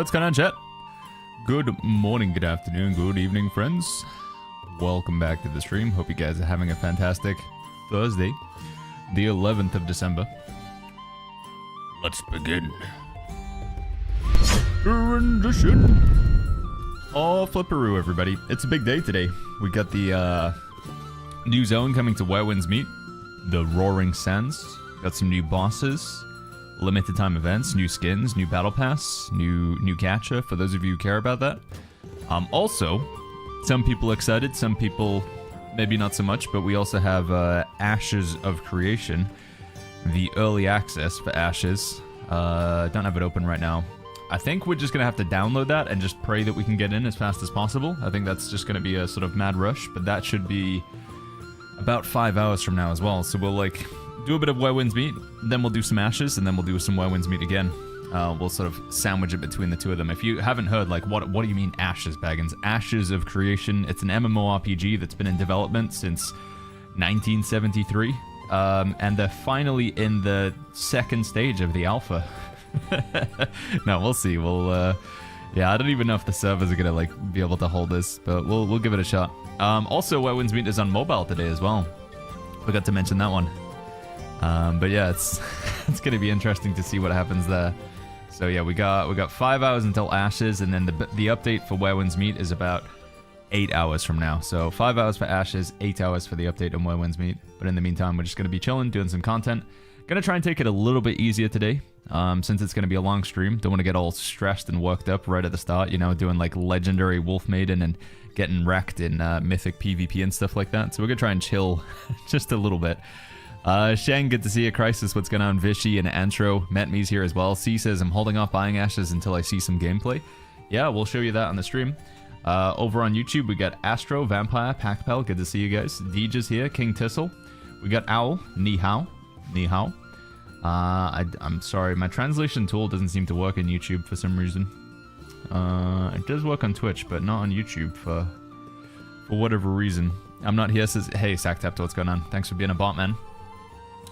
what's going on, chat? Good morning, good afternoon, good evening, friends. Welcome back to the stream. Hope you guys are having a fantastic Thursday, the 11th of December. Let's begin. Rendition. Oh, flipperoo, everybody. It's a big day today. We got the new zone coming to Where Winds Meet, the Roaring Sands. Got some new bosses, limited time events, new skins, new battle pass, new gacha, for those of you who care about that. Also, some people excited, some people maybe not so much, but we also have Ashes of Creation, the early access for Ashes. Don't have it open right now. I think we're just going to have to download that and just pray that we can get in as fast as possible. I think that's just going to be a sort of mad rush, but that should be about 5 hours from now as well. So we'll like do a bit of Where Winds Meet, then we'll do some Ashes, and then we'll do some Where Winds Meet again. We'll sort of sandwich it between the two of them. If you haven't heard, like, what do you mean Ashes, Baggins? Ashes of Creation. It's an MMORPG that's been in development since 1973. And they're finally in the second stage of the alpha. No, we'll see. We'll, yeah, I don't even know if the servers are gonna, like, be able to hold this, but we'll give it a shot. Also, Where Winds Meet is on mobile today as well. Forgot to mention that one. But yeah, it's gonna be interesting to see what happens there. So yeah, we got 5 hours until Ashes, and then the update for Where Winds Meet is about 8 hours from now. So 5 hours for Ashes, 8 hours for the update on Where Winds Meet. But in the meantime, we're just gonna be chilling, doing some content. Gonna try and take it a little bit easier today, since it's gonna be a long stream. Don't want to get all stressed and worked up right at the start, you know, doing like legendary Wolf Maiden and getting wrecked in mythic PvP and stuff like that. So we're gonna try and chill just a little bit. Shang, good to see you. Crisis, what's going on? Vishy and Antro, Metme's here as well. C says, I'm holding off buying Ashes until I see some gameplay. Yeah, we'll show you that on the stream. Over on YouTube, we got Astro, Vampire, Packpel, good to see you guys. Deej is here, King Tissel. We got Owl, Ni Hao. Ni Hao. I'm sorry, my translation tool doesn't seem to work in YouTube for some reason. It does work on Twitch, but not on YouTube for whatever reason. I'm not here, says, hey, Sactapto, what's going on? Thanks for being a bot, man.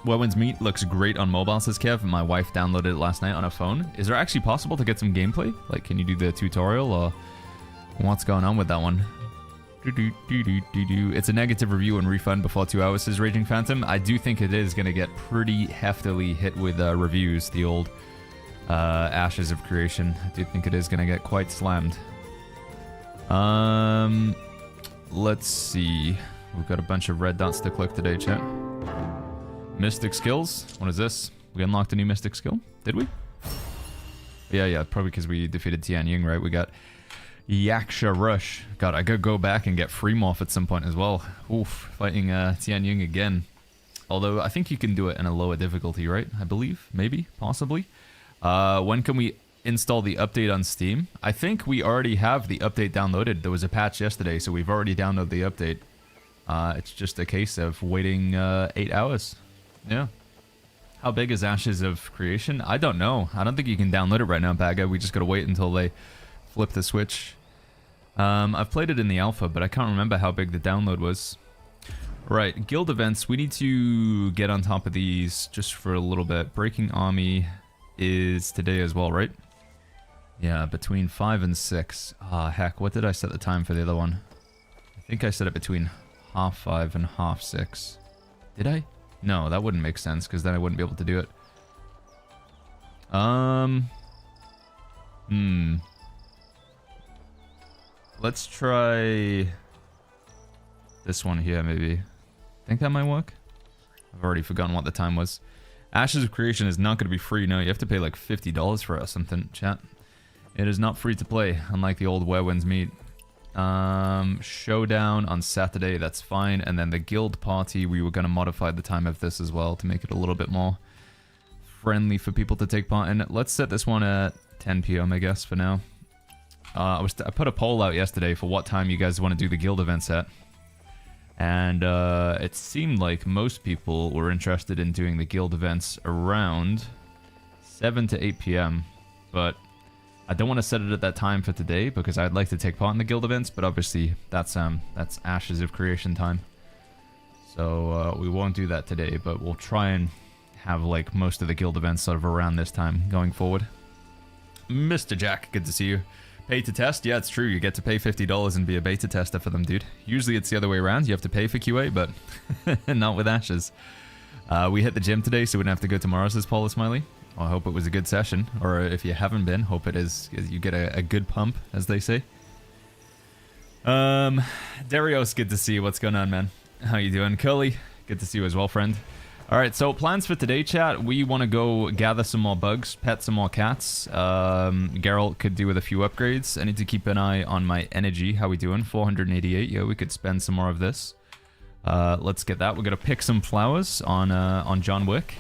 Where Winds Meet looks great on mobile, says Kev. My wife downloaded it last night on her phone. Is there actually possible to get some gameplay? Like, can you do the tutorial, or what's going on with that one? It's a negative review and refund before 2 hours, says Raging Phantom. I do think it is going to get pretty heftily hit with reviews, the old Ashes of Creation. I do think it is going to get quite slammed. Let's see. We've got a bunch of red dots to click today, chat. Mystic skills. What is this? We unlocked a new mystic skill? Did we? Yeah, probably because we defeated Tian Ying, right? We got Yaksha Rush. God, I gotta go back and get free morph at some point as well. Oof, fighting Tian Ying again. Although, I think you can do it in a lower difficulty, right? I believe? Maybe? Possibly? When can we install the update on Steam? I think we already have the update downloaded. There was a patch yesterday, so we've already downloaded the update. It's just a case of waiting 8 hours. Yeah. How big is Ashes of Creation? I don't know. I don't think you can download it right now, Baga. We just gotta wait until they flip the switch. I've played it in the alpha, but I can't remember how big the download was. Right, guild events. We need to get on top of these just for a little bit. Breaking Army is today as well, right? Yeah, between 5 and 6. Ah, heck, what did I set the time for the other one? I think I set it between 5:30 and 6:30. Did I? No, that wouldn't make sense, because then I wouldn't be able to do it. Let's try this one here, maybe. Think that might work? I've already forgotten what the time was. Ashes of Creation is not going to be free. No, you have to pay like $50 for it or something, chat. It is not free to play, unlike the old Where Winds Meet. Showdown on Saturday, that's fine. And then the guild party, we were going to modify the time of this as well to make it a little bit more friendly for people to take part in. Let's set this one at 10 p.m. I guess for now. I put a poll out yesterday for what time you guys want to do the guild events at. And it seemed like most people were interested in doing the guild events around 7 to 8 p.m. But I don't want to set it at that time for today because I'd like to take part in the guild events, but obviously that's Ashes of Creation time. So we won't do that today, but we'll try and have like most of the guild events sort of around this time going forward. Mr. Jack, good to see you. Pay to test? Yeah, it's true. You get to pay $50 and be a beta tester for them, dude. Usually it's the other way around. You have to pay for QA, but not with Ashes. We hit the gym today, so we don't have to go tomorrow, says Paula Smiley. Well, I hope it was a good session. Or if you haven't been, hope it is. You get a good pump, as they say. Darius, good to see you. What's going on, man? How you doing? Curly, good to see you as well, friend. Alright, so plans for today, chat. We want to go gather some more bugs, pet some more cats. Geralt could do with a few upgrades. I need to keep an eye on my energy. How we doing? 488. Yeah, we could spend some more of this. Let's get that. We're going to pick some flowers on John Wick.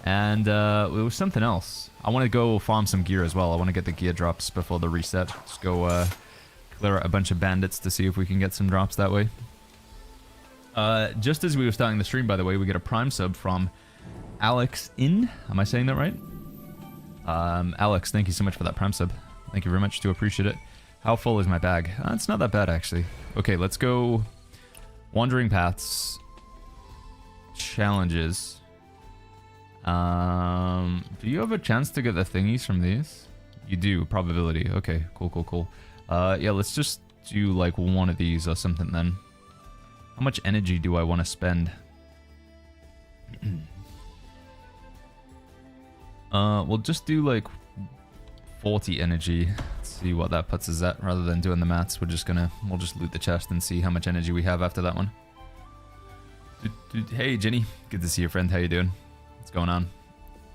And there was something else. I want to go farm some gear as well. I want to get the gear drops before the reset. Just go clear out a bunch of bandits to see if we can get some drops that way. Just as we were starting the stream, by the way, we get a Prime sub from Alex In. Am I saying that right? Alex, thank you so much for that Prime sub. Thank you very much. Do appreciate it. How full is my bag? It's not that bad, actually. Okay, let's go Wandering Paths. Challenges. Do you have a chance to get the thingies from these? You do. Probability. Okay, cool. Yeah, let's just do like one of these or something then. How much energy do I want to spend? We'll just do like 40 energy. Let's see what that puts us at. Rather than doing the maths, we'll just loot the chest and see how much energy we have after that one. Hey Jenny, good to see you, friend. How you doing? What's going on?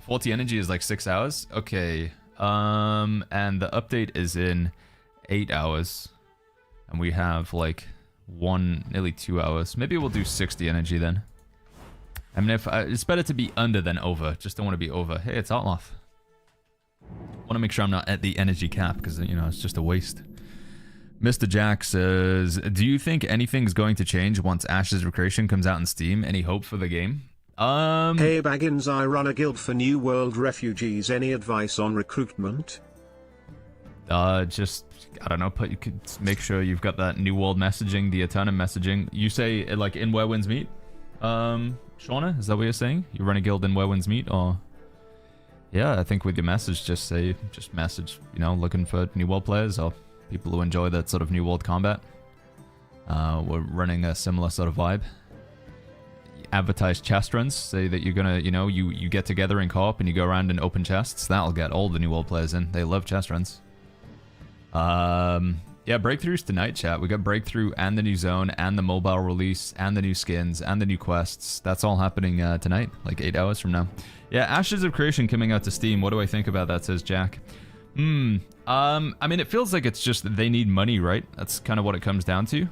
40 energy is like 6 hours. Okay. And the update is in 8 hours, and we have like nearly 2 hours. Maybe we'll do 60 energy then. I mean, it's better to be under than over. Just don't want to be over. Hey, it's Outlaw. Want to make sure I'm not at the energy cap because, you know, it's just a waste. Mr. Jack says, do you think anything's going to change once Ashes Recreation comes out in Steam? Any hope for the game? Hey Baggins, I run a guild for New World refugees. Any advice on recruitment? Just, I don't know, you could make sure you've got that New World messaging, the Eternum messaging. You say, like, in Where Winds Meet? Shauna, is that what you're saying? You run a guild in Where Winds Meet, or... Yeah, I think with your message, just message, you know, looking for New World players, or people who enjoy that sort of New World combat. We're running a similar sort of vibe. Advertise chest runs, say that you're gonna, you know, you get together in co-op and you go around and open chests. That'll get all the New World players in. They love chest runs. Yeah, breakthroughs tonight, chat. We got breakthrough and the new zone and the mobile release and the new skins and the new quests. That's all happening tonight, like 8 hours from now. Yeah, Ashes of Creation coming out to Steam. What do I think about that, says Jack. I mean, it feels like it's just they need money, right? That's kind of what it comes down to.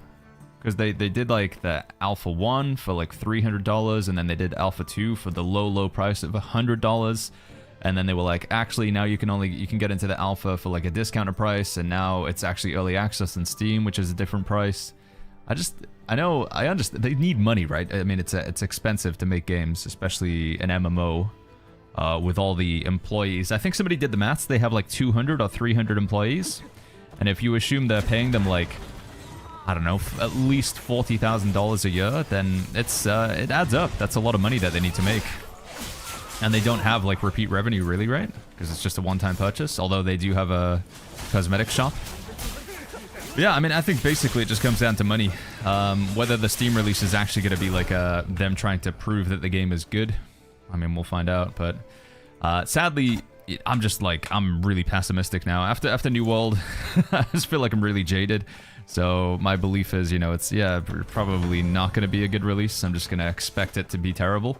Because they did like the Alpha 1 for like $300, and then they did Alpha 2 for the low price of $100. And then they were like, actually, now you can get into the Alpha for like a discounted price, and now it's actually early access in Steam, which is a different price. I understand. They need money, right? I mean, it's expensive to make games, especially an MMO, with all the employees. I think somebody did the maths. They have like 200 or 300 employees. And if you assume they're paying them like, I don't know, at least $40,000 a year, then it adds up. That's a lot of money that they need to make. And they don't have like repeat revenue really, right? Because it's just a one-time purchase, although they do have a cosmetic shop. But yeah, I mean, I think basically it just comes down to money. Whether the Steam release is actually going to be like them trying to prove that the game is good, I mean, we'll find out. But sadly, I'm really pessimistic now. After New World, I just feel like I'm really jaded. So my belief is, you know, it's, yeah, probably not going to be a good release. I'm just going to expect it to be terrible.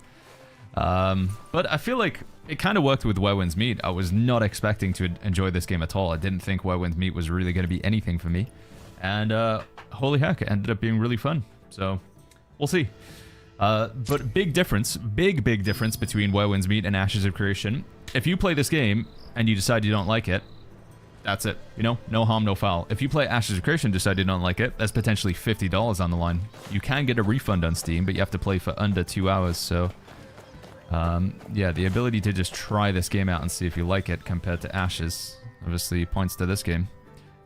But I feel like it kind of worked with Where Winds Meet. I was not expecting to enjoy this game at all. I didn't think Where Winds Meet was really going to be anything for me. And holy heck, it ended up being really fun. So we'll see. But big difference between Where Winds Meet and Ashes of Creation. If you play this game and you decide you don't like it, that's it. You know, no harm, no foul. If you play Ashes of Creation and decide you don't like it, that's potentially $50 on the line. You can get a refund on Steam, but you have to play for under 2 hours, so... yeah, the ability to just try this game out and see if you like it compared to Ashes obviously points to this game.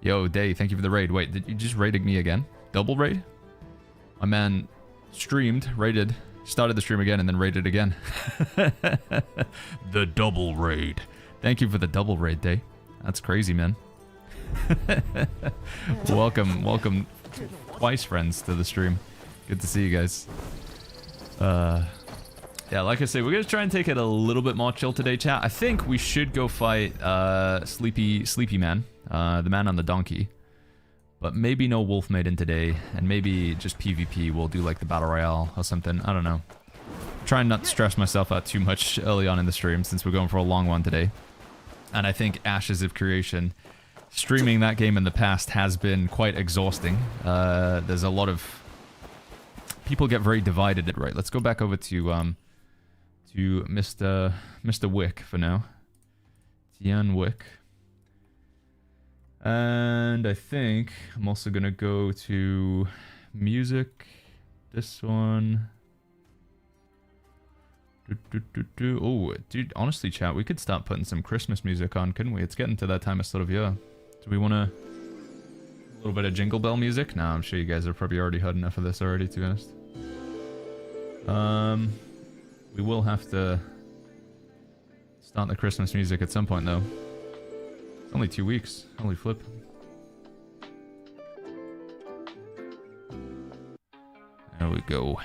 Yo, Day, thank you for the raid. Wait, did you just raid me again? Double raid? My man streamed, raided, started the stream again, and then raided again. The double raid. Thank you for the double raid day. That's crazy, man. welcome twice, friends, to the stream. Good to see you guys. Yeah, like I say, we're gonna try and take it a little bit more chill today, chat. I think we should go fight Sleepy Man, the man on the donkey. But maybe no Wolf Maiden today, and maybe just PvP. We'll do like the Battle Royale or something. I don't know. Trying not to stress myself out too much early on in the stream since we're going for a long one today. And I think Ashes of Creation, streaming that game in the past has been quite exhausting. There's a lot of... people get very divided. Right, let's go back over to Mr. Wick for now. Tian Wick. And I think I'm also gonna go to music. This one. Oh, dude, honestly, chat, we could start putting some Christmas music on, couldn't we? It's getting to that time of sort of year. Do we want a little bit of Jingle Bell music? No, I'm sure you guys have probably already heard enough of this already, to be honest. We will have to start the Christmas music at some point, though. It's only 2 weeks. Holy flip. There we go.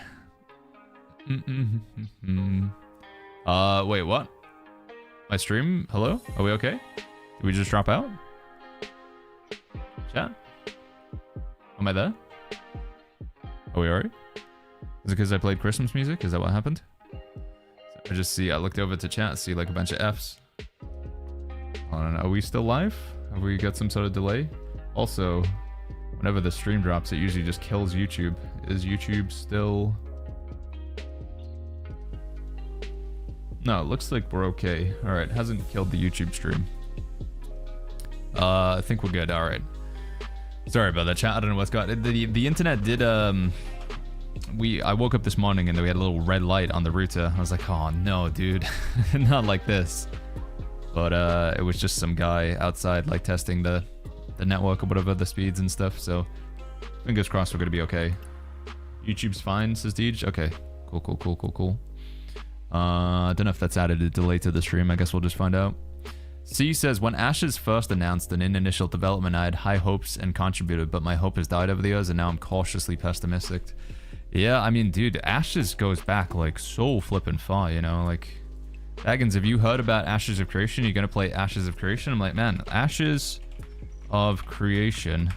Wait, what? My stream? Hello? Are we okay? Did we just drop out? Chat? Am I there? Are we alright? Is it because I played Christmas music? Is that what happened? I looked over to chat, see like a bunch of Fs. I don't know, are we still live? Have we got some sort of delay? Also, whenever the stream drops, it usually just kills YouTube. Is YouTube still... No, it looks like we're okay. Alright, hasn't killed the YouTube stream. I think we're good, alright. Sorry about that, chat, I don't know what's got... The internet did, I woke up this morning and we had a little red light on the router. I was like, oh no, dude. Not like this. But it was just some guy outside like testing the network or whatever, the speeds and stuff. So fingers crossed we're gonna be okay. YouTube's fine, says Deej. Okay, cool. I don't know if that's added a delay to the stream. I guess we'll just find out. C says, when Ashes first announced and in initial development, I had high hopes and contributed, but my hope has died over the years and now I'm cautiously pessimistic. Yeah, I mean, dude, Ashes goes back like so flippin' far, you know, like... Baggins, have you heard about Ashes of Creation? You're gonna play Ashes of Creation? I'm like, man, Ashes of Creation.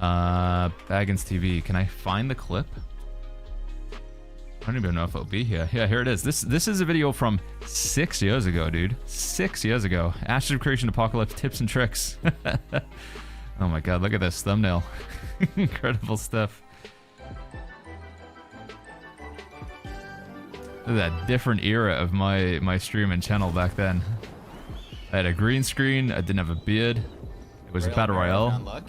Baggins TV. Can I find the clip? I don't even know if it'll be here. Yeah, here it is. This is a video from 6 years ago, dude. 6 years ago. Ashes of Creation Apocalypse tips and tricks. Oh my god, look at this thumbnail. Incredible stuff. That different era of my stream and channel back then. I had a green screen. I didn't have a beard. It was a battle royale.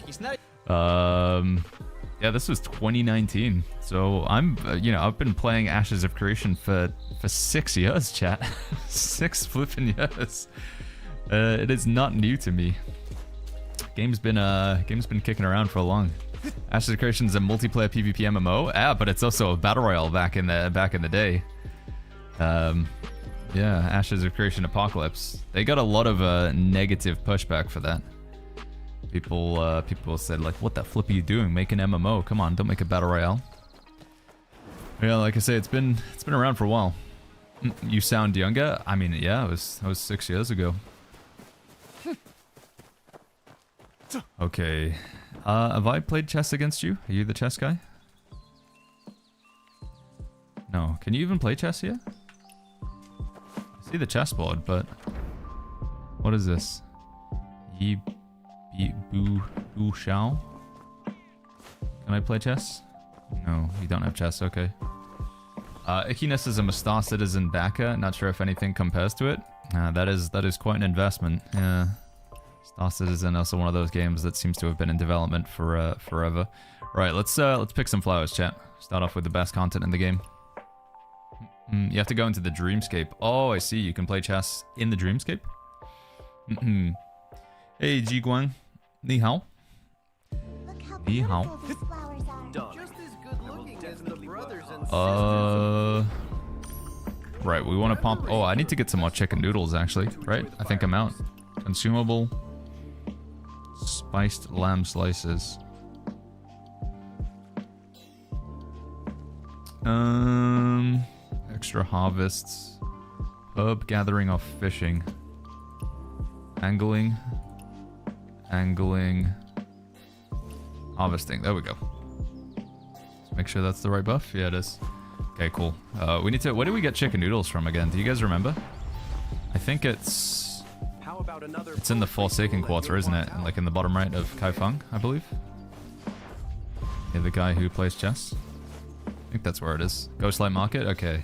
Yeah, this was 2019. So I'm, I've been playing Ashes of Creation for 6 years, chat. 6 flipping years. It is not new to me. Game's been kicking around for long. Ashes of Creation is a multiplayer PvP MMO. Ah, but it's also a battle royale back in the day. Yeah, Ashes of Creation Apocalypse. They got a lot of negative pushback for that. People said like, "What the flip are you doing? Make an MMO? Come on, don't make a battle royale." Yeah, like I say, it's been around for a while. You sound younger. I mean, yeah, that was 6 years ago. Okay, have I played chess against you? Are you the chess guy? No. Can you even play chess here? I see the chessboard, but what is this? Yi Bu Shao? Can I play chess? No, you don't have chess. Okay. Ickiness is a Star Citizen backer. Not sure if anything compares to it. That is quite an investment. Yeah. Star Citizen, also one of those games that seems to have been in development for forever. Right, let's pick some flowers, chat. Start off with the best content in the game. You have to go into the Dreamscape. Oh, I see. You can play chess in the Dreamscape. Hey, Ji Guang. Ni hao. Ni hao. Right, we want to pop... Oh, I need to get some more chicken noodles, actually. Right? I think I'm out. Consumable. Spiced lamb slices. Extra harvests. Herb gathering or fishing. Angling. Angling. Harvesting. There we go. Let's make sure that's the right buff. Yeah, it is. Okay, cool. We need to... Where do we get chicken noodles from again? Do you guys remember? I think it's... It's in the Forsaken Quarter, isn't it? Like in the bottom right of Kaifeng, I believe. Yeah, the guy who plays chess. I think that's where it is. Ghostlight Market? Okay.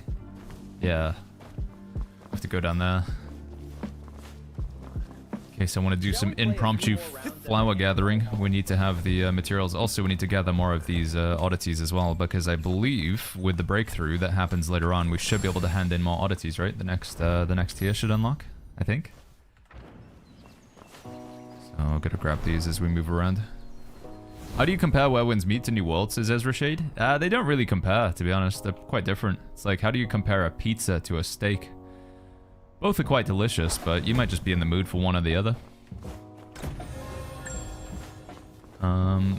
Yeah. Have to go down there. Okay, so I want to do some impromptu flower gathering. We need to have the materials. Also, we need to gather more of these oddities as well, because I believe with the breakthrough that happens later on, we should be able to hand in more oddities, right? The next tier should unlock, I think. So I'm gonna grab these as we move around. How do you compare Where Winds Meet to New World, says Ezra Shade? They don't really compare, to be honest. They're quite different. It's like, how do you compare a pizza to a steak? Both are quite delicious, but you might just be in the mood for one or the other.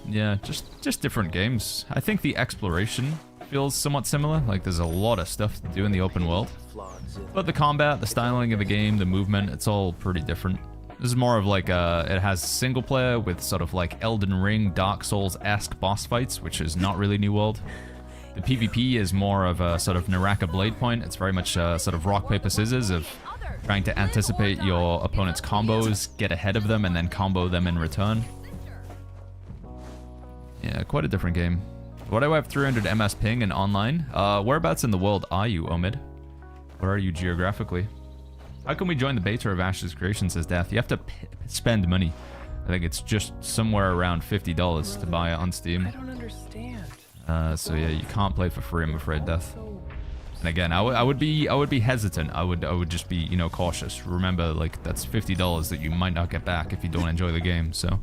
Yeah, just different games. I think the exploration feels somewhat similar. Like, there's a lot of stuff to do in the open world. But the combat, the styling of the game, the movement, it's all pretty different. This is more of like it has single player with sort of like Elden Ring, Dark Souls-esque boss fights, which is not really New World. The PvP is more of a sort of Naraka Blade Point. It's very much sort of rock, paper, scissors of trying to anticipate your opponent's combos, get ahead of them, and then combo them in return. Yeah, quite a different game. Why do I have 300 MS ping and online? Whereabouts in the world are you, Omid? Where are you geographically? How can we join the beta of Ash's Creation, says Death? You have to spend money. I think it's just somewhere around $50 to buy it on Steam. I don't understand. So yeah, you can't play for free, I'm afraid, Death. And again, I would be hesitant. I would just be, you know, cautious. Remember, like, that's $50 that you might not get back if you don't enjoy the game. So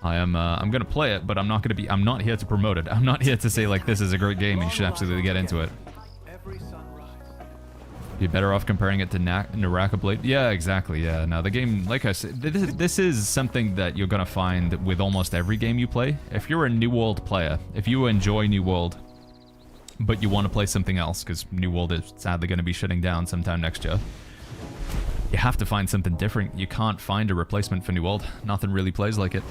I'm gonna play it, but I'm not here to promote it. I'm not here to say like this is a great game and you should absolutely get into it. You're better off comparing it to Naraka Blade. Yeah, exactly. Yeah. Now the game, like I said, this is something that you're gonna find with almost every game you play. If you're a New World player, if you enjoy New World, but you want to play something else, because New World is sadly going to be shutting down sometime next year, you have to find something different. You can't find a replacement for New World. Nothing really plays like it.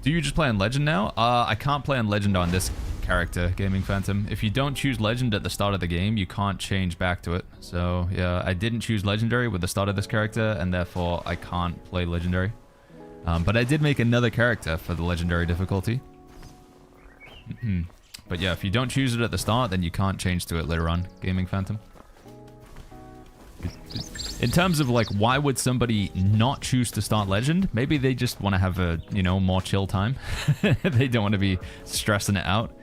Do you just play on Legend now? I can't play on Legend on this character, Gaming Phantom. If you don't choose Legend at the start of the game, you can't change back to it. So yeah, I didn't choose Legendary with the start of this character, and therefore I can't play Legendary. But I did make another character for the Legendary difficulty. But yeah, if you don't choose it at the start, then you can't change to it later on, Gaming Phantom. In terms of like, why would somebody not choose to start Legend? Maybe they just want to have a, you know, more chill time. They don't want to be stressing it out.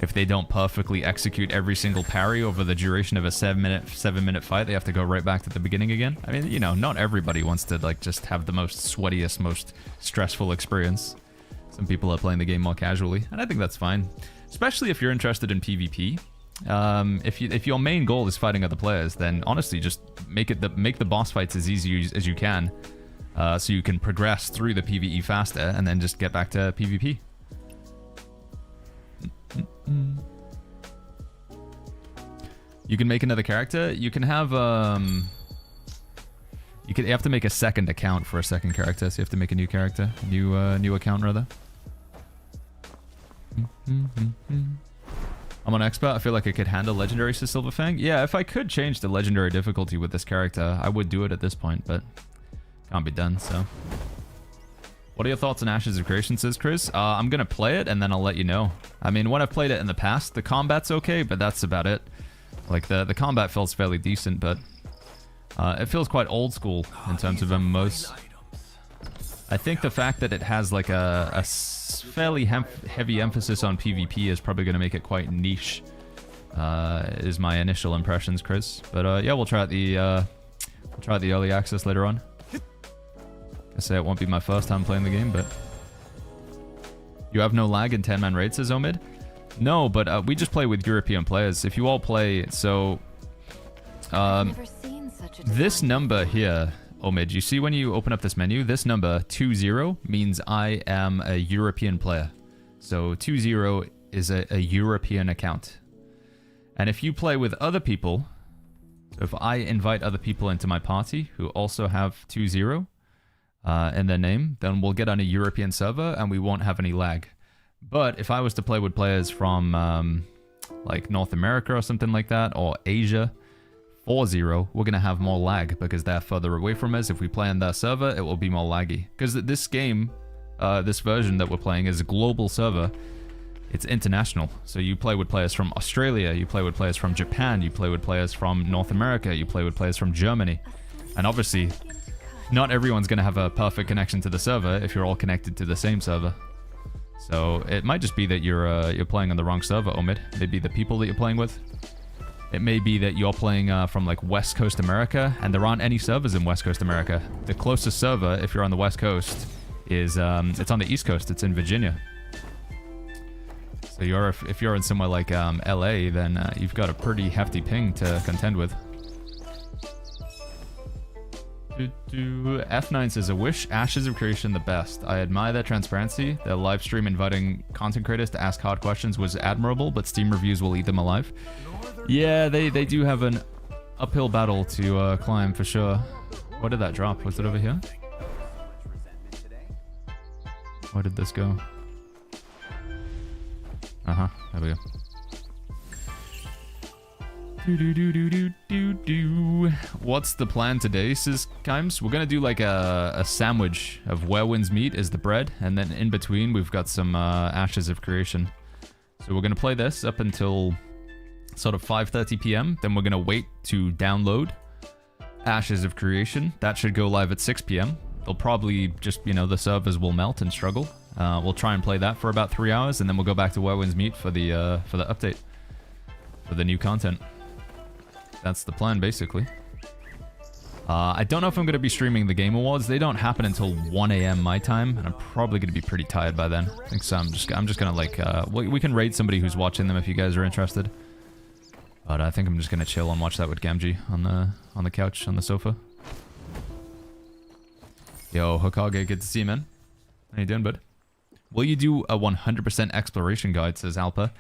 If they don't perfectly execute every single parry over the duration of a 7-minute fight, they have to go right back to the beginning again. I mean, you know, not everybody wants to like just have the most sweatiest, most stressful experience. Some people are playing the game more casually, and I think that's fine. Especially if you're interested in PvP. If your main goal is fighting other players, then honestly just make the boss fights as easy as you can, so you can progress through the PvE faster, and then just get back to PvP. You can make another character. You can have you have to make a second account for a second character, so you have to make a new character, new account rather. I'm on expert. I feel like I could handle Legendary to Silverfang. Yeah, if I could change the Legendary difficulty with this character, I would do it at this point, but can't be done, so. What are your thoughts on Ashes of Creation, says Chris? I'm gonna play it, and then I'll let you know. I mean, when I've played it in the past, the combat's okay, but that's about it. Like, the combat feels fairly decent, but it feels quite old school in terms of MMOs. I think the fact that it has like a fairly heavy emphasis on PvP is probably going to make it quite niche, is my initial impressions, Chris. But yeah, we'll try out the early access later on. I say it won't be my first time playing the game, but you have no lag in 10-man raid, says Omid. No, but we just play with European players. If you all play, so this number here, Omid, you see when you open up this menu, this number 20 means I am a European player. So 20 is a European account. And if you play with other people, so if I invite other people into my party who also have 20 in their name, then we'll get on a European server and we won't have any lag. But if I was to play with players from like North America or something like that, or Asia, 40, we're going to have more lag because they're further away from us. If we play on their server, it will be more laggy. Because this game, this version that we're playing is a global server. It's international. So you play with players from Australia, you play with players from Japan, you play with players from North America, you play with players from Germany. And obviously, not everyone's going to have a perfect connection to the server if you're all connected to the same server. So it might just be that you're playing on the wrong server, Omid. Maybe the people that you're playing with. It may be that you're playing from like West Coast America, and there aren't any servers in West Coast America. The closest server, if you're on the West Coast, is it's on the East Coast. It's in Virginia. So if you're in somewhere like LA, then you've got a pretty hefty ping to contend with. F9 says, I wish Ashes of Creation the best. I admire their transparency. Their live stream inviting content creators to ask hard questions was admirable, but Steam reviews will eat them alive. Yeah, they do have an uphill battle to climb for sure. Where did that drop? Was it over here? Where did this go? Uh-huh, there we go. What's the plan today, says Kimes? We're gonna do like a sandwich of Where Winds Meet is the bread, and then in between we've got some Ashes of Creation. So we're gonna play this up until sort of 5:30 p.m. Then we're gonna wait to download Ashes of Creation. That should go live at 6 p.m. They'll probably just, you know, the servers will melt and struggle. We'll try and play that for about 3 hours, and then we'll go back to Where Winds Meet for the update, for the new content. That's the plan, basically. I don't know if I'm going to be streaming the Game Awards. They don't happen until 1 a.m. my time, and I'm probably going to be pretty tired by then. I think so. I'm just going to like, we can raid somebody who's watching them if you guys are interested. But I think I'm just going to chill and watch that with Gamgee on the couch, on the sofa. Yo, Hokage, good to see you, man. How you doing, bud? Will you do a 100% exploration guide, says Alpa.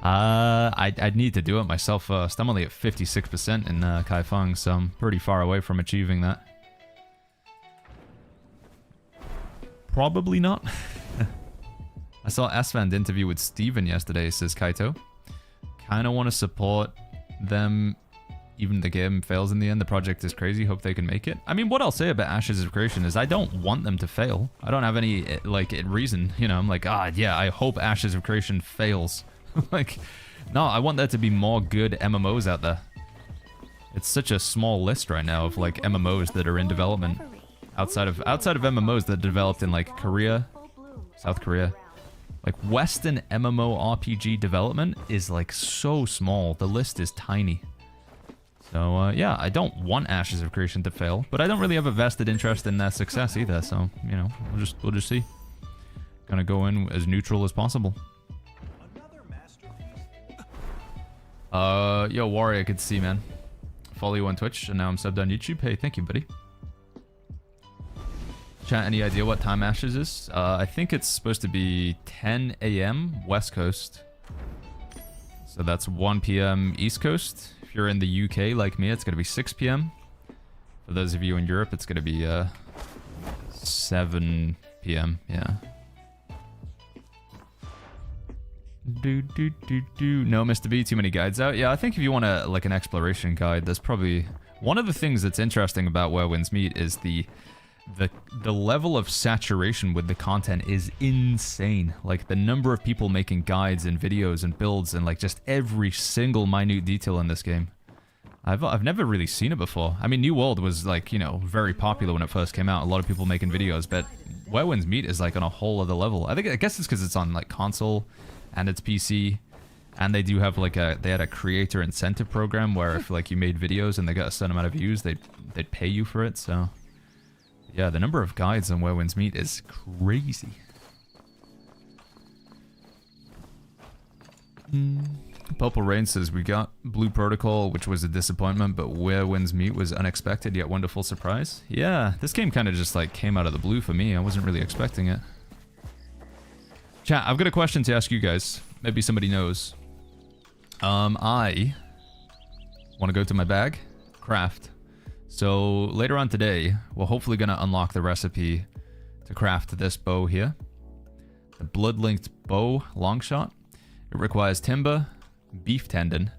I'd need to do it myself first. I'm only at 56% in Kaifeng, so I'm pretty far away from achieving that. Probably not. I saw Asvand interview with Steven yesterday, says Kaito. Kinda want to support them. Even the game fails in the end. The project is crazy. Hope they can make it. I mean, what I'll say about Ashes of Creation is I don't want them to fail. I don't have any, like, reason. You know, I'm like, yeah, I hope Ashes of Creation fails. Like, no, I want there to be more good MMOs out there. It's such a small list right now of, like, MMOs that are in development. Outside of MMOs that are developed in, like, Korea, South Korea. Like, Western MMORPG development is, like, so small. The list is tiny. So, yeah, I don't want Ashes of Creation to fail, but I don't really have a vested interest in their success either, so, you know, we'll just see. Gonna go in as neutral as possible. Yo, Warrior, good to see you, man. Follow you on Twitch, and now I'm subbed on YouTube. Hey, thank you, buddy. Chat, any idea what time Ashes is? I think it's supposed to be 10 a.m. West Coast. So that's 1 p.m. East Coast. If you're in the UK like me, it's going to be 6 p.m. For those of you in Europe, it's going to be 7 p.m. Yeah. No, Mr. B, too many guides out. Yeah, I think if you want like an exploration guide, there's probably... One of the things that's interesting about Where Winds Meet is the level of saturation with the content is insane. Like, the number of people making guides and videos and builds and, like, just every single minute detail in this game. I've never really seen it before. I mean, New World was, like, you know, very popular when it first came out. A lot of people making videos, but Where Winds Meet is, like, on a whole other level. I guess it's because it's on, like, console and it's PC. And they do have, like, they had a creator incentive program where if, like, you made videos and they got a certain amount of views, they'd pay you for it, so... Yeah, the number of guides on Where Winds Meet is crazy. Purple Rain says we got Blue Protocol, which was a disappointment, but Where Winds Meet was unexpected yet wonderful surprise. Yeah, this game kind of just like came out of the blue for me. I wasn't really expecting it. Chat, I've got a question to ask you guys. Maybe somebody knows. I want to go to my bag, craft. So later on today, we're hopefully going to unlock the recipe to craft this bow here. The Blood-Linked Bow Longshot. It requires timber, beef tendon,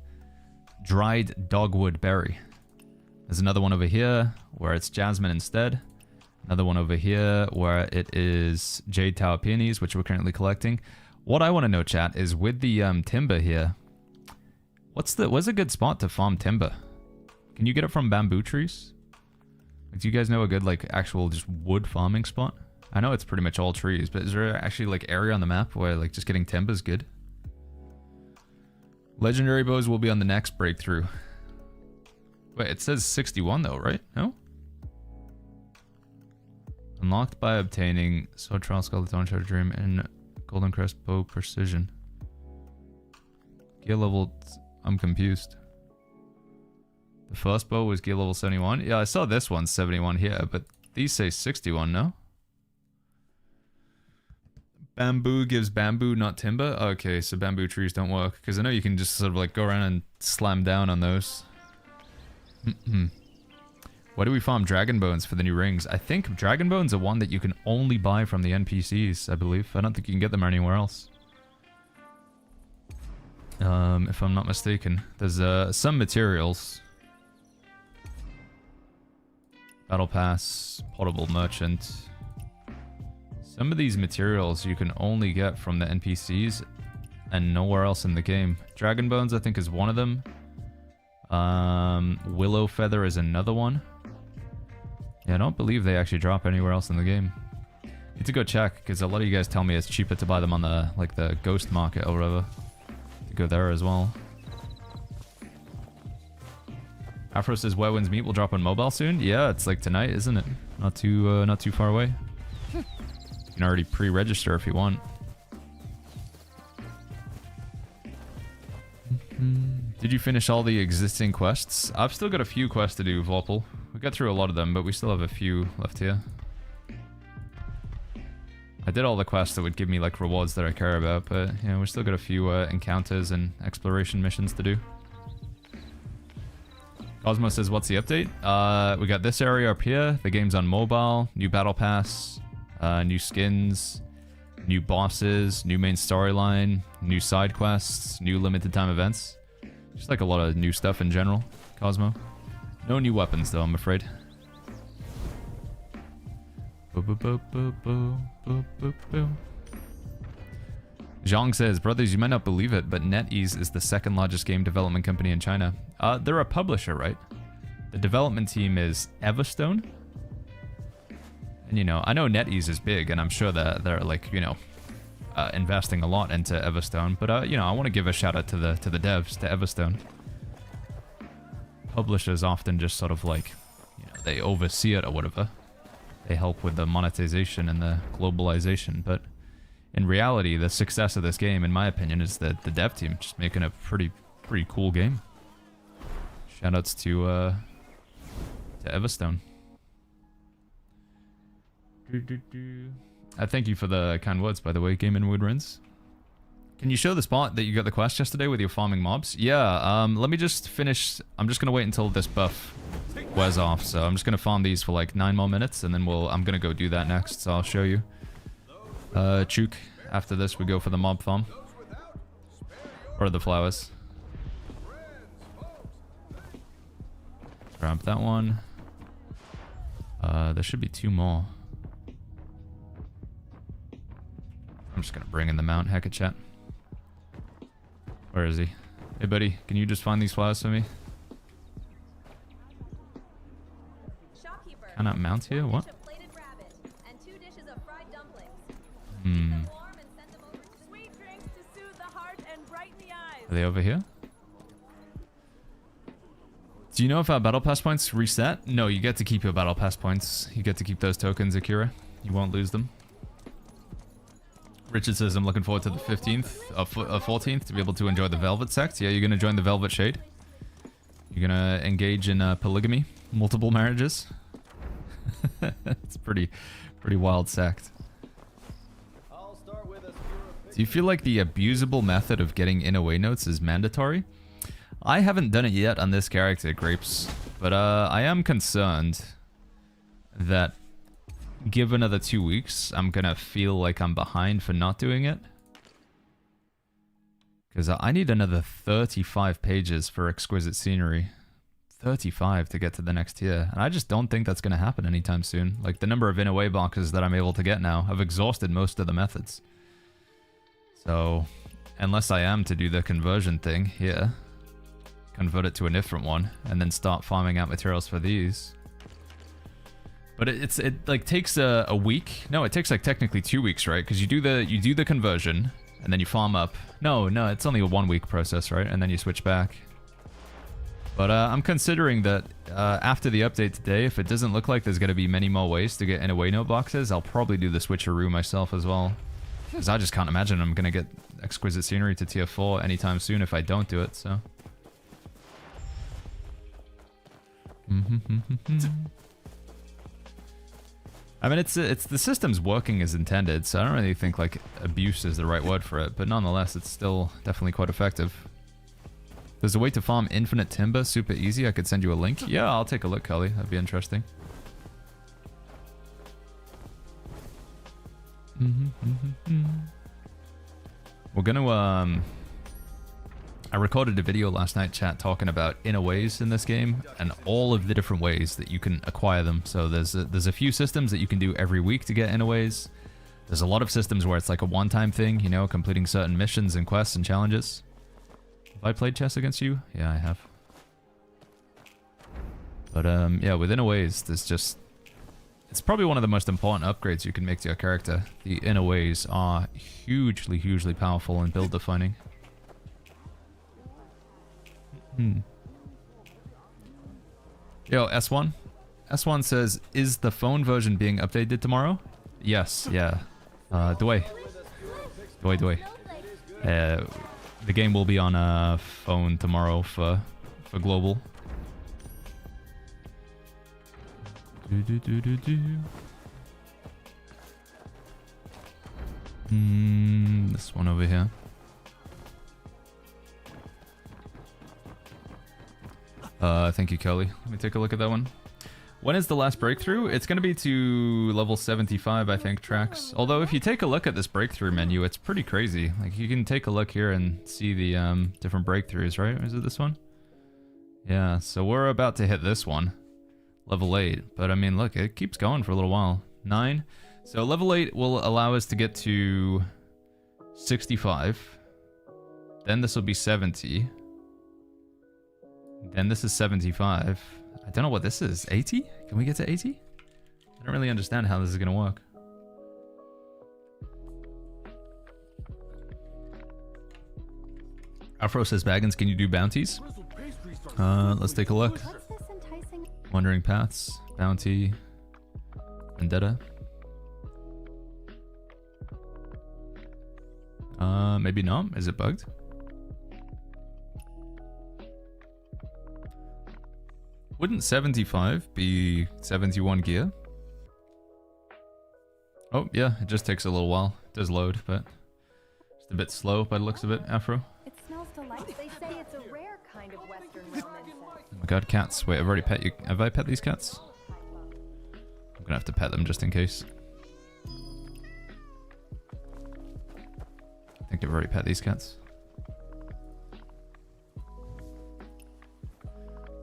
dried dogwood berry. There's another one over here where it's jasmine instead. Another one over here where it is jade tower peonies, which we're currently collecting. What I want to know, chat, is with the timber here, where's a good spot to farm timber? Can you get it from bamboo trees? Like, do you guys know a good like actual just wood farming spot? I know it's pretty much all trees, but is there actually like area on the map where like just getting timber is good? Legendary bows will be on the next breakthrough. Wait, it says 61 though, right? No? Unlocked by obtaining Sword Trial Skull, Dawn Shadow Dream, and Golden Crest Bow Precision. Gear level... I'm confused. The first bow was gear level 71? Yeah, I saw this one 71 here, but these say 61, no? Bamboo gives bamboo, not timber? Okay, so bamboo trees don't work. Because I know you can just sort of like go around and slam down on those. Why do we farm dragon bones for the new rings? I think dragon bones are one that you can only buy from the NPCs, I believe. I don't think you can get them anywhere else. If I'm not mistaken. There's some materials. Battle Pass, Portable Merchant. Some of these materials you can only get from the NPCs and nowhere else in the game. Dragon Bones, I think, is one of them. Willow Feather is another one. Yeah, I don't believe they actually drop anywhere else in the game. Need to go check, because a lot of you guys tell me it's cheaper to buy them on the, like, the Ghost Market or whatever. To go there as well. Afro says Where Winds Meet will drop on mobile soon. Yeah, it's like tonight, isn't it? Not too far away. You can already pre-register if you want. Did you finish all the existing quests? I've still got a few quests to do, Vorpal. We got through a lot of them, but we still have a few left here. I did all the quests that would give me like rewards that I care about, but yeah, we still got a few encounters and exploration missions to do. Cosmo says, what's the update? We got this area up here. The game's on mobile. New battle pass. New skins. New bosses. New main storyline. New side quests. New limited time events. Just like a lot of new stuff in general, Cosmo. No new weapons though, I'm afraid. Zhang says, brothers, you might not believe it, but NetEase is the second largest game development company in China. They're a publisher, right? The development team is Everstone. And, you know, I know NetEase is big, and I'm sure that they're, like, you know, investing a lot into Everstone. But, you know, I want to give a shout out to the devs, to Everstone. Publishers often just sort of, like, you know, they oversee it or whatever. They help with the monetization and the globalization, but in reality, the success of this game, in my opinion, is the dev team just making a pretty cool game. Shoutouts to Everstone. I thank you for the kind words, by the way, Game in Woodrins. Can you show the spot that you got the quest yesterday with your farming mobs? Yeah, let me just finish. I'm just gonna wait until this buff wears off, so I'm just gonna farm these for like 9 more minutes, and then I'm gonna go do that next, so I'll show you. Chook, after this we go for the mob farm. Or the flowers. Grab that one. There should be 2 more. I'm just gonna bring in the mount, heck it, chat. Where is he? Hey buddy, can you just find these flowers for me? Cannot mount here? What? Are they over here? Do you know if our battle pass points reset? No, you get to keep your battle pass points. You get to keep those tokens, Akira. You won't lose them. Richard says, I'm looking forward to the 15th, 14th to be able to enjoy the Velvet sect. Yeah, you're going to join the Velvet Shade. You're going to engage in polygamy, multiple marriages. It's pretty wild sect. Do you feel like the abusable method of getting Inaway notes is mandatory? I haven't done it yet on this character, Grapes, but I am concerned that give another 2 weeks, I'm gonna feel like I'm behind for not doing it. Because I need another 35 pages for Exquisite Scenery. 35 to get to the next tier. And I just don't think that's gonna happen anytime soon. Like, the number of Inaway boxes that I'm able to get now, I've exhausted most of the methods. So, unless I am to do the conversion thing here, convert it to a different one, and then start farming out materials for these. But it like takes a week. No, it takes like technically 2 weeks, right? Because you do the conversion, and then you farm up. No, it's only a 1 week process, right? And then you switch back. But I'm considering that after the update today, if it doesn't look like there's going to be many more ways to get Inaway note boxes, I'll probably do the switcheroo myself as well. Because I just can't imagine I'm going to get Exquisite Scenery to tier 4 anytime soon if I don't do it, so. I mean, it's the system's working as intended, so I don't really think like abuse is the right word for it, but nonetheless, it's still definitely quite effective. There's a way to farm infinite timber super easy. I could send you a link. Yeah, I'll take a look, Cully. That'd be interesting. We're gonna I recorded a video last night, chat, talking about Inaways in this game and all of the different ways that you can acquire them. So there's a few systems that you can do every week to get Inaways. There's a lot of systems where it's like a one-time thing, you know, completing certain missions and quests and challenges. Have I played chess against you? Yeah, I have. But yeah, with Inaways, there's just... It's probably one of the most important upgrades you can make to your character. The Inaways are hugely, hugely powerful and build defining. Yo, S1? S1 says, is the phone version being updated tomorrow? Yes, yeah. Dway. The game will be on phone tomorrow for global. This one over here. Thank you, Kelly. Let me take a look at that one. When is the last breakthrough? It's going to be to level 75, I think, tracks. Although, if you take a look at this breakthrough menu, it's pretty crazy. Like, you can take a look here and see the different breakthroughs, right? Is it this one? Yeah, so we're about to hit this one. Level 8. But, I mean, look, it keeps going for a little while. 9. So, level 8 will allow us to get to 65. Then this will be 70. Then this is 75. I don't know what this is. 80? Can we get to 80? I don't really understand how this is going to work. Afro says, Baggins, can you do bounties? Let's take a look. Wandering Paths, Bounty, Vendetta. Maybe not. Is it bugged? Wouldn't 75 be 71 gear? Oh, yeah, it just takes a little while. It does load, but just a bit slow by the looks of it, Afro. It smells delightful. They say it's a rare kind of Western realm insect. Oh my god, cats. Wait, I've already pet you. Have I pet these cats? I'm gonna have to pet them just in case. I think I've already pet these cats.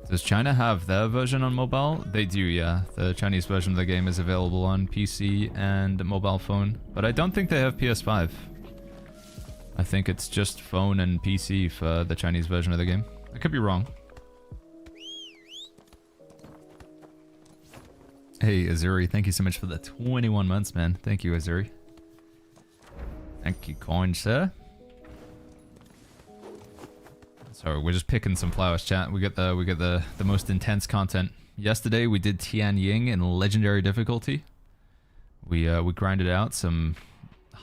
Does China have their version on mobile? They do, yeah. The Chinese version of the game is available on PC and mobile phone, but I don't think they have PS5. I think it's just phone and PC for the Chinese version of the game. I could be wrong. Hey, Azuri, thank you so much for the 21 months, man. Thank you, Azuri. Thank you, coin, sir. Sorry, we're just picking some flowers, chat. We get the most intense content. Yesterday we did Tian Ying in legendary difficulty. We grinded out some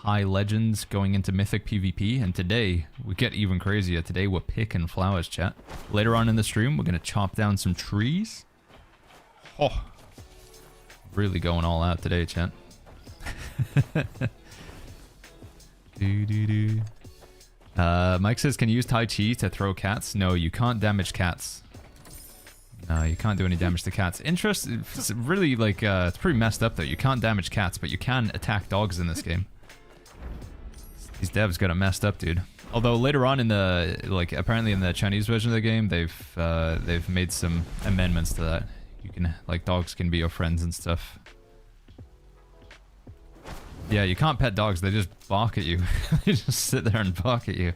high legends going into mythic PvP, and today we get even crazier. Today we're picking flowers, chat. Later on in the stream, we're gonna chop down some trees. Oh, really going all out today, chat. Mike says, can you use Tai Chi to throw cats? No, you can't damage cats. No, you can't do any damage to cats. It's really like, it's pretty messed up though. You can't damage cats, but you can attack dogs in this game. These devs got it messed up, dude. Although later on in the, like, apparently in the Chinese version of the game, they've made some amendments to that. You can, like, dogs can be your friends and stuff. Yeah, you can't pet dogs, they just bark at you. They just sit there and bark at you.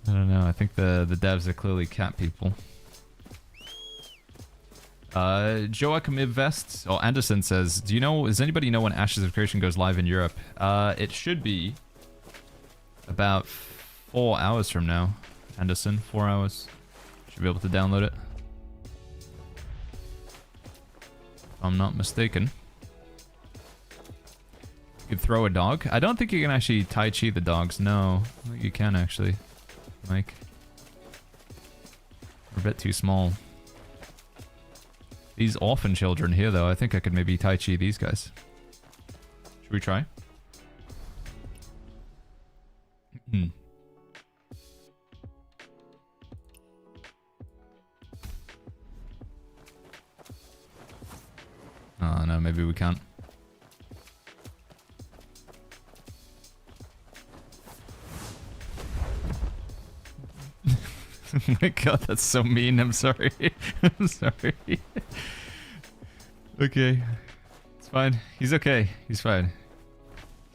I don't know, I think the devs are clearly cat people. Joachim Vest, or Anderson says, does anybody know when Ashes of Creation goes live in Europe? It should be about 4 hours from now. Anderson, 4 hours. Should be able to download it. If I'm not mistaken. You could throw a dog. I don't think you can actually Tai Chi the dogs. No, I don't think you can actually, Mike. We're a bit too small. These orphan children here, though, I think I could maybe Tai Chi these guys. Should we try? Oh, no, maybe we can't. Oh my god, that's so mean. I'm sorry. I'm sorry. Okay. It's fine. He's okay. He's fine.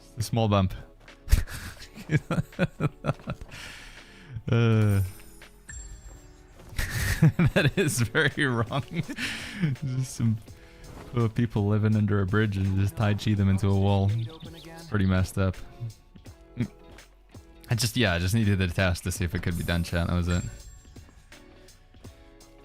Just a small bump. That is very wrong. Just some poor people living under a bridge and just Tai Chi them into a wall. It's pretty messed up. I just needed the test to see if it could be done, chat. That was it.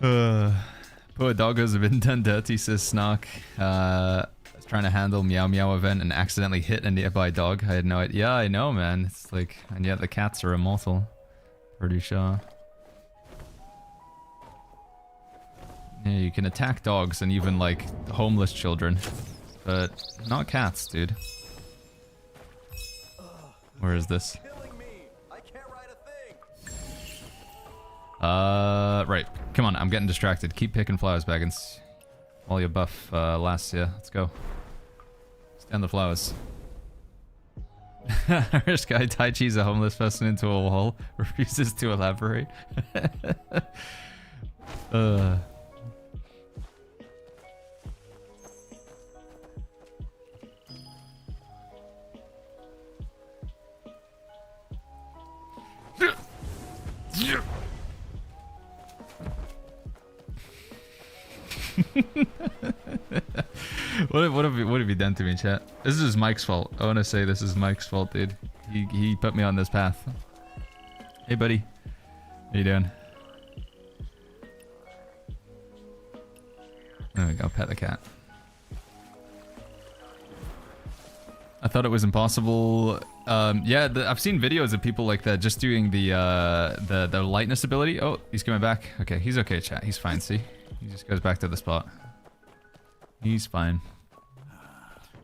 Poor doggos have been done dirty, says Snark. I was trying to handle Meow Meow event and accidentally hit a nearby dog. I had no idea. Yeah, I know, man. It's like, and yet the cats are immortal. Pretty sure. Yeah, you can attack dogs and even like homeless children, but not cats, dude. Where is this? Right. Come on, I'm getting distracted. Keep picking flowers, Baggins. While your buff lasts, yeah. Let's go. Stand the flowers. Irish guy Tai Chi's a homeless person into a wall. Refuses to elaborate. What have you done to me, chat? This is Mike's fault. I want to say this is Mike's fault, dude. He put me on this path. Hey, buddy. How you doing? There we go. Pet the cat. I thought it was impossible. Yeah, I've seen videos of people like that just doing the lightness ability. Oh, he's coming back. Okay, he's okay, chat. He's fine. See, he just goes back to the spot. He's fine.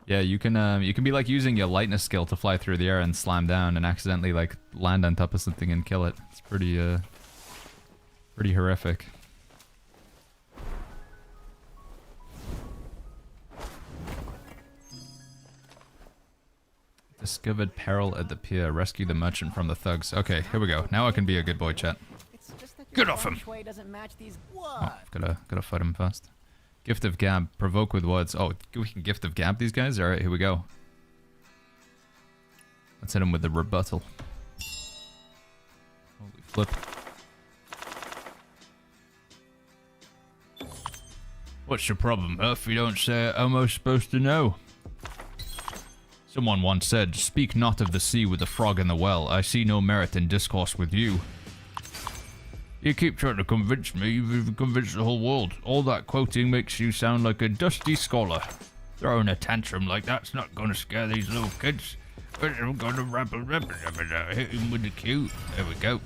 Yeah, you can be like using your lightness skill to fly through the air and slam down and accidentally like land on top of something and kill it. It's pretty horrific. Discovered peril at the pier. Rescue the merchant from the thugs. Okay, here we go. Now I can be a good boy, chat. Get off him! Oh, gotta fight him first. Gift of Gab. Provoke with words. Oh, we can Gift of Gab these guys? Alright, here we go. Let's hit him with the rebuttal. Holy flip. What's your problem, If you don't say it, how am I supposed to know? Someone once said, "Speak not of the sea with the frog in the well. I see no merit in discourse with you." You keep trying to convince me you've convinced the whole world. All that quoting makes you sound like a dusty scholar. Throwing a tantrum like that's not gonna scare these little kids. I'm gonna hit him with the Q. There we go.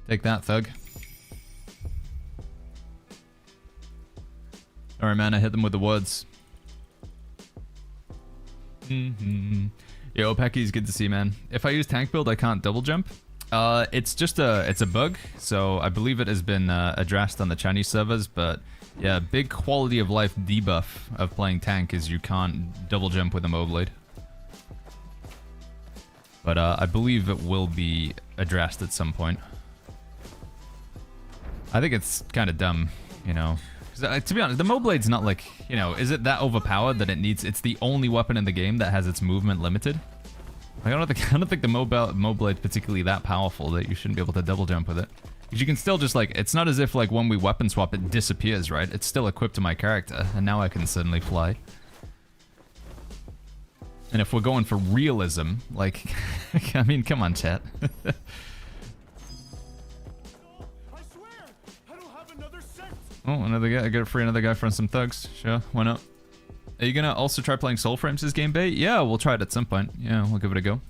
Take that, thug. Alright, man, I hit them with the words. Yo, Pecky's good to see, man. If I use tank build, I can't double jump. It's just it's a bug, so I believe it has been addressed on the Chinese servers, but yeah, big quality of life debuff of playing tank is you can't double jump with a Moblade. But I believe it will be addressed at some point. I think it's kind of dumb, you know. 'Cause, to be honest, the Moblade's not like, you know, is it that overpowered that it's the only weapon in the game that has its movement limited? I don't think the Moblade's particularly that powerful that you shouldn't be able to double jump with it. Because you can still just like, it's not as if like when we weapon swap it disappears, right? It's still equipped to my character, and now I can suddenly fly. And if we're going for realism, like, I mean, come on, chat. Oh, another guy. I got it free another guy from some thugs. Sure, why not? Are you gonna also try playing Soul Frames as game bait? Yeah, we'll try it at some point. Yeah, we'll give it a go.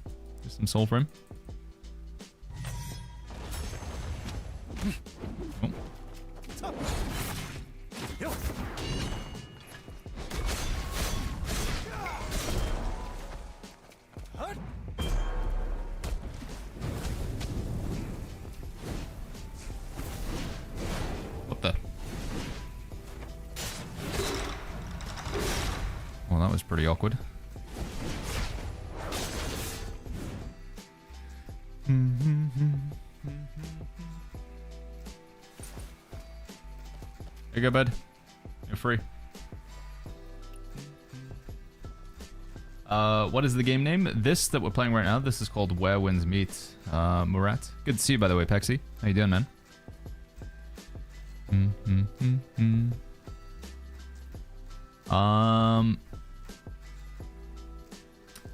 Do some Soul Frame. Oh. What the? Well, that was pretty awkward. Here you go, bud. You're free. What is the game name? This that we're playing right now, this is called Where Winds Meet. Murat. Good to see you, by the way, Pexy. How you doing, man?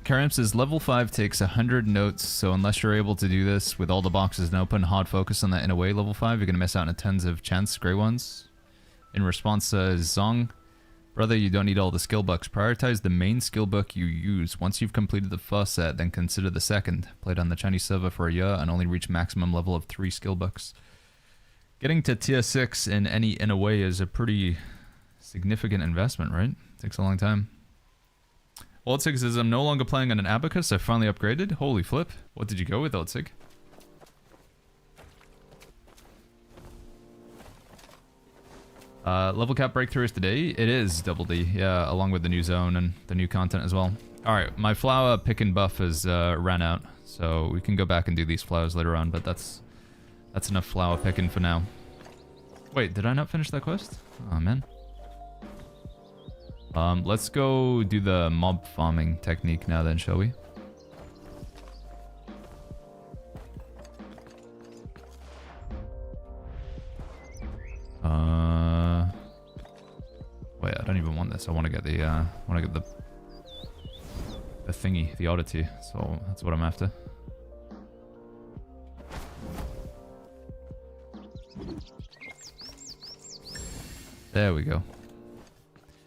Karim says level 5 takes 100 notes, so unless you're able to do this with all the boxes open, hard focus on that Inaway level 5, you're gonna miss out on tons of chance gray ones. In response, Zong, brother, you don't need all the skill books. Prioritize the main skill book you use. Once you've completed the first set, then consider the second. Played on the Chinese server for a year and only reach maximum level of 3 skill books. Getting to tier 6 in any Inaway is a pretty significant investment, right? Takes a long time. Oldsig says, I'm no longer playing on an abacus. I finally upgraded. Holy flip. What did you go with, Oldsig? Level cap breakthrough is today. It is double D, yeah, along with the new zone and the new content as well. Alright, my flower pick and buff has ran out, so we can go back and do these flowers later on, but that's enough flower picking for now. Wait, did I not finish that quest? Oh, man. Let's go do the mob farming technique now then, shall we? Wait, I don't even want this. I want to get the thingy, the oddity. So that's what I'm after. There we go.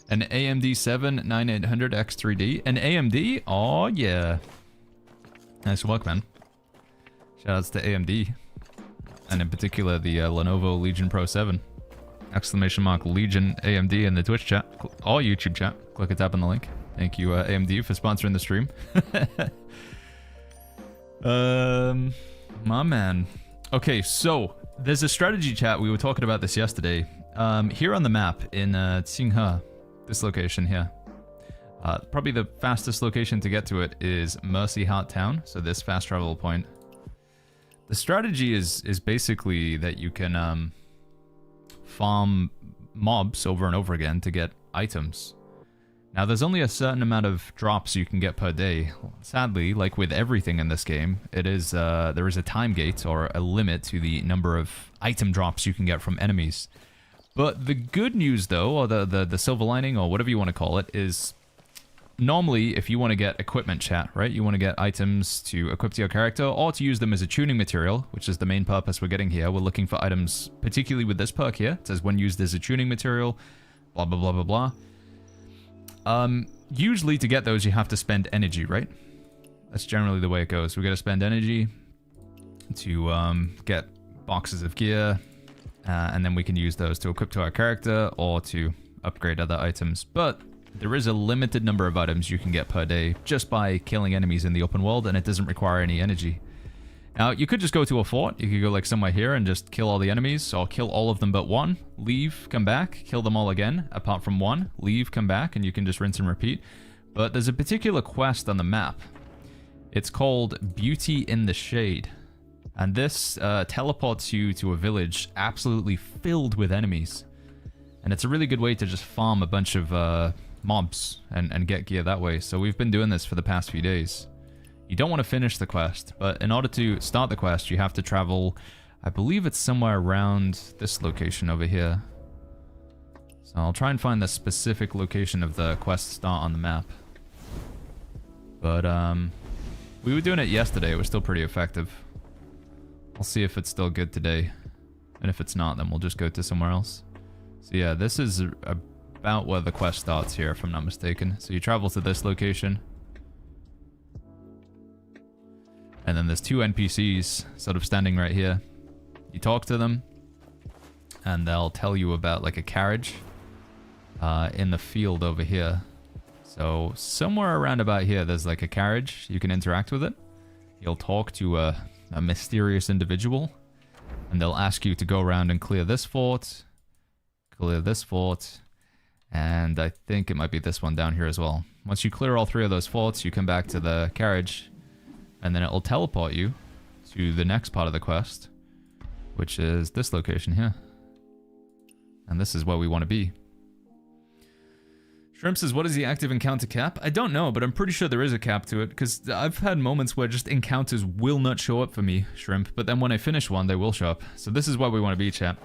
An AMD 7 9800 X3D. An AMD? Oh yeah. Nice work, man. Shoutouts to AMD. And in particular, the Lenovo Legion Pro 7. Exclamation mark Legion AMD in the Twitch chat. Or YouTube chat. Click a tap on the link. Thank you, AMD, for sponsoring the stream. My man. Okay, so there's a strategy chat. We were talking about this yesterday. Here on the map in Qinghe, this location here. Probably the fastest location to get to it is Mercy Heart Town. So this fast travel point. The strategy is basically that you can farm mobs over and over again to get items. Now there's only a certain amount of drops you can get per day. Sadly, like with everything in this game, it is there is a time gate or a limit to the number of item drops you can get from enemies. But the good news though, or the silver lining, or whatever you want to call it, is normally if you want to get equipment chat, right? You want to get items to equip to your character or to use them as a tuning material, which is the main purpose we're getting here. We're looking for items, particularly with this perk here. It says when used as a tuning material, blah, blah, blah, blah, blah. Usually to get those, you have to spend energy, right? That's generally the way it goes. We got to spend energy to get boxes of gear, and then we can use those to equip to our character or to upgrade other items. But there is a limited number of items you can get per day just by killing enemies in the open world, and it doesn't require any energy. Now, you could just go to a fort. You could go like somewhere here and just kill all the enemies, or kill all of them but one, leave, come back, kill them all again, apart from one, leave, come back, and you can just rinse and repeat. But there's a particular quest on the map. It's called Beauty in the Shade. And this teleports you to a village absolutely filled with enemies. And it's a really good way to just farm a bunch of mobs and get gear that way. So we've been doing this for the past few days. You don't want to finish the quest, but in order to start the quest, you have to travel, I believe it's somewhere around this location over here. So I'll try and find the specific location of the quest start on the map. But we were doing it yesterday. It was still pretty effective. I'll see if it's still good today. And if it's not, then we'll just go to somewhere else. So yeah, this is about where the quest starts here, if I'm not mistaken. So you travel to this location. And then there's two NPCs sort of standing right here. You talk to them, and they'll tell you about like a carriage in the field over here. So somewhere around about here, there's like a carriage. You can interact with it. You'll talk to a mysterious individual, and they'll ask you to go around and clear this fort, and I think it might be this one down here as well. Once you clear all three of those forts, you come back to the carriage, and then it'll teleport you to the next part of the quest, which is this location here. And this is where we want to be. Shrimp says, what is the active encounter cap? I don't know, but I'm pretty sure there is a cap to it, because I've had moments where just encounters will not show up for me, Shrimp, but then when I finish one, they will show up. So this is where we want to be, chat.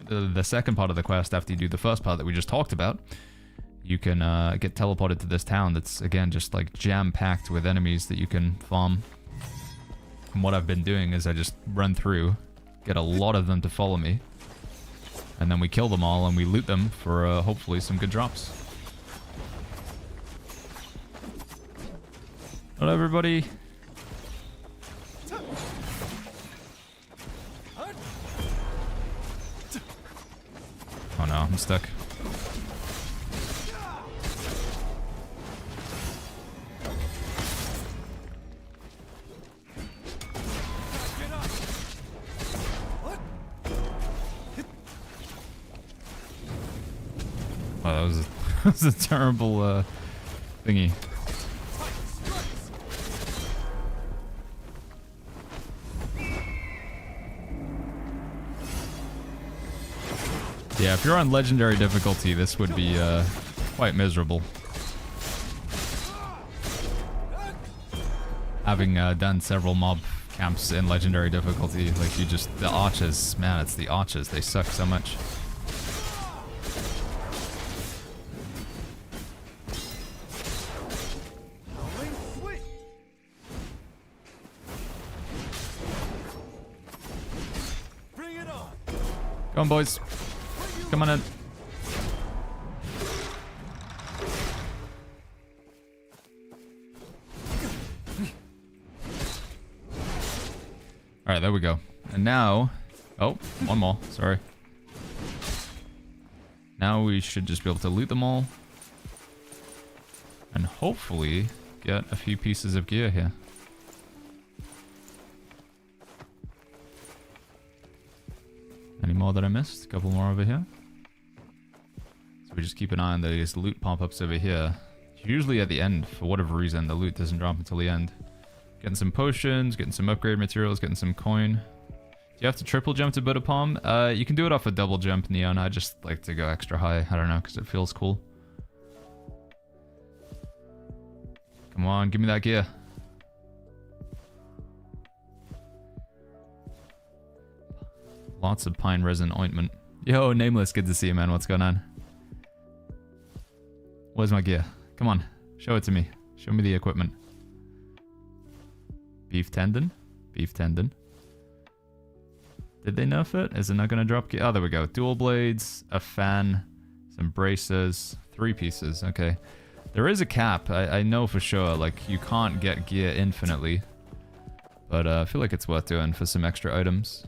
The second part of the quest, after you do the first part that we just talked about, you can get teleported to this town that's, again, just like jam-packed with enemies that you can farm. And what I've been doing is I just run through, get a lot of them to follow me, and then we kill them all and we loot them for hopefully some good drops. Hello, everybody. Oh no, I'm stuck. Wow, that was a terrible thingy. Yeah, if you're on legendary difficulty, this would be quite miserable. Having done several mob camps in legendary difficulty, like you just, the archers, man, it's the archers, they suck so much. Come on, boys. Come on in. Alright, there we go. And now... Oh, one more. Sorry. Now we should just be able to loot them all. And hopefully get a few pieces of gear here. Any more that I missed? A couple more over here. So we just keep an eye on these loot pop-ups over here. Usually at the end, for whatever reason, the loot doesn't drop until the end. Getting some potions, getting some upgrade materials, getting some coin. Do you have to triple jump to Buddha Palm? You can do it off a double jump, Neon. I just like to go extra high. I don't know, because it feels cool. Come on, give me that gear. Lots of pine resin ointment. Yo, Nameless, good to see you, man. What's going on? Where's my gear? Come on, show it to me. Show me the equipment. Beef tendon? Beef tendon. Did they nerf it? Is it not going to drop gear? Oh, there we go. Dual blades, a fan, some bracers, 3 pieces. Okay. There is a cap. I know for sure. Like, you can't get gear infinitely. But I feel like it's worth doing for some extra items.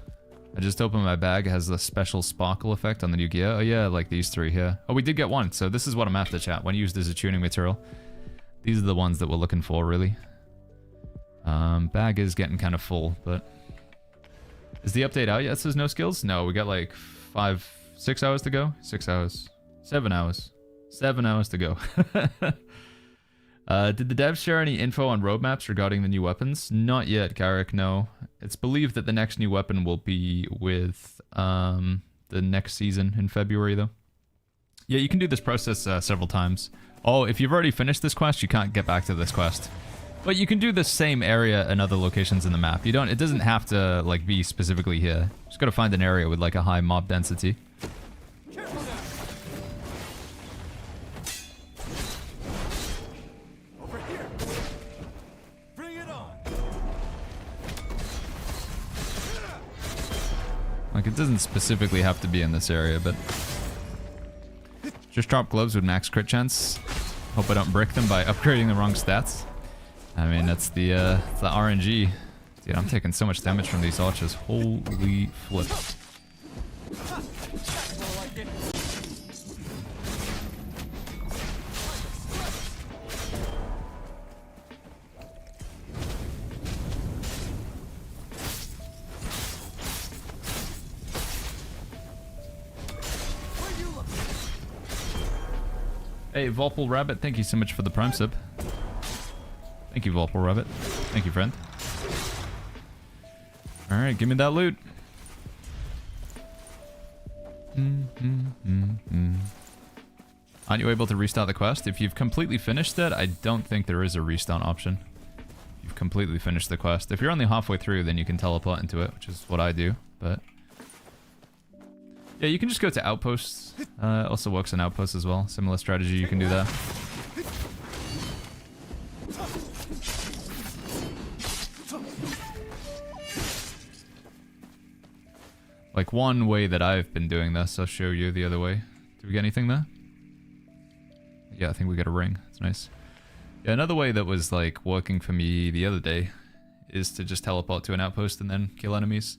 I just opened my bag. It has the special sparkle effect on the new gear. Oh yeah, like these three here. Oh, we did get one. So this is what I'm after, chat. When used as a tuning material. These are the ones that we're looking for, really. Bag is getting kind of full, but... Is the update out yet? It says no skills? No, we got like 6 hours to go? 6 hours. 7 hours. 7 hours to go. Did the devs share any info on roadmaps regarding the new weapons? Not yet, Garrick, no. It's believed that the next new weapon will be with the next season in February, though. Yeah, you can do this process several times. Oh, if you've already finished this quest, you can't get back to this quest. But you can do the same area in other locations in the map. It doesn't have to like be specifically here. Just gotta find an area with like a high mob density. Over here. Bring it on. Like, it doesn't specifically have to be in this area, but... Just drop gloves with max crit chance. Hope I don't brick them by upgrading the wrong stats. I mean, that's the RNG. Dude, I'm taking so much damage from these archers. Holy flip. Hey, Volpal Rabbit, thank you so much for the Prime sub. Thank you, Volpal Rabbit. Thank you, friend. Alright, give me that loot. Aren't you able to restart the quest? If you've completely finished it, I don't think there is a restart option. You've completely finished the quest. If you're only halfway through, then you can teleport into it, which is what I do, but... Yeah, you can just go to outposts. It also works on outposts as well. Similar strategy, you can do that. Like, one way that I've been doing this, I'll show you the other way. Did we get anything there? Yeah, I think we got a ring. That's nice. Yeah, another way that was, like, working for me the other day is to just teleport to an outpost and then kill enemies.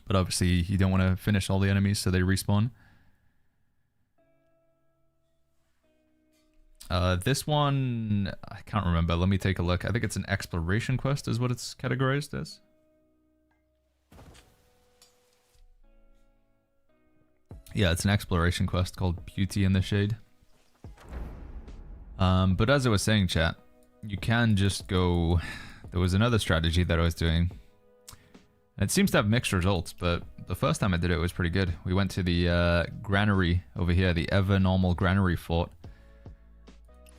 But obviously, you don't want to finish all the enemies, so they respawn. This one, I can't remember. Let me take a look. I think it's an exploration quest is what it's categorized as. Yeah, it's an exploration quest called Beauty in the Shade. But as I was saying, chat, you can just go... There was another strategy that I was doing. It seems to have mixed results, but the first time I did it was pretty good. We went to the granary over here, the ever normal granary fort.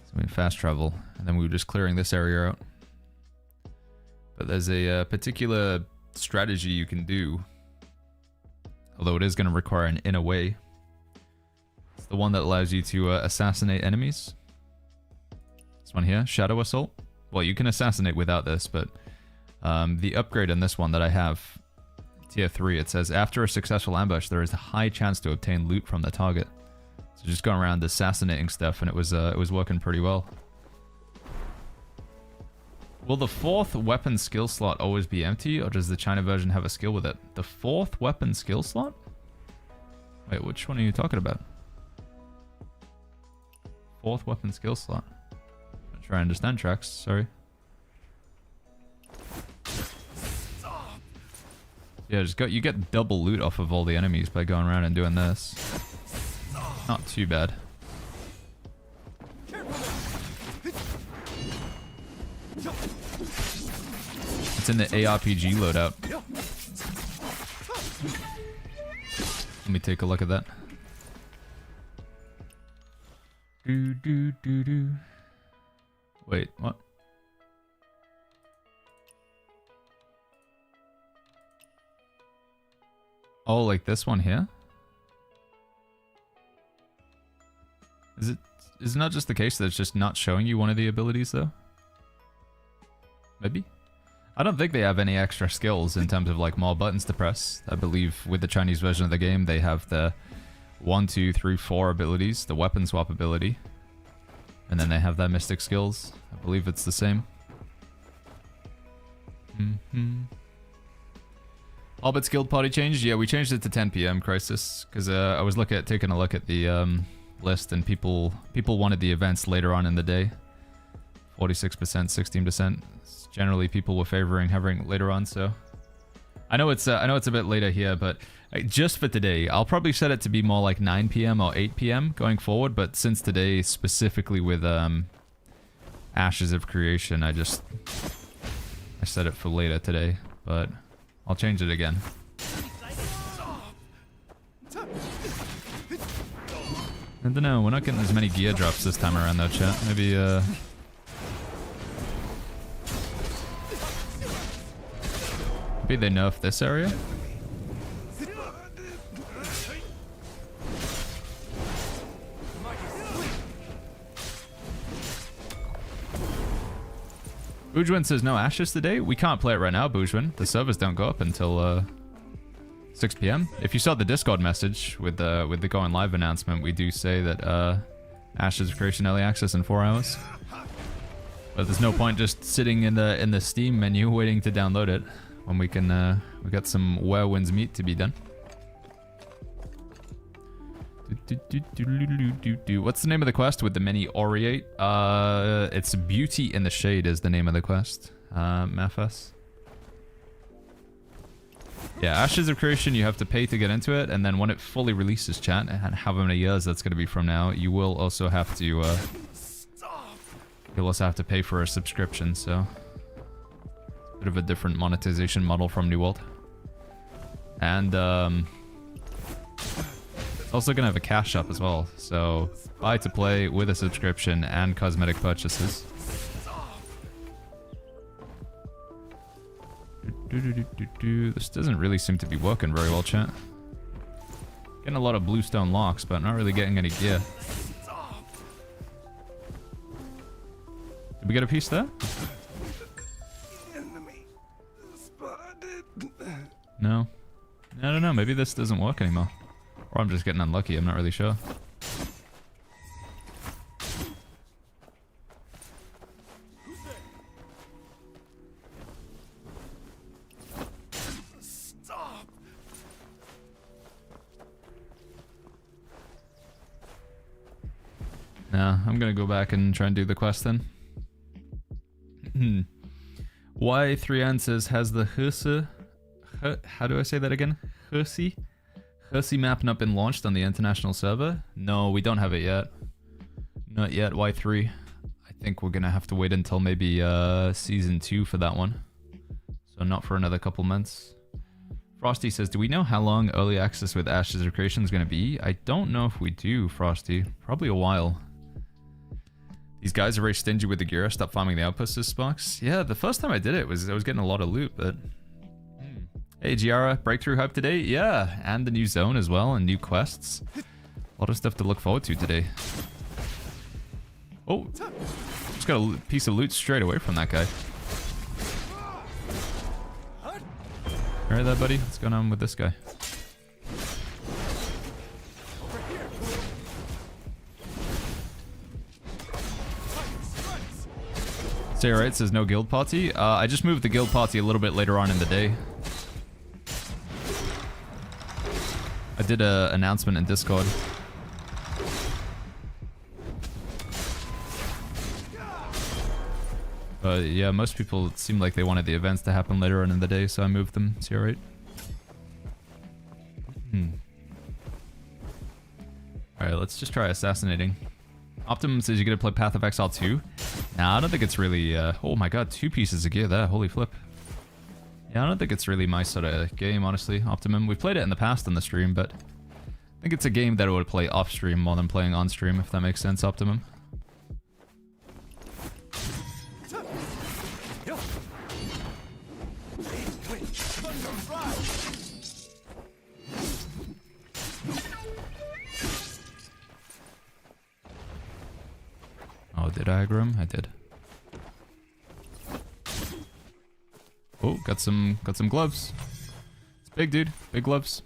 So we fast travel, and then we were just clearing this area out. But there's a particular strategy you can do, although it is going to require an Inaway. It's the one that allows you to assassinate enemies. This one here, Shadow Assault. Well, you can assassinate without this, but the upgrade on this one that I have, tier 3, it says, after a successful ambush, there is a high chance to obtain loot from the target. So just going around assassinating stuff, and it was working pretty well. Will the 4th weapon skill slot always be empty, or does the China version have a skill with it? The 4th weapon skill slot? Wait, which one are you talking about? 4th weapon skill slot. I'm trying to understand, Trax, sorry. Yeah, you get double loot off of all the enemies by going around and doing this. Not too bad. It's in the ARPG loadout. Let me take a look at that. Wait, what? Oh, like this one here? Is it not just the case that it's just not showing you one of the abilities though? Maybe? I don't think they have any extra skills in terms of like more buttons to press. I believe with the Chinese version of the game they have the 1, 2, 3, 4 abilities. The weapon swap ability. And then they have their mystic skills. I believe it's the same. Hobbit's guild party changed? Yeah, we changed it to 10 p.m. Crisis. Because I was taking a look at the list, and people wanted the events later on in the day. 46%, 16%. Generally, people were favoring having later on, so... I know it's a bit later here, but just for today, I'll probably set it to be more like 9 p.m. or 8 p.m. going forward, but since today, specifically with Ashes of Creation, I set it for later today, but I'll change it again. I don't know, we're not getting as many gear drops this time around though, chat. Maybe they nerf this area? Boujwin says no Ashes today? We can't play it right now, Boujwin. The servers don't go up until 6 p.m. If you saw the Discord message with the going live announcement, we do say that Ashes of Creation early access in 4 hours. But there's no point just sitting in the Steam menu waiting to download it when we can we got some Whirlwind's meat to be done. What's the name of the quest with the mini Aureate? It's Beauty in the Shade is the name of the quest. Mathas. Yeah, Ashes of Creation, you have to pay to get into it, and then when it fully releases, chat, and however many years that's going to be from now, you will also have to you'll also have to pay for a subscription, so bit of a different monetization model from New World. And it's also gonna have a cash shop as well, so buy to play with a subscription and cosmetic purchases. This doesn't really seem to be working very well, chat. Getting a lot of bluestone locks, but not really getting any gear. Did we get a piece there? No. I don't know, maybe this doesn't work anymore. Or I'm just getting unlucky, I'm not really sure. Nah, I'm gonna go back and try and do the quest then. Y3N says, has the Husse... How do I say that again? Husse map not been launched on the international server? No, we don't have it yet. Not yet, Y3. I think we're gonna have to wait until maybe season 2 for that one. So not for another couple months. Frosty says, do we know how long early access with Ashes of Creation is gonna be? I don't know if we do, Frosty. Probably a while. These guys are very stingy with the gear. Stop farming the outposts this box. Yeah, the first time I did it I was getting a lot of loot, but... Hey Giara, breakthrough hype today? Yeah, and the new zone as well, and new quests. A lot of stuff to look forward to today. Oh, just got a piece of loot straight away from that guy. Alright there, buddy. What's going on with this guy? Say alright, says no guild party. I just moved the guild party a little bit later on in the day. I did an announcement in Discord. But yeah, most people seemed like they wanted the events to happen later on in the day, so I moved them. See, alright? Alright, let's just try assassinating. Optimum says you're gonna play Path of Exile 2. Nah, I don't think it's really... oh my god, 2 pieces of gear there. Holy flip. Yeah, I don't think it's really my sort of game, honestly, Optimum. We've played it in the past on the stream, but I think it's a game that I would play off-stream more than playing on-stream, if that makes sense, Optimum. Oh, did I aggro him? I did. Oh, got some gloves. It's big, dude. Big gloves.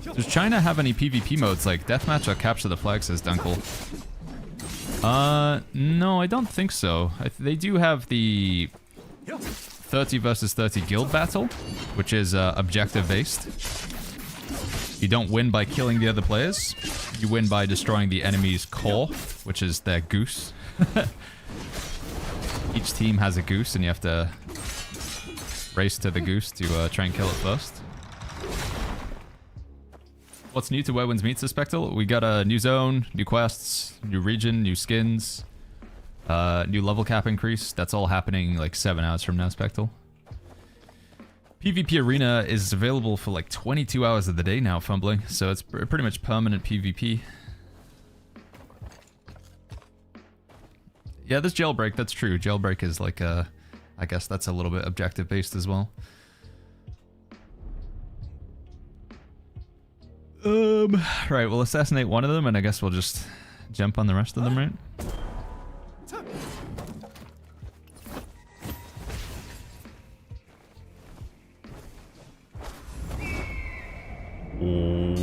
Does China have any PvP modes like deathmatch or capture the flag, says Dunkel? No, I don't think so. They do have the 30 versus 30 guild battle, which is objective based. You don't win by killing the other players. You win by destroying the enemy's core, which is their goose. Each team has a goose and you have to race to the goose to try and kill it first. What's new to Where Winds Meet, Spectral? We got a new zone, new quests, new region, new skins, new level cap increase. That's all happening like 7 hours from now, Spectral. PvP Arena is available for like 22 hours of the day now, Fumbling, so it's pretty much permanent PvP. Yeah, this jailbreak, that's true. Jailbreak is like I guess that's a little bit objective based as well. Right, we'll assassinate one of them and I guess we'll just jump on the rest of them, right? Oh.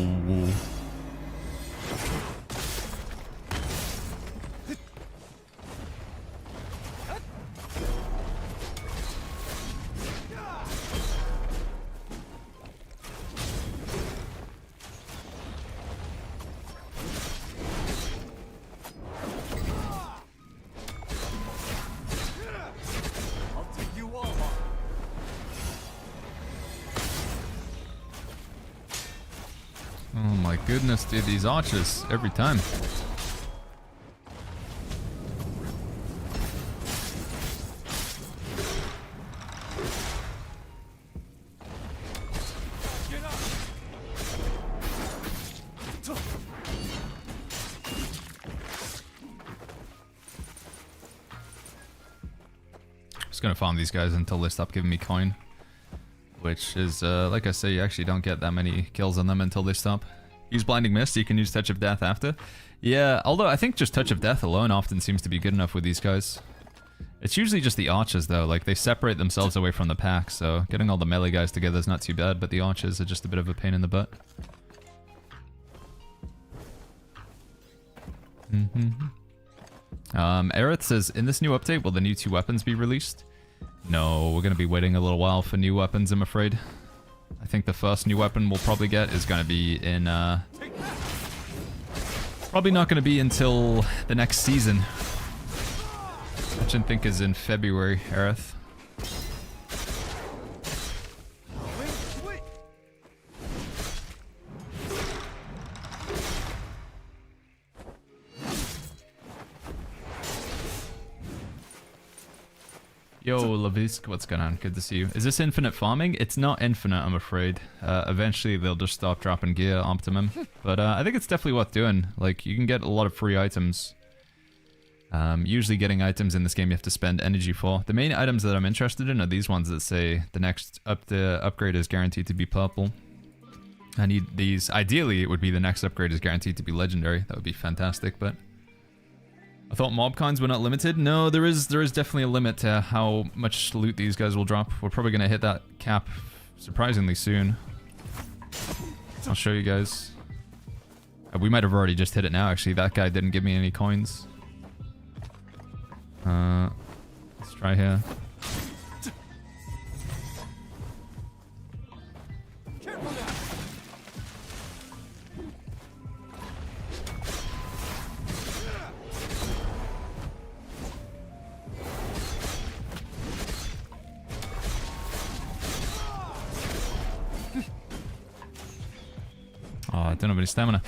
Oh my goodness, dude, these archers every time. Just gonna farm these guys until they stop giving me coin. Which is, like I say, you actually don't get that many kills on them until they stop. Use Blinding Mist, you can use Touch of Death after. Yeah, although I think just Touch of Death alone often seems to be good enough with these guys. It's usually just the archers though, like they separate themselves away from the pack, so getting all the melee guys together is not too bad, but the archers are just a bit of a pain in the butt. Aerith says, in this new update, will the new 2 weapons be released? No, we're going to be waiting a little while for new weapons, I'm afraid. I think the first new weapon we'll probably get is going to be in, probably not going to be until the next season. Which I think is in February, Aerith. Yo, Lavisk, what's going on? Good to see you. Is this infinite farming? It's not infinite, I'm afraid. Eventually, they'll just stop dropping gear optimum. But I think it's definitely worth doing. Like, you can get a lot of free items. Usually getting items in this game you have to spend energy for. The main items that I'm interested in are these ones that say the next upgrade is guaranteed to be purple. I need these. Ideally, it would be the next upgrade is guaranteed to be legendary. That would be fantastic, but... I thought mob coins were not limited. No, there is definitely a limit to how much loot these guys will drop. We're probably going to hit that cap surprisingly soon. I'll show you guys. We might have already just hit it now, actually. That guy didn't give me any coins. Let's try here. Oh, I don't have any stamina.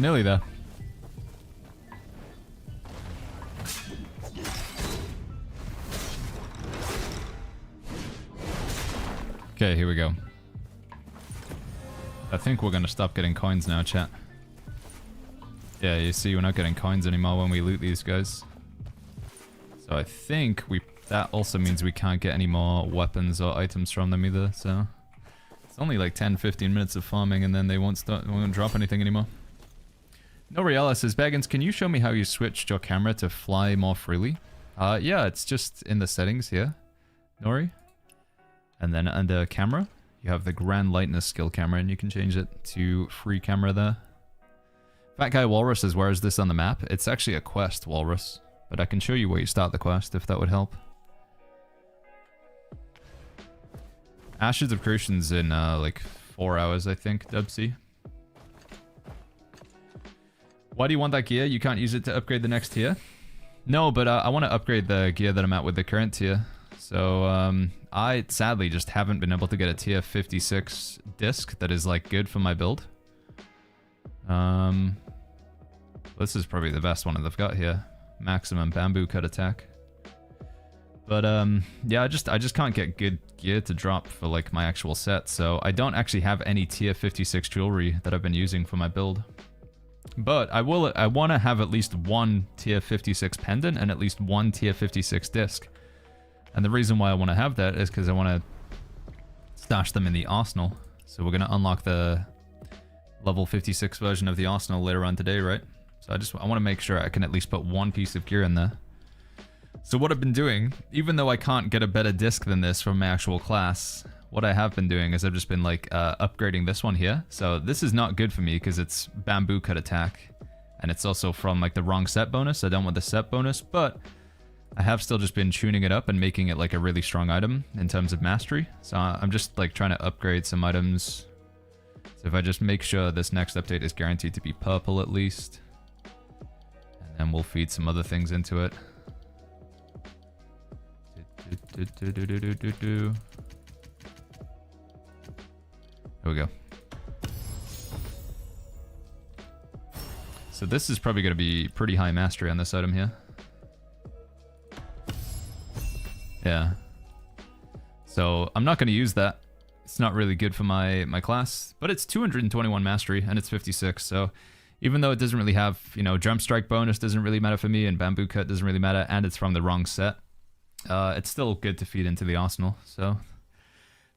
Nearly there. Okay, here we go. I think we're gonna stop getting coins now, chat. Yeah, you see we're not getting coins anymore when we loot these guys. So I think that also means we can't get any more weapons or items from them either, so... It's only like 10-15 minutes of farming and then they won't drop anything anymore. No Royale says, Baggins, can you show me how you switched your camera to fly more freely? Yeah, it's just in the settings here, Nori. And then under camera, you have the Grand Lightness skill camera and you can change it to free camera there. Fat Guy Walrus says, where is this on the map? It's actually a quest, Walrus. But I can show you where you start the quest if that would help. Ashes of Creation's in like 4 hours, I think, Dubsy. Why do you want that gear? You can't use it to upgrade the next tier? No, but I want to upgrade the gear that I'm at with the current tier. So, I sadly just haven't been able to get a tier 56 disc that is like good for my build. This is probably the best one that I've got here. Maximum bamboo cut attack. But yeah, I just can't get good gear to drop for like my actual set, so I don't actually have any tier 56 jewelry that I've been using for my build. But I want to have at least one tier 56 pendant and at least one tier 56 disc. And the reason why I want to have that is because I want to stash them in the arsenal. So we're going to unlock the level 56 version of the arsenal later on today, right? So I want to make sure I can at least put one piece of gear in there. So what I've been doing, even though I can't get a better disc than this from my actual class, what I have been doing is I've just been like upgrading this one here. So this is not good for me because it's bamboo cut attack. And it's also from like the wrong set bonus. I don't want the set bonus, but I have still just been tuning it up and making it like a really strong item in terms of mastery. So I'm just like trying to upgrade some items. So if I just make sure this next update is guaranteed to be purple at least. And then we'll feed some other things into it. Here we go. So this is probably going to be pretty high mastery on this item here. Yeah. So I'm not going to use that. It's not really good for my class, but it's 221 mastery and it's 56. So even though it doesn't really have, you know, jump strike bonus doesn't really matter for me and bamboo cut doesn't really matter and it's from the wrong set, it's still good to feed into the arsenal. So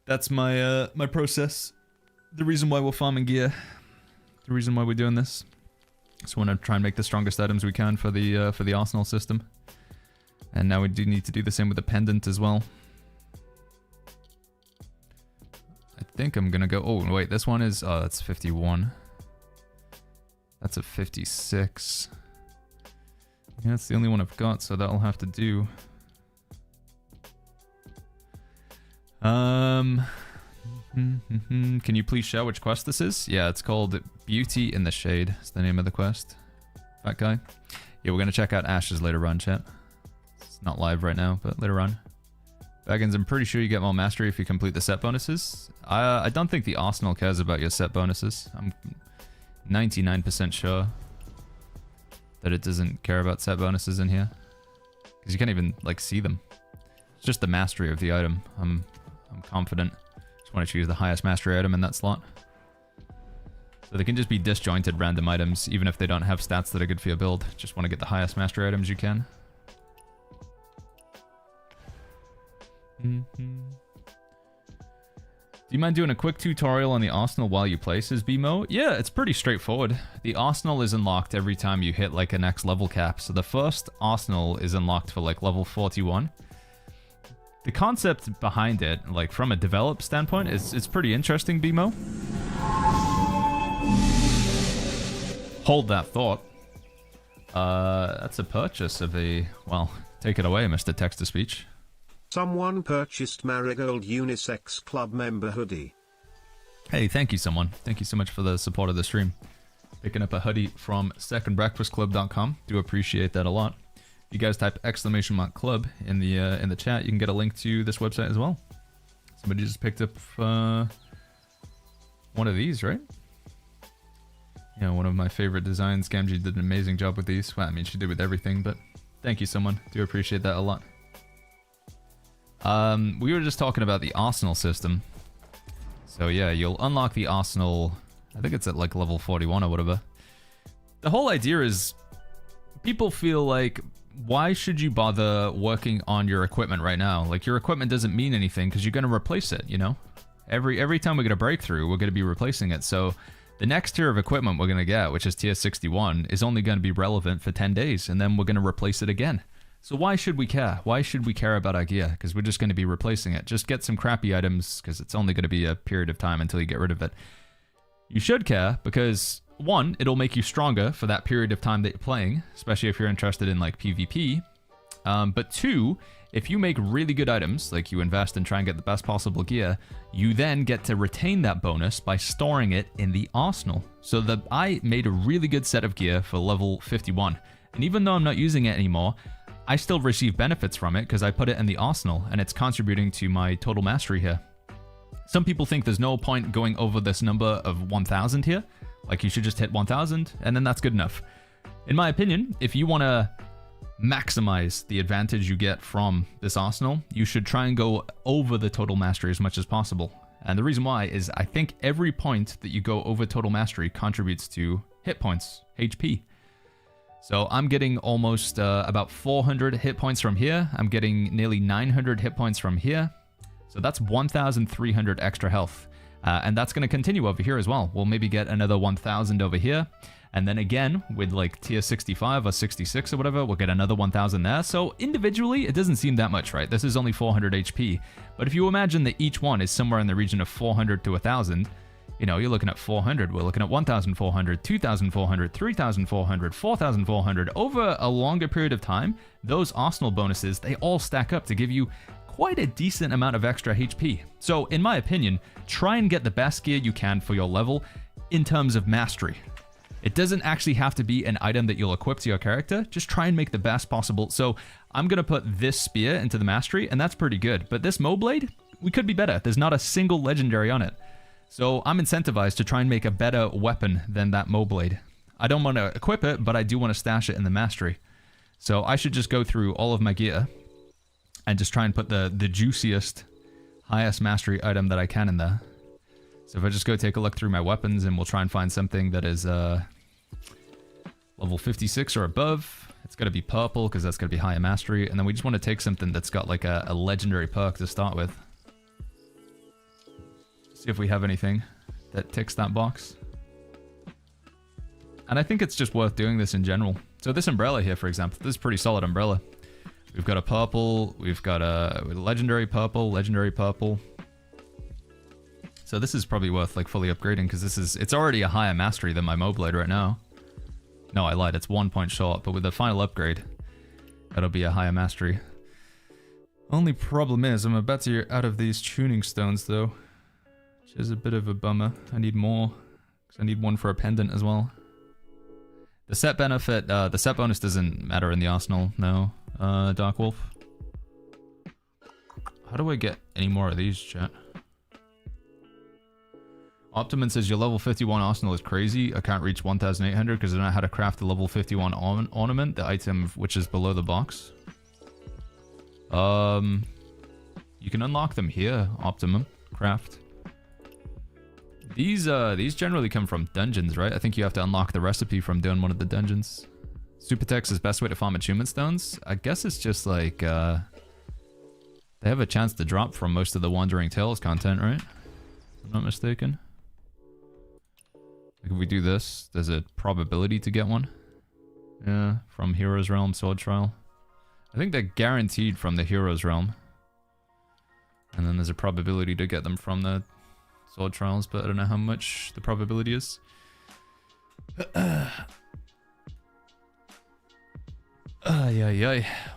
that's my my process. The reason why we're farming gear. The reason why we're doing this. So we want to try and make the strongest items we can for the arsenal system. And now we do need to do the same with the pendant as well. I think I'm gonna go... Oh, wait, this one is... Oh, that's 51. That's a 56. Yeah, that's the only one I've got, so that'll have to do. Can you please share which quest this is? Yeah, it's called Beauty in the Shade. It's the name of the quest. That guy. Yeah, we're gonna check out Ashes later on, chat. It's not live right now, but later on. Baggins, I'm pretty sure you get more mastery if you complete the set bonuses. I don't think the Arsenal cares about your set bonuses. I'm 99% sure that it doesn't care about set bonuses in here. Because you can't even, like, see them. It's just the mastery of the item. I'm confident. Just want to choose the highest mastery item in that slot. So they can just be disjointed random items, even if they don't have stats that are good for your build. Just want to get the highest mastery items you can. Do you mind doing a quick tutorial on the Arsenal while you play, says BMO? Yeah, it's pretty straightforward. The Arsenal is unlocked every time you hit like a next level cap. So the first Arsenal is unlocked for like level 41. The concept behind it, like from a develop standpoint, it's pretty interesting, BMO. Hold that thought. That's a purchase of a... Well, take it away, Mr. Text-to-Speech. Someone purchased Marigold Unisex Club member hoodie. Hey, thank you, someone. Thank you so much for the support of the stream. Picking up a hoodie from secondbreakfastclub.com. Do appreciate that a lot. If you guys type !club in the chat, you can get a link to this website as well. Somebody just picked up one of these, right? Yeah, one of my favorite designs. Gamgee did an amazing job with these. Well, I mean, she did with everything, but thank you, someone. Do appreciate that a lot. We were just talking about the Arsenal system. So yeah, you'll unlock the arsenal. I think it's at like level 41 or whatever. The whole idea is people feel like, why should you bother working on your equipment right now? Like, your equipment doesn't mean anything because you're going to replace it, you know? Every time we get a breakthrough, we're going to be replacing it. So the next tier of equipment we're going to get, which is tier 61, is only going to be relevant for 10 days, and then we're going to replace it again. So why should we care? Why should we care about our gear? Because we're just going to be replacing it. Just get some crappy items, because it's only going to be a period of time until you get rid of it. You should care because, one, it'll make you stronger for that period of time that you're playing, especially if you're interested in like PvP. But two, if you make really good items, like you invest and try and get the best possible gear, you then get to retain that bonus by storing it in the arsenal. So I made a really good set of gear for level 51. And even though I'm not using it anymore, I still receive benefits from it because I put it in the arsenal and it's contributing to my total mastery here. Some people think there's no point going over this number of 1,000 here. Like, you should just hit 1,000 and then that's good enough. In my opinion, if you want to maximize the advantage you get from this arsenal, you should try and go over the total mastery as much as possible. And the reason why is I think every point that you go over total mastery contributes to hit points, HP. So I'm getting almost about 400 hit points from here. I'm getting nearly 900 hit points from here. So that's 1,300 extra health. And that's going to continue over here as well. We'll maybe get another 1,000 over here. And then again, with like tier 65 or 66 or whatever, we'll get another 1,000 there. So individually, it doesn't seem that much, right? This is only 400 HP. But if you imagine that each one is somewhere in the region of 400 to 1,000, you know, you're looking at 400, we're looking at 1,400, 2,400, 3,400, 4,400. Over a longer period of time, those arsenal bonuses, they all stack up to give you quite a decent amount of extra HP. So in my opinion, try and get the best gear you can for your level in terms of mastery. It doesn't actually have to be an item that you'll equip to your character. Just try and make the best possible. So I'm going to put this spear into the mastery, and that's pretty good. But this Mo Blade, we could be better. There's not a single legendary on it. So I'm incentivized to try and make a better weapon than that Mo Blade. I don't want to equip it, but I do want to stash it in the mastery. So I should just go through all of my gear and just try and put the juiciest, highest mastery item that I can in there. So if I just go take a look through my weapons, and we'll try and find something that is level 56 or above. It's got to be purple because that's going to be higher mastery. And then we just want to take something that's got like a legendary perk to start with. See if we have anything that ticks that box. And I think it's just worth doing this in general. So this umbrella here, for example, this is a pretty solid umbrella. We've got a purple, we've got a legendary purple. So this is probably worth like fully upgrading because it's already a higher mastery than my Mo Blade right now. No, I lied, it's 1 point short, but with the final upgrade, that'll be a higher mastery. Only problem is I'm about to get out of these tuning stones though, which is a bit of a bummer. I need more, because I need one for a pendant as well. The set benefit, the set bonus doesn't matter in the arsenal, no. Dark Wolf. How do I get any more of these, chat? Optimum says your level 51 arsenal is crazy. I can't reach 1,800 because I don't know how to craft the level 51 ornament, the item which is below the box. You can unlock them here, Optimum. Craft. These generally come from dungeons, right? I think you have to unlock the recipe from doing one of the dungeons. Supertext is best way to farm achievement stones. I guess it's just like, they have a chance to drop from most of the Wandering Tales content, right? If I'm not mistaken. Like if we do this, there's a probability to get one. Yeah, from Hero's Realm, Sword Trial. I think they're guaranteed from the Hero's Realm. And then there's a probability to get them from the Sword Trials, but I don't know how much the probability is.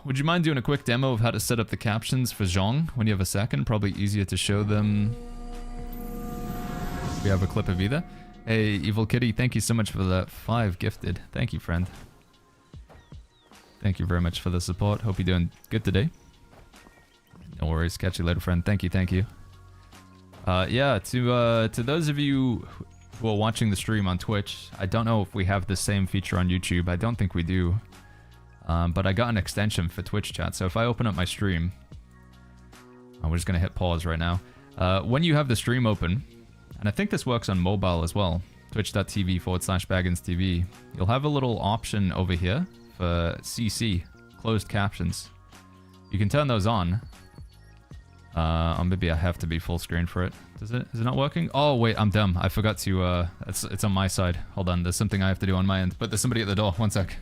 Would you mind doing a quick demo of how to set up the captions for Zhong when you have a second? Probably easier to show them. We have a clip of either. Hey, Evil Kitty, thank you so much for the 5 gifted. Thank you, friend. Thank you very much for the support. Hope you're doing good today. No worries. Catch you later, friend. Thank you, thank you. Yeah, to those of you who are watching the stream on Twitch, I don't know if we have the same feature on YouTube. I don't think we do. But I got an extension for Twitch chat, so if I open up my stream, we're just going to hit pause right now. When you have the stream open, and I think this works on mobile as well, twitch.tv/BagginsTV, you'll have a little option over here for CC, closed captions. You can turn those on. Or maybe I have to be full screen for it. Is it not working? Oh, wait, I'm dumb. I forgot to, it's on my side. Hold on, there's something I have to do on my end. But there's somebody at the door. One sec.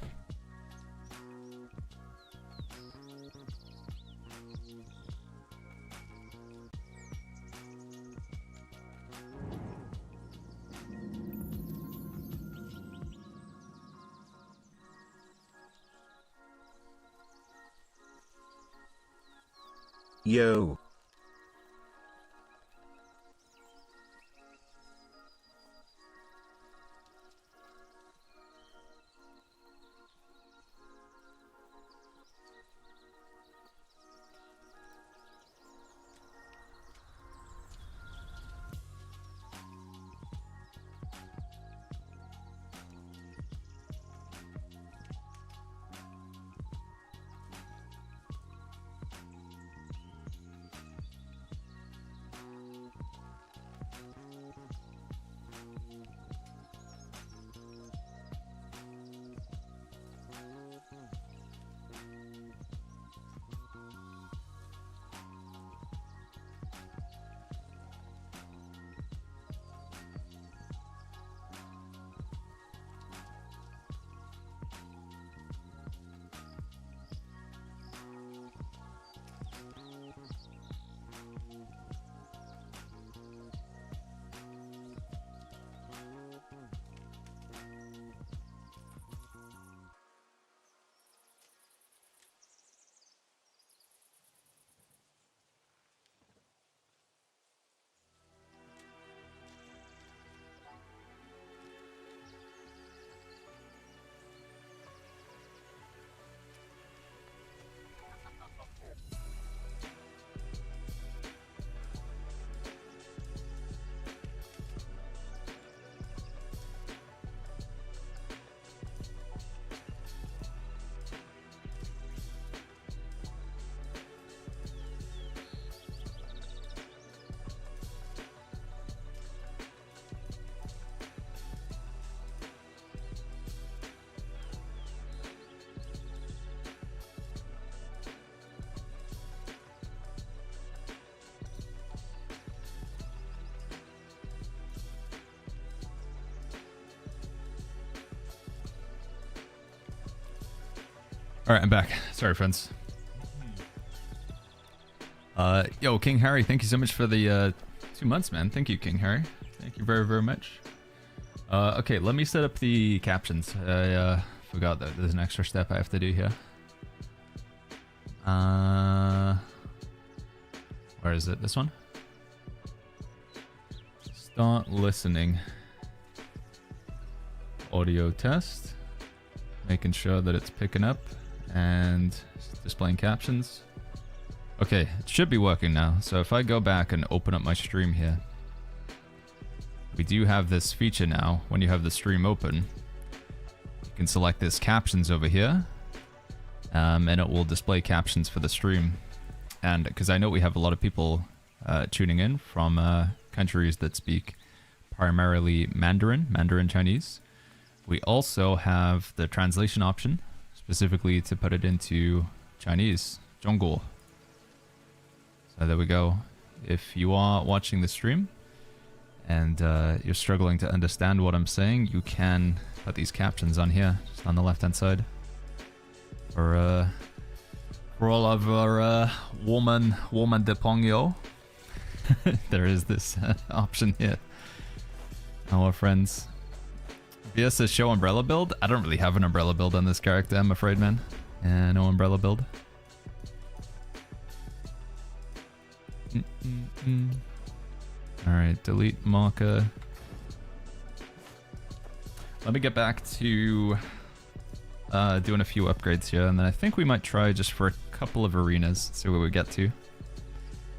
Yo. Alright, I'm back. Sorry, friends. Yo, King Harry, thank you so much for the 2 months, man. Thank you, King Harry. Thank you very, very much. Okay, let me set up the captions. I forgot that there's an extra step I have to do here. Where is it? This one? Start listening. Audio test. Making sure that it's picking up and displaying captions. Okay, it should be working now. So if I go back and open up my stream here, we do have this feature now. When you have the stream open, you can select this captions over here, and it will display captions for the stream. And because I know we have a lot of people tuning in from countries that speak primarily Mandarin Chinese, we also have the translation option, specifically to put it into Chinese, Zhongguo. So there we go. If you are watching the stream and you're struggling to understand what I'm saying, you can put these captions on here, just on the left-hand side. For all of our woman de Pongyo, there is this option here. Our friends. VS says show umbrella build. I don't really have an umbrella build on this character, I'm afraid, man. Yeah, no umbrella build. Alright, delete marker. Let me get back to doing a few upgrades here, and then I think we might try just for a couple of arenas, see what we get to.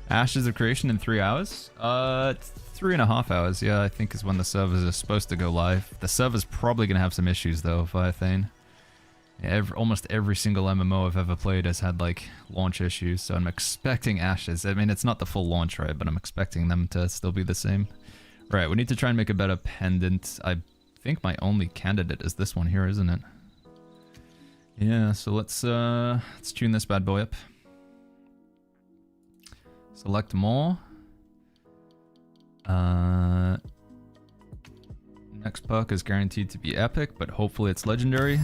Ashes of Creation in 3 hours? 3.5 hours, yeah, I think is when the servers are supposed to go live. The server's probably going to have some issues, though, via Thane. Almost every single MMO I've ever played has had, like, launch issues, so I'm expecting Ashes. I mean, it's not the full launch, right, but I'm expecting them to still be the same. Right, we need to try and make a better pendant. I think my only candidate is this one here, isn't it? Yeah, so let's tune this bad boy up. Select more. Next perk is guaranteed to be epic, but hopefully it's legendary.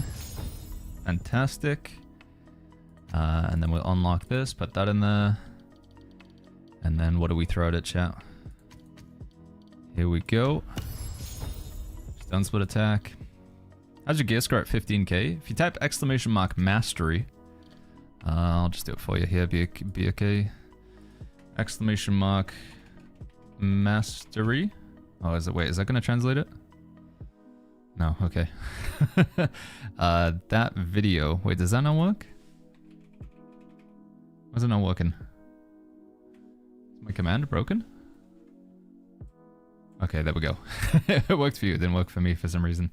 Fantastic. And then we'll unlock this, put that in there. And then what do we throw out at chat? Here we go. Stun split attack. How's your gear score at 15k? If you type exclamation mark mastery, I'll just do it for you here, be okay. Exclamation mark mastery. Oh, is it? Wait, is that going to translate it? No, okay. That video. Wait, does that not work? Why is it not working? Is my command broken? Okay, there we go. It worked for you, it didn't work for me for some reason.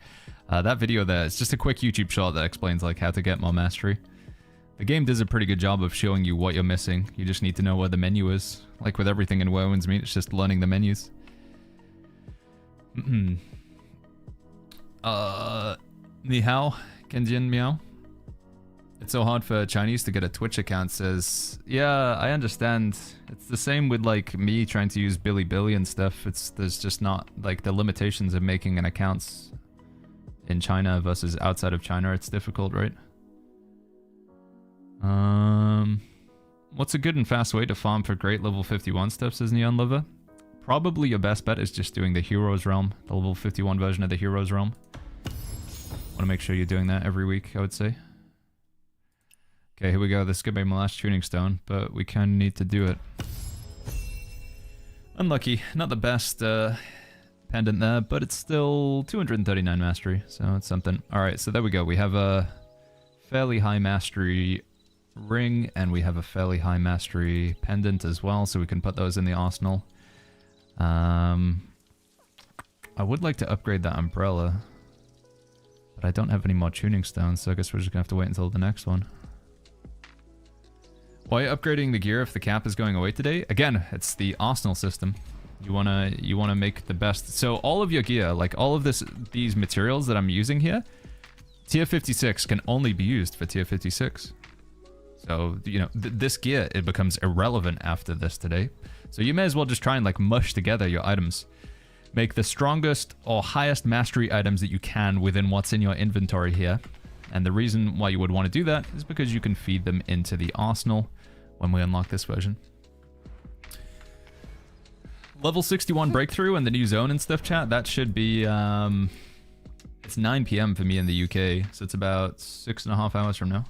That video there, it's just a quick YouTube short that explains like how to get more mastery. The game does a pretty good job of showing you what you're missing. You just need to know where the menu is. Like with everything in Wowen's Meat, it's just learning the menus. Ni hao, Kenjian Miao. It's so hard for Chinese to get a Twitch account, says, yeah, I understand. It's the same with like me trying to use Bilibili and stuff. There's just not like the limitations of making an account in China versus outside of China. It's difficult, right? What's a good and fast way to farm for great level 51 stuff, says Neon Lover? Probably your best bet is just doing the Heroes Realm, the level 51 version of the Heroes Realm. Want to make sure you're doing that every week, I would say. Okay, here we go. This could be my last tuning stone, but we kind of need to do it. Unlucky. Not the best pendant there, but it's still 239 mastery, so it's something. Alright, so there we go. We have a fairly high mastery ring, and we have a fairly high mastery pendant as well, so we can put those in the arsenal. I would like to upgrade that umbrella, but I don't have any more tuning stones, so I guess we're just gonna have to wait until the next one. Why upgrading the gear if the cap is going away today? Again, it's the arsenal system. You wanna make the best. So all of your gear, like all of these materials that I'm using here, tier 56 can only be used for tier 56. So, you know, this gear, it becomes irrelevant after this today. So you may as well just try and like mush together your items. Make the strongest or highest mastery items that you can within what's in your inventory here. And the reason why you would want to do that is because you can feed them into the arsenal when we unlock this version. Level 61 breakthrough and the new zone and stuff, chat. That should be, it's 9 p.m. for me in the UK, so it's about 6.5 hours from now.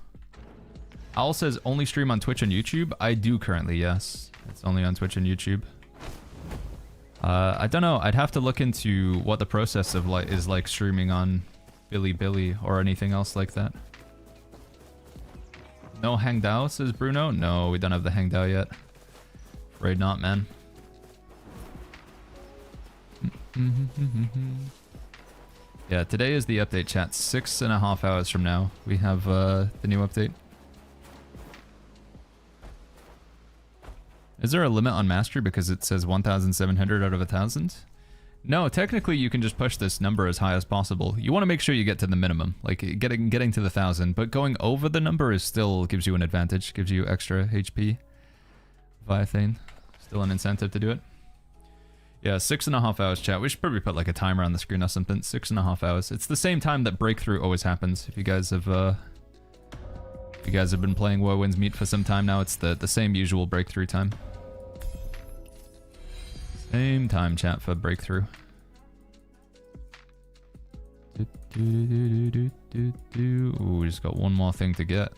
Owl says only stream on Twitch and YouTube. I do currently, yes. It's only on Twitch and YouTube. I don't know. I'd have to look into what the process of is like streaming on Bilibili or anything else like that. No Hangdao, says Bruno. No, we don't have the Hangdao yet. Afraid not, man. Yeah, today is the update, chat. 6.5 hours from now, we have the new update. Is there a limit on mastery because it says 1,700 out of 1,000? No, technically you can just push this number as high as possible. You want to make sure you get to the minimum, like getting to the 1,000, but going over the number is still gives you an advantage, gives you extra HP via Thane. Still an incentive to do it. Yeah, 6.5 hours, chat. We should probably put like a timer on the screen or something. 6.5 hours. It's the same time that breakthrough always happens. If you guys have been playing Wowen's Meat for some time now, it's the same usual breakthrough time. Same time, chat, for breakthrough. Ooh, we just got one more thing to get.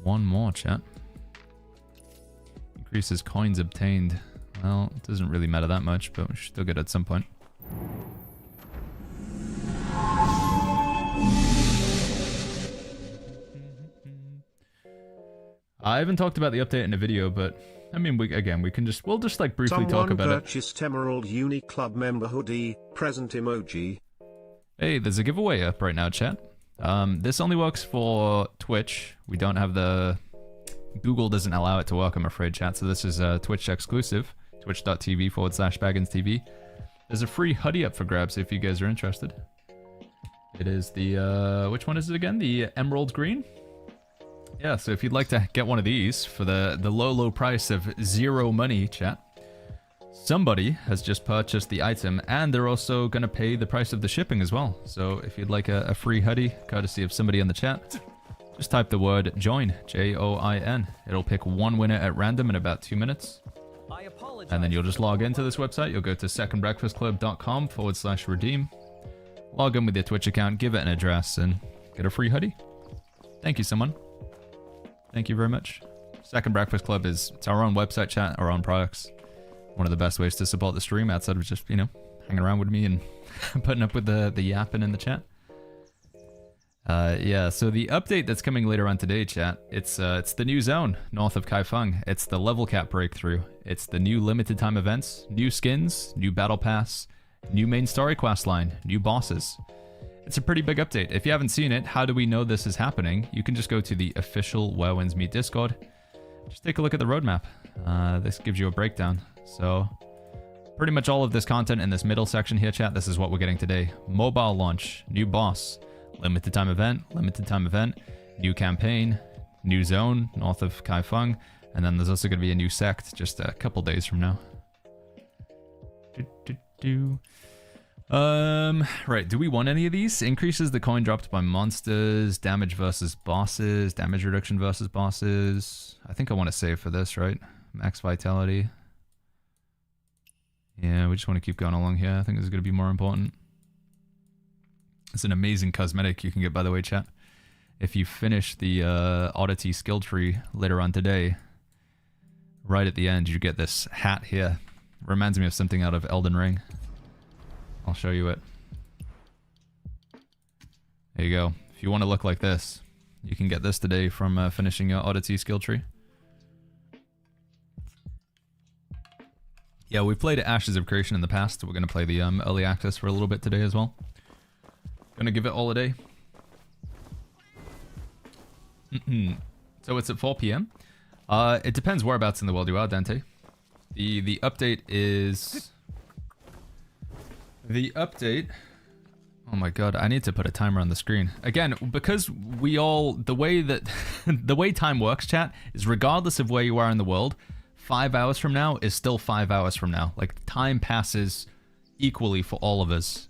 One more, chat. Increases coins obtained. Well, it doesn't really matter that much, but we should still get it at some point. I haven't talked about the update in a video, but I mean, we'll just like briefly talk about it. Someone purchased Emerald Uni Club member hoodie, present emoji. Hey, there's a giveaway up right now, chat. This only works for Twitch. We don't have the... Google doesn't allow it to work, I'm afraid, chat. So this is Twitch exclusive. Twitch.tv/BagginsTV. There's a free hoodie up for grabs if you guys are interested. It is the, which one is it again? The emerald green? Yeah, so if you'd like to get one of these for the low price of 0 money, chat, somebody has just purchased the item, and they're also going to pay the price of the shipping as well. So if you'd like a free hoodie, courtesy of somebody in the chat, just type the word JOIN, J-O-I-N. It'll pick one winner at random in about 2 minutes. And then you'll just log into this website. You'll go to secondbreakfastclub.com/redeem. Log in with your Twitch account, give it an address, and get a free hoodie. Thank you, someone. Thank you very much. Second Breakfast Club it's our own website, chat, our own products. One of the best ways to support the stream outside of just, you know, hanging around with me and putting up with the yapping in the chat. Yeah, so the update that's coming later on today, chat, it's the new zone north of Kaifeng. It's the level cap breakthrough. It's the new limited time events, new skins, new battle pass, new main story quest line, new bosses. It's a pretty big update. If you haven't seen it, how do we know this is happening? You can just go to the official Where Winds Meet Discord. Just take a look at the roadmap. This gives you a breakdown. So pretty much all of this content in this middle section here, chat, this is what we're getting today. Mobile launch, new boss, limited time event, new campaign, new zone north of Kaifeng, and then there's also going to be a new sect just a couple days from now. Right, do we want any of these? Increases the coin dropped by monsters, damage versus bosses, damage reduction versus bosses. I think I want to save for this, right? Max vitality. Yeah, we just want to keep going along here. I think this is going to be more important. It's an amazing cosmetic you can get, by the way, chat. If you finish the oddity skill tree later on today, right at the end, you get this hat here. Reminds me of something out of Elden Ring. I'll show you it. There you go. If you want to look like this, you can get this today from finishing your oddity skill tree. Yeah, we've played Ashes of Creation in the past. We're going to play the early access for a little bit today as well. Gonna give it all a day. So it's at 4 p.m. It depends whereabouts in the world you are, Dante. The update is... The update... Oh my god, I need to put a timer on the screen. Again, because we all... The way that... the way time works, chat, is regardless of where you are in the world, 5 hours from now is still 5 hours from now. Like, time passes equally for all of us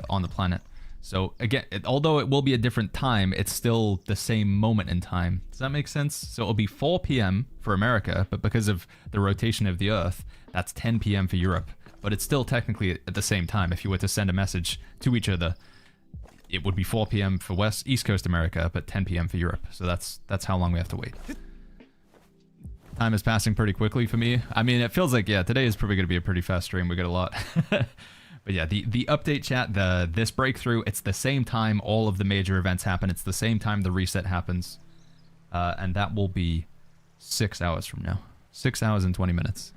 on the planet. So again, although it will be a different time, it's still the same moment in time. Does that make sense? So it'll be 4 p.m. for America, but because of the rotation of the Earth, that's 10 p.m. for Europe. But it's still technically at the same time. If you were to send a message to each other, it would be 4 p.m. for East Coast America, but 10 p.m. for Europe. So that's how long we have to wait. Time is passing pretty quickly for me. I mean, it feels like, yeah, today is probably going to be a pretty fast stream. We got a lot. But yeah, the update, chat, this breakthrough, it's the same time all of the major events happen. It's the same time the reset happens. And that will be 6 hours from now. 6 hours and 20 minutes.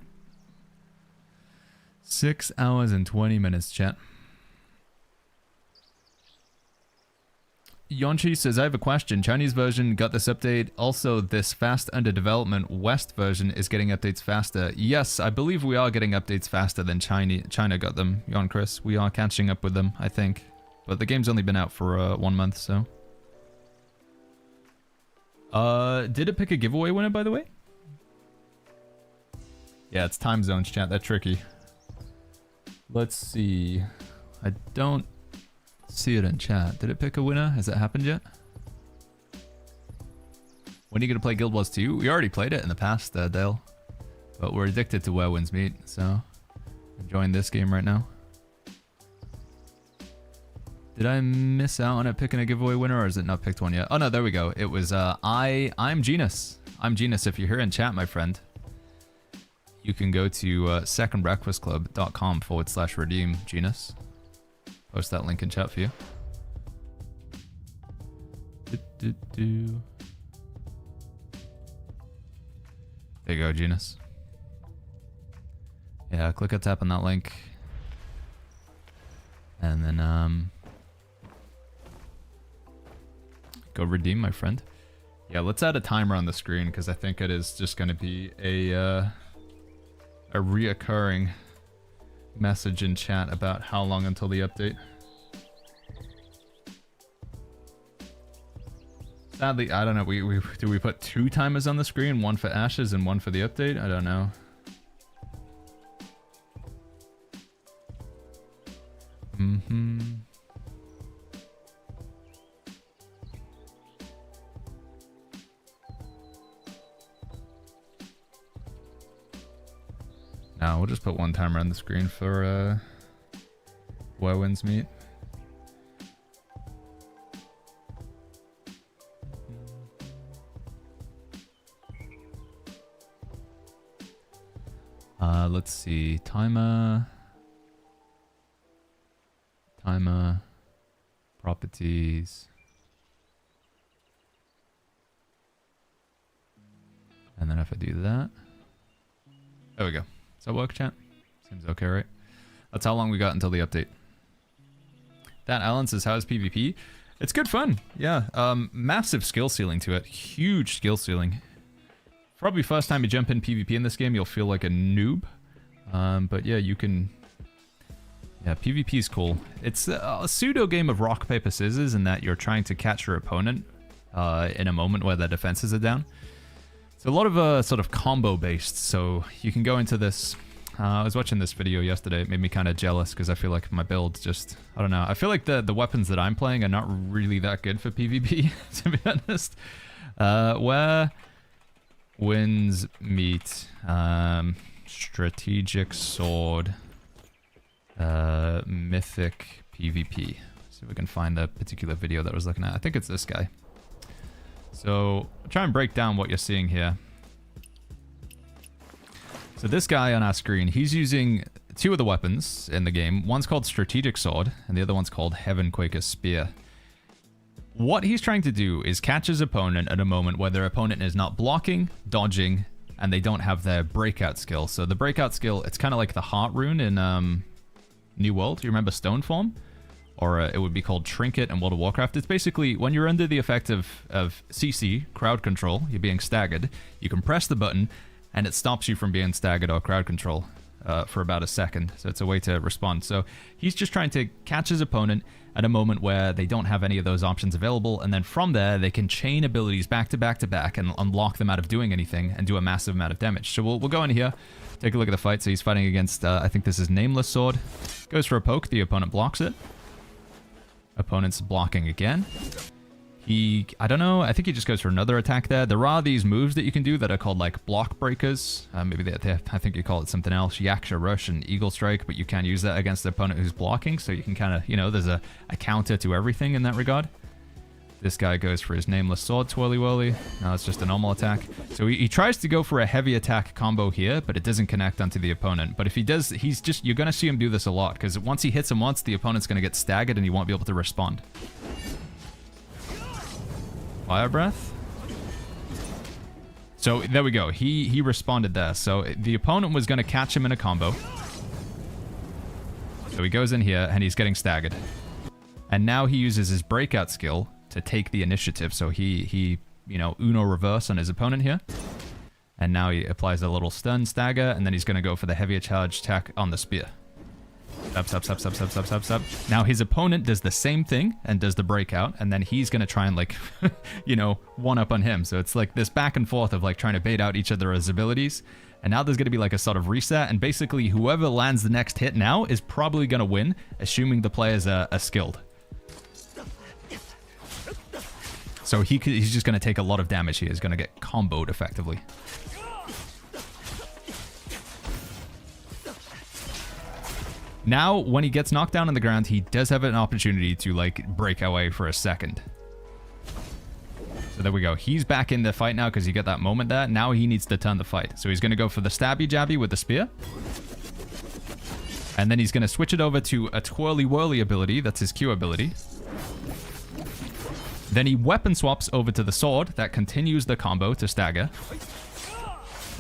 6 hours and 20 minutes, chat. Yonchi says, I have a question. Chinese version got this update. Also, this fast under development West version is getting updates faster. Yes, I believe we are getting updates faster than China got them, Yon Chris. We are catching up with them, I think. But the game's only been out for 1 month, so. Did it pick a giveaway winner, by the way? Yeah, it's time zones, chat. They're tricky. Let's see. I don't see it in chat. Did it pick a winner? Has it happened yet? When are you going to play Guild Wars 2? We already played it in the past, Dale. But we're addicted to Where Winds Meet, so enjoying this game right now. Did I miss out on it picking a giveaway winner, or is it not picked one yet? Oh no, there we go. It was I'm Genus. I'm Genus. If you're here in chat, my friend, you can go to secondbreakfastclub.com/redeem Genus. Post that link in chat for you. There you go, Genus. Yeah, click or tap on that link. And then, go redeem, my friend. Yeah, let's add a timer on the screen, because I think it is just going to be a reoccurring message in chat about how long until the update. Sadly, I don't know. Do we put 2 timers on the screen? One for Ashes and one for the update? I don't know. No, we'll just put 1 timer on the screen for Where Winds Meet. Let's see. Timer. Properties. And then if I do that. There we go. Does that work, chat? Seems okay, right? That's how long we got until the update. That Alan says, how's PvP? It's good fun. Yeah. Massive skill ceiling to it. Huge skill ceiling. Probably first time you jump in PvP in this game, you'll feel like a noob. But yeah, you can... Yeah, PvP is cool. It's a pseudo game of rock, paper, scissors in that you're trying to catch your opponent in a moment where their defenses are down. It's a lot of sort of combo based, so you can go into this. I was watching this video yesterday. It made me kind of jealous because I feel like my build just, I don't know. I feel like the weapons that I'm playing are not really that good for PvP, to be honest. Where Winds Meet, strategic sword, mythic PvP. See if we can find the particular video that I was looking at. I think it's this guy. So I'll try and break down what you're seeing here. So this guy on our screen, he's using 2 of the weapons in the game. One's called Strategic Sword, and the other one's called Heavenquaker's Spear. What he's trying to do is catch his opponent at a moment where their opponent is not blocking, dodging, and they don't have their breakout skill. So the breakout skill, it's kind of like the Heart Rune in New World. Do you remember Stoneform? Or it would be called Trinket in World of Warcraft. It's basically when you're under the effect of CC, crowd control, you're being staggered, you can press the button and it stops you from being staggered or crowd control for about a second. So it's a way to respond. So he's just trying to catch his opponent at a moment where they don't have any of those options available, and then from there they can chain abilities back to back to back and unlock them out of doing anything and do a massive amount of damage. So we'll go in here, take a look at the fight. So he's fighting against, I think this is Nameless Sword. Goes for a poke, the opponent blocks it. Opponent's blocking again. I don't know, I think he just goes for another attack there. There are these moves that you can do that are called like block breakers. Maybe I think you call it something else. Yaksha Rush and Eagle Strike, but you can use that against the opponent who's blocking, so you can kind of, you know, there's a counter to everything in that regard. This guy goes for his Nameless Sword twirly whirly. No, it's just a normal attack. So he tries to go for a heavy attack combo here, but it doesn't connect onto the opponent. But if he does, you're going to see him do this a lot, because once he hits him once, the opponent's going to get staggered and he won't be able to respond. Fire Breath. So there we go. He responded there. So the opponent was going to catch him in a combo. So he goes in here and he's getting staggered. And now he uses his breakout skill to take the initiative. So he you know, Uno reverse on his opponent here. And now he applies a little stun stagger, and then he's going to go for the heavier charge attack on the spear. Sub. Now his opponent does the same thing and does the breakout, and then he's going to try and, like, you know, one up on him. So it's like this back and forth of like trying to bait out each other's abilities. And now there's going to be like a sort of reset, and basically whoever lands the next hit now is probably going to win, assuming the players are skilled. So he's just going to take a lot of damage here. He's going to get comboed effectively. Now, when he gets knocked down on the ground, he does have an opportunity to, like, break away for a second. So there we go. He's back in the fight now because you get that moment there. Now he needs to turn the fight. So he's going to go for the stabby jabby with the spear. And then he's going to switch it over to a twirly whirly ability. That's his Q ability. Then he weapon swaps over to the sword. That continues the combo to stagger.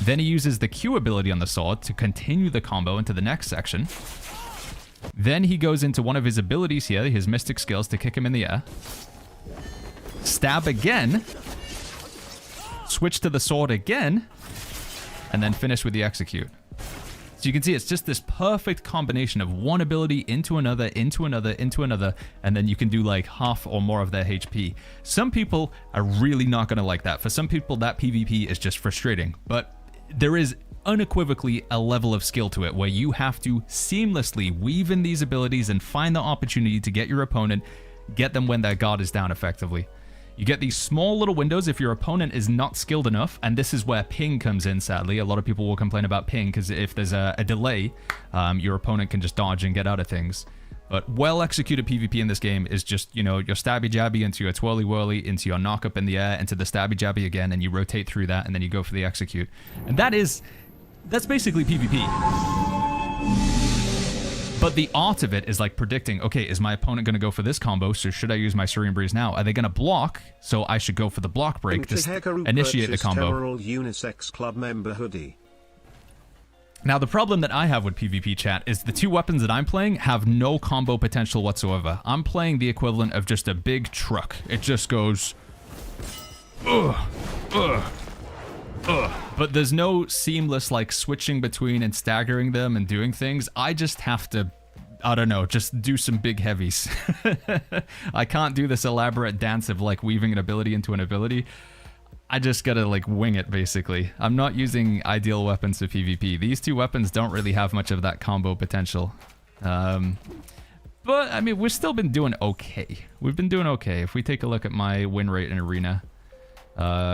Then he uses the Q ability on the sword to continue the combo into the next section. Then he goes into one of his abilities here, his mystic skills, to kick him in the air. Stab again. Switch to the sword again. And then finish with the execute. So you can see it's just this perfect combination of one ability into another, into another, into another, and then you can do like half or more of their HP. Some people are really not going to like that. For some people, that PvP is just frustrating, but there is unequivocally a level of skill to it where you have to seamlessly weave in these abilities and find the opportunity to get your opponent, get them when their guard is down effectively. You get these small little windows if your opponent is not skilled enough, and this is where ping comes in, sadly. A lot of people will complain about ping because if there's a delay, your opponent can just dodge and get out of things. But well-executed PvP in this game is just, you know, your stabby-jabby into your twirly-whirly, into your knock-up in the air, into the stabby-jabby again, and you rotate through that, and then you go for the execute. And that's basically PvP. But the art of it is like predicting, okay, is my opponent going to go for this combo, so should I use my Serene Breeze now? Are they going to block, so I should go for the block break to initiate the combo? Unisex Club member hoodie. Now, the problem that I have with PvP chat is the two weapons that I'm playing have no combo potential whatsoever. I'm playing the equivalent of just a big truck. It just goes... ugh, ugh. But there's no seamless like switching between and staggering them and doing things. I just have to, I don't know, just do some big heavies. I can't do this elaborate dance of like weaving an ability into an ability. I just gotta like wing it basically. I'm not using ideal weapons for PvP. These two weapons don't really have much of that combo potential. But I mean, we've still been doing okay. We've been doing okay. If we take a look at my win rate in Arena,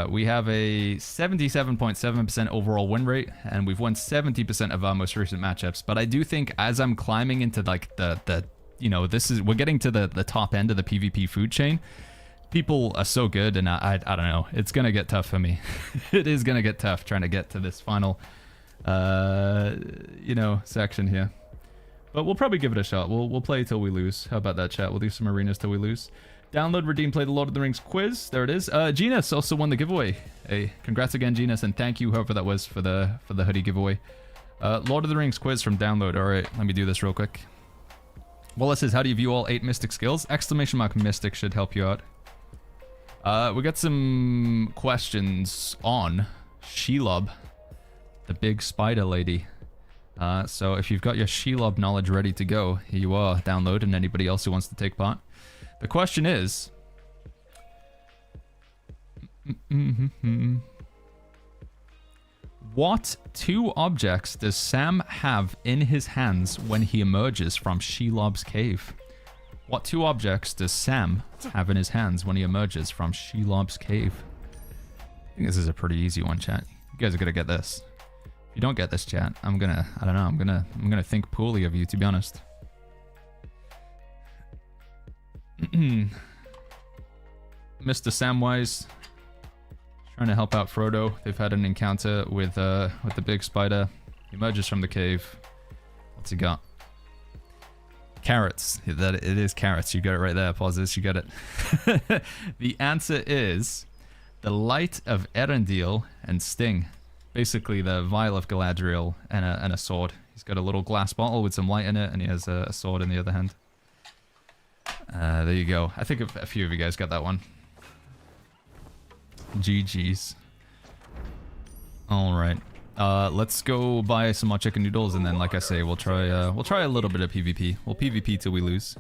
we have a 77.7% overall win rate, and we've won 70% of our most recent matchups. But I do think as I'm climbing into like the you know, we're getting to the top end of the PvP food chain. People are so good, and I don't know, it's gonna get tough for me. It is gonna get tough trying to get to this final you know, section here. But we'll probably give it a shot. We'll play till we lose. How about that, chat? We'll do some arenas till we lose. Download, redeem, play the Lord of the Rings quiz. There it is. Genus also won the giveaway. Hey, congrats again, Genus, and thank you, whoever that was, for the hoodie giveaway. Lord of the Rings quiz from Download. All right, let me do this real quick. Wallace says, how do you view all 8 Mystic skills? Exclamation mark Mystic should help you out. We got some questions on Shelob, the big spider lady. So if you've got your Shelob knowledge ready to go, here you are, Download, and anybody else who wants to take part. The question is... what 2 objects does Sam have in his hands when he emerges from Shelob's cave? What 2 objects does Sam have in his hands when he emerges from Shelob's cave? I think this is a pretty easy one, chat. You guys are gonna get this. If you don't get this, chat, I don't know, I'm gonna think poorly of you, to be honest. Mr. Samwise trying to help out Frodo. They've had an encounter with the big spider. He emerges from the cave. What's he got? Carrots. It is carrots. You got it right there. Pause this. You got it. The answer is the Light of Erendil and Sting. Basically, the Vial of Galadriel and a sword. He's got a little glass bottle with some light in it, and he has a sword in the other hand. There you go. I think a few of you guys got that one. GG's. All right. Let's go buy some more chicken noodles, and then, like I say, we'll try a little bit of PvP. We'll PvP till we lose.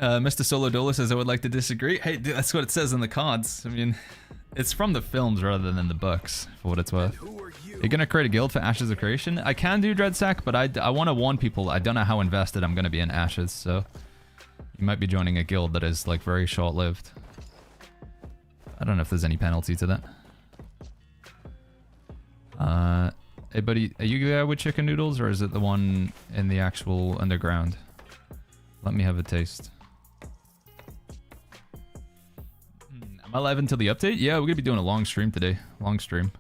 Mr. Solo Dolo says, I would like to disagree. Hey, dude, that's what it says in the cards. I mean, it's from the films rather than the books, for what it's worth. You're gonna create a guild for Ashes of Creation? I can do Dreadsack, but I want to warn people, I don't know how invested I'm gonna be in Ashes, so you might be joining a guild that is, like, very short-lived. I don't know if there's any penalty to that. Hey buddy, are you there with chicken noodles, or is it the one in the actual underground? Let me have a taste. Am I live until the update? Yeah, we're gonna be doing a long stream today. Long stream.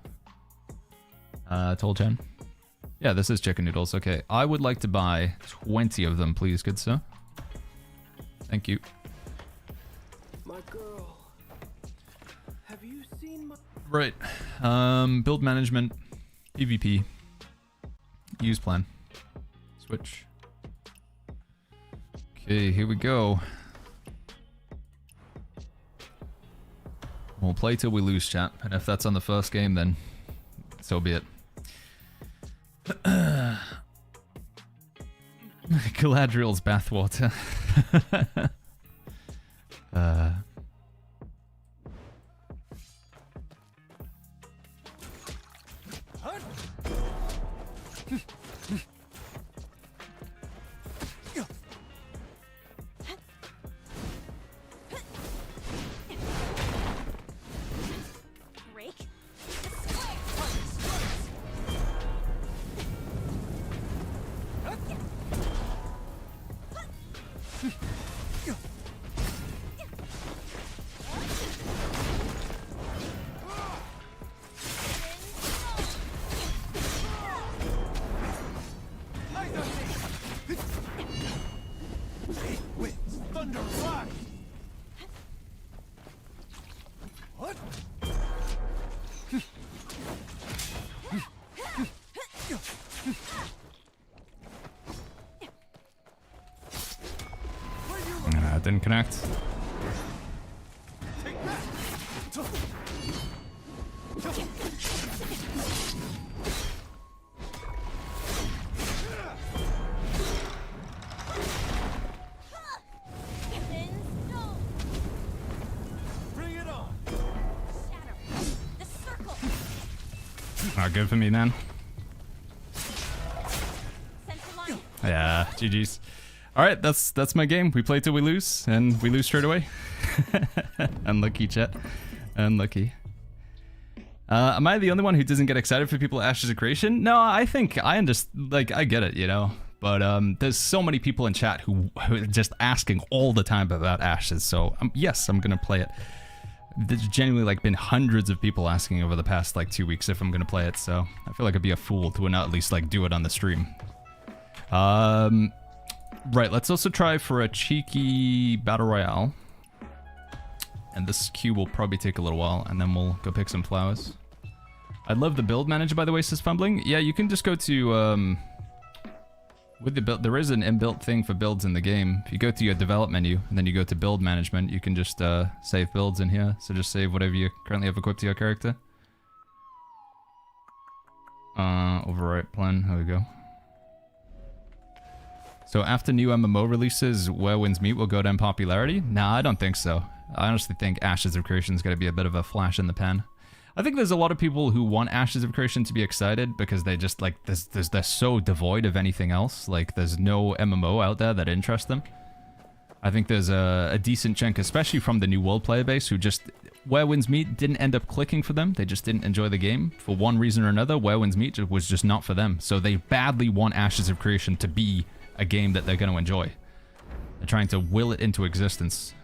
Told Chen. Yeah, this is chicken noodles. Okay, I would like to buy 20 of them, please, good sir. Thank you. My girl. Have you seen my... Right. Build management. PvP. Use plan. Switch. Okay, here we go. We'll play till we lose, chat. And if that's on the first game, then so be it. Galadriel's bathwater. Break. Thunder fly. What? Didn't connect. Take that. Bring it on. Shatter. The circle. Not good for me, man. Central line. Yeah, GG's. All right, that's my game. We play till we lose, and we lose straight away. Unlucky, chat. Unlucky. Am I the only one who doesn't get excited for people at Ashes of Creation? No, I think I understand. Like, I get it, you know. But there's so many people in chat who are just asking all the time about Ashes. So yes, I'm gonna play it. There's genuinely like been hundreds of people asking over the past like 2 weeks if I'm gonna play it. So I feel like I'd be a fool to not at least like do it on the stream. Right, let's also try for a cheeky battle royale. And this queue will probably take a little while, and then we'll go pick some flowers. I love the build manager, by the way, says Fumbling. Yeah, you can just go to, with the build, there is an inbuilt thing for builds in the game. If you go to your develop menu, and then you go to build management, you can just, save builds in here. So just save whatever you currently have equipped to your character. Overwrite plan, there we go. So after new MMO releases, Where Winds Meet will go down popularity? Nah, I don't think so. I honestly think Ashes of Creation is going to be a bit of a flash in the pan. I think there's a lot of people who want Ashes of Creation to be excited because they just like, they're so devoid of anything else. Like there's no MMO out there that interests them. I think there's a decent chunk, especially from the new world player base, who just, Where Winds Meet didn't end up clicking for them. They just didn't enjoy the game. For one reason or another, Where Winds Meet was just not for them. So they badly want Ashes of Creation to be a game that they're going to enjoy. They're trying to will it into existence.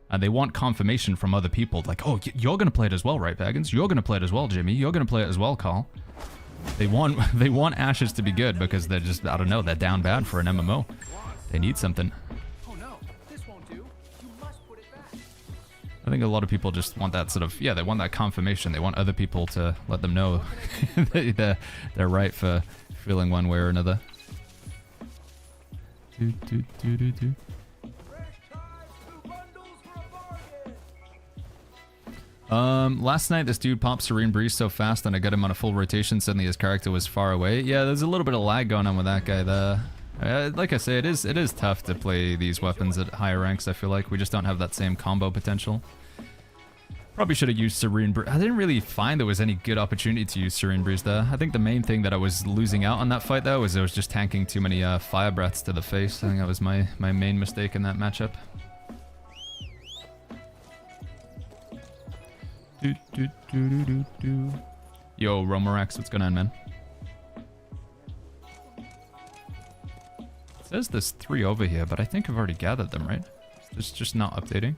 And they want confirmation from other people. Like, oh, you're going to play it as well, right, Baggins? You're going to play it as well, Jimmy. You're going to play it as well, Carl. They want Ashes to be good because they're just, I don't know, they're down bad for an MMO. They need something. Oh no, this won't do. You must put it back. I think a lot of people just want that sort of, yeah, they want that confirmation. They want other people to let them know they're right for feeling one way or another. Last night this dude popped Serene Breeze so fast and I got him on a full rotation, suddenly his character was far away. Yeah, there's a little bit of lag going on with that guy there. Like I say, it is tough to play these weapons at higher ranks. I feel like we just don't have that same combo potential. Probably should have used Serene Breeze. I didn't really find there was any good opportunity to use Serene Breeze there. I think the main thing that I was losing out on that fight though was I was just tanking too many fire breaths to the face. I think that was my main mistake in that matchup. Yo, Romorax, what's going on, man? It says there's 3 over here, but I think I've already gathered them, right? It's just not updating.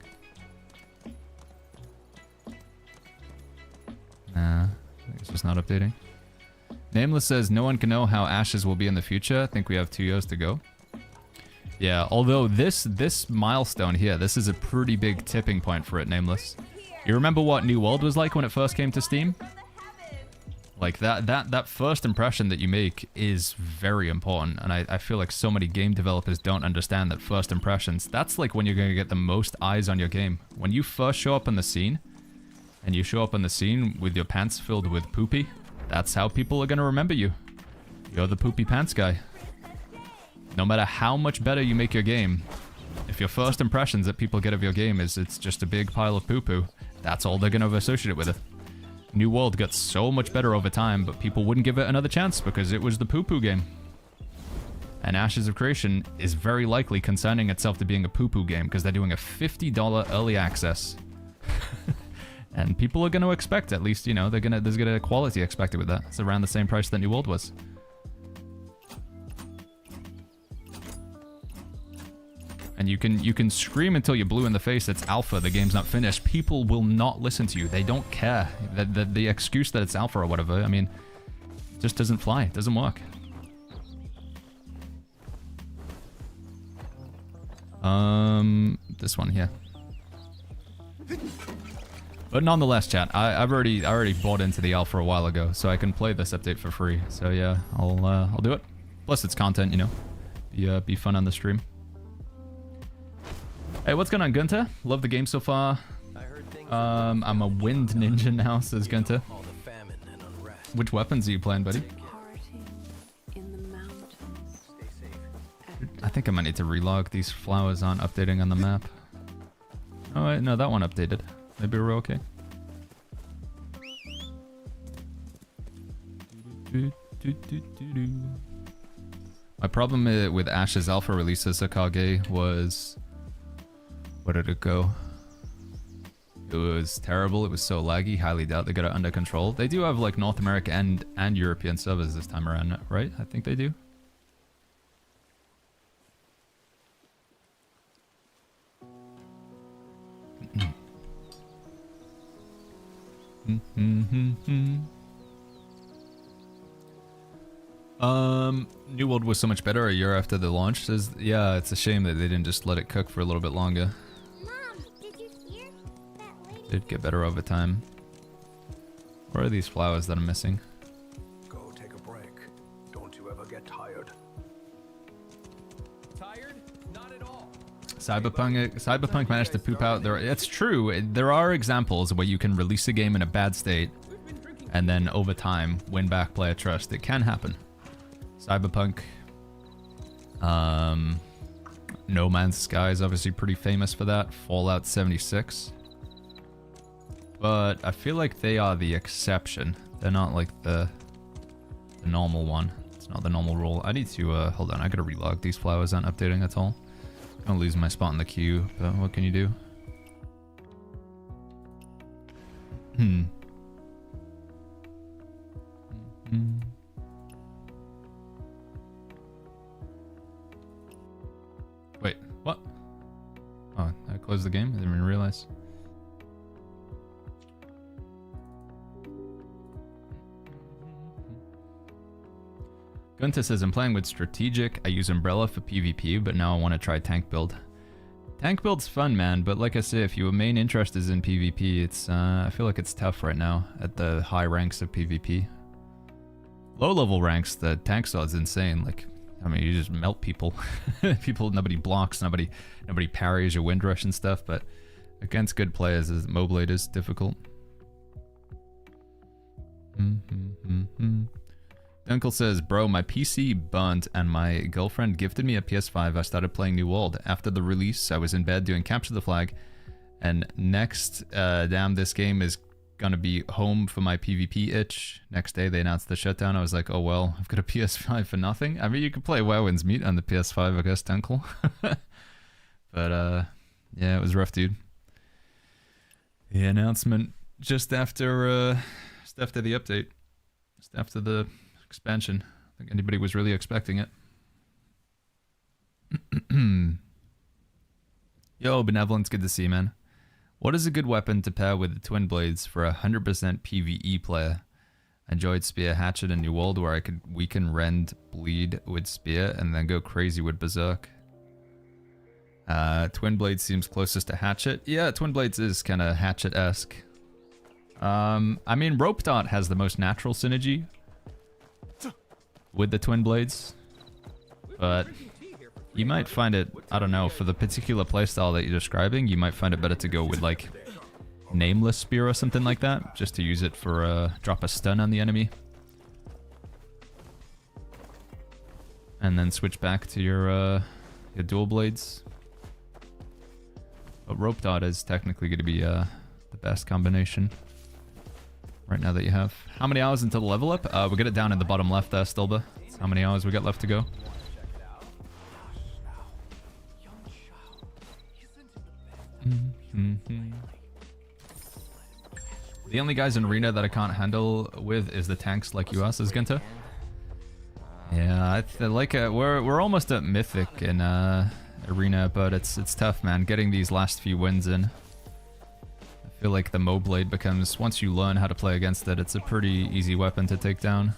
Nah, I think it's just not updating. Nameless says, no one can know how Ashes will be in the future. I think we have 2 years to go. Yeah, although this milestone here, this is a pretty big tipping point for it, Nameless. You remember what New World was like when it first came to Steam? Like that first impression that you make is very important, and I feel like so many game developers don't understand that first impressions, that's like when you're going to get the most eyes on your game. When you first show up on the scene, and you show up on the scene with your pants filled with poopy, that's how people are going to remember you. You're the poopy pants guy. No matter how much better you make your game, if your first impressions that people get of your game is it's just a big pile of poo-poo, that's all they're going to associate it with it. New World got so much better over time, but people wouldn't give it another chance because it was the poo-poo game. And Ashes of Creation is very likely concerning itself to being a poo-poo game because they're doing a $50 early access. And people are going to expect, at least, you know, there's going to be quality expected with that. It's around the same price that New World was. And you can scream until you're blue in the face, it's alpha, the game's not finished. People will not listen to you. They don't care. The excuse that it's alpha or whatever, I mean, it just doesn't fly. It doesn't work. This one here. But nonetheless, chat, I've already bought into the alpha a while ago, so I can play this update for free. So yeah, I'll do it. Plus it's content, you know. Be fun on the stream. Hey, what's going on, Gunter? Love the game so far. I'm a wind ninja now, says Gunter. Which weapons are you playing, buddy? I think I might need to relog. These flowers aren't updating on the map. Oh, wait, no, that one updated. Maybe we're okay. My problem with Ash's alpha releases, Sakage, was... Where did it go? It was terrible. It was so laggy. Highly doubt they got it under control. They do have like North America and European servers this time around, right? I think they do. New World was so much better a year after the launch. Says, yeah, it's a shame that they didn't just let it cook for a little bit longer. Mom, did you hear? That lady... Did get better over time. Where are these flowers that I'm missing? Go take a break. Don't you ever get tired. Tired? Not at all. Cyberpunk managed to poop out there. It's true. There are examples where you can release a game in a bad state and then over time win back player trust. It can happen. Cyberpunk. No Man's Sky is obviously pretty famous for that. Fallout 76. But I feel like they are the exception. They're not like the normal one. It's not the normal rule. I need to, hold on, I gotta relog. These flowers aren't updating at all. I'm gonna lose my spot in the queue, but what can you do? Wait, what? Oh, I closed the game? I didn't even realize. Gunta says, I'm playing with strategic. I use umbrella for PvP, but now I want to try tank build. Tank build's fun, man, but like I say, if your main interest is in PvP, it's I feel like it's tough right now at the high ranks of PvP. Low level ranks, the tank sword's insane. Like, I mean, you just melt people. Nobody blocks, nobody parries your wind rush and stuff, but against good players, Moblade is difficult. Uncle says, bro, my PC burnt and my girlfriend gifted me a PS5. I started playing New World. After the release, I was in bed doing Capture the Flag. And next, damn, this game is gonna be home for my PvP itch. Next day, they announced the shutdown. I was like, oh well, I've got a PS5 for nothing. I mean, you could play Wowin's Meat on the PS5, I guess, Uncle. But, yeah, it was rough, dude. The announcement just after the update. Just after the expansion. I think anybody was really expecting it. Yo, Benevolence, good to see you, man. What is a good weapon to pair with the Twin Blades for a 100% PvE player? I enjoyed Spear Hatchet in New World, where I could weaken, rend, bleed with Spear, and then go crazy with Berserk. Twin Blades seems closest to Hatchet. Yeah, Twin Blades is kind of Hatchet-esque. I mean, Rope Dart has the most natural synergy with the Twin Blades, but you might find it, I don't know, for the particular playstyle that you're describing, you might find it better to go with like Nameless Spear or something like that, just to use it for drop a stun on the enemy. And then switch back to your dual blades. But rope dart is technically going to be the best combination right now that you have. How many hours until the level up? We got it down in the bottom left there, Stilba. That's how many hours we got left to go. The only guys in arena that I can't handle with is the tanks like US is Ginter. Yeah, we're almost at mythic in arena, but it's tough, man. Getting these last few wins in. I feel like the Mo Blade becomes, once you learn how to play against it, it's a pretty easy weapon to take down.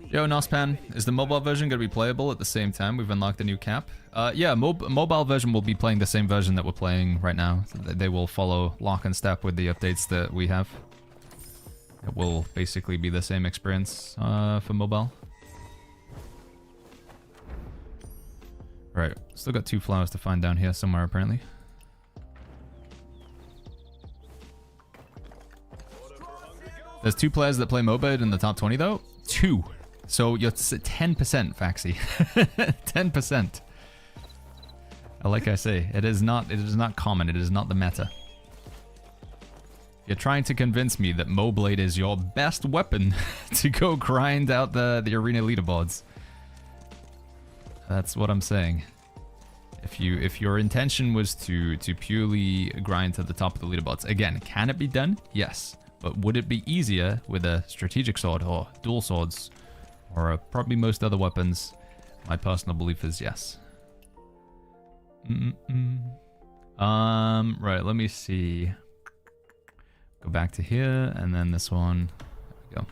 Yo, Nospan, is the mobile version going to be playable at the same time? We've unlocked a new cap. Yeah, mobile version will be playing the same version that we're playing right now. So they will follow lock and step with the updates that we have. It will basically be the same experience for mobile. Right, still got 2 flowers to find down here somewhere apparently. There's 2 players that play MOBA in the top 20 though? 2. So you're 10%, Faxi. 10%. Like I say, it is not common. It is not the meta. You're trying to convince me that Moblade is your best weapon to go grind out the arena leaderboards. That's what I'm saying. If your intention was to purely grind to the top of the leaderboards, again, can it be done? Yes. But would it be easier with a strategic sword or dual swords? Or probably most other weapons? My personal belief is yes. Right, let me see. Go back to here, and then this one. There we go.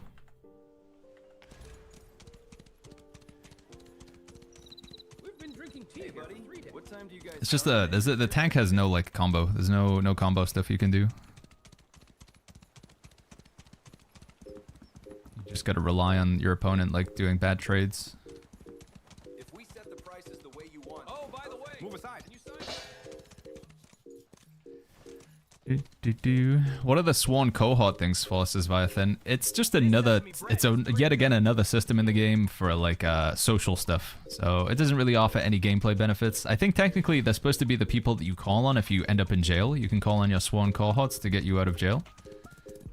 We've been drinking tea, buddy. What time do you guys? It's just the tank has no like combo. There's no combo stuff you can do. Just gotta rely on your opponent like doing bad trades. If we set the prices the way you want. Oh, by the way, move aside. Can you sign? What are the Sworn cohort things for, says Viathan? It's just another, yet again another system in the game for like social stuff. So it doesn't really offer any gameplay benefits. I think technically they're supposed to be the people that you call on if you end up in jail. You can call on your Sworn cohorts to get you out of jail.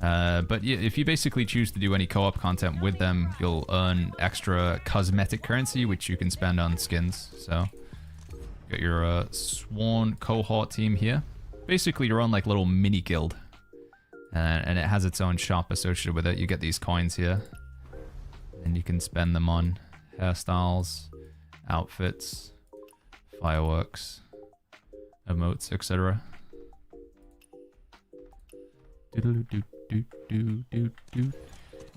But if you basically choose to do any co-op content with them, you'll earn extra cosmetic currency, which you can spend on skins. So, got your Sworn cohort team here. Basically, you're on like little mini guild, and it has its own shop associated with it. You get these coins here, and you can spend them on hairstyles, outfits, fireworks, emotes, etc.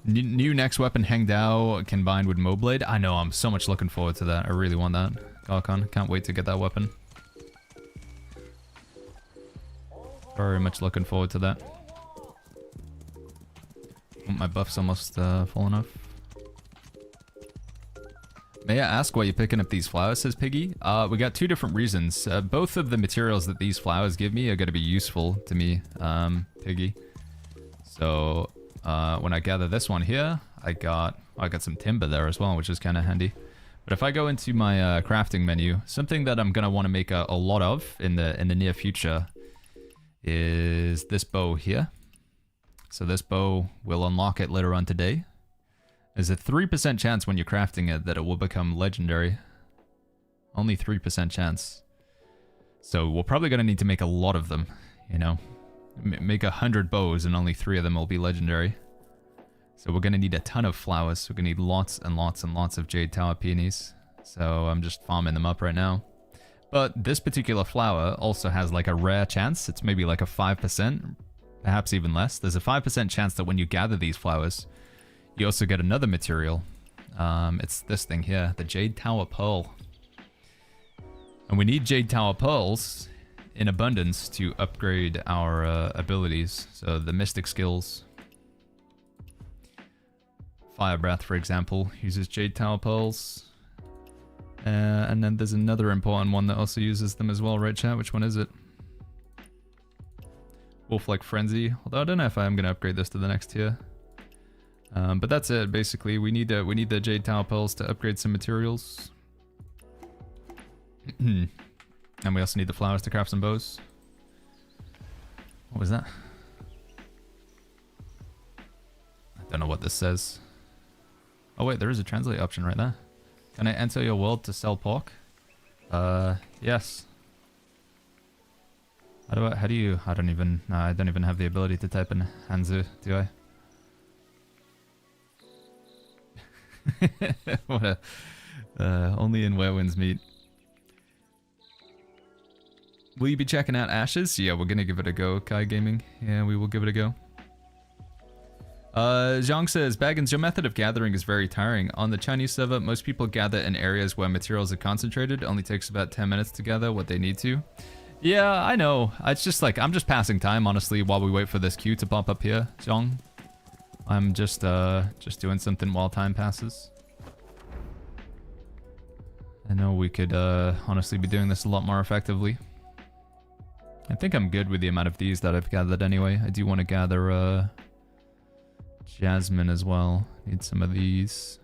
New next weapon Heng Dao combined with Moblade. I know, I'm so much looking forward to that. I really want that. Garcon, can't wait to get that weapon. Very much looking forward to that. My buff's almost fallen off. May I ask why you're picking up these flowers, says Piggy? We got 2 different reasons. Both of the materials that these flowers give me are going to be useful to me, Piggy. So, when I gather this one here, I got some timber there as well, which is kind of handy. But if I go into my crafting menu, something that I'm going to want to make a lot of in the near future is this bow here. So this bow will unlock it later on today. There's a 3% chance when you're crafting it that it will become legendary. Only 3% chance. So we're probably going to need to make a lot of them, you know. Make 100 bows and only 3 of them will be legendary. So we're going to need a ton of flowers. We're going to need lots and lots and lots of Jade Tower peonies. So I'm just farming them up right now. But this particular flower also has like a rare chance. It's maybe like a 5%, perhaps even less. There's a 5% chance that when you gather these flowers, you also get another material. It's this thing here, the Jade Tower Pearl. And we need Jade Tower Pearls in abundance to upgrade our abilities. So the Mystic skills. Fire Breath, for example, uses Jade Tower Pearls. And then there's another important one that also uses them as well, right chat? Which one is it? Wolf-like Frenzy. Although I don't know if I am going to upgrade this to the next tier. But that's it. Basically, we need the jade towel pills to upgrade some materials, and we also need the flowers to craft some bows. What was that? I don't know what this says. Oh wait, there is a translate option right there. Can I enter your world to sell pork? Yes. How do you, I don't even have the ability to type in Hanzu, do I? What a, only in Where Winds Meet. Will you be checking out Ashes? Yeah, we're gonna give it a go, Kai Gaming. Yeah, we will give it a go. Zhang says, Baggins, your method of gathering is very tiring. On the Chinese server, most people gather in areas where materials are concentrated. Only takes about 10 minutes to gather what they need to. Yeah, I know. It's just like, I'm just passing time, honestly, while we wait for this queue to pop up here, Zhang. I'm just doing something while time passes. I know we could, honestly be doing this a lot more effectively. I think I'm good with the amount of these that I've gathered anyway. I do want to gather, Jasmine as well. Need some of these.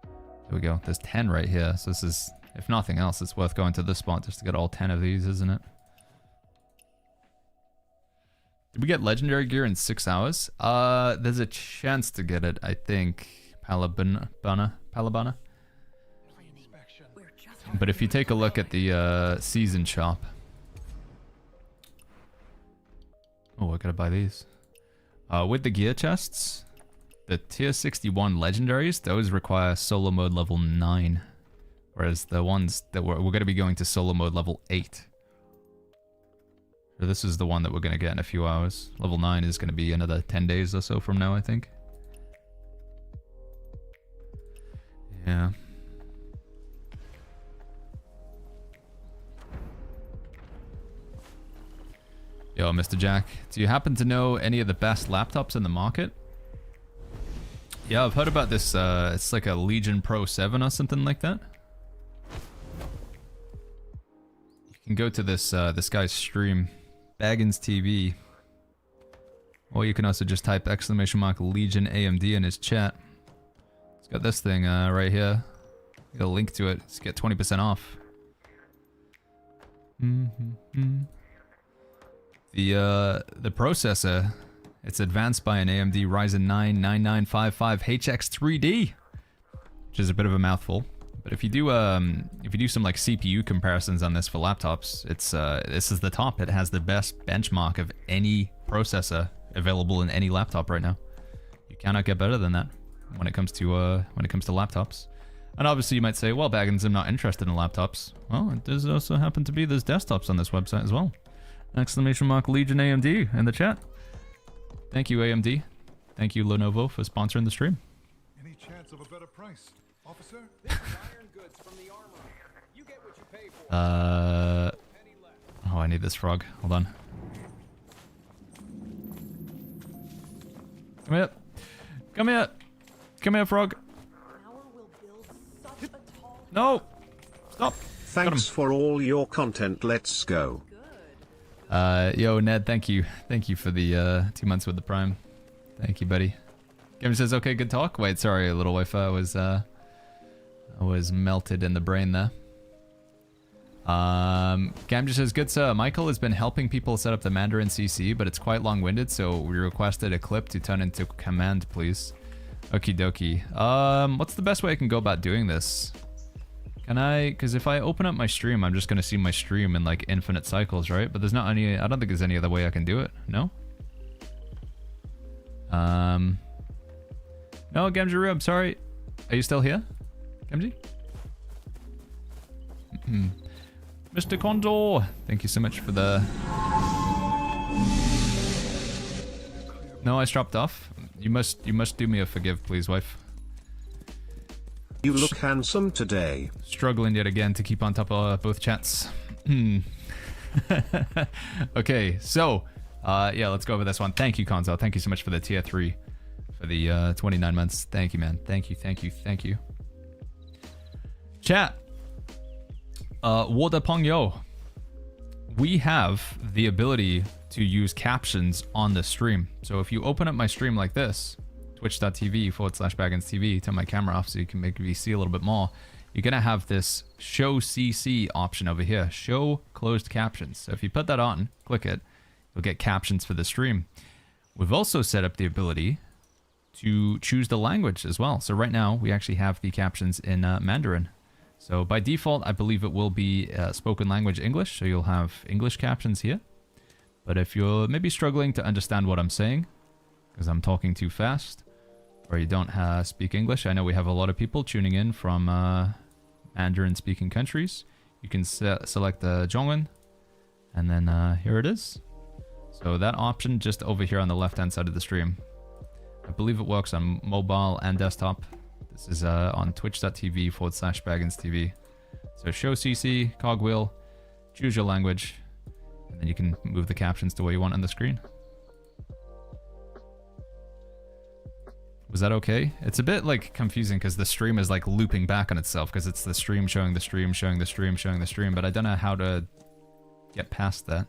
There we go. There's 10 right here. So this is, if nothing else, it's worth going to this spot just to get all 10 of these, isn't it? Did we get legendary gear in 6 hours? There's a chance to get it, I think. Palabana. But if you take a look at the season shop. Oh, I gotta buy these. With the gear chests, the tier 61 legendaries, those require solo mode level 9. Whereas the ones that we're going to be going to solo mode level 8. So this is the one that we're going to get in a few hours. Level 9 is going to be another 10 days or so from now, I think. Yeah. Yo, Mr. Jack, do you happen to know any of the best laptops in the market? Yeah, I've heard about this, it's like a Legion Pro 7 or something like that. You can go to this guy's stream, Baggins TV. Or you can also just type !Legion AMD in his chat. It's got this thing right here. Got a link to it. Let's get 20% off. The processor, it's advanced by an AMD Ryzen 9 9955 HX3D, which is a bit of a mouthful. But if you do some like CPU comparisons on this for laptops, it's this is the top. It has the best benchmark of any processor available in any laptop right now. You cannot get better than that when it comes to laptops. And obviously you might say, well, Baggins, I'm not interested in laptops. Well, it does also happen to be there's desktops on this website as well. ! Legion AMD in the chat. Thank you, AMD. Thank you, Lenovo, for sponsoring the stream. Any chance of a better price, officer? Iron goods from the armor. You get what you pay for. Oh, I need this frog. Hold on. Come here. Come here. Come here, frog. No. Stop. Thanks for all your content. Let's go. Yo, Ned, thank you. Thank you for the 2 months with the Prime. Thank you, buddy. Gamer says, okay, good talk. Wait, sorry, little wife. I was melted in the brain there. Gamja says, good sir, Michael has been helping people set up the Mandarin CC, but it's quite long-winded, so we requested a clip to turn into command, please. Okie dokie. What's the best way I can go about doing this? Can I, because if I open up my stream, I'm just going to see my stream in like infinite cycles, right? But there's not any, I don't think there's any other way I can do it, no? No, Gamjiru, I'm sorry. Are you still here? Gamji? Mr. Condor, thank you so much for the... No, I dropped off. You must do me a forgive, please, wife. You look handsome today. Struggling yet again to keep on top of both chats. Okay, so, yeah, let's go over this one. Thank you, Konzo. Thank you so much for the tier 3 for the 29 months. Thank you, man. Thank you, thank you, thank you. Chat. Yo. We have the ability to use captions on the stream. So if you open up my stream like this, twitch.tv/BagginsTV, turn my camera off so you can maybe see a little bit more. You're going to have this show CC option over here, show closed captions. So if you put that on, click it, you'll get captions for the stream. We've also set up the ability to choose the language as well. So right now we actually have the captions in Mandarin. So by default, I believe it will be spoken language English. So you'll have English captions here. But if you're maybe struggling to understand what I'm saying, because I'm talking too fast, or you don't speak English, I know we have a lot of people tuning in from Mandarin-speaking countries. You can select the Zhongwen, and then here it is. So that option just over here on the left-hand side of the stream. I believe it works on mobile and desktop. This is on twitch.tv/BagginsTV. So show CC, cogwheel, choose your language, and then you can move the captions to where you want on the screen. Was that okay? It's a bit like confusing because the stream is like looping back on itself because it's the stream showing the stream, showing the stream, showing the stream, but I don't know how to get past that.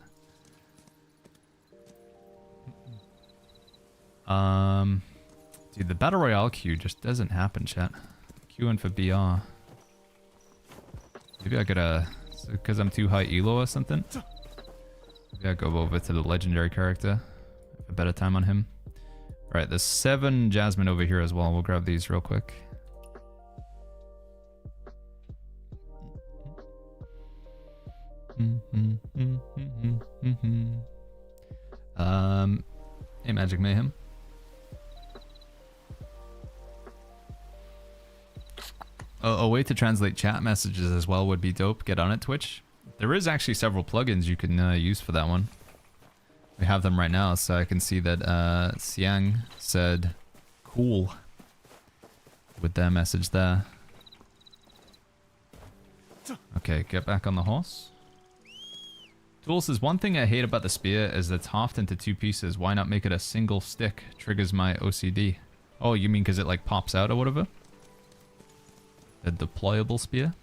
Dude, the Battle Royale queue just doesn't happen, chat. Queuing for BR. Maybe I gotta... because I'm too high elo or something? Maybe I go over to the legendary character. Have a better time on him. Right, there's 7 Jasmine over here as well. We'll grab these real quick. Hey, Magic Mayhem. A way to translate chat messages as well would be dope. Get on it, Twitch. There is actually several plugins you can use for that one. We have them right now, so I can see that Xiang said cool with their message there. Okay, get back on the horse. Tool says, one thing I hate about the spear is it's halved into 2 pieces. Why not make it a single stick? Triggers my OCD. Oh, you mean because it like pops out or whatever? A deployable spear?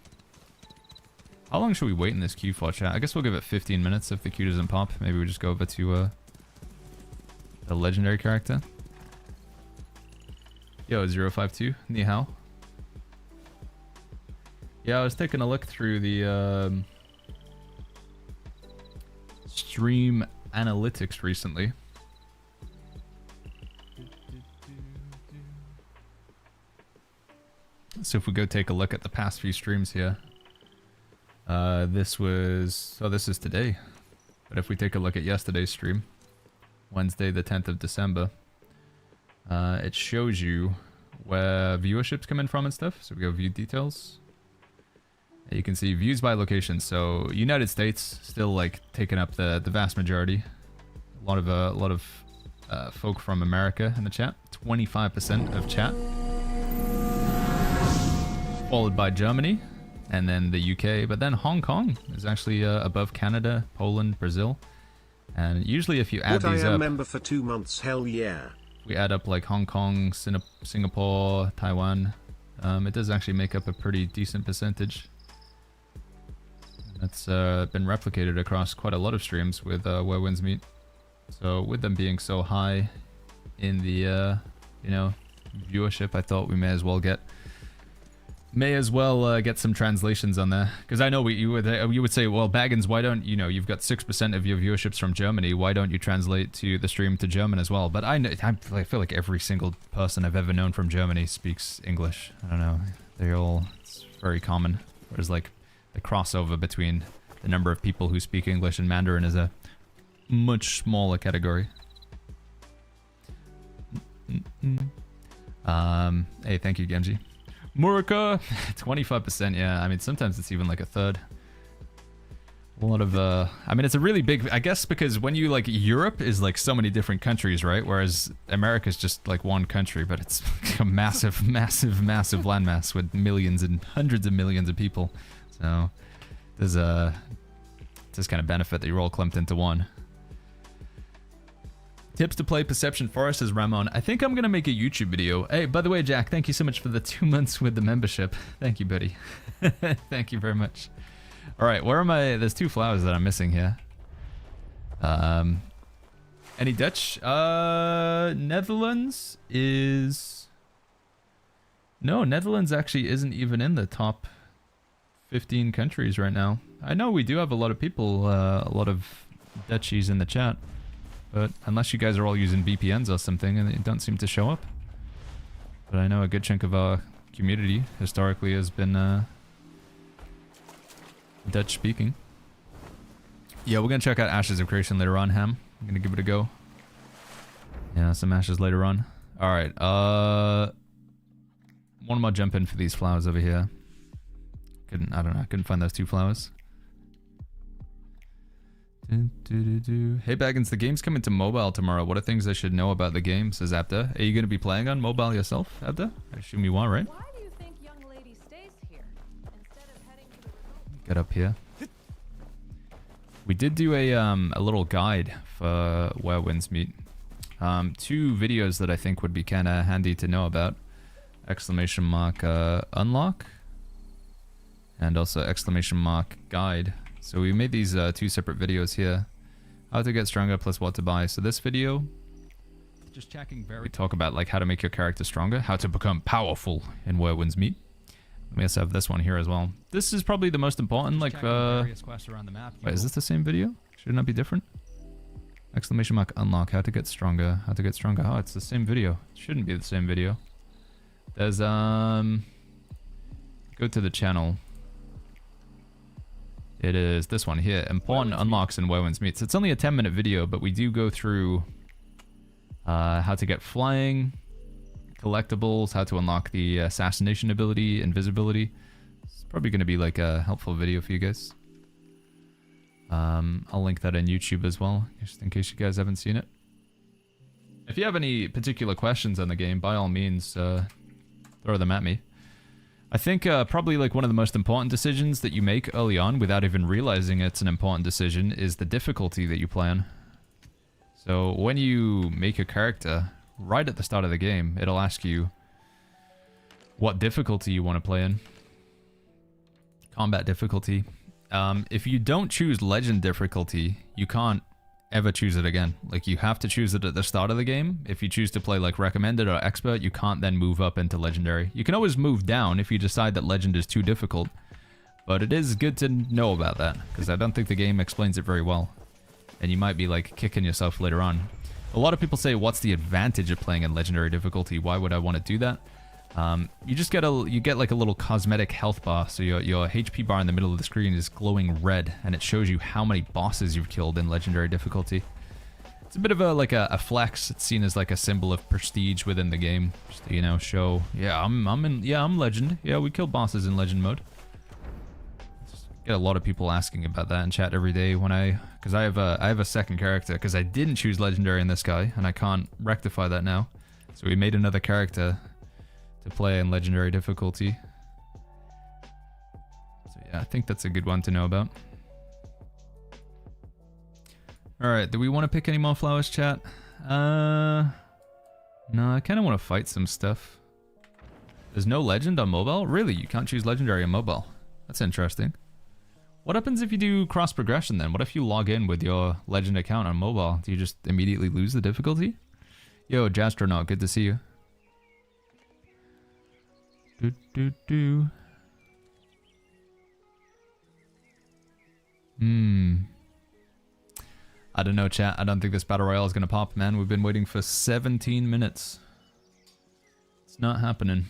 How long should we wait in this queue for, chat? I guess we'll give it 15 minutes if the queue doesn't pop. Maybe we just go over to a legendary character. Yo, 052, ni hao. Yeah, I was taking a look through the stream analytics recently. So if we go take a look at the past few streams here. This is today. But if we take a look at yesterday's stream, Wednesday the 10th of December, it shows you where viewership's coming from and stuff. So we go view details. You can see views by location. So United States still like taking up the vast majority. A lot of folk from America in the chat. 25% of chat. Followed by Germany. And then the UK, but then Hong Kong is actually above Canada, Poland, Brazil. And usually if you add these up... member for 2 months, hell yeah. We add up like Hong Kong, Singapore, Taiwan. It does actually make up a pretty decent percentage. That's been replicated across quite a lot of streams with Where Winds Meet. So with them being so high in the, viewership, I thought we may as well get some translations on there, because I know you would say, well, Baggins, why don't you've got 6% of your viewerships from Germany, why don't you translate the stream to German as well? But I feel like every single person I've ever known from Germany speaks English. I don't know, it's very common. Whereas like the crossover between the number of people who speak English and Mandarin is a much smaller category. Hey, thank you, Genji. Murica, 25%, yeah. I mean, sometimes it's even like a third. A lot of, I mean, it's a really big, I guess, because when you, like, Europe is, like, so many different countries, right? Whereas America's just, like, one country, but it's a massive, massive, massive landmass with millions and hundreds of millions of people. So, there's this kind of benefit that you're all clumped into one. Tips to play Perception Forest, says Ramon. I think I'm going to make a YouTube video. Hey, by the way, Jack, thank you so much for the 2 months with the membership. Thank you, buddy. Thank you very much. All right, where am I? There's 2 flowers that I'm missing here. Any Dutch? Netherlands is... No, Netherlands actually isn't even in the top 15 countries right now. I know we do have a lot of people, a lot of Dutchies in the chat. But unless you guys are all using VPNs or something, and it don't seem to show up. But I know a good chunk of our community historically has been Dutch speaking. Yeah, we're gonna check out Ashes of Creation later on, Ham. I'm gonna give it a go. Yeah, some ashes later on. Alright, one more jump in for these flowers over here. I don't know, I couldn't find those 2 flowers. Hey Baggins, the game's coming to mobile tomorrow. What are things I should know about the game, says Abda. Are you going to be playing on mobile yourself, Abda? I assume you are, right? Why do you think young lady stays here instead of heading to the resort? Get up here. We did do a little guide for Where Winds Meet. 2 videos that I think would be kind of handy to know about. Exclamation mark unlock. And also exclamation mark guide. So we made these 2 separate videos here. How to get stronger plus what to buy. So this video, just checking we talk about like how to make your character stronger, how to become powerful in Where Winds Meet. We also have this one here as well. This is probably the most important, like various quests around the map. Wait, is this the same video? Should it not be different? Exclamation mark unlock, how to get stronger, how to get stronger. Oh, it's the same video. It shouldn't be the same video. There's go to the channel. It is this one here, important unlocks in Where Winds Meet. It's only a 10-minute video, but we do go through how to get flying, collectibles, how to unlock the assassination ability, invisibility. It's probably going to be like a helpful video for you guys. I'll link that on YouTube as well, just in case you guys haven't seen it. If you have any particular questions on the game, by all means, throw them at me. I think probably like one of the most important decisions that you make early on without even realizing it's an important decision is the difficulty that you play on. So when you make a character, right at the start of the game, it'll ask you what difficulty you want to play in. Combat difficulty. If you don't choose legend difficulty, you can't ever choose it again. Like, you have to choose it at the start of the game. If you choose to play like recommended or expert, you can't then move up into legendary. You can always move down if you decide that legend is too difficult, but it is good to know about that, because I don't think the game explains it very well, and you might be like kicking yourself later on. A lot of people say, what's the advantage of playing in legendary difficulty? Why would I want to do that? You just get like a little cosmetic health bar, so your HP bar in the middle of the screen is glowing red, and it shows you how many bosses you've killed in legendary difficulty. It's a bit of a flex. It's seen as like a symbol of prestige within the game, just to, you know, show, yeah, I'm legend. Yeah, we kill bosses in legend mode. Just get a lot of people asking about that in chat every day because I have a second character because I didn't choose legendary in this guy, and I can't rectify that now. So we made another character to play in legendary difficulty. So yeah, I think that's a good one to know about. Alright, do we want to pick any more flowers, chat? No, I kind of want to fight some stuff. There's no legend on mobile? Really? You can't choose legendary on mobile? That's interesting. What happens if you do cross progression then? What if you log in with your legend account on mobile? Do you just immediately lose the difficulty? Yo, Jastronaut, good to see you. I don't know, chat. I don't think this battle royale is gonna pop, man. We've been waiting for 17 minutes. It's not happening.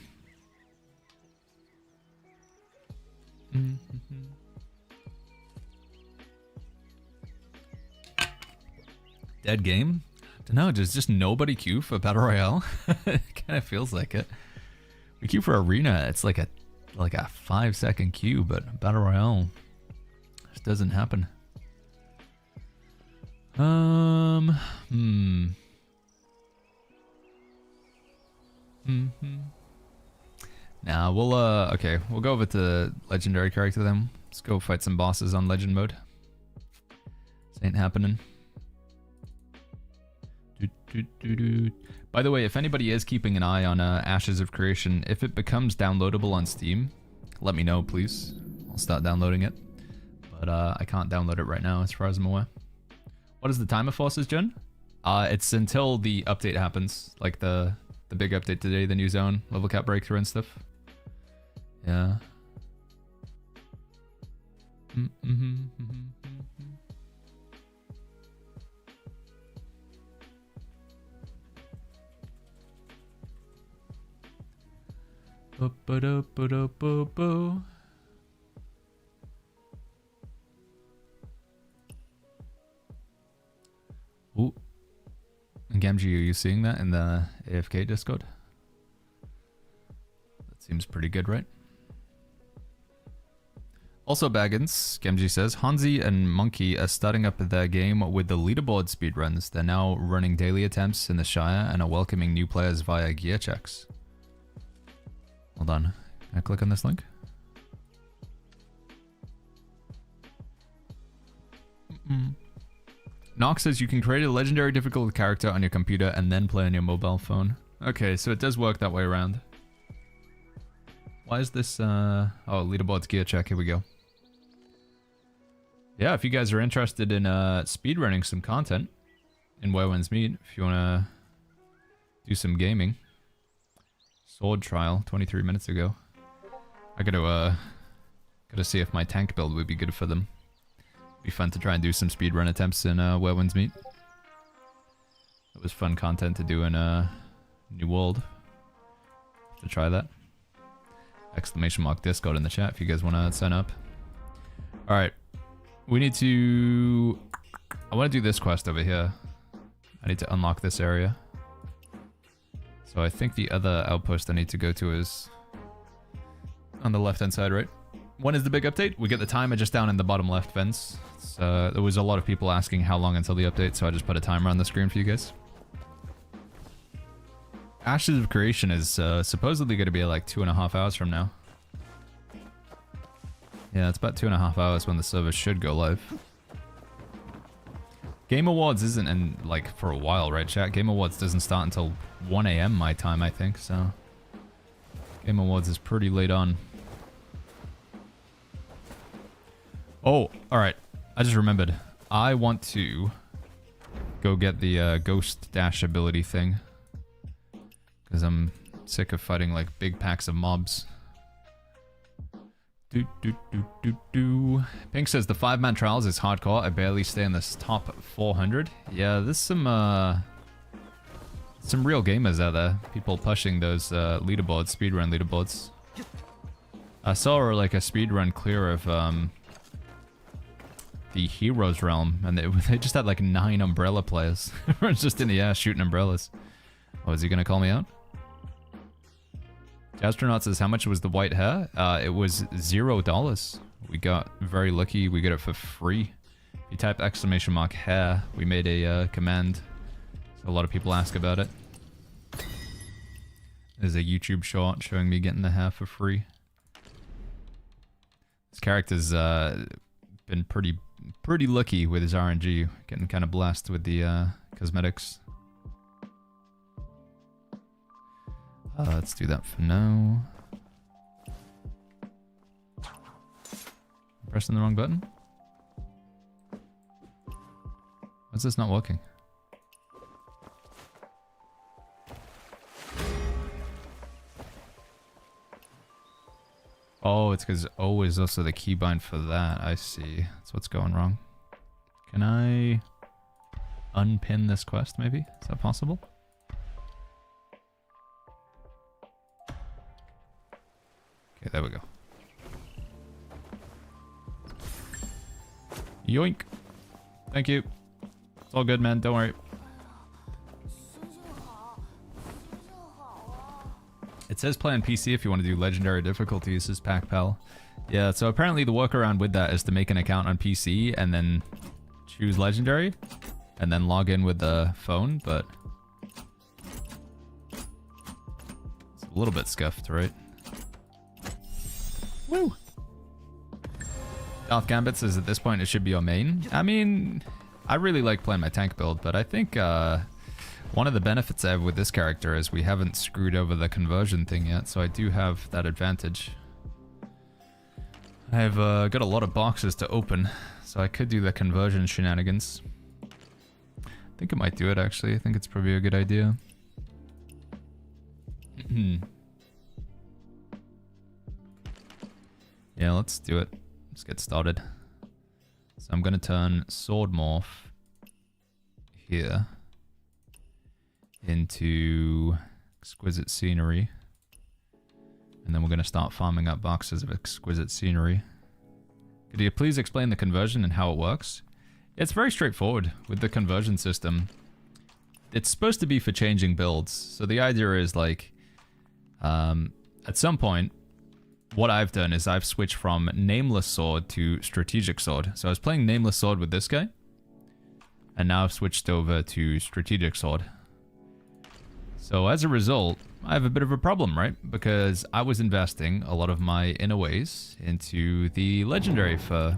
Dead game? I don't know. Does just nobody queue for battle royale? It kind of feels like it. We queue for arena. It's like a 5-second queue, but battle royale just doesn't happen. Now we'll okay, we'll go over to legendary character then. Let's go fight some bosses on legend mode. This ain't happening. By the way, if anybody is keeping an eye on Ashes of Creation, if it becomes downloadable on Steam, let me know, please. I'll start downloading it. But I can't download it right now, as far as I'm aware. What is the timer forces, Jen? It's until the update happens, like the big update today, the new zone, level cap breakthrough and stuff. Yeah. Ba-ba-da-ba-da-ba-ba. Ooh. And Gamgee, are you seeing that in the AFK Discord? That seems pretty good, right? Also, Baggins, Gamgee says, Hansi and Monkey are starting up their game with the leaderboard speedruns. They're now running daily attempts in the Shire and are welcoming new players via gear checks. Hold on. Can I click on this link? Nox says you can create a legendary difficult character on your computer and then play on your mobile phone. Okay, so it does work that way around. Why is this, oh, leaderboard's gear check, here we go. Yeah, if you guys are interested in speedrunning some content in Where Winds Meet, if you want to do some gaming. Sword trial, 23 minutes ago. I gotta see if my tank build would be good for them. Be fun to try and do some speedrun attempts in Where Winds Meet. It was fun content to do in New World. To try that. Exclamation mark Discord in the chat if you guys want to sign up. Alright. We need to... I want to do this quest over here. I need to unlock this area. So I think the other outpost I need to go to is on the left hand side, right? When is the big update? We get the timer just down in the bottom left fence. So there was a lot of people asking how long until the update, so I just put a timer on the screen for you guys. Ashes of Creation is supposedly going to be like 2.5 hours from now. Yeah, it's about 2.5 hours when the server should go live. Game Awards isn't in, like, for a while, right, chat? Game Awards doesn't start until 1 AM my time, I think, so... Game Awards is pretty late on. Oh, alright. I just remembered. I want to go get the Ghost Dash ability thing. Because I'm sick of fighting, like, big packs of mobs. Pink says the 5-man trials is hardcore. I barely stay in this top 400. Yeah, there's some real gamers out there. People pushing those leaderboards, speedrun leaderboards. I saw like a speedrun clear of the Heroes Realm, and they just had like 9 umbrella players. Everyone's just in the air shooting umbrellas. Oh, is he gonna call me out? Astronaut says, how much was the white hair? It was $0. We got very lucky. We got it for free. If you type exclamation mark hair, we made a command. So a lot of people ask about it. There's a YouTube short showing me getting the hair for free. This character's been pretty lucky with his RNG. Getting kind of blessed with the cosmetics. Let's do that for now. Pressing the wrong button? Why's this not working? Oh, it's because O is also the keybind for that. I see. That's what's going wrong. Can I unpin this quest, maybe? Is that possible? Okay, there we go. Yoink. Thank you. It's all good, man. Don't worry. It says play on PC if you want to do legendary difficulties, says PackPal. Yeah, so apparently the workaround with that is to make an account on PC and then choose legendary and then log in with the phone, but it's a little bit scuffed, right? Woo! Darth Gambit says at this point it should be your main. I mean, I really like playing my tank build, but I think one of the benefits I have with this character is we haven't screwed over the conversion thing yet, so I do have that advantage. I've got a lot of boxes to open, so I could do the conversion shenanigans. I think it might do it, actually. I think it's probably a good idea. Yeah, let's do it. Let's get started. So I'm going to turn Sword Morph here into Exquisite Scenery. And then we're going to start farming up boxes of Exquisite Scenery. Could you please explain the conversion and how it works? It's very straightforward with the conversion system. It's supposed to be for changing builds. So the idea is like, at some point, what I've done is I've switched from Nameless Sword to Strategic Sword. So I was playing Nameless Sword with this guy. And now I've switched over to Strategic Sword. So as a result, I have a bit of a problem, right? Because I was investing a lot of my Inaways into the legendary for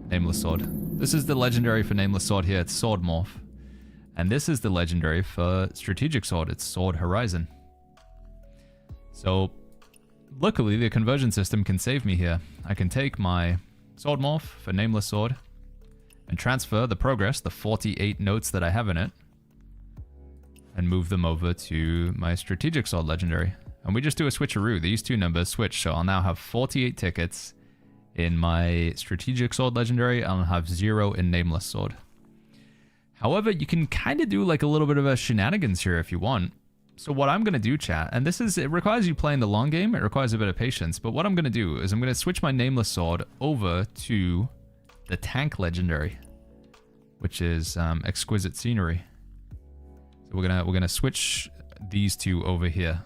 Nameless Sword. This is the legendary for Nameless Sword here, it's Sword Morph. And this is the legendary for Strategic Sword, it's Sword Horizon. So, luckily the conversion system can save me here. I can take my Sword Morph for Nameless Sword and transfer the progress, the 48 notes that I have in it, and move them over to my Strategic Sword legendary. And we just do a switcheroo. These two numbers switch, so I'll now have 48 tickets in my Strategic Sword legendary, and I'll have 0 in Nameless Sword. However, you can kind of do like a little bit of a shenanigans here if you want. So what I'm going to do, chat, and it requires you playing the long game, it requires a bit of patience, but what I'm going to do is I'm going to switch my Nameless Sword over to the Tank legendary, which is Exquisite Scenery. So we're gonna switch these two over here.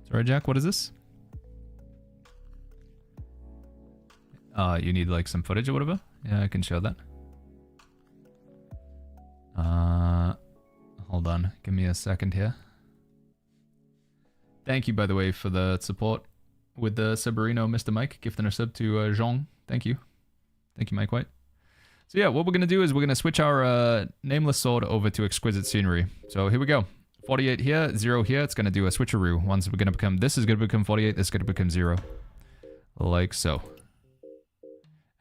Sorry, Jack, what is this? You need like some footage or whatever? Yeah, I can show that. Hold on, give me a second here. Thank you, by the way, for the support with the Subarino Mr. Mike, gifting a sub to Jean. Thank you. Thank you, Mike White. So yeah, what we're going to do is we're going to switch our Nameless Sword over to Exquisite Scenery. So here we go. 48 here, 0 here. It's going to do a switcheroo. Once we're going to become, this is going to become 48, this is going to become 0. Like so.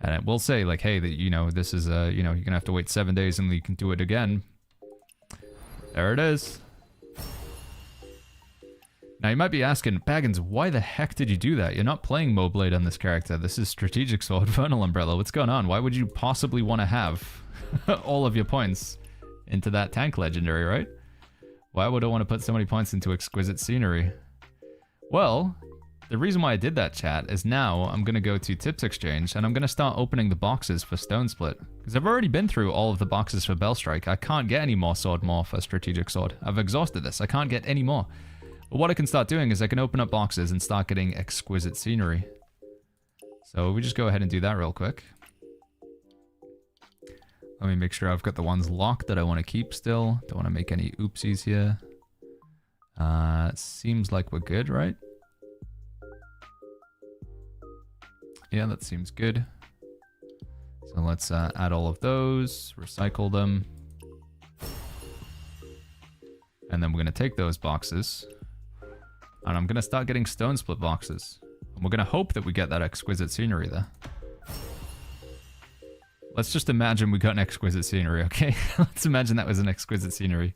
And it will say like, hey, that you know, this is, you know, you're going to have to wait 7 days and you can do it again. There it is. Now you might be asking, Baggins, why the heck did you do that? You're not playing Moblade on this character. This is Strategic Sword, Vernal Umbrella. What's going on? Why would you possibly want to have all of your points into that Tank legendary, right? Why would I want to put so many points into Exquisite Scenery? Well, the reason why I did that, chat, is now I'm going to go to Tips Exchange and I'm going to start opening the boxes for Stone Split. Because I've already been through all of the boxes for Bellstrike. I can't get any more Sword Morph for Strategic Sword. I've exhausted this. I can't get any more. But what I can start doing is I can open up boxes and start getting Exquisite Scenery. So we just go ahead and do that real quick. Let me make sure I've got the ones locked that I want to keep still. Don't want to make any oopsies here. Seems like we're good, right? Yeah, that seems good. So let's add all of those, recycle them. And then we're going to take those boxes. And I'm going to start getting Stone Split boxes. And we're going to hope that we get that Exquisite Scenery there. Let's just imagine we got an Exquisite Scenery, okay? Let's imagine that was an Exquisite Scenery.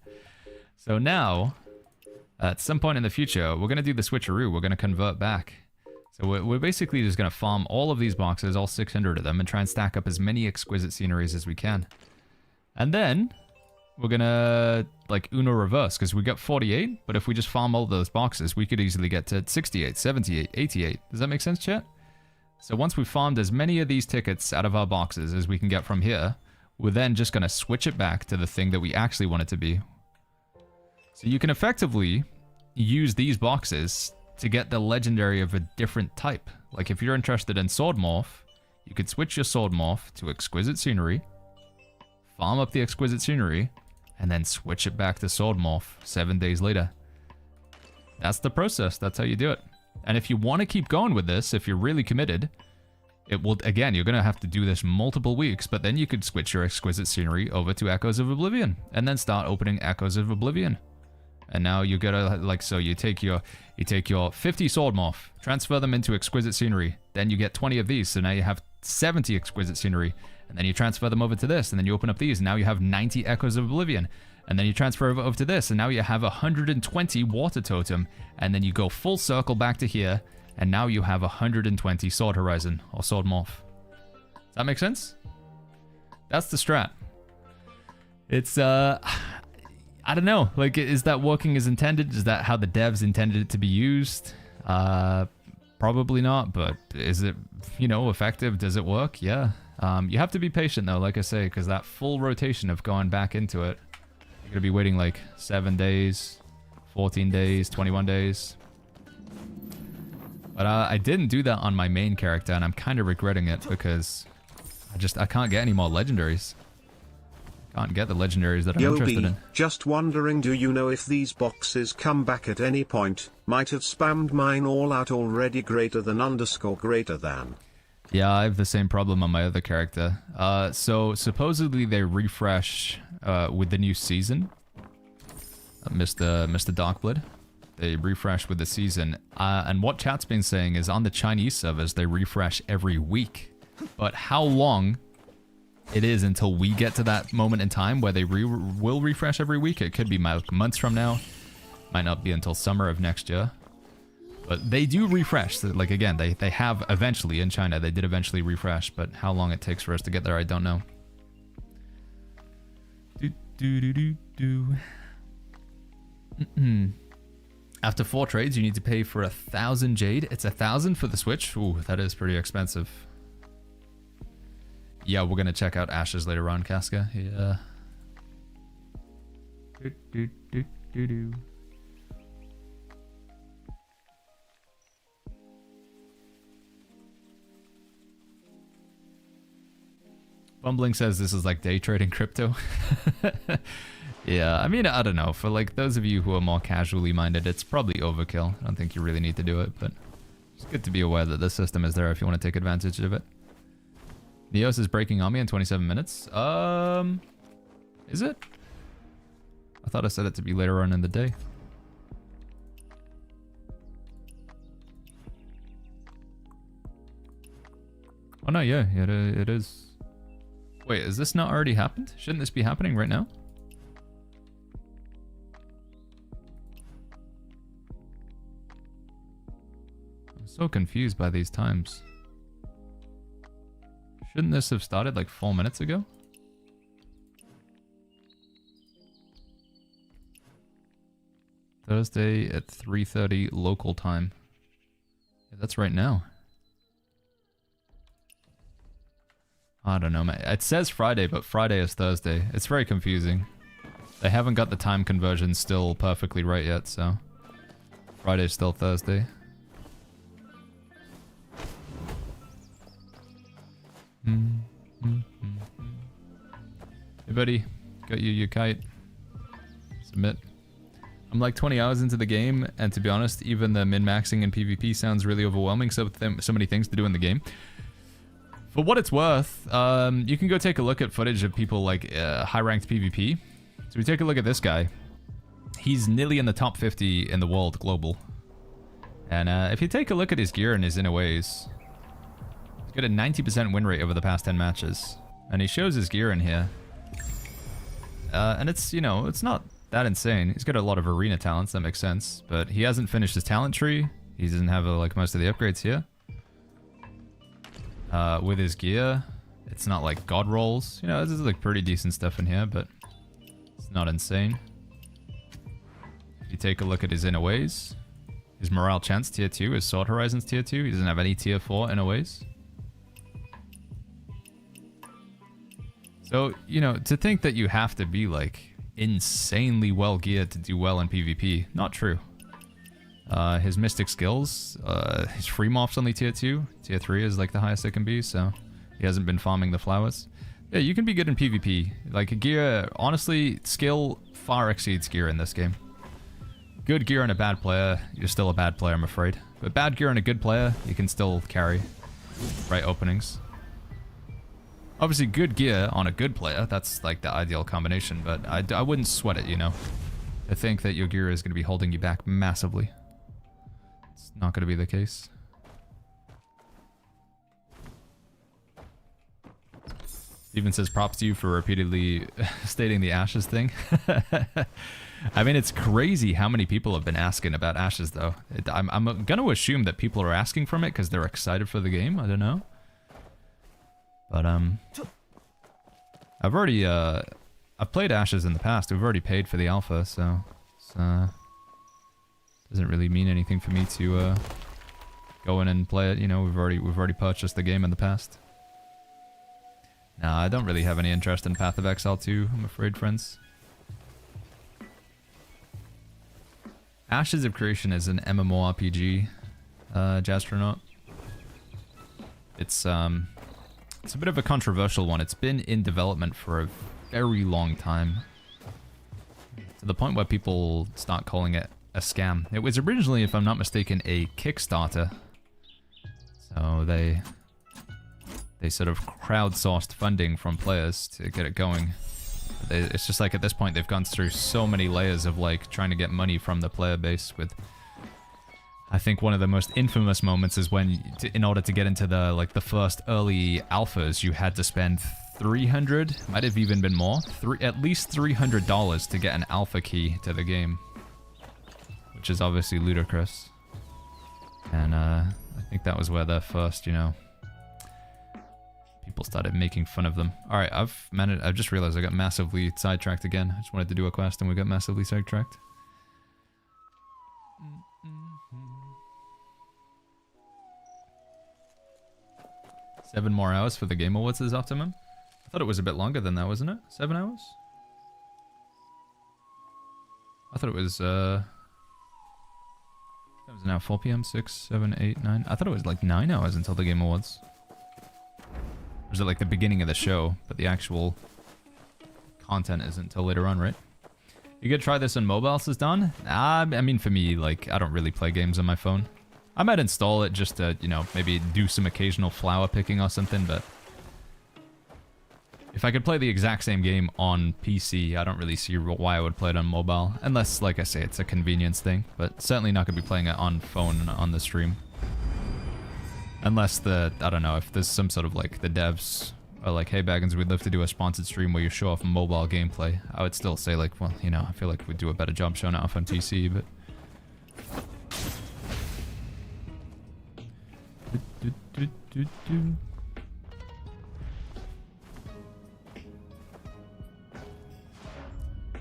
So now, at some point in the future, we're going to do the switcheroo. We're going to convert back. So we're basically just going to farm all of these boxes, all 600 of them, and try and stack up as many Exquisite Sceneries as we can. And then we're going to, like, Uno reverse, because we got 48, but if we just farm all those boxes, we could easily get to 68, 78, 88. Does that make sense, chat? So once we've farmed as many of these tickets out of our boxes as we can get from here, we're then just going to switch it back to the thing that we actually want it to be. So you can effectively use these boxes to get the legendary of a different type. Like if you're interested in Sword Morph, you could switch your Sword Morph to Exquisite Scenery, farm up the Exquisite Scenery, and then switch it back to Sword Morph 7 days later. That's the process. That's how you do it. And if you want to keep going with this, if you're really committed, it will, again, you're going to have to do this multiple weeks, but then you could switch your Exquisite Scenery over to Echoes of Oblivion, and then start opening Echoes of Oblivion. And now you gotta, like, so you take your 50 Sword Morph, transfer them into Exquisite Scenery, then you get 20 of these, so now you have 70 Exquisite Scenery, And then you transfer them over to this, and then you open up these, and now you have 90 Echoes of Oblivion. And then you transfer over to this, and now you have 120 Water Totem. And then you go full circle back to here, and now you have 120 Sword Horizon, or Sword Morph. Does that make sense? That's the strat. It's, I don't know. Like, is that working as intended? Is that how the devs intended it to be used? Probably not, but is it, you know, effective? Does it work? Yeah. You have to be patient, though, like I say, because that full rotation of going back into it, you're going to be waiting like 7 days, 14 days, 21 days. But I didn't do that on my main character, and I'm kind of regretting it because I can't get any more legendaries. Can't get the legendaries that I'm interested in. Just wondering, do you know if these boxes come back at any point? Might have spammed mine all out already, greater than _ greater than. Yeah, I have the same problem on my other character. So supposedly they refresh with the new season. Mr. Darkblood. They refresh with the season. And what chat's been saying is on the Chinese servers, they refresh every week. But how long it is until we get to that moment in time where they will refresh every week? It could be months from now. Might not be until summer of next year. But they do refresh. So, like, again, they have eventually in China. They did eventually refresh. But how long it takes for us to get there, I don't know. After 4 trades, you need to pay for 1,000 jade. It's 1,000 for the Switch. Ooh, that is pretty expensive. Yeah, we're gonna check out Ashes later on, Casca. Yeah. Bumbling says this is like day trading crypto. Yeah, I mean, I don't know. For like those of you who are more casually minded, it's probably overkill. I don't think you really need to do it, but it's good to be aware that the system is there if you want to take advantage of it. Neos is breaking on me in 27 minutes. Is it? I thought I said it to be later on in the day. Oh no, yeah, it is. Wait, has this not already happened? Shouldn't this be happening right now? I'm so confused by these times. Shouldn't this have started like 4 minutes ago? Thursday at 3:30 local time. Yeah, that's right now. I don't know, man. It says Friday, but Friday is Thursday. It's very confusing. They haven't got the time conversion still perfectly right yet, so... Friday's still Thursday. Hey buddy, got you your kite. Submit. I'm like 20 hours into the game, and to be honest, even the min-maxing in PvP sounds really overwhelming. So many things to do in the game. For what it's worth, you can go take a look at footage of people like high-ranked PvP. So we take a look at this guy. He's nearly in the top 50 in the world global. And if you take a look at his gear and his Inaways, he's got a 90% win rate over the past 10 matches. And he shows his gear in here. And it's, you know, it's not that insane. He's got a lot of arena talents, that makes sense. But he hasn't finished his talent tree. He doesn't have like most of the upgrades here. With his gear, it's not like god rolls. You know, this is like pretty decent stuff in here, but it's not insane. If you take a look at his Inaways, his morale chance tier 2, his sword horizons tier 2. He doesn't have any tier 4 Inaways. So, you know, to think that you have to be like insanely well geared to do well in PvP, not true. His mystic skills, his free morph's only tier 2. Tier 3 is like the highest it can be, so he hasn't been farming the flowers. Yeah, you can be good in PvP. Like gear, honestly, skill far exceeds gear in this game. Good gear and a bad player, you're still a bad player, I'm afraid. But bad gear and a good player, you can still carry right openings. Obviously, good gear on a good player, that's like the ideal combination, but I wouldn't sweat it, you know. I think that your gear is going to be holding you back massively. It's not going to be the case. Steven says props to you for repeatedly stating the Ashes thing. I mean, it's crazy how many people have been asking about Ashes, though. I'm going to assume that people are asking from it because they're excited for the game. I don't know. But, I've already, I've played Ashes in the past. We've already paid for the alpha, so it's, doesn't really mean anything for me to, go in and play it. You know, we've already purchased the game in the past. Nah, I don't really have any interest in Path of Exile 2, I'm afraid, friends. Ashes of Creation is an MMORPG, Jastronaut. It's a bit of a controversial one. It's been in development for a very long time. To the point where people start calling it a scam. It was originally, if I'm not mistaken, a Kickstarter. So they sort of crowdsourced funding from players to get it going. It's just like at this point they've gone through so many layers of like trying to get money from the player base. With I think one of the most infamous moments is when in order to get into the first early alphas, you had to spend $300, might have even been more, at least $300 to get an alpha key to the game, which is obviously ludicrous. And I think that was where the first, you know, people started making fun of them. Alright, I've just realized I got massively sidetracked again. I just wanted to do a quest and we got massively sidetracked. Seven more hours for the Game Awards is optimum? I thought it was a bit longer than that, wasn't it? 7 hours? I thought it was, it was now 4 p.m, 6, 7, 8, 9. I thought it was like 9 hours until the Game Awards. Or is it like the beginning of the show, but the actual content isn't until later on, right? You could try this on mobile, says Don? I mean, for me, like, I don't really play games on my phone. I might install it just to, you know, maybe do some occasional flower picking or something, but if I could play the exact same game on PC, I don't really see why I would play it on mobile. Unless, like I say, it's a convenience thing, but certainly not going to be playing it on phone on the stream. Unless I don't know, if there's some sort of like the devs are like, hey Baggins, we'd love to do a sponsored stream where you show off mobile gameplay. I would still say like, well, you know, I feel like we'd do a better job showing it off on PC, but...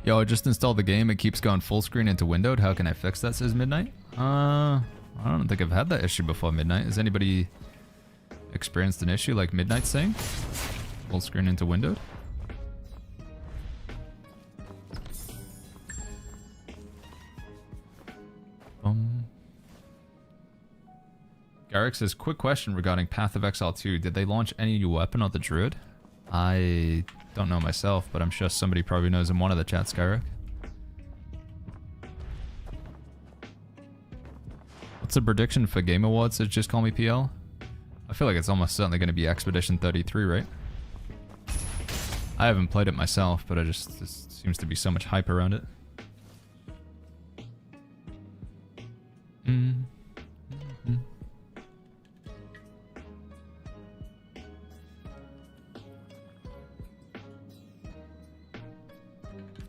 Yo, I just installed the game. It keeps going full screen into windowed. How can I fix that, says Midnight? I don't think I've had that issue before, Midnight. Has anybody experienced an issue like Midnight's saying? Full screen into windowed? Garrick says, quick question regarding Path of Exile 2. Did they launch any new weapon on the Druid? I don't know myself, but I'm sure somebody probably knows in one of the chats, Garrick. What's the prediction for Game Awards? Says Just Call Me PL? I feel like it's almost certainly going to be Expedition 33, right? I haven't played it myself, but there seems to be so much hype around it.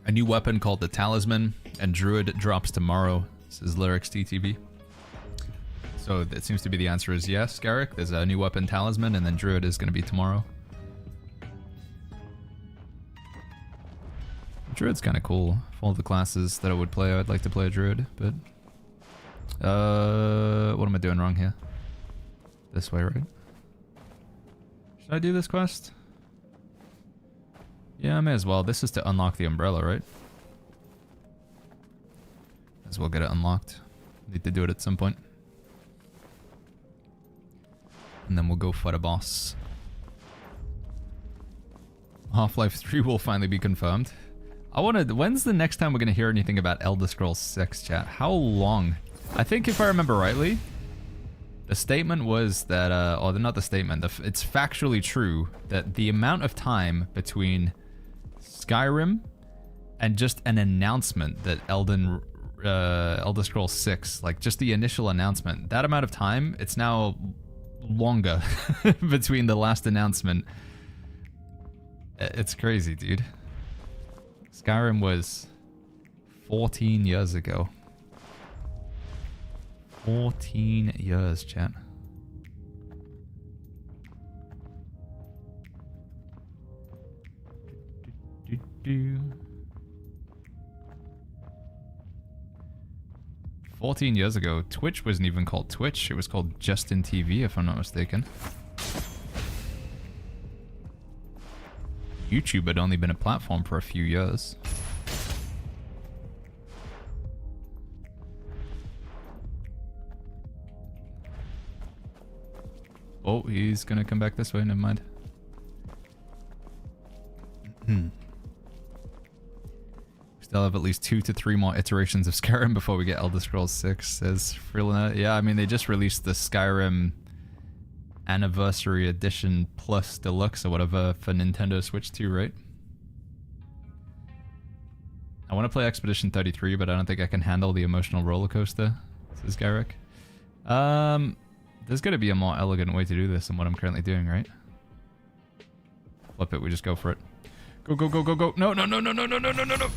A new weapon called the Talisman and Druid drops tomorrow, says Lyrics TTV. So it seems to be the answer is yes, Garrick. There's a new weapon, Talisman, and then Druid is going to be tomorrow. Druid's kind of cool. For all the classes that I would play, I'd like to play a Druid, but... what am I doing wrong here? This way, right? Should I do this quest? Yeah, I may as well. This is to unlock the umbrella, right? As well get it unlocked. Need to do it at some point. And then we'll go for the boss. Half-Life 3 will finally be confirmed. When's the next time we're going to hear anything about Elder Scrolls 6, chat? How long? I think if I remember rightly, the statement was that, or not the statement, it's factually true that the amount of time between Skyrim and just an announcement that Elder Scrolls 6, like just the initial announcement, that amount of time, it's now longer between the last announcement It's crazy, dude. Skyrim was 14 years ago. 14 years, chat. Do. 14 years ago, Twitch wasn't even called Twitch. It was called Justin TV, if I'm not mistaken. YouTube had only been a platform for a few years. Oh, he's gonna come back this way, never mind. Still have at least 2 to 3 more iterations of Skyrim before we get Elder Scrolls 6, says Freelina. Yeah, I mean, they just released the Skyrim Anniversary Edition Plus Deluxe or whatever for Nintendo Switch 2, right? I want to play Expedition 33, but I don't think I can handle the emotional roller coaster, says Garrick. There's got to be a more elegant way to do this than what I'm currently doing, right? Flip it, we just go for it. Go, go, go, go, go. No, no, no, no, no, no, no, no, no, no.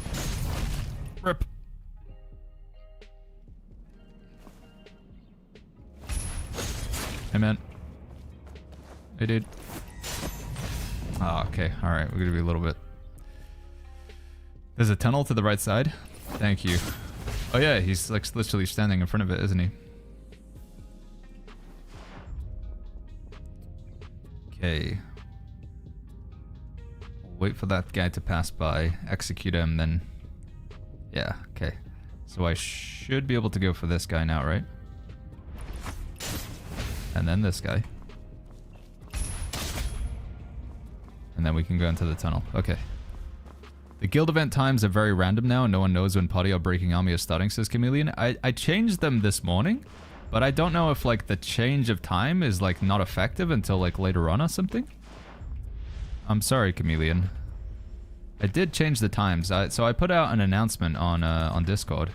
Rip. Hey, man. Hey, dude. Oh, okay. Alright, we're gonna be a little bit... There's a tunnel to the right side? Thank you. Oh yeah, he's like literally standing in front of it, isn't he? Okay. Wait for that guy to pass by, execute him, then... Yeah, okay. So I should be able to go for this guy now, right? And then this guy. And then we can go into the tunnel. Okay. The guild event times are very random now, and no one knows when party or breaking army is starting, says Chameleon. I changed them this morning, but I don't know if, like, the change of time is, like, not effective until, like, later on or something. I'm sorry, Chameleon. I did change the times. So I put out an announcement on Discord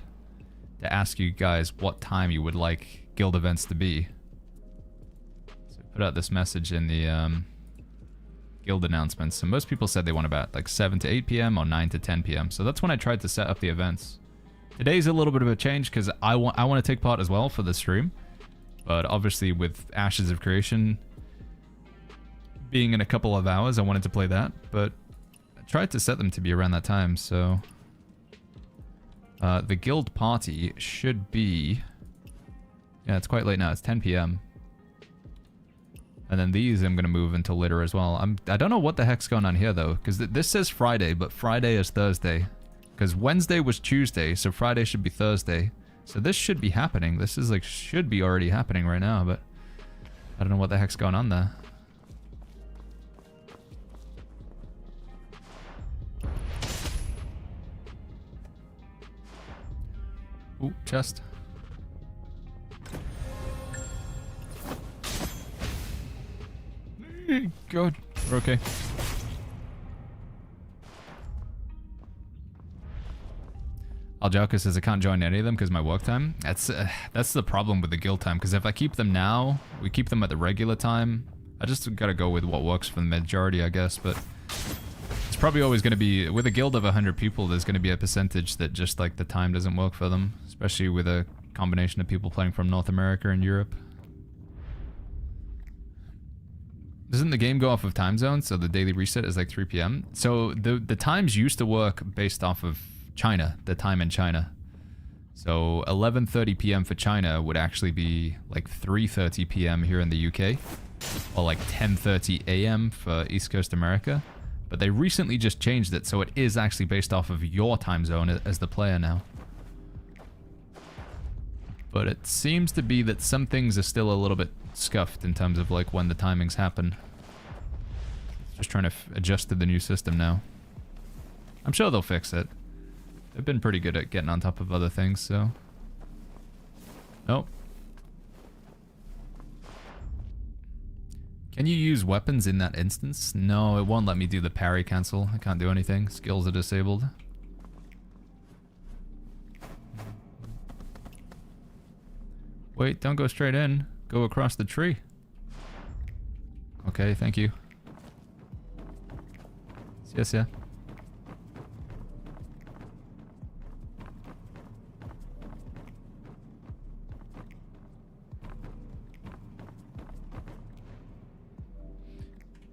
to ask you guys what time you would like guild events to be. So I put out this message in the guild announcements. So most people said they want about like 7 to 8 p.m. or 9 to 10 p.m. So that's when I tried to set up the events. Today's a little bit of a change because I want to take part as well for the stream. But obviously with Ashes of Creation being in a couple of hours, I wanted to play that. But I tried to set them to be around that time, so... the guild party should be... Yeah, it's quite late now. It's 10 p.m. And then these I'm going to move until later as well. I don't know what the heck's going on here, though. Because this says Friday, but Friday is Thursday. Because Wednesday was Tuesday, so Friday should be Thursday. So this should be happening. This is like, should be already happening right now, but... I don't know what the heck's going on there. Ooh, chest. Good. We're okay. Aljalka says I can't join any of them because my work time. That's the problem with the guild time, because if I keep them now, we keep them at the regular time. I just gotta go with what works for the majority, I guess, but it's probably always gonna be, with a guild of 100 people, there's gonna be a percentage that just like the time doesn't work for them, especially with a combination of people playing from North America and Europe. Doesn't the game go off of time zones, so the daily reset is like 3 p.m.? So the times used to work based off of China, the time in China. So 11:30 p.m. for China would actually be like 3:30 p.m. here in the UK, or like 10:30 a.m. for East Coast America. But they recently just changed it, so it is actually based off of your time zone as the player now. But it seems to be that some things are still a little bit scuffed in terms of like when the timings happen. Just trying to adjust to the new system now. I'm sure they'll fix it. They've been pretty good at getting on top of other things, so... Nope. Can you use weapons in that instance? No, it won't let me do the parry cancel. I can't do anything. Skills are disabled. Wait, don't go straight in. Go across the tree. Okay, thank you. Yes, yeah.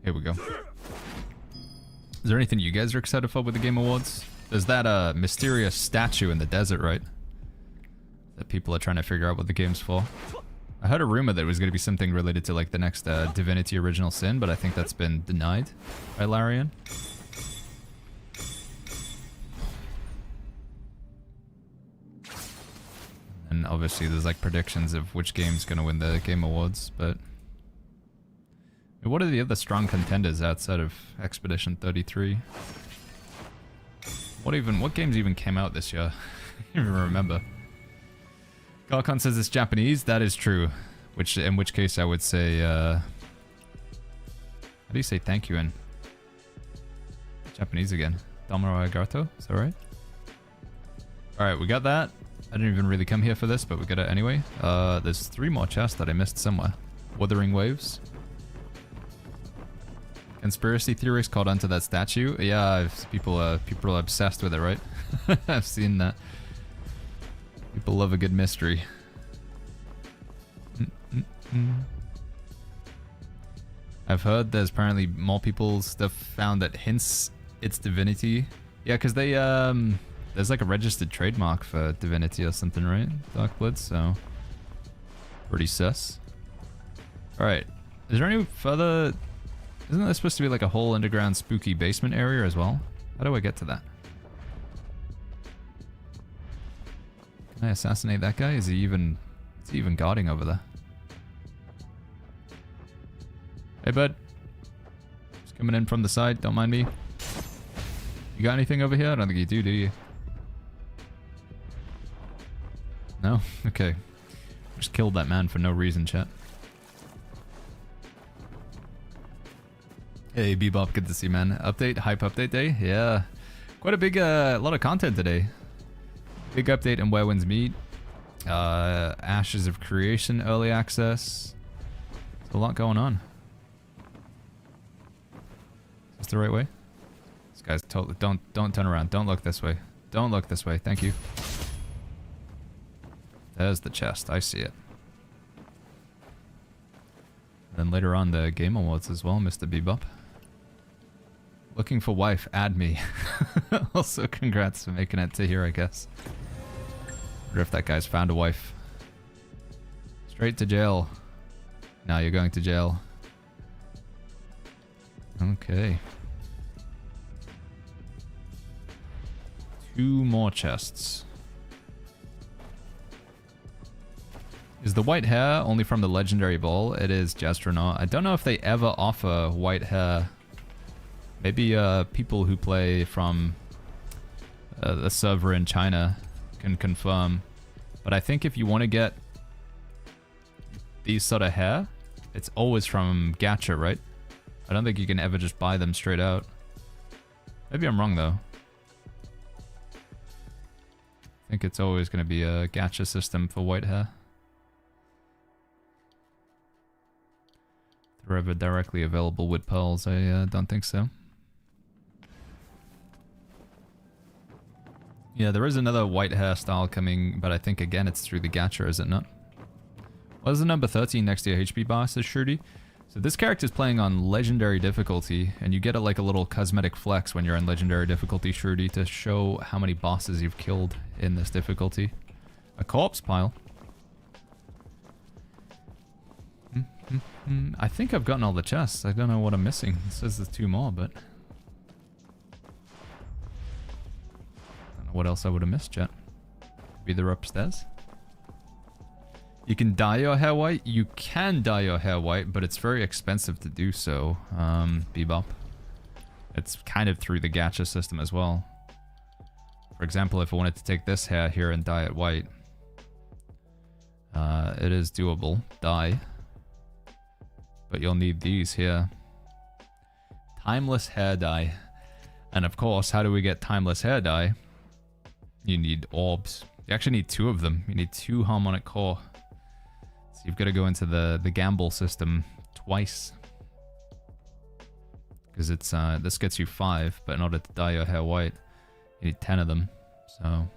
Here we go. Is there anything you guys are excited for with the Game Awards? There's that mysterious statue in the desert, right? That people are trying to figure out what the game's for. I heard a rumor that it was going to be something related to like the next Divinity Original Sin, but I think that's been denied by Larian. And obviously there's like predictions of which game's going to win the Game Awards, but... What are the other strong contenders outside of Expedition 33? What games even came out this year? I don't even remember. Galcon says it's Japanese. That is true. In which case I would say, how do you say thank you in Japanese again? Damaro arigato? Is that right? Alright, we got that. I didn't even really come here for this, but we got it anyway. There's 3 more chests that I missed somewhere. Wuthering Waves. Conspiracy theories caught onto that statue. Yeah, people are obsessed with it, right? I've seen that. People love a good mystery. I've heard there's apparently more people's stuff found that hints it's Divinity. Yeah, because they there's like a registered trademark for Divinity or something, right? Darkblood, so pretty sus. All right, is there any further? Isn't there supposed to be like a whole underground spooky basement area as well? How do I get to that? Can I assassinate that guy? Is he even guarding over there? Hey bud. Just coming in from the side, don't mind me. You got anything over here? I don't think you do you? No? Okay. Just killed that man for no reason, chat. Hey Bebop, good to see you, man. Hype update day? Yeah. Quite a big, lot of content today. Big update on Where Winds Meet. Ashes of Creation early access. There's a lot going on. Is this the right way? This guy's totally... Don't turn around. Don't look this way. Don't look this way. Thank you. There's the chest. I see it. Then later on the Game Awards as well, Mr. Bebop. Looking for wife, add me. Also, congrats for making it to here, I guess. Wonder if that guy's found a wife. Straight to jail. Now you're going to jail. Okay. 2 more chests. Is the white hair only from the legendary ball? It is, Jastronaut. I don't know if they ever offer white hair. Maybe people who play from the server in China can confirm. But I think if you want to get these sort of hair, it's always from gacha, right? I don't think you can ever just buy them straight out. Maybe I'm wrong though. I think it's always going to be a gacha system for white hair. If they're ever directly available with pearls, I don't think so. Yeah, there is another white hairstyle coming, but I think again it's through the gacha, is it not? What is the number 13 next to your HP bar, says Shruti? So this character is playing on legendary difficulty, and you get like a little cosmetic flex when you're in legendary difficulty, Shruti, to show how many bosses you've killed in this difficulty. A corpse pile. I think I've gotten all the chests. I don't know what I'm missing. It says there's 2 more, but... what else I would have missed, chat? Maybe they're upstairs? You can dye your hair white? You can dye your hair white, but it's very expensive to do so, Bebop. It's kind of through the gacha system as well. For example, if I wanted to take this hair here and dye it white, it is doable. Dye. But you'll need these here. Timeless hair dye. And of course, how do we get timeless hair dye? You need orbs. You actually need 2 of them. You need 2 harmonic core. So you've got to go into the gamble system twice. because it's this gets you 5, but in order to dye your hair white, you need 10 of them. So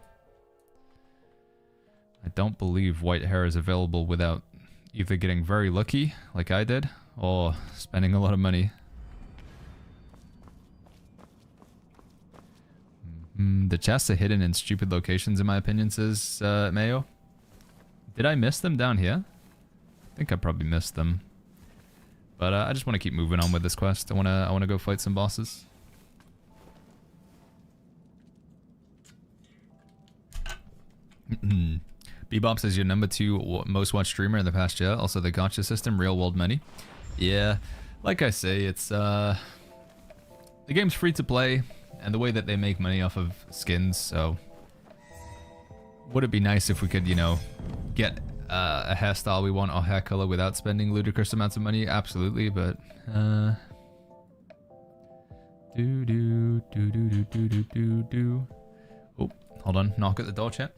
I don't believe white hair is available without either getting very lucky, like I did, or spending a lot of money. The chests are hidden in stupid locations, in my opinion, says Mayo. Did I miss them down here? I think I probably missed them. But I just want to keep moving on with this quest. I wanna go fight some bosses. Bebop says you're number 2 most watched streamer in the past year. Also the gacha system, real world money. Yeah, like I say, it's the game's free to play, and the way that they make money off of skins. So would it be nice if we could, you know, get a hairstyle we want or hair color without spending ludicrous amounts of money? Absolutely, but oh, hold on, knock at the door, chat.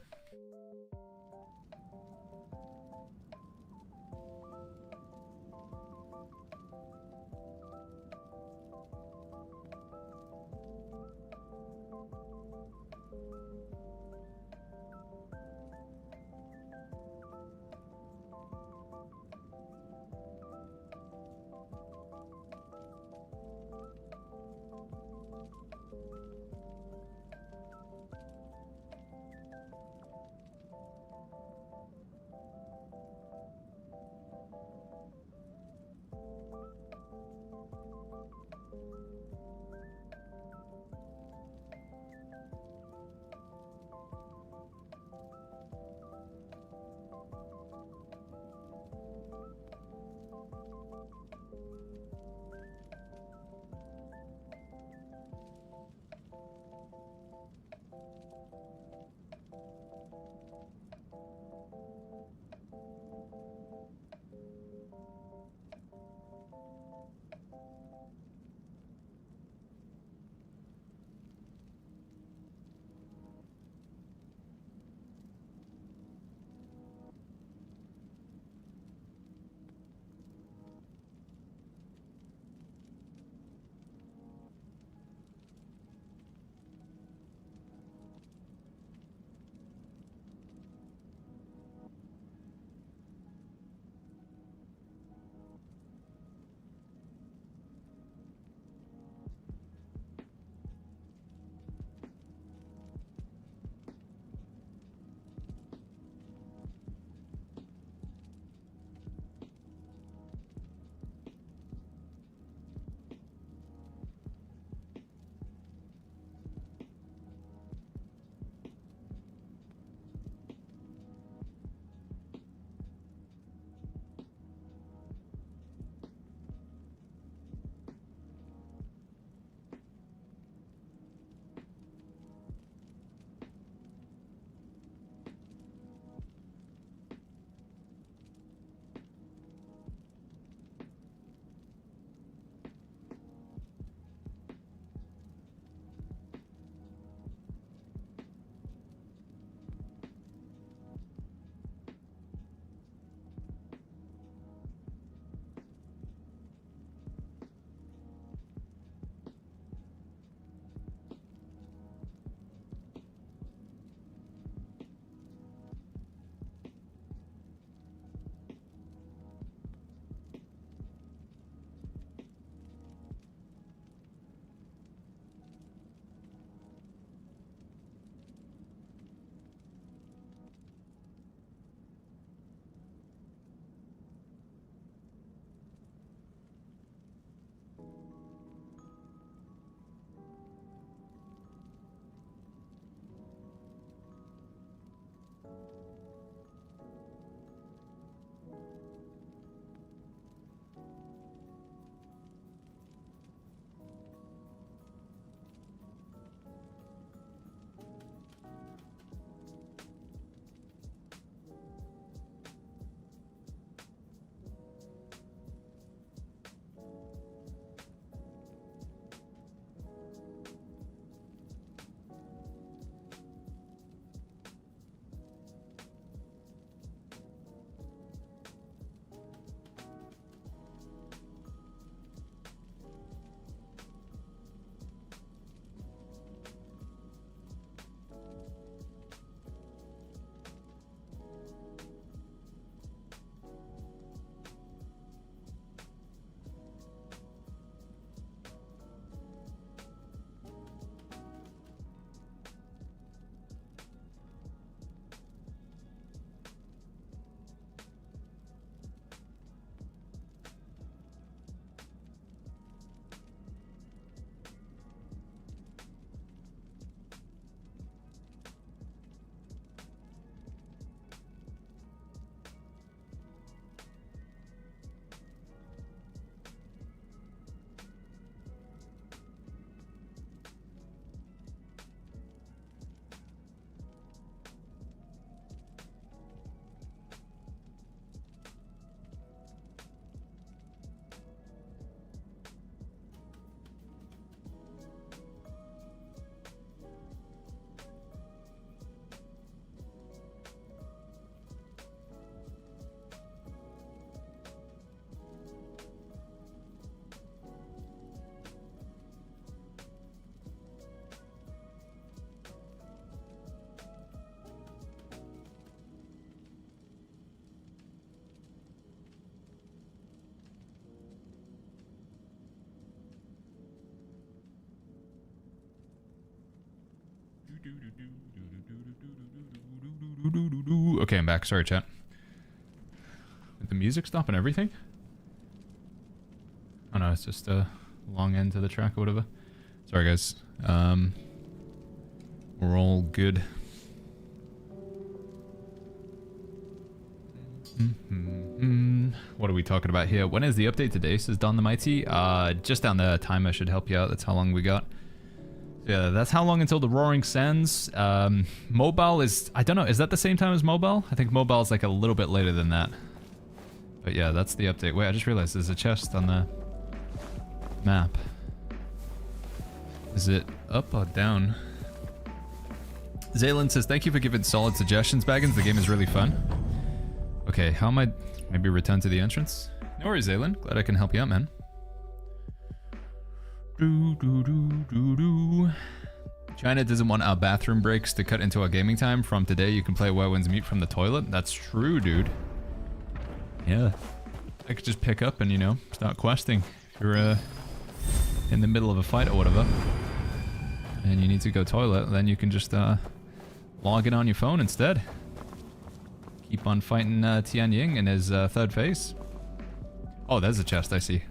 Okay, I'm back. Sorry, chat. Did the music stop and everything? Oh no, it's just a long end to the track or whatever. Sorry, guys. We're all good. What are we talking about here? When is the update today? Says Don the Mighty. Just down the timer should help you out. That's how long we got. Yeah, that's how long until the Roaring Sands. Mobile is, I don't know, is that the same time as mobile? I think mobile is like a little bit later than that. But yeah, that's the update. Wait, I just realized there's a chest on the map. Is it up or down? Zaylin says, thank you for giving solid suggestions, Baggins. The game is really fun. Okay, how am I... Maybe return to the entrance? No worries, Zaylin. Glad I can help you out, man. China doesn't want our bathroom breaks to cut into our gaming time. From today, you can play Where Winds Meet from the toilet. That's true, dude. Yeah. I could just pick up and, you know, start questing. If you're in the middle of a fight or whatever, and you need to go toilet, then you can just log in on your phone instead. Keep on fighting Tian Ying in his third phase. Oh, there's a chest, I see.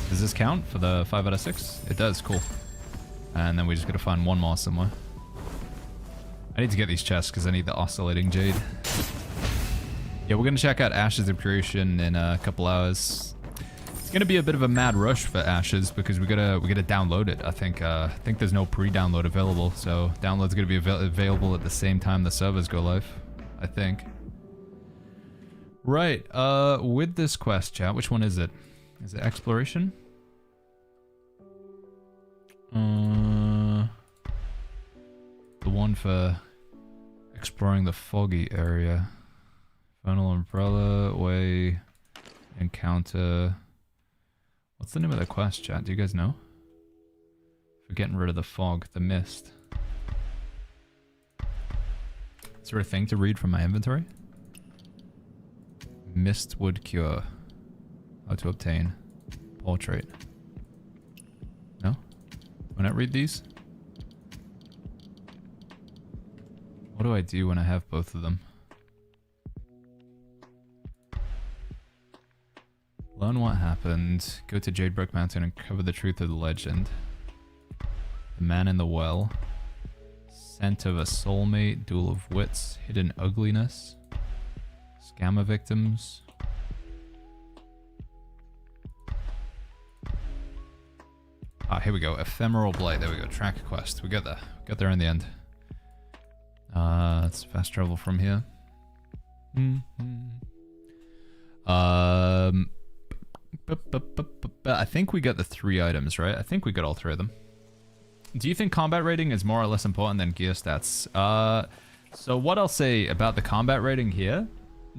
Does this count for the 5 out of 6? It does, cool. And then we just gotta find one more somewhere. I need to get these chests because I need the oscillating jade. Yeah, we're gonna check out Ashes of Creation in a couple hours. It's gonna be a bit of a mad rush for Ashes because we gotta download it. I think there's no pre-download available, so download's gonna be available at the same time the servers go live. I think. Right. With this quest, chat, which one is it? Is it exploration? The one for exploring the foggy area. Funnel umbrella way encounter. What's the name of the quest, chat? Do you guys know? For getting rid of the fog, the mist. Is there a thing to read from my inventory? Mistwood cure. How to obtain. Portrait. No? When I read these? What do I do when I have both of them? Learn what happened. Go to Jadebrook Mountain and cover the truth of the legend. The man in the well. Scent of a soulmate. Duel of wits. Hidden ugliness. Scammer victims. Ah, here we go. Ephemeral Blight. There we go. Track quest. We got there. Got there in the end. It's fast travel from here. I think we got the 3 items, right? I think we got all 3 of them. Do you think combat rating is more or less important than gear stats? So what I'll say about the combat rating here,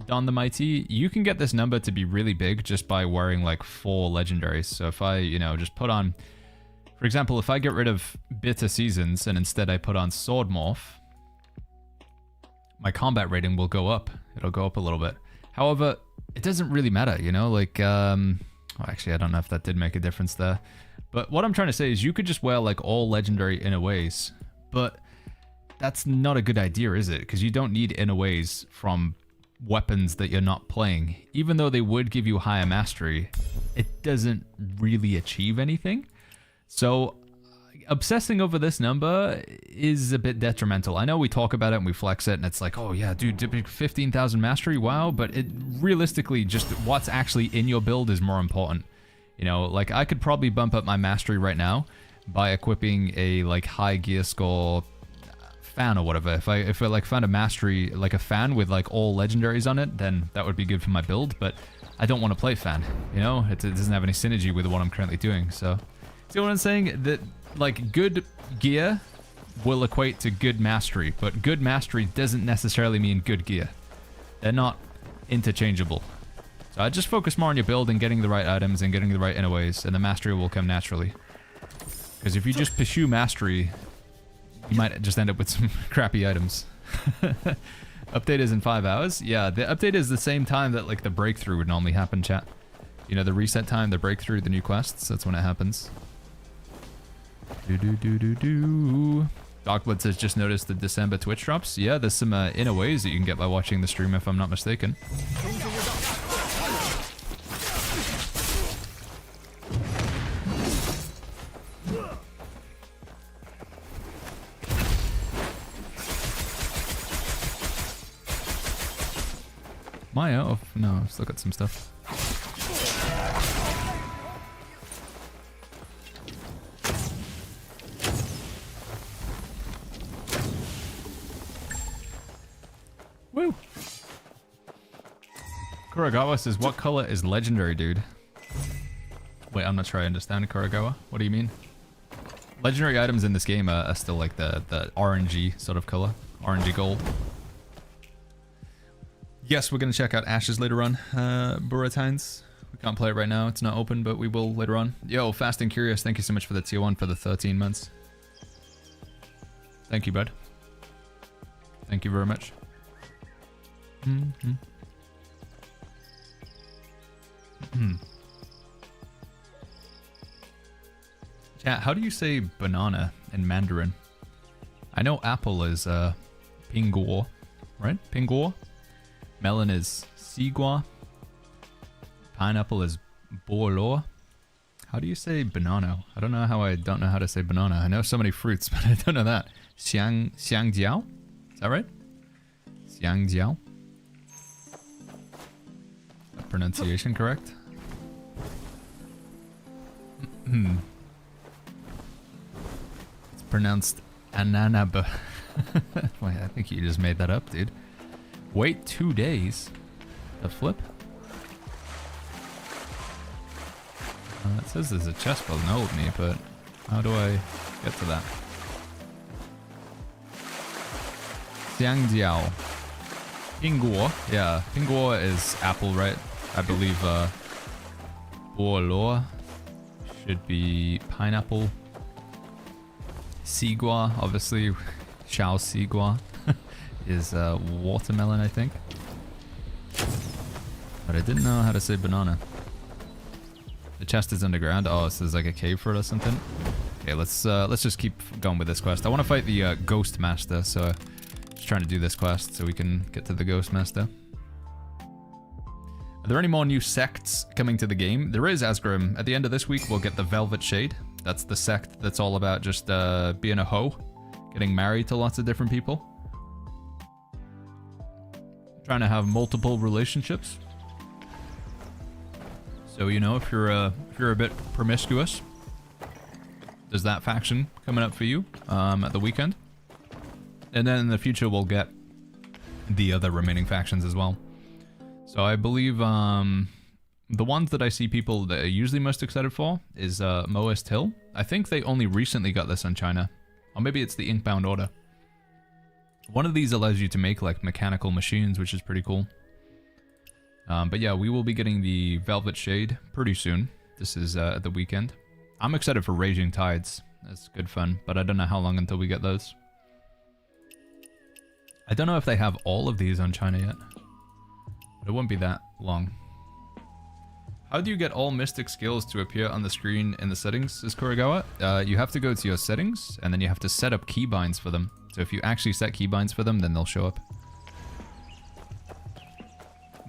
Don the Mighty, you can get this number to be really big just by wearing like 4 legendaries. So if I, you know, just put on, for example, if I get rid of Bitter Seasons and instead I put on Sword Morph, my combat rating will go up. It'll go up a little bit. However, it doesn't really matter, you know, like, well, actually, I don't know if that did make a difference there. But what I'm trying to say is you could just wear like all legendary Inaways, but that's not a good idea, is it? Because you don't need Inaways from weapons that you're not playing. Even though they would give you higher mastery, it doesn't really achieve anything. So obsessing over this number is a bit detrimental. I know we talk about it and we flex it and it's like, oh yeah, dude, 15,000 mastery, wow. But it realistically, just what's actually in your build is more important. You know, like I could probably bump up my mastery right now by equipping a like high gear score fan or whatever. If I like found a mastery, like a fan with like all legendaries on it, then that would be good for my build. But I don't want to play fan, you know, it doesn't have any synergy with what I'm currently doing. So see what I'm saying? That like good gear will equate to good mastery, but good mastery doesn't necessarily mean good gear. They're not interchangeable. So I just focus more on your build and getting the right items and getting the right Inaways, and the mastery will come naturally. Because if you just pursue mastery, you might just end up with some crappy items. Update is in 5 hours? Yeah, the update is the same time that like the breakthrough would normally happen, chat. You know, the reset time, the breakthrough, the new quests, that's when it happens. But Darkblood says, just noticed the December Twitch drops. Yeah, there's some Inaways that you can get by watching the stream, if I'm not mistaken. Maya? Oh, no, I've still got some stuff. Woo! Kuragawa says, what color is legendary, dude? Wait, I'm not sure I understand, Kuragawa. What do you mean? Legendary items in this game are still like the orangey sort of color. Orangey gold. Yes, we're going to check out Ashes later on, Buratines. We can't play it right now. It's not open, but we will later on. Yo, Fast and Curious, thank you so much for the tier 1 for the 13 months. Thank you, bud. Thank you very much. Chat, how do you say banana in Mandarin? I know apple is pinguo, right? Pinguo. Melon is sigua. Pineapple is bolo. How do you say banana? I don't know how I don't know how to say banana. I know so many fruits, but I don't know that. Xiangjiao? Is that right? Xiangjiao? That pronunciation correct? It's pronounced ananaba. Wait, I think you just made that up, dude. Wait 2 days. The flip? It says there's a chest below me, but how do I get to that? Xiangjiao. Pinguo. Yeah, pinguo is apple, right? I believe Bolo should be pineapple. Sigua, obviously, Xiao Sigua is watermelon, I think. But I didn't know how to say banana. The chest is underground. Oh, so there's like a cave for it or something. Okay, let's just keep going with this quest. I want to fight the Ghost Master, so just trying to do this quest so we can get to the Ghost Master. Are there any more new sects coming to the game? There is, Asgrim. At the end of this week, we'll get the Velvet Shade. That's the sect that's all about just being a hoe, getting married to lots of different people, trying to have multiple relationships. So, you know, if you're a bit promiscuous, there's that faction coming up for you at the weekend. And then in the future, we'll get the other remaining factions as well. So I believe the ones that I see people that are usually most excited for is Moest Hill. I think they only recently got this on China. Or maybe it's the Inkbound Order. One of these allows you to make like mechanical machines, which is pretty cool. But yeah, we will be getting the Velvet Shade pretty soon. This is at the weekend. I'm excited for Raging Tides. That's good fun, but I don't know how long until we get those. I don't know if they have all of these on China yet. But it won't be that long. How do you get all Mystic skills to appear on the screen in the settings, says Kuragawa? You have to go to your settings, and then you have to set up keybinds for them. So if you actually set keybinds for them, then they'll show up.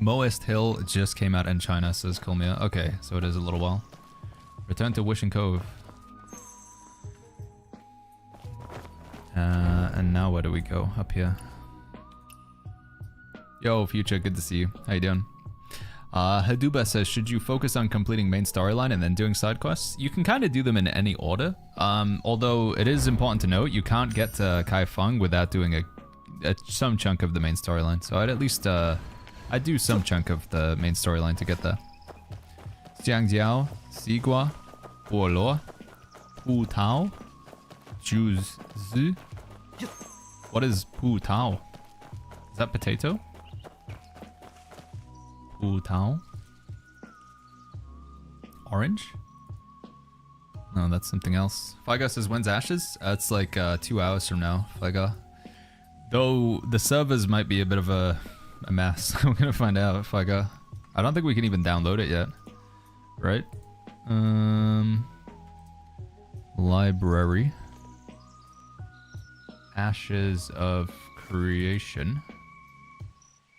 Moest Hill just came out in China, says Kulmia. Okay, so it is a little while. Return to Wishing Cove. And now where do we go? Up here. Yo, Future, good to see you. How you doing? Haduba says, should you focus on completing main storyline and then doing side quests? You can kind of do them in any order. Although it is important to note, you can't get to Kai Feng without doing some chunk of the main storyline. So I'd at least... I'd do some chunk of the main storyline to get there. Xiangjiao, Sigua, Bolo, Pu Tao, Juz Zi. What is Pu Tao? Is that potato? Pu Tao? Orange? No, that's something else. Figa says, when's Ashes? It's like 2 hours from now, Figa. Though the servers might be a bit of a mess. I'm gonna find out if I don't think we can even download it yet. Right? Library. Ashes of Creation.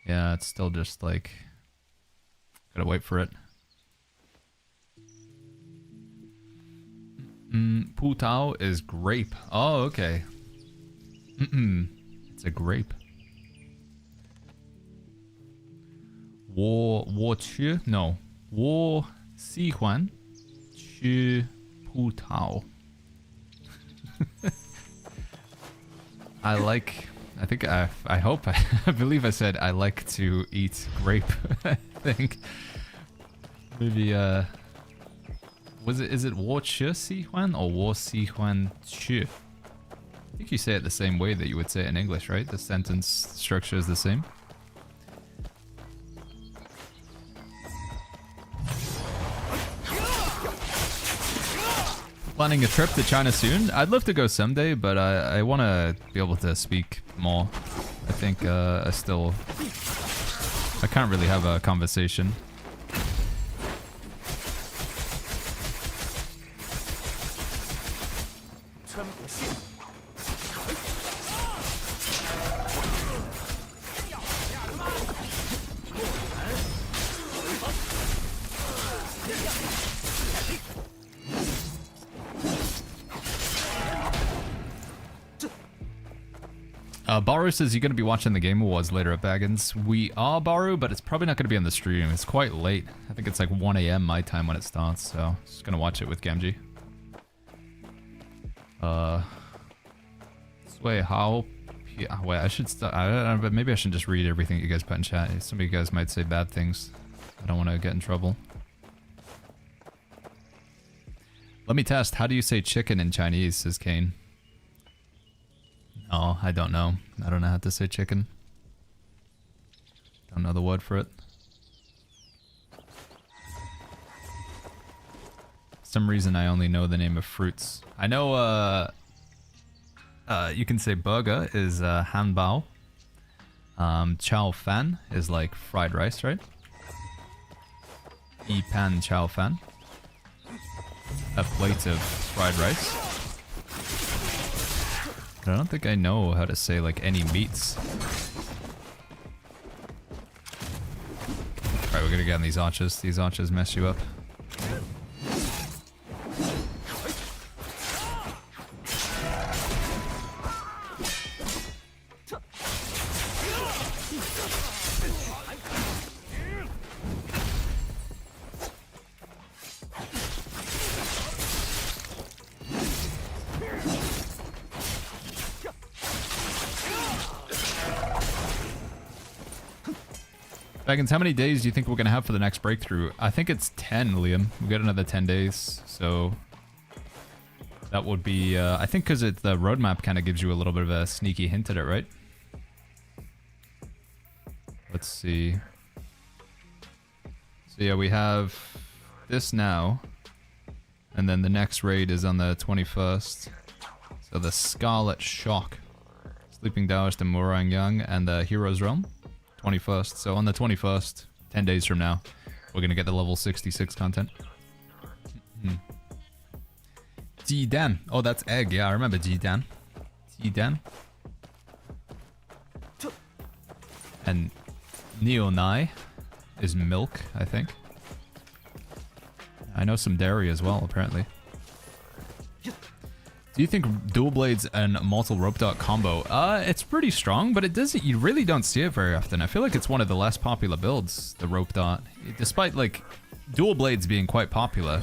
Yeah, it's still just like... Gotta wait for it. Putao is grape. Oh, okay. It's a grape. Wo chu? No. Wo si huan chu putao. I hope, I believe I said I like to eat grape. I think. Maybe, is it Wo Chi Si Huan or Wo Si Huan Chi? I think you say it the same way that you would say it in English, right? The sentence structure is the same. Planning a trip to China soon? I'd love to go someday, but I want to be able to speak more. I think I can't really have a conversation. Baru says you're going to be watching the Game Awards later at Baggins. We are, Baru, but it's probably not going to be on the stream. It's quite late. I think it's like 1 a.m. my time when it starts, so just going to watch it with Gamgee. Wait, how... Wait, I should start... I don't know, but maybe I should just read everything you guys put in chat. Some of you guys might say bad things. I don't want to get in trouble. Let me test. How do you say chicken in Chinese, says Kane. Oh, I don't know. I don't know how to say chicken. Don't know the word for it. For some reason I only know the name of fruits. I know you can say burger is hanbao. Chow fan is like fried rice, right? Yi pan chow fan. A plate of fried rice. I don't think I know how to say like any meats. Alright, we're gonna get on these archers. These archers mess you up. Baggins, how many days do you think we're going to have for the next breakthrough? I think it's 10, Liam. We've got another 10 days, so... That would be... I think because the roadmap kind of gives you a little bit of a sneaky hint at it, right? Let's see. So yeah, we have this now. And then the next raid is on the 21st. So the Scarlet Shock. Sleeping Taoist and Murang Yang and the Hero's Realm. 21st. So on the 21st, 10 days from now, we're gonna get the level 66 content. Jidan. Oh, that's egg. Yeah, I remember Jidan. Jidan. And Neonai is milk, I think. I know some dairy as well, apparently. Do you think dual blades and mortal rope dart combo? It's pretty strong, but it doesn't. You really don't see it very often. I feel like it's one of the less popular builds, the rope dart. Despite like dual blades being quite popular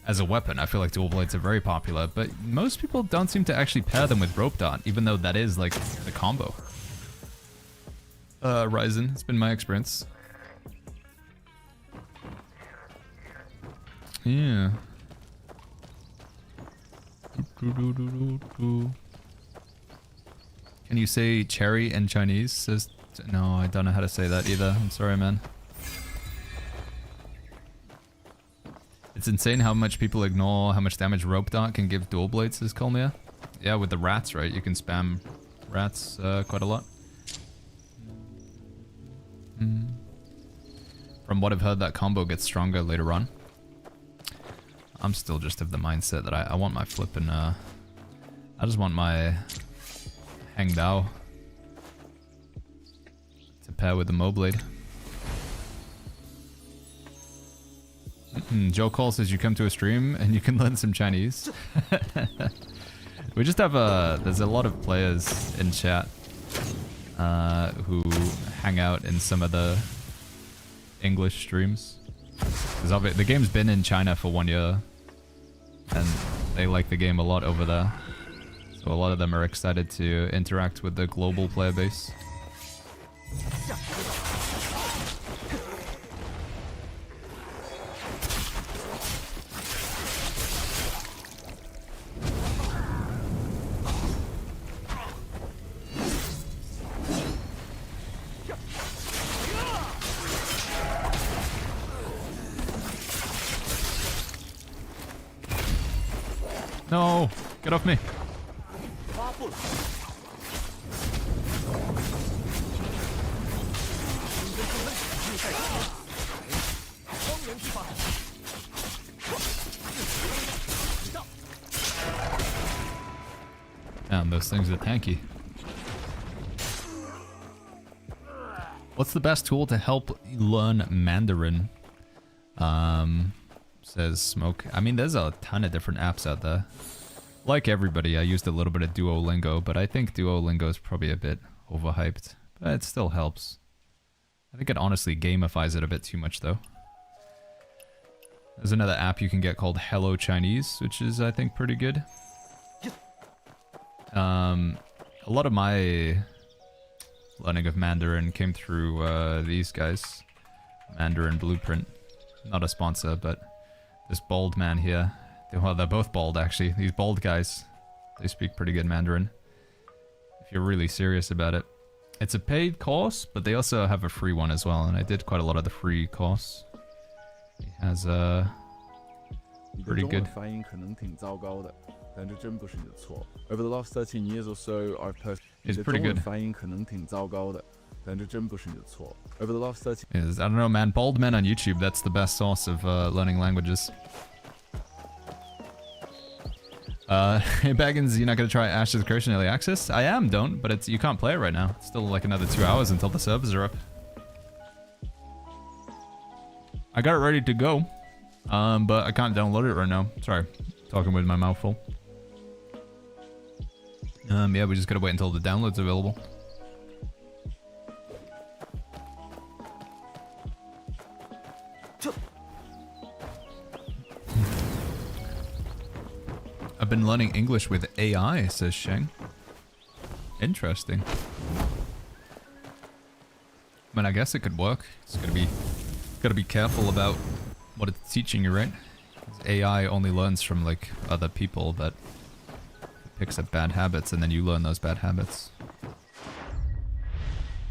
as a weapon, I feel like dual blades are very popular. But most people don't seem to actually pair them with rope dart, even though that is like the combo. Ryzen, it's been my experience. Yeah. Can you say cherry in Chinese? Says no, I don't know how to say that either. I'm sorry, man. It's insane how much people ignore how much damage rope dart can give dual blades, says Colmia. Yeah, with the rats, right? You can spam rats quite a lot. From what I've heard, that combo gets stronger later on. I'm still just of the mindset that I want my flipping, I just want my Hang Dao to pair with the Moblade. Joe Cole says you come to a stream and you can learn some Chinese. We just have there's a lot of players in chat who hang out in some of the English streams. The game's been in China for 1 year and they like the game a lot over there. So a lot of them are excited to interact with the global player base. No! Get off me! Damn, those things are tanky. What's the best tool to help learn Mandarin? Says Smoke. I mean, there's a ton of different apps out there. Like everybody, I used a little bit of Duolingo, but I think Duolingo is probably a bit overhyped. But it still helps. I think it honestly gamifies it a bit too much, though. There's another app you can get called Hello Chinese, which is, I think, pretty good. A lot of my learning of Mandarin came through these guys. Mandarin Blueprint. Not a sponsor, but this bald man here. Well, they're both bald, actually. These bald guys. They speak pretty good Mandarin. If you're really serious about it. It's a paid course, but they also have a free one as well, and I did quite a lot of the free course. He has pretty good. Over the last 13 years or so, I've personally... It's pretty good. Over the last 13... I don't know, man. Bald men on YouTube, that's the best source of learning languages. Hey Baggins, you're not gonna try Ash's Curse in early access? I am, don't, but you can't play it right now. It's still like another 2 hours until the servers are up. I got it ready to go, but I can't download it right now. Sorry, talking with my mouth full. Yeah, we just gotta wait until the download's available. I've been learning English with AI, says Sheng. Interesting. I mean, I guess it could work. It's gotta be careful about what it's teaching you, right? 'Cause AI only learns from like other people, but it picks up bad habits, and then you learn those bad habits.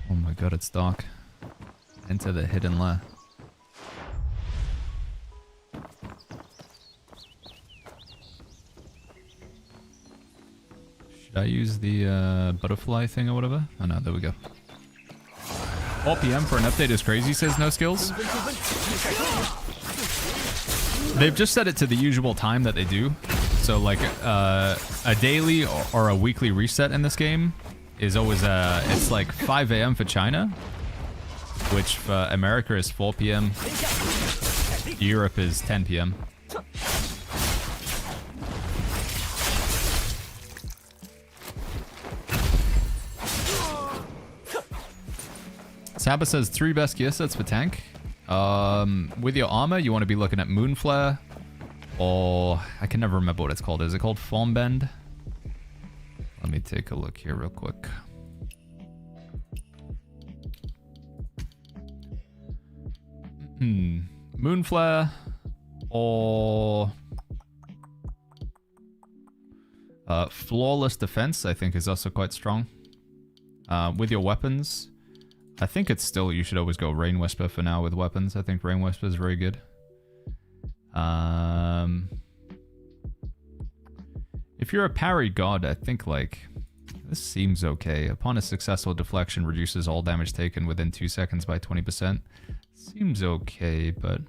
Oh my god, it's dark. Enter the hidden lair. Should I use the butterfly thing or whatever? Oh no, there we go. 4 PM for an update is crazy, says No Skills. They've just set it to the usual time that they do. So like a daily or a weekly reset in this game is always it's like 5 AM for China, which for America is 4 PM. Europe is 10 PM. Saba says 3 best gear sets for tank. With your armor, you want to be looking at Moonflare, or I can never remember what it's called. Is it called Form Bend? Let me take a look here real quick. Moonflare or Flawless Defense, I think, is also quite strong. With your weapons, I think it's still, you should always go Rain Whisper for now with weapons. I think Rain Whisper is very good. If you're a parry god, I think like, this seems okay. Upon a successful deflection, reduces all damage taken within 2 seconds by 20%. Seems okay, but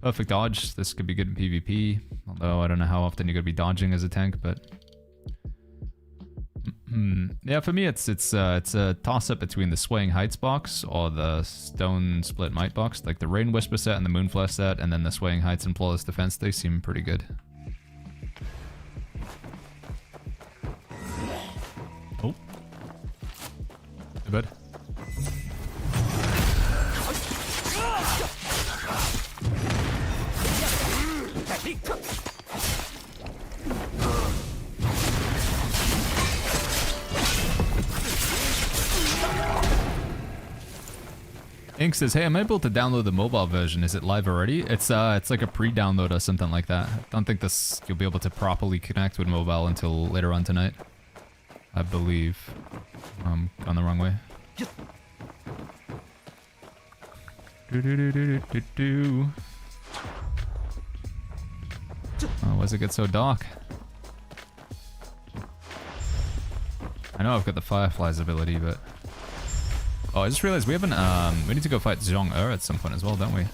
perfect dodge. This could be good in PvP. Although I don't know how often you're going to be dodging as a tank, but Yeah, for me, it's a toss-up between the Swaying Heights box or the Stone Split Might box. Like the Rain Whisper set and the Moonflash set, and then the Swaying Heights and Flawless Defense, they seem pretty good. Oh. Too bad. Ink says, hey, I'm able to download the mobile version. Is it live already? It's like a pre-download or something like that. I don't think you'll be able to properly connect with mobile until later on tonight. I believe. I'm gone the wrong way. Oh, why does it get so dark? I know I've got the Fireflies ability, but... Oh, I just realized we haven't, we need to go fight Zhong-Er at some point as well, don't we?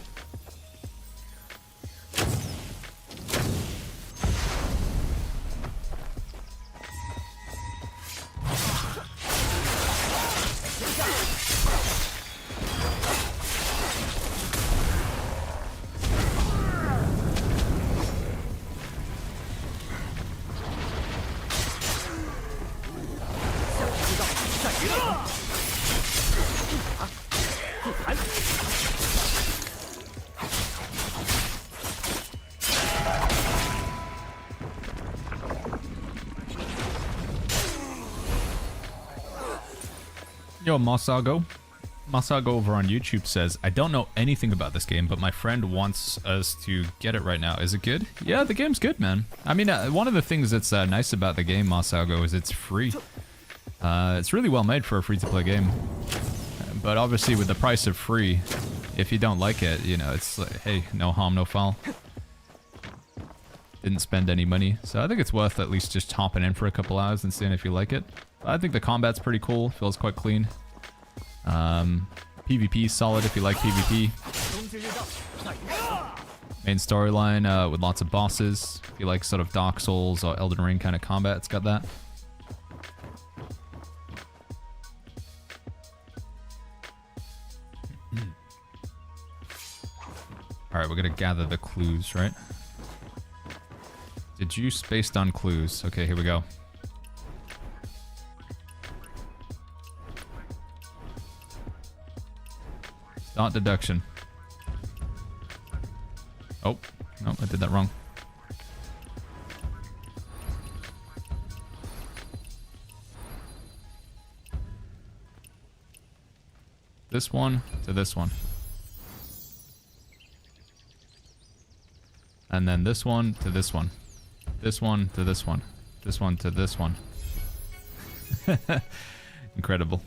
Yo, Masago. Masago over on YouTube says, I don't know anything about this game, but my friend wants us to get it right now. Is it good? Yeah, the game's good, man. I mean, one of the things that's nice about the game, Masago, is it's free. It's really well made for a free-to-play game. But obviously with the price of free, if you don't like it, you know, it's like, hey, no harm, no foul. Didn't spend any money. So I think it's worth at least just hopping in for a couple hours and seeing if you like it. I think the combat's pretty cool. Feels quite clean. PvP is solid if you like PvP. Main storyline with lots of bosses. If you like sort of Dark Souls or Elden Ring kind of combat, it's got that. Alright, we're gonna gather the clues, right? Deduce based on clues. Okay, here we go. Start deduction. Oh, no, I did that wrong. This one to this one. And then this one to this one. This one to this one. This one to this one. Incredible.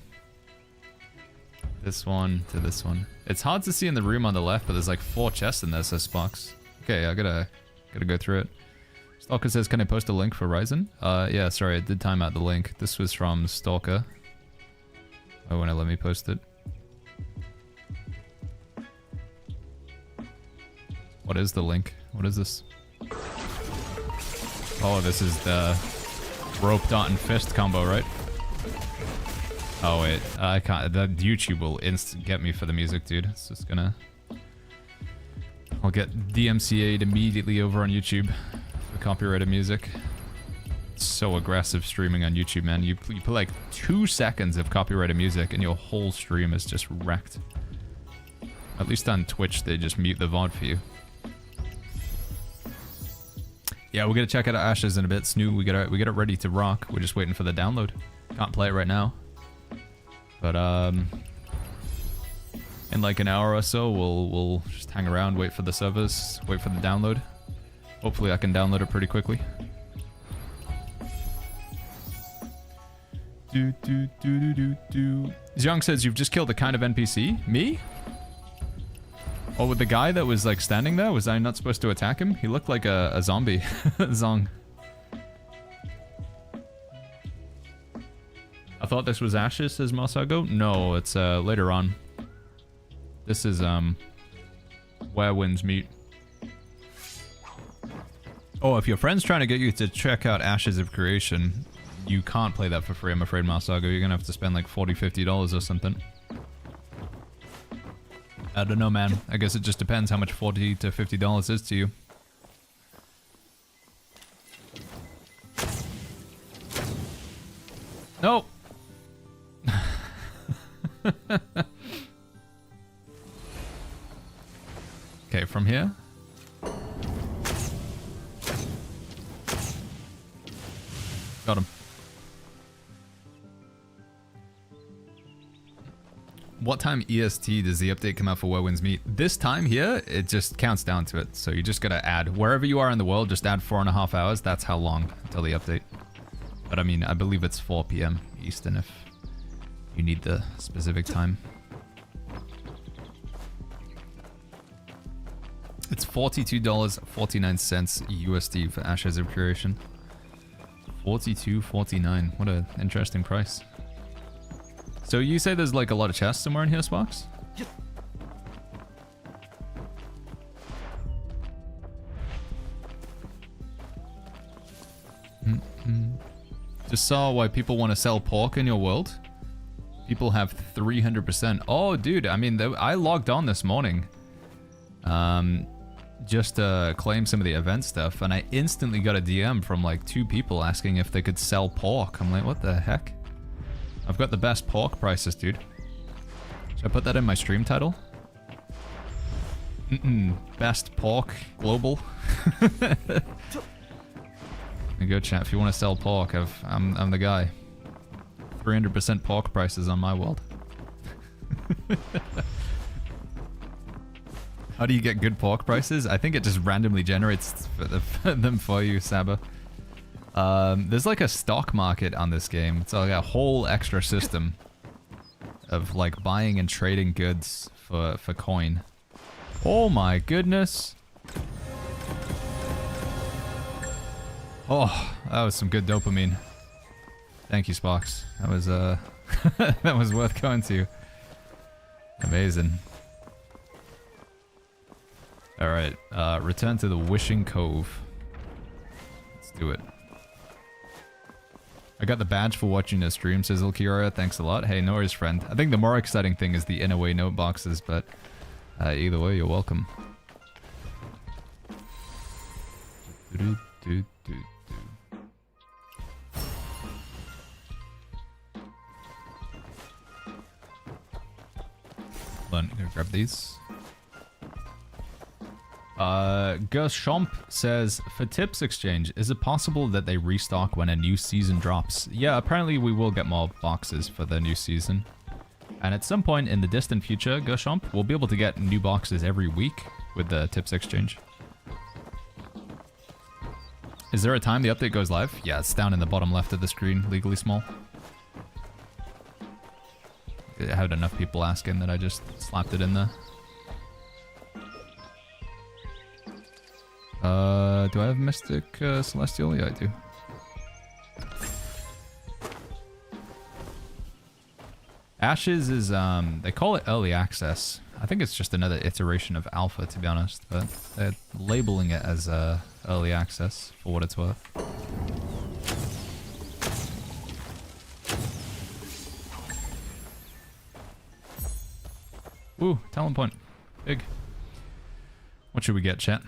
This one to this one. It's hard to see in the room on the left, but there's like 4 chests in this box. Okay, I gotta go through it. Stalker says, can I post a link for Ryzen? Yeah, sorry, I did time out the link. This was from Stalker. Oh, when it let me post it. What is the link? What is this? Oh, this is the rope, dot, and fist combo, right? Oh wait, I can't. That YouTube will get me for the music, dude. It's just gonna. I'll get DMCA'd immediately over on YouTube for copyrighted music. It's so aggressive streaming on YouTube, man. You put like 2 seconds of copyrighted music and your whole stream is just wrecked. At least on Twitch, they just mute the VOD for you. Yeah, we're gonna check out Ashes in a bit. Snoo, we get it ready to rock. We're just waiting for the download. Can't play it right now. But in like an hour or so, we'll just hang around, wait for the servers, wait for the download. Hopefully I can download it pretty quickly. Xiong says, you've just killed a kind of NPC? Me? Oh, with the guy that was like standing there, was I not supposed to attack him? He looked like a zombie. Zong. I thought this was Ashes, says Masago. No, it's later on. This is Where Winds Meet. Oh, if your friend's trying to get you to check out Ashes of Creation, You can't play that for free, I'm afraid, Marsago. You're gonna have to spend like $40, $50 or something. I don't know, man. I guess it just depends how much $40 to $50 is to you. Nope. Okay, from here. Got him. What time EST does the update come out for Where Winds Meet? This time here, it just counts down to it. So you just gotta add, wherever you are in the world, just add 4.5 hours. That's how long until the update. But I mean, I believe it's 4 p.m. Eastern if you need the specific time. It's $42.49 USD for Ashes of Creation. $42.49. What an interesting price. So you say there's like a lot of chests somewhere in here, Sparks? Just saw why people want to sell pork in your world. People have 300%. Oh, dude, I mean, I logged on this morning. Just to claim some of the event stuff, and I instantly got a DM from like 2 people asking if they could sell pork. I'm like, what the heck? I've got the best pork prices, dude. Should I put that in my stream title? Best pork global. There you go, chat. If you want to sell pork, I'm the guy. 300% pork prices on my world. How do you get good pork prices? I think it just randomly generates them for you, Saba. There's like a stock market on this game. It's like a whole extra system of like buying and trading goods for coin. Oh my goodness. Oh, that was some good dopamine. Thank you, Sparks. That was that was worth going to. Amazing. Alright, return to the Wishing Cove. Let's do it. I got the badge for watching the stream, says Ilkiora. Thanks a lot. Hey, no worries, friend. I think the more exciting thing is the Inaway note boxes, but either way, you're welcome. Hold on, gonna grab these. Gershomp says, for tips exchange, is it possible that they restock when a new season drops? Yeah, apparently we will get more boxes for the new season. And at some point in the distant future, Gershomp, we'll be able to get new boxes every week with the tips exchange. Is there a time the update goes live? Yeah, it's down in the bottom left of the screen, legally small. I had enough people asking that I just slapped it in there. Do I have Mystic Celestial? Yeah, I do. Ashes is, they call it early access. I think it's just another iteration of alpha, to be honest, but they're labeling it as early access for what it's worth. Ooh, talent point. Big. What should we get, chat?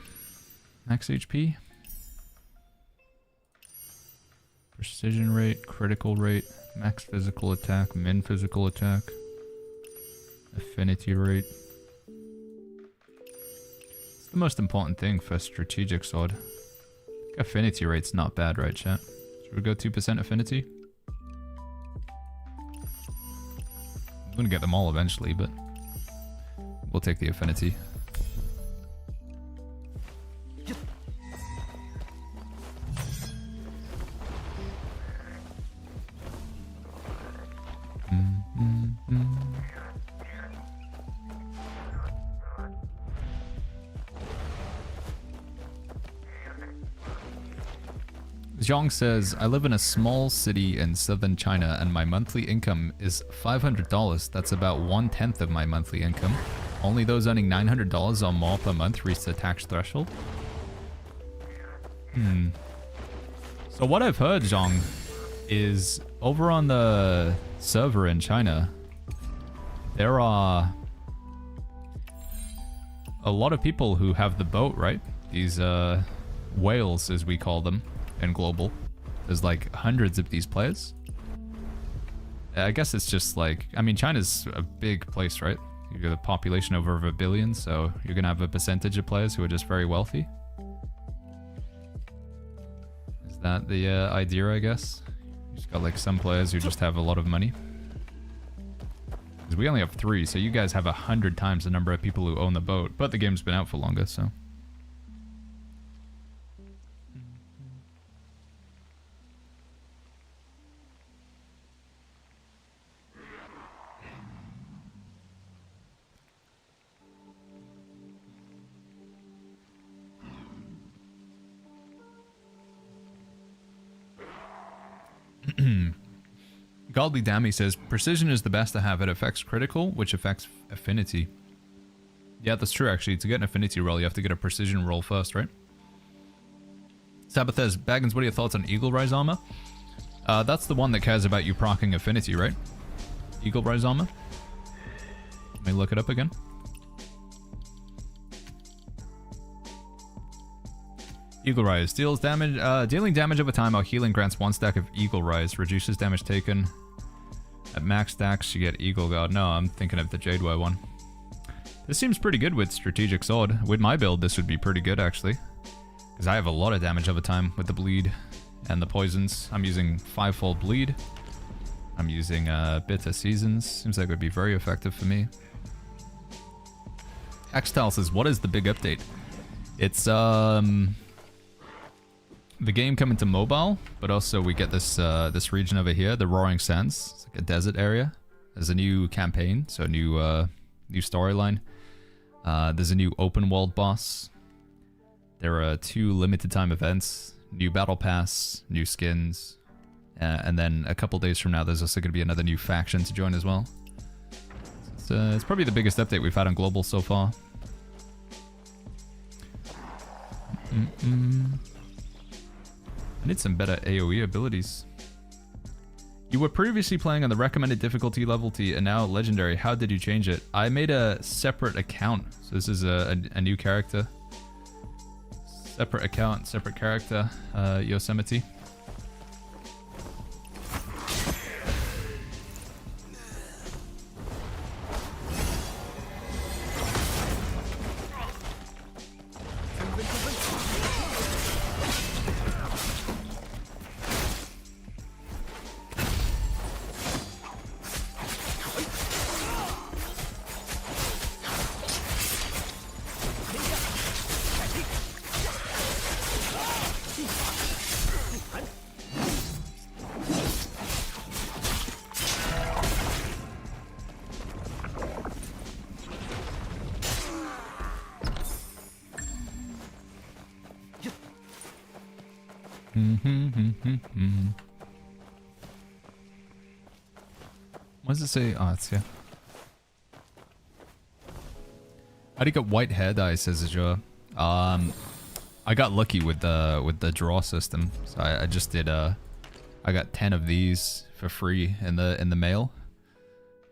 Max HP? Precision rate, critical rate, max physical attack, min physical attack, affinity rate. It's the most important thing for strategic sword. Affinity rate's not bad, right, chat? Should we go 2% affinity? I'm gonna get them all eventually, but we'll take the affinity. Zhang says, I live in a small city in southern China and my monthly income is $500. That's about 1/10 of my monthly income. Only those earning $900 or more per month reach the tax threshold. So what I've heard, Zhang, is over on the server in China, there are a lot of people who have the boat, right? These whales, as we call them in global. There's like hundreds of these players. I guess it's just like, I mean, China's a big place, right? You got a population over 1 billion, so you're gonna have a percentage of players who are just very wealthy. Is that the idea, I guess? You just got like some players who just have a lot of money. Because we only have 3, so you guys have 100 times the number of people who own the boat. But the game's been out for longer, so... Godly Dammy says, precision is the best to have. It affects critical, which affects affinity. Yeah, that's true, actually. To get an affinity roll, you have to get a precision roll first, right? Sabathez, Baggins, what are your thoughts on Eagle Rise armor? That's the one that cares about you proccing affinity, right? Eagle Rise armor? Let me look it up again. Eagle Rise deals damage, dealing damage over time while healing grants 1 stack of Eagle Rise, reduces damage taken. At max stacks, you get Eagle Guard. No, I'm thinking of the Jadeware one. This seems pretty good with Strategic Sword. With my build, this would be pretty good, actually. Because I have a lot of damage over time with the bleed and the poisons. I'm using 5-fold bleed. I'm using Bitter Seasons. Seems like it would be very effective for me. Xtal says, what is the big update? It's, the game coming to mobile, but also we get this this region over here, the Roaring Sands. It's like a desert area. There's a new campaign, so a new new storyline. There's a new open world boss. There are 2 limited time events, new battle pass, new skins, and then a couple days from now, there's also going to be another new faction to join as well. It's probably the biggest update we've had on global so far. I need some better AoE abilities. You were previously playing on the recommended difficulty level T and now legendary. How did you change it? I made a separate account. So this is a new character. Separate account, separate character. Yosemite. What does it say? Oh, it's here. How do you get white hair dye, says Azure? I got lucky with the draw system. So I just did I got 10 of these for free in the mail.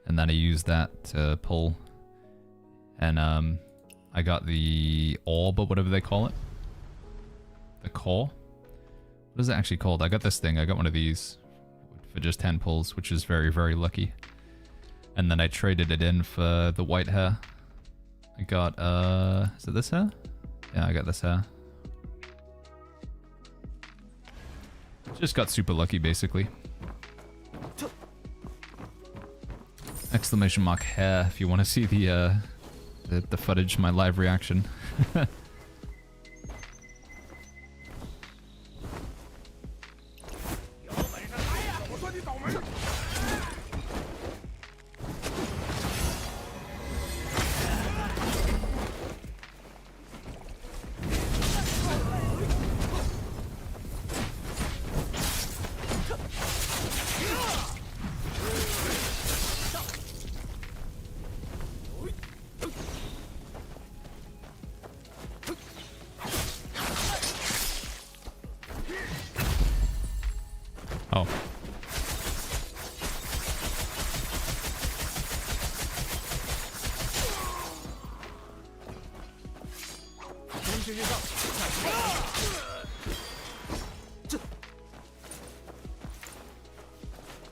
And then I used that to pull. And I got the orb or whatever they call it. The core. What is it actually called? I got this thing. I got one of these for just 10 pulls, which is very, very lucky. And then I traded it in for the white hair. I got, is it this hair? Yeah, I got this hair. Just got super lucky, basically. Exclamation mark hair if you want to see the footage, my live reaction. Oh,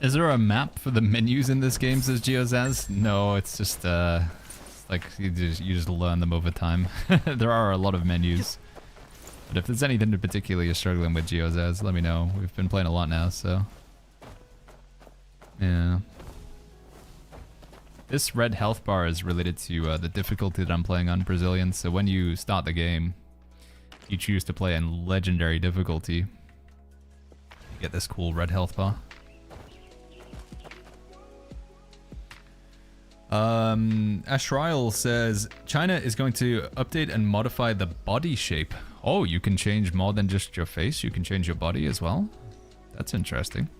Is there a map for the menus in this game, says Geozaz? No, it's just like you just learn them over time. There are a lot of menus. But if there's anything in particular you're struggling with, Geozaz, let me know. We've been playing a lot now, so yeah. This red health bar is related to the difficulty that I'm playing on Brazilian, so when you start the game, you choose to play in legendary difficulty, you get this cool red health bar. Ashriel says, China is going to update and modify the body shape. Oh, you can change more than just your face, you can change your body as well? That's interesting.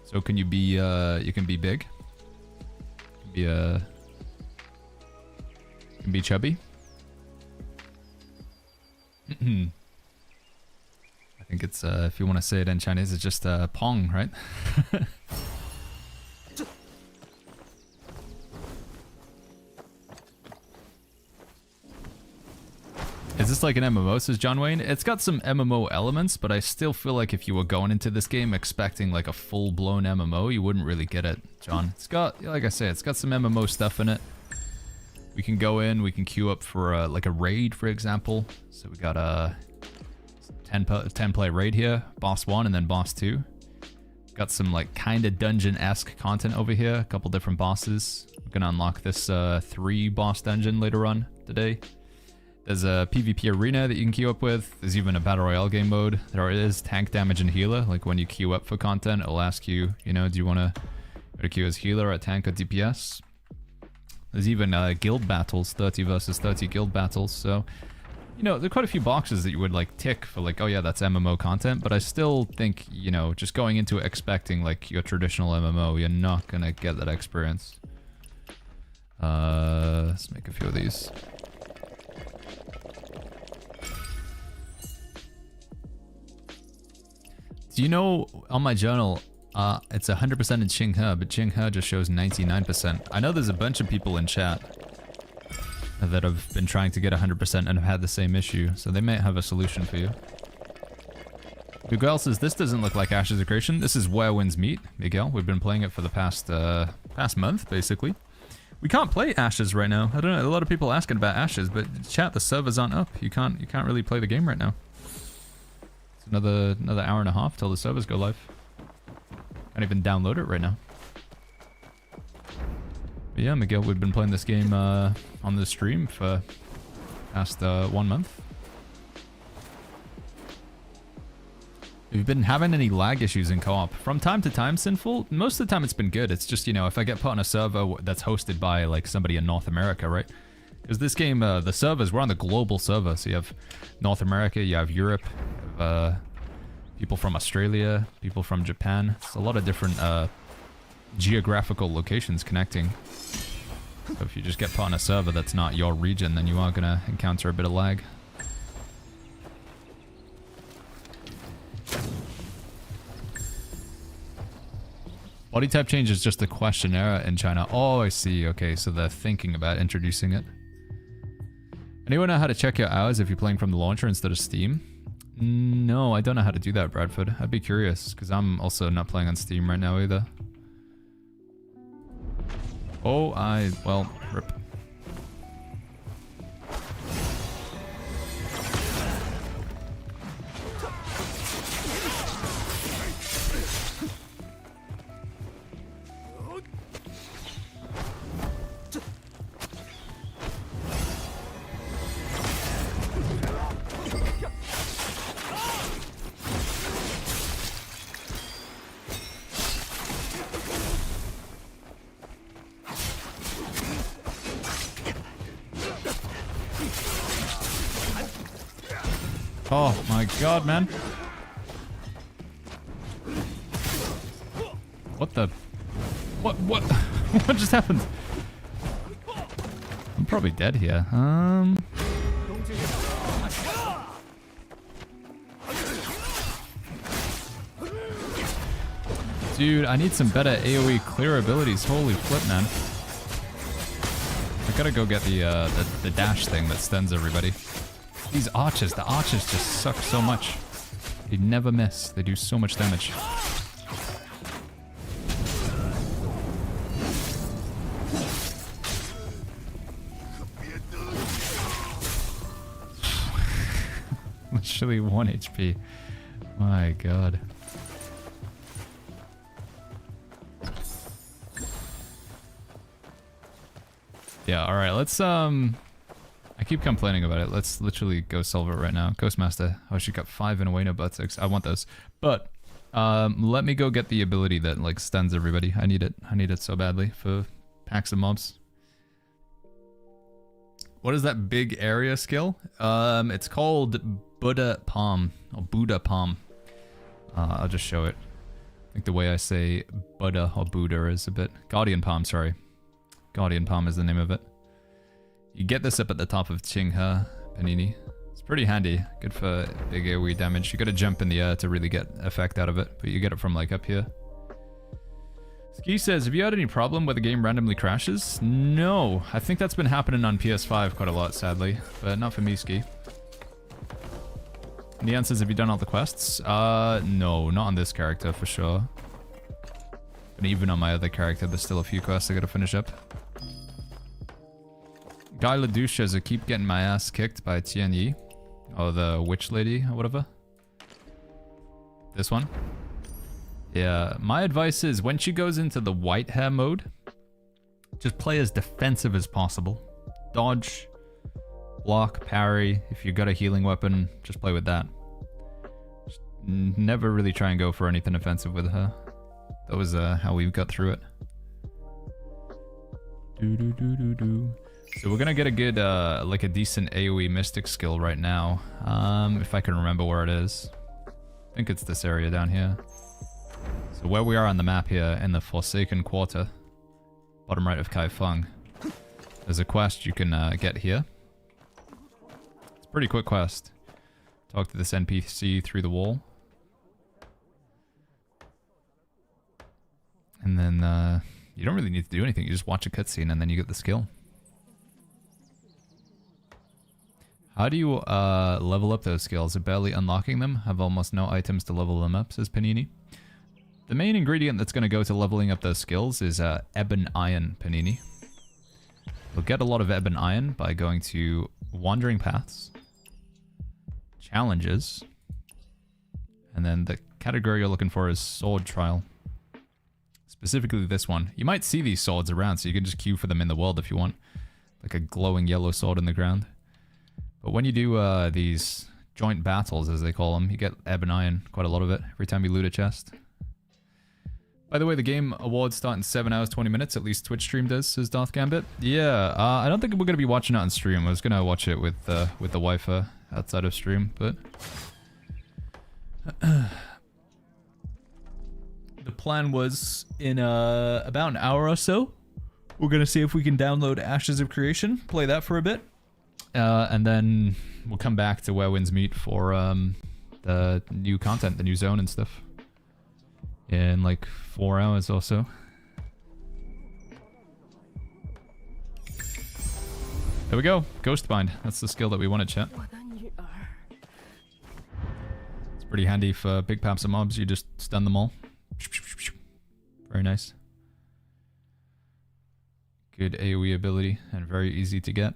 So can you be, you can be big? You can be chubby? I think it's, if you want to say it in Chinese, it's just Pong, right? Is this like an MMO, says John Wayne? It's got some MMO elements, but I still feel like if you were going into this game expecting like a full-blown MMO, you wouldn't really get it, John. It's got, like I say, it's got some MMO stuff in it. We can go in, we can queue up for like a raid, for example. So we got a 10-play raid here, boss 1 and then boss 2. Got some like kind of dungeon-esque content over here, a couple different bosses. We're gonna unlock this 3-boss dungeon later on today. There's a PvP arena that you can queue up with. There's even a battle royale game mode. There is tank damage and healer. Like when you queue up for content, it'll ask you, you know, do you want to queue as healer, or tank, or DPS? There's even guild battles, 30 versus 30 guild battles. So, you know, there are quite a few boxes that you would like tick for like, oh yeah, that's MMO content. But I still think, you know, just going into it expecting like your traditional MMO, you're not gonna get that experience. Let's make a few of these. Do you know, on my journal, it's 100% in Xinghe, but Xinghe just shows 99%. I know there's a bunch of people in chat that have been trying to get 100% and have had the same issue, so they may have a solution for you. Miguel says, this doesn't look like Ashes of Creation. This is Where Winds Meet, Miguel. We've been playing it for the past month, basically. We can't play Ashes right now. I don't know, a lot of people asking about Ashes, but chat, the servers aren't up. You can't really play the game right now. Another hour and a half till the servers go live. Can't even download it right now. But yeah, Miguel, we've been playing this game on the stream for past 1 month. We've been having any lag issues in co-op. From time to time, Sinful, most of the time it's been good. It's just, you know, if I get put on a server that's hosted by like somebody in North America, right? Because this game, the servers, we're on the global server. So you have North America, you have Europe, you have people from Australia, people from Japan. It's a lot of different geographical locations connecting. So if you just get put on a server that's not your region, then you are going to encounter a bit of lag. Body type change is just a questionnaire in China. Oh, I see. Okay, so they're thinking about introducing it. Anyone know how to check your hours if you're playing from the launcher instead of Steam? No, I don't know how to do that, Bradford. I'd be curious, because I'm also not playing on Steam right now either. Oh, well, rip. Oh my god, man. What the? What? What just happened? I'm probably dead here. Dude, I need some better AoE clear abilities. Holy flip, man. I gotta go get the dash thing that stuns everybody. These archers, the archers just suck so much. They never miss. They do so much damage. Literally 1 HP. My god. Yeah, alright, let's I keep complaining about it. Let's literally go solve it right now. Ghostmaster. Oh, she got 5 Inaway, no butt-sticks. I want those. But let me go get the ability that like stuns everybody. I need it. I need it so badly for packs of mobs. What is that big area skill? It's called Buddha Palm or Buddha Palm. I'll just show it. I think the way I say Buddha or Buddha is a bit... Guardian Palm, sorry. Guardian Palm is the name of it. You get this up at the top of Qinghe, Panini. It's pretty handy. Good for big AoE damage. You gotta jump in the air to really get effect out of it, but you get it from like up here. Ski says, have you had any problem where the game randomly crashes? No. I think that's been happening on PS5 quite a lot, sadly. But not for me, Ski. And the answer is, have you done all the quests? No, not on this character for sure. But even on my other character, there's still a few quests I gotta finish up. Guy Ledouche says, I keep getting my ass kicked by Tian Yi. Or the witch lady, or whatever. This one. Yeah, my advice is, when she goes into the white hair mode, just play as defensive as possible. Dodge, block, parry. If you got a healing weapon, just play with that. Just never really try and go for anything offensive with her. That was how we got through it. So we're gonna get a good, like a decent AoE Mystic skill right now. If I can remember where it is. I think it's this area down here. So where we are on the map here, in the Forsaken Quarter, bottom right of Kaifeng, there's a quest you can get here. It's a pretty quick quest. Talk to this NPC through the wall. And then you don't really need to do anything, you just watch a cutscene and then you get the skill. How do you level up those skills? Barely unlocking them? Have almost no items to level them up, says Panini. The main ingredient that's going to go to leveling up those skills is Ebon Iron, Panini. You'll get a lot of Ebon Iron by going to Wandering Paths, Challenges, and then the category you're looking for is Sword Trial. Specifically this one. You might see these swords around, so you can just queue for them in the world if you want. Like a glowing yellow sword in the ground. But when you do these joint battles, as they call them, you get Ebon Iron, quite a lot of it, every time you loot a chest. By the way, the game awards start in 7 hours, 20 minutes, at least Twitch stream does, says Darth Gambit. Yeah, I don't think we're going to be watching it on stream. I was going to watch it with the wife outside of stream, but... the plan was in about an hour or so, we're going to see if we can download Ashes of Creation, play that for a bit. And then we'll come back to Where Winds Meet for the new content, the new zone and stuff. In like 4 hours or so. There we go. Ghostbind. That's the skill that we wanted, chat. It's pretty handy for big packs of mobs. You just stun them all. Very nice. Good AoE ability and very easy to get.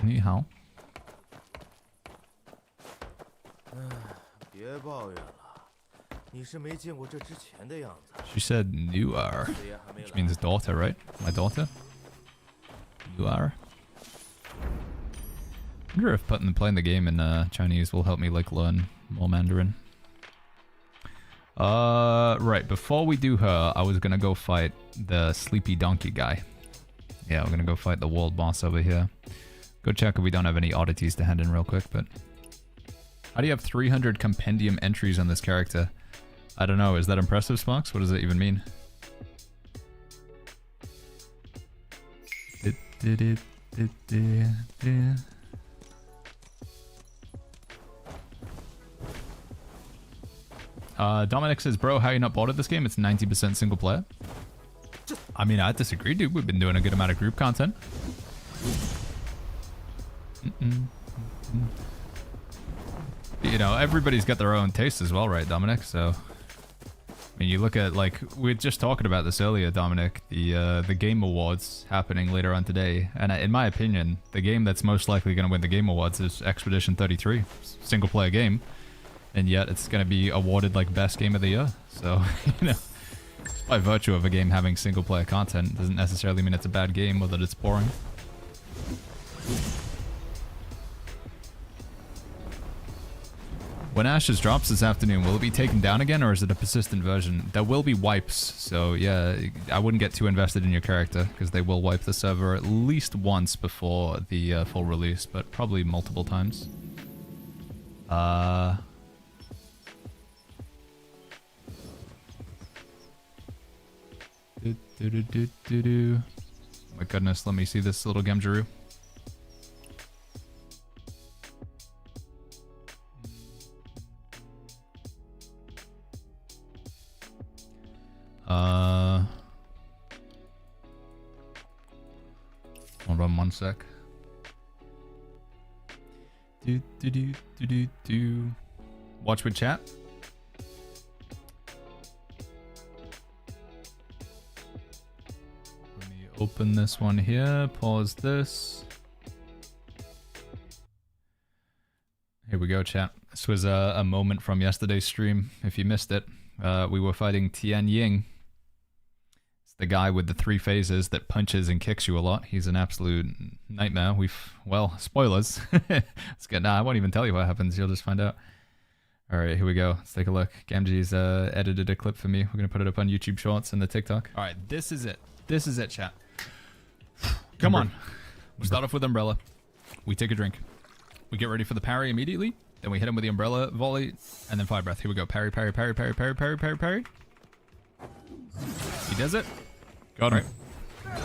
Ni hao. She said Nuar, which means daughter, right? My daughter? Nuar. I wonder if playing the game in Chinese will help me like learn more Mandarin. Right, before we do her, I was gonna go fight the sleepy donkey guy. Yeah, we're gonna go fight the world boss over here. Go check if we don't have any oddities to hand in real quick, but... How do you have 300 compendium entries on this character? I don't know, is that impressive, Sparks? What does that even mean? Dominic says, bro, how you not bored of this game? It's 90% single player. I mean, I disagree, dude. We've been doing a good amount of group content. You know, everybody's got their own taste as well, right, Dominic? So, I mean, you look at, like, we were just talking about this earlier, Dominic, the Game Awards happening later on today. And in my opinion, the game that's most likely going to win the Game Awards is Expedition 33, single player game. And yet it's going to be awarded like best game of the year. So, you know, just by virtue of a game having single player content doesn't necessarily mean it's a bad game or that it's boring. When Ashes drops this afternoon, will it be taken down again or is it a persistent version? There will be wipes, so yeah, I wouldn't get too invested in your character because they will wipe the server at least once before the full release, but probably multiple times. My goodness, let me see this little Gemjaroo. Hold on one sec. Watch with chat. Let me open this one here. Pause this. Here we go, chat. This was a moment from yesterday's stream. If you missed it, we were fighting Tian Ying. It's the guy with the 3 phases that punches and kicks you a lot. He's an absolute nightmare. Well, spoilers. Let's get. Nah, I won't even tell you what happens. You'll just find out. All right, here we go. Let's take a look. Gamgee's edited a clip for me. We're gonna put it up on YouTube Shorts and the TikTok. All right, this is it. This is it, chat. Come on. We start off with Umbrella. We take a drink. We get ready for the parry immediately. Then we hit him with the Umbrella volley, and then Fire Breath. Here we go. Parry, parry, parry, parry, parry, parry, parry, parry. He does it. Got him. Right.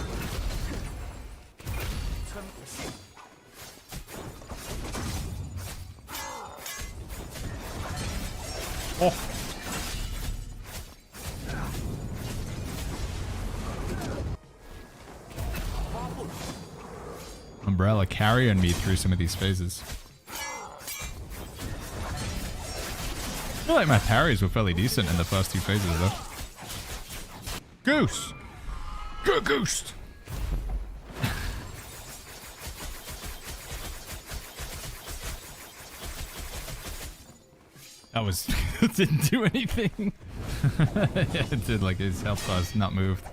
Oh. Umbrella carrying me through some of these phases. I feel like my parries were fairly decent in the first 2 phases though. Goose! Goose! That was... didn't do anything. Yeah, it did, like his health bar's not moved.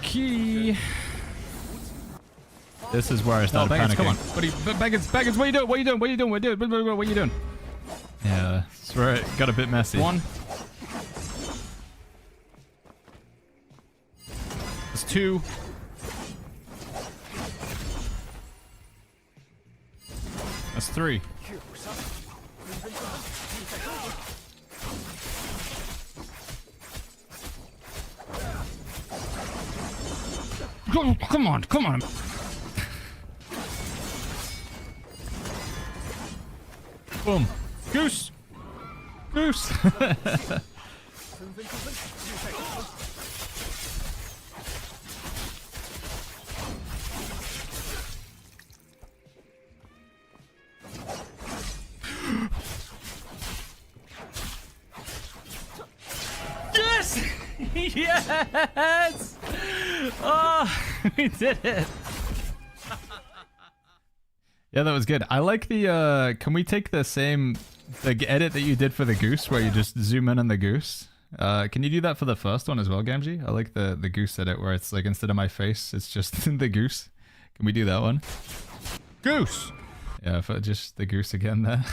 Key. This is where I started panicking. Come on, buddy. Baggins, what are you doing? What are you doing? What are you doing? What are you doing? Yeah, that's where it got a bit messy. 1. That's 2. That's 3. Come on, come on. Boom. Goose. Goose. Yes! Yes! Oh, we did it. Yeah, that was good. I like the, can we take the same, the edit that you did for the goose, where you just zoom in on the goose? Can you do that for the first one as well, Gamgee? I like the goose edit, where it's like, instead of my face, it's just the goose. Can we do that one? Goose! Yeah, for just the goose again there,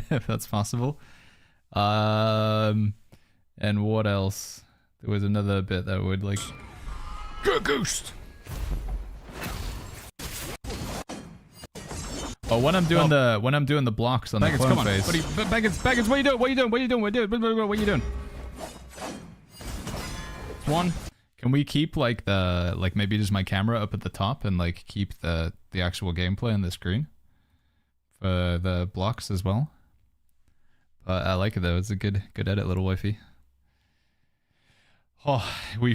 if that's possible. And what else? There was another bit that would like... Goose! Oh, when I'm doing the blocks on the clone phase. Baggins, what are you doing? What are you doing? What are you doing? What are you doing? What are you doing? It's 1. Can we keep like maybe just my camera up at the top and like keep the actual gameplay on the screen for the blocks as well? I like it though. It's a good edit, little wifey. Oh, we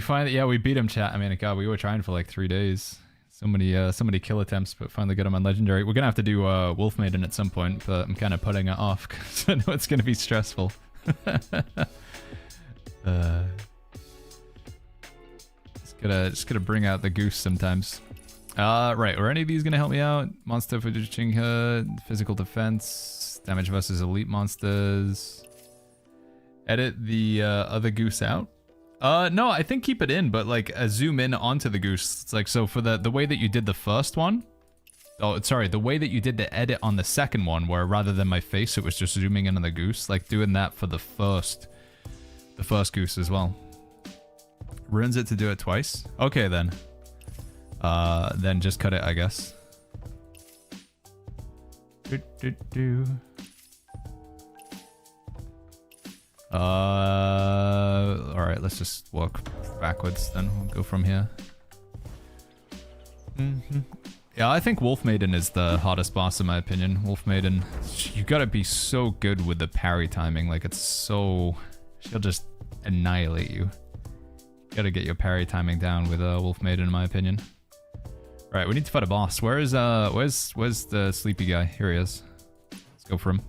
beat him, chat. I mean, God, we were trying for like 3 days. So many kill attempts, but finally got him on legendary. We're gonna have to do Wolf Maiden at some point, but I'm kind of putting it off because I know it's gonna be stressful. Just gotta bring out the goose sometimes. Right. Are any of these gonna help me out? Monster for Chingha, physical defense, damage versus elite monsters. Edit the other goose out. No, I think keep it in, but like zoom in onto the goose. It's like, so for the way that you did the first one. Oh, sorry, the way that you did the edit on the second one, where rather than my face, it was just zooming in on the goose. Like doing that for the first goose as well. Ruins it to do it twice. Okay then. Then just cut it, I guess. Alright, let's just walk backwards then. We'll go from here. Yeah, I think Wolf Maiden is the hottest boss in my opinion. Wolf Maiden, you gotta be so good with the parry timing. Like, it's so... she'll just annihilate you. Gotta get your parry timing down with Wolf Maiden in my opinion. Right, we need to fight a boss. Where's the sleepy guy? Here he is. Let's go for him.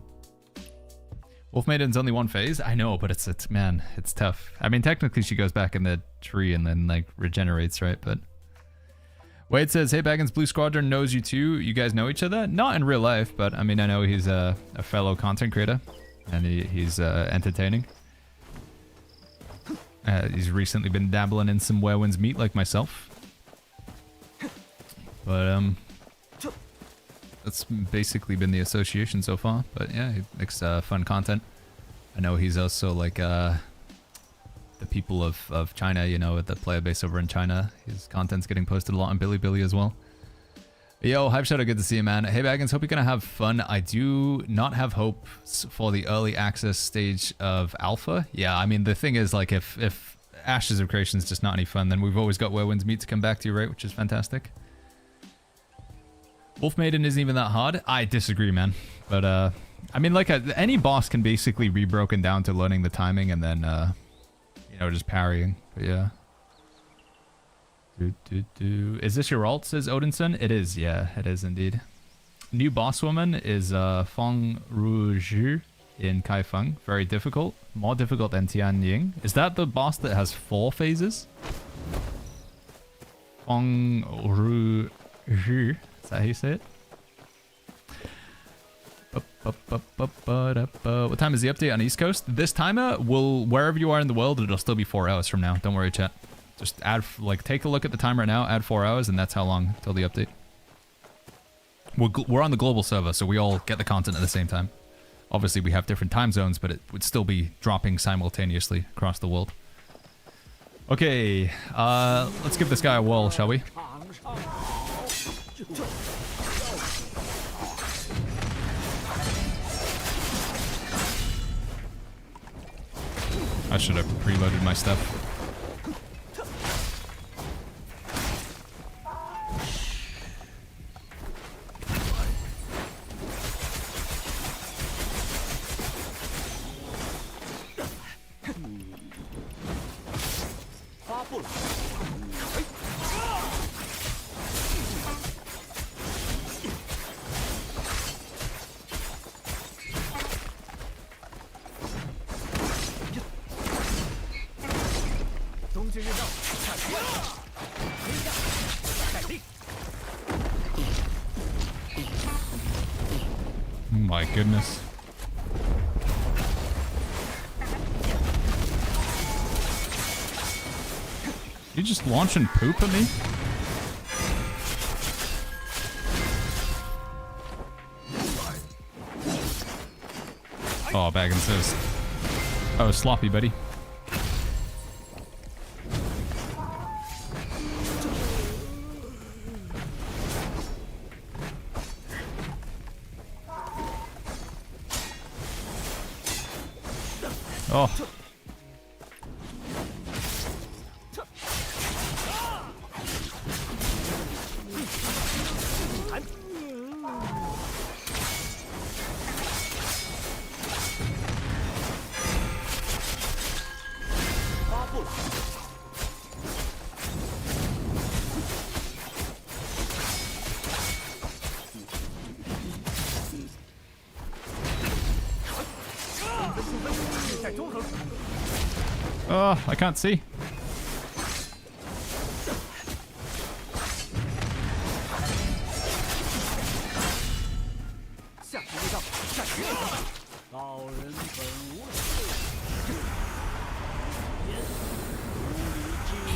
Wolf Maiden's only one phase? I know, but it's man, it's tough. I mean, technically she goes back in the tree and then like regenerates, right? But Wade says, hey Baggins, Blue Squadron knows you too. You guys know each other? Not in real life, but I mean, I know he's a fellow content creator and he's entertaining. He's recently been dabbling in some Where Winds Meet like myself. But that's basically been the association so far. But yeah, he makes fun content. I know he's also like the people of China, you know, at the player base over in China. His content's getting posted a lot on Bilibili as well. Yo, Hype Shadow, good to see you, man. Hey Baggins, hope you're gonna have fun. I do not have hope for the early access stage of Alpha. Yeah, I mean, the thing is, like, if Ashes of Creation is just not any fun, then we've always got Where Winds Meet to come back to, right? Which is fantastic. Wolf Maiden isn't even that hard. I disagree, man. But, I mean, like, any boss can basically be broken down to learning the timing and then, you know, just parrying. But yeah. Is this your alt, says Odinson? It is, yeah, it is indeed. New boss woman is Feng Ru in Kaifeng. Very difficult. More difficult than Tian Ying. Is that the boss that has 4 phases? Feng Ru. Is that how you say it? What time is the update on East Coast? This timer will, wherever you are in the world, it'll still be 4 hours from now. Don't worry, chat. Just add, like, take a look at the timer now, add 4 hours, and that's how long till the update. We're on the global server, so we all get the content at the same time. Obviously, we have different time zones, but it would still be dropping simultaneously across the world. Okay, let's give this guy a whirl, shall we? I should have preloaded my stuff. Oh my goodness. You just launching poop at me? Oh, Baggins says, oh, sloppy, buddy. Oh. Oh, I can't see.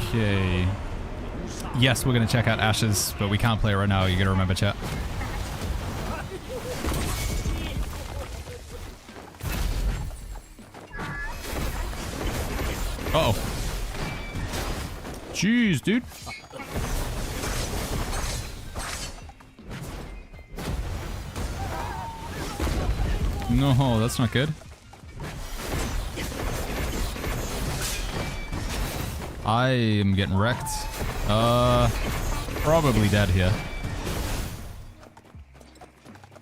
Okay. Yes, we're gonna check out Ashes, but we can't play it right now. You gotta remember, chat. Uh-oh. Jeez, dude. No, that's not good. I am getting wrecked. Probably dead here.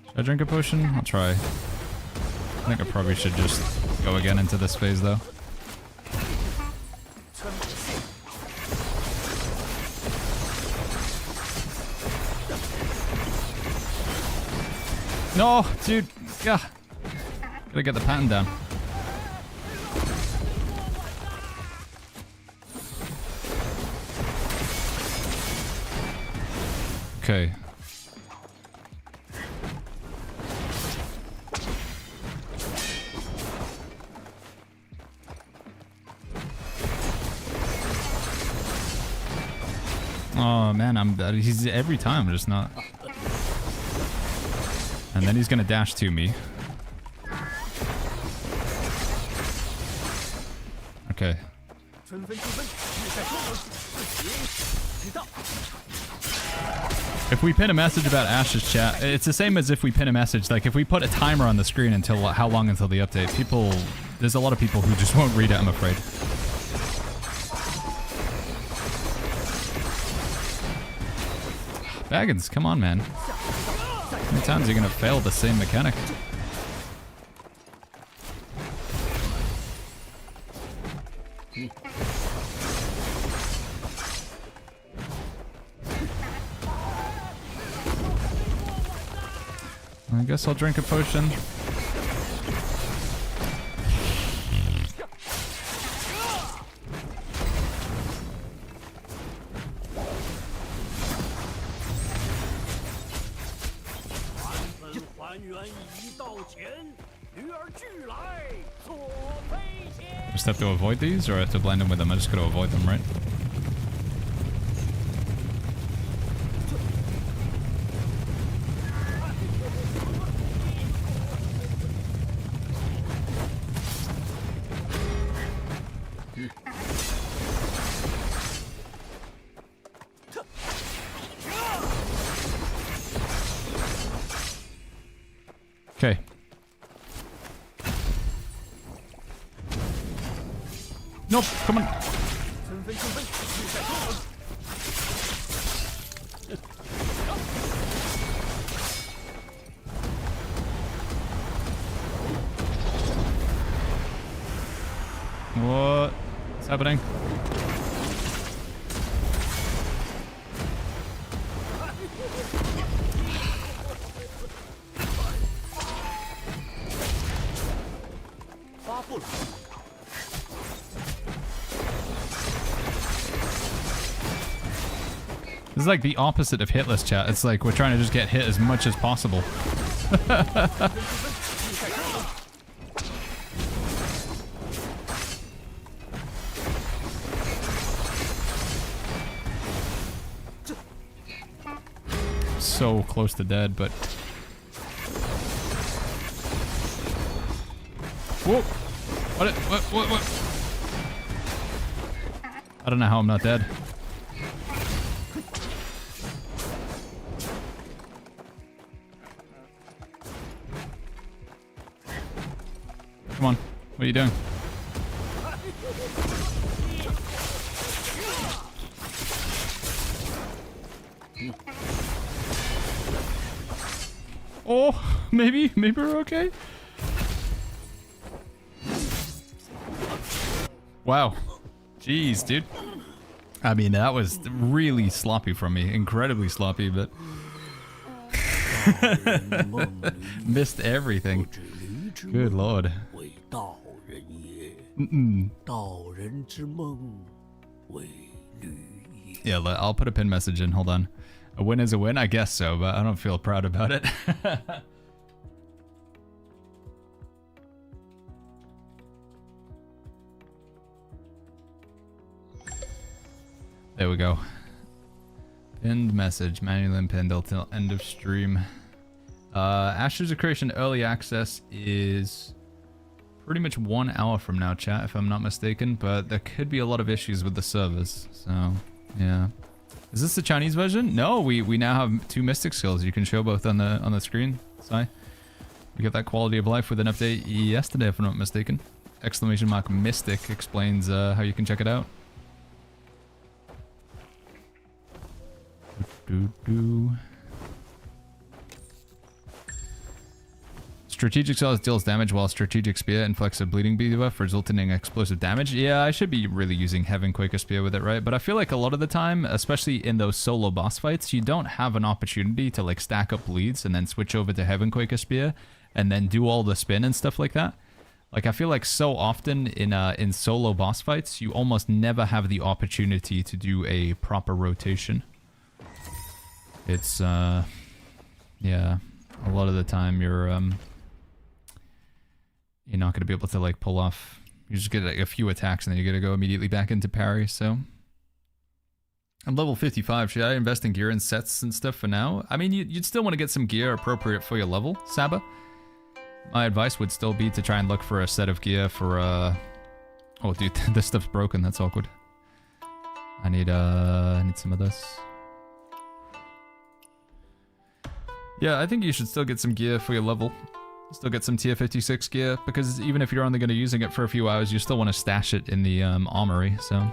Should I drink a potion? I'll try. I think I probably should just go again into this phase though. No, dude. Yeah. Gotta get the pattern down. Okay. Oh man, he's every time just not. And then he's gonna dash to me. Okay. If we pin a message about Ash's chat, it's the same as if we pin a message. Like if we put a timer on the screen until how long until the update, there's a lot of people who just won't read it, I'm afraid. Baggins, come on, man. How many times are you gonna fail the same mechanic? I guess I'll drink a potion. Just have to avoid these, or I have to blend them with them? I just gotta avoid them, right? Okay. Nope, come on. What's happening? This is like the opposite of hitless, chat. It's like we're trying to just get hit as much as possible. So close to dead, but... Whoa! What? I don't know how I'm not dead. Come on, what are you doing? Oh, maybe we're okay. Wow. Jeez, dude. I mean, that was really sloppy from me. Incredibly sloppy, but... Missed everything. Good lord. 道人之梦，为绿叶。 Yeah, I'll put a pin message in. Hold on. A win is a win? I guess so, but I don't feel proud about it. There we go. Pinned message. Manually unpinned until end of stream. Ashes of Creation early access is pretty much 1 hour from now, chat, if I'm not mistaken. But there could be a lot of issues with the servers. So, yeah. Is this the Chinese version? No, we now have 2 Mystic skills. You can show both on the screen. Sorry. We got that quality of life with an update yesterday, if I'm not mistaken. Exclamation mark Mystic explains how you can check it out. Strategic Cells deals damage while Strategic Spear inflicts a bleeding debuff, resulting in explosive damage. Yeah, I should be really using Heaven Quaker Spear with it, right? But I feel like a lot of the time, especially in those solo boss fights, you don't have an opportunity to like stack up bleeds and then switch over to Heaven Quaker Spear and then do all the spin and stuff like that. Like I feel like so often in solo boss fights, you almost never have the opportunity to do a proper rotation. It's yeah, a lot of the time you're not gonna be able to like pull off. You just get like, a few attacks and then you gotta go immediately back into parry. So I'm level 55. Should I invest in gear and sets and stuff for now? I mean, you'd still want to get some gear appropriate for your level, Saba. My advice would still be to try and look for a set of gear for oh dude, this stuff's broken. That's awkward. I need some of this. Yeah, I think you should still get some gear for your level. Still get some tier 56 gear, because even if you're only going to be using it for a few hours, you still want to stash it in the armory, so...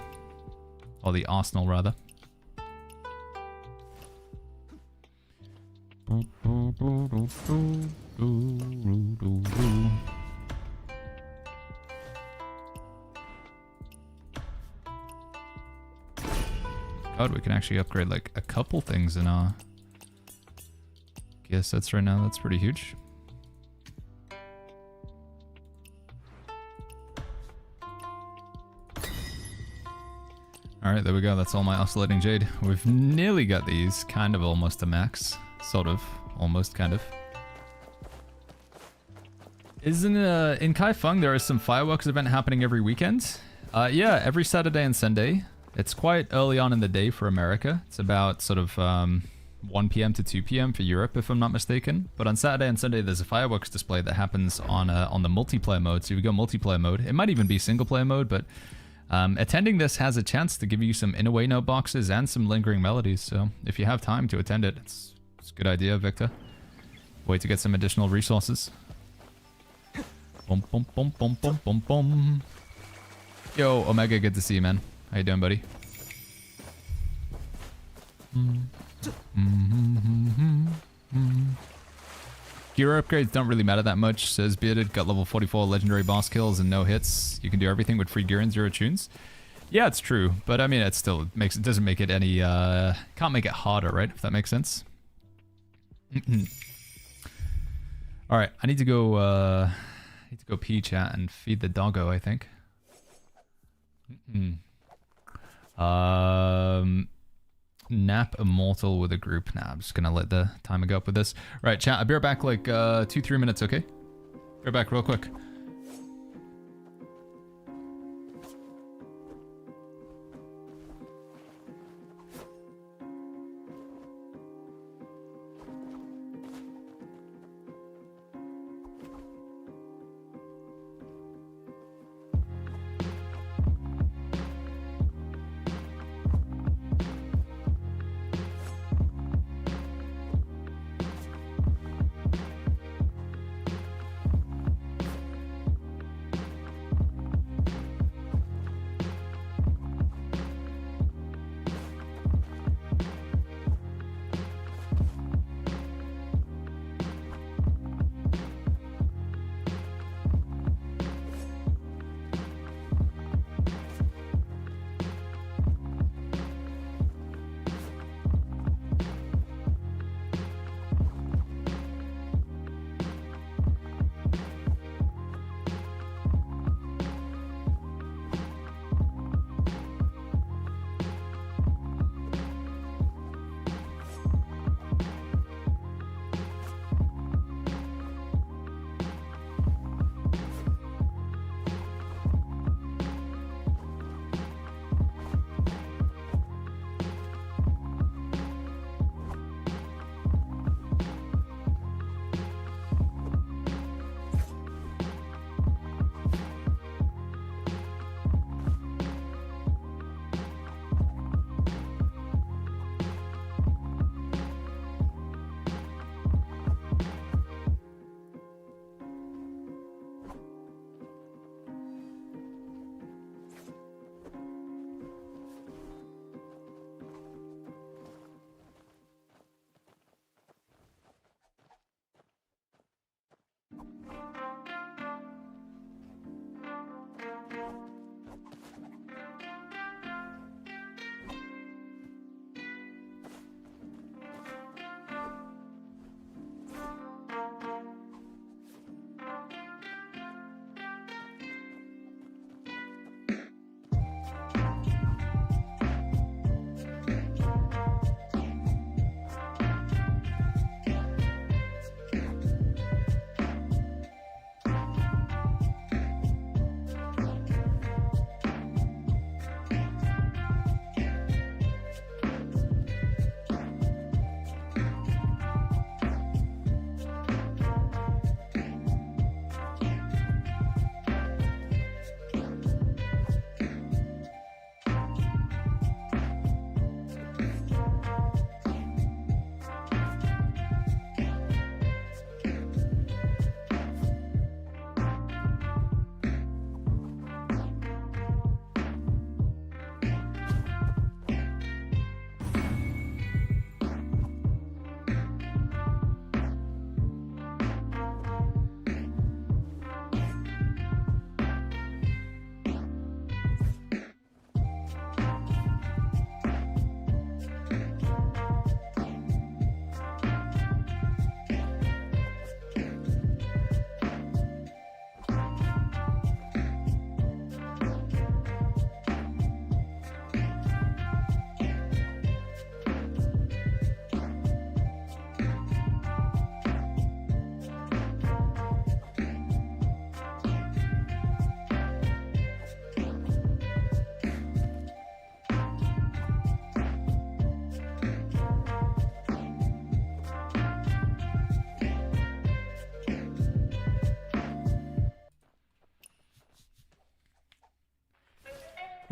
Or the arsenal, rather. God, we can actually upgrade like a couple things in our... gear sets right now. That's pretty huge. Alright, there we go. That's all my oscillating jade. We've nearly got these kind of almost to max. Sort of. Almost, kind of. Isn't in Kaifeng there is some fireworks event happening every weekend? Yeah, every Saturday and Sunday. It's quite early on in the day for America. It's about sort of 1 p.m. to 2 p.m. for Europe, if I'm not mistaken. But on Saturday and Sunday, there's a fireworks display that happens on the multiplayer mode. So if you go multiplayer mode, it might even be single player mode, but attending this has a chance to give you some Inaway note boxes and some lingering melodies. So if you have time to attend it, it's a good idea, Victor. Way to get some additional resources. Boom, boom, boom, boom, boom, boom, boom. Yo, Omega, good to see you, man. How you doing, buddy? Gear upgrades don't really matter that much, says Bearded. Got level 44 legendary boss kills and no hits. You can do everything with free gear and 0 tunes. Yeah, it's true, but I mean, it still doesn't make it any, can't make it harder, right? If that makes sense. Alright, I need to go pee, chat, and feed the doggo, I think. Nap Immortal with a group. Nah, I'm just gonna let the timer go up with this. Right, chat, I'll be right back like 2-3 minutes, okay? Be right back real quick.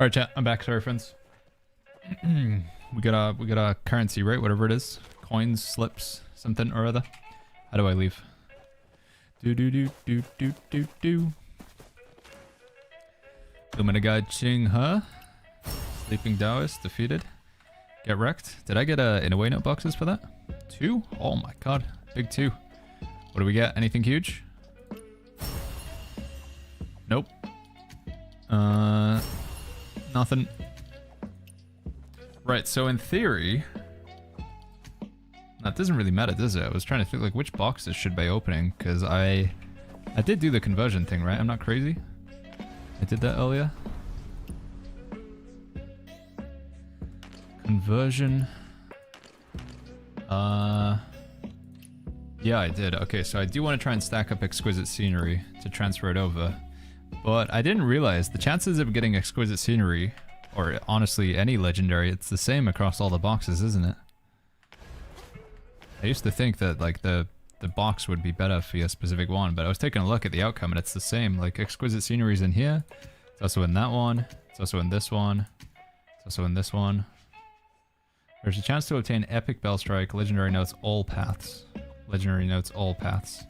right, chat. I'm back. Sorry, friends. we got a currency, right? Whatever it is, coins, slips, something or other. How do I leave? Do do do do do do do. Lumina Guide Ching, huh? Sleeping Taoist defeated. Get wrecked. Did I get Inaway note boxes for that? 2? Oh my god. Big 2. What do we get? Anything huge? Nope. Nothing. Right, so in theory... That doesn't really matter, does it? I was trying to think, like, which boxes should be opening, because I did do the conversion thing, right? I'm not crazy. I did that earlier. Conversion. Yeah, I did. Okay, so I do want to try and stack up Exquisite Scenery to transfer it over. But I didn't realize the chances of getting Exquisite Scenery, or honestly any legendary, it's the same across all the boxes, isn't it? I used to think that like the box would be better for a specific one, but I was taking a look at the outcome and it's the same. Like Exquisite Scenery's in here, it's also in that one, it's also in this one, it's also in this one. There's a chance to obtain Epic Bell Strike, Legendary Notes, all paths. Legendary Notes, all paths.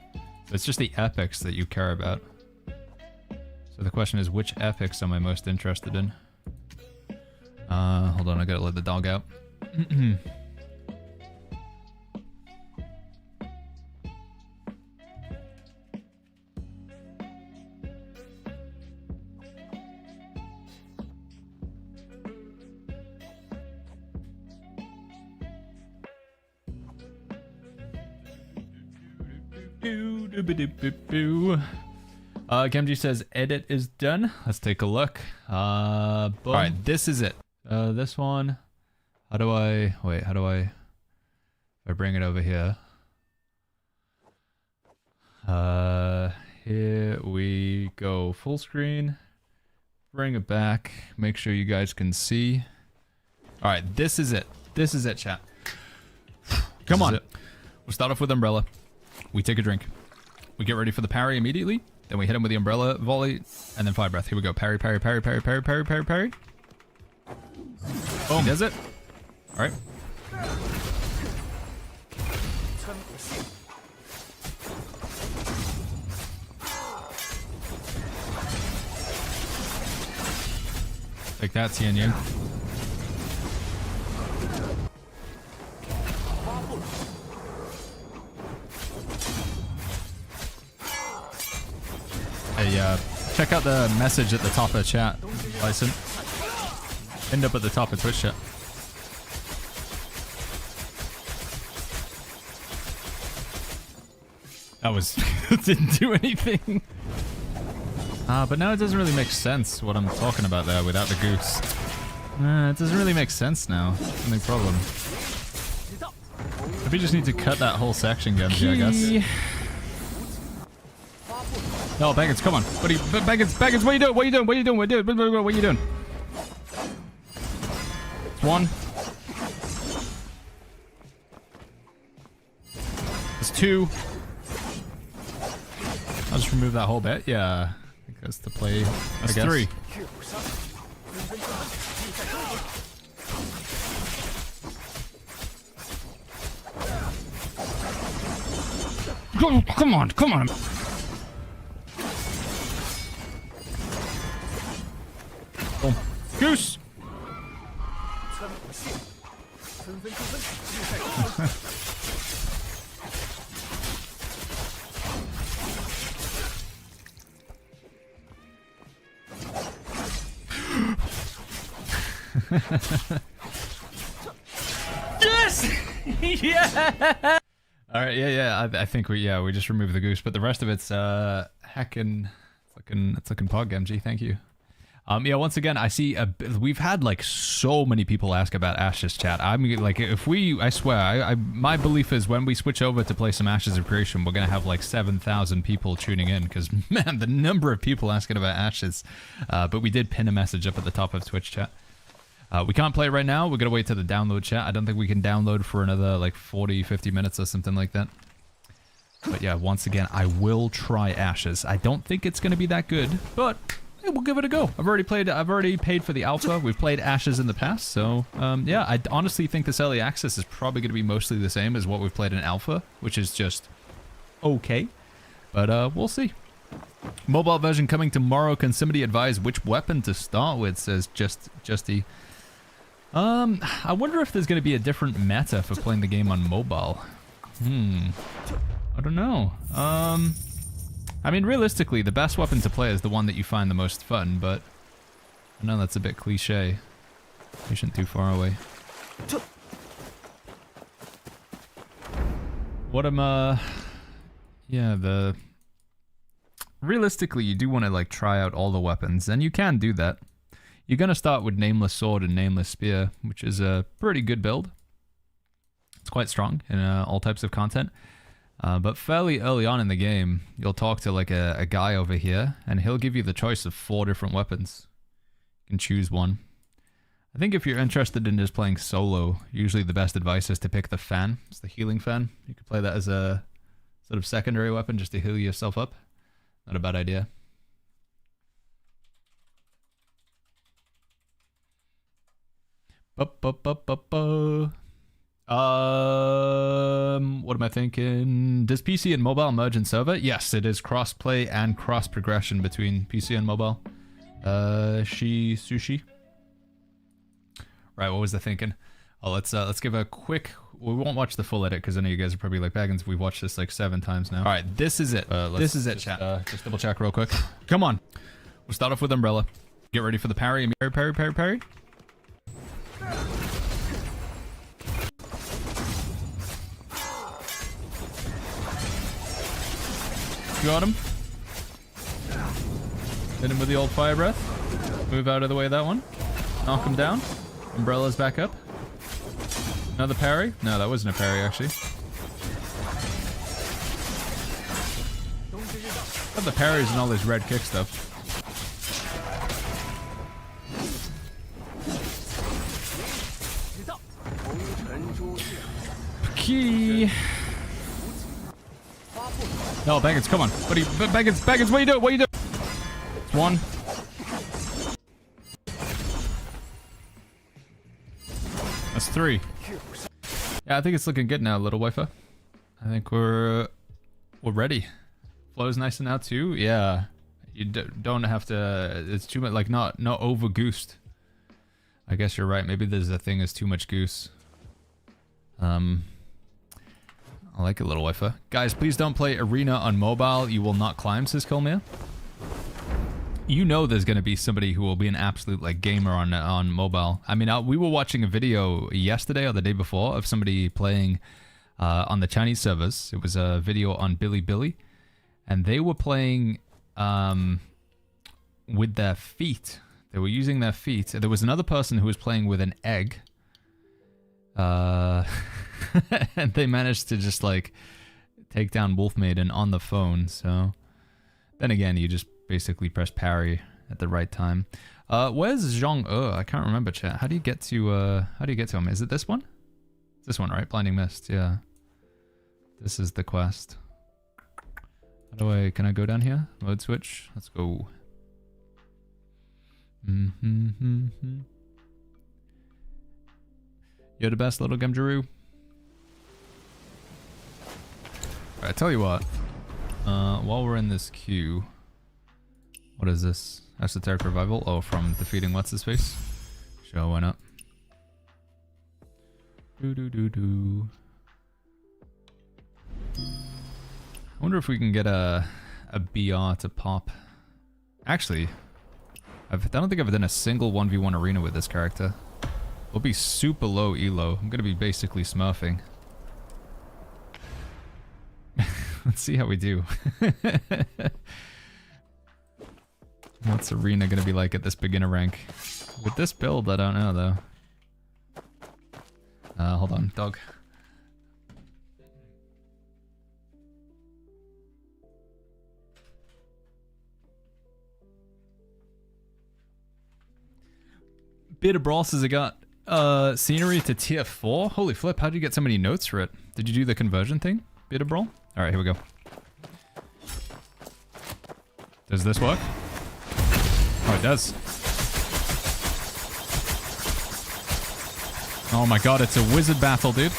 So it's just the epics that you care about. So the question is, which epics am I most interested in? Hold on, I gotta let the dog out. Gemji says edit is done. Let's take a look. Alright, this is it. This one. How do I if I bring it over here. Here we go. Full screen. Bring it back. Make sure you guys can see. Alright, this is it. This is it, chat. Come on. We'll start off with Umbrella. We take a drink. We get ready for the parry immediately. Then we hit him with the Umbrella volley. And then Fire Breath. Here we go. Parry, parry, parry, parry, parry, parry, parry, parry. Boom. He does it. Alright. Take that, Tian Yu. Hey, check out the message at the top of the chat, Lyson. End up at the top of Twitch chat. That was... didn't do anything. But now it doesn't really make sense what I'm talking about there without the goose. It doesn't really make sense now. That's the problem. If we just need to cut that whole section, Genji, I guess. No, Baggins, come on. What are you, Baggins, what are you doing? What are you doing? What are you doing? What are you doing? It's one. It's two. I'll just remove that whole bit. Yeah. I think that's the play. That's three. Come on, come on. Boom. Goose! Yes! Yeah! Alright, yeah. I think we just removed the goose, but the rest of it's heckin'. It's looking pog, MG. Thank you. Yeah, once again, I see we've had like so many people ask about Ashes, chat. I'm like, I swear, my belief is when we switch over to play some Ashes of Creation, we're gonna have like 7,000 people tuning in, because man, the number of people asking about Ashes. But we did pin a message up at the top of Twitch chat. We can't play it right now. We're gonna wait till the download, chat. I don't think we can download for another like 40, 50 minutes or something like that. But yeah, once again, I will try Ashes. I don't think it's gonna be that good, but hey, we'll give it a go. I've already paid for the alpha. We've played Ashes in the past, so yeah, I honestly think this early access is probably going to be mostly the same as what we've played in alpha, which is just okay. But we'll see. Mobile version coming tomorrow. Can somebody advise which weapon to start with? Says Justy. I wonder if there's going to be a different meta for playing the game on mobile. I don't know. I mean, realistically, the best weapon to play is the one that you find the most fun, but I know that's a bit cliche. Patient too far away. What am, yeah, realistically, you do want to, like, try out all the weapons, and you can do that. You're going to start with Nameless Sword and Nameless Spear, which is a pretty good build. It's quite strong in all types of content. But fairly early on in the game, you'll talk to like a guy over here, and he'll give you the choice of 4 different weapons. You can choose one. I think if you're interested in just playing solo, usually the best advice is to pick the fan. It's the healing fan. You could play that as a sort of secondary weapon just to heal yourself up. Not a bad idea. What am I thinking? Does PC and mobile merge in server? Yes, it is cross-play and cross-progression between PC and mobile. Sushi. Right, what was I thinking? Oh, let's give a quick... We won't watch the full edit because I know you guys are probably like, Baggins, we've watched this like 7 times now. All right, this is it. This is it, chat. Just double check real quick. Come on. We'll start off with Umbrella. Get ready for the parry. Parry. Got him. Hit him with the old fire breath. Move out of the way of that one. Knock him down. Umbrella's back up. Another parry? No, that wasn't a parry, actually. Got the parries and all this red kick stuff. Key. No, Baggins, come on. What are you, Baggins, what are you doing? What are you doing? It's 1. That's 3. Yeah, I think it's looking good now, little wifer. I think we're ready. Flow's nice and out too. Yeah, you don't have to. It's too much, like not over goosed. I guess you're right. Maybe there's a thing as too much goose. I like it, little wifer. Guys, please don't play Arena on mobile. You will not climb, says Kilmere. You know there's going to be somebody who will be an absolute like gamer on mobile. I mean, we were watching a video yesterday or the day before of somebody playing on the Chinese servers. It was a video on Bilibili, and they were playing with their feet. They were using their feet. There was another person who was playing with an egg. And they managed to just like take down Wolf Maiden on the phone. So then again, you just basically press parry at the right time. Where's Zhong? I can't remember, chat. How do you get to him? Is it this one? It's this one, right? Blinding Mist. Yeah. This is the quest. Can I go down here? Mode switch. Let's go. You're the best, little Gemjaroo. Alright, I tell you what. While we're in this queue, what is this? Esoteric Revival? Oh, from defeating what's his face? Sure, why not? I wonder if we can get a BR to pop. Actually, I don't think I've done a single 1v1 arena with this character. We'll be super low elo. I'm gonna be basically smurfing. Let's see how we do. What's arena gonna be like at this beginner rank? With this build, I don't know though. Hold on, dog. Bit of Brawl says I got scenery to tier 4. Holy flip, how'd you get so many notes for it? Did you do the conversion thing? Bit of Brawl? Alright, here we go. Does this work? Oh, it does. Oh my god, it's a wizard battle, dude.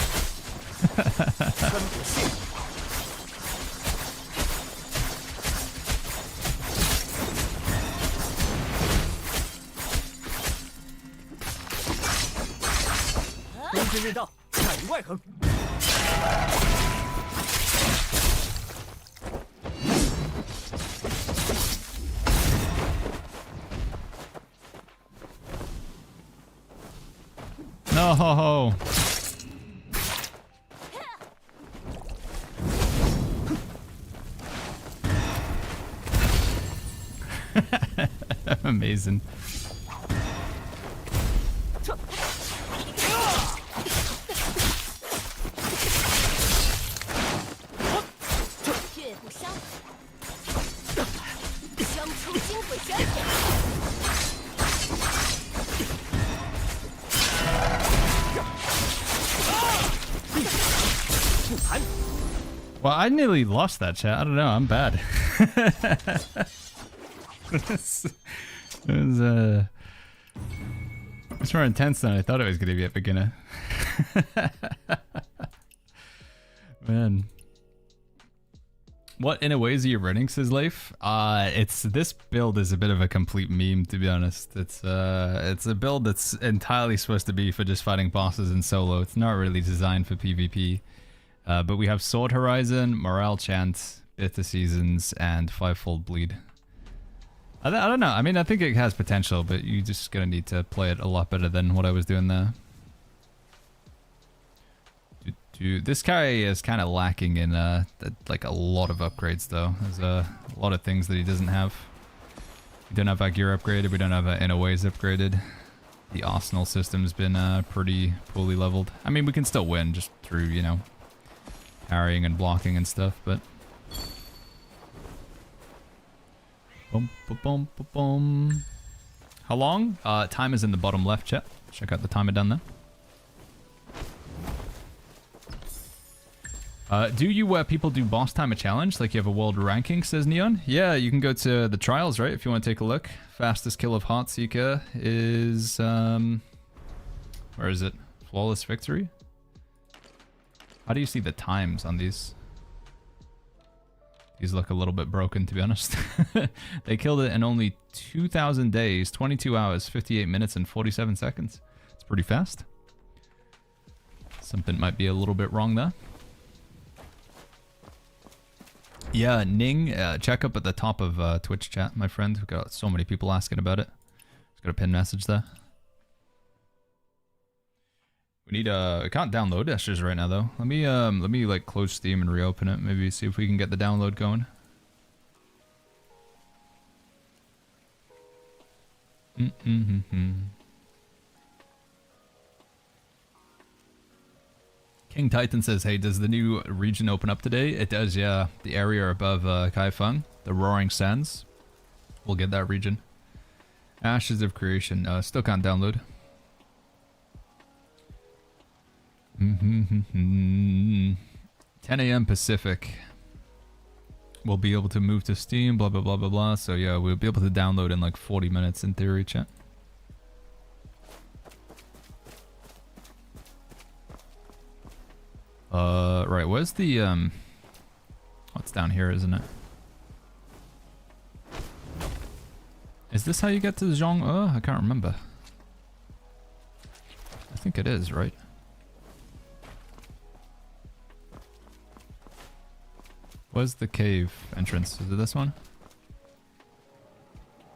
No ho ho. Amazing. 岳不伤，相出金鬼神。 Well, I nearly lost that chat. I don't know. I'm bad. It's more intense than I thought it was going to be at beginner. Man. What Inaways are you running, says Leif? This build is a bit of a complete meme, to be honest. It's a build that's entirely supposed to be for just fighting bosses in solo. It's not really designed for PvP. But we have Sword Horizon, Morale Chant, Bitter Seasons, and Fivefold Bleed. I don't know. I mean, I think it has potential, but you're just gonna need to play it a lot better than what I was doing there. This guy is kind of lacking in like a lot of upgrades, though. There's a lot of things that he doesn't have. We don't have our gear upgraded. We don't have our Inaways upgraded. The arsenal system's been pretty poorly leveled. I mean, we can still win just through, you know, parrying and blocking and stuff, but... Boom, boom, boom, boom, boom. How long? Time is in the bottom left, chat. Check out the timer down there. Do you people do boss timer challenge like you have a world ranking, says Neon? Yeah, you can go to the trials, right, if you want to take a look. Fastest kill of Heartseeker is where is it? Flawless victory? How do you see the times on these? These look a little bit broken, to be honest. They killed it in only 2,000 days, 22 hours, 58 minutes, and 47 seconds. It's pretty fast. Something might be a little bit wrong there. Yeah, Ning, check up at the top of Twitch chat, my friend. We've got so many people asking about it. Just got a pin message there. We need I can't download Ashes right now though. Let me like close Steam and reopen it. Maybe see if we can get the download going. King Titan says, hey, does the new region open up today? It does, yeah. The area above Kaifeng, the Roaring Sands. We'll get that region. Ashes of Creation. Still can't download. 10 a.m. Pacific. We'll be able to move to Steam, blah, blah, blah, blah, blah. So yeah, we'll be able to download in like 40 minutes in theory, chat. Right, where's the, what's down here, isn't it? Is this how you get to Zhong? Oh, I can't remember. I think it is, right? Where's the cave entrance? Is it this one?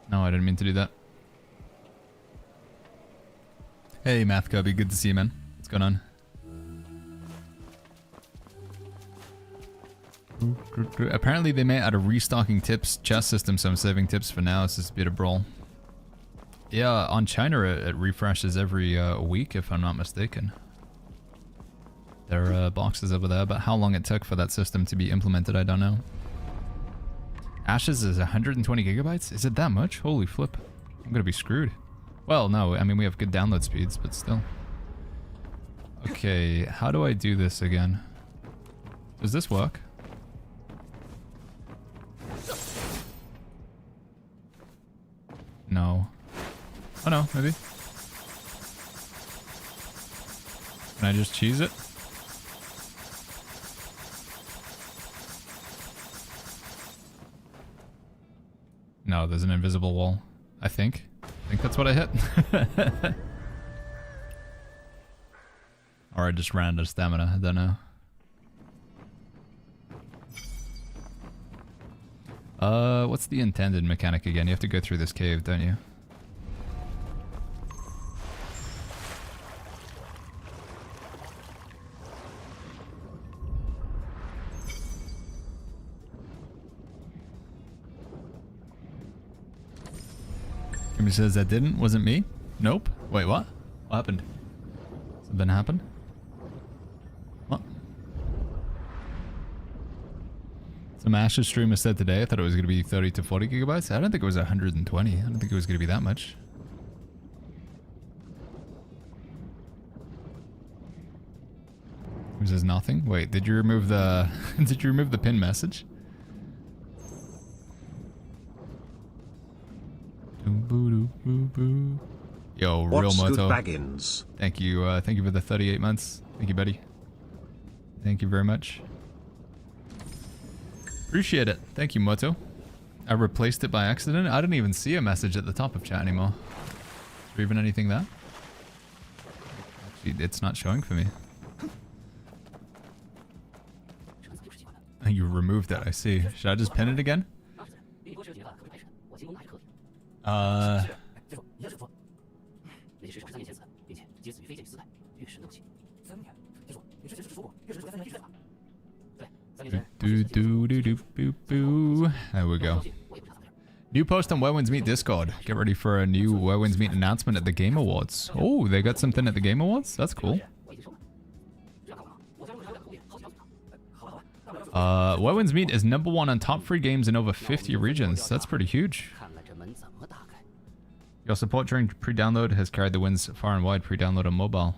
No, I didn't mean to do that. Hey, Math Cubby, good to see you, man. What's going on? Apparently they may add a restocking tips chest system, so I'm saving tips for now. It's just a bit of brawl. Yeah, on China it refreshes every week, if I'm not mistaken. There are boxes over there, but how long it took for that system to be implemented, I don't know. Ashes is 120 gigabytes? Is it that much? Holy flip. I'm gonna be screwed. Well, no, I mean, we have good download speeds, but still. Okay, how do I do this again? Does this work? No. Oh no, maybe. Can I just cheese it? No, there's an invisible wall. I think that's what I hit. Or I just ran out of stamina. I don't know. What's the intended mechanic again? You have to go through this cave, don't you? Jimmy says that didn't. Wasn't me? Nope. Wait, what? What happened? Something happened? What? Some Ash's streamer said today, I thought it was going to be 30 to 40 gigabytes. I don't think it was 120. I don't think it was going to be that much. Who says nothing? Wait, did you remove the did you remove the pin message? Yo, real What's good, Moto. Baggins? Thank you for the 38 months. Thank you, buddy. Thank you very much. Appreciate it. Thank you, Moto. I replaced it by accident. I didn't even see a message at the top of chat anymore. Is there even anything there? Actually, it's not showing for me. You removed it, I see. Should I just pin it again? There we go. New post on Where Winds Meet Discord. Get ready for a new Where Winds Meet announcement at the Game Awards. Oh, they got something at the Game Awards? That's cool. Where Winds Meet is #1 on top free games in over 50 regions. That's pretty huge. Your support during pre-download has carried the wins far and wide. Pre-download on mobile.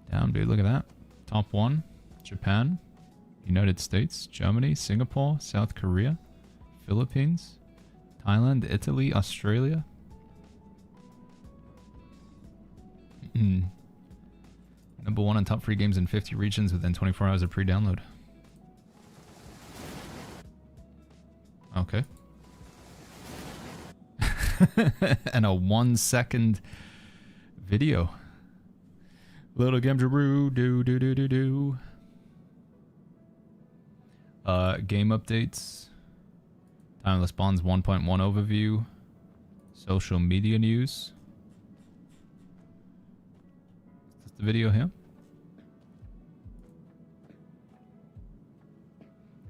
Damn, dude, look at that. Top 1, Japan, United States, Germany, Singapore, South Korea, Philippines, Thailand, Italy, Australia. #1 on top free games in 50 regions within 24 hours of pre-download. Okay. And a 1-second video. Little Gamjaroo, do. Game updates. Timeless Bonds 1.1 overview. Social media news. Is this the video here?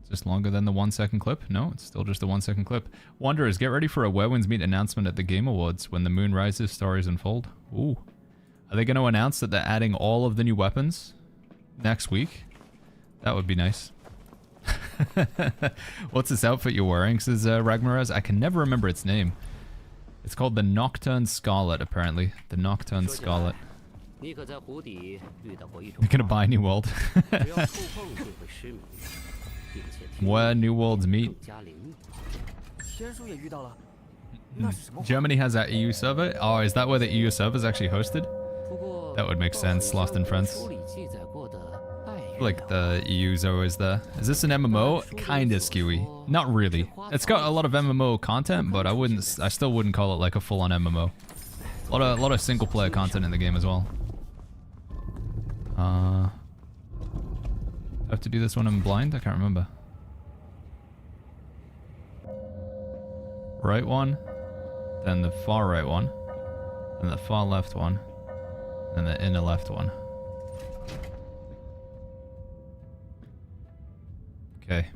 Is this longer than the 1-second clip? No, it's still just a 1-second clip. Wanderers, get ready for a Where Winds Meet announcement at the Game Awards. When the moon rises, stories unfold. Ooh. Are they going to announce that they're adding all of the new weapons next week? That would be nice. What's this outfit you're wearing, says Ragmaraz? I can never remember its name. It's called the Nocturne Scarlet, apparently. The Nocturne Scarlet. You're going to buy New World. Where New Worlds meet. Germany has that EU server? Oh, is that where the EU server is actually hosted? That would make sense, Lost in France. Like the EU's always there. Is this an MMO? Kinda skewy. Not really. It's got a lot of MMO content, but I still wouldn't call it like a full-on MMO. A lot of single player content in the game as well. I have to do this when I'm blind? I can't remember. Right one, then the far right one, then the far left one, and the inner left one. Okay,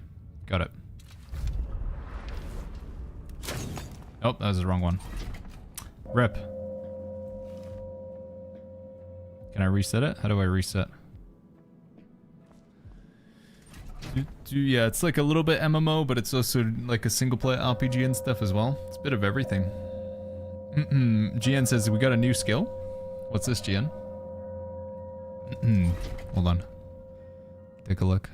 got it. Oh, that was the wrong one. Rip. Can I reset it? How do I reset? Yeah, it's like a little bit MMO, but it's also like a single player RPG and stuff as well. It's a bit of everything. GN says, we got a new skill. What's this, GN? Hold on. Take a look.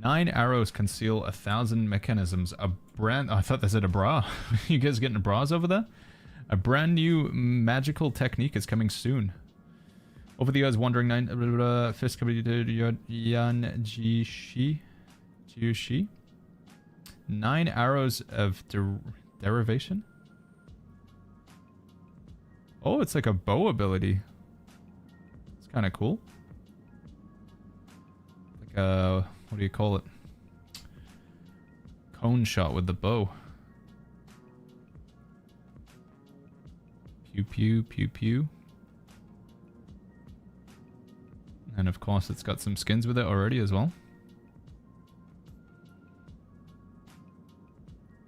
9 arrows conceal 1,000 mechanisms. A brand... Oh, I thought they said a bra. You guys getting bras over there? A brand new magical technique is coming soon. Over the years, wandering 9... Yan Jishi? 9 arrows of derivation? Oh, it's like a bow ability. It's kind of cool. Like a... What do you call it? Cone shot with the bow. Pew pew pew pew. And of course it's got some skins with it already as well.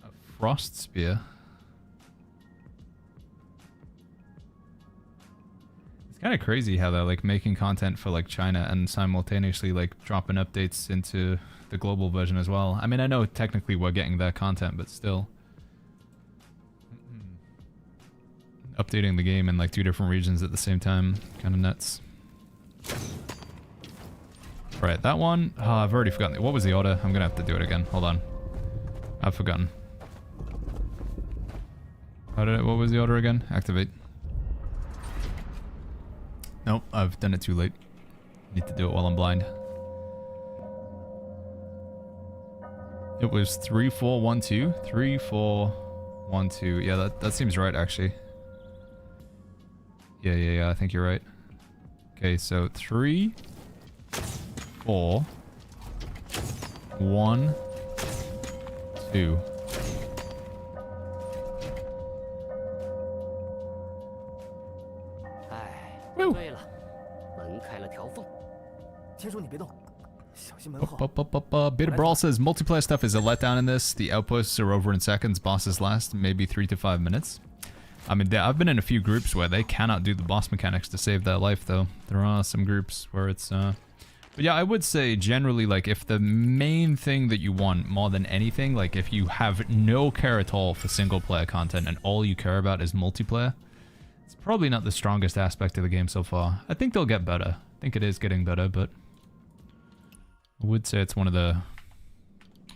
A frost spear. It's kind of crazy how they're like making content for like China and simultaneously like dropping updates into the global version as well. I mean, I know technically we're getting their content, but still. Updating the game in like 2 different regions at the same time. Kind of nuts. Right, that one. Oh, I've already forgotten. What was the order? I'm gonna have to do it again. Hold on. I've forgotten. What was the order again? Activate. Nope, I've done it too late. Need to do it while I'm blind. It was 3, 4, 1, 2. 3, 4, 1, 2. Yeah, that seems right actually. Yeah, I think you're right. Okay, so 3, 4, 1, 2. Woo. Beta Brawl says multiplayer stuff is a letdown in this. The outposts are over in seconds, bosses last maybe 3 to 5 minutes. I mean, I've been in a few groups where they cannot do the boss mechanics to save their life, though. There are some groups where it's, But yeah, I would say generally, like, if the main thing that you want more than anything, like, if you have no care at all for single-player content and all you care about is multiplayer, it's probably not the strongest aspect of the game so far. I think they'll get better. I think it is getting better, but I would say it's one of the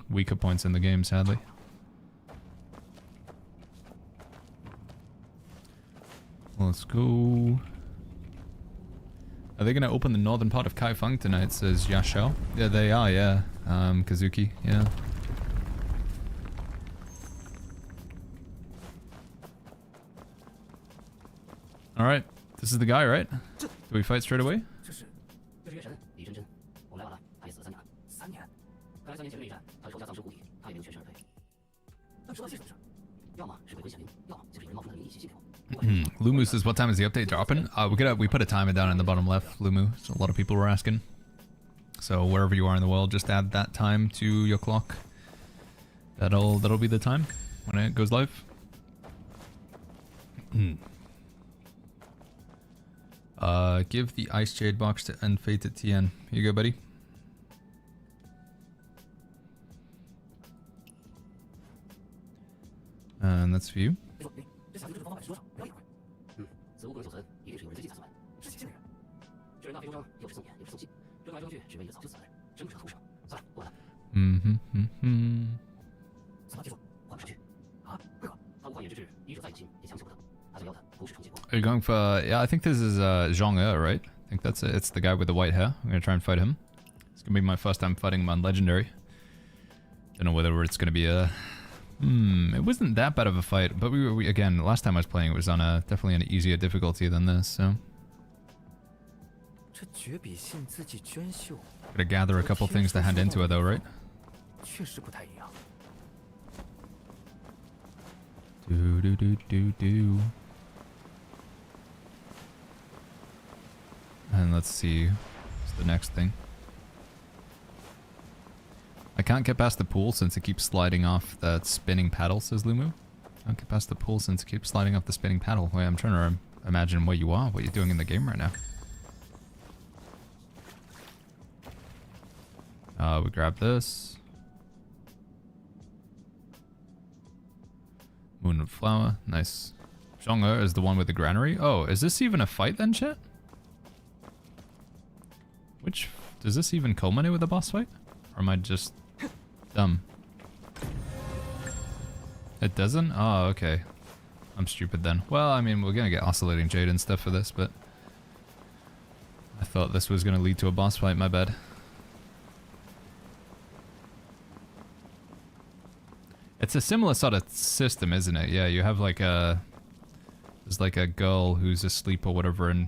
weaker points in the game, sadly. Let's go. Are they going to open the northern part of Kaifeng tonight, says Yashao? Yeah, they are, yeah. Kazuki, yeah. Alright, this is the guy, right? Do we fight straight away? Lumu says, what time is the update dropping? We put a timer down in the bottom left, Lumu. So a lot of people were asking. So wherever you are in the world, just add that time to your clock. That'll be the time when it goes live. Give the Ice Jade box to Unfated TN. Here you go, buddy. And that's for you. Are you going for... Yeah, I think this is Zhong Er, right? I think that's it. It's the guy with the white hair. I'm going to try and fight him. It's going to be my first time fighting him on Legendary. Don't know whether it's going to be a... it wasn't that bad of a fight, but we again, last time I was playing it was on definitely an easier difficulty than this, so... Gotta gather a couple things to hand into her though, right? Do. And let's see what's the next thing. I can't get past the pool since it keeps sliding off that spinning paddle, says Lumu. I can't get past the pool since it keeps sliding off the spinning paddle. Wait, I'm trying to imagine what you're doing in the game right now. We grab this. Moon and Flower, nice. Zhong Er is the one with the granary. Oh, is this even a fight then, chat? Does this even culminate with a boss fight? Or am I just dumb? It doesn't? Oh, okay. I'm stupid then. Well, I mean, we're gonna get oscillating jade and stuff for this, but I thought this was gonna lead to a boss fight, my bad. It's a similar sort of system, isn't it? Yeah, you have like a... There's like a girl who's asleep or whatever, and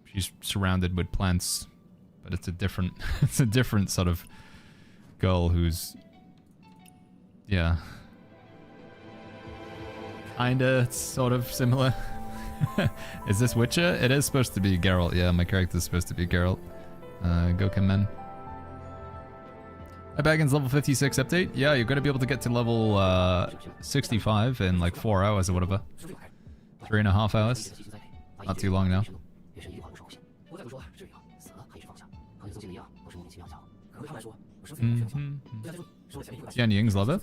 she's surrounded with plants. But it's a different... it's a different sort of girl who's... Yeah. Kinda, sort of similar. Is this Witcher? It is supposed to be Geralt. Yeah, my character's supposed to be Geralt. Gokenmen. Hi Baggins, level 56 update. Yeah, you're gonna be able to get to level 65 in like 4 hours or whatever. 3.5 hours. Not too long now. Tian Ying's love it.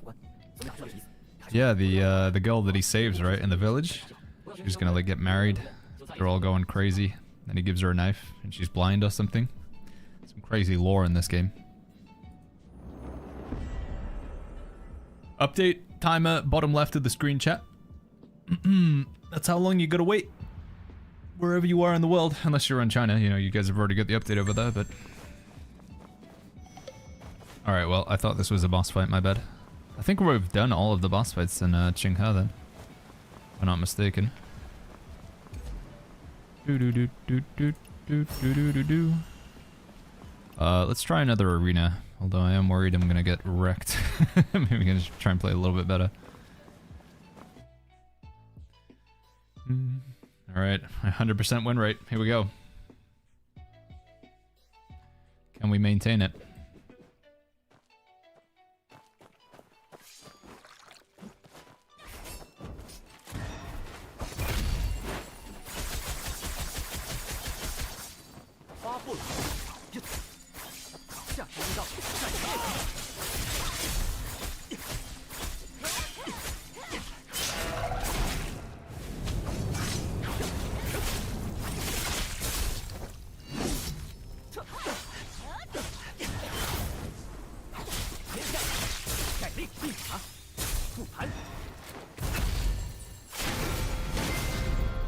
Yeah, the girl that he saves, right, in the village. She's gonna like get married. They're all going crazy. Then he gives her a knife and she's blind or something. Some crazy lore in this game. Update timer bottom left of the screen, chat. That's how long you gotta wait. Wherever you are in the world, unless you're in China, you know, you guys have already got the update over there, but... Alright, well, I thought this was a boss fight, my bad. I think we've done all of the boss fights in Qinghe then. If I'm not mistaken. Let's try another arena. Although I am worried I'm gonna get wrecked. Maybe we can just try and play a little bit better. Alright, 100% win rate. Here we go. Can we maintain it?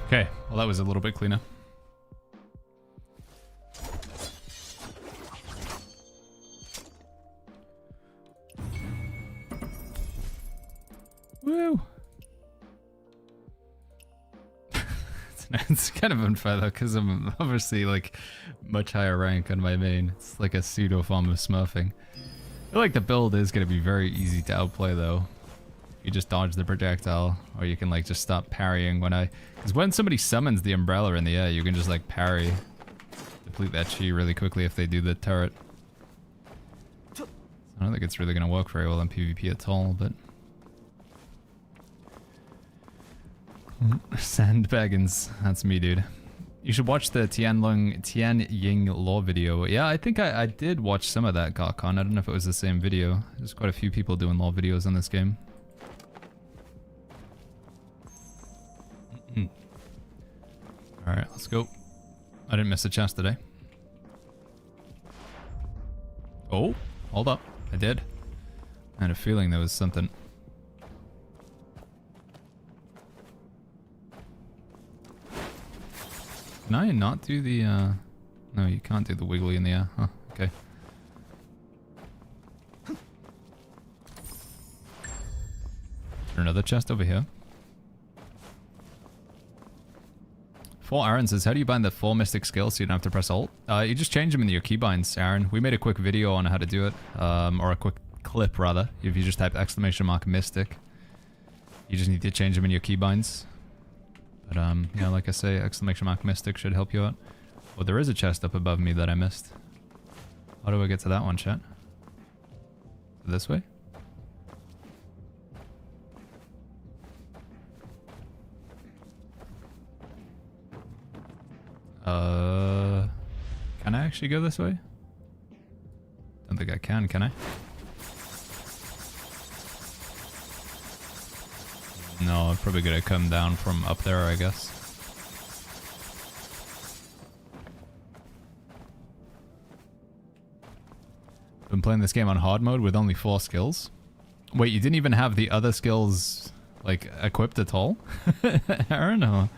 Okay, well that was a little bit cleaner. Woo! It's kind of unfair though, because I'm obviously like much higher rank on my main. It's like a pseudo form of smurfing. I feel like the build is going to be very easy to outplay though. You just dodge the projectile, or you can like just stop parrying when because when somebody summons the umbrella in the air, you can just like parry, deplete that chi really quickly if they do the turret. I don't think it's really gonna work very well in PvP at all, but Sandbaggins, that's me, dude. You should watch the Tian Ying lore video. Yeah, I think I did watch some of that, Garcon. I don't know if it was the same video. There's quite a few people doing lore videos on this game. Alright, let's go. I didn't miss a chance today. Oh, hold up. I did. I had a feeling there was something. Can I not do the, No, you can't do the wiggly in the air. Huh, okay. Is there another chest over here? 4 Aaron says, how do you bind the 4 mystic skills so you don't have to press alt? You just change them in your keybinds, Aaron. We made a quick video on how to do it. Or a quick clip, rather. If you just type !mystic. You just need to change them in your keybinds. But, yeah, like I say, !mystic should help you out. Oh, there is a chest up above me that I missed. How do I get to that one, chat? This way? Can I actually go this way? Don't think I can I? No, I'm probably gonna come down from up there, I guess. Been playing this game on hard mode with only 4 skills. Wait, you didn't even have the other skills, like, equipped at all? Aaron, or...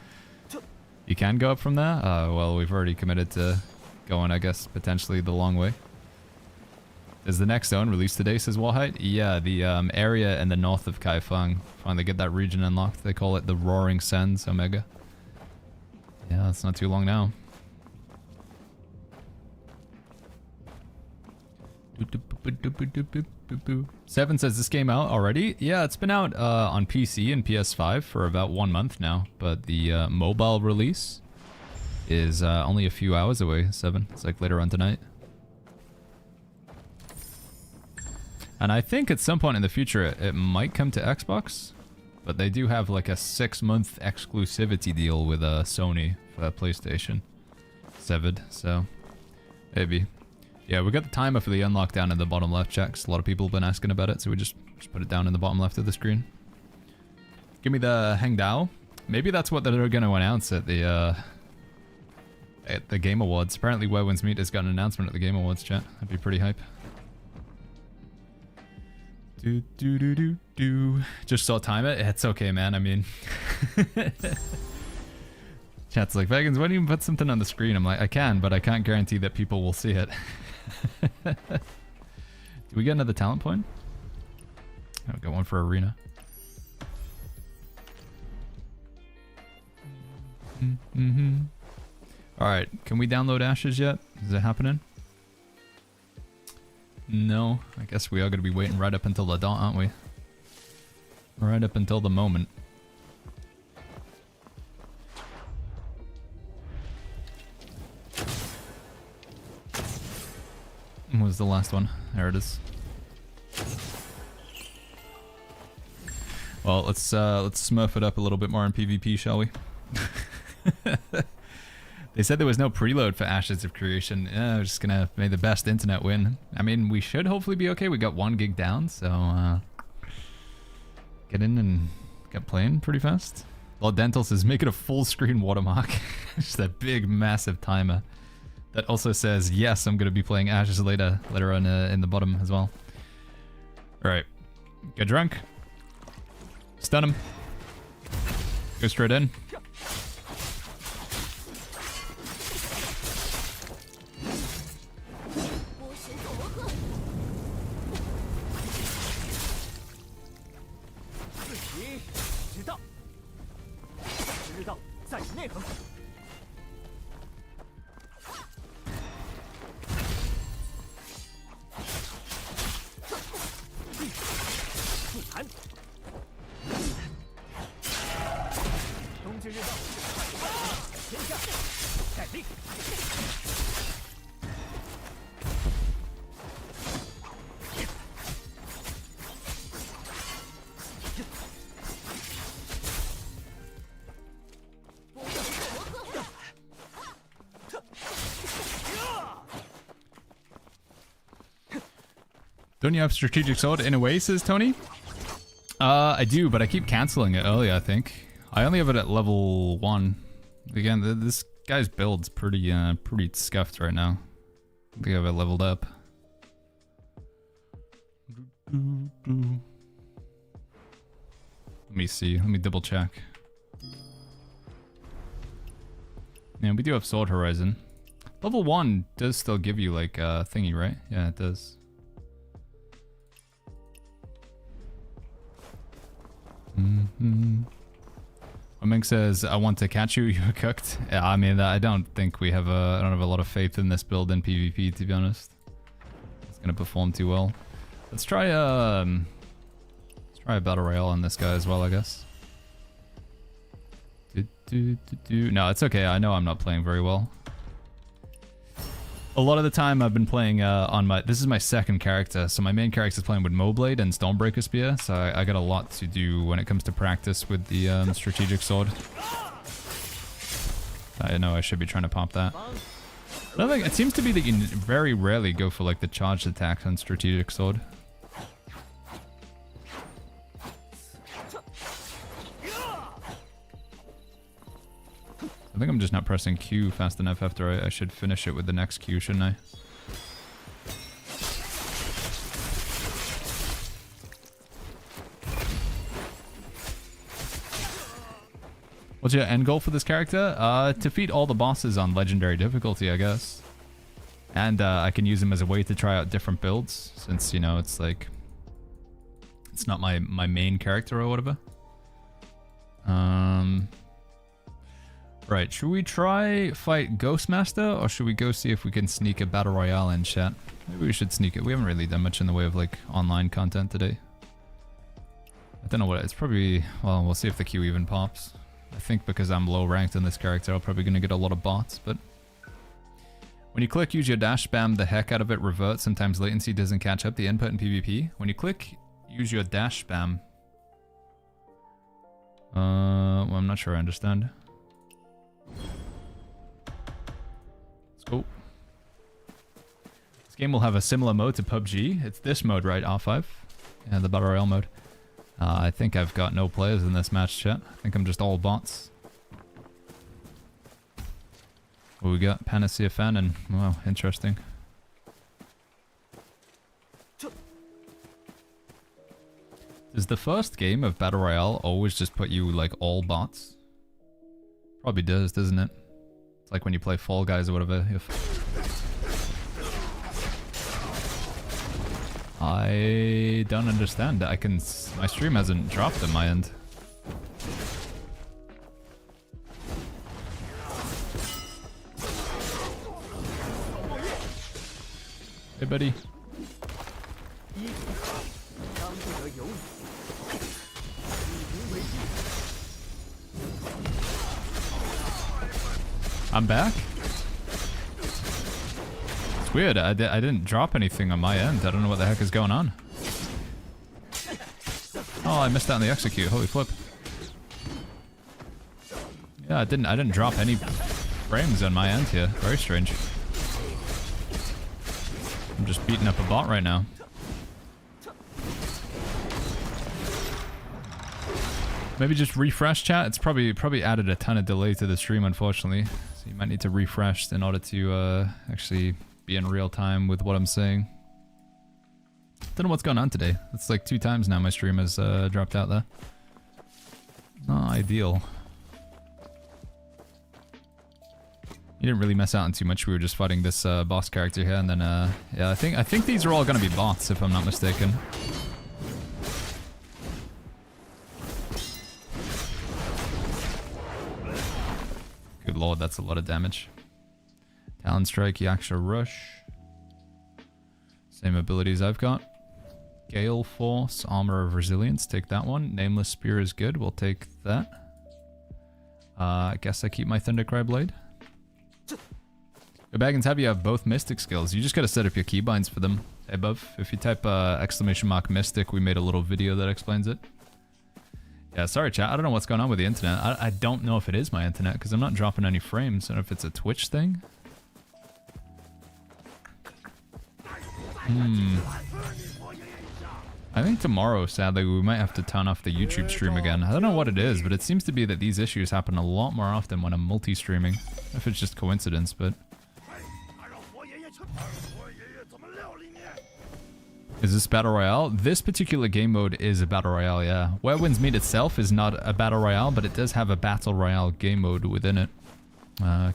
You can go up from there? Well, we've already committed to going, I guess, potentially the long way. Is the next zone released today, says Warhite? Yeah, the area in the north of Kaifeng. Finally get that region unlocked. They call it the Roaring Sands, Omega. Yeah, it's not too long now. Seven says this game out already? Yeah, it's been out on PC and PS5 for about 1 month now, but the mobile release is only a few hours away. 7. It's like later on tonight. And I think at some point in the future it might come to Xbox, but they do have like a 6-month exclusivity deal with Sony for PlayStation 7, so maybe. Yeah, we got the timer for the unlock down in the bottom left, checks. A lot of people have been asking about it, so we just put it down in the bottom left of the screen. Give me the Hangdao. Maybe that's what they're going to announce at the Game Awards. Apparently, Wewin's Meat has got an announcement at the Game Awards, chat. That'd be pretty hype. Just saw time it. It's okay, man. I mean, chat's like, Vegans, why don't you put something on the screen? I'm like, I can, but I can't guarantee that people will see it. Do we get another talent point? I've got one for arena. Alright, can we download Ashes yet? Is it happening? No, I guess we are going to be waiting right up until the dot, aren't we? Right up until the moment. What was the last one? There it is. Well, let's smurf it up a little bit more in PvP, shall we? They said there was no preload for Ashes of Creation. Yeah, we're just gonna make the best internet win. I mean, we should hopefully be okay. We got 1 gig down, so get in and get playing pretty fast. Lord Dental says, make it a full screen watermark. Just that big, massive timer. That also says, yes, I'm gonna be playing Ashes later on in the bottom as well. Alright. Get drunk. Stun him. Go straight in. Don't you have strategic sword in a way, says Tony? I do, but I keep canceling it early, I think. I only have it at level 1. Again, this guy's build's pretty scuffed right now. I think I have it leveled up. Let me see. Let me double check. Yeah, we do have Sword Horizon. Level 1 does still give you like a thingy, right? Yeah, it does. Mink says, I want to catch you, you're cooked. Yeah, I mean, I don't think we have I don't have a lot of faith in this build in PvP, to be honest. It's gonna perform too well. Let's try a battle royale on this guy as well, I guess. No, it's okay. I know I'm not playing very well. A lot of the time I've been playing on this is my second character, so my main character is playing with Moblade and Stormbreaker Spear, so I got a lot to do when it comes to practice with the strategic sword. I know I should be trying to pop that. Another thing, it seems to be that you very rarely go for like the charged attacks on strategic sword. I think I'm just not pressing Q fast enough after I should finish it with the next Q, shouldn't I? What's your end goal for this character? To defeat all the bosses on legendary difficulty, I guess. And I can use them as a way to try out different builds, since, you know, it's like... It's not my main character or whatever. Right, should we try fight Ghostmaster, or should we go see if we can sneak a battle royale in, chat? Maybe we should sneak it. We haven't really done much in the way of like online content today. I don't know what it's probably. Well, we'll see if the queue even pops. I think because I'm low ranked in this character, I'm probably gonna get a lot of bots. But when you click use your dash, spam the heck out of it, revert. Sometimes latency doesn't catch up the input in PvP. When you click use your dash spam. Well, I'm not sure I understand. Let's go. This game will have a similar mode to PUBG. It's this mode, right? R5? Yeah, the Battle Royale mode. I think I've got no players in this match, chat. I think I'm just all bots. Well, we got Panacea Fan and... Wow, interesting. Does the first game of Battle Royale always just put you, like, all bots? Probably does, doesn't it? It's like when you play Fall Guys or whatever. I don't understand. My stream hasn't dropped on my end. Hey, buddy. I'm back? It's weird, I didn't drop anything on my end. I don't know what the heck is going on. Oh, I missed out on the execute. Holy flip. Yeah, I didn't drop any frames on my end here. Very strange. I'm just beating up a bot right now. Maybe just refresh chat. It's probably added a ton of delay to the stream, unfortunately. So you might need to refresh in order to actually be in real time with what I'm saying. Don't know what's going on today. It's like 2 times now my stream has dropped out there. Not ideal. You didn't really mess out on too much. We were just fighting this boss character here, and then yeah, I think these are all gonna be bots if I'm not mistaken. Good lord, that's a lot of damage. Talon Strike, Yaksha Rush. Same abilities I've got. Gale Force, Armor of Resilience, take that one. Nameless Spear is good, we'll take that. I guess I keep my Thundercry Blade. Go Baggins, have you have both Mystic skills? You just gotta set up your keybinds for them above. If you type !Mystic, we made a little video that explains it. Yeah, sorry chat, I don't know what's going on with the internet. I don't know if it is my internet, because I'm not dropping any frames. I don't know if it's a Twitch thing. I think tomorrow, sadly, we might have to turn off the YouTube stream again. I don't know what it is, but it seems to be that these issues happen a lot more often when I'm multi-streaming. I don't know if it's just coincidence, but... Is this Battle Royale? This particular game mode is a Battle Royale, yeah. Where Winds Meet itself is not a Battle Royale, but it does have a Battle Royale game mode within it.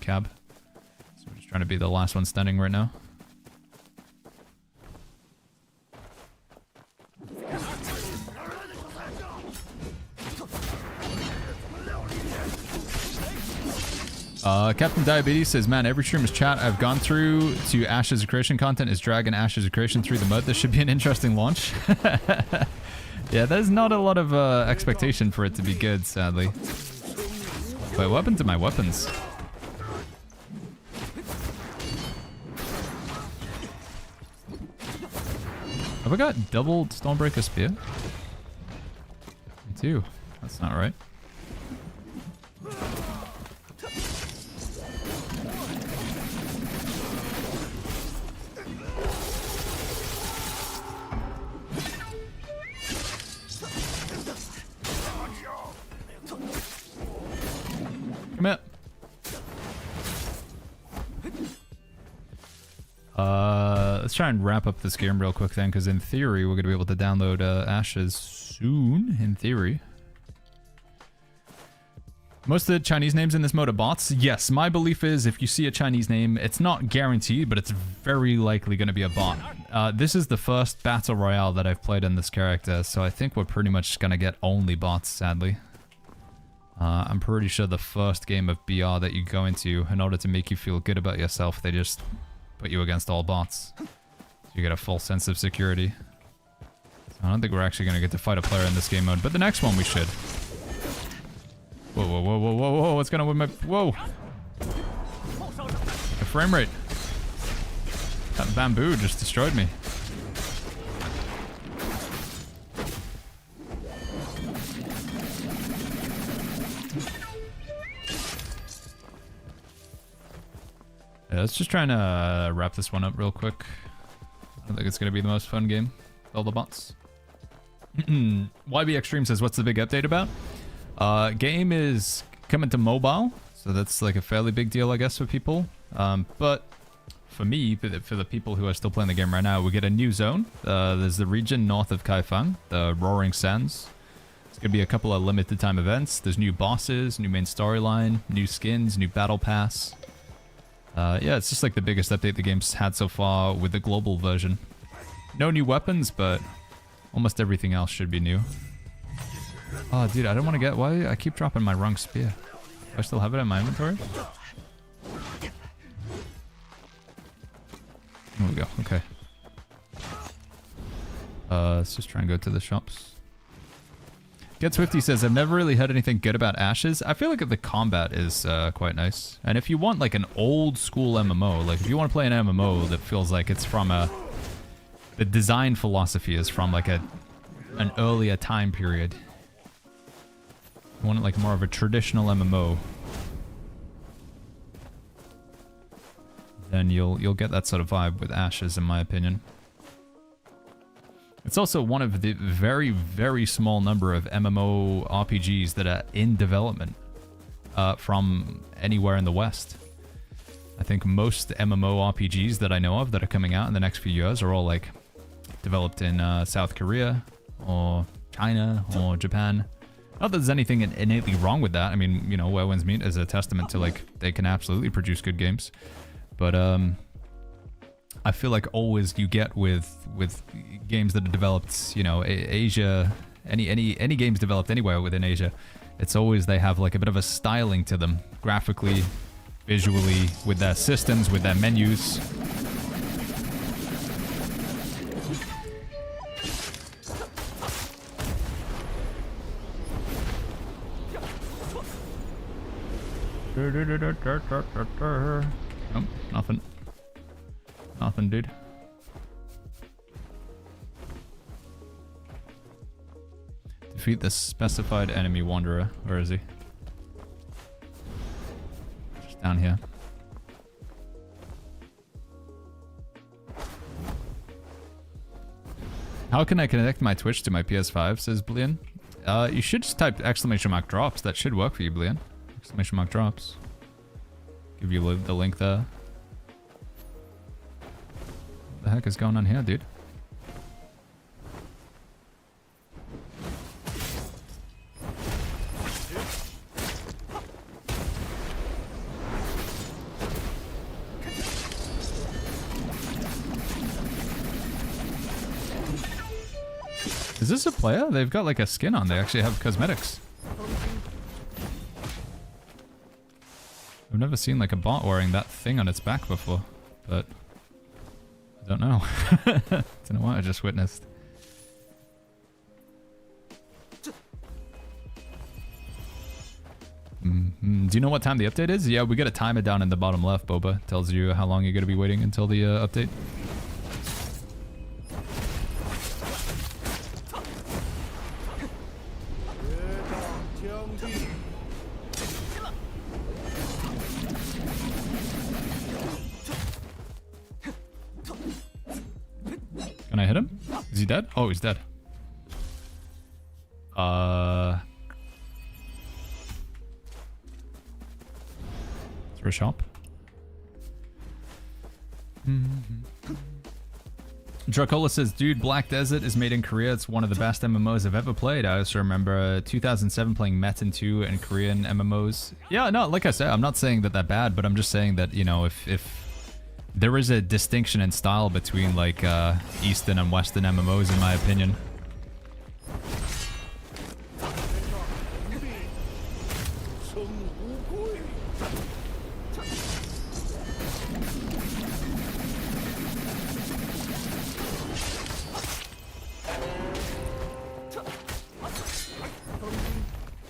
Cab. So we're just trying to be the last one standing right now. Captain Diabetes says, man, every streamer's chat I've gone through to Ashes of Creation content is dragging Ashes of Creation through the mud. This should be an interesting launch. Yeah, there's not a lot of expectation for it to be good, sadly. Wait, what happened to my weapons? Have I got double Stormbreaker Spear? Me too. That's not right. Come here. Let's try and wrap up this game real quick then, because in theory we're going to be able to download Ashes soon, in theory. Most of the Chinese names in this mode are bots. Yes, my belief is if you see a Chinese name, it's not guaranteed, but it's very likely going to be a bot. This is the first battle royale that I've played in this character, so I think we're pretty much going to get only bots, sadly. I'm pretty sure the first game of BR that you go into, in order to make you feel good about yourself, they just put you against all bots. So you get a full sense of security. So I don't think we're actually going to get to fight a player in this game mode, but the next one we should. Whoa, whoa, whoa, whoa, whoa, whoa, what's going on with my... Whoa! The frame rate. That bamboo just destroyed me. Yeah, let's just try and wrap this one up real quick. I don't think it's going to be the most fun game. All the bots. YB Extreme says, what's the big update about? Game is coming to mobile, so that's like a fairly big deal, I guess, for people. But for me, for the people who are still playing the game right now, we get a new zone. There's the region north of Kaifeng, the Roaring Sands. It's going to be a couple of limited time events. There's new bosses, new main storyline, new skins, new battle pass. Yeah, it's just like the biggest update the game's had so far with the global version. No new weapons, but almost everything else should be new. Oh, dude, I don't want to get... Why? I keep dropping my wrong spear. Do I still have it in my inventory? There we go. Okay. Let's just try and go to the shops. Get Swifty says, I've never really heard anything good about Ashes. I feel like the combat is quite nice. And if you want like an old school MMO, like if you want to play an MMO that feels like it's from a... The design philosophy is from like an earlier time period. You want it like more of a traditional MMO, then you'll get that sort of vibe with Ashes, in my opinion. It's also one of the very, very small number of MMO RPGs that are in development from anywhere in the West. I think most MMO RPGs that I know of that are coming out in the next few years are all like developed in South Korea or China or Japan. Not that there's anything innately wrong with that. I mean, you know, Where Winds Meet is a testament to like they can absolutely produce good games. But I feel like always you get with games that are developed, you know, Asia, any games developed anywhere within Asia, it's always they have like a bit of a styling to them, graphically, visually, with their systems, with their menus. Nope, nothing. Nothing, dude. Defeat the specified enemy wanderer. Where is he? Just down here. How can I connect my Twitch to my PS5, says Blian. You should just type !drops. That should work for you, Blian. !drops. Give you the link there. What the heck is going on here, dude? Is this a player? They've got like a skin on. They actually have cosmetics. I've never seen like a bot wearing that thing on its back before, but I don't know. Don't know what I just witnessed. Do you know what time the update is? Yeah, we got a timer down in the bottom left, Boba. Tells you how long you're going to be waiting until the update. Can I hit him? Is he dead? Oh, he's dead. Is there a shop? Dracola says, dude, Black Desert is made in Korea. It's one of the best MMOs I've ever played. I also remember 2007 playing Metin 2 and Korean MMOs. Yeah, no, like I said, I'm not saying that they're bad, but I'm just saying that, you know, if there is a distinction in style between, like, Eastern and Western MMOs, in my opinion.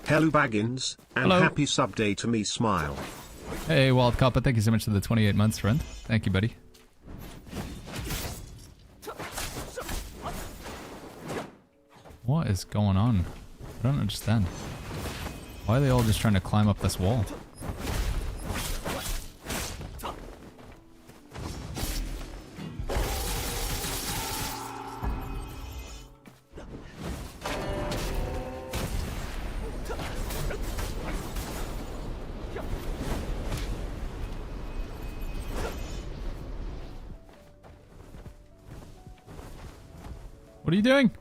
Hello Baggins, and Hello. happy sub day to me smile. Hey, Wild Copper, thank you so much for the 28 months, friend. Thank you, buddy. What is going on? I don't understand. Why are they all just trying to climb up this wall? What are you doing?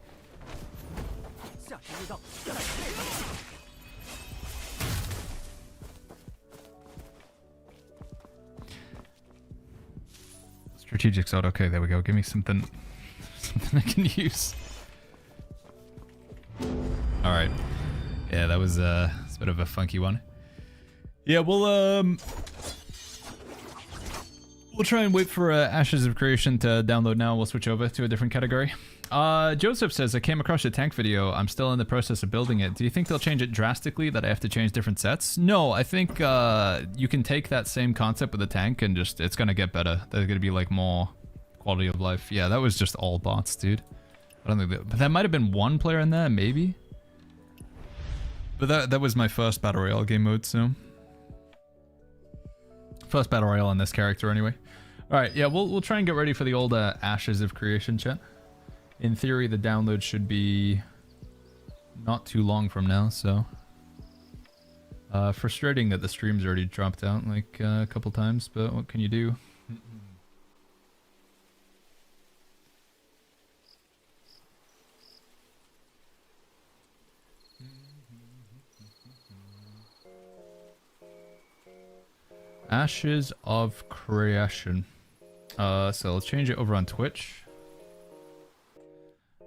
Strategic sword. Okay, there we go. Give me something, something I can use. All right. Yeah, that was it's a bit of a funky one. Yeah, we'll try and wait for Ashes of Creation to download now. We'll switch over to a different category. Joseph says, I came across your tank video. I'm still in the process of building it. Do you think they'll change it drastically, that I have to change different sets? No, I think you can take that same concept with the tank and just, it's gonna get better. There's gonna be like more quality of life. Yeah, that was just all bots, dude. I don't think that, but that might have been one player in there, maybe. But that was my first Battle Royale game mode, so. First Battle Royale on this character anyway. Alright, yeah, we'll try and get ready for the old Ashes of Creation, chat. In theory, the download should be not too long from now, so... frustrating that the stream's already dropped out, like, a couple times, but what can you do? Ashes of Creation. So let's change it over on Twitch.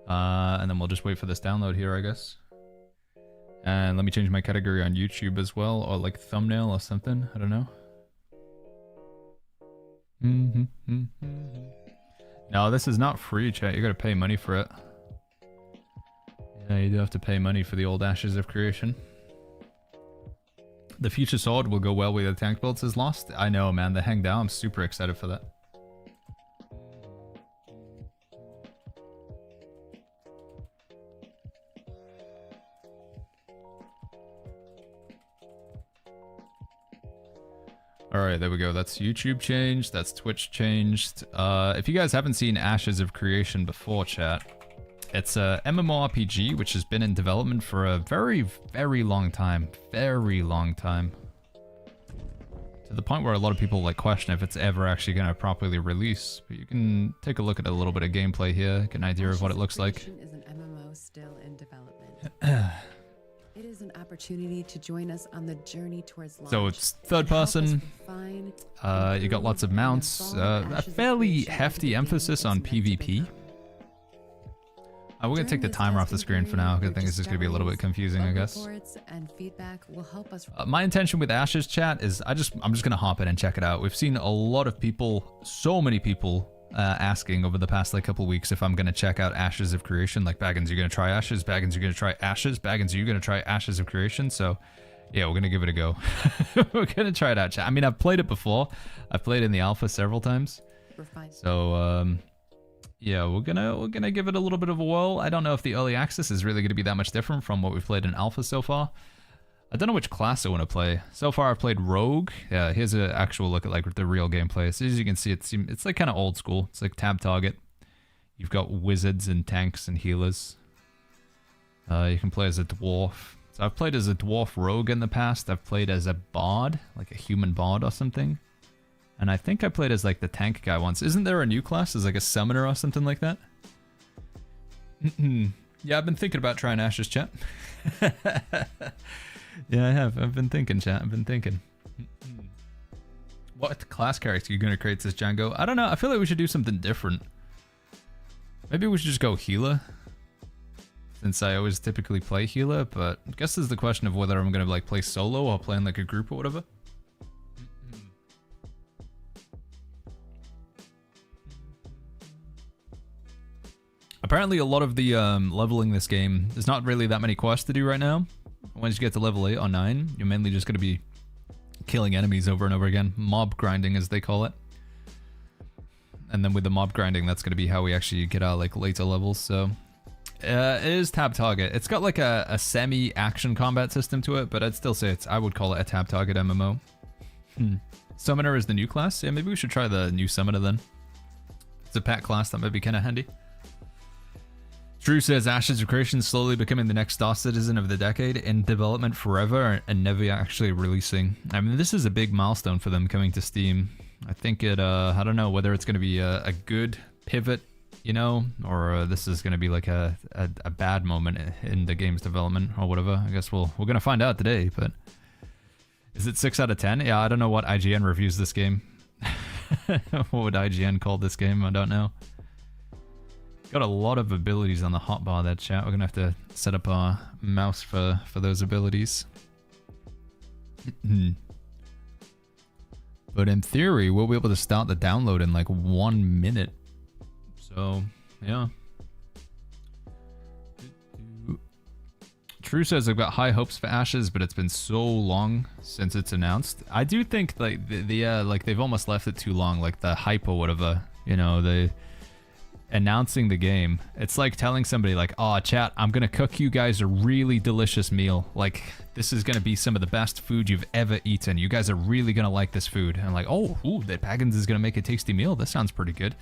And then we'll just wait for this download here, I guess. And let me change my category on YouTube as well, or like thumbnail or something. I don't know. No, this is not free, chat. You gotta pay money for it. Yeah, you do have to pay money for the old Ashes of Creation. The future sword will go well with the tank build, says Lost. I know, man. The hang down. I'm super excited for that. Alright, there we go. That's YouTube changed. That's Twitch changed. If you guys haven't seen Ashes of Creation before, chat, it's a MMORPG which has been in development for a very, very long time. Very long time. To the point where a lot of people like question if it's ever actually going to properly release. But you can take a look at a little bit of gameplay here, get an idea of what it looks like. Is an MMO still in development. It is an opportunity to join us on the journey towards launch. So it's third person. You got lots of mounts. A fairly hefty emphasis on PvP. We're gonna take the timer off the screen for now, because I think this is gonna be a little bit confusing, I guess. My intention with Ashes, chat, is I'm just gonna hop in and check it out. We've seen a lot of people, so many people, asking over the past like couple weeks if I'm gonna check out Ashes of Creation. Like, Baggins, you're gonna try Ashes. Baggins, you're gonna try Ashes. Baggins, you're gonna try Ashes of Creation. So, yeah, we're gonna give it a go. We're gonna try it out, chat. I mean, I've played it before. I've played it in the alpha several times. So, yeah, we're gonna give it a little bit of a whirl. I don't know if the early access is really gonna be that much different from what we've played in alpha so far. I don't know which class I want to play. So far, I've played Rogue. Yeah, here's an actual look at like the real gameplay. So as you can see, it's like kind of old school. It's like tab target. You've got wizards and tanks and healers. You can play as a dwarf. So I've played as a dwarf rogue in the past. I've played as a bard, like a human bard or something. And I think I played as like the tank guy once. Isn't there a new class as like a summoner or something like that? Yeah, I've been thinking about trying Ashes, chat. Yeah, I have. I've been thinking, chat. I've been thinking. What class character are you going to create this Django? I don't know. I feel like we should do something different. Maybe we should just go healer. Since I always typically play healer, but I guess there's the question of whether I'm going to like play solo or play in like a group or whatever. Apparently a lot of the leveling this game, there's not really that many quests to do right now. Once you get to level 8 or 9, you're mainly just going to be killing enemies over and over again. Mob grinding, as they call it. And then with the mob grinding, that's going to be how we actually get our like later levels. So it is tab target. It's got like a semi-action combat system to it, but I'd still say I would call it a tab target MMO. Summoner is the new class. Yeah, maybe we should try the new Summoner then. It's a pack class that might be kind of handy. Drew says Ashes of Creation slowly becoming the next Star Citizen of the decade, in development forever and never actually releasing. I mean, this is a big milestone for them coming to Steam. I think it, I don't know whether it's going to be a good pivot, you know, or this is going to be like a bad moment in the game's development or whatever. I guess we're going to find out today, but is it 6 out of 10? Yeah, I don't know what IGN reviews this game. What would IGN call this game? I don't know. Got a lot of abilities on the hotbar there, chat. We're gonna have to set up our mouse for those abilities. But in theory, we'll be able to start the download in like 1 minute. So, yeah. True says I've got high hopes for Ashes, but it's been so long since it's announced. I do think like like they've almost left it too long, like the hype or whatever. You know, announcing the game, it's like telling somebody like, oh chat, I'm gonna cook you guys a really delicious meal, like this is gonna be some of the best food you've ever eaten, you guys are really gonna like this food. And I'm like, oh, ooh, that Baggins is gonna make a tasty meal, that sounds pretty good.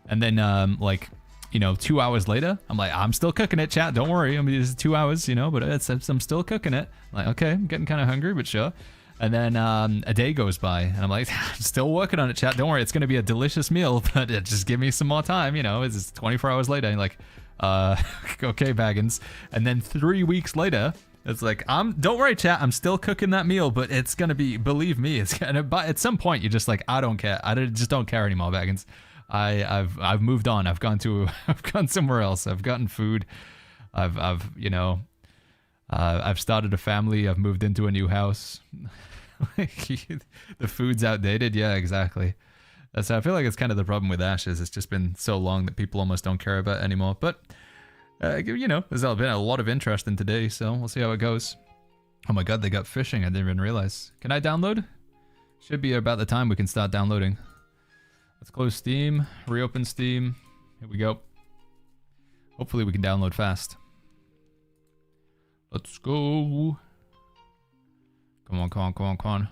And then like, you know, 2 hours later, I'm like, I'm still cooking it, chat, don't worry, I mean, it's 2 hours, you know, but I'm still cooking it. I'm like, okay, I'm getting kind of hungry, but sure. And then a day goes by, and I'm like, I'm still working on it, chat. Don't worry, it's going to be a delicious meal, but just give me some more time, you know. It's 24 hours later, and like, okay, Baggins. And then 3 weeks later, it's like, don't worry, chat, I'm still cooking that meal, but it's going to be, believe me, it's going to, but at some point, you're just like, I don't care. Just don't care anymore, Baggins. I've moved on. I've gone somewhere else. I've gotten food. I've you know, I've started a family. I've moved into a new house. The food's outdated. Yeah, exactly. So I feel like it's kind of the problem with Ashes. It's just been so long that people almost don't care about it anymore. But, you know, there's been a lot of interest in today, so we'll see how it goes. Oh my god, they got fishing. I didn't even realize. Can I download? Should be about the time we can start downloading. Let's close Steam, reopen Steam. Here we go. Hopefully we can download fast. Let's go. Come on, come on, come on, come on.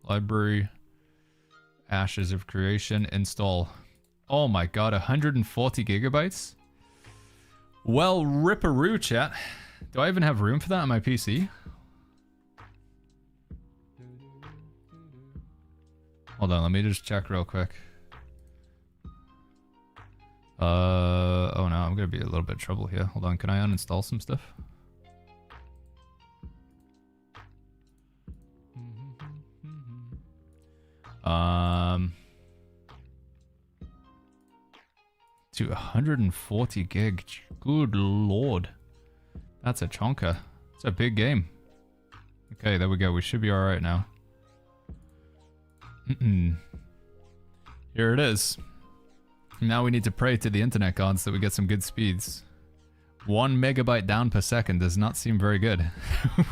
Library. Ashes of Creation. Install. Oh my god, 140 gigabytes? Well, ripperoo, chat. Do I even have room for that on my PC? Hold on, let me just check real quick. Oh no, I'm gonna be a little bit of trouble here. Hold on, can I uninstall some stuff? To 140 gig. Good lord. That's a chonker. It's a big game. Okay, there we go. We should be alright now. Here it is. Now we need to pray to the internet gods that we get some good speeds. 1 megabyte down per second does not seem very good.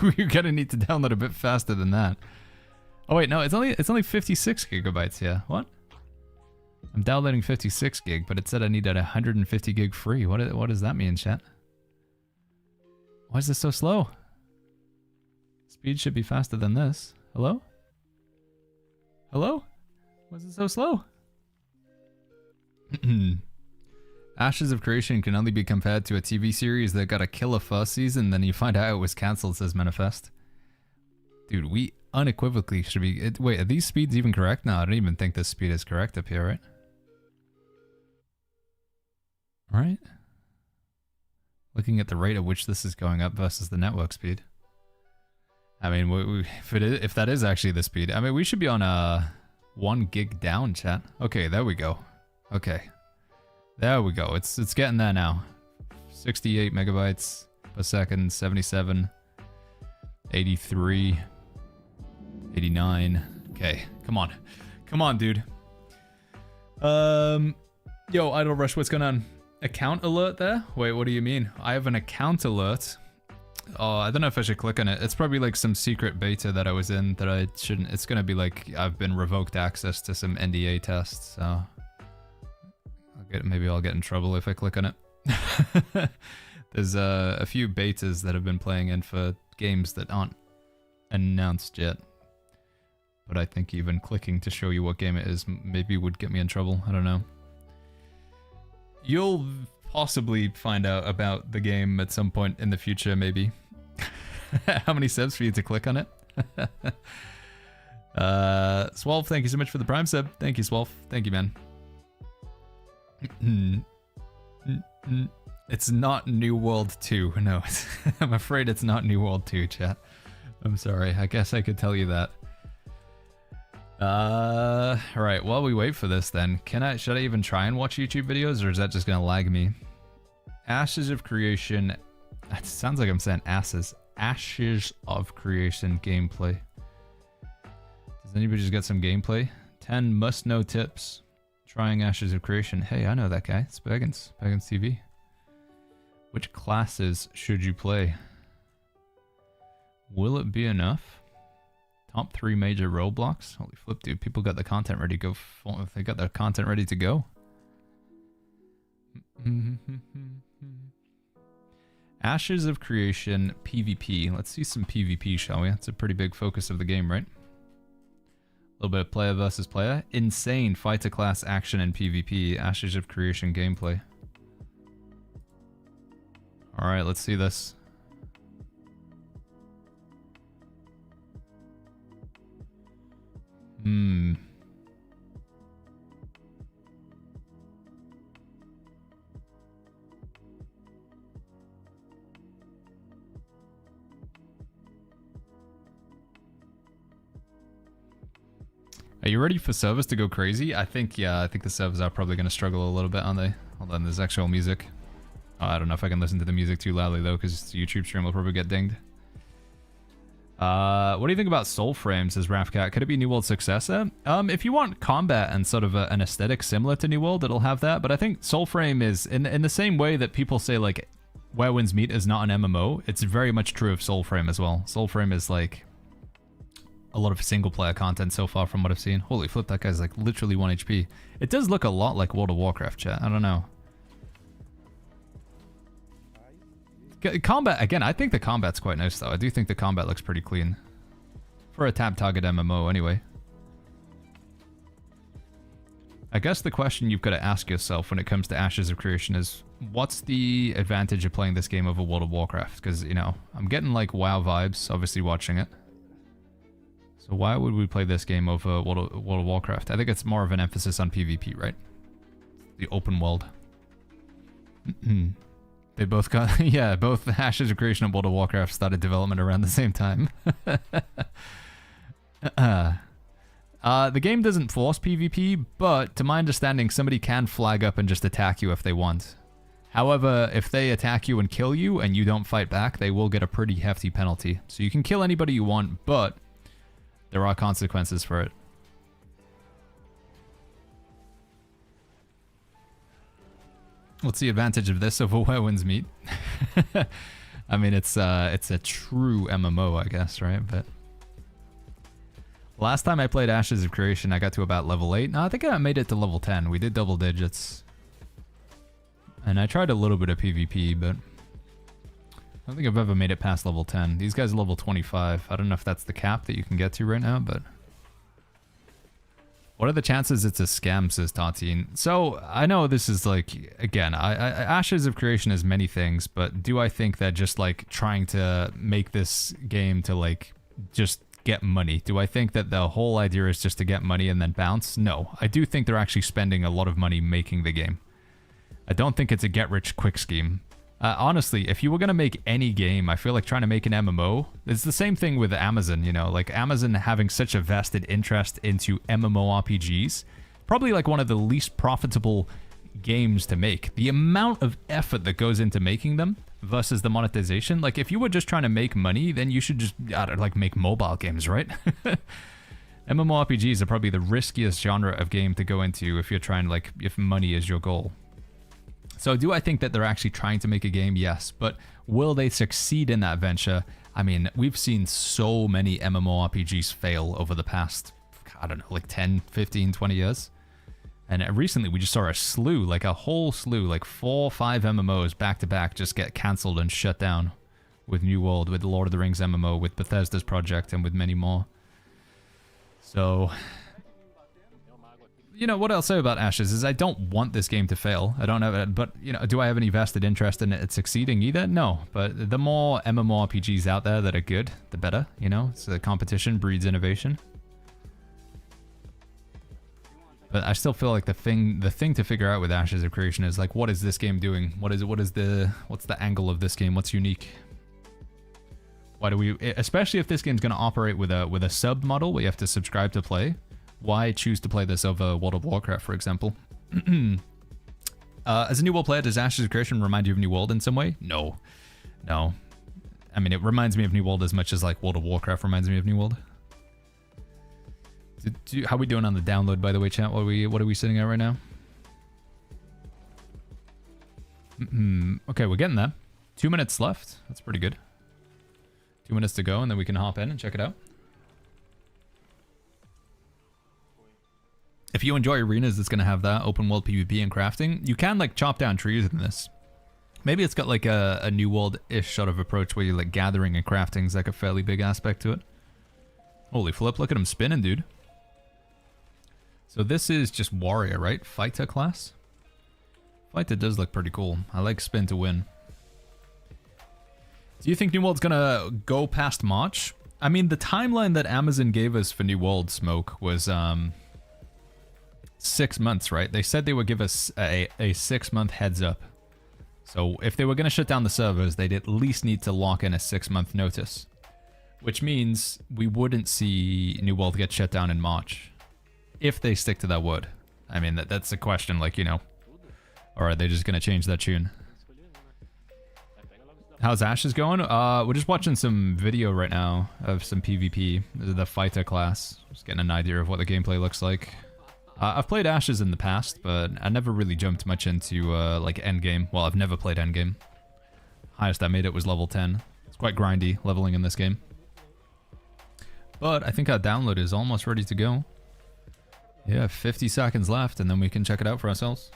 We're gonna need to download a bit faster than that. Oh wait, no, it's only 56 gigabytes here. What? I'm downloading 56 gig, but it said I needed 150 gig free. What does that mean, chat? Why is this so slow? Speed should be faster than this. Hello? Hello? Why is it so slow? Ashes of Creation can only be compared to a TV series that got a killer first season, then you find out it was cancelled, says Manifest. Dude, we unequivocally should be... wait, are these speeds even correct? No, I don't even think this speed is correct up here, right? Right? Looking at the rate at which this is going up versus the network speed. I mean, if that is actually the speed, I mean, we should be on 1 gig down, chat. Okay, there we go. Okay. There we go. It's getting there now. 68 megabytes per second, 77, 83, 89. Okay, come on. Come on, dude. Yo, Idle Rush, what's going on? Account alert there? Wait, what do you mean? I have an account alert. Oh, I don't know if I should click on it. It's probably like some secret beta that I was in that I shouldn't. It's gonna be like I've been revoked access to some NDA tests, so maybe I'll get in trouble if I click on it. There's a few betas that have been playing in for games that aren't announced yet. But I think even clicking to show you what game it is maybe would get me in trouble. I don't know. You'll possibly find out about the game at some point in the future, maybe. How many subs for you to click on it? Swolf, thank you so much for the Prime sub. Thank you, Swolf. Thank you, man. It's not New World 2. No, I'm afraid it's not New World 2, chat. I'm sorry. I guess I could tell you that. Alright, while we wait for this then, should I even try and watch YouTube videos, or is that just gonna lag me? Ashes of Creation, it sounds like I'm saying asses. Ashes of Creation gameplay. Does anybody just get some gameplay? 10 must-know tips. Trying Ashes of Creation. Hey, I know that guy. It's Baggins. Baggins TV. Which classes should you play? Will it be enough? Top 3 major roadblocks. Holy flip, dude! People got the content ready to go. They got their content ready to go. Ashes of Creation PvP. Let's see some PvP, shall we? That's a pretty big focus of the game, right? A little bit of player versus player. Insane fighter class action and PvP. Ashes of Creation gameplay. All right, let's see this. Are you ready for servers to go crazy? I think, yeah, I think the servers are probably going to struggle a little bit, aren't they? Hold on, there's actual music. Oh, I don't know if I can listen to the music too loudly, though, because the YouTube stream will probably get dinged. What do you think about Soul Frame, says Rafcat? Could it be New World's successor? If you want combat and sort of an aesthetic similar to New World, it'll have that. But I think Soul Frame is, in the same way that people say, like, Where Winds Meet is not an MMO, it's very much true of Soul Frame as well. Soul Frame is, like, a lot of single-player content so far from what I've seen. Holy flip, that guy's, like, literally 1 HP. It does look a lot like World of Warcraft, chat. I don't know. Combat, again, I think the combat's quite nice, though. I do think the combat looks pretty clean. For a tab-target MMO, anyway. I guess the question you've got to ask yourself when it comes to Ashes of Creation is, what's the advantage of playing this game over World of Warcraft? Because, you know, I'm getting, like, WoW vibes, obviously, watching it. So why would we play this game over World of Warcraft? I think it's more of an emphasis on PvP, right? The open world. They both got... yeah, both Ashes of Creation and World of Warcraft started development around the same time. The game doesn't force PvP, but to my understanding, somebody can flag up and just attack you if they want. However, if they attack you and kill you and you don't fight back, they will get a pretty hefty penalty. So you can kill anybody you want, but there are consequences for it. What's the advantage of this over Where Winds Meet? I mean, it's a true MMO, I guess, right? But last time I played Ashes of Creation, I got to about level 8. No, I think I made it to level 10. We did double digits. And I tried a little bit of PvP, but I don't think I've ever made it past level 10. These guys are level 25. I don't know if that's the cap that you can get to right now, but... What are the chances it's a scam, says Tatine? So, I know this is like, again, Ashes of Creation is many things, but do I think that just like trying to make this game to like just get money. Do I think that the whole idea is just to get money and then bounce? No. I do think they're actually spending a lot of money making the game. I don't think it's a get-rich-quick scheme. Honestly, if you were going to make any game, I feel like trying to make an MMO, it's the same thing with Amazon, you know, like Amazon having such a vested interest into MMORPGs, probably like one of the least profitable games to make. The amount of effort that goes into making them versus the monetization, like if you were just trying to make money, then you should just, I don't know, like make mobile games, right? MMORPGs are probably the riskiest genre of game to go into if you're trying, like, if money is your goal. So do I think that they're actually trying to make a game? Yes. But will they succeed in that venture? I mean, we've seen so many MMORPGs fail over the past, I don't know, like 10, 15, 20 years. And recently we just saw a slew, like a whole slew, like 4 or 5 MMOs back to back just get cancelled and shut down. With New World, with the Lord of the Rings MMO, with Bethesda's project, and with many more. So... you know, what I'll say about Ashes is I don't want this game to fail. I don't have, but, you know, do I have any vested interest in it succeeding either? No. But the more MMORPGs out there that are good, the better, you know? So the competition breeds innovation. But I still feel like the thing to figure out with Ashes of Creation is like, what is this game doing? What's the angle of this game? What's unique? Why do we, especially if this game's going to operate with a sub model where you have to subscribe to play? Why choose to play this over World of Warcraft, for example? As a New World player, does Ashes of Creation remind you of New World in some way? No. No. I mean, it reminds me of New World as much as, like, World of Warcraft reminds me of New World. How are we doing on the download, by the way, chat? What are we sitting at right now? Okay, we're getting there. 2 minutes left. That's pretty good. 2 minutes to go, and then we can hop in and check it out. If you enjoy arenas, it's going to have that open world PvP and crafting. You can like chop down trees in this. Maybe it's got like a New World-ish sort of approach where you're like gathering and crafting is like a fairly big aspect to it. Holy flip, look at him spinning, dude. So this is just warrior, right? Fighter class? Fighter does look pretty cool. I like spin to win. Do you think New World's going to go past March? I mean, the timeline that Amazon gave us for New World, Smoke, was 6 months, right? They said they would give us a 6-month heads up. So if they were going to shut down the servers, they'd at least need to lock in a 6-month notice. Which means we wouldn't see New World get shut down in March. If they stick to that word. I mean, that's a question, like, you know. Or are they just going to change that tune? How's Ashes going? We're just watching some video right now of some PvP. The fighter class. Just getting an idea of what the gameplay looks like. I've played Ashes in the past, but I never really jumped much into, like, endgame. Well, I've never played endgame. Highest I made it was level 10. It's quite grindy, leveling in this game. But I think our download is almost ready to go. Yeah, 50 seconds left, and then we can check it out for ourselves.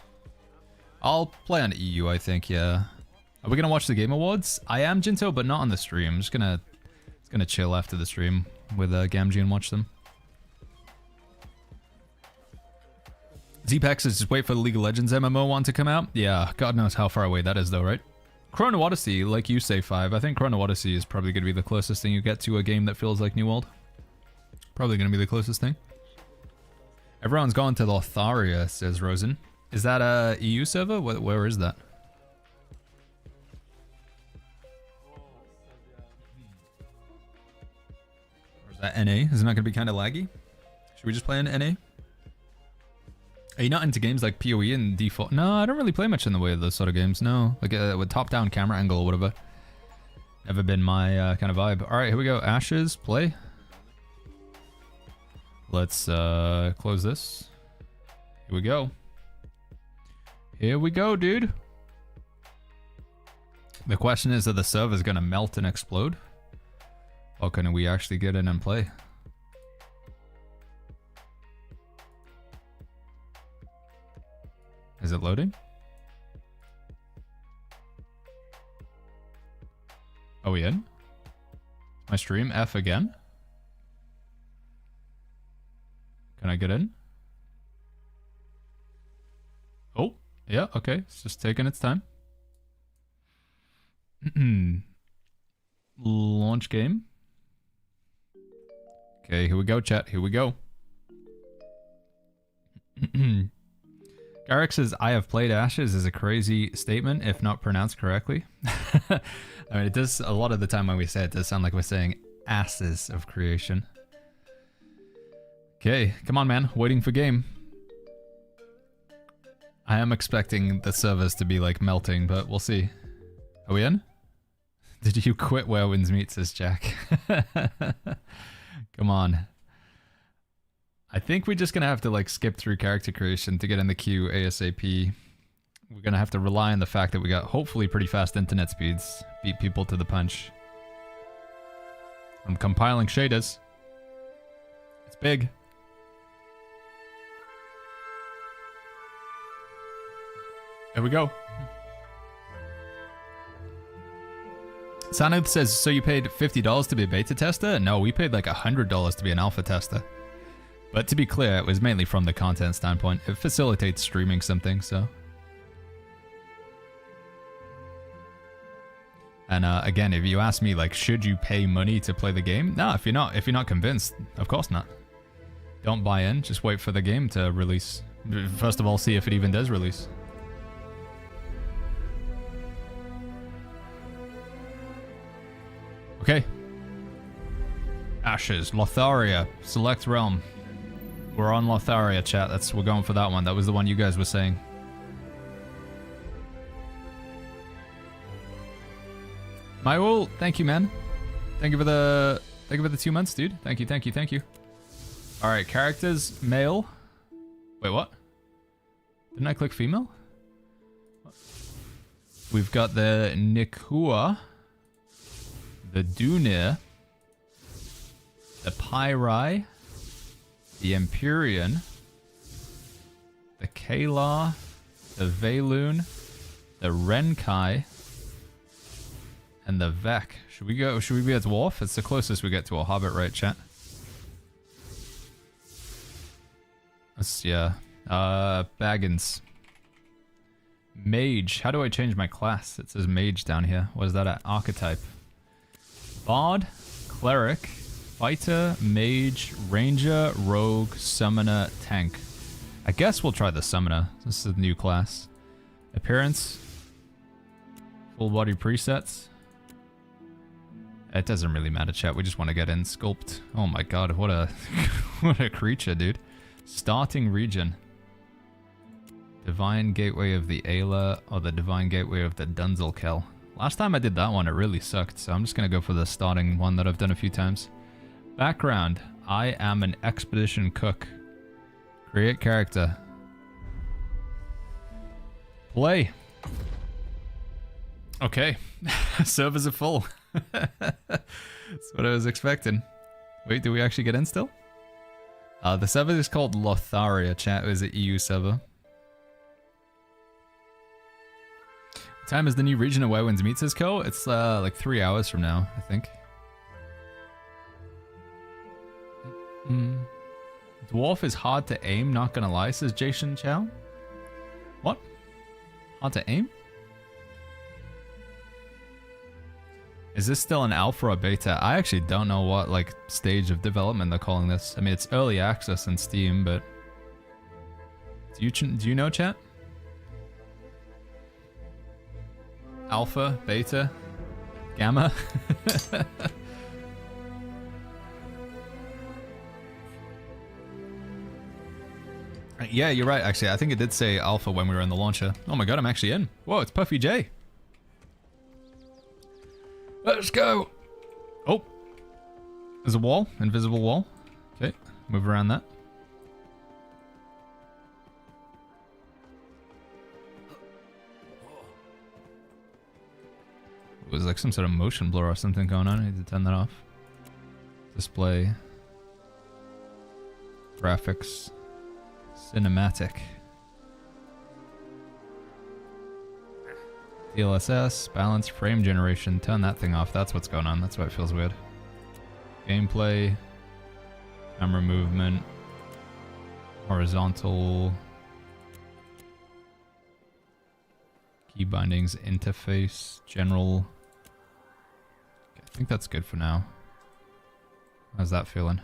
I'll play on EU, I think, yeah. Are we gonna watch the Game Awards? I am, Jinto, but not on the stream. I'm just gonna chill after the stream with Gamgee and watch them. Zpex is just wait for the League of Legends MMO one to come out. Yeah, God knows how far away that is though, right? Chrono Odyssey, like you say, 5. I think Chrono Odyssey is probably going to be the closest thing you get to a game that feels like New World. Probably going to be the closest thing. Everyone's gone to Lotharia, says Rosen. Is that a EU server? Where is that? Or is that NA? Is it not going to be kind of laggy? Should we just play in NA? Are you not into games like PoE and default? No, I don't really play much in the way of those sort of games, no. Like with top-down camera angle or whatever. Never been my kind of vibe. Alright, here we go. Ashes, play. Let's close this. Here we go. Here we go, dude. The question is, are the servers going to melt and explode? Or can we actually get in and play? Is it loading? Are we in? My stream F again? Can I get in? Oh, yeah, okay. It's just taking its time. Launch game. Okay, here we go, chat. Here we go. Garrick says, I have played Ashes is a crazy statement, if not pronounced correctly. I mean, it does, a lot of the time when we say it, does sound like we're saying asses of creation. Okay, come on, man. Waiting for game. I am expecting the servers to be, like, melting, but we'll see. Are we in? Did you quit Where Winds Meet, says Jack. Come on. I think we're just gonna have to like skip through character creation to get in the queue ASAP. We're gonna have to rely on the fact that we got hopefully pretty fast internet speeds. Beat people to the punch. I'm compiling shaders. It's big. There we go. Sanuth says, so you paid $50 to be a beta tester? No, we paid like $100 to be an alpha tester. But to be clear, it was mainly from the content standpoint. It facilitates streaming something, so. And again, if you ask me, like, should you pay money to play the game? No, if you're not convinced, of course not. Don't buy in. Just wait for the game to release. First of all, see if it even does release. Okay. Ashes, Lotharia, select realm. We're on Lotharia, chat. We're going for that one. That was the one you guys were saying. Myul, thank you, man. Thank you for the 2 months, dude. Thank you. All right, characters, male. Wait, what? Didn't I click female? We've got the Nikua, the Dunir, the Pyrai, the Empyrean, the Kalar, the Veilun, the Renkai, and the Vek. Should we be a dwarf? It's the closest we get to a hobbit, right, chat? Yeah. Baggins. Mage. How do I change my class? It says mage down here. What is that at? Archetype. Bard, Cleric, Fighter, Mage, Ranger, Rogue, Summoner, Tank. I guess we'll try the Summoner. This is a new class. Appearance. Full body presets. It doesn't really matter, chat. We just want to get in. Sculpt. Oh my god, what a what a creature, dude. Starting region. Divine Gateway of the Ayla or the Divine Gateway of the Dunzelkel. Last time I did that one, it really sucked, so I'm just going to go for the starting one that I've done a few times. Background. I am an expedition cook. Create character. Play. Okay. Servers are full. That's what I was expecting. Wait, do we actually get in still? The server is called Lotharia, chat. It was an EU server. What time is the new region of Where Winds Meet, says Co? It's like 3 hours from now, I think. Dwarf is hard to aim, not gonna lie, says Jason Chow. What? Hard to aim? Is this still an alpha or beta? I actually don't know what like stage of development they're calling this. I mean, it's early access in Steam, but do you know, chat? Alpha, beta, gamma. Yeah, you're right. Actually, I think it did say alpha when we were in the launcher. Oh my god, I'm actually in. Whoa, it's Puffy J. Let's go. Oh, there's a wall, invisible wall. Okay, move around that. It was like some sort of motion blur or something going on. I need to turn that off. Display. Graphics. Cinematic. DLSS, balance, frame generation. Turn that thing off. That's what's going on. That's why it feels weird. Gameplay. Camera movement. Horizontal. Key bindings, interface, general. Okay, I think that's good for now. How's that feeling?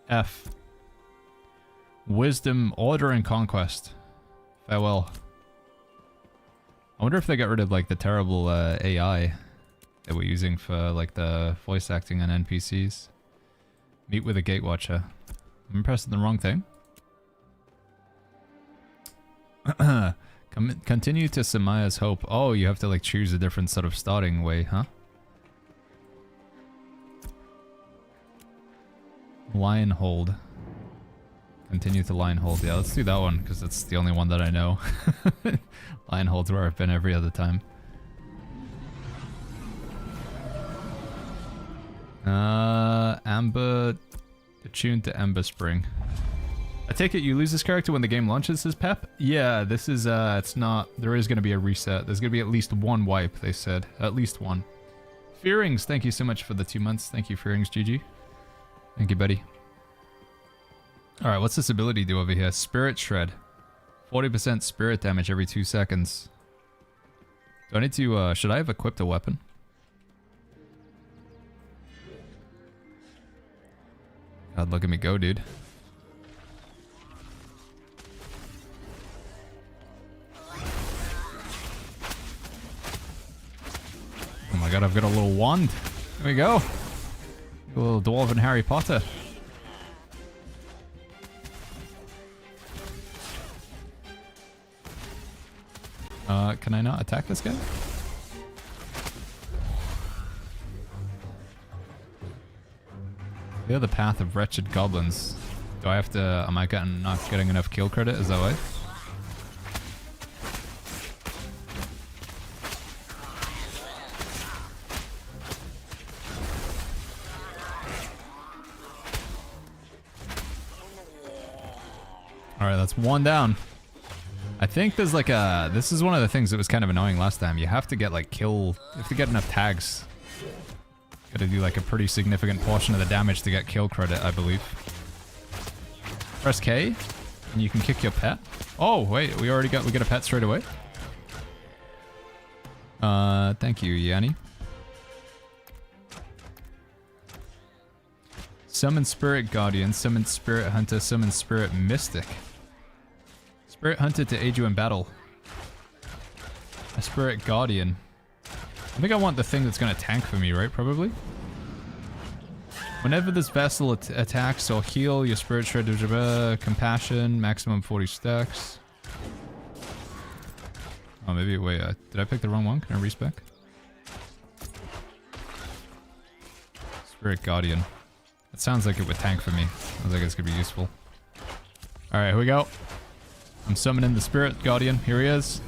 F. Wisdom, order, and conquest. Farewell. I wonder if they got rid of like the terrible AI that we're using for like the voice acting on NPCs. Meet with a gatewatcher. I'm pressing the wrong thing. Continue to Samaya's hope. Oh, you have to like choose a different sort of starting way, huh? Lion hold. Continue to line hold. Yeah, let's do that one because it's the only one that I know. Line hold's where I've been every other time. Amber, attuned to Ember Spring. I take it you lose this character when the game launches, says Pep? Yeah, this is, it's not, there is going to be a reset. There's going to be at least one wipe, they said. At least one. Fearings, thank you so much for the 2 months. Thank you, Fearings, GG. Thank you, buddy. Alright, what's this ability do over here? Spirit Shred. 40% spirit damage every 2 seconds. Do I need to, should I have equipped a weapon? God, look at me go, dude. Oh my god, I've got a little wand. Here we go. A little dwarven Harry Potter. Can I not attack this guy? The other path of wretched goblins. Do I have to, am I not getting enough kill credit? Is that why? Alright, that's one down. I think there's like a... This is one of the things that was kind of annoying last time. You have to get like kill... You have to get enough tags. Gotta do like a pretty significant portion of the damage to get kill credit, I believe. Press K, and you can kick your pet. Oh, wait, we get a pet straight away? Thank you, Yanni. Summon Spirit Guardian, summon Spirit Hunter, summon Spirit Mystic. Spirit Hunter to aid you in battle. A Spirit Guardian. I think I want the thing that's going to tank for me, right? Probably. Whenever this vessel attacks or heal, your Spirit Shred, Compassion, maximum 40 stacks. Oh, maybe, wait, did I pick the wrong one? Can I respec? Spirit Guardian. It sounds like it would tank for me. Sounds like it's going to be useful. Alright, here we go. I'm summoning the Spirit Guardian. Here he is.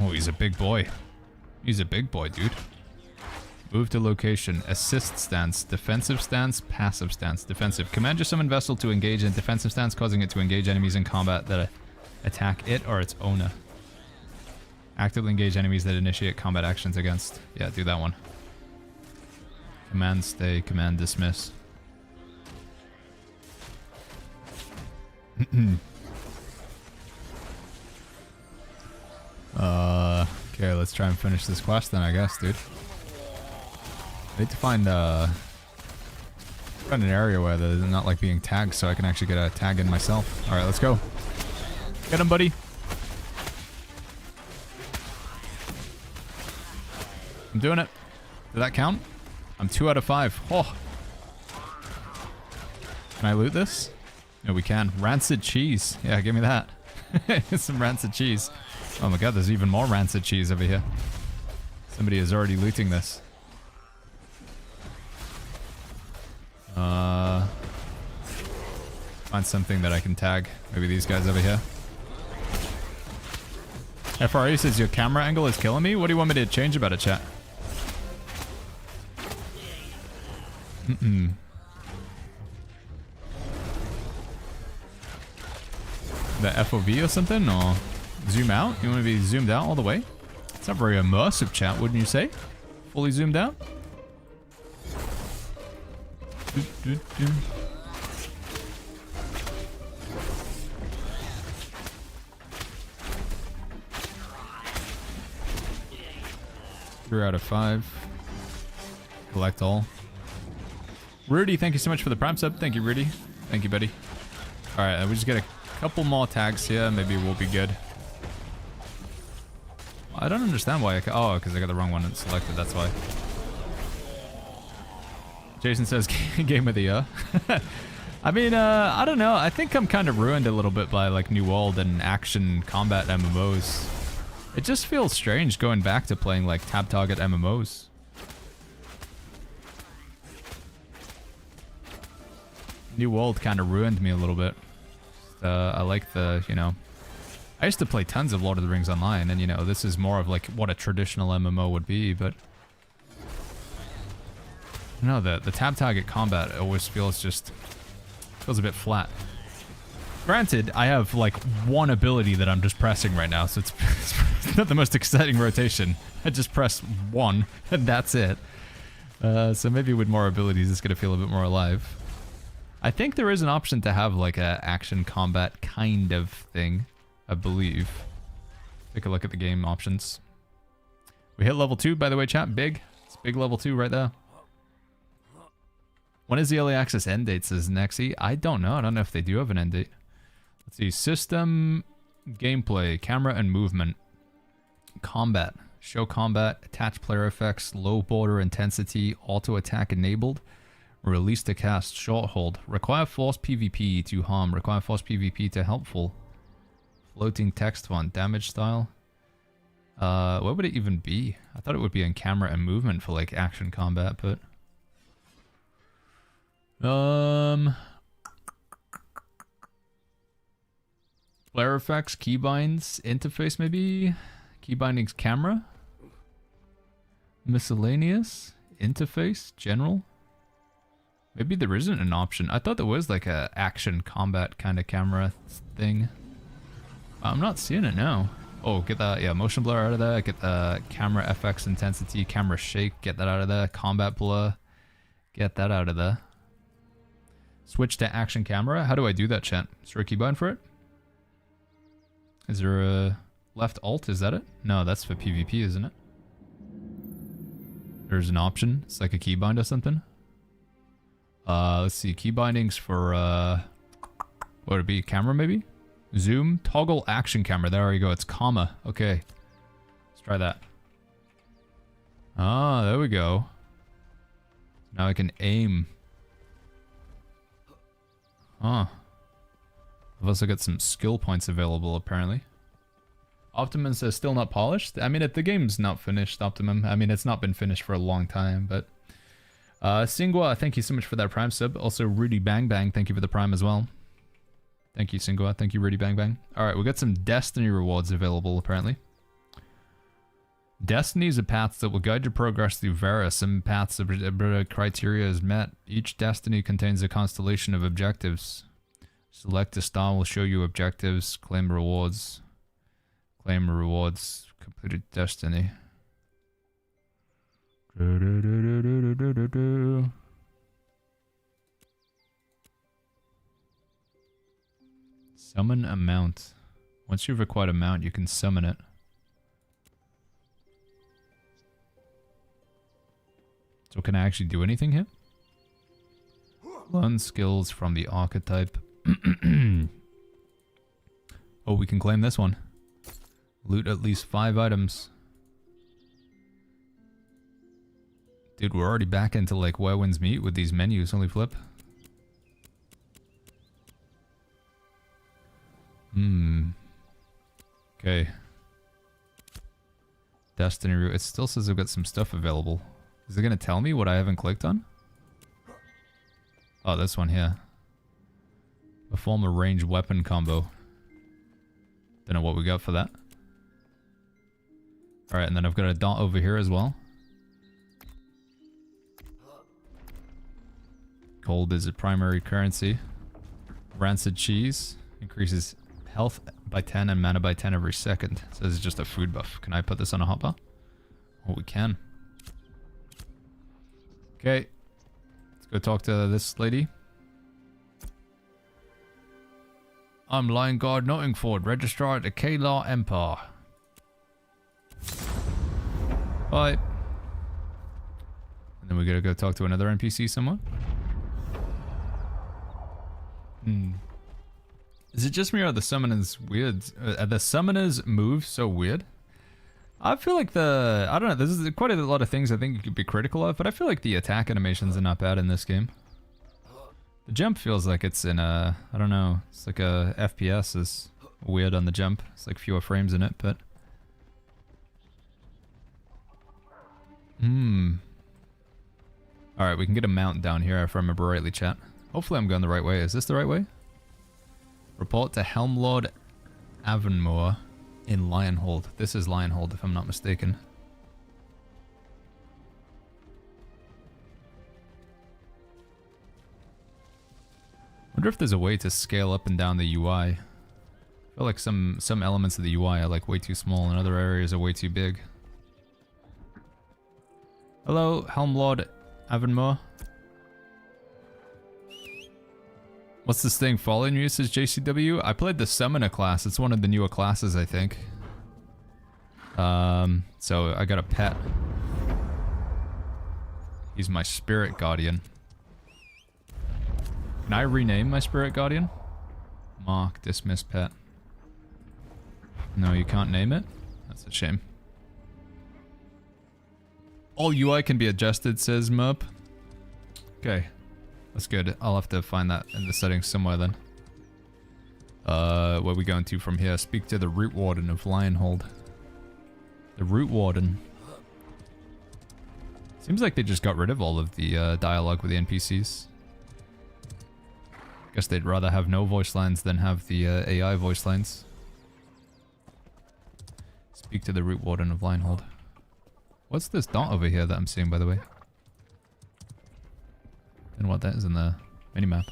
Oh, he's a big boy. He's a big boy, dude. Move to location. Assist stance. Defensive stance. Passive stance. Defensive. Command your summoned vessel to engage in defensive stance, causing it to engage enemies in combat that attack it or its owner. Actively engage enemies that initiate combat actions against. Yeah, do that one. Command stay, command dismiss. Okay, let's try and finish this quest then, I guess, dude. I need to find an area where they're not like being tagged so I can actually get a tag in myself. Alright, let's go. Get him, buddy. I'm doing it. Did that count? I'm 2 out of 5. Oh. Can I loot this? No, we can. Rancid cheese. Yeah, give me that. Some rancid cheese. Oh my god, there's even more rancid cheese over here. Somebody is already looting this. Find something that I can tag. Maybe these guys over here. FRA says your camera angle is killing me? What do you want me to change about it, chat? The FOV or something? Or zoom out? You want to be zoomed out all the way? It's not very immersive, chat, wouldn't you say? Fully zoomed out? 3 out of 5. Collect all. Rudy, thank you so much for the prime sub. Thank you, Rudy. Thank you, buddy. Alright, we just get a couple more tags here. Maybe we'll be good. I don't understand why oh, because I got the wrong one selected. That's why. Jason says game of the year. I mean, I don't know. I think I'm kind of ruined a little bit by like New World and action combat MMOs. It just feels strange going back to playing like tab target MMOs. New World kind of ruined me a little bit. I like the, you know... I used to play tons of Lord of the Rings Online, and you know, this is more of like what a traditional MMO would be, but... No, the tab target combat always feels just... feels a bit flat. Granted, I have like one ability that I'm just pressing right now, so it's not the most exciting rotation. I just press 1, and that's it. So maybe with more abilities, it's gonna feel a bit more alive. I think there is an option to have like a action combat kind of thing, I believe. Take a look at the game options. We hit level 2, by the way, chat. Big. It's big level 2 right there. When is the early access end date, says Nexi? I don't know. I don't know if they do have an end date. Let's see. System, gameplay, camera and movement. Combat. Show combat, attach player effects, low border intensity, auto attack enabled. Release to cast, short hold. Require force PvP to harm. Require force PvP to helpful. Floating text font. Damage style. What would it even be? I thought it would be in camera and movement for like action combat, but... Player effects, keybinds, interface maybe? Keybindings camera? Miscellaneous? Interface? General? Maybe there isn't an option. I thought there was like a action combat kind of camera thing. I'm not seeing it now. Oh, get that, yeah, motion blur out of there. Get the camera FX intensity, camera shake, get that out of there. Combat blur, get that out of there. Switch to action camera. How do I do that, chat? Is there a keybind for it? Is there a left alt? Is that it? No, that's for PvP, isn't it? There's an option. It's like a keybind or something. Let's see, key bindings for, what would it be, camera maybe? Zoom, toggle action camera, there we go, it's comma, okay. Let's try that. Ah, there we go. Now I can aim. Huh. I've also got some skill points available, apparently. Optimum says still not polished. I mean, the game's not finished, Optimum. I mean, it's not been finished for a long time, but... Singwa, thank you so much for that Prime sub. Also, Rudy Bang Bang, thank you for the Prime as well. Thank you, Singwa. Thank you, Rudy Bang Bang. Alright, we got some Destiny rewards available, apparently. Destiny is a path that will guide your progress through various some paths of criteria is met. Each Destiny contains a constellation of objectives. Select a star will show you objectives. Claim rewards. Claim rewards. Completed Destiny. Summon a mount. Once you've acquired a mount, you can summon it. So can I actually do anything here? Learn skills from the archetype. Oh, we can claim this one. Loot at least 5 items. Dude, we're already back into like Where Winds Meet with these menus. Holy flip. Okay. Destiny route. It still says I've got some stuff available. Is it going to tell me what I haven't clicked on? Oh, this one here. Perform a ranged weapon combo. Don't know what we got for that. Alright, and then I've got a dot over here as well. Gold is a primary currency. Rancid cheese increases health by 10 and mana by 10 every second. So this is just a food buff. Can I put this on a hotbar? Oh, we can. Okay. Let's go talk to this lady. I'm Lion Guard Nottingford, Registrar at the K-Law Empire. Bye. And we gotta go talk to another NPC somewhere. Is it just me or are the summoners weird? Are the summoners move so weird? I feel like I don't know, there's quite a lot of things I think you could be critical of, but I feel like the attack animations are not bad in this game. The jump feels like it's in a, I don't know, it's like a FPS is weird on the jump. It's like fewer frames in it, but... Alright, we can get a mount down here if I remember rightly, chat. Hopefully I'm going the right way. Is this the right way? Report to Helmlord Avonmore in Lionhold. This is Lionhold, if I'm not mistaken. Wonder if there's a way to scale up and down the UI. I feel like some elements of the UI are like way too small and other areas are way too big. Hello, Helmlord Avonmore. What's this thing following you, says JCW? I played the Summoner class. It's one of the newer classes, I think. So I got a pet. He's my spirit guardian. Can I rename my spirit guardian? Mark, dismiss pet. No, you can't name it? That's a shame. All UI can be adjusted, says Merp. Okay. That's good. I'll have to find that in the settings somewhere then. Where are we going to from here? Speak to the Root Warden of Lionhold. The Root Warden. Seems like they just got rid of all of the dialogue with the NPCs. Guess they'd rather have no voice lines than have the AI voice lines. Speak to the Root Warden of Lionhold. What's this dot over here that I'm seeing, by the way? And what that is in the minimap.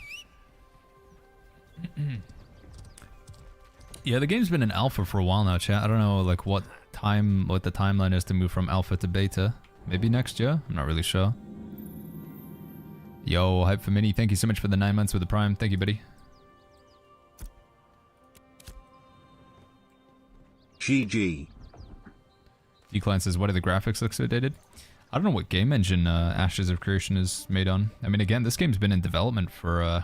Yeah, the game's been in alpha for a while now, chat. I don't know like what the timeline is to move from alpha to beta. Maybe next year? I'm not really sure. Yo, Hype for Mini, thank you so much for the 9 months with the Prime. Thank you, buddy. GG. Decline says, why do the graphics look so dated? I don't know what game engine Ashes of Creation is made on. I mean, again, this game's been in development for...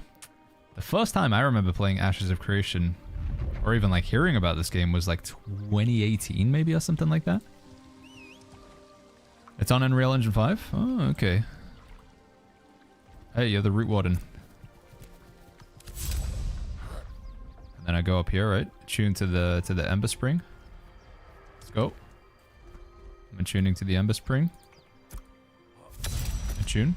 the first time I remember playing Ashes of Creation, or even like hearing about this game, was like 2018 maybe, or something like that. It's on Unreal Engine 5? Oh, okay. Hey, you're the Root Warden. And then I go up here, right? Tune to the Ember Spring. Let's go. I'm attuning to the Ember Spring. Attune.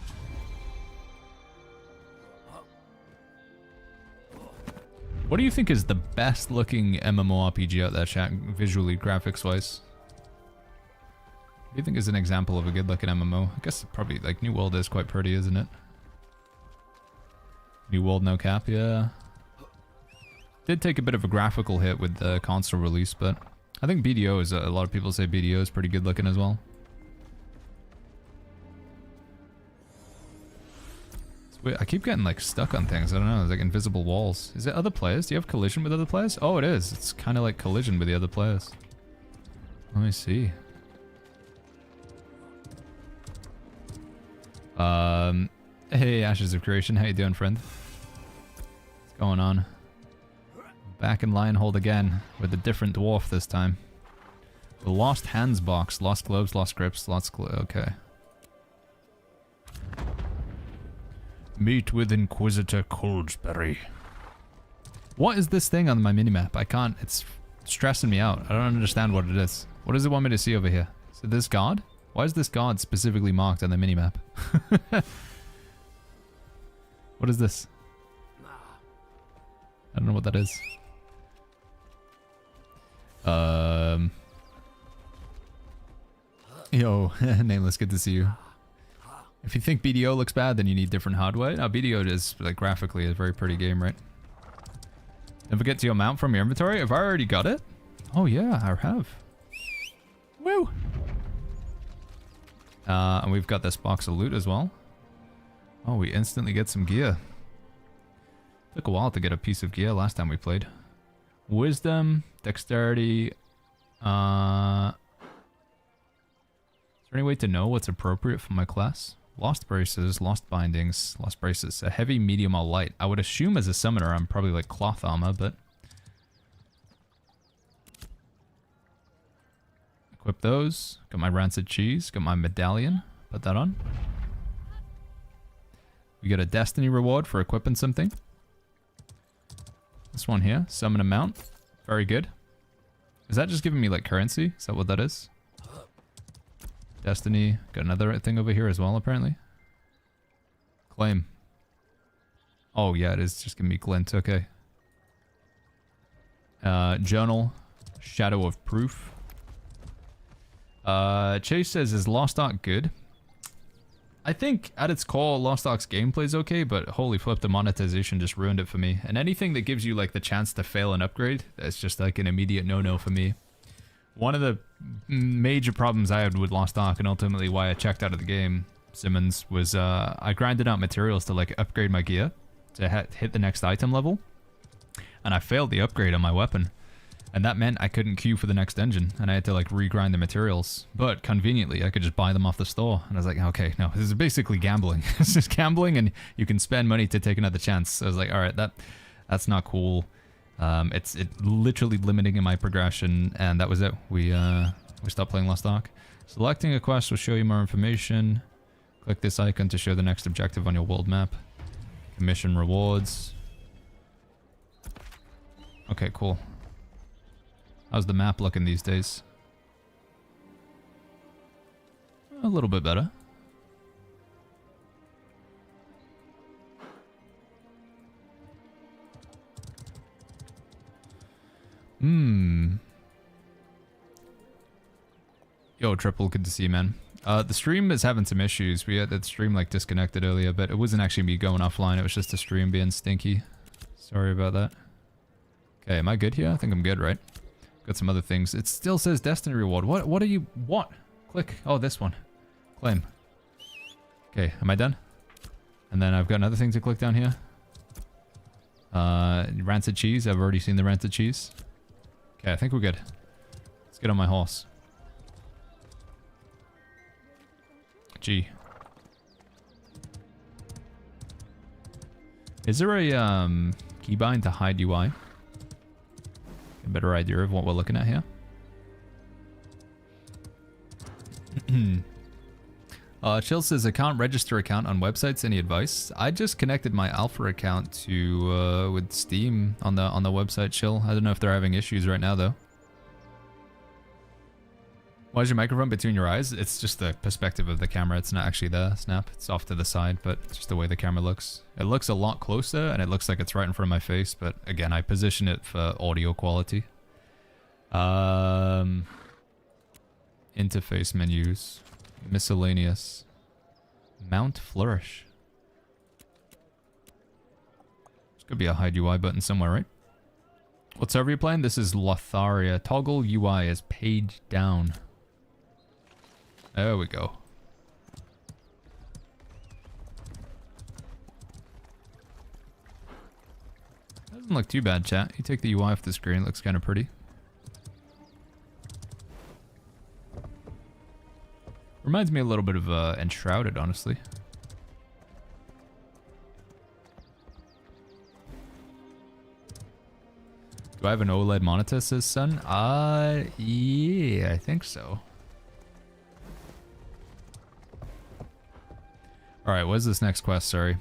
What do you think is the best looking MMORPG out there, chat, visually, graphics wise? What do you think is an example of a good looking MMO? I guess probably like New World is quite pretty, isn't it? New World no cap, yeah. Did take a bit of a graphical hit with the console release, but I think BDO is, a lot of people say BDO is pretty good looking as well. It's weird. I keep getting like stuck on things, I don't know, there's like invisible walls. Is it other players? Do you have collision with other players? Oh, it is. It's kind of like collision with the other players. Let me see. Hey, Ashes of Creation, how you doing, friend? What's going on? Back in Lionhold again, with a different dwarf this time. The Lost Hands box, lost gloves, lost grips, okay. Meet with Inquisitor Coldsberry. What is this thing on my minimap? I can't, it's stressing me out. I don't understand what it is. What does it want me to see over here? Is it this guard? Why is this guard specifically marked on the minimap? What is this? I don't know what that is. Yo, Nameless, good to see you. If you think BDO looks bad, then you need different hardware. Now, BDO is, like, graphically a very pretty game, right? Never get to your mount from your inventory? Have I already got it? Oh, yeah, I have. Woo! And we've got this box of loot as well. Oh, we instantly get some gear. Took a while to get a piece of gear last time we played. Wisdom, dexterity. Is there any way to know what's appropriate for my class? Lost braces, lost bindings, lost braces. A heavy, medium, or light. I would assume as a summoner I'm probably like cloth armor, but... Equip those. Got my rancid cheese. Got my medallion. Put that on. We get a destiny reward for equipping something. This one here. Summon a mount. Very good. Is that just giving me like currency? Is that what that is? Destiny. Got another thing over here as well, apparently. Claim. Oh, yeah, it is just giving me glint. Okay. Journal. Shadow of Proof. Chase says, is Lost Ark good? I think at its core, Lost Ark's gameplay is okay, but holy flip, the monetization just ruined it for me. And anything that gives you like the chance to fail an upgrade, that's just like an immediate no-no for me. One of the major problems I had with Lost Ark, and ultimately why I checked out of the game, Simmons, was I grinded out materials to like upgrade my gear to hit the next item level, and I failed the upgrade on my weapon. And that meant I couldn't queue for the next engine, and I had to like regrind the materials. But conveniently, I could just buy them off the store. And I was like, okay, no, this is basically gambling. This is gambling, and you can spend money to take another chance. So I was like, all right, that's not cool. It's literally limiting in my progression, and that was it. We stopped playing Lost Ark. Selecting a quest will show you more information. Click this icon to show the next objective on your world map. Commission rewards. Okay, cool. How's the map looking these days? A little bit better. Yo, Triple, good to see you, man. The stream is having some issues. We had that stream like disconnected earlier, but it wasn't actually me going offline. It was just the stream being stinky. Sorry about that. Okay, am I good here? I think I'm good, right? Got some other things. It still says Destiny reward. What are you... What? Click. Oh, this one. Claim. Okay, am I done? And then I've got another thing to click down here. Rancid cheese. I've already seen the rancid cheese. Okay, I think we're good. Let's get on my horse. G. Is there a keybind to hide UI? A better idea of what we're looking at here. Chill says, I can't register account on websites. Any advice? I just connected my alpha account to with Steam on the website. Chill. I don't know if they're having issues right now though. Why is your microphone between your eyes? It's just the perspective of the camera. It's not actually there, Snap. It's off to the side, but it's just the way the camera looks. It looks a lot closer, and it looks like it's right in front of my face, but again, I position it for audio quality. Interface menus. Miscellaneous. Mount Flourish. There's gonna be a hide UI button somewhere, right? What server are you playing? This is Lotharia. Toggle UI is page down. There we go. Doesn't look too bad, chat. You take the UI off the screen, it looks kind of pretty. Reminds me a little bit of Enshrouded, honestly. Do I have an OLED monitor, says Sun? Yeah, I think so. Alright, what is this next quest? Sorry.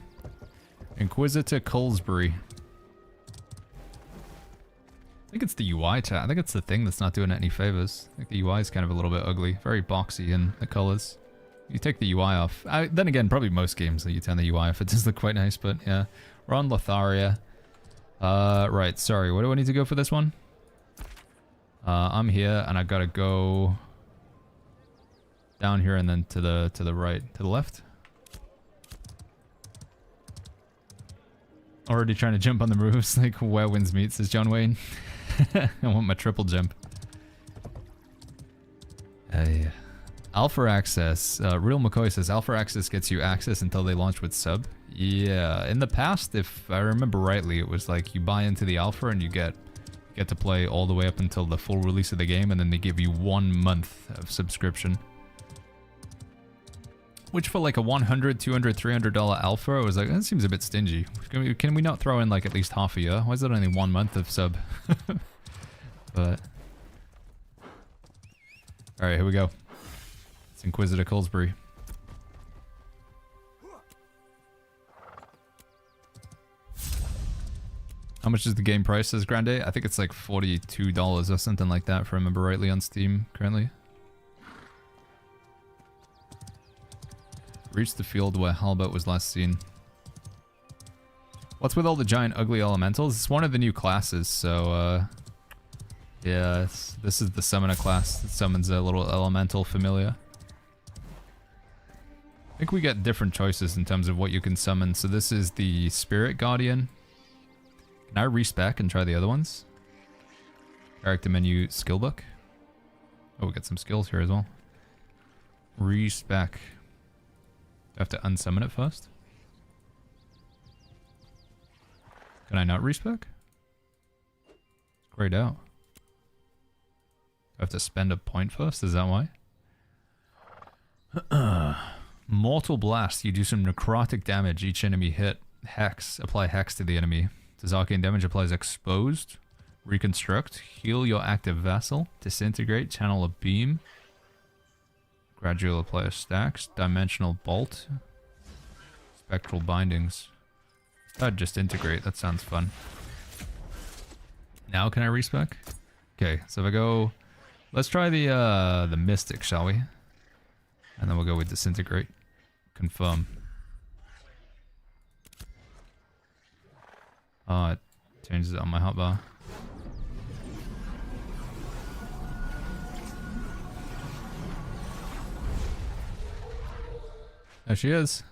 Inquisitor Colesbury. I think it's the UI chat. I think it's the thing that's not doing it any favors. I think the UI is kind of a little bit ugly. Very boxy in the colors. You take the UI off. Then again, probably most games that you turn the UI off. It does look quite nice, but yeah. We're on Lotharia. Right, sorry. Where do I need to go for this one? I'm here, and I gotta go down here and then to the right. To the left? Already trying to jump on the roofs like where winds meet, says John Wayne. I want my triple jump. Alpha Access. Real McCoy says Alpha Access gets you access until they launch with sub. Yeah, in the past, if I remember rightly, it was like you buy into the alpha and you get to play all the way up until the full release of the game, and then they give you 1 month of subscription. Which for like a $100, $200, $300 alpha, I was like, that seems a bit stingy. Can we not throw in like at least half a year? Why is it only 1 month of sub? But all right, here we go. It's Inquisitor Colsbury. How much is the game price, says Grande? I think it's like $42 or something like that, if I remember rightly, on Steam currently. Reach the field where Halbert was last seen. What's with all the giant ugly elementals? It's one of the new classes, so yeah, this is the summoner class that summons a little elemental familiar. I think we get different choices in terms of what you can summon. So this is the Spirit Guardian. Can I respec and try the other ones? Character menu, skill book. Oh, we got some skills here as well. Respec. Do I have to unsummon it first? Can I not respec? It's grayed out. Do I have to spend a point first? Is that why? Mortal Blast. You do some necrotic damage. Each enemy hit. Hex. Apply Hex to the enemy. Does arcane damage applies exposed. Reconstruct. Heal your active vassal. Disintegrate. Channel a beam. Gradual apply a stacks. Dimensional bolt. Spectral bindings. I'd just integrate. That sounds fun. Now can I respec? Okay, so if I go, let's try the mystic, shall we? And then we'll go with disintegrate. Confirm. Oh, it changes it on my hotbar. There she is.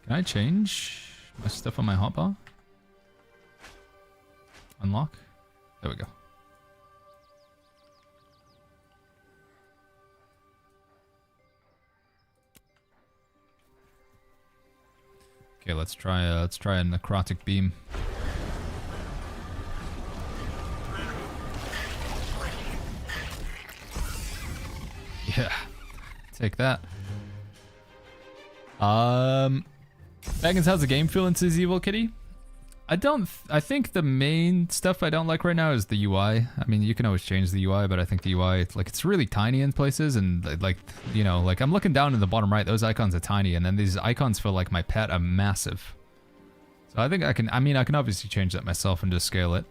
Can I change my stuff on my hotbar? Unlock? There we go. Okay, let's try a necrotic beam. Yeah. Take that. Baggins, how's the game feeling, says Evil Kitty? I think the main stuff I don't like right now is the UI. I mean, you can always change the UI, but I think the UI, like, it's really tiny in places, and like, you know, like I'm looking down in the bottom right, those icons are tiny, and then these icons for like my pet are massive. So I think I can obviously change that myself and just scale it.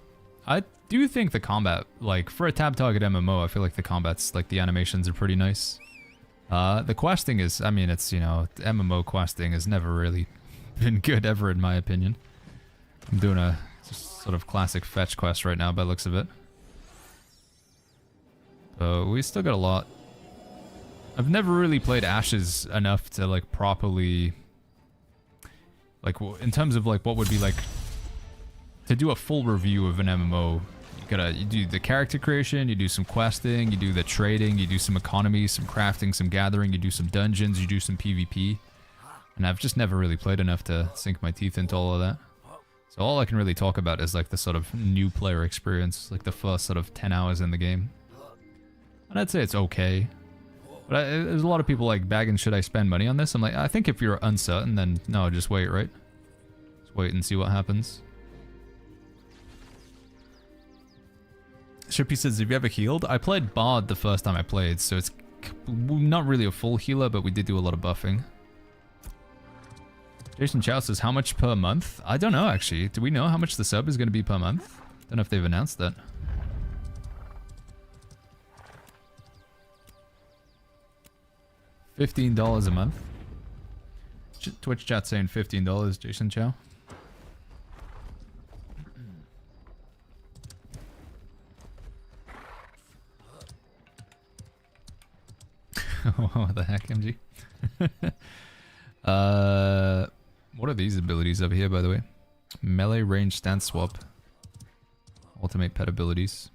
I do think the combat, like for a tab target MMO, I feel like the combat's, like the animations are pretty nice. The questing is, I mean, it's, you know, MMO questing has never really been good ever in my opinion. I'm doing a just sort of classic fetch quest right now by the looks of it. So we still got a lot. I've never really played Ashes enough to like properly, like in terms of like what would be like, to do a full review of an MMO. You do the character creation, you do some questing, you do the trading, you do some economy, some crafting, some gathering, you do some dungeons, you do some PvP. And I've just never really played enough to sink my teeth into all of that. So all I can really talk about is like the sort of new player experience, like the first sort of 10 hours in the game. And I'd say it's okay. But there's a lot of people like, Baggins, should I spend money on this? I'm like, I think if you're uncertain, then no, just wait, right? Just wait and see what happens. Shippy says, have you ever healed? I played Bard the first time I played, so it's not really a full healer, but we did do a lot of buffing. Jason Chow says, how much per month? I don't know, actually. Do we know how much the sub is going to be per month? Don't know if they've announced that. $15 a month. Twitch chat saying $15, Jason Chow. What the heck, MG? What are these abilities over here, by the way? Melee range stance swap. Ultimate pet abilities.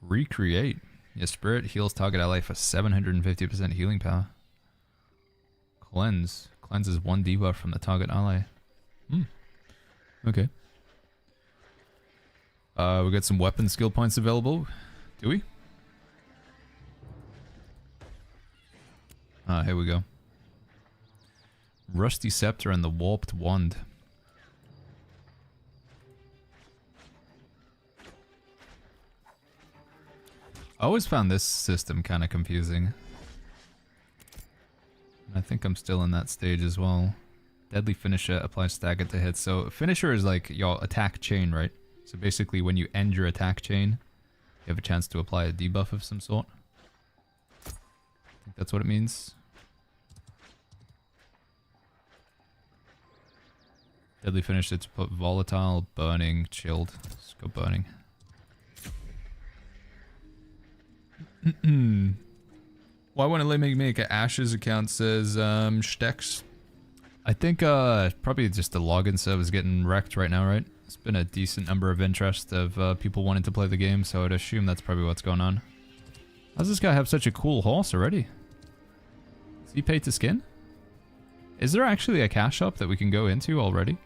Recreate. Your spirit heals target ally for 750% healing power. Cleanse. Cleanses 1 debuff from the target ally. Okay. We got some weapon skill points available. Do we? Ah, here we go. Rusty Scepter and the Warped Wand. I always found this system kind of confusing. I think I'm still in that stage as well. Deadly Finisher applies stagger to hits. So Finisher is like your attack chain, right? So basically when you end your attack chain, you have a chance to apply a debuff of some sort. I think that's what it means. Deadly Finisher to put volatile, burning, chilled. Let's go burning. Why wouldn't let me make an Ashes account, says Stex. I think probably just the login server's getting wrecked right now, right? It's been a decent number of interest of people wanting to play the game, so I'd assume that's probably what's going on. How does this guy have such a cool horse already? Is he paid to skin? Is there actually a cash shop that we can go into already?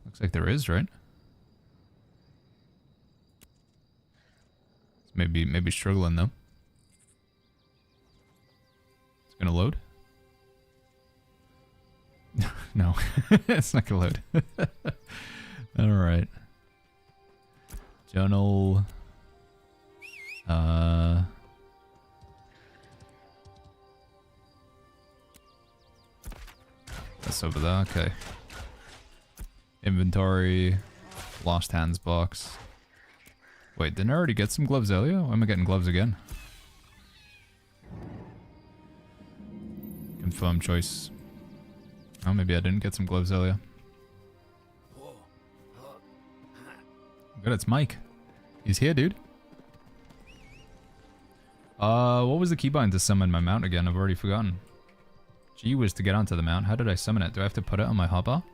Looks like there is, right? It's maybe struggling though. It's gonna load? No, it's not gonna load. Alright. Journal. That's over there, okay. Inventory. Lost hands box. Wait, didn't I already get some gloves earlier? Why am I getting gloves again? Confirm choice. Oh, maybe I didn't get some gloves earlier. Good, it's Mike. He's here, dude. What was the keybind to summon my mount again? I've already forgotten. G was to get onto the mount. How did I summon it? Do I have to put it on my hotbar?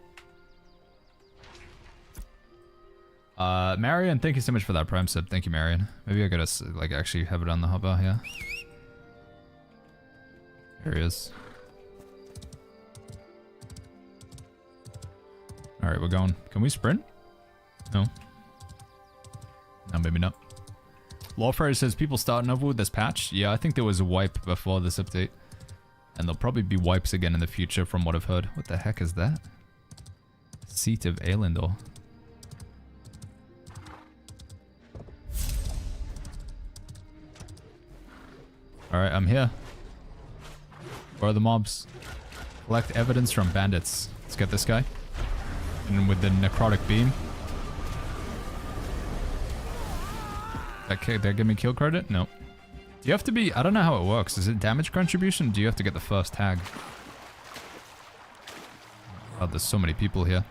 Marion, thank you so much for that Prime sub. Thank you, Marion. Maybe I gotta, like, actually have it on the hotbar, yeah. There he is. Alright, we're going. Can we sprint? No. No, maybe not. Lawfire says, people starting over with this patch? Yeah, I think there was a wipe before this update. And there'll probably be wipes again in the future from what I've heard. What the heck is that? Seat of Aelindor. Alright, I'm here. Where are the mobs? Collect evidence from bandits. Let's get this guy. And with the necrotic beam. That give me kill credit? No. Do you have to be... I don't know how it works. Is it damage contribution? Do you have to get the first tag? Oh, there's so many people here.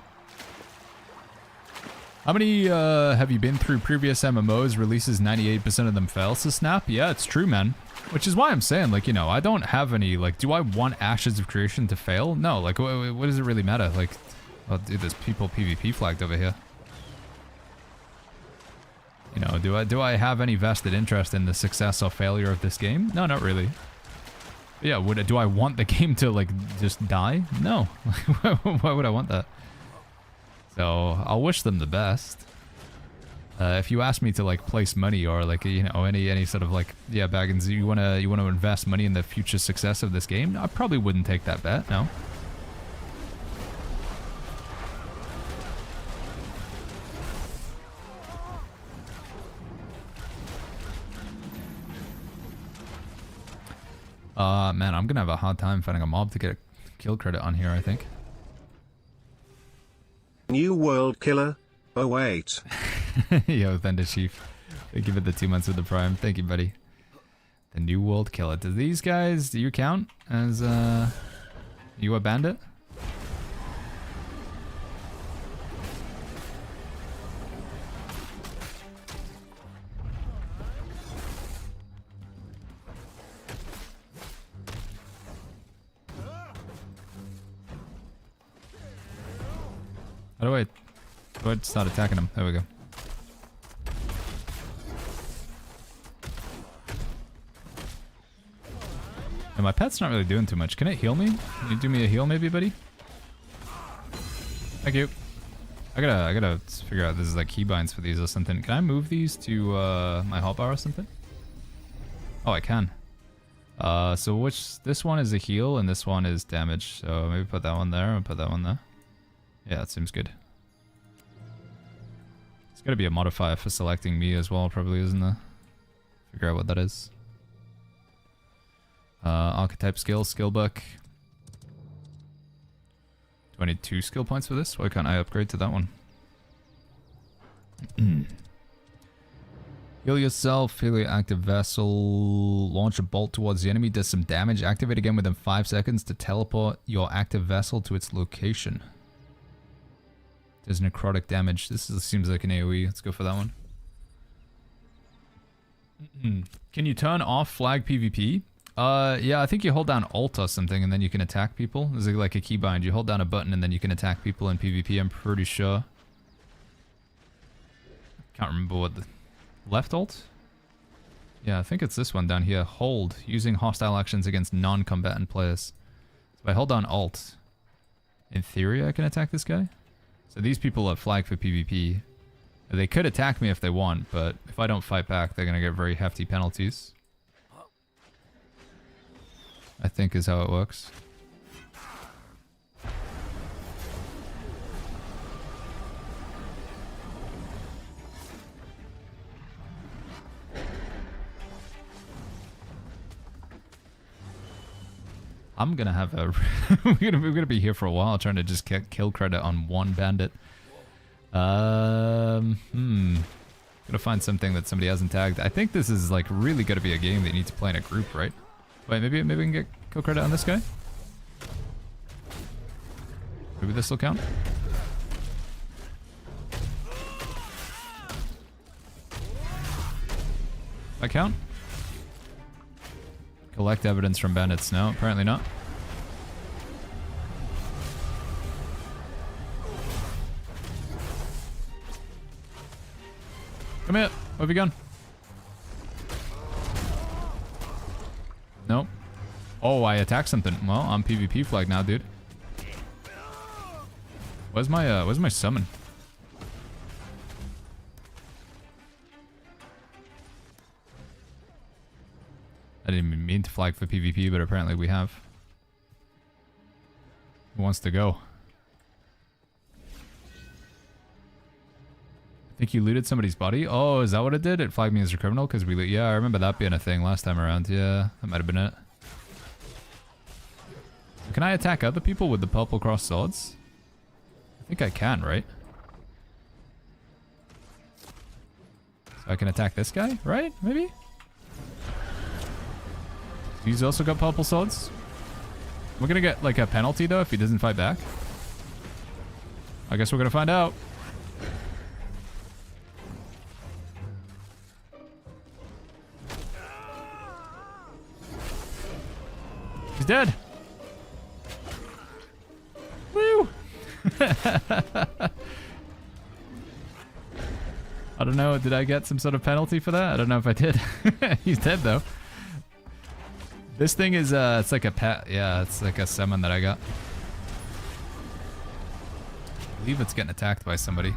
How many have you been through previous MMOs? Releases 98% of them fails to snap? Yeah, it's true, man. Which is why I'm saying, like, you know, I don't have any, like, do I want Ashes of Creation to fail? No, like, what does it really matter? Like, oh, dude, there's people PvP flagged over here. You know, do I have any vested interest in the success or failure of this game? No, not really. But yeah, do I want the game to, like, just die? No. Why would I want that? So, I'll wish them the best. If you ask me to, like, place money or, like, you know, any sort of, like, yeah, Baggins, you wanna invest money in the future success of this game? I probably wouldn't take that bet, no. Man, I'm gonna have a hard time finding a mob to get a kill credit on here, I think. New World Killer. Oh wait. Yo, Thunder Chief. Thank you for the 2 months with the Prime. Thank you, buddy. The New World Killer. Do these guys, do you count as, you a bandit? How do I start attacking him? There we go. And my pet's not really doing too much. Can it heal me? Can you do me a heal maybe, buddy? Thank you. I gotta figure out this is like keybinds for these or something. Can I move these to my hotbar or something? Oh, I can. So this one is a heal and this one is damage. So maybe put that one there and put that one there. Yeah, that seems good. There's gotta be a modifier for selecting me as well, probably, isn't there? Figure out what that is. Archetype skill book. Do I need 2 skill points for this? Why can't I upgrade to that one? Heal yourself, heal your active vessel, launch a bolt towards the enemy, does some damage, activate again within 5 seconds to teleport your active vessel to its location. Does necrotic damage. Seems like an AoE. Let's go for that one. Can you turn off flag PvP? Yeah, I think you hold down Alt or something and then you can attack people. There's like a keybind. You hold down a button and then you can attack people in PvP, I'm pretty sure. Can't remember what the... Left Alt? Yeah, I think it's this one down here. Hold. Using hostile actions against non-combatant players. So if I hold down Alt, in theory I can attack this guy. So these people are flagged for PvP. They could attack me if they want, but if I don't fight back, they're going to get very hefty penalties. I think is how it works. I'm gonna have a we're gonna be here for a while trying to just get kill credit on one bandit. Gonna find something that somebody hasn't tagged. I think this is like really gonna be a game that you need to play in a group, right? Wait, maybe we can get kill credit on this guy? Maybe this will count? That count? Collect evidence from bandits. No, apparently not. Come here. Where have you gone? Nope. Oh, I attacked something. Well, I'm PvP flag now, dude. Where's my summon? I didn't even mean to flag for PvP, but apparently we have. Who wants to go? I think you looted somebody's body. Oh, is that what it did? It flagged me as a criminal because we loot. Yeah, I remember that being a thing last time around. Yeah, that might have been it. Can I attack other people with the purple cross swords? I think I can, right? So I can attack this guy, right? Maybe? He's also got purple swords. We're gonna get like a penalty though if he doesn't fight back. I guess we're gonna find out. He's dead. Woo! I don't know. Did I get some sort of penalty for that? I don't know if I did. He's dead though. This thing is, it's like a pet. Yeah, it's like a summon that I got. I believe it's getting attacked by somebody.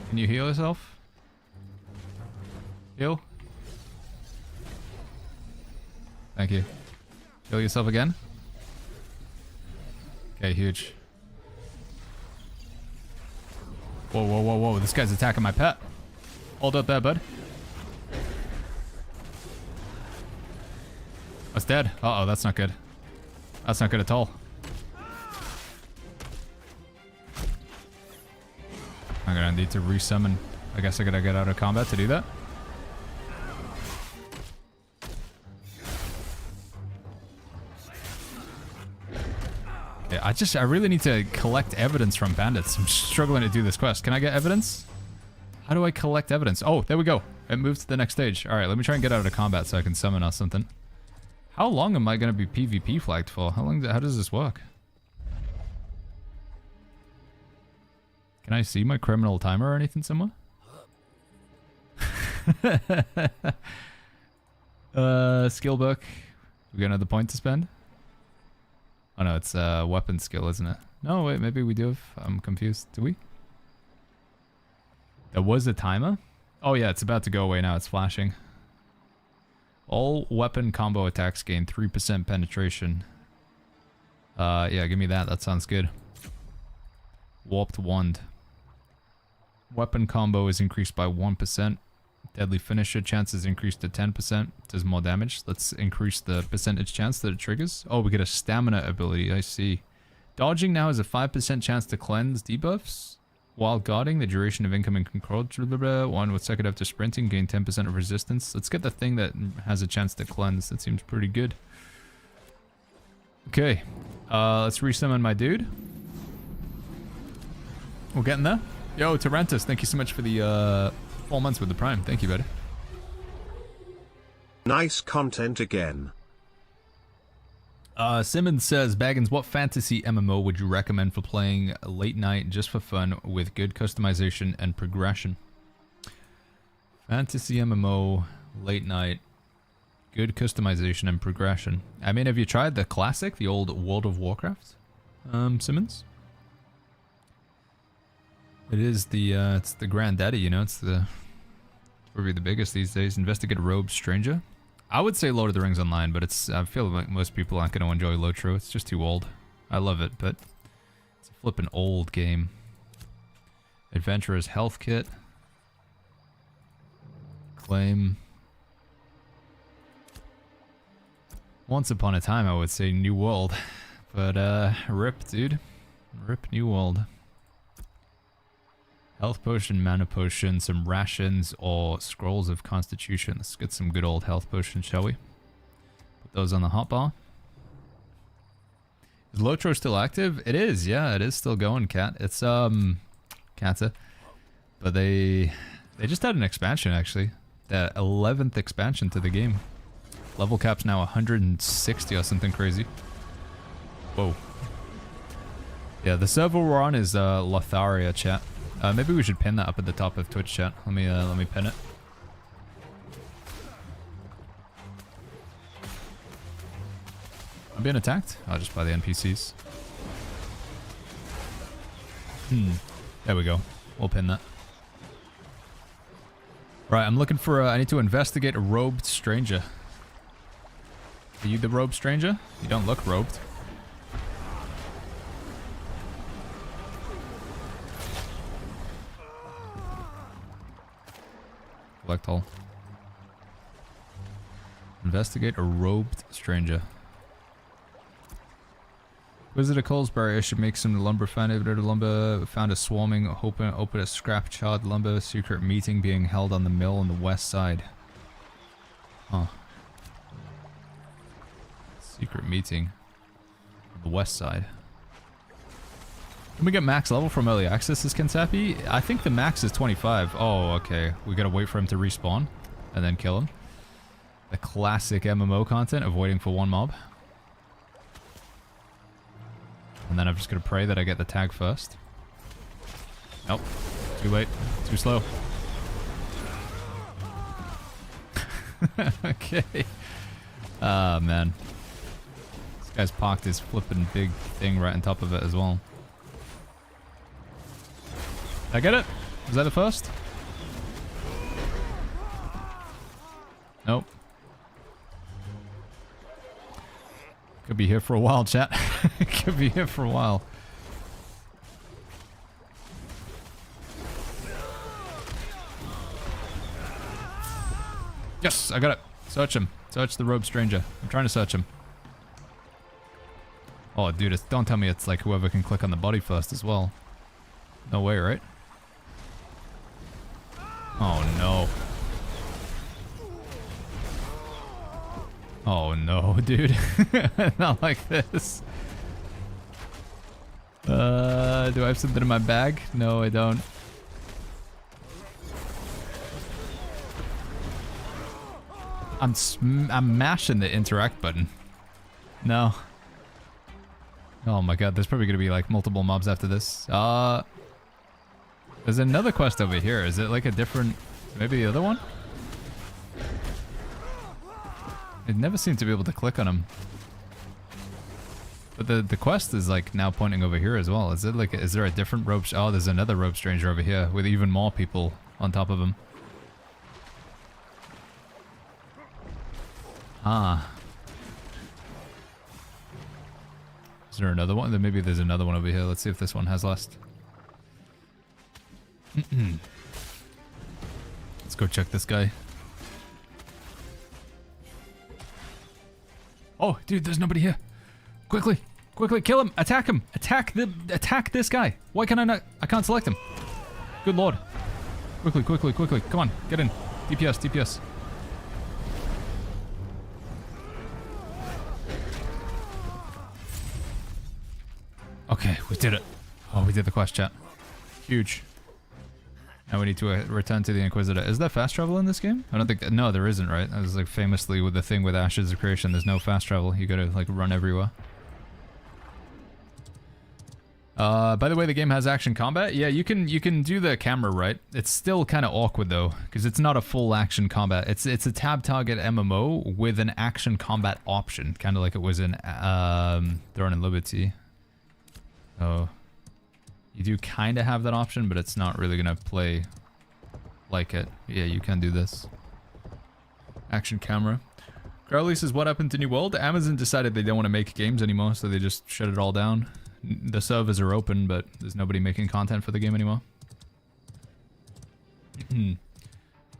Can you heal yourself? Heal? Thank you. Heal yourself again? Okay, huge. Whoa, whoa, whoa, whoa. This guy's attacking my pet. Hold up there, bud. That's dead. Uh-oh, that's not good. That's not good at all. I'm gonna need to resummon. I guess I gotta get out of combat to do that. Yeah, I really need to collect evidence from bandits. I'm struggling to do this quest. Can I get evidence? How do I collect evidence? Oh, there we go. It moved to the next stage. All right, let me try and get out of combat so I can summon or something. How long am I going to be PvP flagged for? How does this work? Can I see my criminal timer or anything somewhere? Skill book. We got another point to spend? Oh no, it's weapon skill, isn't it? No, wait, maybe we do have... I'm confused. Do we? There was a timer? Oh yeah, it's about to go away now. It's flashing. All weapon combo attacks gain 3% penetration. Yeah, give me that. That sounds good. Warped Wand. Weapon combo is increased by 1%. Deadly finisher chance is increased to 10%. Does more damage. Let's increase the percentage chance that it triggers. Oh, we get a stamina ability. I see. Dodging now has a 5% chance to cleanse debuffs. While guarding, the duration of incoming control. 1 second after sprinting, gain 10% of resistance. Let's get the thing that has a chance to cleanse. That seems pretty good. Okay. Let's resummon my dude. We're getting there. Yo, Tarantus, thank you so much for the 4 months with the Prime. Thank you, buddy. Nice content again. Simmons says, Baggins, what fantasy MMO would you recommend for playing late night just for fun with good customization and progression? Fantasy MMO, late night, good customization and progression. I mean, have you tried the classic, the old World of Warcraft, Simmons? It is the, it's the granddaddy, you know, it's probably the biggest these days. Investigate Robe Stranger. I would say Lord of the Rings Online, but I feel like most people aren't going to enjoy Lotro. It's just too old. I love it, but it's a flippin' old game. Adventurer's Health Kit. Claim. Once upon a time, I would say New World. But, rip, dude. Rip New World. Health potion, mana potion, some rations, or scrolls of constitution. Let's get some good old health potions, shall we? Put those on the hotbar. Is Lotro still active? It is, yeah, it is still going, Cat. It's, Kata. But they just had an expansion, actually. The 11th expansion to the game. Level cap's now 160 or something crazy. Whoa. Yeah, the server we're on is, Lotharia, chat. Maybe we should pin that up at the top of Twitch chat. Let me pin it. I'm being attacked? Oh, just by the NPCs. There we go. We'll pin that. Right, I'm looking for, I need to investigate a robed stranger. Are you the robed stranger? You don't look robed. Collect all. Investigate a robed stranger. Visit a Colesbury. I should make some lumber. Found a swarming. Open a scrap charred lumber. Secret meeting being held on the mill on the west side. Huh. Secret meeting on the west side. Can we get max level from early access as Kensapi? I think the max is 25. Oh, okay. We gotta wait for him to respawn and then kill him. The classic MMO content of waiting for one mob. And then I'm just gonna pray that I get the tag first. Nope. Too late. Too slow. Okay. Ah, man. This guy's parked his flippin' big thing right on top of it as well. Did I get it? Was that the first? Nope. Could be here for a while, chat. Could be here for a while. Yes, I got it. Search him. Search the robed stranger. I'm trying to search him. Oh, dude, don't tell me it's like whoever can click on the body first as well. No way, right? Oh, no. Oh, no, dude. Not like this. Do I have something in my bag? No, I don't. I'm mashing the interact button. No. Oh my god, there's probably gonna be like multiple mobs after this. There's another quest over here. Is it like a different... Maybe the other one? It never seemed to be able to click on him. But the quest is like now pointing over here as well. Is it like, is there a different rope? Oh, there's another rope stranger over here with even more people on top of him. Ah. Is there another one? Then maybe there's another one over here. Let's see if this one has last. Let's go check this guy. Oh, dude, there's nobody here. Quickly, quickly, kill him! Attack him! Attack this guy! Why can I not? I can't select him. Good lord! Quickly, quickly, quickly! Come on, get in. DPS, DPS. Okay, we did it. Oh, we did the quest, chat. Huge. Now we need to return to the Inquisitor. Is there fast travel in this game? I don't think... No, there isn't, right? That was like famously with the thing with Ashes of Creation. There's no fast travel. You gotta like run everywhere. By the way, the game has action combat. Yeah, you can do the camera right. It's still kind of awkward though, because it's not a full action combat. It's a tab target MMO with an action combat option, kind of like it was in Throne and Liberty. Oh, you do kind of have that option, but it's not really gonna play like it. Yeah, you can do this. Action camera. Crowley says, what happened to New World? Amazon decided they don't want to make games anymore, so they just shut it all down. The servers are open, but there's nobody making content for the game anymore.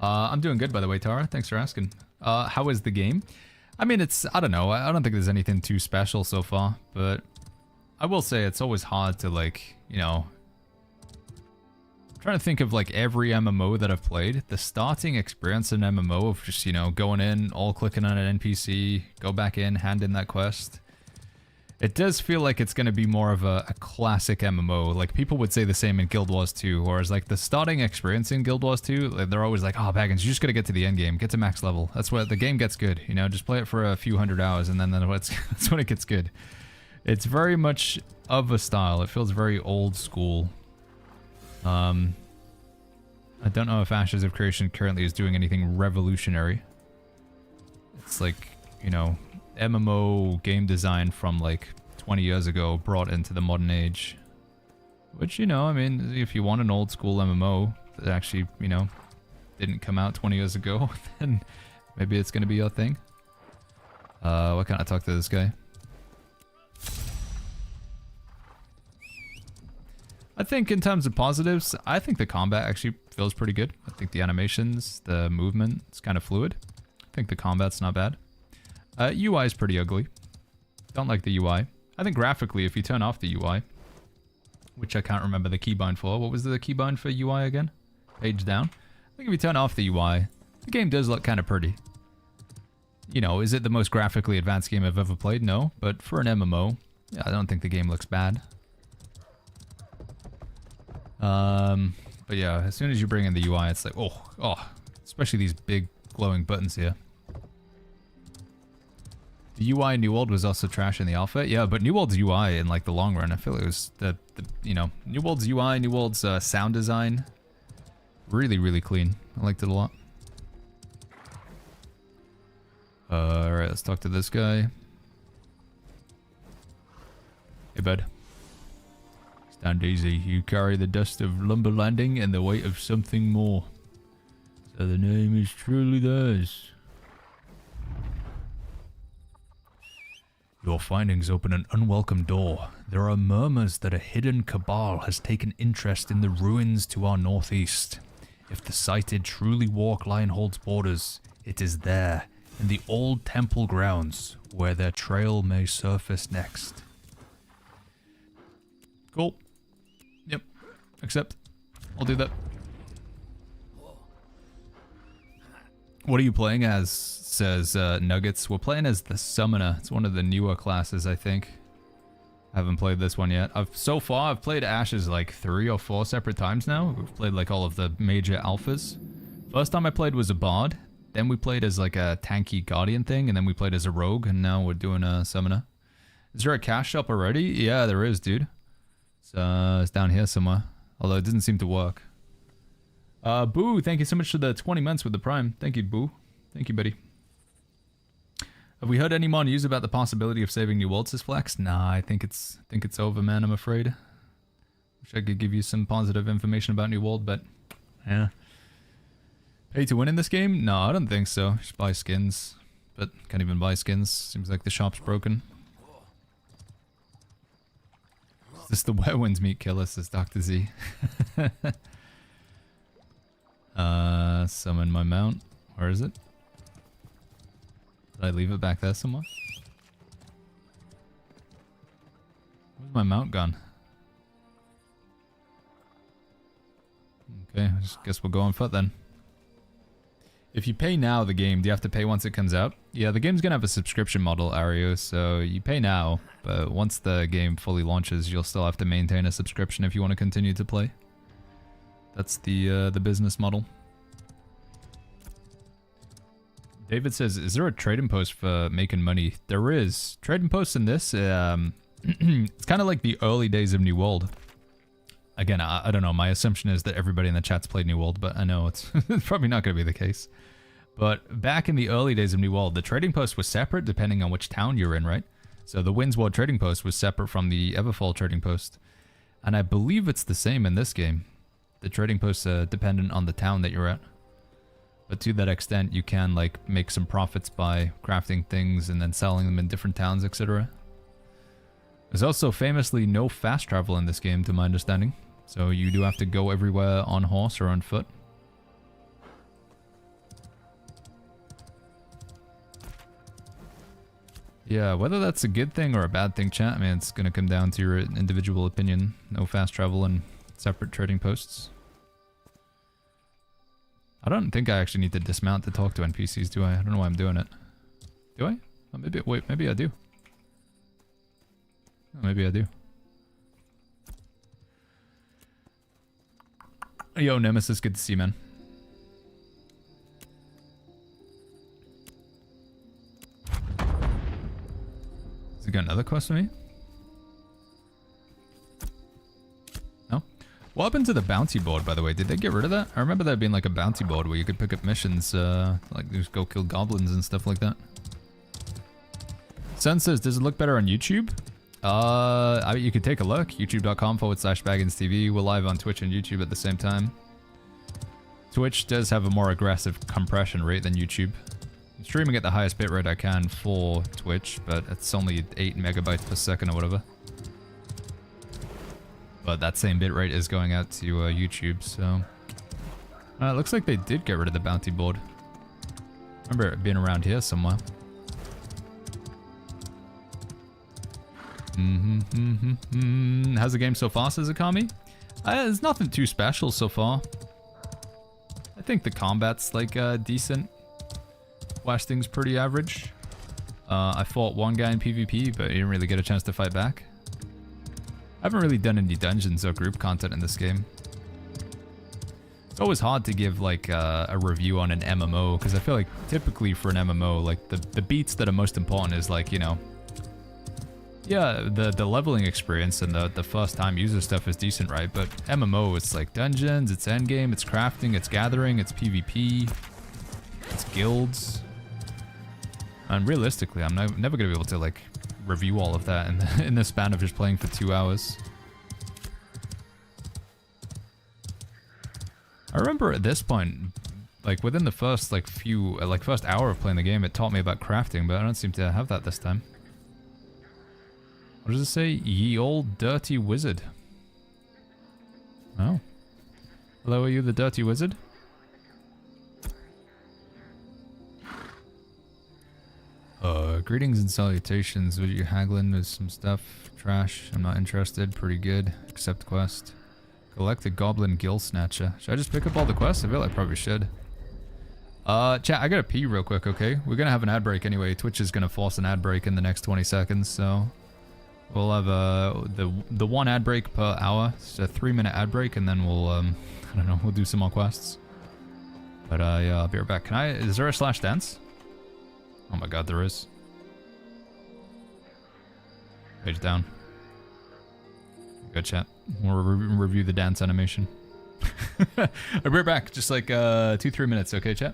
I'm doing good, by the way, Tara. Thanks for asking. How is the game? I mean, I don't know. I don't think there's anything too special so far, but I will say it's always hard to, like, you know... I'm trying to think of, like, every MMO that I've played. The starting experience in MMO of just, you know, going in, all clicking on an NPC, go back in, hand in that quest... It does feel like it's going to be more of a classic MMO. Like, people would say the same in Guild Wars 2, whereas, like, the starting experience in Guild Wars 2, like, they're always like, oh, Baggins, you just got to get to the end game, get to max level. That's what the game gets good, you know, just play it for a few hundred hours, and then that's when it gets good. It's very much of a style. It feels very old school. I don't know if Ashes of Creation currently is doing anything revolutionary. It's like, you know... MMO game design from like 20 years ago brought into the modern age. Which, you know, I mean, if you want an old school MMO that actually, you know, didn't come out 20 years ago, then maybe it's gonna be your thing. Why can't I talk to this guy? I think in terms of positives, I think the combat actually feels pretty good. I think the animations, the movement, it's kind of fluid. I think the combat's not bad. UI is pretty ugly. Don't like the UI. I think graphically, if you turn off the UI, which I can't remember the keybind for. What was the keybind for UI again? Page down. I think if you turn off the UI, the game does look kind of pretty. You know, is it the most graphically advanced game I've ever played? No. But for an MMO, yeah, I don't think the game looks bad. But yeah, as soon as you bring in the UI, it's like, oh, especially these big glowing buttons here. The UI in New World was also trash in the alpha. Yeah, but New World's UI in like the long run, I feel it was the you know, New World's UI, New World's sound design, really, really clean. I liked it a lot. Alright, let's talk to this guy. Hey, bud. Stand easy. You carry the dust of lumber landing and the weight of something more. So the name is truly theirs. Your findings open an unwelcome door. There are murmurs that a hidden cabal has taken interest in the ruins to our northeast. If the sighted truly walk line holds borders, it is there, in the old temple grounds, where their trail may surface next. Cool. Yep. Accept. I'll do that. What are you playing as? Says Nuggets. We're playing as the Summoner. It's one of the newer classes, I think. I haven't played this one yet. So far, I've played Ashes like 3 or 4 separate times now. We've played like all of the major alphas. First time I played was a Bard. Then we played as like a tanky Guardian thing. And then we played as a Rogue. And now we're doing a Summoner. Is there a cash shop already? Yeah, there is, dude. It's down here somewhere. Although it doesn't seem to work. Boo, thank you so much for the 20 months with the Prime. Thank you, Boo. Thank you, buddy. Have we heard any more news about the possibility of saving New World, says Flex? Nah, I think it's over, man, I'm afraid. Wish I could give you some positive information about New World, but yeah. Pay to win in this game? No, I don't think so. Just buy skins. But can't even buy skins. Seems like the shop's broken. Is this the Where Winds Meet Killer, says Dr. Z. Summon my mount. Where is it? Did I leave it back there somewhere? Where's my mount gone? Okay, I just guess we'll go on foot then. If you pay now the game, do you have to pay once it comes out? Yeah, the game's gonna have a subscription model, Ario, so you pay now, but once the game fully launches, you'll still have to maintain a subscription if you want to continue to play. That's the business model. David says, is there a trading post for making money? There is. Trading posts in this, it's kind of like the early days of New World. Again, I don't know, my assumption is that everybody in the chat's played New World, but I know it's probably not going to be the case. But back in the early days of New World, the trading post was separate depending on which town you're in, right? So the Winds World trading post was separate from the Everfall trading post. And I believe it's the same in this game. The trading posts are dependent on the town that you're at. But to that extent, you can like make some profits by crafting things and then selling them in different towns, etc. There's also famously no fast travel in this game, to my understanding. So you do have to go everywhere on horse or on foot. Yeah, whether that's a good thing or a bad thing, chat, I mean, it's going to come down to your individual opinion. No fast travel and separate trading posts. I don't think I actually need to dismount to talk to NPCs, do I? I don't know why I'm doing it. Do I? Oh, maybe, wait, maybe I do. Oh, maybe I do. Yo, Nemesis, good to see you, man. Has it got another quest for me? No? What happened to the bounty board, by the way? Did they get rid of that? I remember there being like a bounty board where you could pick up missions, like just go kill goblins and stuff like that. Sun says, does it look better on YouTube? You could take a look. YouTube.com/BagginsTV. We're live on Twitch and YouTube at the same time. Twitch does have a more aggressive compression rate than YouTube. I'm streaming at the highest bitrate I can for Twitch, but it's only 8 megabytes per second or whatever. But that same bitrate is going out to YouTube, so... it looks like they did get rid of the bounty board. Remember it being around here somewhere. How's the game so far, says Akami? There's nothing too special so far. I think the combat's like decent. Last thing's pretty average. I fought one guy in PvP, but he didn't really get a chance to fight back. I haven't really done any dungeons or group content in this game. It's always hard to give like a review on an MMO, because I feel like typically for an MMO, like the beats that are most important is like, you know, yeah, the leveling experience and the first time user stuff is decent, right? But MMO, it's like dungeons, it's endgame, it's crafting, it's gathering, it's PvP, it's guilds. And realistically, I'm never going to be able to like review all of that in the span of just playing for 2 hours. I remember at this point, like within the first like first hour of playing the game, it taught me about crafting, but I don't seem to have that this time. What does it say? Ye old dirty wizard. Oh. Hello, are you the dirty wizard? Greetings and salutations. What are you haggling? There's some stuff. Trash. I'm not interested. Pretty good. Accept quest. Collect a goblin gill snatcher. Should I just pick up all the quests? I feel like I probably should. Chat, I gotta pee real quick, okay? We're gonna have an ad break anyway. Twitch is gonna force an ad break in the next 20 seconds, so... We'll have the one ad break per hour. It's a 3-minute ad break, and then we'll, I don't know, we'll do some more quests. But, yeah, I'll be right back. Is there a slash dance? Oh my god, there is. Page down. Good chat. We'll review the dance animation. I'll be right back. Just like 2-3 minutes, okay, chat?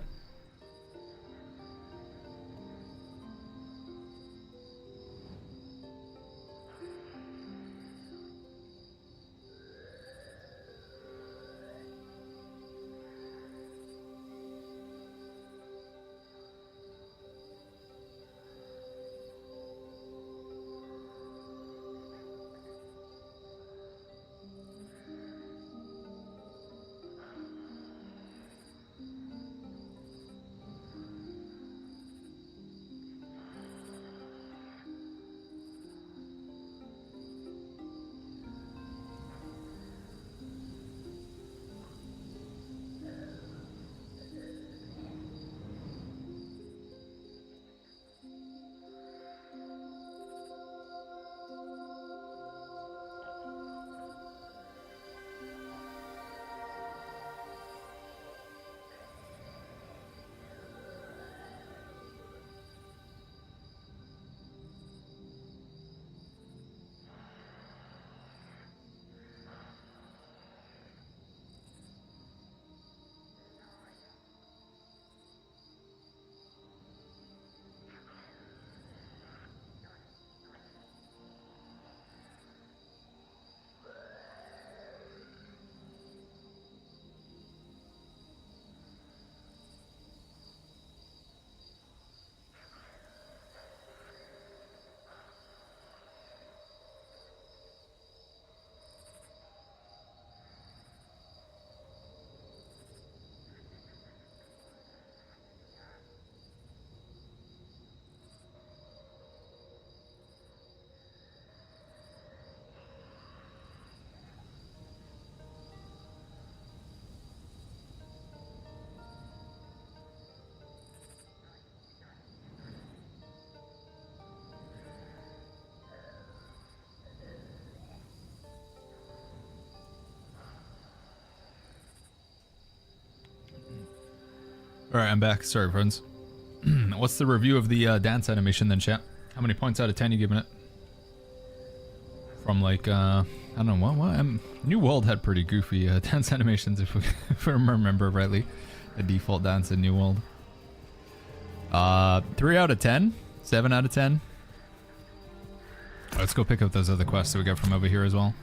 Alright, I'm back. Sorry, friends. What's the review of the dance animation then, chat? How many points out of 10 you giving it? From like, I don't know, what? New World had pretty goofy dance animations, if I remember rightly. The default dance in New World. 3 out of 10? 7 out of 10? Let's go pick up those other quests that we got from over here as well.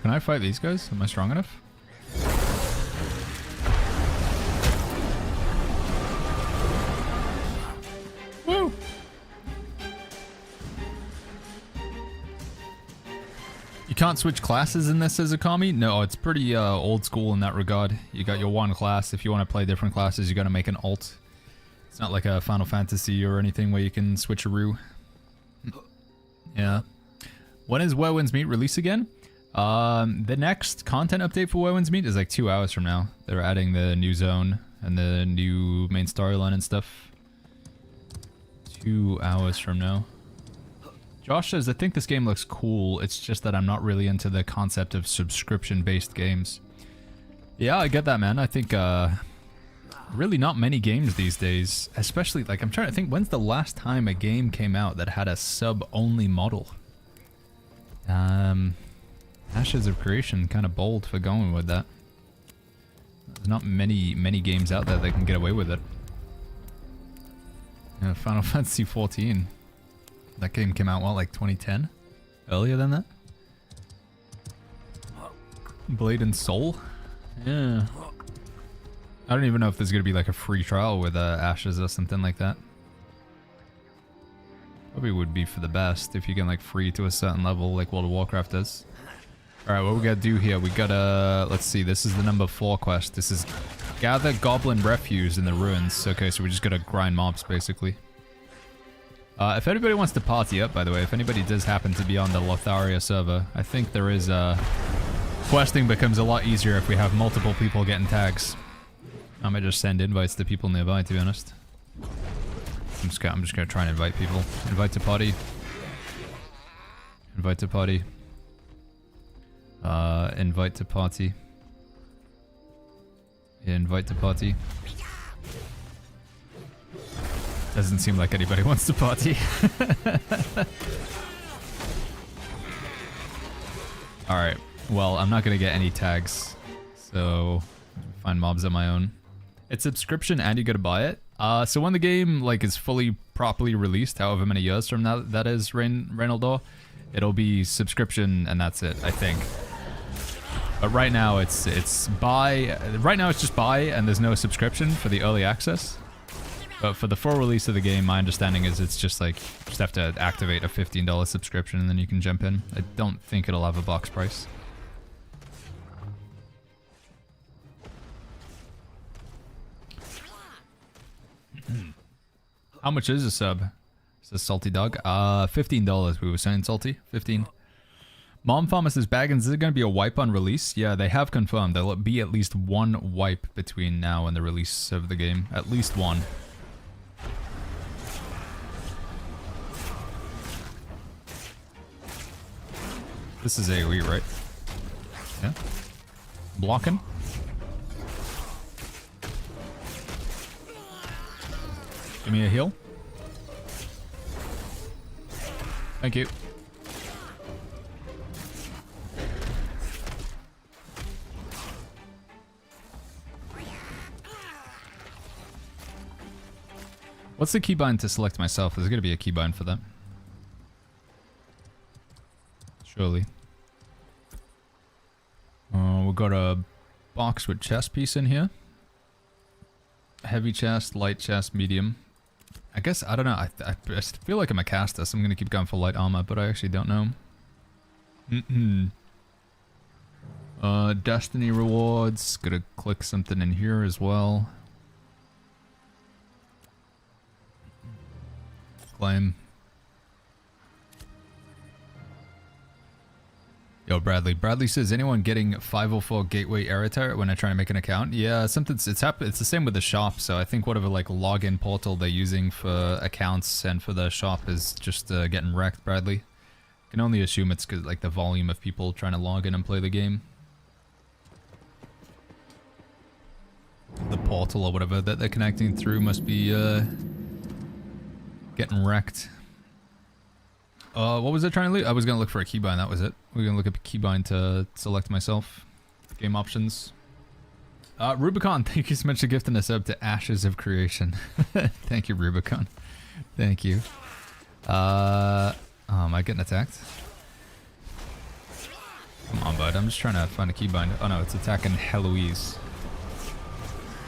Can I fight these guys? Am I strong enough? Woo! You can't switch classes in this as a commie? No, it's pretty old school in that regard. You got your one class. If you want to play different classes, you got to make an alt. It's not like a Final Fantasy or anything where you can switcheroo. Yeah. When is Where Winds Meet release again? The next content update for Where Winds Meet is like 2 hours from now. They're adding the new zone and the new main storyline and stuff. 2 hours from now. Josh says, I think this game looks cool. It's just that I'm not really into the concept of subscription-based games. Yeah, I get that, man. I think, really not many games these days. Especially, like, I'm trying to think, when's the last time a game came out that had a sub-only model? Ashes of Creation, kind of bold for going with that. There's not many games out there that can get away with it. Yeah, Final Fantasy 14. That game came out, what, like 2010? Earlier than that? Blade and Soul? Yeah. I don't even know if there's going to be like a free trial with Ashes or something like that. Probably would be for the best if you get like free to a certain level like World of Warcraft does. Alright, what we gotta do here, we gotta, let's see, this is the number 4 quest. This is gather goblin refuse in the ruins. Okay, so we just gotta grind mobs basically. If anybody wants to party up, by the way, if anybody does happen to be on the Lotharia server, I think there is questing becomes a lot easier if we have multiple people getting tags. I might just send invites to people nearby, to be honest. I'm just gonna try and invite people. Invite to party. Invite to party. Invite to party. Yeah, invite to party. Doesn't seem like anybody wants to party. Alright, well, I'm not gonna get any tags, so find mobs on my own. It's subscription and you gotta buy it. So when the game like is fully properly released, however many years from now that is, Reynoldo, it'll be subscription and that's it, I think. But right now it's buy. Right now it's just buy and there's no subscription for the early access. But for the full release of the game, my understanding is it's just like, you just have to activate a $15 subscription and then you can jump in. I don't think it'll have a box price. How much is a sub? Says Salty Dog. $15 we were saying, Salty. 15. Mom Farmer says, Baggins, is it going to be a wipe on release? Yeah, they have confirmed there'll be at least one wipe between now and the release of the game. At least one. This is AoE, right? Yeah. Blocking. Give me a heal. Thank you. What's the keybind to select myself? There's going to be a keybind for that. Surely. We've got a box with chest piece in here. Heavy chest, light chest, medium. I guess, I don't know, I feel like I'm a caster, so I'm going to keep going for light armor, but I actually don't know. Destiny rewards. Gotta click something in here as well. Claim. Yo, Bradley. Bradley says, anyone getting 504 gateway error turret when I try to make an account? Yeah, it's the same with the shop, so I think whatever like login portal they're using for accounts and for the shop is just getting wrecked, Bradley. I can only assume it's 'cause like the volume of people trying to log in and play the game. portal or whatever that they're connecting through must be getting wrecked. What was I trying to loot? I was gonna look for a keybind, that was it. We're gonna look at a keybind to select myself. Game options. Rubicon, thank you so much for gifting us up to Ashes of Creation. Thank you, Rubicon. Thank you. Oh, am I getting attacked? Come on, bud. I'm just trying to find a keybind. Oh no, it's attacking Heloise.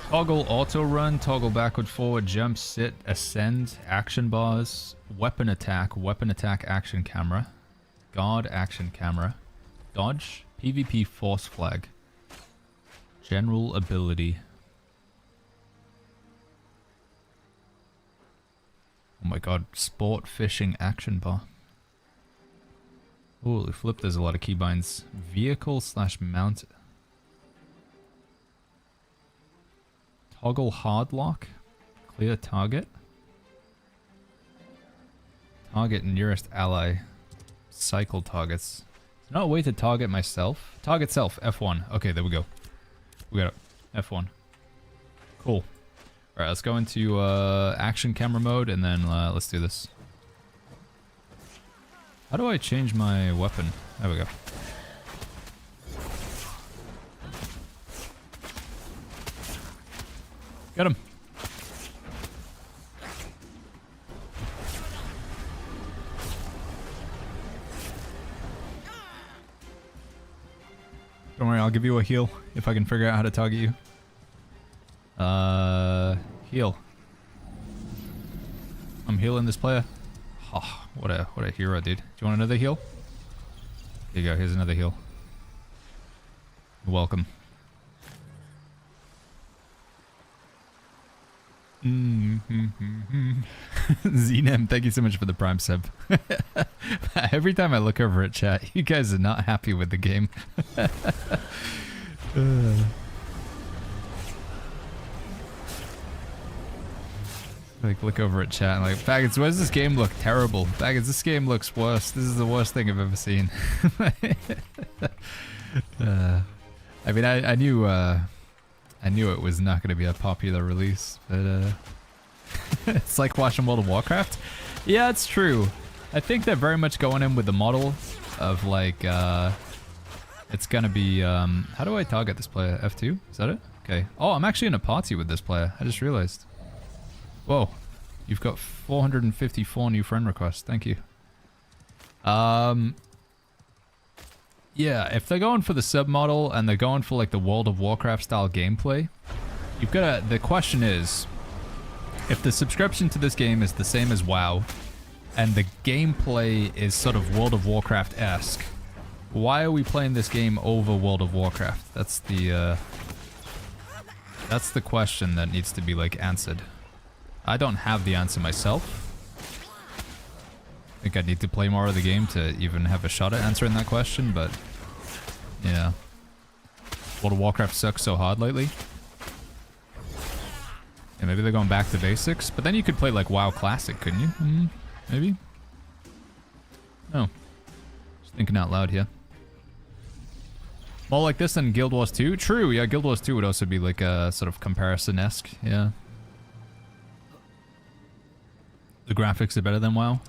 Toggle auto run, toggle backward, forward, jump, sit, ascend, action bars, weapon attack, action camera, guard, action camera, dodge, PvP force flag, general ability. Oh my god, sport, fishing, action bar. Holy flip, there's a lot of keybinds. Vehicle / mount. Toggle hard lock. Clear target. Target nearest ally. Cycle targets. There's no way to target myself. Target self, F1. Okay, there we go. We got it. F1. Cool. Alright, let's go into action camera mode and then let's do this. How do I change my weapon? There we go. Get him. Don't worry, I'll give you a heal if I can figure out how to target you. Heal. I'm healing this player. Oh, what a hero, dude. Do you want another heal? Here you go, here's another heal. You're welcome. Zenem, thank you so much for the Prime sub. Every time I look over at chat, you guys are not happy with the game. Like, look over at chat and like, faggots, why does this game look terrible? Faggots, this game looks worse. This is the worst thing I've ever seen. I mean, I knew it was not going to be a popular release, but it's like watching World of Warcraft. Yeah, it's true. I think they're very much going in with the model of like, it's going to be, how do I target this player? F2? Is that it? Okay. Oh, I'm actually in a party with this player. I just realized. Whoa. You've got 454 new friend requests. Thank you. Yeah, if they're going for the sub model and they're going for like the World of Warcraft style gameplay, you've got to, the question is, if the subscription to this game is the same as WoW and the gameplay is sort of World of Warcraft-esque, why are we playing this game over World of Warcraft? That's the question that needs to be like answered. I don't have the answer myself. I think I need to play more of the game to even have a shot at answering that question, but yeah. World of Warcraft sucks so hard lately. Yeah, maybe they're going back to basics, but then you could play like WoW Classic, couldn't you? Maybe? No. Just thinking out loud here. More like this than Guild Wars 2? True, yeah, Guild Wars 2 would also be like a sort of comparison-esque, yeah. The graphics are better than WoW.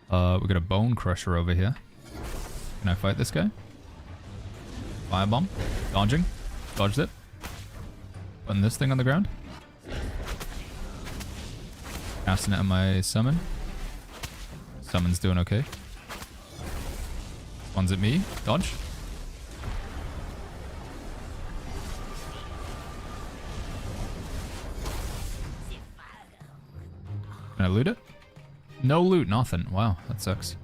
We got a Bone Crusher over here. Can I fight this guy? Firebomb. Dodging. Dodged it. Putting this thing on the ground. Casting it on my summon. Summon's doing okay. One's at me. Dodge. Can I loot it? No loot, nothing. Wow, that sucks.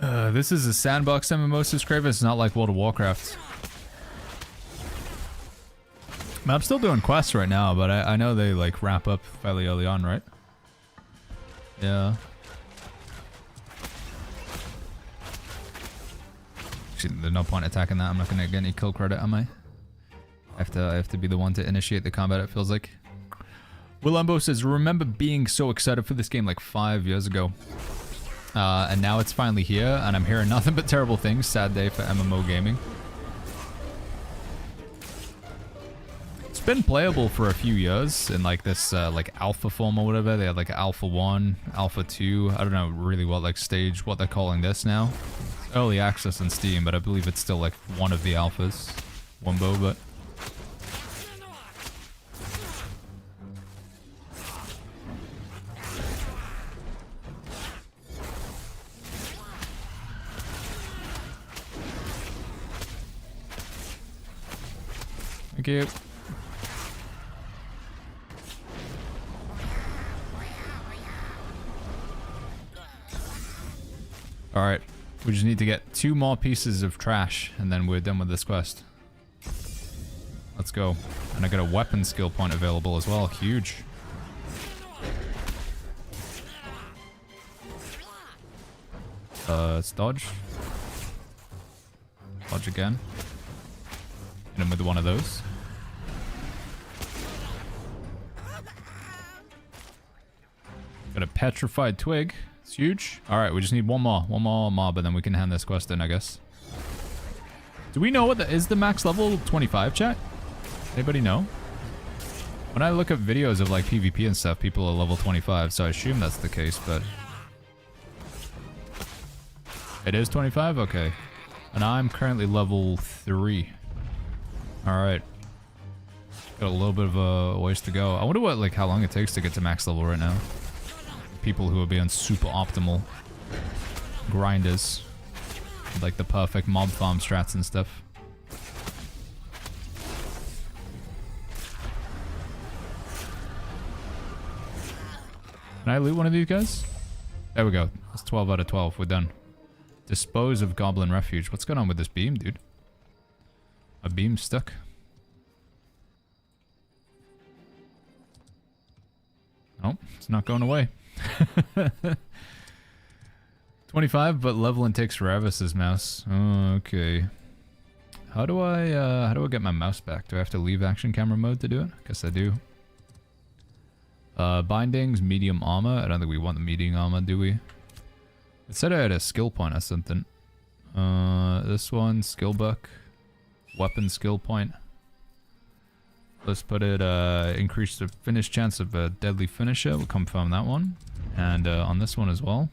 This is a sandbox MMO subscriber. It's not like World of Warcraft. I'm still doing quests right now, but I know they like wrap up fairly early on, right? Yeah. Actually, there's no point attacking that. I'm not gonna get any kill credit, am I? I have to be the one to initiate the combat, it feels like. Willembo says, remember being so excited for this game like 5 years ago. And now it's finally here, and I'm hearing nothing but terrible things. Sad day for MMO gaming. It's been playable for a few years in like this like alpha form or whatever. They had like alpha 1, alpha 2. I don't know really what like stage, what they're calling this now. It's early access on Steam, but I believe it's still like one of the alphas. Wumbo, but... Thank you. Alright, we just need to get 2 more pieces of trash and then we're done with this quest. Let's go. And I got a weapon skill point available as well. Huge. Let's dodge. Dodge again. Hit him with one of those. Got a petrified twig. It's huge. Alright, we just need one more mob and then we can hand this quest in, I guess. Do we know what is the max level 25, chat? Anybody know? When I look at videos of like PvP and stuff, people are level 25, so I assume that's the case, but... It is 25? Okay. And I'm currently level 3. Alright. Got a little bit of a ways to go. I wonder what, like, how long it takes to get to max level right now. People who are being super optimal grinders. Like the perfect mob farm strats and stuff. Can I loot one of these guys? There we go. That's 12 out of 12. We're done. Dispose of Goblin Refuge. What's going on with this beam, dude? A beam stuck. Oh, it's not going away. 25, but leveling takes forever, says Mouse. Oh, okay. How do I get my mouse back? Do I have to leave action camera mode to do it? I guess I do. Bindings, medium armor. I don't think we want the medium armor, do we? It said I had a skill point or something. This one, skill book. Weapon skill point. Let's put it, increase the finish chance of a deadly finisher. We'll confirm that one. And on this one as well.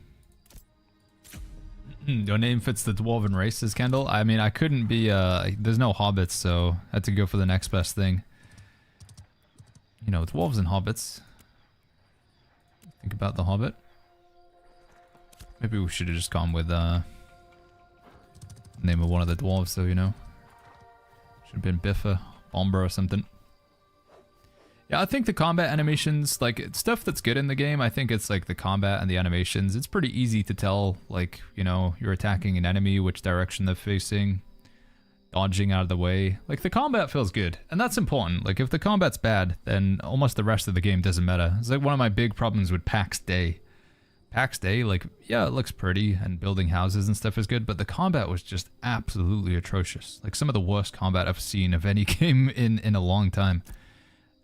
Your name fits the dwarven races, Kendall. I mean, I couldn't be, there's no hobbits, so I had to go for the next best thing. You know, dwarves and hobbits. Think about the hobbit. Maybe we should have just gone with, name of one of the dwarves, though, you know. Should have been Biffa, Bombra or something. Yeah, I think the combat animations, like, stuff that's good in the game, I think it's like the combat and the animations. It's pretty easy to tell, like, you know, you're attacking an enemy, which direction they're facing, dodging out of the way. Like, the combat feels good, and that's important. Like, if the combat's bad, then almost the rest of the game doesn't matter. It's like one of my big problems with PAX Day. PAX Day, like, yeah, it looks pretty, and building houses and stuff is good, but the combat was just absolutely atrocious. Like, some of the worst combat I've seen of any game in a long time.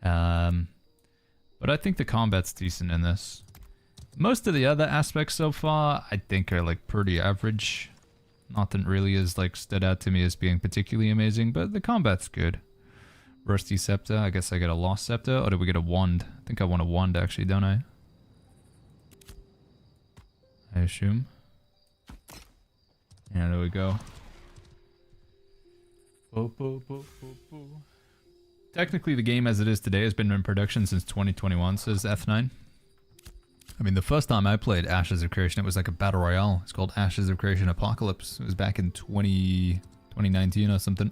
But I think the combat's decent in this. Most of the other aspects so far, I think are like pretty average. Nothing really is like stood out to me as being particularly amazing, but the combat's good. Rusty Scepter, I guess I get a Lost Scepter, or do we get a Wand? I think I want a Wand actually, don't I? I assume. Yeah, there we go. Technically, the game as it is today has been in production since 2021, says F9. I mean, the first time I played Ashes of Creation, it was like a battle royale. It's called Ashes of Creation Apocalypse. It was back in 2019 or something.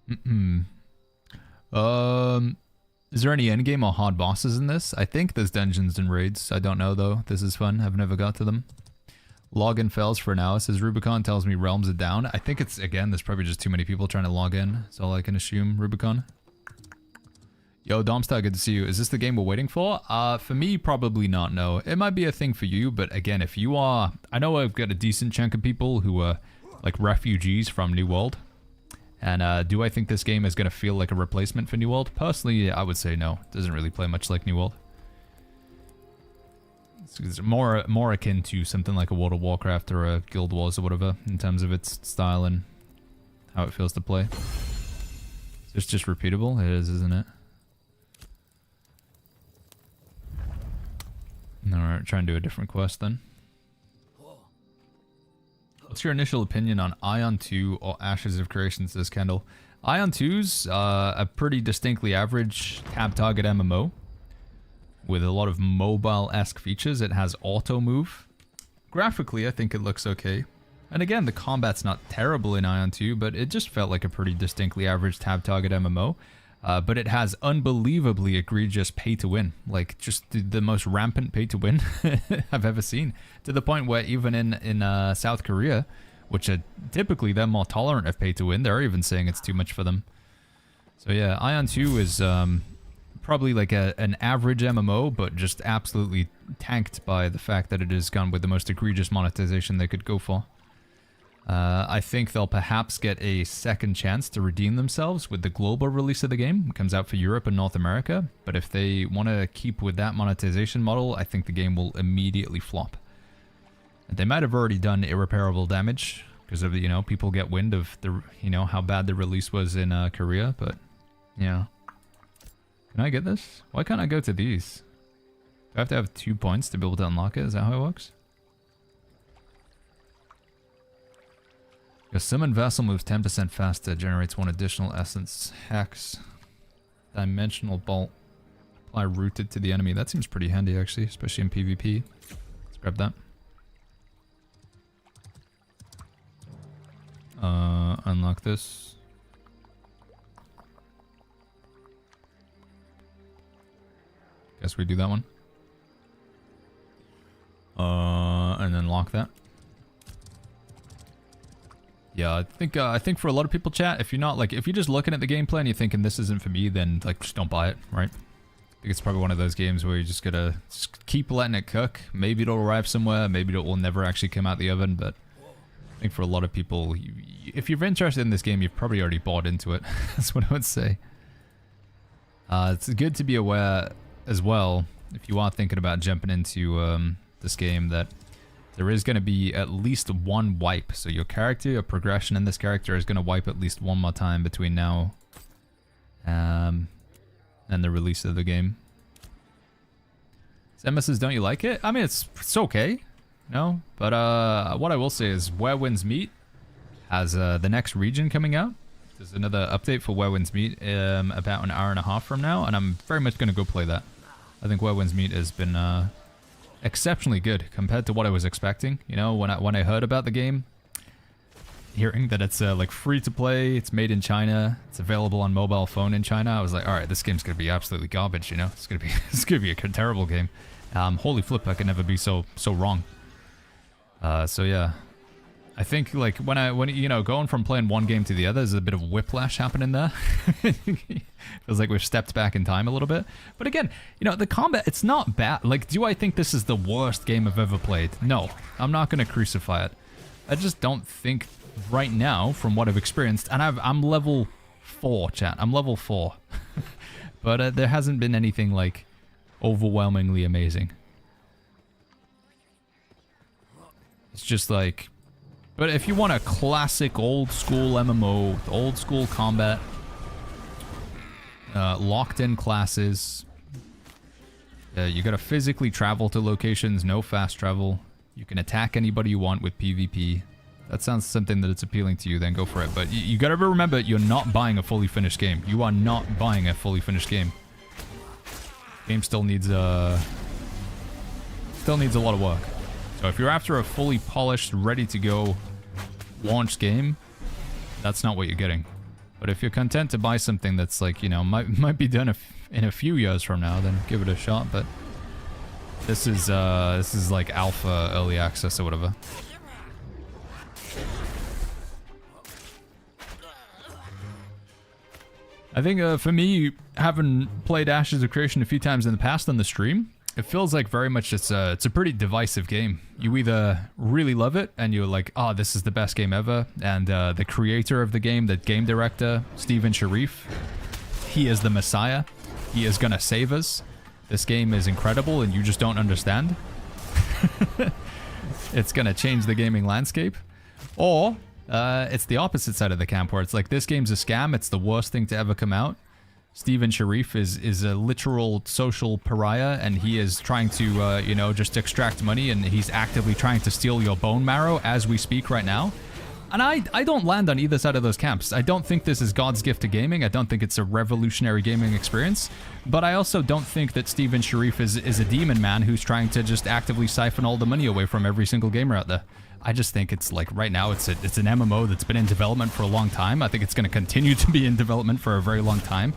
Is there any endgame or hard bosses in this? I think there's dungeons and raids. I don't know, though. This is fun. I've never got to them. Login fails for now. It says Rubicon tells me realms are down. I think it's, again, there's probably just too many people trying to log in. That's all I can assume, Rubicon. Yo, Domstar, good to see you. Is this the game we're waiting for? For me, probably not, no. It might be a thing for you, but again, if you are... I know I've got a decent chunk of people who are, like, refugees from New World. And do I think this game is going to feel like a replacement for New World? Personally, I would say no. It doesn't really play much like New World. It's more akin to something like a World of Warcraft or a Guild Wars or whatever in terms of its style and how it feels to play. It's just repeatable. It is, isn't it? Alright, try and do a different quest then. What's your initial opinion on Ion 2 or Ashes of Creation, says Kendall? Ion 2's a pretty distinctly average tab target MMO with a lot of mobile-esque features. It has auto move. Graphically, I think it looks okay. And again, the combat's not terrible in Ion 2, but it just felt like a pretty distinctly average tab target MMO. But it has unbelievably egregious pay-to-win. Like, just the most rampant pay-to-win I've ever seen. To the point where even in South Korea, which are typically they're more tolerant of pay-to-win, they're even saying it's too much for them. So yeah, Ion 2 is probably like an average MMO, but just absolutely tanked by the fact that it has gone with the most egregious monetization they could go for. I think they'll perhaps get a second chance to redeem themselves with the global release of the game. It comes out for Europe and North America, but if they want to keep with that monetization model, I think the game will immediately flop. They might have already done irreparable damage because of the, you know, people get wind of the, you know, how bad the release was in Korea, but yeah. Can I get this? Why can't I go to these? Do I have to have 2 points to be able to unlock it? Is that how it works? A summon vessel moves 10% faster, generates 1 additional essence. Hex. Dimensional bolt. Apply rooted to the enemy. That seems pretty handy actually, especially in PvP. Let's grab that. Unlock this. Guess we do that one. And then lock that. Yeah, I think for a lot of people, chat, if you're not like, if you're just looking at the gameplay and you're thinking this isn't for me, then like just don't buy it, right? I think it's probably one of those games where you just gotta keep letting it cook. Maybe it'll arrive somewhere, maybe it will never actually come out the oven, but I think for a lot of people, if you're interested in this game, you've probably already bought into it. That's what I would say. It's good to be aware as well, if you are thinking about jumping into this game, that there is going to be at least one wipe. So your character, your progression in this character is going to wipe at least one more time between now and the release of the game. Emma says, don't you like it? I mean, it's okay, no? But what I will say is Where Winds Meet has the next region coming out. There's another update for Where Winds Meet about an hour and a half from now, and I'm very much going to go play that. I think Where Winds Meet has been exceptionally good compared to what I was expecting. You know, when I heard about the game, hearing that it's like free to play, it's made in China, it's available on mobile phone in China, I was like, all right, this game's gonna be absolutely garbage. You know, it's gonna be a terrible game. Holy flip, I could never be so wrong. So yeah, I think like when you know, going from playing one game to the other, there's a bit of whiplash happening there. Feels like we've stepped back in time a little bit. But again, you know, the combat, it's not bad. Like, do I think this is the worst game I've ever played? No, I'm not gonna crucify it. I just don't think right now, from what I've experienced, and I'm level 4, chat. I'm level 4. But there hasn't been anything like overwhelmingly amazing. It's just like, but if you want a classic old school MMO, with old school combat, locked in classes, you gotta physically travel to locations, no fast travel. You can attack anybody you want with PvP. That sounds something that it's appealing to you, then go for it. But you gotta remember, you're not buying a fully finished game. You are not buying a fully finished game. Game still needs a lot of work. So if you're after a fully polished, ready to go launch game, that's not what you're getting. But if you're content to buy something that's like, you know, might be done in a few years from now, then give it a shot. But this is like alpha, early access or whatever. I think for me, having played Ashes of Creation a few times in the past on the stream, it feels like very much it's a pretty divisive game. You either really love it and you're like, oh, this is the best game ever, and the creator of the game, the game director, Steven Sharif, he is the messiah. He is gonna save us. This game is incredible and you just don't understand. It's gonna change the gaming landscape. Or It's the opposite side of the camp where it's like, this game's a scam. It's the worst thing to ever come out. Steven Sharif is a literal social pariah, and he is trying to, you know, just extract money, and he's actively trying to steal your bone marrow as we speak right now. And I don't land on either side of those camps. I don't think this is God's gift to gaming. I don't think it's a revolutionary gaming experience. But I also don't think that Steven Sharif is a demon man who's trying to just actively siphon all the money away from every single gamer out there. I just think it's like, right now, it's an MMO that's been in development for a long time. I think it's going to continue to be in development for a very long time.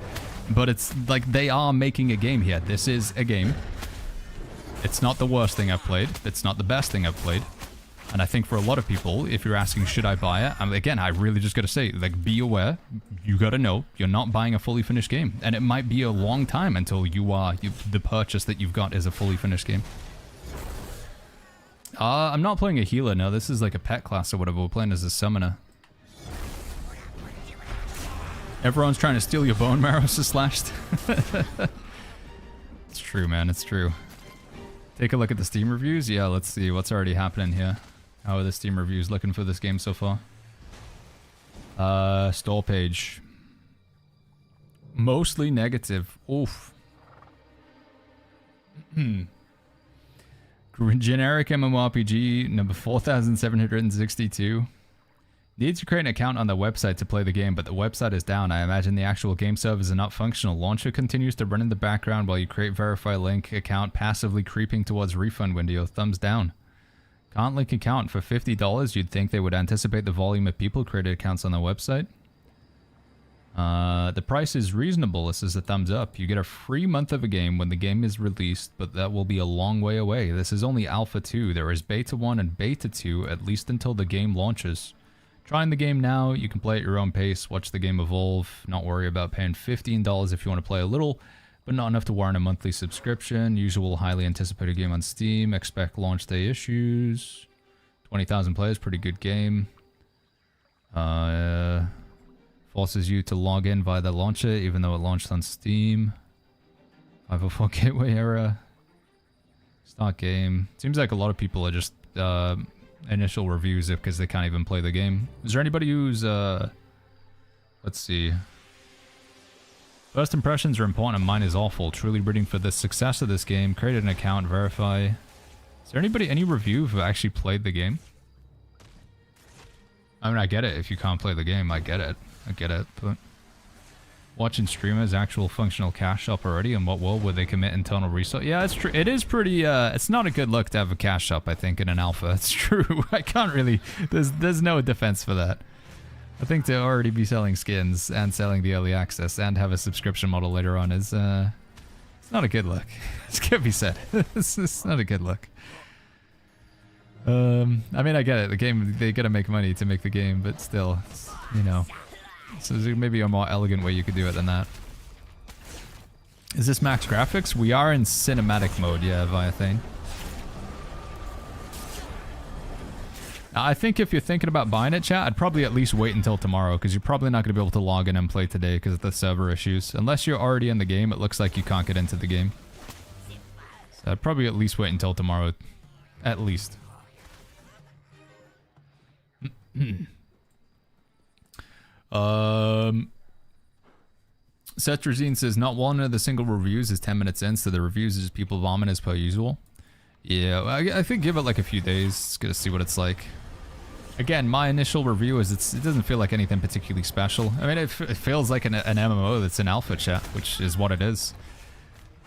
But it's like, they are making a game here. This is a game. It's not the worst thing I've played. It's not the best thing I've played. And I think for a lot of people, if you're asking, should I buy it? Again, I really just got to say, like, be aware. You got to know you're not buying a fully finished game. And it might be a long time until the purchase that you've got is a fully finished game. I'm not playing a healer, no. This is like a pet class or whatever. We're playing as a summoner. Everyone's trying to steal your bone marrow, so slashed. It's true, man. It's true. Take a look at the Steam reviews. Yeah, let's see what's already happening here. How are the Steam reviews looking for this game so far? Store page. Mostly negative. Oof. Generic MMORPG number 4762. Need to create an account on the website to play the game, but the website is down. I imagine the actual game servers are not functional. Launcher continues to run in the background while you create verify link account, passively creeping towards refund window. Thumbs down. Can't link account for $50. You'd think they would anticipate the volume of people created accounts on the website. The price is reasonable. This is a thumbs up. You get a free month of a game when the game is released, but that will be a long way away. This is only Alpha 2. There is Beta 1 and Beta 2, at least until the game launches. Trying the game now, you can play at your own pace, watch the game evolve, not worry about paying $15 if you want to play a little, but not enough to warrant a monthly subscription. Usual highly anticipated game on Steam. Expect launch day issues. 20,000 players, pretty good game. Forces you to log in via the launcher, even though it launched on Steam. 504 gateway error. Start game. Seems like a lot of people are just initial reviews because they can't even play the game. Is there anybody who's let's see. First impressions are important and mine is awful. Truly rooting for the success of this game. Created an account, verify. Is there any review who actually played the game? I mean, I get it. If you can't play the game, I get it. But watching streamers actual functional cash shop already, in what world would they commit internal resource? Yeah, it's true. It is pretty, it's not a good look to have a cash shop, I think, in an alpha. It's true. I can't really, there's no defense for that. I think to already be selling skins and selling the early access and have a subscription model later on is, it's not a good look. It's gotta be said. It's not a good look. I mean, I get it. The game, they gotta make money to make the game, but still, it's, you know. So there's maybe a more elegant way you could do it than that. Is this max graphics? We are in cinematic mode, yeah, Viathane. Now, I think if you're thinking about buying it, chat, I'd probably at least wait until tomorrow, because you're probably not going to be able to log in and play today because of the server issues. Unless you're already in the game, it looks like you can't get into the game. So I'd probably at least wait until tomorrow. At least. Cetrazine says not one of the single reviews is 10 minutes in, so the reviews is just people vomit as per usual. Yeah, I think give it like a few days, just gonna see what it's like. Again, my initial review is it doesn't feel like anything particularly special. I mean, it feels like an MMO that's an alpha, chat, which is what it is.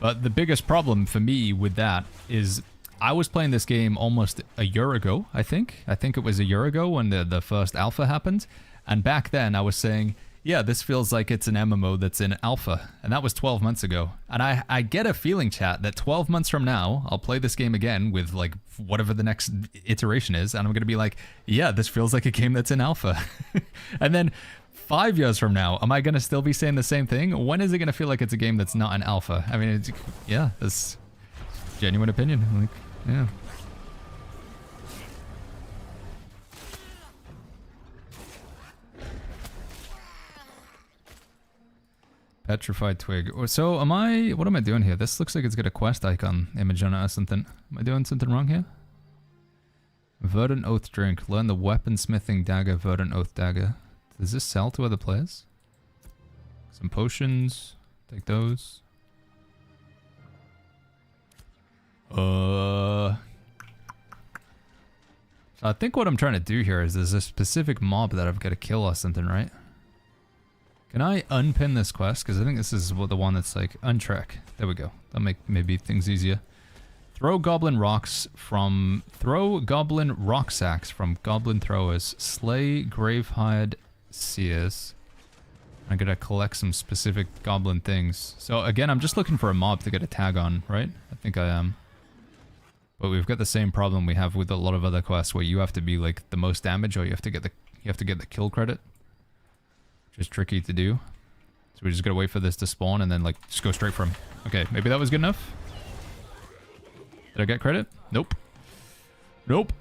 But the biggest problem for me with that is I was playing this game almost a year ago, I think. I think it was a year ago when the first alpha happened. And back then I was saying, yeah, this feels like it's an MMO that's in alpha. And that was 12 months ago. And I get a feeling, chat, that 12 months from now, I'll play this game again with like whatever the next iteration is. And I'm going to be like, yeah, this feels like a game that's in alpha. And then 5 years from now, am I going to still be saying the same thing? When is it going to feel like it's a game that's not in alpha? I mean, yeah, that's genuine opinion. Like, yeah. Petrified twig. So what am I doing here? This looks like it's got a quest icon image on it or something. Am I doing something wrong here? Verdant Oath drink. Learn the weaponsmithing dagger, Verdant Oath dagger. Does this sell to other players? Some potions. Take those. So I think what I'm trying to do here is there's a specific mob that I've got to kill or something, right? Can I unpin this quest? Because I think this is what the one that's like untrack. There we go. That'll make maybe things easier. Throw goblin rock sacks from goblin throwers. Slay gravehide seers. I'm gonna collect some specific goblin things. So again, I'm just looking for a mob to get a tag on, right? I think I am. But we've got the same problem we have with a lot of other quests where you have to be like the most damage or you have to get the kill credit. Which is tricky to do. So we just gotta wait for this to spawn and then like just go straight for him. Okay, maybe that was good enough. Did I get credit? Nope. Nope.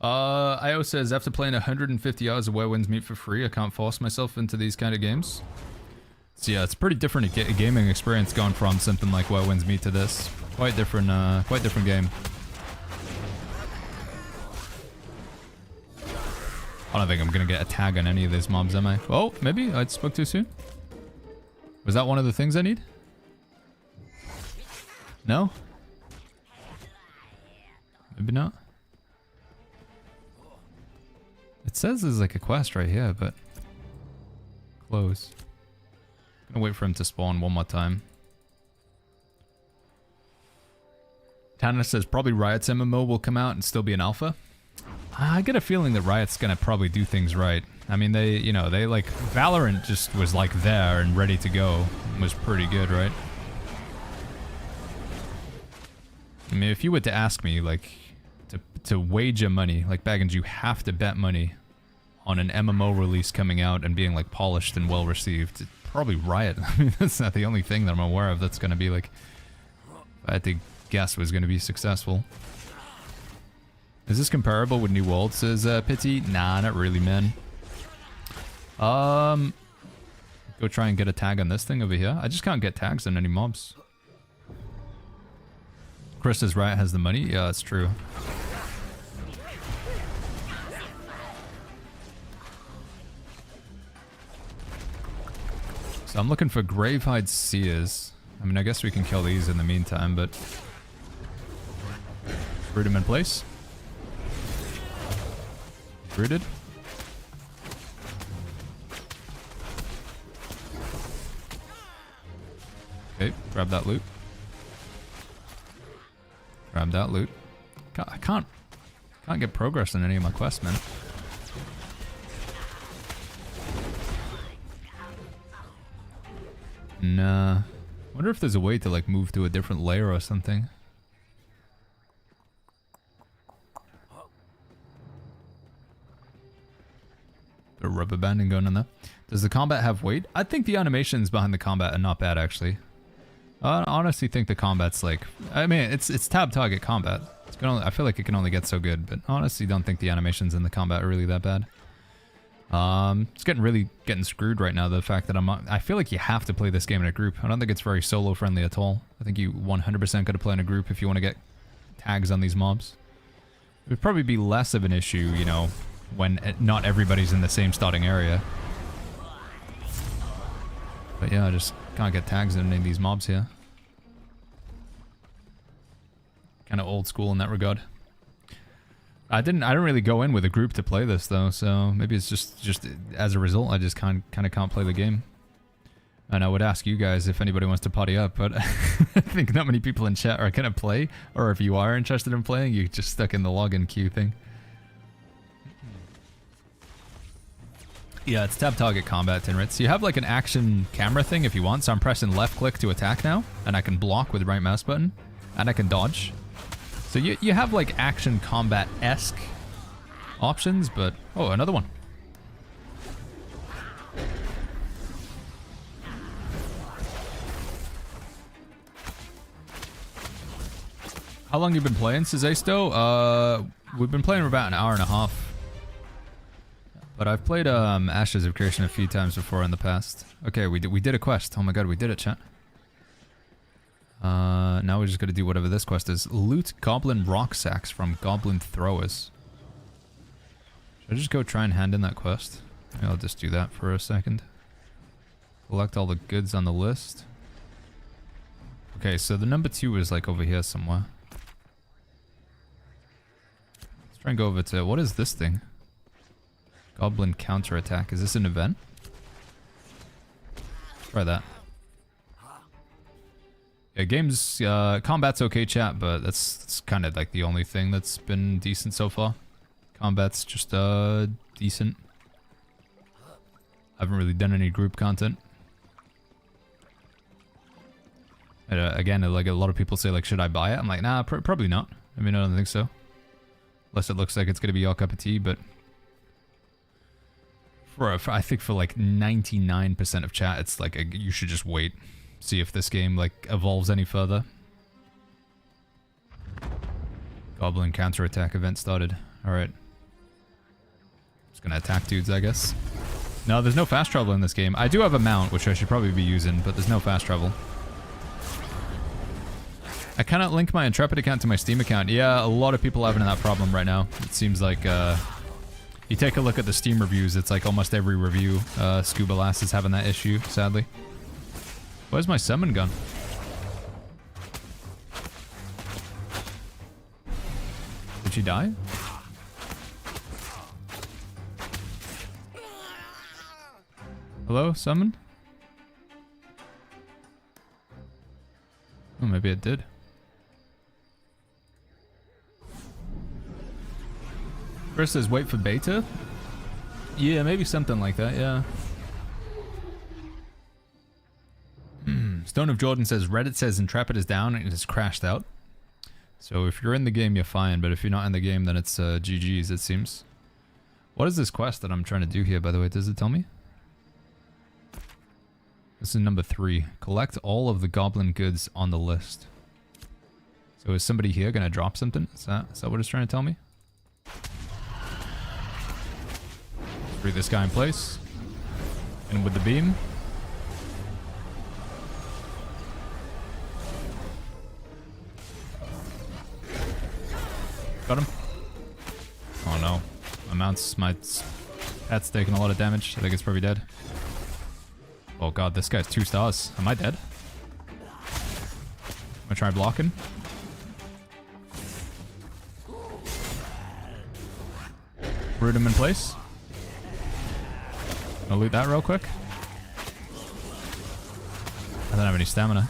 IO says, after playing 150 hours of Where Winds Meet for free, I can't force myself into these kind of games. So yeah, it's pretty different gaming experience going from something like Where Winds Meet to this. Quite different game. I don't think I'm gonna get a tag on any of these mobs, am I? Oh, maybe I spoke too soon. Was that one of the things I need? No? Maybe not. It says there's like a quest right here, but close. Gonna wait for him to spawn one more time. Tanner says probably Riot's MMO will come out and still be an alpha. I get a feeling that Riot's gonna probably do things right. I mean, they like Valorant just was like there and ready to go. It was pretty good, right? I mean, if you were to ask me, like, to wager money, like Baggins, you have to bet money on an MMO release coming out and being like polished and well received. It's probably Riot. I mean, that's not the only thing that I'm aware of that's gonna be like, if I had to guess, was gonna be successful. Is this comparable with New World, says Pity? Nah, not really, man. Go try and get a tag on this thing over here. I just can't get tags on any mobs. Chris says Riot has the money. Yeah, that's true. So I'm looking for Gravehide Seers. I mean, I guess we can kill these in the meantime, but... root them in place. Rooted. Okay, grab that loot. Grab that loot. I can't get progress in any of my quests, man. Nah. Wonder if there's a way to like move to a different layer or something. Bit of rubber banding going on there. Does the combat have weight? I think the animations behind the combat are not bad, actually. I honestly think the combat's like... I mean, it's tab target combat. I feel like it can only get so good, but honestly don't think the animations in the combat are really that bad. It's getting screwed right now, the fact that I feel like you have to play this game in a group. I don't think it's very solo friendly at all. I think you 100% gotta play in a group if you want to get tags on these mobs. It would probably be less of an issue, you know, when not everybody's in the same starting area. But yeah, I just can't get tags on any of these mobs here. Kind of old school in that regard. I didn't really go in with a group to play this though, so maybe it's just as a result I just kind of can't play the game. And I would ask you guys if anybody wants to potty up, but I think not many people in chat are gonna play, or if you are interested in playing, you're just stuck in the login queue thing. Yeah, it's tab target combat, Tinrit. So you have like an action camera thing if you want, so I'm pressing left click to attack now, and I can block with the right mouse button, and I can dodge. So you have like action combat-esque options, but... Oh, another one. How long you been playing, says Asto? We've been playing for about an hour and a half. But I've played Ashes of Creation a few times before in the past. Okay, we did a quest. Oh my god, we did it, chat. Now we're just gonna do whatever this quest is. Loot goblin rock sacks from goblin throwers. Should I just go try and hand in that quest? Maybe I'll just do that for a second. Collect all the goods on the list. Okay, so the number 2 is like over here somewhere. Let's try and go over to... What is this thing? Goblin counterattack. Is this an event? Try that. Yeah, games... combat's okay, chat, but that's kind of like the only thing that's been decent so far. Combat's just decent. I haven't really done any group content. Again, like a lot of people say, like, should I buy it? I'm like, nah, probably not. I mean, I don't think so. Unless it looks like it's gonna be your cup of tea, but I think for like 99% of chat, it's like you should just wait, see if this game like evolves any further. Goblin counterattack event started. All right, just gonna attack dudes, I guess. No, there's no fast travel in this game. I do have a mount, which I should probably be using, but there's no fast travel. I cannot link my Intrepid account to my Steam account. Yeah, a lot of people are having that problem right now. It seems like, you take a look at the Steam reviews, it's like almost every review, Scuba Lass is having that issue, sadly. Where's my summon gun? Did she die? Hello, summon? Oh, maybe it did. First says wait for beta? Yeah, maybe something like that, yeah. Stone of Jordan says Reddit says Intrepid is down and it has crashed out. So if you're in the game, you're fine, but if you're not in the game, then it's GG's, it seems. What is this quest that I'm trying to do here, by the way? Does it tell me? This is number 3. Collect all of the goblin goods on the list. So is somebody here gonna drop something? Is that what it's trying to tell me? Free this guy in place. And with the beam. Got him. Oh no. My pet's taking a lot of damage. I think it's probably dead. Oh god, this guy's 2 stars. Am I dead? I'm gonna try blocking. Root him in place. I'll loot that real quick. I don't have any stamina.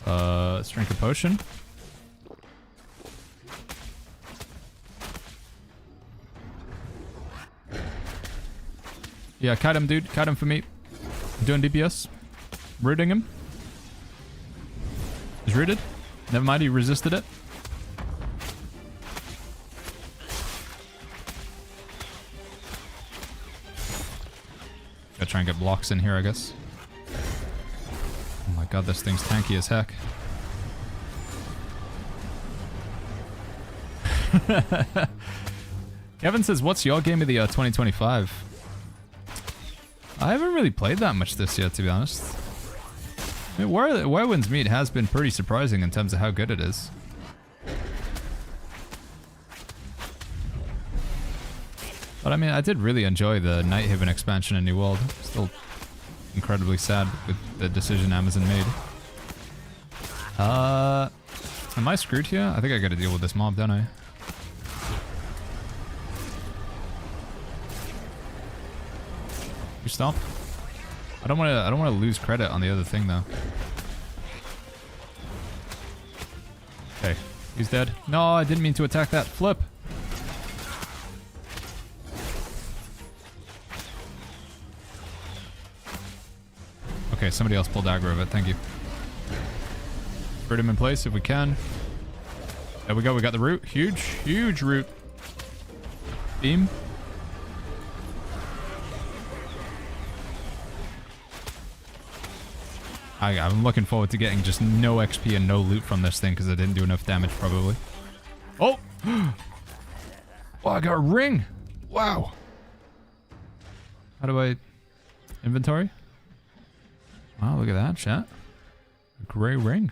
Let's drink a potion. Yeah, kite him, dude. Kite him for me. I'm doing DPS. Rooting him. He's rooted. Never mind, he resisted it. Gotta try and get blocks in here, I guess. Oh my god, this thing's tanky as heck. Kevin says, what's your game of the 2025? I haven't really played that much this year, to be honest. I mean, Where Winds Meet has been pretty surprising in terms of how good it is. But I mean, I did really enjoy the Nighthaven expansion in New World. Still incredibly sad with the decision Amazon made. Am I screwed here? I think I gotta deal with this mob, don't I? You stop. I don't wanna lose credit on the other thing though. Okay, he's dead. No, I didn't mean to attack that. Flip. Okay, somebody else pulled aggro of it. Thank you. Put him in place if we can. There we go. We got the root. Huge, huge root. Beam. I'm looking forward to getting just no XP and no loot from this thing because I didn't do enough damage probably. Oh! Oh, I got a ring! Wow! How do I... Inventory? Wow, look at that, chat. Gray ring.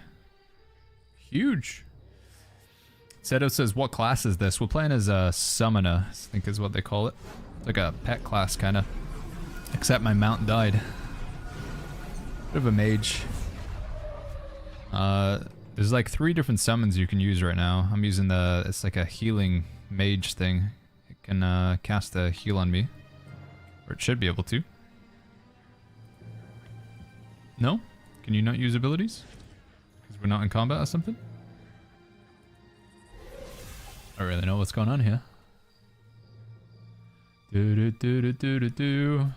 Huge. Seto says, what class is this? We're playing as a summoner, I think is what they call it. Like a pet class, kind of. Except my mount died. Bit of a mage. There's like 3 different summons you can use right now. I'm using it's like a healing mage thing. It can cast a heal on me. Or it should be able to. No? Can you not use abilities? Because we're not in combat or something? I don't really know what's going on here. Do do do do do do do.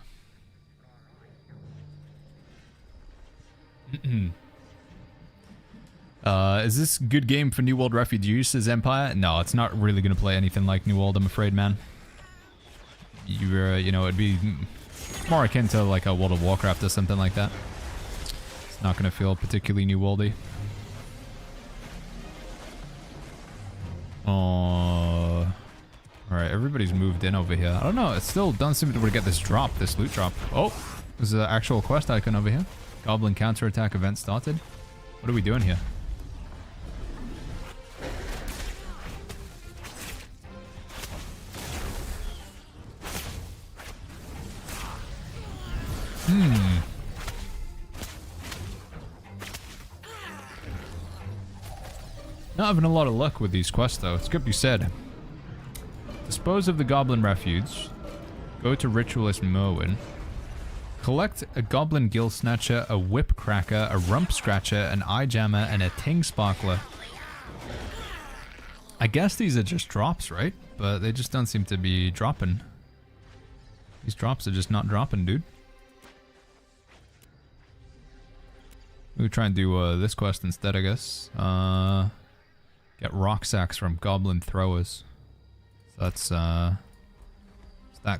Is this good game for New World Refugees, says Empire? No, it's not really going to play anything like New World, I'm afraid, man. You know, it'd be more akin to like a World of Warcraft or something like that. It's not going to feel particularly New Worldy. Oh. Alright, everybody's moved in over here. I don't know, it still doesn't seem to get this drop, this loot drop. Oh, there's an actual quest icon over here. Goblin counterattack event started. What are we doing here? Not having a lot of luck with these quests though. It's good to be said. Dispose of the goblin refuge. Go to Ritualist Merwin. Collect a goblin gill snatcher, a whip cracker, a rump scratcher, an eye jammer, and a ting sparkler. I guess these are just drops, right? But they just don't seem to be dropping. These drops are just not dropping, dude. We'll try and do this quest instead, I guess. Get rock sacks from goblin throwers. So that's that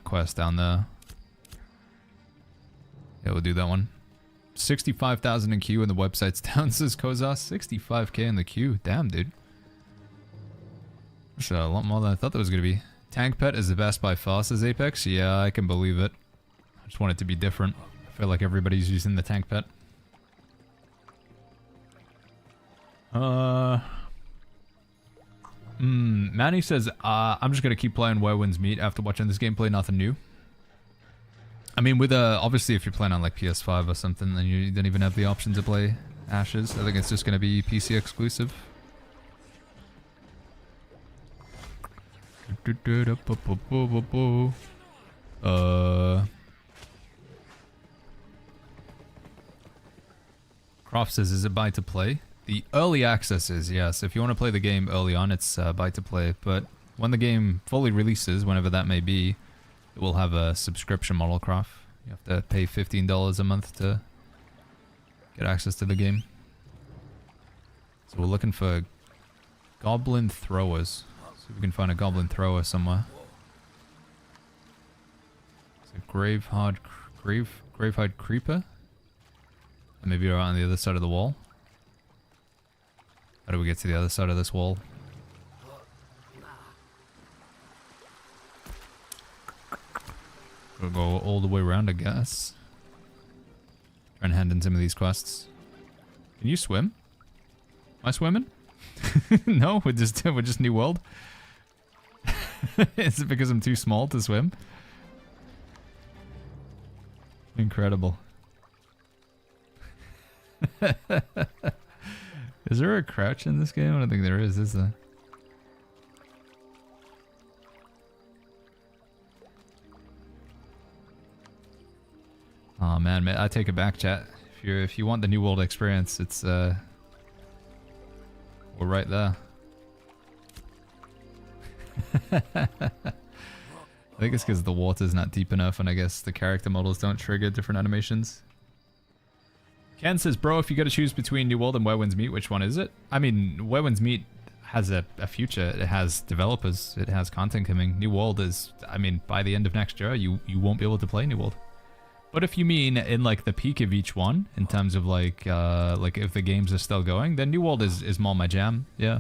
quest down there. Yeah, we'll do that one. 65,000 in queue and the website's down, says Kozas. 65k in the queue. Damn, dude. That's a lot more than I thought that was going to be. Tank Pet is the best by far, says Apex. Yeah, I can believe it. I just want it to be different. I feel like everybody's using the Tank Pet. Manny says, I'm just going to keep playing Where Winds Meet after watching this gameplay. Nothing new. I mean, with obviously if you're playing on like PS5 or something, then you don't even have the option to play Ashes. I think it's just going to be PC exclusive. Croft says, is it buy to play? The early access is, yes. If you want to play the game early on, it's buy to play. But when the game fully releases, whenever that may be, it will have a subscription model, Croft. You have to pay $15 a month to get access to the game. So we're looking for goblin throwers. See if we can find a goblin thrower somewhere. It's a gravehide creeper. And maybe we're on the other side of the wall. How do we get to the other side of this wall? We'll go all the way around, I guess. Try and hand in some of these quests. Can you swim? Am I swimming? No, we're just New World. Is it because I'm too small to swim? Incredible. Is there a crouch in this game? I don't think there is there? Oh man, I take it back, chat. If you want the New World experience, it's we're right there. I think it's because the water's not deep enough, and I guess the character models don't trigger different animations. Ken says, bro, if you got to choose between New World and Where Winds Meet, which one is it? I mean, Where Winds Meet has a future. It has developers. It has content coming. New World is, I mean, by the end of next year, you won't be able to play New World. But if you mean in like the peak of each one, in terms of like if the games are still going, then New World is more my jam. Yeah.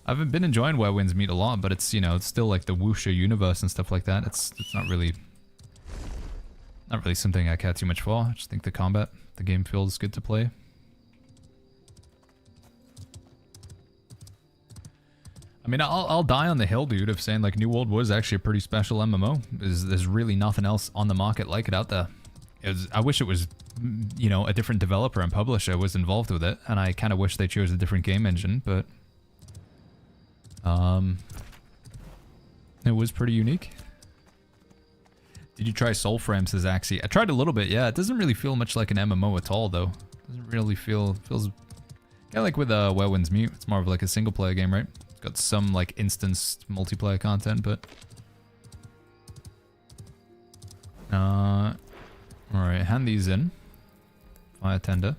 I've been enjoying Where Winds Meet a lot, but it's, you know, it's still like the Wuxia universe and stuff like that. It's not really something I care too much for. I just think the combat, the game feels good to play. I mean, I'll die on the hill, dude, of saying like New World was actually a pretty special MMO. There's really nothing else on the market like it out there. I wish it was, you know, a different developer and publisher was involved with it, and I kind of wish they chose a different game engine, but it was pretty unique. Did you try Soulframe, says Axie? I tried a little bit, yeah. It doesn't really feel much like an MMO at all, though. Doesn't really feels kind of like with Wellwind's Mute. It's more of like a single player game, right? It's got some like instance multiplayer content, but alright, hand these in. Fire tender.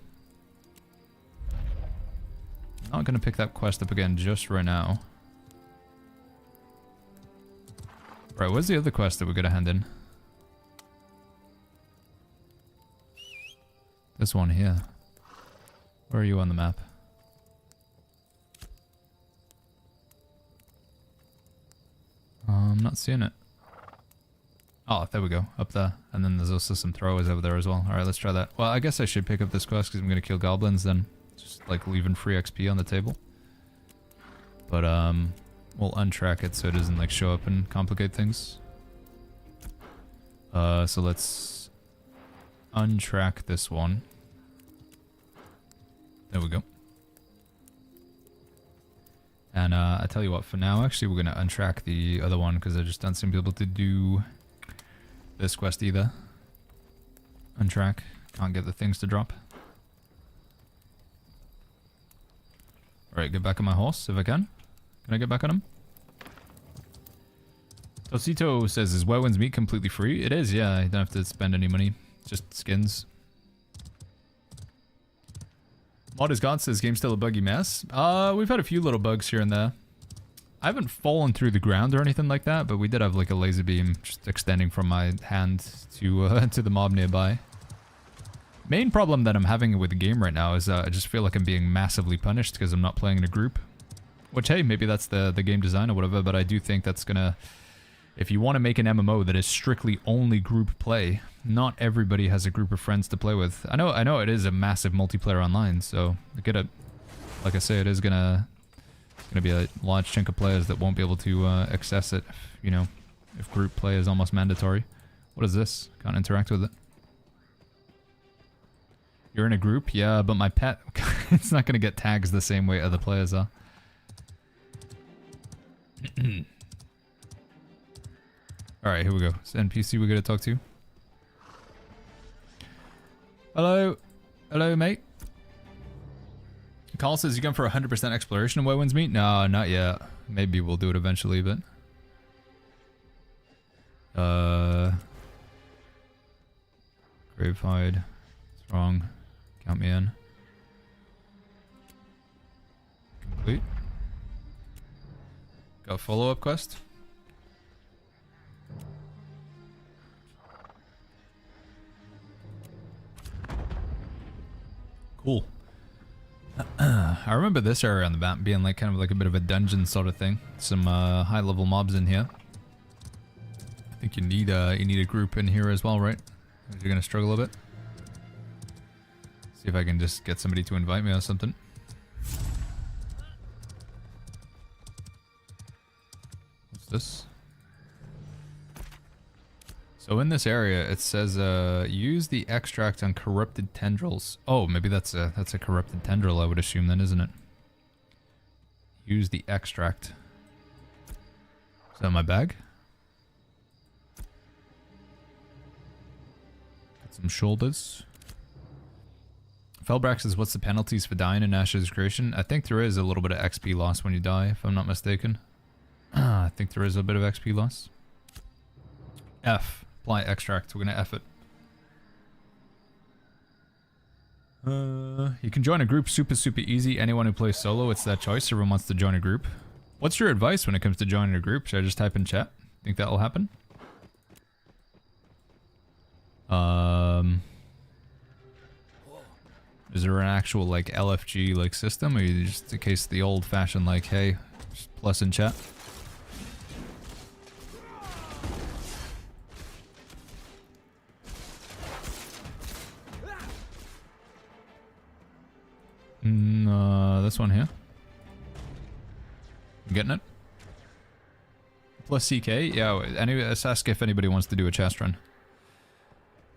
Not gonna pick that quest up again just right now. Right, where's the other quest that we're gonna hand in? This one here. Where are you on the map? I'm not seeing it. Oh, there we go. Up there. And then there's also some throwers over there as well. Alright, let's try that. Well, I guess I should pick up this quest because I'm going to kill goblins then. Just like leaving free XP on the table. But we'll untrack it so it doesn't like show up and complicate things. So let's untrack this one. There we go. And I tell you what, for now, actually, we're going to untrack the other one because I just don't seem to be able to do this quest either. Untrack. Can't get the things to drop. Alright, get back on my horse if I can. Can I get back on him? Tosito says, is Wellwind's Meat completely free? It is, yeah. You don't have to spend any money. Just skins. Mod is God says, game still a buggy mess. We've had a few little bugs here and there. I haven't fallen through the ground or anything like that, but we did have like a laser beam just extending from my hand to to the mob nearby. Main problem that I'm having with the game right now is I just feel like I'm being massively punished because I'm not playing in a group. Which, hey, maybe that's the game design or whatever, but I do think that's gonna... If you want to make an MMO that is strictly only group play, not everybody has a group of friends to play with. I know it is a massive multiplayer online, so I get it. Like I say, it is gonna be a large chunk of players that won't be able to access it, you know, if group play is almost mandatory. What is this? Can't interact with it. You're in a group? Yeah, but my pet, it's not gonna get tags the same way other players are. Alright, here we go. It's NPC we're gonna talk to. Hello? Hello, mate? Carl says, you going for 100% exploration of Wellwind's Meat? No, not yet. Maybe we'll do it eventually, but... Gravehide. It's wrong. Count me in. Complete. Got a follow-up quest? Cool. I remember this area on the map being like kind of like a bit of a dungeon sort of thing. Some high level mobs in here. I think you need a group in here as well, right? You're gonna struggle a bit. See if I can just get somebody to invite me or something. What's this? So in this area, it says, use the extract on corrupted tendrils. Oh, maybe that's a corrupted tendril, I would assume then, isn't it? Use the extract. Is that my bag? Got some shoulders. Felbrax says, what's the penalties for dying in Ashes Creation? I think there is a little bit of XP loss when you die, if I'm not mistaken. I think there is a bit of XP loss. F. Apply extract. We're gonna F it. You can join a group super easy. Anyone who plays solo, it's that choice. Everyone wants to join a group. What's your advice when it comes to joining a group? Should I just type in chat? Think that'll happen? Is there an actual like LFG like system, or you just in case the old fashioned like, hey, just plus in chat? This one here. You getting it? plus CK? Yeah, anyway, let's ask if anybody wants to do a chest run.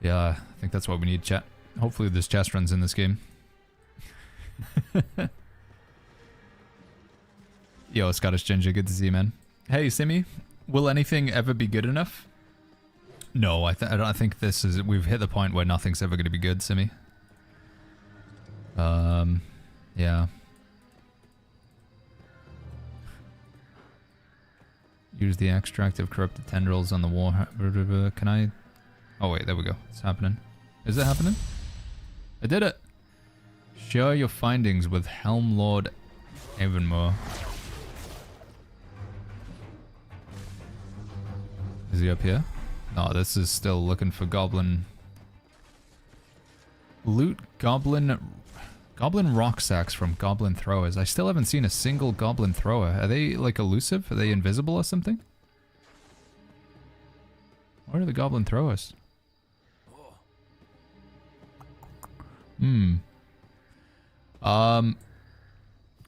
Yeah, I think that's what we need, chat. Hopefully there's chest runs in this game. Yo, Scottish Ginger, good to see you, man. Hey, Simi, will anything ever be good enough? No, I don't think this is... We've hit the point where nothing's ever going to be good, Simi. Yeah. Use the extract of corrupted tendrils on the war... Can I... Oh wait, there we go. It's happening. Is it happening? I did it! Share your findings with Helm Lord Avonmore. Is he up here? No, this is still looking for goblin... Loot goblin rock sacks from goblin throwers. I still haven't seen a single goblin thrower. Are they like elusive? Are they invisible or something? Where are the goblin throwers?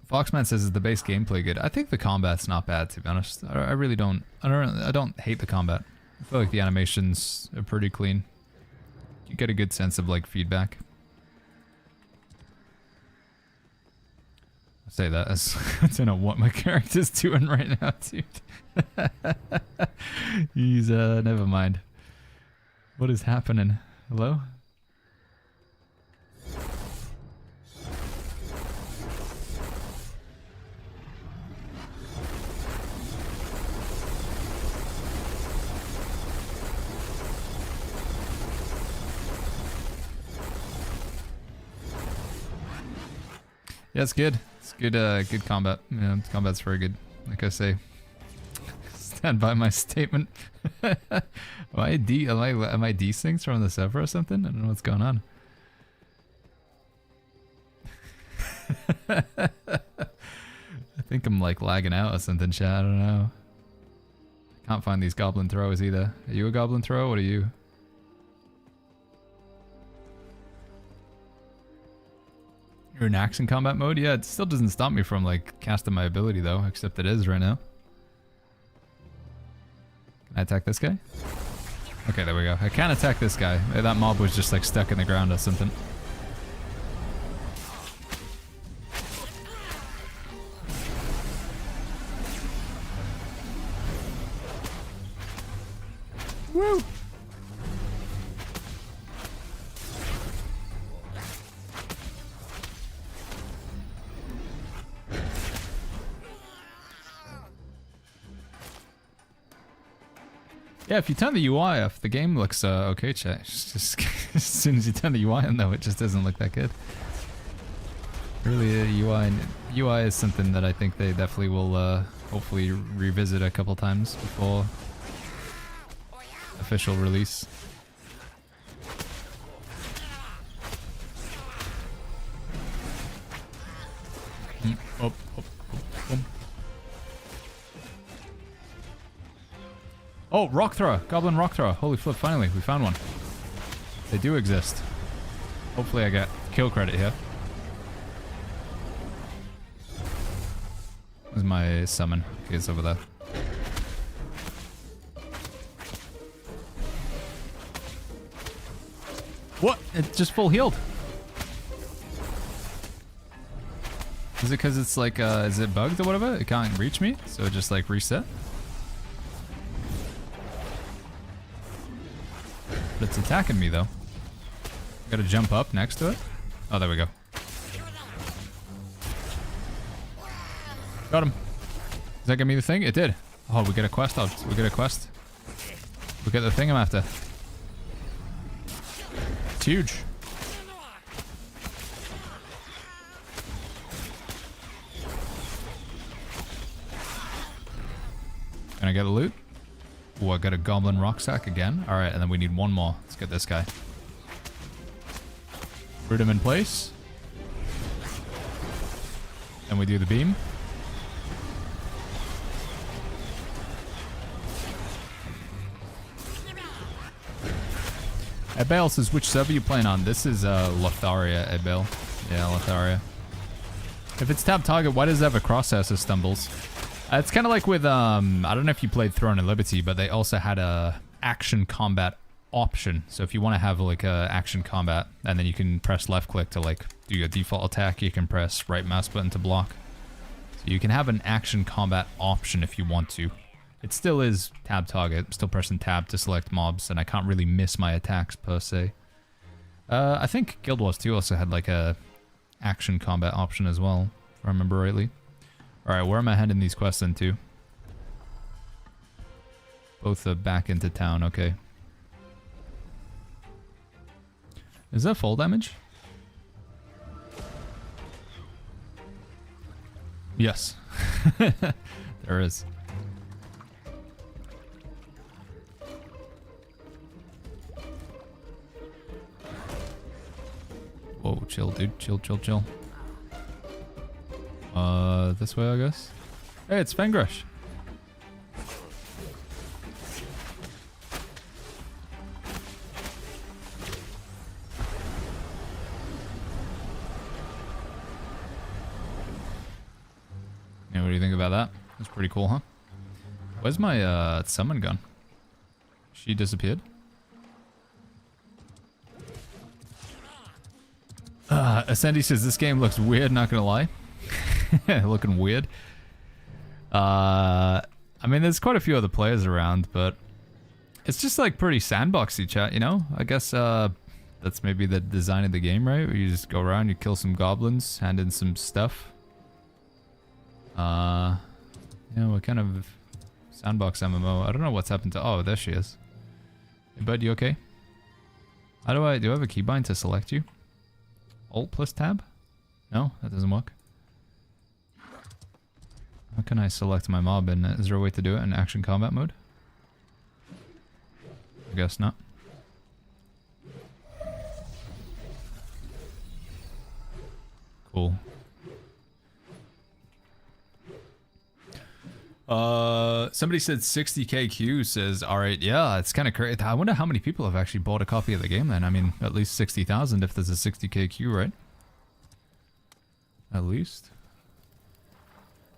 Foxman says, is the base gameplay good? I think the combat's not bad, to be honest. I really don't... I don't hate the combat. I feel like the animations are pretty clean. You get a good sense of, like, feedback. I say that as... I don't know what my character's doing right now, dude. He's, never mind. What is happening? Hello? Yeah, it's good. It's good. Good combat. Yeah, combat's very good. Like I say, stand by my statement. Am I desyncs from the server or something? I don't know what's going on. I think I'm like lagging out or something, chat. I don't know. I can't find these goblin throwers either. Are you a goblin thrower? What are you? You're an axe in combat mode? Yeah, it still doesn't stop me from like casting my ability though, except it is right now. Can I attack this guy? Okay, there we go. I can't attack this guy. That mob was just like stuck in the ground or something. Woo! Yeah, if you turn the UI off, the game looks okay, chat. It's just as soon as you turn the UI on, though, it just doesn't look that good. Really, UI is something that I think they definitely will hopefully revisit a couple times before official release. Up. Oh, rock thrower! Goblin rock thrower. Holy flip, finally, we found one. They do exist. Hopefully I get kill credit here. There's my summon. Okay, it's over there. What? It just full healed. Is it because it's like, is it bugged or whatever? It can't reach me, so it just like reset? But it's attacking me though. Gotta jump up next to it. Oh, there we go. Got him. Does that give me the thing? It did. Oh, we get a quest out. We get a quest. We get the thing I'm after. It's huge. Can I get the loot? Oh, I got a goblin rock sack again. Alright, and then we need one more. Let's get this guy. Root him in place. Then we do the beam. Ebale says, which server you playing on? This is Lotharia, Ebale. Yeah, Lotharia. If it's tab target, why does it have a crosshair that stumbles? It's kind of like with I don't know if you played Throne of Liberty, but they also had a action combat option. So if you want to have like a action combat, and then you can press left click to like do your default attack, you can press right mouse button to block. So you can have an action combat option if you want to. It still is tab target. I'm still pressing tab to select mobs, and I can't really miss my attacks per se. I think Guild Wars 2 also had like a action combat option as well, if I remember rightly. Alright, where am I heading these quests into? Both are back into town, okay. Is that full damage? Yes. There is. Whoa, chill, dude. Chill, chill, chill. This way, I guess. Hey, it's Fengrush. Yeah, what do you think about that? That's pretty cool, huh? Where's my summon gun? She disappeared. Ascendi says this game looks weird, not gonna lie. Looking weird. I mean, there's quite a few other players around, but it's just like pretty sandboxy, chat, you know? I guess that's maybe the design of the game, right? Where you just go around, you kill some goblins, hand in some stuff. Yeah, what kind of sandbox MMO? I don't know what's happened to... Oh, there she is. Hey, bud, you okay? How do I... Do I have a keybind to select you? Alt plus tab? No, that doesn't work. How can I select my mob? And is there a way to do it in action combat mode? I guess not. Cool. Somebody said 60k Q says, alright, yeah, it's kind of crazy. I wonder how many people have actually bought a copy of the game then. I mean, at least 60,000 if there's a 60k Q, right? At least.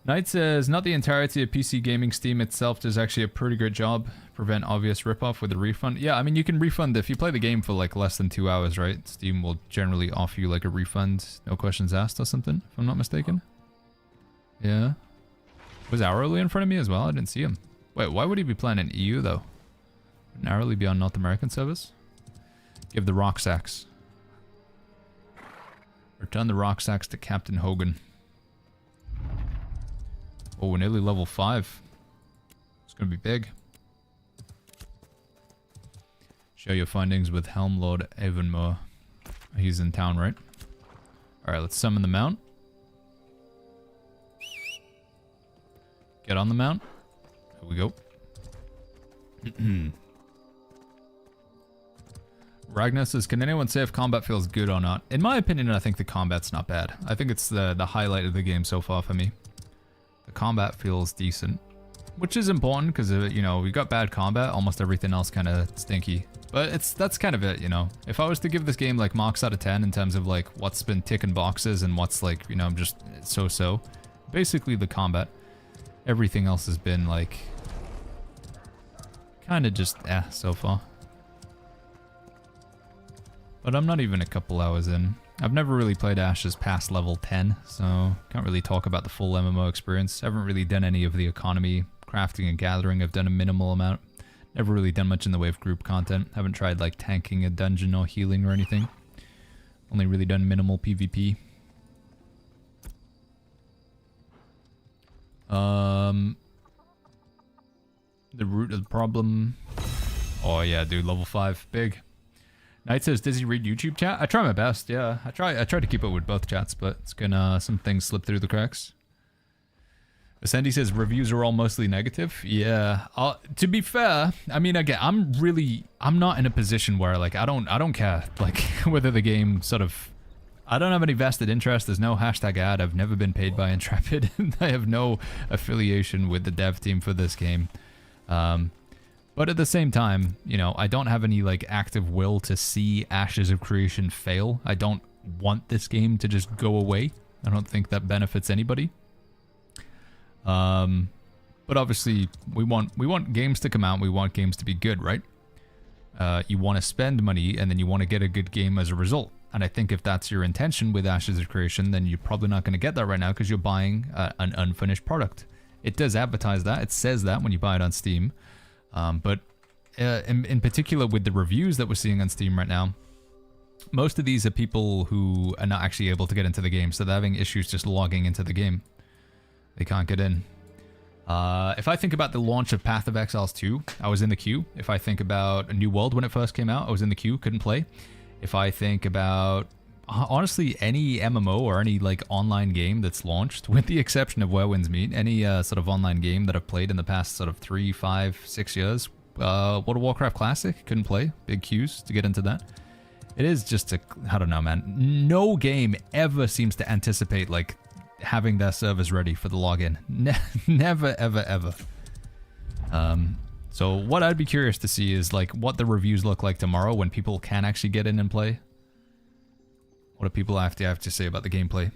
Knight says, not the entirety of PC gaming. Steam itself does actually a pretty good job. Prevent obvious ripoff with a refund. Yeah, I mean, you can refund if you play the game for like less than 2 hours, right? Steam will generally offer you like a refund, no questions asked or something, if I'm not mistaken. Yeah. Was Hourly in front of me as well? I didn't see him. Wait, why would he be playing in EU though? Wouldn't Hourly be on North American service? Give the rucksacks. Return the rucksacks to Captain Hogan. Oh, we're nearly level 5. It's gonna be big. Share your findings with Helm Lord Evanmore. He's in town, right? Alright, let's summon the mount. Get on the mount. Here we go. Ragnar says, can anyone say if combat feels good or not? In my opinion, I think the combat's not bad. I think it's the highlight of the game so far for me. The combat feels decent. Which is important because, you know, we got bad combat, almost everything else kind of stinky. But that's kind of it, you know. If I was to give this game like marks out of 10 in terms of like what's been ticking boxes and what's like, you know, just so-so. Basically the combat. Everything else has been like kind of just so far. But I'm not even a couple hours in. I've never really played Ashes past level 10, so can't really talk about the full MMO experience. Haven't really done any of the economy, crafting and gathering. I've done a minimal amount. Never really done much in the way of group content. Haven't tried like tanking a dungeon or healing or anything. Only really done minimal PvP. The root of the problem. Oh yeah, dude, level 5, big. Knight says, does he read YouTube chat? I try my best, yeah. I try to keep up with both chats, but it's gonna some things slip through the cracks. Ascendi says reviews are all mostly negative. Yeah. To be fair, I mean, again, I'm not in a position where like I don't care like whether the game sort of. I don't have any vested interest. There's no hashtag ad. I've never been paid by Intrepid. I have no affiliation with the dev team for this game. But at the same time, you know, I don't have any like active will to see Ashes of Creation fail. I don't want this game to just go away. I don't think that benefits anybody. But obviously, we want games to come out. We want games to be good, right? You want to spend money, and then you want to get a good game as a result. And I think if that's your intention with Ashes of Creation, then you're probably not going to get that right now because you're buying an unfinished product. It does advertise that. It says that when you buy it on Steam. But in particular with the reviews that we're seeing on Steam right now, most of these are people who are not actually able to get into the game. So they're having issues just logging into the game. They can't get in. If I think about the launch of Path of Exiles 2, I was in the queue. If I think about A New World when it first came out, I was in the queue, couldn't play. If I think about, honestly, any MMO or any like online game that's launched, with the exception of Where Winds Meet, any sort of online game that I've played in the past sort of 3, 5, 6 years, World of Warcraft Classic, couldn't play. Big queues to get into that. It is just a, I don't know, man. No game ever seems to anticipate like having their servers ready for the login. Never, ever, ever. So what I'd be curious to see is like what the reviews look like tomorrow when people can actually get in and play. What do people have to say about the gameplay?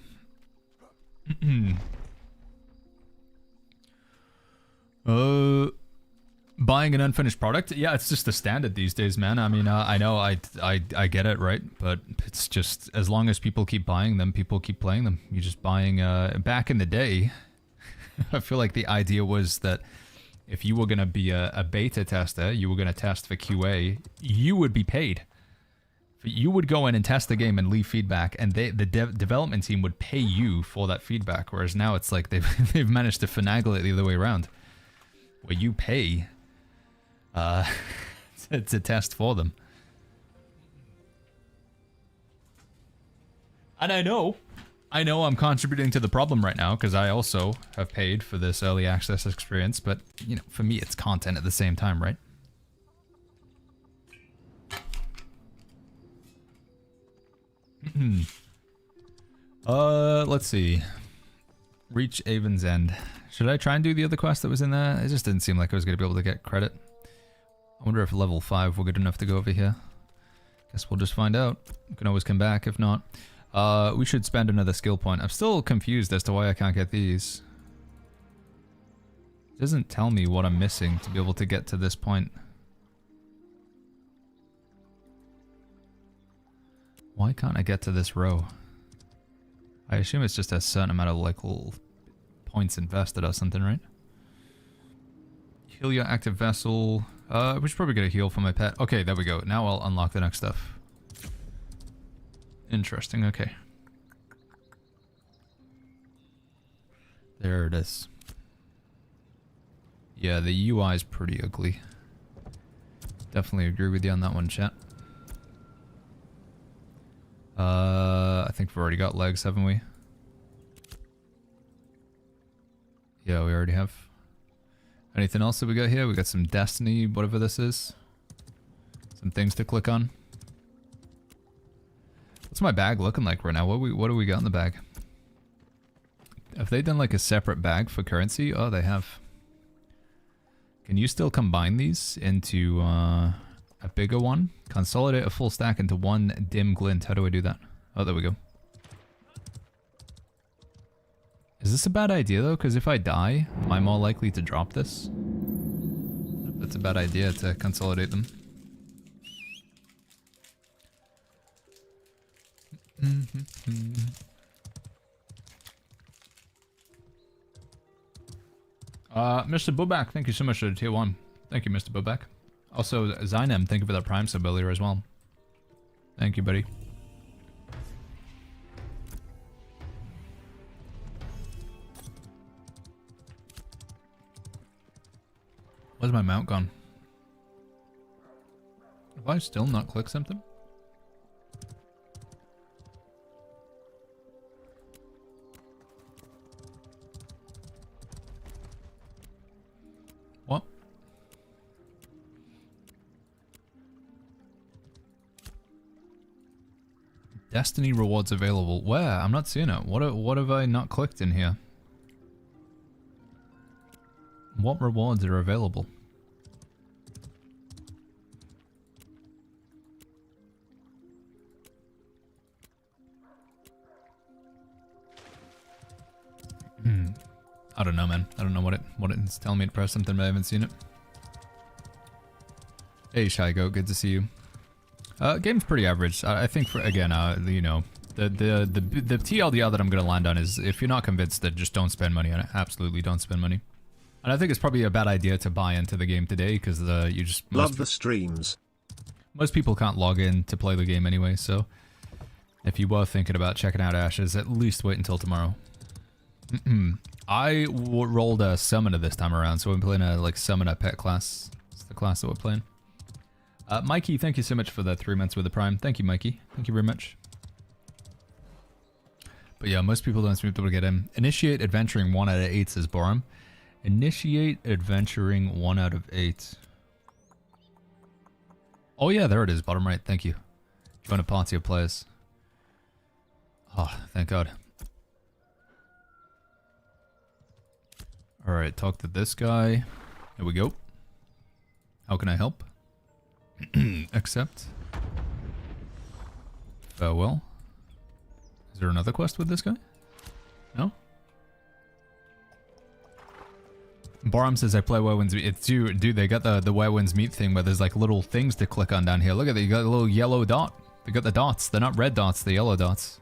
Buying an unfinished product? Yeah, it's just the standard these days, man. I mean, I know I get it, right? But it's just, as long as people keep buying them, people keep playing them. You're just buying, back in the day, I feel like the idea was that if you were going to be a beta tester, you were going to test for QA, you would be paid. You would go in and test the game and leave feedback, and the development team would pay you for that feedback, whereas now it's like they've managed to finagle it the other way around, where you pay to test for them. And I know I'm contributing to the problem right now because I also have paid for this early access experience, but you know, for me it's content at the same time, right? Let's see. Reach Avon's End. Should I try and do the other quest that was in there? It just didn't seem like I was going to be able to get credit. I wonder if level 5 were good enough to go over here. Guess we'll just find out. We can always come back if not. We should spend another skill point. I'm still confused as to why I can't get these. It doesn't tell me what I'm missing to be able to get to this point. Why can't I get to this row? I assume it's just a certain amount of like little points invested or something, right? Heal your active vessel. We should probably get a heal for my pet. Okay, there we go. Now I'll unlock the next stuff. Interesting, okay. There it is. Yeah, the UI is pretty ugly. Definitely agree with you on that one, chat. I think we've already got legs, haven't we? Yeah, we already have. Anything else that we got here? We got some Destiny, whatever this is. Some things to click on. What's my bag looking like right now? What do we got in the bag? Have they done like a separate bag for currency? Oh, they have. Can you still combine these into a bigger one? Consolidate a full stack into one dim glint. How do I do that? Oh, there we go. Is this a bad idea though? Because if I die, am I more likely to drop this? That's a bad idea to consolidate them. Mr. Bubak, thank you so much for the tier 1. Thank you, Mr. Bubak. Also, Zynem, thank you for that Prime sub earlier as well. Thank you, buddy. Where's my mount gone? Have I still not clicked something? What? Destiny rewards available. Where? I'm not seeing it. What have I not clicked in here? What rewards are available? I don't know, man. I don't know what it's telling me to press something, but I haven't seen it. Hey, Shy Goat, good to see you. Game's pretty average. I think for again, you know, the TLDR that I'm gonna land on is if you're not convinced, that just don't spend money on it. Absolutely, don't spend money. And I think it's probably a bad idea to buy into the game today because you just Love the streams. Most people can't log in to play the game anyway. So if you were thinking about checking out Ashes, at least wait until tomorrow. I rolled a summoner this time around, so I'm playing a like summoner pet class. It's the class that we're playing. Mikey, thank you so much for the 3 months with the Prime. Thank you, Mikey. Thank you very much. But yeah, most people don't seem to be able to get in. Initiate adventuring 1 out of 8, says Borum. Initiate adventuring 1 out of 8. Oh yeah, there it is, bottom right. Thank you. Join a party of players. Oh, thank God. Alright, talk to this guy. Here we go. How can I help? Accept. Farewell. Is there another quest with this guy? No? Borum says I play Where Winds Meet. It's you, dude. They got the Where Winds Meet thing where there's like little things to click on down here. Look at that. You got a little yellow dot. They got the dots. They're not red dots. They're yellow dots.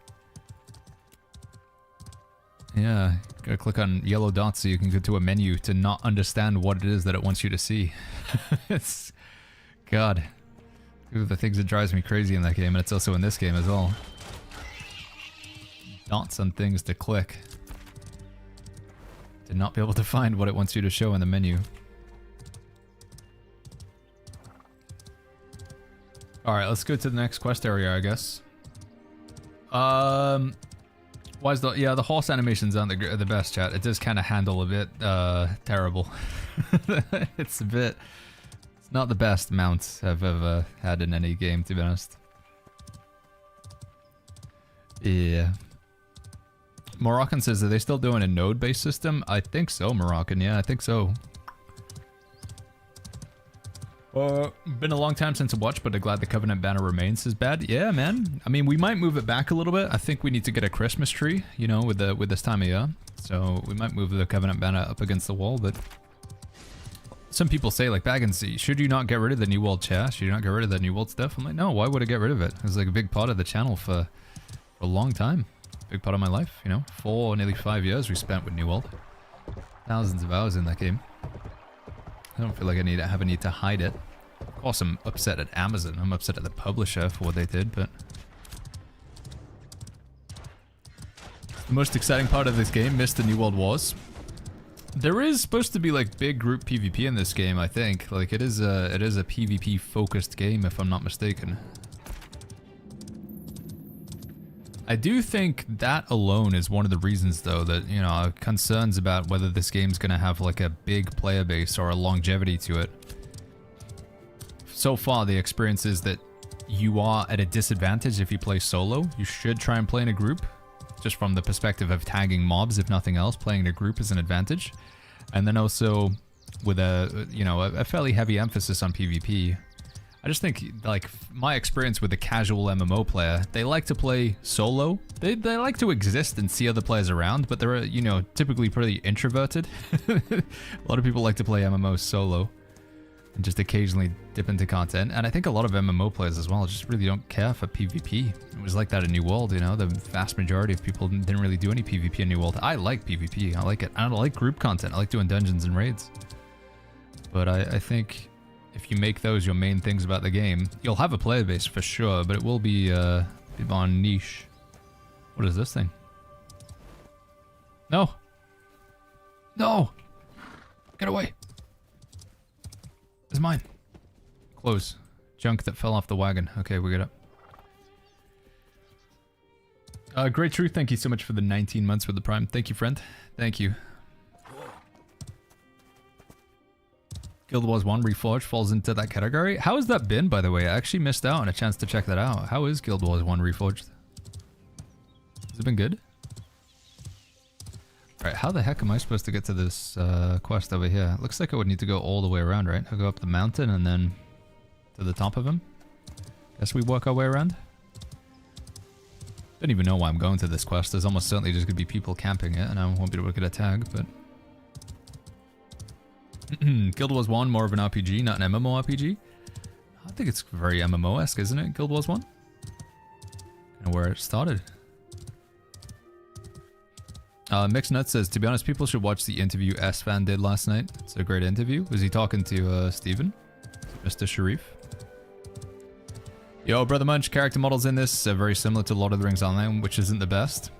Yeah, gotta click on yellow dots so you can go to a menu to not understand what it is that it wants you to see. It's God. These are the things that drives me crazy in that game, and it's also in this game as well. Dots on things to click. To not be able to find what it wants you to show in the menu. Alright, let's go to the next quest area, I guess. Why is the horse animations aren't the best, chat. It does kind of handle a bit terrible. It's not the best mount I've ever had in any game, to be honest. Yeah. Moroccan says, are they still doing a node-based system? I think so, Moroccan. Yeah, I think so. Been a long time since I watched, but I'm glad the Covenant banner remains. Is bad? Yeah, man. I mean, we might move it back a little bit. I think we need to get a Christmas tree, you know, with this time of year. So we might move the Covenant banner up against the wall, but some people say, like, Baggins, should you not get rid of the New World chair? Should you not get rid of the New World stuff? I'm like, no, why would I get rid of it? It was like a big part of the channel for a long time. Big part of my life, you know. Nearly 5 years we spent with New World. Thousands of hours in that game. I don't feel like I have a need to hide it. Of course I'm upset at Amazon. I'm upset at the publisher for what they did, but the most exciting part of this game, missed the New World Wars. There is supposed to be like big group PvP in this game, I think. Like it is a PvP focused game if I'm not mistaken. I do think that alone is one of the reasons though that, you know, concerns about whether this game's gonna have like a big player base or a longevity to it. So far the experience is that you are at a disadvantage if you play solo. You should try and play in a group, just from the perspective of tagging mobs, if nothing else. Playing in a group is an advantage. And then also with a, you know, a fairly heavy emphasis on PvP. I just think, like, my experience with a casual MMO player, they like to play solo. They like to exist and see other players around, but they're, you know, typically pretty introverted. A lot of people like to play MMOs solo and just occasionally dip into content. And I think a lot of MMO players as well just really don't care for PvP. It was like that in New World, you know, the vast majority of people didn't really do any PvP in New World. I like PvP, I like it. I like group content, I like doing dungeons and raids. But I think if you make those your main things about the game, you'll have a player base for sure, but it will be more niche. What is this thing? No! No! Get away! It's mine. Close. Junk that fell off the wagon. Okay, we get up. Great Truth, thank you so much for the 19 months with the Prime. Thank you, friend. Thank you. Guild Wars 1 Reforged falls into that category. How has that been, by the way? I actually missed out on a chance to check that out. How is Guild Wars 1 Reforged? Has it been good? Alright, how the heck am I supposed to get to this quest over here? It looks like I would need to go all the way around, right? I'll go up the mountain and then to the top of him. Guess we work our way around. Don't even know why I'm going to this quest. There's almost certainly just going to be people camping it and I won't be able to get a tag, but Guild Wars 1, more of an RPG, not an MMORPG. I think it's very MMO-esque, isn't it? Guild Wars 1? And where it started. Mixed Nut says, to be honest, people should watch the interview S-Fan did last night. It's a great interview. Was he talking to Steven? Mr. Sharif? Yo, Brother Munch, character models in this are very similar to Lord of the Rings Online, which isn't the best.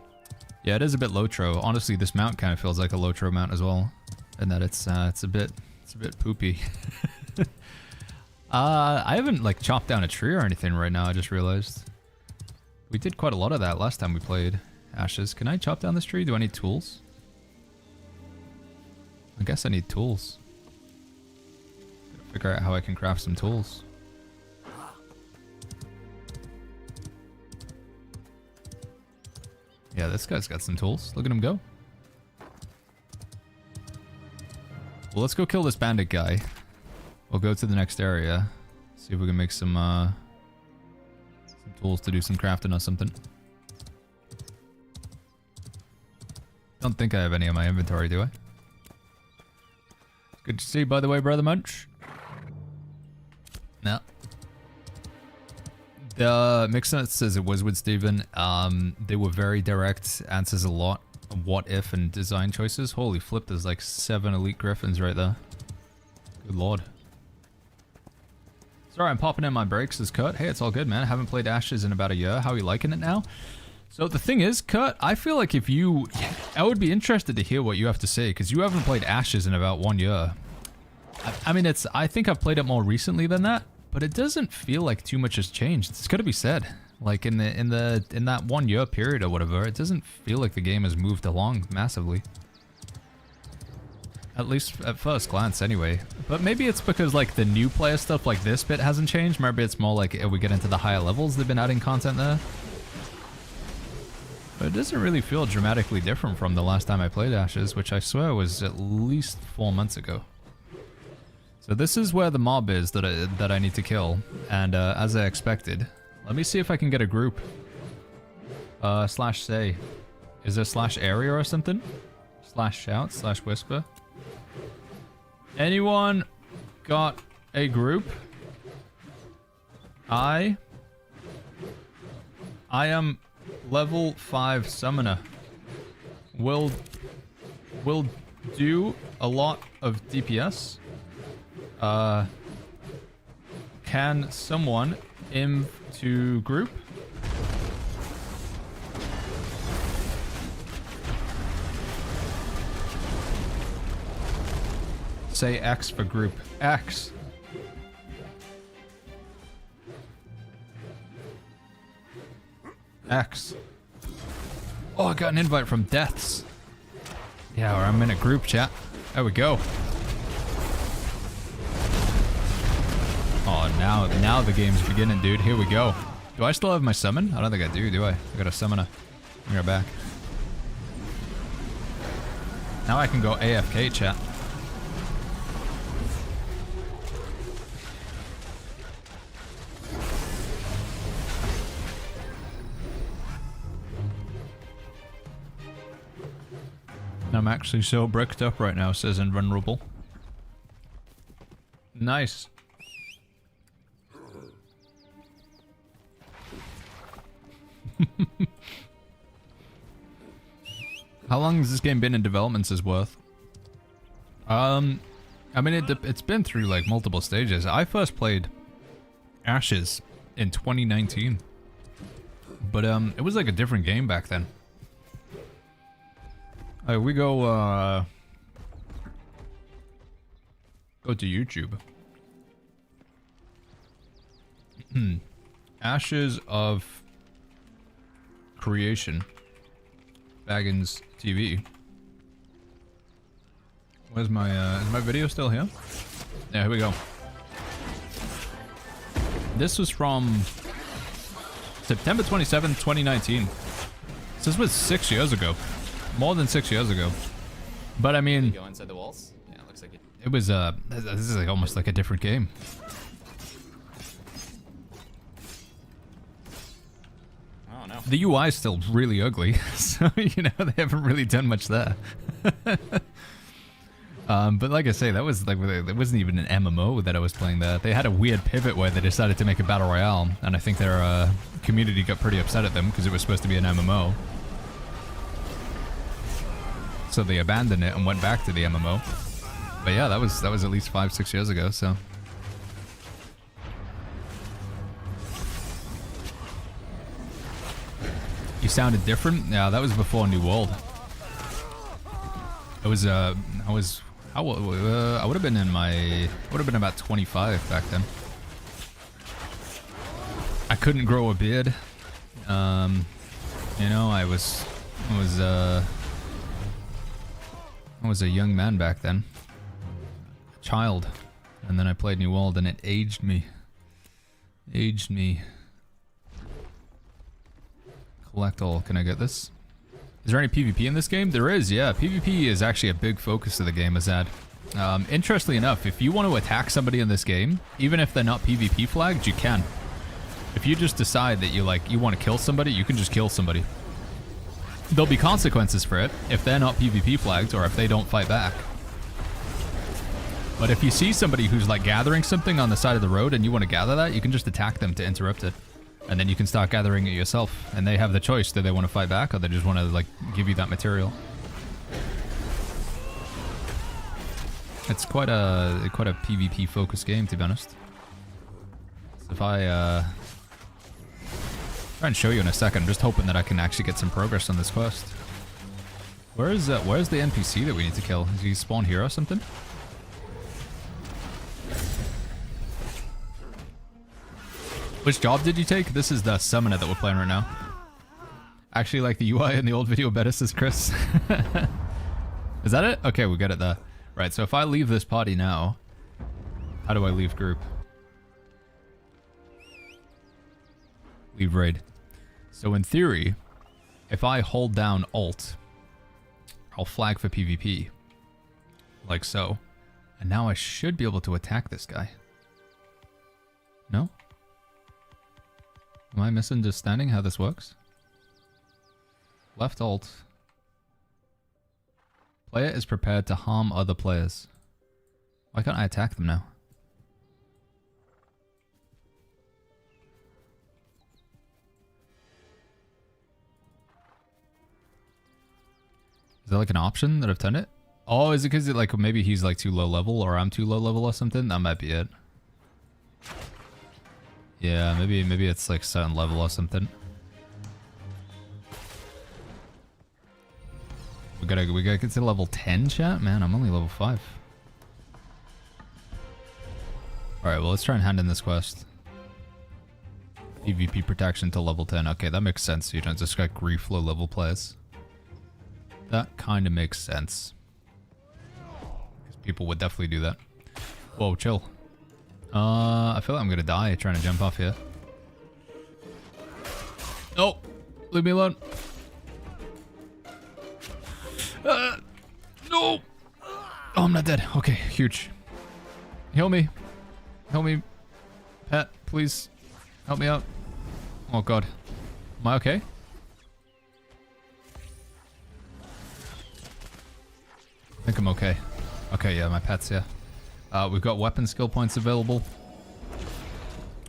Yeah, it is a bit Lotro. Honestly, this mount kind of feels like a Lotro mount as well. And that it's a bit poopy. I haven't like chopped down a tree or anything right now, I just realized. We did quite a lot of that last time we played Ashes. Can I chop down this tree? Do I need tools? I guess I need tools. Gotta figure out how I can craft some tools. Yeah, this guy's got some tools. Look at him go. Well, let's go kill this bandit guy. We'll go to the next area. See if we can make some tools to do some crafting or something. Don't think I have any in my inventory, do I? Good to see you, by the way, Brother Munch. No. The Mixnut says it was with Steven. They were very direct, answers a lot of what if and design choices. Holy flip, there's like 7 elite griffins right there. Good lord. Sorry, I'm popping in my breaks as Kurt. Hey, it's all good, man. I haven't played Ashes in about a year. How are you liking it now? So the thing is, Kurt, I feel like if you... I would be interested to hear what you have to say, because you haven't played Ashes in about 1 year. I mean, I think I've played it more recently than that, but it doesn't feel like too much has changed. It's got to be said. Like in that 1 year period or whatever, it doesn't feel like the game has moved along massively. At least at first glance, anyway. But maybe it's because, like, the new player stuff like this bit hasn't changed. Maybe it's more like if we get into the higher levels, they've been adding content there. But it doesn't really feel dramatically different from the last time I played Ashes, which I swear was at least 4 months ago. So this is where the mob is that I need to kill. And as I expected, let me see if I can get a group. Slash say. Is there slash area or something? Slash shout, slash whisper. Anyone got a group? I am level 5 summoner. Will do a lot of DPS. Can someone to group? Say X for group. X. X. Oh, I got an invite from Deaths. Yeah, or I'm in a group chat. There we go. Oh, now the game's beginning, dude. Here we go. Do I still have my summon? I don't think I do I? I got a summoner. Bring her back. Now I can go AFK chat. I'm actually so bricked up right now, says Invulnerable. Nice. How long has this game been in development, says Worth? I mean, it's been through like multiple stages. I first played Ashes in 2019. But it was like a different game back then. We go to YouTube. Ashes of Creation. Baggins TV. Where's my is my video still here? Yeah, here we go. This was from September 27th, 2019. So this was 6 years ago. More than 6 years ago. But I mean, go inside the walls? Yeah, it looks like it. It was this is like almost like a different game. Oh no. The UI is still really ugly, so you know they haven't really done much there. But like I say, that was like it wasn't even an MMO that I was playing there. They had a weird pivot where they decided to make a battle royale, and I think their community got pretty upset at them because it was supposed to be an MMO. So they abandoned it and went back to the MMO. But yeah, that was at least 5-6 years ago. So. You sounded different? Yeah, that was before New World. I would have been about 25 back then. I couldn't grow a beard. You know, I was a young man back then. A child. And then I played New World and it aged me. Collect all. Can I get this? Is there any PvP in this game? There is, yeah. PvP is actually a big focus of the game, Azad. Interestingly enough, if you want to attack somebody in this game, even if they're not PvP flagged, you can. If you just decide that you want to kill somebody, you can just kill somebody. There'll be consequences for it if they're not PvP flagged or if they don't fight back. But if you see somebody who's like gathering something on the side of the road and you want to gather that, you can just attack them to interrupt it. And then you can start gathering it yourself. And they have the choice. Do they want to fight back or they just want to like give you that material? It's quite a PvP focused game, to be honest. So if I try and show you in a second, I'm just hoping that I can actually get some progress on this quest. Where's the NPC that we need to kill? Is he spawn here or something? Which job did you take? This is the summoner that we're playing right now. Actually, like the UI in the old video better, says Chris. Is that it? Okay, we got it there. Right, so if I leave this party now, how do I leave group? Leave raid. So in theory, if I hold down Alt, I'll flag for PvP. Like so. And now I should be able to attack this guy. No? Am I misunderstanding how this works? Left Alt. Player is prepared to harm other players. Why can't I attack them now? Is there like an option that I've turned it? Oh, is it because like maybe he's like too low level or I'm too low level or something? That might be it. Yeah, maybe it's like certain level or something. We gotta get to level 10, chat? Man, I'm only level 5. Alright, well let's try and hand in this quest. PvP protection to level 10. Okay, that makes sense. You don't just got grief low level players. That kind of makes sense. Because people would definitely do that. Whoa, chill. I feel like I'm gonna die trying to jump off here. No! Leave me alone. No! Oh, I'm not dead. Okay, huge. Heal me. Help me. Pet, please. Help me out. Oh god. Am I okay? I think I'm okay. Okay, yeah, my pet's here. We've got weapon skill points available.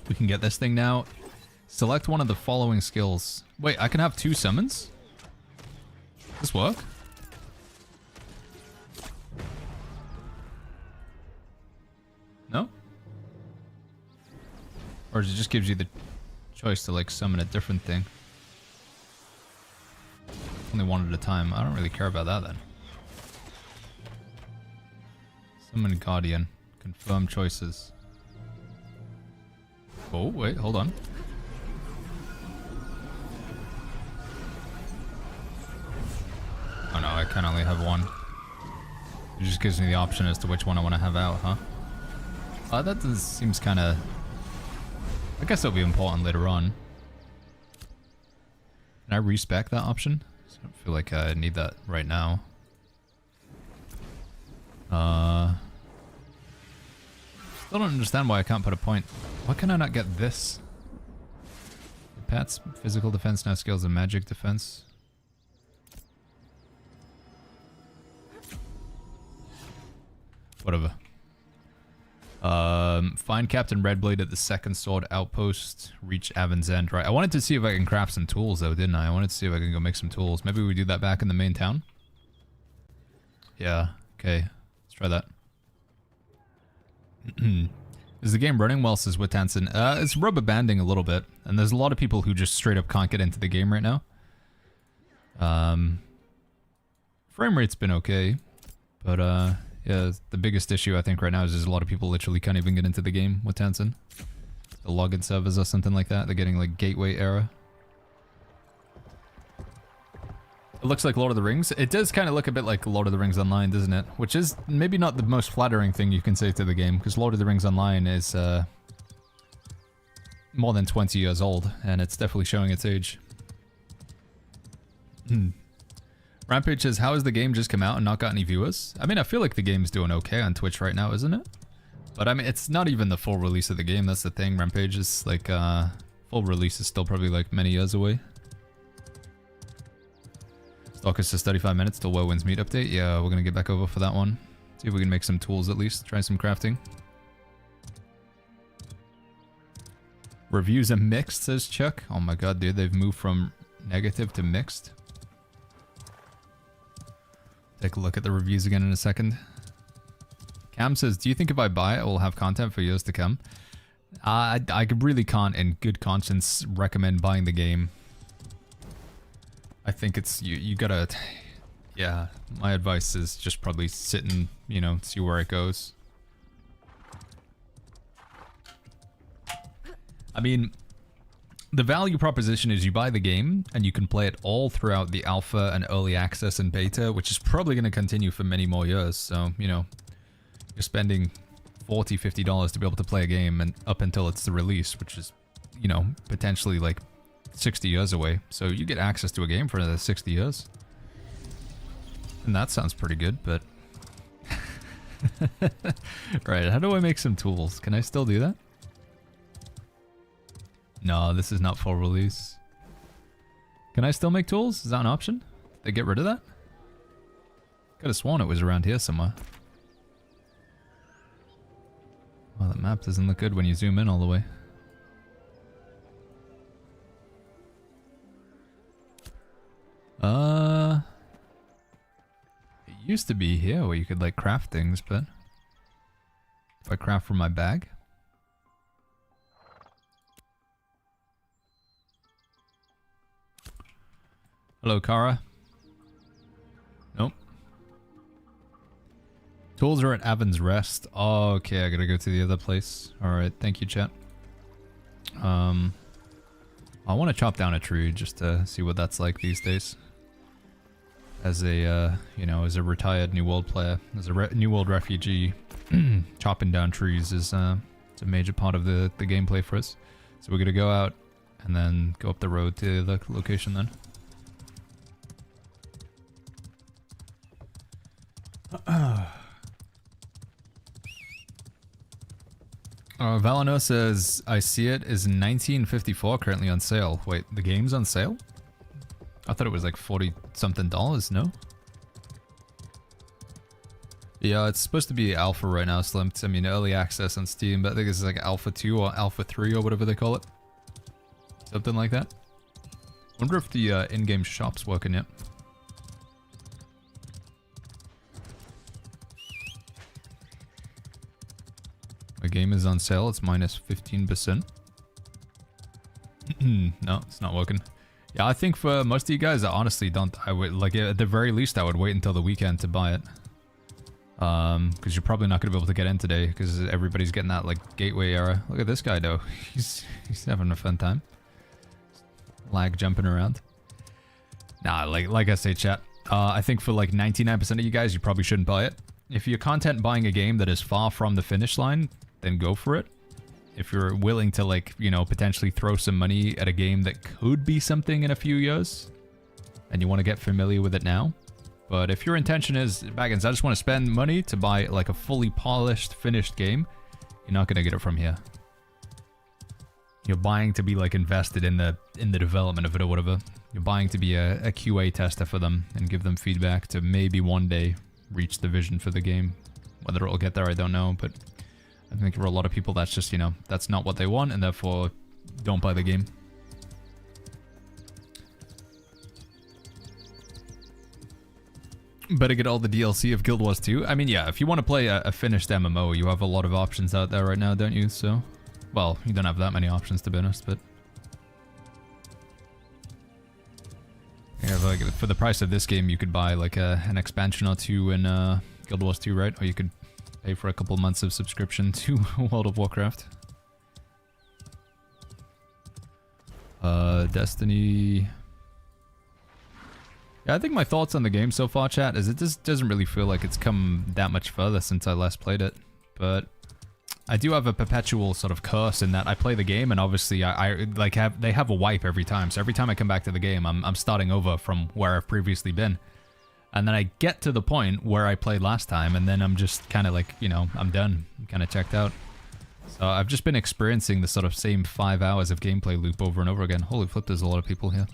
We can get this thing now. Select one of the following skills. Wait, I can have 2 summons? Does this work? No? Or it just gives you the choice to like summon a different thing? Only one at a time. I don't really care about that then. Summon Guardian. Confirm choices. Oh, wait, hold on. Oh no, I can only have one. It just gives me the option as to which one I want to have out, huh? That seems kind of... I guess it'll be important later on. Can I respec that option? I don't feel like I need that right now. Still don't understand why I can't put a point. Why can I not get this? The pet's physical defense now scales and magic defense. Whatever. Find Captain Redblade at the second sword outpost. Reach Avon's End. Right. I wanted to see if I can craft some tools though, didn't I? I wanted to see if I can go make some tools. Maybe we do that back in the main town. Yeah. Okay. Let's try that. Is the game running well, says Wittanson? It's rubber banding a little bit. And there's a lot of people who just straight up can't get into the game right now. Frame rate's been okay. But, yeah, the biggest issue I think right now is there's a lot of people literally can't even get into the game with Tencent. The login servers or something like that. They're getting like gateway error. It looks like Lord of the Rings. It does kind of look a bit like Lord of the Rings Online, doesn't it? Which is maybe not the most flattering thing you can say to the game, because Lord of the Rings Online is more than 20 years old, and it's definitely showing its age. Rampage says, how has the game just come out and not got any viewers? I mean, I feel like the game's doing okay on Twitch right now, isn't it? But I mean, it's not even the full release of the game, that's the thing. Rampage is like, full release is still probably like many years away. Stalker says 35 minutes till Whirlwind's meet update. Yeah, we're gonna get back over for that one. See if we can make some tools at least. Try some crafting. Reviews are mixed, says Chuck. Oh my god, dude, they've moved from negative to mixed. Take a look at the reviews again in a second. Cam says, do you think if I buy it, it will have content for years to come? I really can't in good conscience recommend buying the game. I think it's, you gotta, yeah, my advice is just probably sit and, you know, see where it goes. I mean, the value proposition is you buy the game and you can play it all throughout the alpha and early access and beta, which is probably going to continue for many more years. So, you know, you're spending $40, $50 to be able to play a game and up until it's the release, which is, you know, potentially like 60 years away. So you get access to a game for another 60 years. And that sounds pretty good, but... Right, how do I make some tools? Can I still do that? No, this is not full release. Can I still make tools? Is that an option? Did they get rid of that? Could have sworn it was around here somewhere. Well, that map doesn't look good when you zoom in all the way. It used to be here where you could like craft things, but if I craft from my bag. Hello, Kara. Nope. Tools are at Avon's Rest. Oh, okay, I gotta go to the other place. Alright, thank you, chat. I want to chop down a tree just to see what that's like these days. As a, you know, as a retired New World player, as a New World refugee, chopping down trees is it's a major part of the gameplay for us. So we're gonna go out and then go up the road to the location then. Valano says, I see it is 1954 currently on sale. Wait, the game's on sale? I thought it was like 40 something dollars, no? Yeah, it's supposed to be alpha right now, Slim. I mean, early access on Steam, but I think it's like alpha 2 or alpha 3 or whatever they call it. Something like that. Wonder if the in-game shop's working yet. The game is on sale, it's minus 15%. No, it's not working. Yeah, I think for most of you guys, I honestly don't, I would, like, at the very least, I would wait until the weekend to buy it. Because you're probably not going to be able to get in today, because everybody's getting that, like, gateway error. Look at this guy, though. He's having a fun time. Lag jumping around. Nah, like I say, chat, I think for, like, 99% of you guys, you probably shouldn't buy it. If you're content buying a game that is far from the finish line, then go for it. If you're willing to, like, you know, potentially throw some money at a game that could be something in a few years, and you want to get familiar with it now. But if your intention is, Baggins, I just want to spend money to buy, like, a fully polished, finished game, you're not going to get it from here. You're buying to be, like, invested in the development of it or whatever. You're buying to be a QA tester for them and give them feedback to maybe one day reach the vision for the game. Whether it'll get there, I don't know, but I think for a lot of people that's just, you know, that's not what they want, and therefore don't buy the game. Better get all the DLC of Guild Wars 2. I mean, yeah, if you want to play a finished MMO, you have a lot of options out there right now, don't you? So, well, you don't have that many options, to be honest, but... yeah, like, for the price of this game, you could buy, like, an expansion or two in Guild Wars 2, right? Or you could pay for a couple months of subscription to World of Warcraft. Destiny... yeah, I think my thoughts on the game so far, chat, is it just doesn't really feel like it's come that much further since I last played it. But I do have a perpetual sort of curse in that I play the game, and obviously they have a wipe every time. So every time I come back to the game, I'm starting over from where I've previously been. And then I get to the point where I played last time, and then I'm just kind of like, you know, I'm done. I'm kind of checked out. So I've just been experiencing the sort of same 5 hours of gameplay loop over and over again. Holy flip, there's a lot of people here.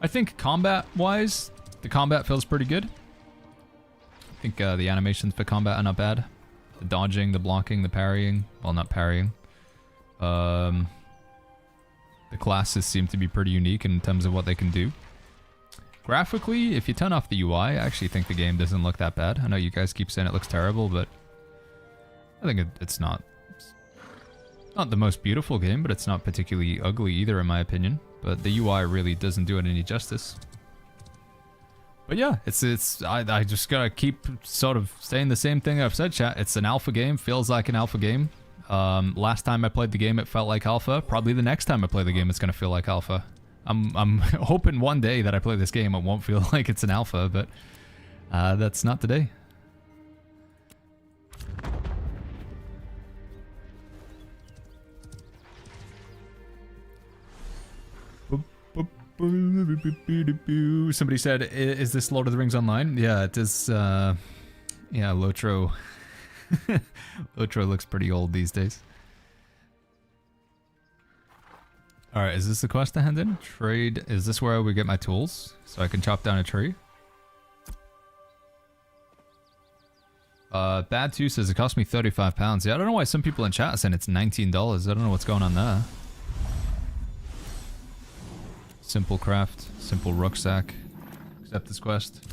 I think combat-wise, the combat feels pretty good. I think the animations for combat are not bad. The dodging, the blocking, the parrying. Well, not parrying. The classes seem to be pretty unique in terms of what they can do. Graphically, if you turn off the UI, I actually think the game doesn't look that bad. I know you guys keep saying it looks terrible, but I think it's not the most beautiful game, but it's not particularly ugly either, in my opinion. But the UI really doesn't do it any justice. But yeah, I just gotta keep sort of saying the same thing I've said, chat. It's an alpha game, feels like an alpha game. Last time I played the game, it felt like alpha. Probably the next time I play the game, it's gonna feel like alpha. I'm hoping one day that I play this game, it won't feel like it's an alpha, but that's not today. Somebody said, is this Lord of the Rings Online? Yeah, it is. Yeah, Lotro. Lotro looks pretty old these days. Alright, is this the quest to hand in? Trade. Is this where I would get my tools? So I can chop down a tree? Bad 2 says it cost me £35. Yeah, I don't know why some people in chat are saying it's $19. I don't know what's going on there. Simple craft, simple rucksack. Accept this quest.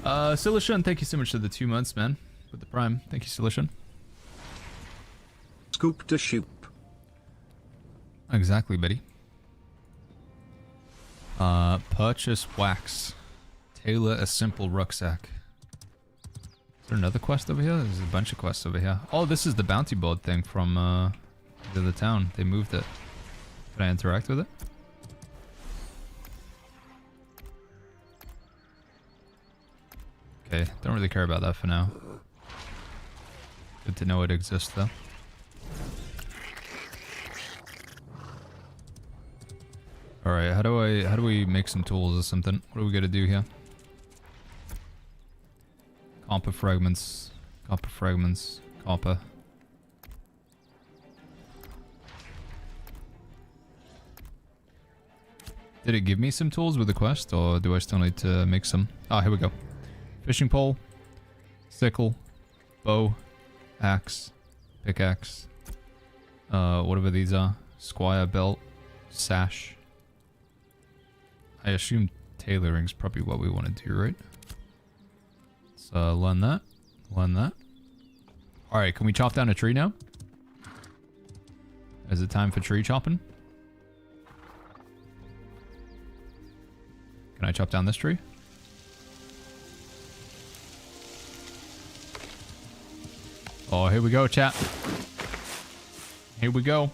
Silishan, thank you so much for the 2 months, man. With the Prime. Thank you, Silishan. Scoop to shoot. Exactly, Betty. Purchase wax. Tailor a simple rucksack. Is there another quest over here? There's a bunch of quests over here. Oh, this is the bounty board thing from the other town. They moved it. Can I interact with it? Okay, don't really care about that for now. Good to know it exists though. Alright, how do we make some tools or something? What do we gotta do here? Copper fragments. Copper fragments. Copper. Did it give me some tools with the quest, or do I still need to make some? Ah, here we go. Fishing pole, sickle, bow, axe, pickaxe, whatever these are, squire belt, sash. I assume tailoring's probably what we want to do, right? So learn that, learn that. Alright, can we chop down a tree now? Is it time for tree chopping? Can I chop down this tree? Oh, here we go, chat. Here we go.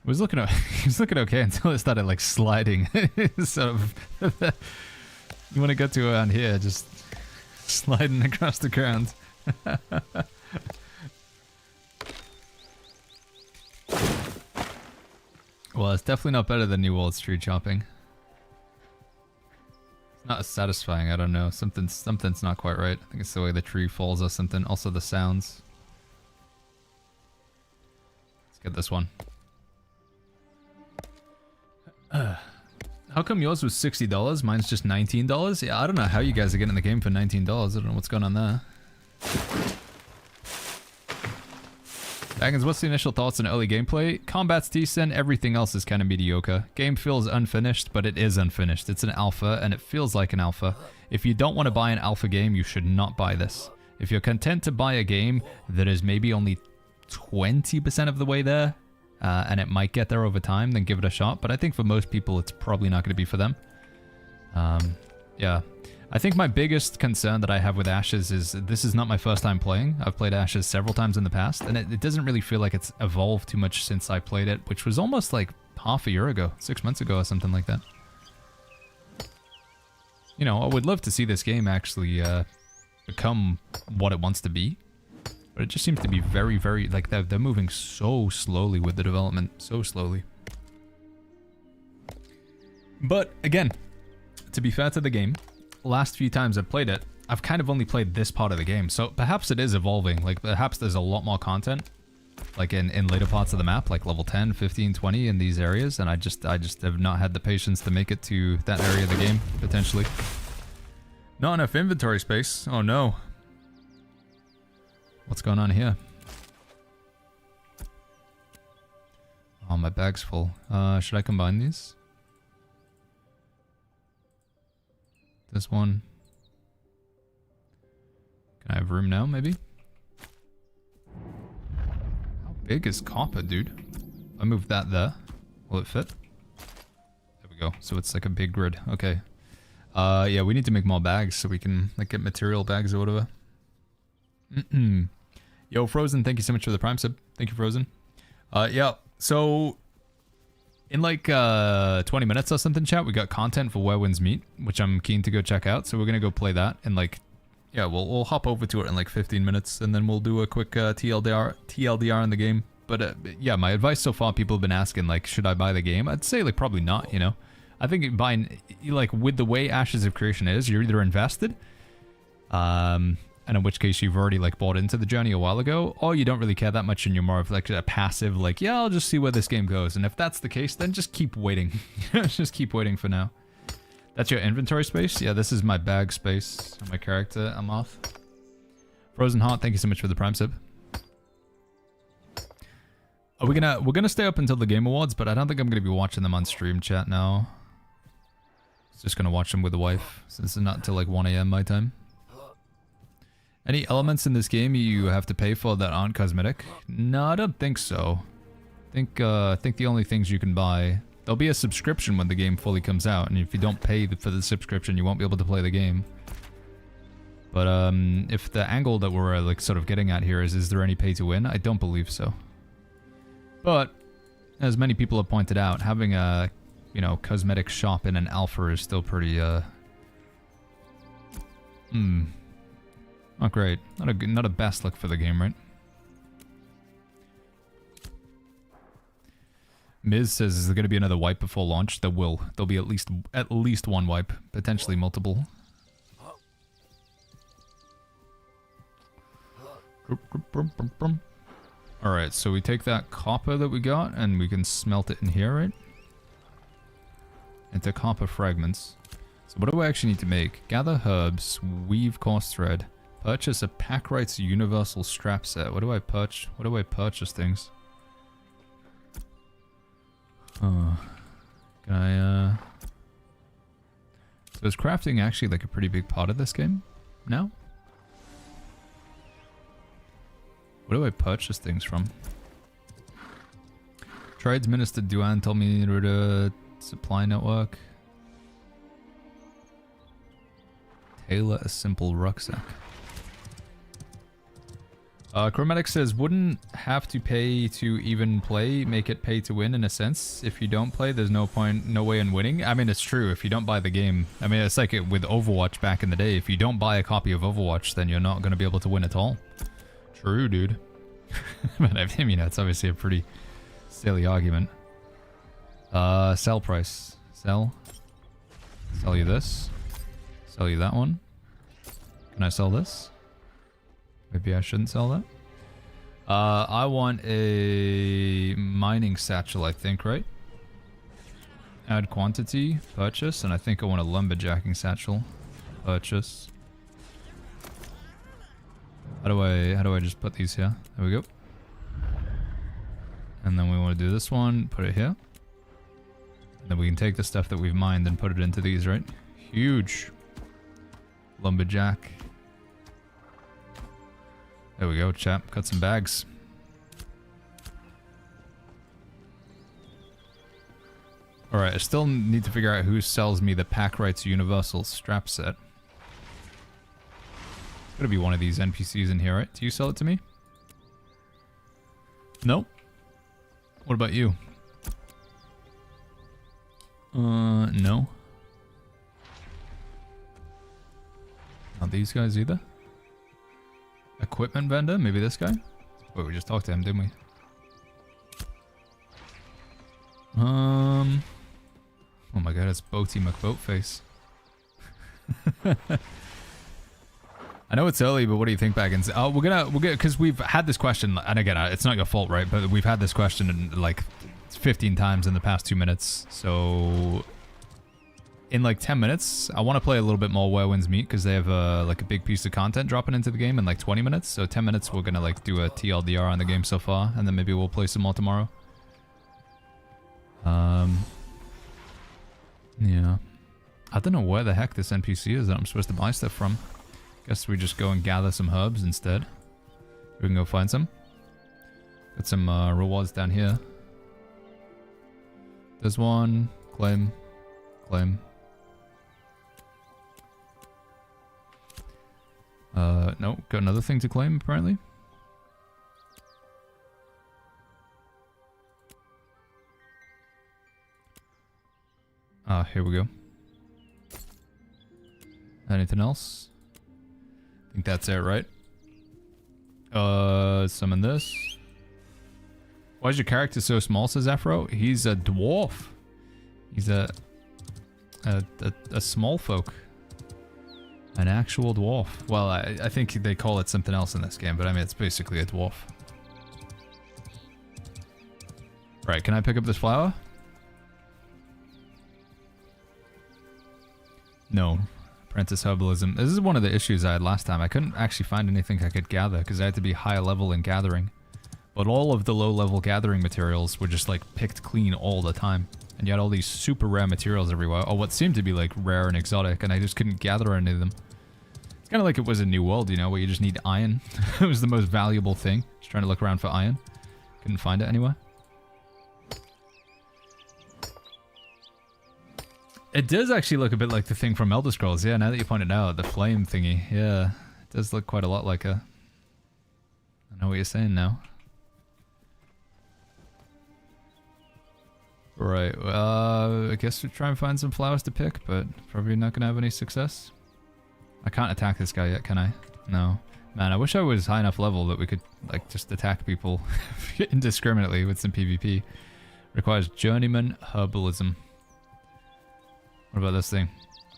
He was looking okay until it started like sliding. Sort of. You want to get to around here, just sliding across the ground. Well, it's definitely not better than New World's tree chopping. Not as satisfying, I don't know. Something's not quite right. I think it's the way the tree falls or something. Also the sounds. Let's get this one. How come yours was $60? Mine's just $19? Yeah, I don't know how you guys are getting the game for $19. I don't know what's going on there. Baggins, what's the initial thoughts on early gameplay? Combat's decent, everything else is kind of mediocre. Game feels unfinished, but it is unfinished. It's an alpha, and it feels like an alpha. If you don't want to buy an alpha game, you should not buy this. If you're content to buy a game that is maybe only 20% of the way there, and it might get there over time, then give it a shot. But I think for most people, it's probably not going to be for them. Yeah. I think my biggest concern that I have with Ashes is this is not my first time playing. I've played Ashes several times in the past, and it doesn't really feel like it's evolved too much since I played it, which was almost like half a year ago, 6 months ago or something like that. You know, I would love to see this game actually become what it wants to be, but it just seems to be very, very, like, they're moving so slowly with the development, so slowly. But, again, to be fair to the game, last few times I've played it, I've kind of only played this part of the game, so perhaps it is evolving. Like, perhaps there's a lot more content, like in later parts of the map, like level 10, 15, 20 in these areas, and I just have not had the patience to make it to that area of the game, potentially. Not enough inventory space. Oh no. What's going on here? Oh, my bag's full. Should I combine these? This one. Can I have room now, maybe? How big is copper, dude? I moved that there. Will it fit? There we go. So it's like a big grid. Okay. Yeah, we need to make more bags so we can like get material bags or whatever. Yo, Frozen, thank you so much for the Prime sub. Thank you, Frozen. Yeah, so in like 20 minutes or something, chat, we got content for Where Winds Meet, which I'm keen to go check out. So we're gonna go play that in like, yeah, we'll hop over to it in like 15 minutes, and then we'll do a quick TLDR in the game. But yeah, my advice so far, people have been asking like, should I buy the game? I'd say like probably not. You know, I think buying, like, with the way Ashes of Creation is, you're either invested, and in which case you've already like bought into the journey a while ago, or you don't really care that much and you're more of like a passive, like, yeah, I'll just see where this game goes. And if that's the case, then just keep waiting. Just keep waiting for now. That's your inventory space? Yeah, this is my bag space. My character, I'm off. Frozen Heart, thank you so much for the Prime sub. Are we're gonna stay up until the Game Awards, but I don't think I'm gonna be watching them on stream, chat, now. Just gonna watch them with the wife, since it's not until like 1 AM my time. Any elements in this game you have to pay for that aren't cosmetic? No, I don't think so. I think the only things you can buy... There'll be a subscription when the game fully comes out, and if you don't pay for the subscription, you won't be able to play the game. But if the angle that we're like sort of getting at here is there any pay to win? I don't believe so. But, as many people have pointed out, having a, you know, cosmetic shop in an alpha is still pretty, not great. Not a best look for the game, right? Miz says, is there going to be another wipe before launch? There will. There'll be at least one wipe, potentially multiple. Alright, so we take that copper that we got and we can smelt it in here, right? Into copper fragments. So what do I actually need to make? Gather herbs, weave coarse thread. Purchase a Packright's universal strap set. What do I purchase things? Oh. Can I, So is crafting actually like a pretty big part of this game now? Where do I purchase things from? Trades Minister Duan told me in order to supply network. Tailor a simple rucksack. Chromatic says, wouldn't have to pay to even play, make it pay to win in a sense. If you don't play, there's no point, no way in winning. I mean, it's true if you don't buy the game. I mean, it's like with Overwatch back in the day. If you don't buy a copy of Overwatch, then you're not going to be able to win at all. True, dude. But I mean, that's obviously a pretty silly argument. Sell price. Sell you this. Sell you that one. Can I sell this? Maybe I shouldn't sell that. I want a mining satchel, I think, right? Add quantity, purchase, and I think I want a lumberjacking satchel. Purchase. How do I just put these here? There we go. And then we want to do this one, put it here. And then we can take the stuff that we've mined and put it into these, right? Huge. Lumberjack. There we go, chap. Got some bags. Alright, I still need to figure out who sells me the Pack Rights Universal strap set. It's gotta be one of these NPCs in here, right? Do you sell it to me? No? What about you? No. Not these guys either. Equipment vendor? Maybe this guy? Wait, we just talked to him, didn't we? Oh my god, it's Boaty McBoatface. I know it's early, but what do you think, Baggins? Oh, we're gonna, because we've had this question, and again, it's not your fault, right? But we've had this question in, like 15 times in the past 2 minutes. So in like 10 minutes, I want to play a little bit more Where Winds Meet because they have like a big piece of content dropping into the game in like 20 minutes. So 10 minutes, we're gonna like do a TLDR on the game so far, and then maybe we'll play some more tomorrow. Yeah. I don't know where the heck this NPC is that I'm supposed to buy stuff from. Guess we just go and gather some herbs instead. We can go find some. Got some rewards down here. There's one. Claim. Claim. No. Got another thing to claim, apparently. Ah, here we go. Anything else? I think that's it, right? Summon this. Why is your character so small, says Afro? He's a dwarf. He's a small folk. An actual dwarf. Well, I think they call it something else in this game, but I mean, it's basically a dwarf. Right, can I pick up this flower? No. Apprentice herbalism. This is one of the issues I had last time. I couldn't actually find anything I could gather because I had to be high level in gathering. But all of the low level gathering materials were just like picked clean all the time. And you had all these super rare materials everywhere. Or what seemed to be like rare and exotic, and I just couldn't gather any of them. It's kind of like it was a New World, you know, where you just need iron. It was the most valuable thing. Just trying to look around for iron. Couldn't find it anywhere. It does actually look a bit like the thing from Elder Scrolls, yeah, now that you pointed out, the flame thingy, yeah. It does look quite a lot like a... I know what you're saying now. Right, I guess we try and find some flowers to pick, but probably not gonna have any success. I can't attack this guy yet, can I? No. Man, I wish I was high enough level that we could, like, just attack people indiscriminately with some PvP. Requires journeyman herbalism. What about this thing?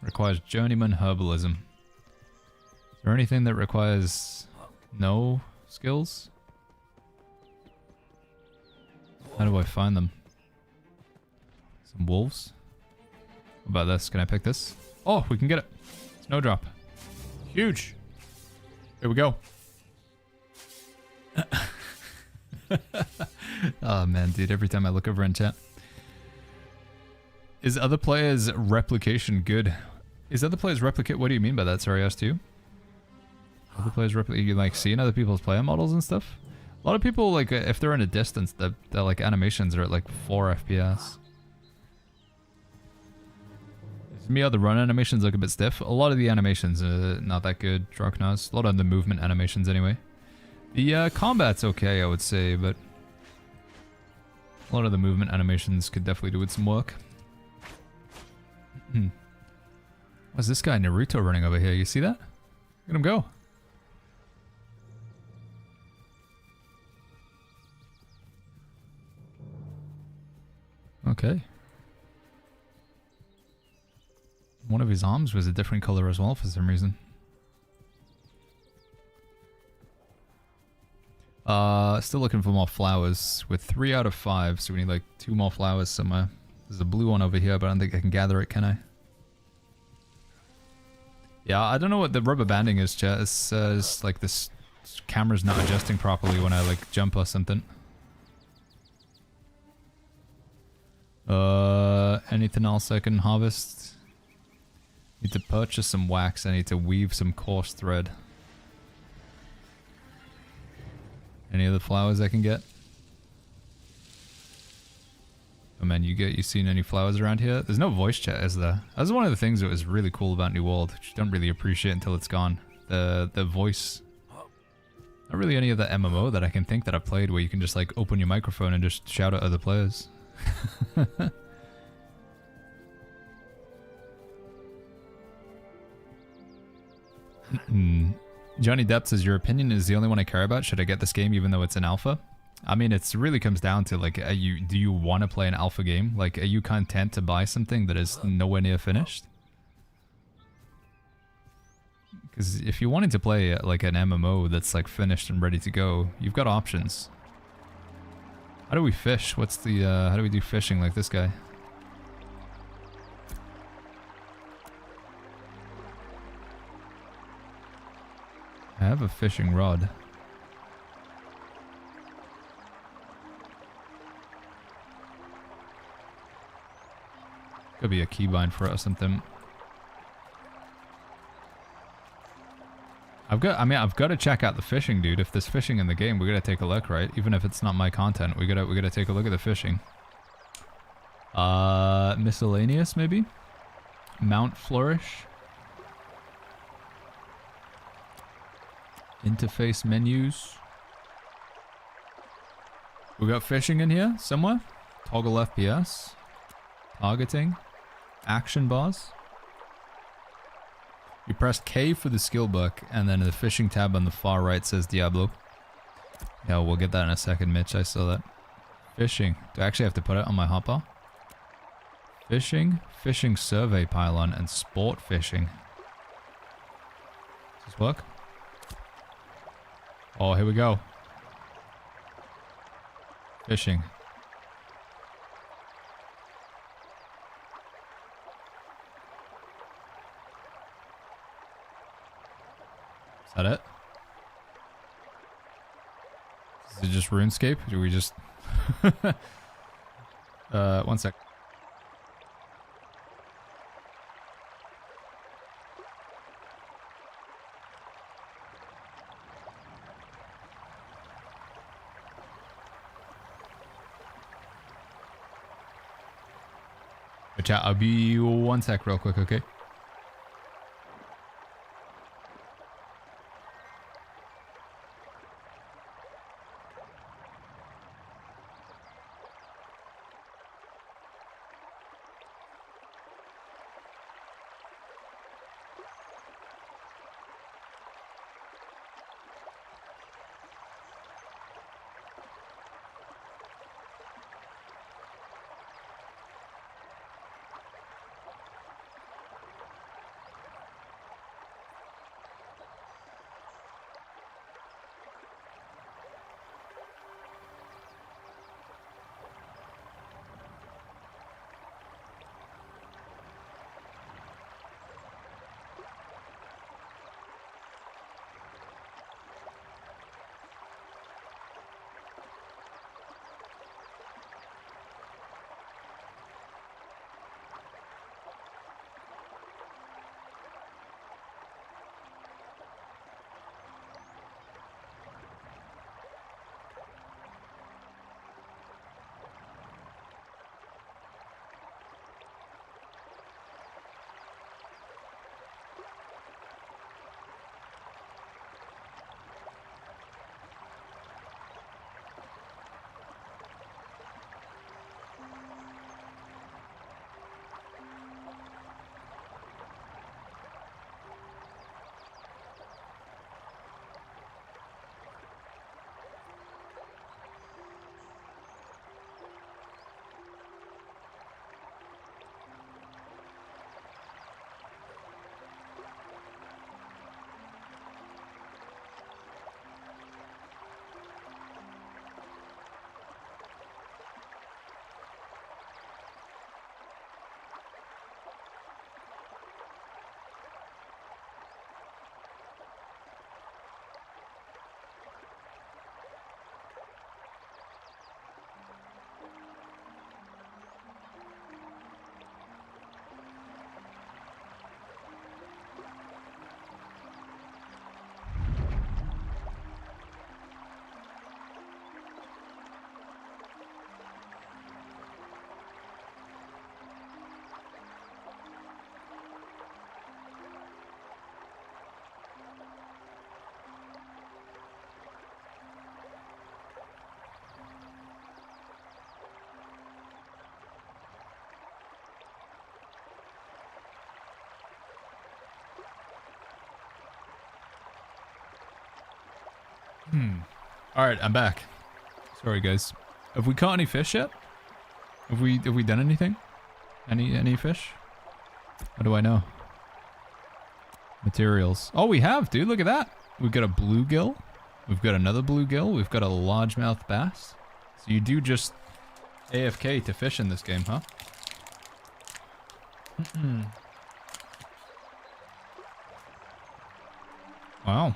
Requires journeyman herbalism. Is there anything that requires no skills? How do I find them? Some wolves? What about this? Can I pick this? Oh, we can get it. Snowdrop. Huge. Here we go. Oh man, dude, every time I look over in chat. Is other players' replication good? Is other players replicate? What do you mean by that? Sorry, I asked you. Other players replicate? You like seeing other people's player models and stuff? A lot of people, like, if they're in a distance, they're like animations are at like 4 FPS. To me, the run animations look a bit stiff. A lot of the animations are not that good, Draknaz. A lot of the movement animations anyway. The combat's okay, I would say, but a lot of the movement animations could definitely do with some work. What's this guy Naruto running over here? You see that? Look at him go. Okay. One of his arms was a different color as well for some reason. Still looking for more flowers. We're 3 out of 5, so we need like 2 more flowers somewhere. There's a blue one over here, but I don't think I can gather it, can I? Yeah, I don't know what the rubber banding is, chat. It's like this camera's not adjusting properly when I like jump or something. Anything else I can harvest? Need to purchase some wax. I need to weave some coarse thread. Any other flowers I can get? Oh man, you seen any flowers around here? There's no voice chat, is there? That was one of the things that was really cool about New World, which you don't really appreciate until it's gone. The voice. Not really any other MMO that I can think that I've played where you can just like open your microphone and just shout at other players. Johnny Depp says, your opinion is the only one I care about. Should I get this game even though it's an alpha? I mean, it really comes down to like, do you want to play an alpha game? Like, are you content to buy something that is nowhere near finished? Because if you wanted to play like an MMO that's like finished and ready to go, you've got options. How do we fish? What's the, how do we do fishing like this guy? I have a fishing rod. Could be a keybind for it or something. I've got to check out the fishing, dude. If there's fishing in the game, we gotta take a look, right? Even if it's not my content, we gotta take a look at the fishing. Miscellaneous, maybe? Mount Flourish? Interface menus. We got fishing in here somewhere. Toggle FPS. Targeting. Action bars. You press K for the skill book, and then the fishing tab on the far right says Diablo. Yeah, we'll get that in a second, Mitch. I saw that. Fishing. Do I actually have to put it on my hotbar? Fishing, fishing survey pylon, and sport fishing. Does this work? Oh, here we go. Fishing. Is that it? Is it just RuneScape? Do we just... one sec. Chat, I'll be 1 sec real quick, okay? Alright, I'm back. Sorry, guys. Have we caught any fish yet? Have we done anything? Any fish? How do I know? Materials. Oh, we have, dude. Look at that. We've got a bluegill. We've got another bluegill. We've got a largemouth bass. So you do just AFK to fish in this game, huh? Wow.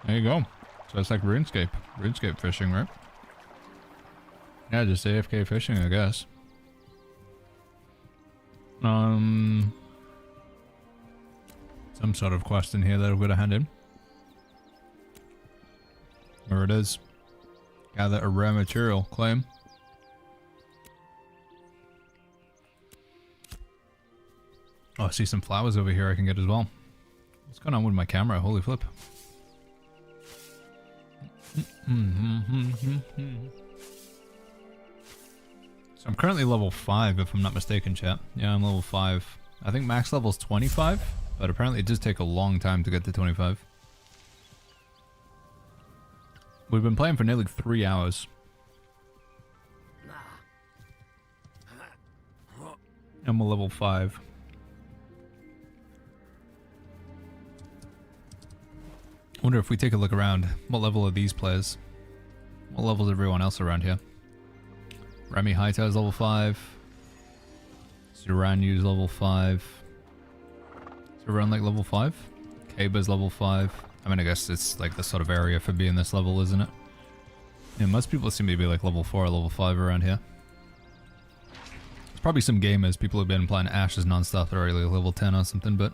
There you go. So it's like RuneScape. RuneScape fishing, right? Yeah, just AFK fishing, I guess. Some sort of quest in here that I've got to hand in. There it is. Gather a rare material. Claim. Oh, I see some flowers over here I can get as well. What's going on with my camera? Holy flip. So I'm currently level 5 if I'm not mistaken, chat. Yeah, I'm level 5. I think max level is 25, but apparently it does take a long time to get to 25. We've been playing for nearly 3 hours. And we're level 5. Wonder if we take a look around, what level are these players? What level is everyone else around here? Remy Hightower's level 5. Suranyu's level 5. Is everyone like level 5? Kaba's level 5. I mean, I guess it's like the sort of area for being this level, isn't it? Yeah, most people seem to be like level 4 or level 5 around here. There's probably some gamers, people who've been playing Ashes non-stop that are like level 10 or something, but...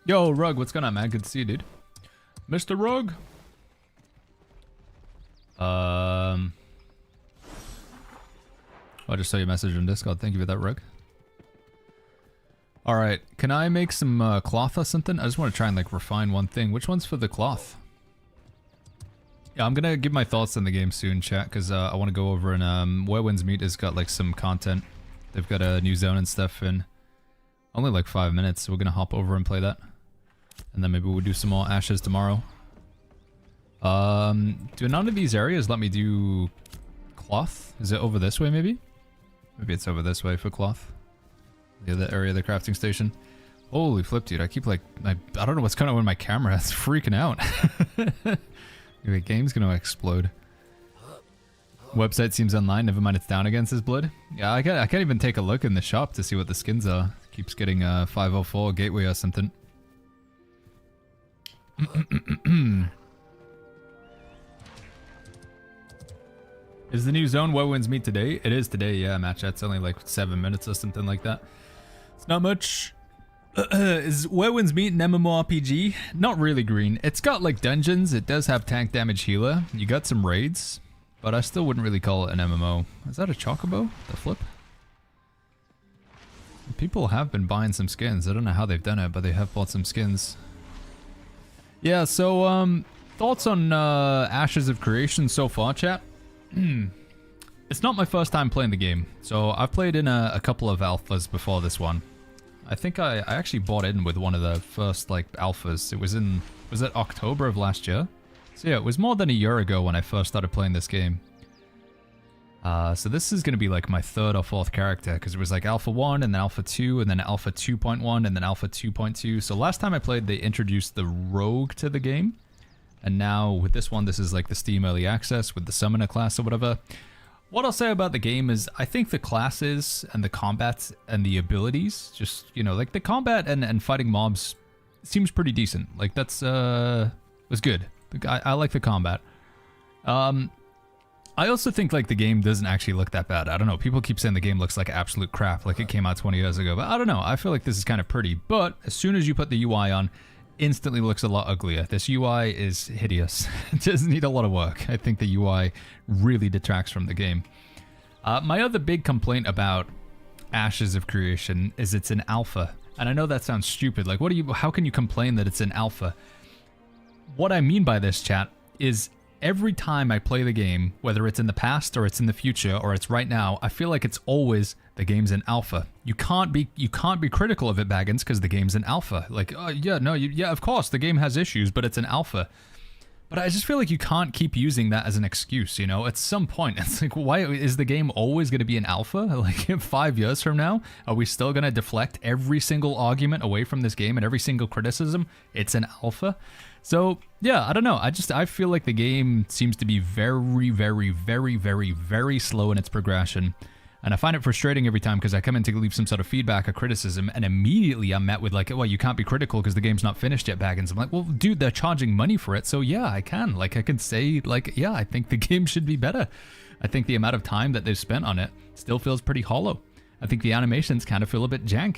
Yo, Rug, what's going on, man? Good to see you, dude. Mr. Rug? I just saw your message on Discord. Thank you for that, Rug. Alright, can I make some cloth or something? I just want to try and like refine one thing. Which one's for the cloth? Yeah, I'm gonna give my thoughts on the game soon, chat, because I want to go over and Where Winds Meet has got like some content. They've got a new zone and stuff in only like 5 minutes, so we're gonna hop over and play that. And then maybe we'll do some more Ashes tomorrow. Do none of these areas let me do cloth? Is it over this way maybe? Maybe it's over this way for cloth. The other area of the crafting station. Holy flip, dude. I keep like... I don't know what's going on with my camera. It's freaking out. The game's gonna explode. Website seems online. Never mind, it's down again, says Blood. Yeah, I can't even take a look in the shop to see what the skins are. Keeps getting 504 gateway or something. Is the new zone Where Winds Meet today? It is today, yeah, match. That's only like 7 minutes or something like that. It's not much. Is Where Winds Meet an MMORPG? Not really, Green. It's got like dungeons. It does have tank damage healer. You got some raids, but I still wouldn't really call it an MMO. Is that a chocobo? The flip? People have been buying some skins. I don't know how they've done it, but they have bought some skins. Yeah, so, thoughts on Ashes of Creation so far, chat? It's not my first time playing the game. So I've played in a couple of alphas before this one. I think I actually bought in with one of the first like alphas. It was it October of last year? So yeah, it was more than a year ago when I first started playing this game. So this is going to be like my 3rd or 4th character, because it was like Alpha 1 and then Alpha 2 and then Alpha 2.1 and then Alpha 2.2. So last time I played, they introduced the Rogue to the game. And now with this one, this is like the Steam Early Access with the Summoner class or whatever. What I'll say about the game is I think the classes and the combats and the abilities, just, you know, like the combat and fighting mobs seems pretty decent. Like that's, was good. I like the combat. I also think like the game doesn't actually look that bad. I don't know. People keep saying the game looks like absolute crap, like it came out 20 years ago. But I don't know. I feel like this is kind of pretty. But as soon as you put the UI on, instantly looks a lot uglier. This UI is hideous. It does need a lot of work. I think the UI really detracts from the game. My other big complaint about Ashes of Creation is it's an alpha. And I know that sounds stupid. Like, how can you complain that it's an alpha? What I mean by this, chat, is every time I play the game, whether it's in the past or it's in the future or it's right now, I feel like it's always the game's in alpha. You can't be critical of it, Baggins, because the game's in alpha. Like, oh yeah, no, yeah, of course the game has issues, but it's an alpha. But I just feel like you can't keep using that as an excuse, you know? At some point, it's like, why is the game always going to be an alpha? Like, 5 years from now, are we still going to deflect every single argument away from this game and every single criticism? It's an alpha. So, yeah, I don't know. I feel like the game seems to be very, very, very, very, very slow in its progression. And I find it frustrating every time because I come in to leave some sort of feedback or criticism and immediately I'm met with like, well, you can't be critical because the game's not finished yet, Baggins. I'm like, well, dude, they're charging money for it. So yeah, I can. Like, I can say like, yeah, I think the game should be better. I think the amount of time that they've spent on it still feels pretty hollow. I think the animations kind of feel a bit jank.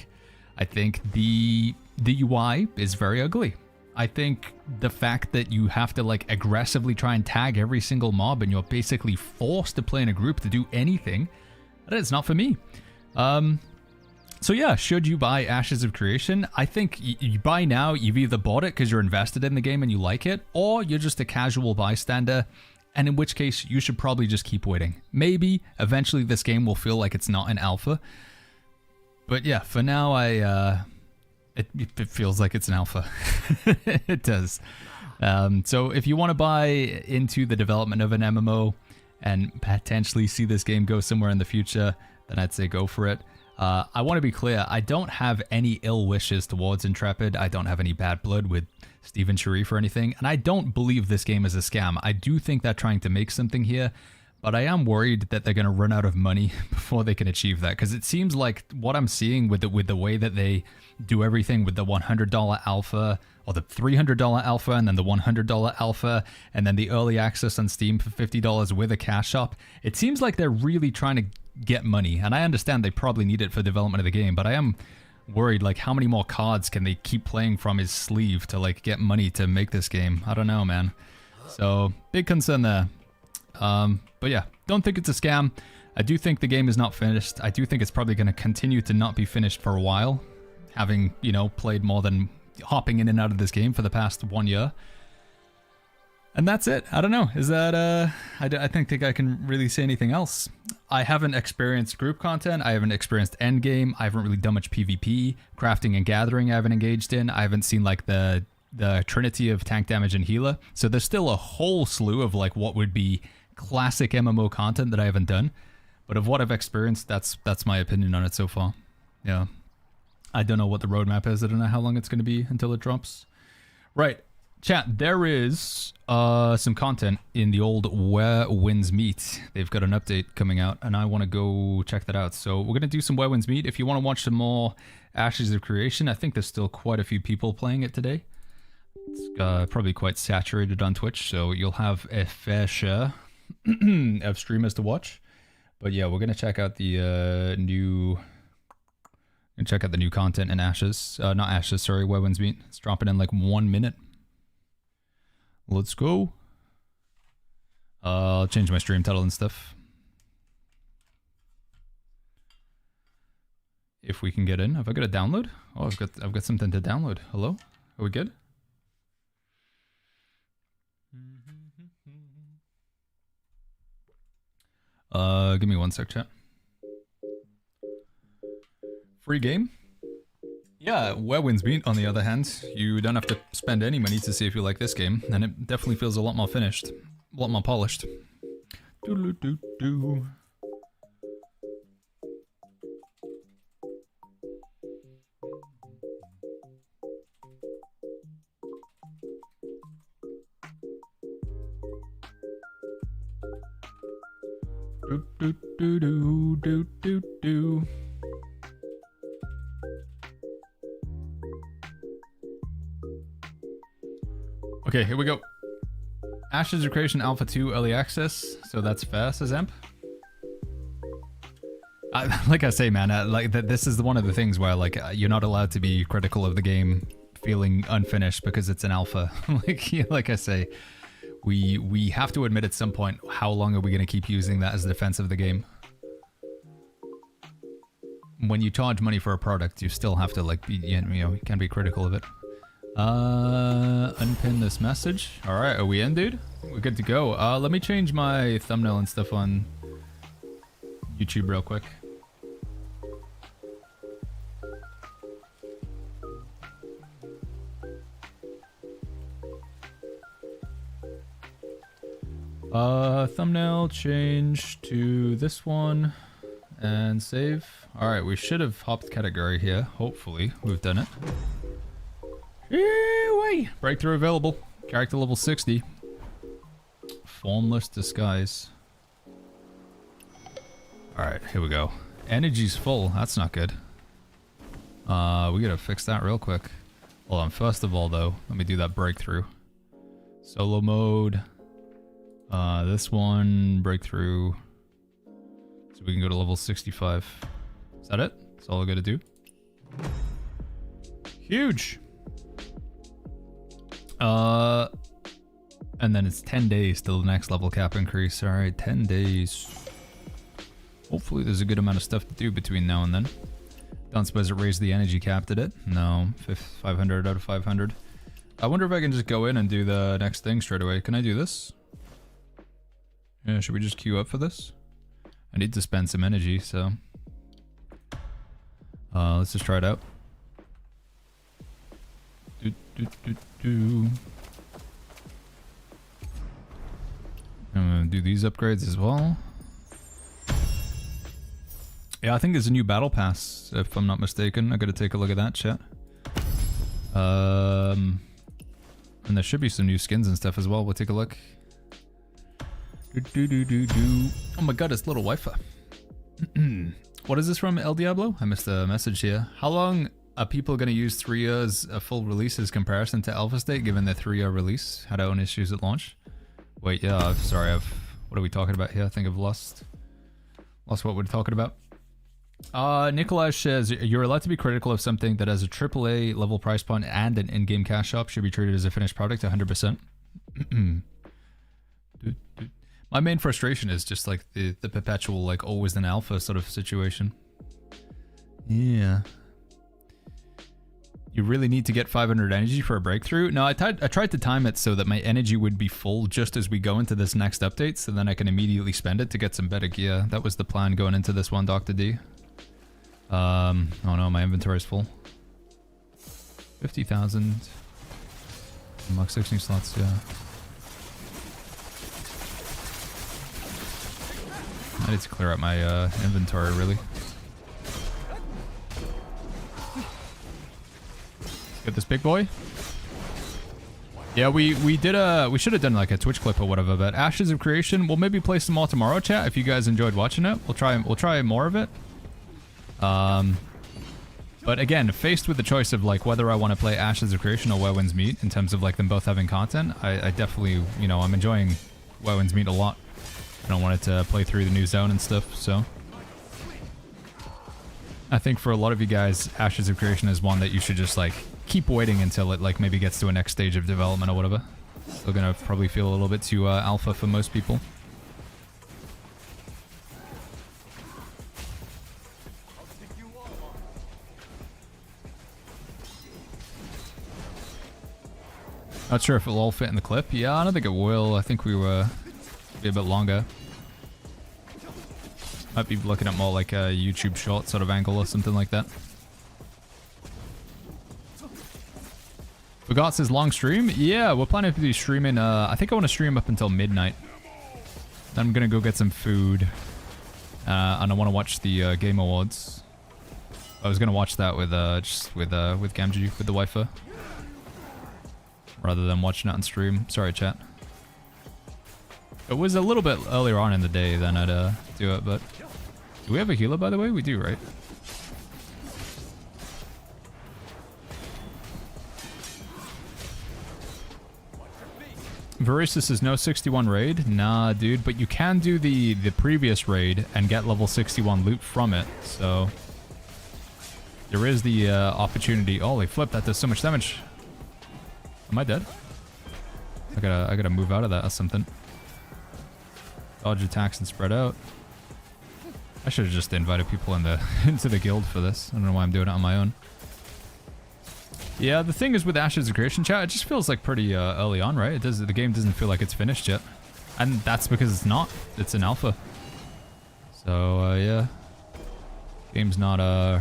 I think the UI is very ugly. I think the fact that you have to like aggressively try and tag every single mob and you're basically forced to play in a group to do anything, it's not for me. So yeah, should you buy Ashes of Creation? I think you buy now, you've either bought it because you're invested in the game and you like it, or you're just a casual bystander, and in which case you should probably just keep waiting. Maybe eventually this game will feel like it's not an alpha. But yeah, for now it feels like it's an alpha. It does. So if you want to buy into the development of an MMO, and potentially see this game go somewhere in the future, then I'd say go for it. I want to be clear, I don't have any ill wishes towards Intrepid. I don't have any bad blood with Steven Sharif or anything, and I don't believe this game is a scam. I do think they're trying to make something here, but I am worried that they're going to run out of money before they can achieve that, because it seems like what I'm seeing with the way that they do everything with the $100 alpha, or the $300 alpha, and then the $100 alpha, and then the early access on Steam for $50 with a cash shop. It seems like they're really trying to get money, and I understand they probably need it for development of the game, but I am worried, like, how many more cards can they keep playing from his sleeve to, like, get money to make this game? I don't know, man. So, big concern there. But yeah, don't think it's a scam. I do think the game is not finished. I do think it's probably going to continue to not be finished for a while, having, you know, played more than hopping in and out of this game for the past 1 year. And that's it. I don't know. Is that, I don't think I can really say anything else. I haven't experienced group content. I haven't experienced endgame. I haven't really done much PvP. Crafting and gathering I haven't engaged in. I haven't seen, like, the trinity of tank damage and healer. So there's still a whole slew of, like, what would be classic MMO content that I haven't done. But of what I've experienced, that's my opinion on it so far. Yeah. I don't know what the roadmap is. I don't know how long it's going to be until it drops. Right. Chat, there is some content in the old Where Winds Meet. They've got an update coming out, and I want to go check that out. So we're going to do some Where Winds Meet. If you want to watch some more Ashes of Creation, I think there's still quite a few people playing it today. It's probably quite saturated on Twitch, so you'll have a fair share of streamers to watch. But yeah, we're going to check out the new... And check out the new content in Ashes. Not Ashes, sorry, Where Winds Meet. It's dropping in like 1 minute. Let's go. I'll change my stream title and stuff. If we can get in. Have I got a download? Oh, I've got something to download. Hello? Are we good? Give me 1 sec, chat. Free game? Yeah, Where Winds Meet, on the other hand, you don't have to spend any money to see if you like this game, and it definitely feels a lot more finished, a lot more polished. Doo-doo-doo-doo. Do-do-do-do-do-do-do. Okay, here we go. Ashes of Creation Alpha 2 Early Access. So that's fair, says Amp. Like I say, man, this is one of the things where, like, you're not allowed to be critical of the game feeling unfinished because it's an alpha. like I say, we have to admit at some point, how long are we going to keep using that as the defense of the game? When you charge money for a product, you still have to, like, be, you know, you can be critical of it. Unpin this message. All right, are we in, dude? We're good to go. Let me change my thumbnail and stuff on YouTube real quick. Thumbnail change to this one and save. All right, we should have hopped category here. Hopefully, we've done it. Anyway, breakthrough available. Character level 60. Formless disguise. All right, here we go. Energy's full. That's not good. We gotta fix that real quick. Hold on. First of all, though, let me do that breakthrough. Solo mode. This one, breakthrough. So we can go to level 65. Is that it? That's all I gotta do. Huge! And then it's 10 days till the next level cap increase. Alright, 10 days. Hopefully there's a good amount of stuff to do between now and then. Don't suppose it raised the energy cap, did it? No, 500 out of 500. I wonder if I can just go in and do the next thing straight away. Can I do this? Yeah, should we just queue up for this? I need to spend some energy, so... let's just try it out. I'm gonna do these upgrades as well. Yeah, I think there's a new battle pass, if I'm not mistaken. I gotta take a look at that, chat. And there should be some new skins and stuff as well. We'll take a look. Oh my god, it's little Wi-Fi. What is this from El Diablo? I missed a message here. How long are people going to use 3 years of full releases comparison to alpha state given the 3-year release? Had our own issues at launch. Wait, yeah, what are we talking about here? I think I've lost what we're talking about. Nikolai says, you're allowed to be critical of something that has a AAA level price point and an in-game cash shop should be treated as a finished product 100%. My main frustration is just like the perpetual like always an alpha sort of situation. Yeah. You really need to get 500 energy for a breakthrough? No, I tried to time it so that my energy would be full just as we go into this next update, so then I can immediately spend it to get some better gear. That was the plan going into this one, Dr. D. Oh no, my inventory is full. 50,000. Unlock 16 slots, yeah. I need to clear out my inventory, really. Get this big boy. Yeah, we should have done like a Twitch clip or whatever, but Ashes of Creation, we'll maybe play some more tomorrow, chat, if you guys enjoyed watching it. We'll try more of it. But again, faced with the choice of like whether I want to play Ashes of Creation or Where Winds Meet in terms of like them both having content, I definitely, you know, I'm enjoying Where Winds Meet a lot. I don't want it to play through the new zone and stuff, so... I think for a lot of you guys, Ashes of Creation is one that you should just, like, keep waiting until it, like, maybe gets to a next stage of development or whatever. Still gonna probably feel a little bit too alpha for most people. Not sure if it'll all fit in the clip. Yeah, I don't think it will. I think we were... be a bit longer. Might be looking at more like a YouTube short sort of angle or something like that. Forgot says long stream? Yeah, we're planning to be streaming, I think I want to stream up until midnight. Then I'm gonna go get some food. And I want to watch the Game Awards. I was gonna watch that with Gamji, with the Wi-Fi. Rather than watching it on stream. Sorry, chat. It was a little bit earlier on in the day than I'd do it, but... Do we have a healer, by the way? We do, right? Voracious is no 61 raid? Nah, dude, but you can do the previous raid and get level 61 loot from it, so... There is the opportunity... Holy flip, that does so much damage. Am I dead? I gotta move out of that or something. Dodge attacks and spread out. I should have just invited people in the into the guild for this. I don't know why I'm doing it on my own. Yeah, the thing is with Ashes of Creation chat, it just feels like pretty early on, right? The game doesn't feel like it's finished yet. And that's because it's not. It's an alpha. So, yeah. Game's not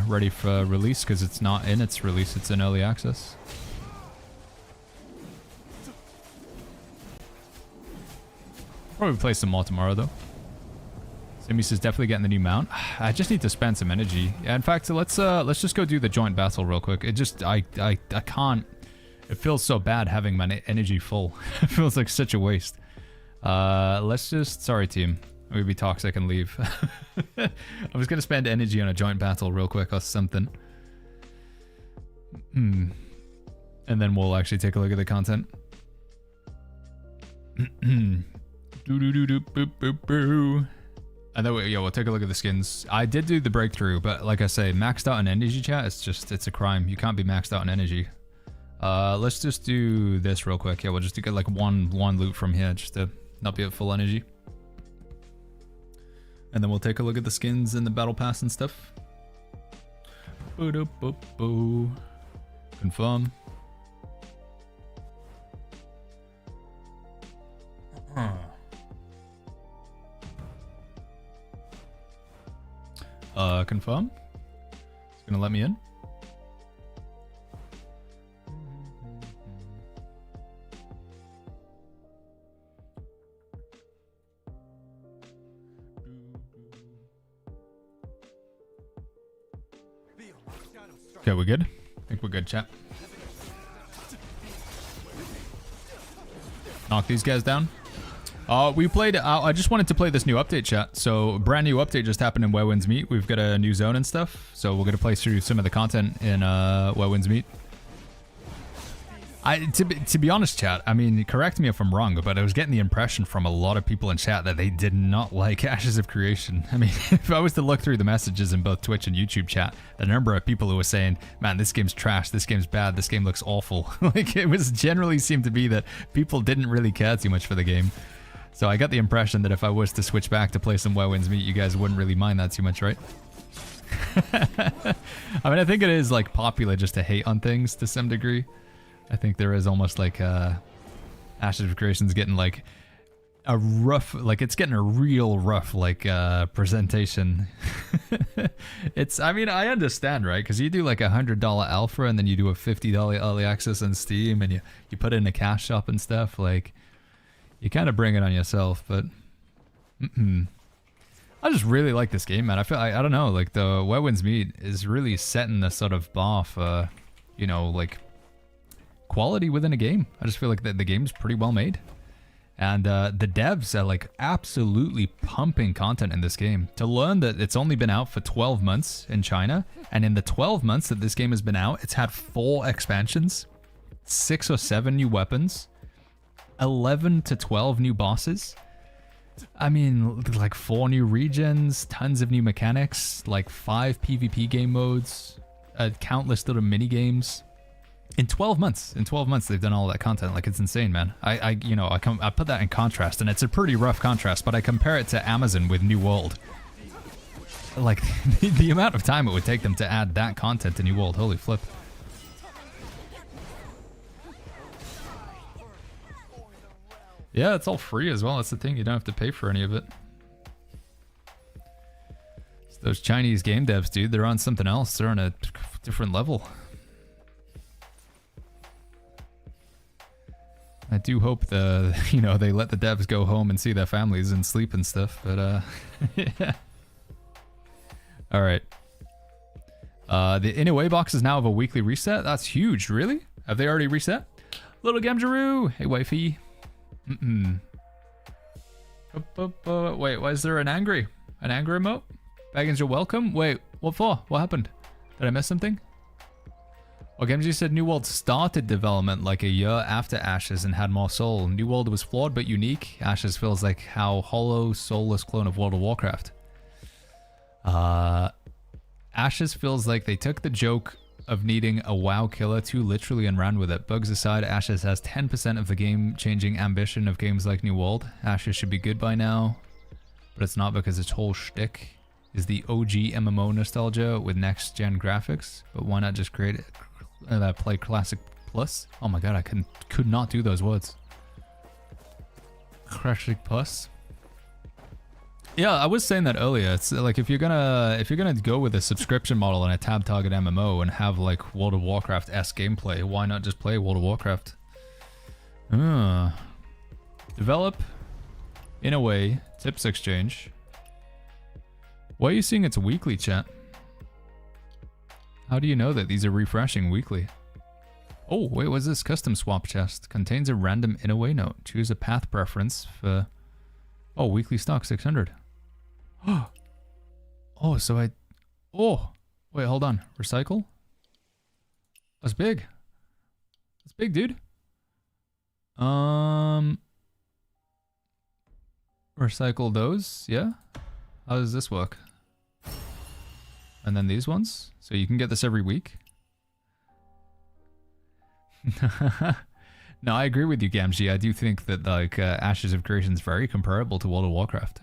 ready for release because it's not in its release. It's in early access. Probably play some more tomorrow, though. Simi says definitely getting the new mount. I just need to spend some energy. Yeah, in fact, let's just go do the joint battle real quick. It just I can't. It feels so bad having my energy full. It feels like such a waste. Let's just. Sorry, team. I'm gonna be toxic and leave. I was gonna spend energy on a joint battle real quick or something. And then we'll actually take a look at the content. And then we'll take a look at the skins. I did do the breakthrough, but like I say, maxed out on energy chat, it's a crime. You can't be maxed out on energy. Let's just do this real quick. Yeah, we'll just get like one loot from here just to not be at full energy. And then we'll take a look at the skins and the battle pass and stuff. Confirm. Confirm. It's gonna let me in. Okay, we're good. I think we're good, chat. Knock these guys down. We played, I just wanted to play this new update, chat. So, brand new update just happened in Where Winds Meet. We've got a new zone and stuff. So, we're going to play through some of the content in Where Winds Meet. To be honest, chat, I mean, correct me if I'm wrong, but I was getting the impression from a lot of people in chat that they did not like Ashes of Creation. I mean, if I was to look through the messages in both Twitch and YouTube chat, the number of people who were saying, man, this game's trash, this game's bad, this game looks awful. Like, it was generally seemed to be that people didn't really care too much for the game. So I got the impression that if I was to switch back to play some Where Winds Meet, you guys wouldn't really mind that too much, right? I mean, I think it is like popular just to hate on things to some degree. I think there is almost like Ashes of Creation's getting like a rough, like it's getting a real rough like presentation. I mean, I understand, right? Because you do like $100 alpha and then you do a $50 early access on Steam and you put it in a cash shop and stuff. Like, you kind of bring it on yourself, but I just really like this game, man. I feel I don't know, like the Where Winds Meet is really setting the sort of bar for, you know, like quality within a game. I just feel like the game's pretty well made, and the devs are like absolutely pumping content in this game. To learn that it's only been out for 12 months in China, and in the 12 months that this game has been out, it's had 4 expansions, 6 or 7 new weapons, 11 to 12 new bosses. I mean, like 4 new regions, tons of new mechanics, like 5 PvP game modes, a countless little mini games. In 12 months, they've done all that content. Like, it's insane, man. I put that in contrast, and it's a pretty rough contrast, but I compare it to Amazon with New World. Like, the amount of time it would take them to add that content to New World, holy flip. Yeah, it's all free as well. That's the thing. You don't have to pay for any of it. It's those Chinese game devs, dude, they're on something else. They're on a different level. I do hope they let the devs go home and see their families and sleep and stuff, but yeah. All right. The Inaway boxes now have a weekly reset. That's huge, really? Have they already reset? Little Gamjaroo, hey wifey. Wait, why is there an angry emote? Baggins, you're welcome. Wait, what for? What happened? Did I miss something? Well, Gamji said New World started development like a year after Ashes and had more soul. New World was flawed but unique. Ashes feels like how hollow, soulless clone of World of Warcraft. Ashes feels like they took the joke of needing a WoW killer too literally and ran with it. Bugs aside, Ashes has 10% of the game-changing ambition of games like New World. Ashes should be good by now, but it's not because its whole shtick is the OG MMO nostalgia with next-gen graphics. But why not just create that play Classic Plus. Oh my god, I could not do those words. Classic Plus. Yeah, I was saying that earlier. It's like if you're gonna go with a subscription model and a tab target MMO and have like World of Warcraft-esque gameplay, why not just play World of Warcraft? Develop, Inaway, tips exchange. Why are you seeing it's weekly, chat? How do you know that these are refreshing weekly? Oh, wait, what's this? Custom swap chest. Contains a random Inaway note. Choose a path preference for... Oh, weekly stock, 600. Oh, so I... Oh! Wait, hold on. Recycle? That's big. That's big, dude. Recycle those, yeah? How does this work? And then these ones? So you can get this every week? No, I agree with you, Gamgee. I do think that like Ashes of Creation is very comparable to World of Warcraft.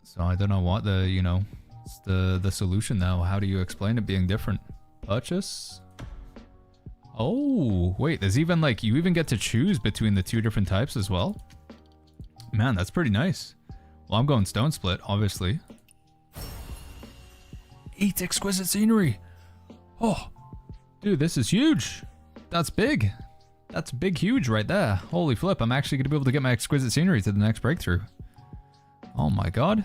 So I don't know what the, you know, it's the solution now. How do you explain it being different? Purchase? Oh, wait, there's even like, you even get to choose between the two different types as well? Man, that's pretty nice. Well, I'm going Stone Split, obviously. 8 exquisite scenery! Oh! Dude, this is huge! That's big! That's big huge right there. Holy flip, I'm actually going to be able to get my exquisite scenery to the next breakthrough. Oh my god.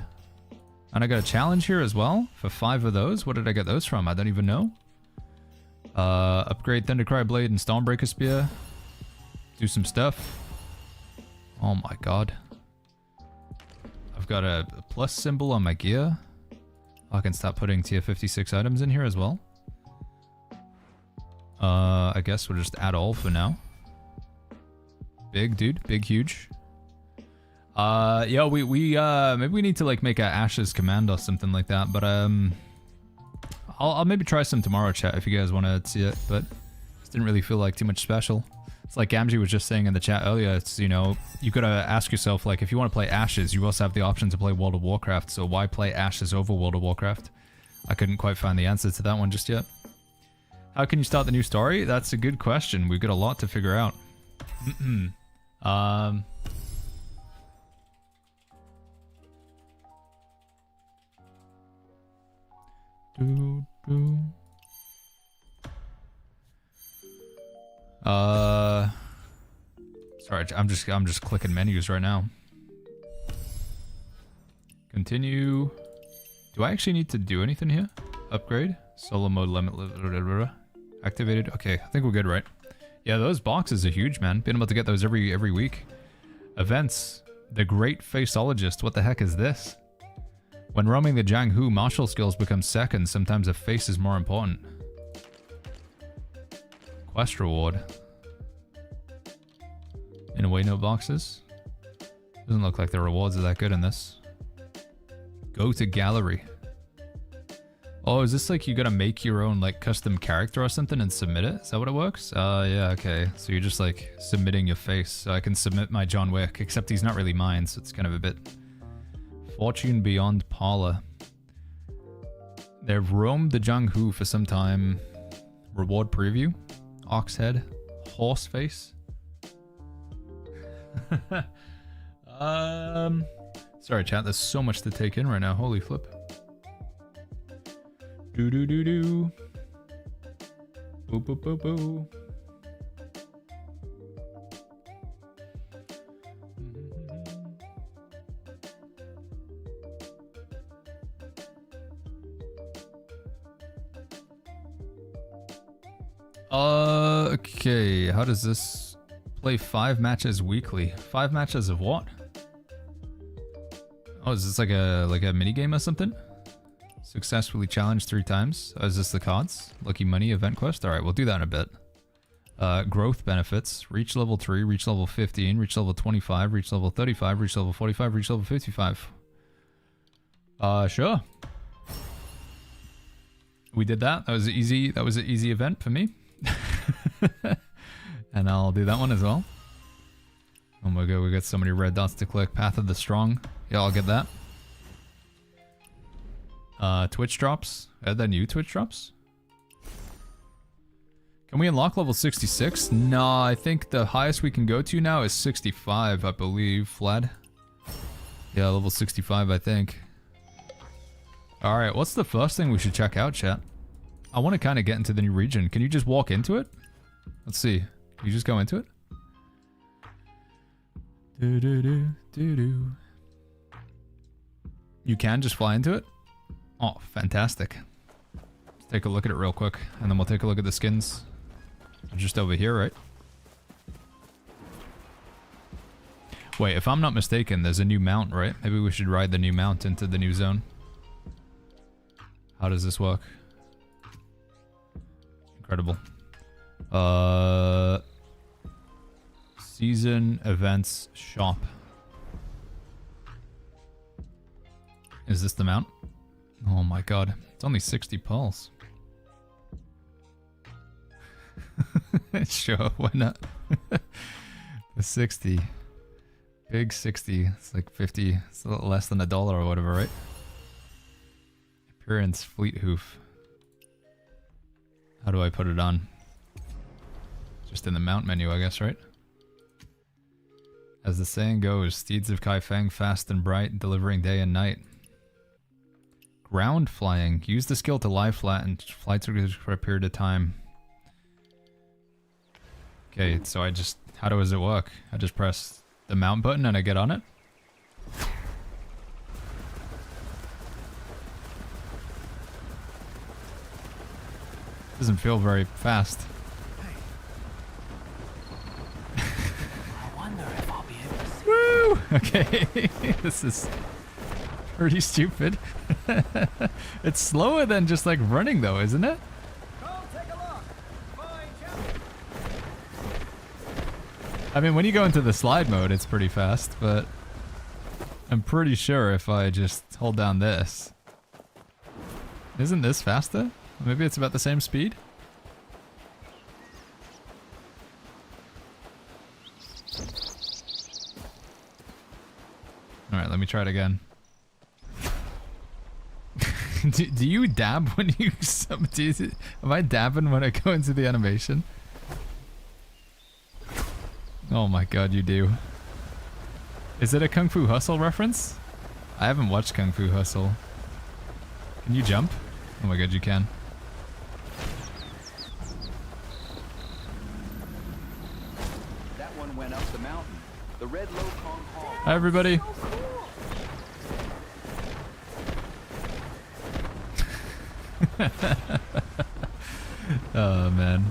And I got a challenge here as well for 5 of those. What did I get those from? I don't even know. Upgrade Thundercry Blade and Stormbreaker Spear. Do some stuff. Oh my god. I've got a plus symbol on my gear. I can start putting tier 56 items in here as well. I guess we'll just add all for now. Big, dude. Big, huge. Yeah, we maybe we need to like make a Ashes command or something like that, but I'll maybe try some tomorrow, chat, if you guys want to see it, but just didn't really feel like too much special. It's like Gamgee was just saying in the chat earlier, it's, you know, you gotta ask yourself, like, if you want to play Ashes, you also have the option to play World of Warcraft, so why play Ashes over World of Warcraft? I couldn't quite find the answer to that one just yet. How can you start the new story? That's a good question. We've got a lot to figure out. Sorry, I'm just clicking menus right now. Continue. Do I actually need to do anything here? Upgrade. Solo mode limit activated. Okay, I think we're good, right? Yeah, those boxes are huge, man. Been able to get those every week. Events. The Great Faceologist. What the heck is this? When roaming the Jianghu, martial skills become second. Sometimes a face is more important. Quest reward. Inaway note boxes. Doesn't look like the rewards are that good in this. Go to gallery. Oh, is this like you gotta make your own like custom character or something and submit it? Is that what it works? Yeah, okay. So you're just like submitting your face. So I can submit my John Wick, except he's not really mine, so it's kind of a bit... Fortune Beyond Parlor. They've roamed the Jianghu for some time. Reward preview. Ox head. Horse face. Sorry chat, there's so much to take in right now. Holy flip. Do do do do. Boo boo boo boo. Okay, how does this play 5 matches weekly? 5 matches of what? Oh, is this like a mini game or something? Successfully challenged 3 times. Oh, is this the cards? Lucky money event quest? Alright, we'll do that in a bit. Growth benefits. Reach level 3, reach level 15, reach level 25, reach level 35, reach level 45, reach level 55. Sure. We did that. That was an easy event for me. And I'll do that one as well. Oh my god, we got so many red dots to click. Path of the Strong. Yeah, I'll get that. Twitch drops. Are there new Twitch drops? Can we unlock level 66? Nah, I think the highest we can go to now is 65, I believe, Vlad. Yeah, level 65, I think. Alright, what's the first thing we should check out, chat? I want to kind of get into the new region. Can you just walk into it? Let's see. Can you just go into it? You can just fly into it? Oh, fantastic. Let's take a look at it real quick, and then we'll take a look at the skins. Just over here, right? Wait, if I'm not mistaken, there's a new mount, right? Maybe we should ride the new mount into the new zone. How does this work? Incredible. Season events shop. Is this the mount? Oh my god. It's only 60 pearls. Sure, why not? The 60. Big 60. It's like 50. It's a little less than $1 or whatever, right? Appearance fleet hoof. How do I put it on? Just in the mount menu, I guess, right? As the saying goes, steeds of Kaifeng fast and bright, delivering day and night. Ground flying. Use the skill to lie flat and fly for a period of time. Okay, so I just... How does it work? I just press the mount button and I get on it? Doesn't feel very fast. I wonder if I'll be able to see. Woo! Okay, this is pretty stupid. It's slower than just like running though, isn't it? Come take a look. Fine, Jeff. I mean, when you go into the slide mode, it's pretty fast, but I'm pretty sure if I just hold down this. Isn't this faster? Maybe it's about the same speed? Alright, let me try it again. do you dab when you... Am I dabbing when I go into the animation? Oh my god, you do. Is it a Kung Fu Hustle reference? I haven't watched Kung Fu Hustle. Can you jump? Oh my god, you can. That one went up the mountain. The red Lo Kong Hall. Hi everybody. Oh man.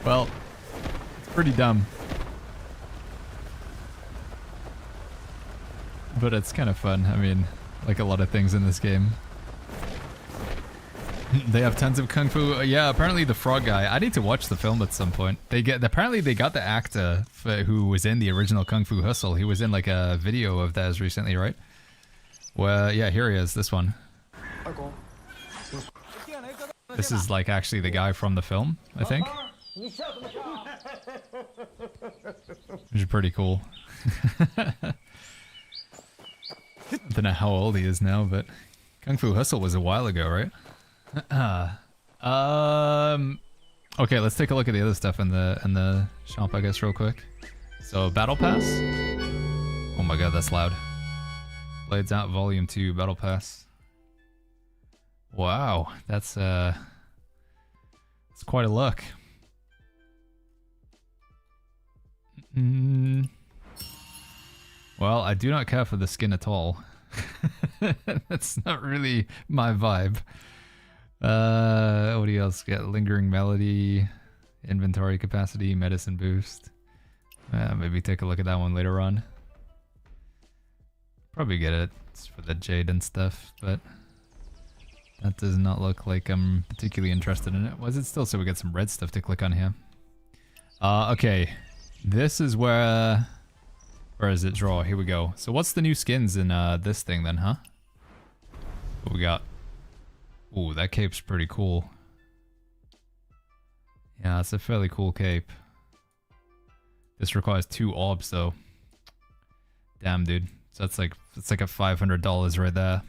Well, it's pretty dumb. But it's kind of fun. I mean, like a lot of things in this game. They have tons of kung fu. Yeah, apparently the frog guy. I need to watch the film at some point. Apparently they got the actor who was in the original Kung Fu Hustle. He was in like a video of theirs recently, right? Well, yeah, here he is. This one. This is like actually the guy from the film, I think. Which is pretty cool. I don't know how old he is now, but Kung Fu Hustle was a while ago, right? Okay, let's take a look at the other stuff in the shop, I guess, real quick. So, Battle Pass. Oh my god, that's loud. Blades Out Volume 2 Battle Pass. Wow, that's quite a look. Well, I do not care for the skin at all. That's not really my vibe. What do you else get? Lingering Melody, Inventory Capacity, Medicine Boost. Maybe take a look at that one later on. Probably get it for the Jade and stuff, but that does not look like I'm particularly interested in it. Was it still? So we get some red stuff to click on here. Okay. This is where is it? Draw. Here we go. So what's the new skins in this thing then, huh? What we got? Ooh, that cape's pretty cool. Yeah, it's a fairly cool cape. This requires 2 orbs though. Damn, dude. So that's like, it's like a $500 right there.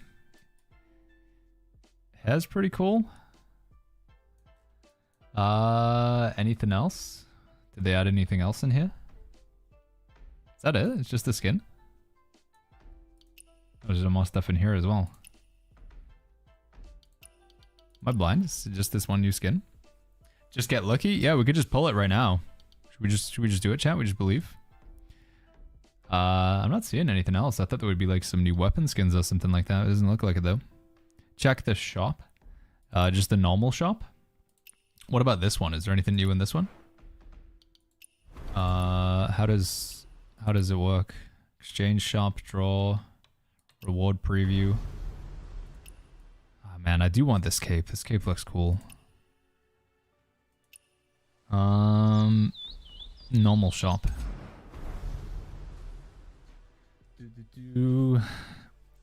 Hair's pretty cool. Anything else? Did they add anything else in here? Is that it? It's just the skin? Or is there more stuff in here as well? Am I blind? Is it just this one new skin? Just get lucky? Yeah, we could just pull it right now. Should we just do it, chat? We just believe? I'm not seeing anything else. I thought there would be like some new weapon skins or something like that. It doesn't look like it though. Check the shop. Just the normal shop. What about this one? Is there anything new in this one? How does it work? Exchange shop, draw, reward preview. Oh man, I do want this cape. This cape looks cool. Normal shop.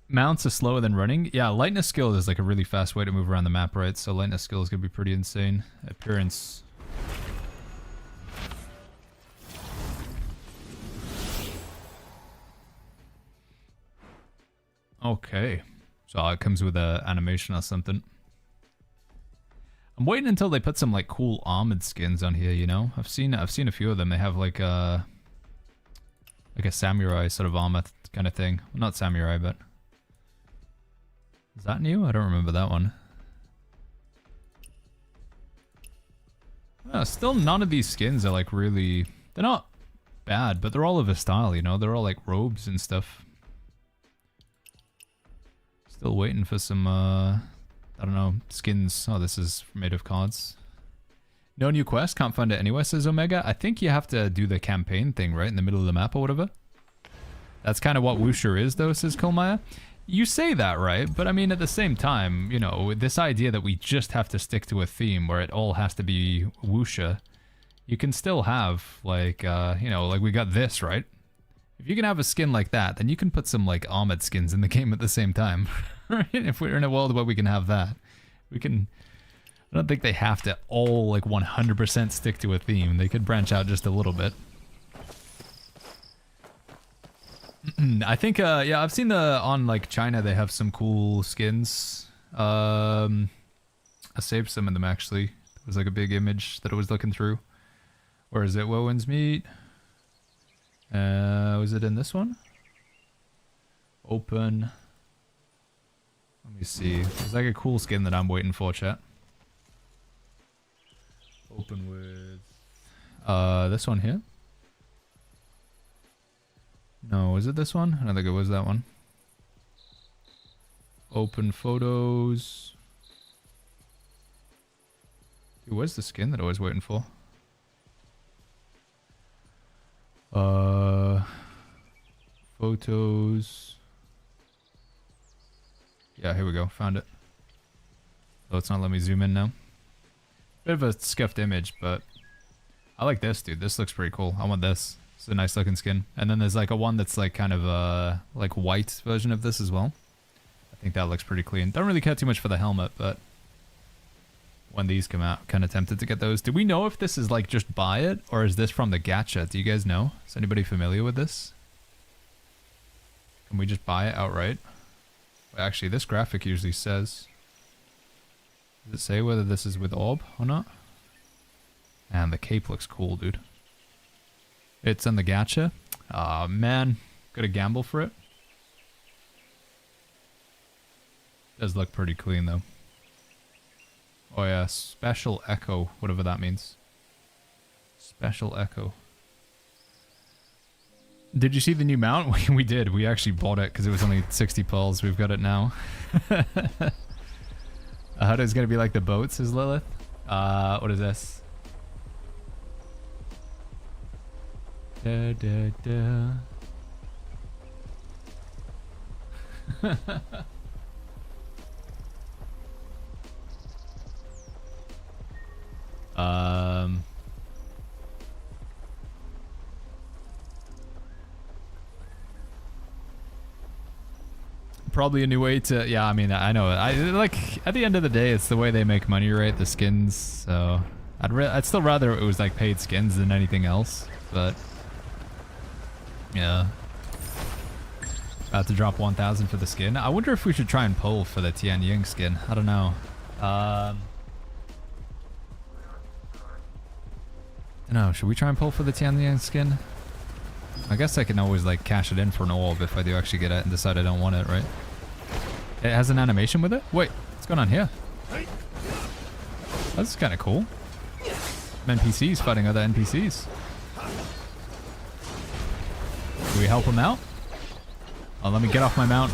Mounts are slower than running. Yeah, lightness skill is like a really fast way to move around the map, right? So lightness skill is gonna be pretty insane. Appearance. Okay. So it comes with a animation or something. I'm waiting until they put some like cool armored skins on here, you know? I've seen a few of them. They have like a samurai sort of armor kind of thing. Well, not samurai, but is that new? I don't remember that one. Still none of these skins are like really, they're not bad, but they're all of a style, you know? They're all like robes and stuff. Still waiting for some I don't know, skins. Oh, this is made of cards. No new quest, can't find it anywhere, says Omega. I think you have to do the campaign thing, right? In the middle of the map or whatever. That's kind of what Wuxia is, though, says Kolmaya. You say that, right? But I mean, at the same time, you know, this idea that we just have to stick to a theme where it all has to be Wuxia, you can still have, like, you know, like we got this, right? If you can have a skin like that, then you can put some, like, armored skins in the game at the same time. Right? If we're in a world where we can have that, we can... I don't think they have to all, like, 100% stick to a theme. They could branch out just a little bit. I think, yeah, I've seen on, like, China, they have some cool skins. I saved some of them, actually. There was, like, a big image that I was looking through. Where is it? Wowen's Meat. Was it in this one? Open. Let me see. There's, like, a cool skin that I'm waiting for, chat. Open with this one here. No, is it this one? I don't think it was that one. Open photos. Dude, where's the skin that I was waiting for? Photos. Yeah, here we go. Found it. Oh, it's not letting me zoom in now. Bit of a scuffed image, but I like this, dude. This looks pretty cool. I want this. It's a nice looking skin. And then there's like a one that's like kind of a like white version of this as well. I think that looks pretty clean. Don't really care too much for the helmet, but when these come out, kind of tempted to get those. Do we know if this is like just buy it or is this from the gacha? Do you guys know? Is anybody familiar with this? Can we just buy it outright? Well, actually, this graphic usually says... Does it say whether this is with orb or not? And the cape looks cool, dude. It's in the gacha. Aw, man. Gotta gamble for it. Does look pretty clean, though. Oh yeah, special echo, whatever that means. Special echo. Did you see the new mount? We did. We actually bought it because it was only 60 pearls. We've got it now. It's gonna be like the boats, is Lilith. What is this? Da, da, da. Probably a new way to, yeah, I mean, I know, like, at the end of the day, it's the way they make money, right? The skins, so I'd still rather it was like paid skins than anything else, but yeah. About to drop 1,000 for the skin. I wonder if we should try and pull for the Tian Ying skin. I don't know. No, should we try and pull for the Tianlian skin? I guess I can always like cash it in for an orb if I do actually get it and decide I don't want it, right? It has an animation with it? Wait, what's going on here? That's kind of cool. NPCs fighting other NPCs. Do we help him out? Oh, let me get off my mount.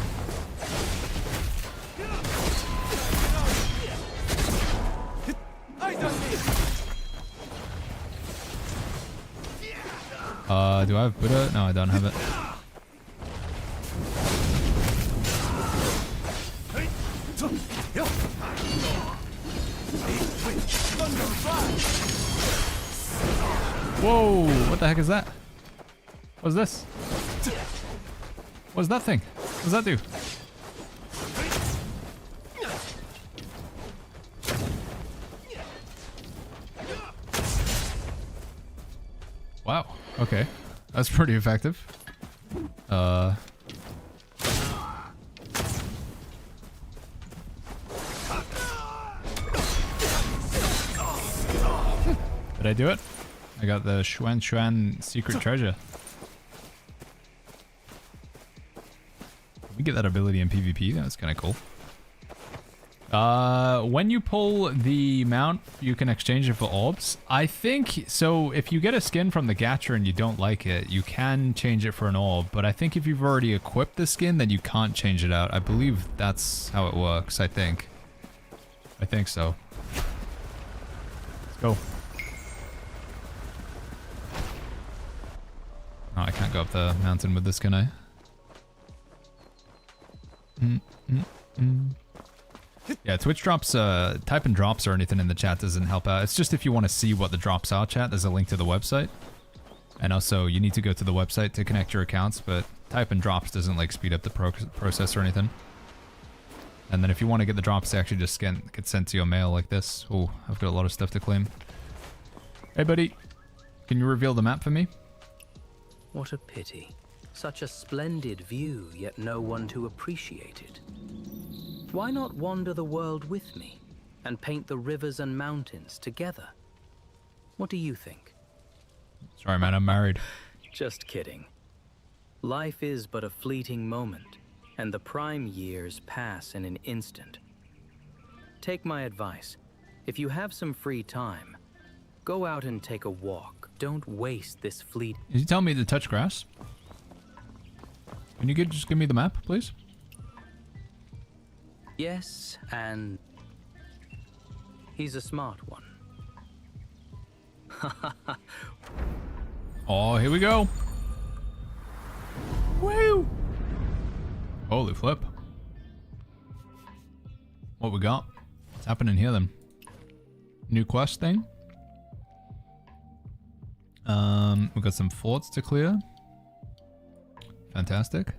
Do I have Buddha? No, I don't have it. Whoa, what the heck is that? What's this? What's that thing? What does that do? Wow, okay. That's pretty effective. Did I do it? I got the Xuan secret treasure. We get that ability in PvP. That's kind of cool. When you pull the mount, you can exchange it for orbs. I think so. If you get a skin from the gacha and you don't like it, you can change it for an orb. But I think if you've already equipped the skin, then you can't change it out. I believe that's how it works. I think so. Let's go. Oh, I can't go up the mountain with this, can I? Yeah, Twitch drops, typing drops or anything in the chat doesn't help out. It's just if you want to see what the drops are, chat, there's a link to the website. And also, you need to go to the website to connect your accounts, but typing drops doesn't, like, speed up the process or anything. And then if you want to get the drops, they actually just get sent to your mail like this. Oh, I've got a lot of stuff to claim. Hey, buddy. Can you reveal the map for me? What a pity. Such a splendid view, yet no one to appreciate it. Why not wander the world with me and paint the rivers and mountains together? What do you think? Sorry, man, I'm married. Just kidding. Life is but a fleeting moment, and the prime years pass in an instant. Take my advice. If you have some free time, go out and take a walk. Don't waste this fleet. Is he telling me to touch grass? Can you just give me the map, please? Yes, and he's a smart one. Oh, here we go. Woo! Holy flip. What we got? What's happening here then? New quest thing? We've got some forts to clear. Fantastic.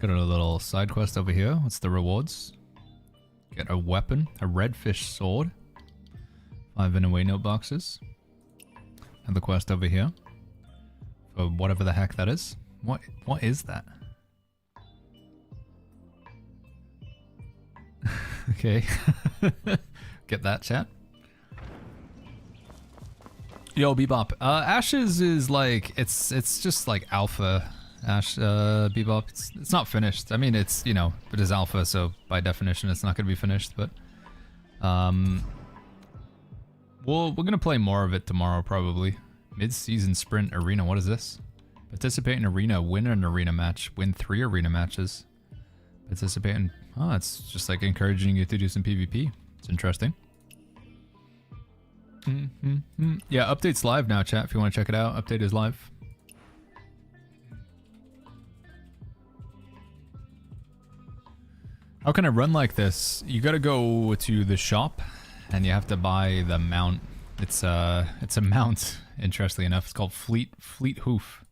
Got a little side quest over here. What's the rewards? Get a weapon, a redfish sword. 5 Inaway note boxes. And the quest over here. For whatever the heck that is. What is that? Okay. Get that, chat. Yo, Bebop. Ashes is like, it's just like alpha. Bebop. It's not finished. I mean, it's, you know, it is alpha, so by definition, it's not going to be finished, but we're going to play more of it tomorrow, probably. Mid-season sprint arena. What is this? Participate in arena. Win an arena match. Win 3 arena matches. Participate in... Oh, it's just like encouraging you to do some PvP. It's interesting. Yeah, update's live now, chat, if you want to check it out. Update is live. How can I run like this? You gotta go to the shop and you have to buy the mount. It's a mount, interestingly enough. It's called Fleet Hoof.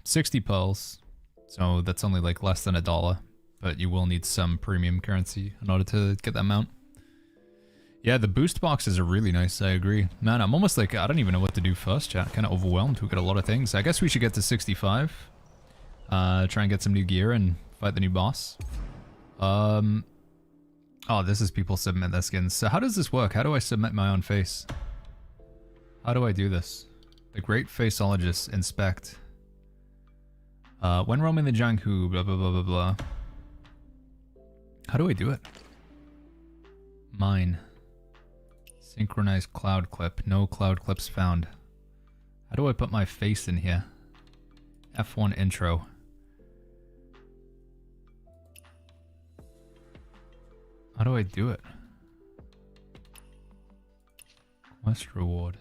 60 pearls. So that's only like less than $1, but you will need some premium currency in order to get that mount. Yeah, the boost boxes are really nice, I agree. Man, I'm almost like, I don't even know what to do first, chat. Kind of overwhelmed. We got a lot of things. I guess we should get to 65. Try and get some new gear and fight the new boss. Oh, this is people submit their skins. So how does this work? How do I submit my own face? How do I do this? The Great Faceologist, inspect. When roaming the Jianghu, blah, blah, blah, blah, blah. How do I do it? Mine. Synchronized cloud clip. No cloud clips found. How do I put my face in here? F1 intro. How do I do it? Quest reward.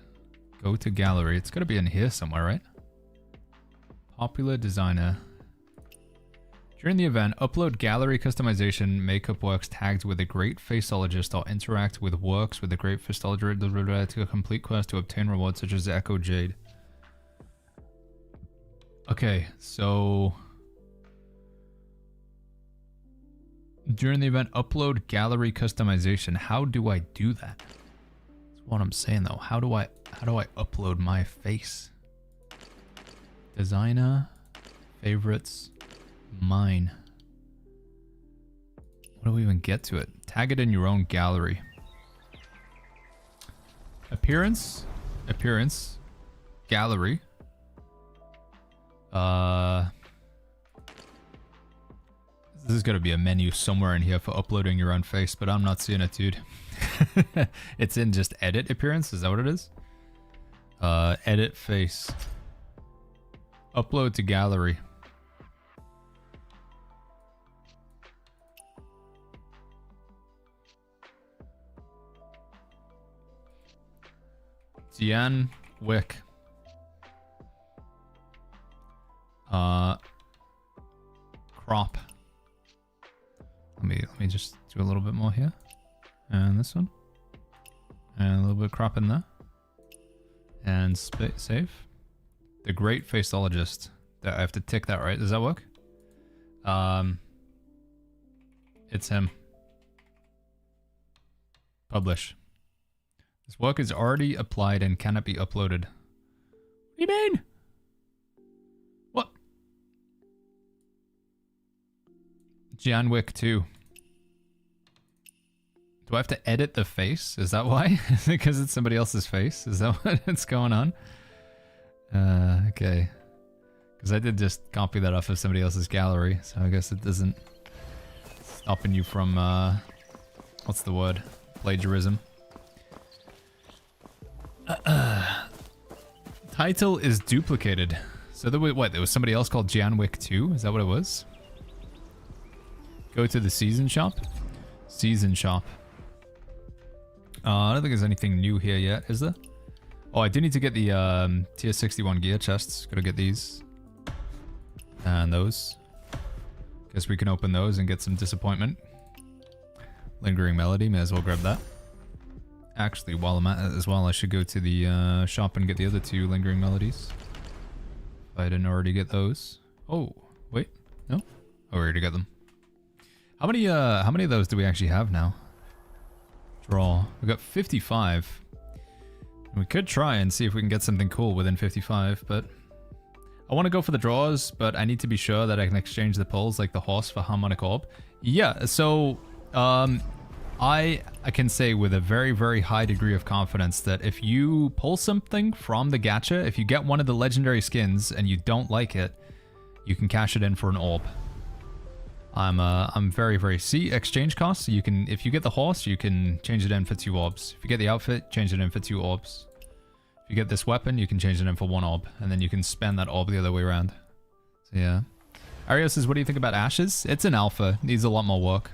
Go to gallery. It's gotta be in here somewhere, right? Popular designer. During the event, upload gallery customization makeup works tagged with a great faceologist or interact with works with a great faceologist to complete quest to obtain rewards such as Echo Jade. Okay, so during the event, upload gallery customization. How do I do that? That's what I'm saying though. How do I upload my face? Designer, favorites, mine. What do we even get to it? Tag it in your own gallery. Appearance, gallery. This is gonna be a menu somewhere in here for uploading your own face, but I'm not seeing it, dude. It's in just edit appearance, is that what it is? Edit face. Upload to gallery. Jian Wick. Crop. Let me just do a little bit more here. And this one. And a little bit of crop in there. And save. The Great Faceologist. I have to tick that, right? Does that work? It's him. Publish. This work is already applied and cannot be uploaded. What do you mean? What? Janwick 2. Do I have to edit the face? Is that why? Is it because it's somebody else's face? Is that what's going on? Okay. Because I did just copy that off of somebody else's gallery, so I guess it doesn't stopping you from, what's the word? Plagiarism. Title is duplicated. So there was somebody else called Janwick 2? Is that what it was? Go to the season shop. Season shop. I don't think there's anything new here yet, is there? Oh, I do need to get the tier 61 gear chests. Gotta get these. And those. Guess we can open those and get some disappointment. Lingering Melody, may as well grab that. Actually, while I'm at it as well, I should go to the shop and get the other two Lingering Melodies. If I didn't already get those. Oh, wait. No? Oh, we already got them. How many of those do we actually have now? Draw. We got 55. We could try and see if we can get something cool within 55, but I want to go for the draws, but I need to be sure that I can exchange the pulls like the horse for harmonic orb. Yeah, so I can say with a very, very high degree of confidence that if you pull something from the gacha, if you get one of the legendary skins and you don't like it, you can cash it in for an orb. I'm very, very... See, exchange costs, you can... If you get the horse, you can change it in for 2 orbs. If you get the outfit, change it in for 2 orbs. If you get this weapon, you can change it in for 1 orb. And then you can spend that orb the other way around. So, yeah. Ario says, what do you think about Ashes? It's an alpha. Needs a lot more work.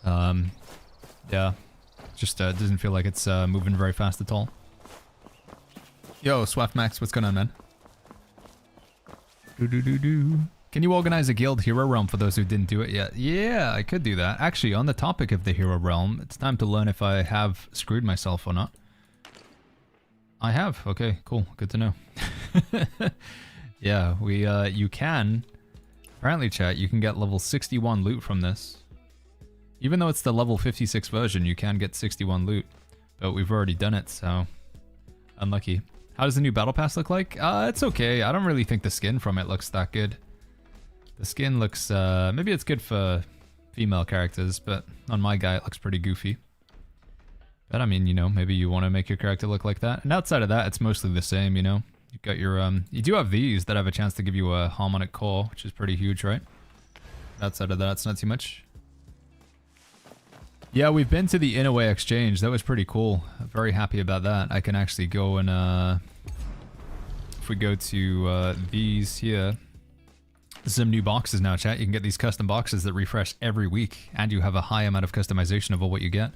Yeah. Just doesn't feel like it's moving very fast at all. Yo, Swaff Max, what's going on, man? Can you organize a guild hero realm for those who didn't do it yet? Yeah, I could do that. Actually, on the topic of the hero realm, it's time to learn if I have screwed myself or not. I have. Okay, cool. Good to know. Yeah, you can. Apparently, chat, you can get level 61 loot from this. Even though it's the level 56 version, you can get 61 loot. But we've already done it, so... Unlucky. How does the new battle pass look like? It's okay. I don't really think the skin from it looks that good. The skin looks, maybe it's good for female characters, but on my guy it looks pretty goofy. But I mean, you know, maybe you want to make your character look like that. And outside of that, it's mostly the same, you know. You've got your, you do have these that have a chance to give you a harmonic core, which is pretty huge, right? Outside of that, it's not too much. Yeah, we've been to the Inaway exchange. That was pretty cool. I'm very happy about that. I can actually go and, if we go to these here, some new boxes now, chat. You can get these custom boxes that refresh every week, and you have a high amount of customization of what you get,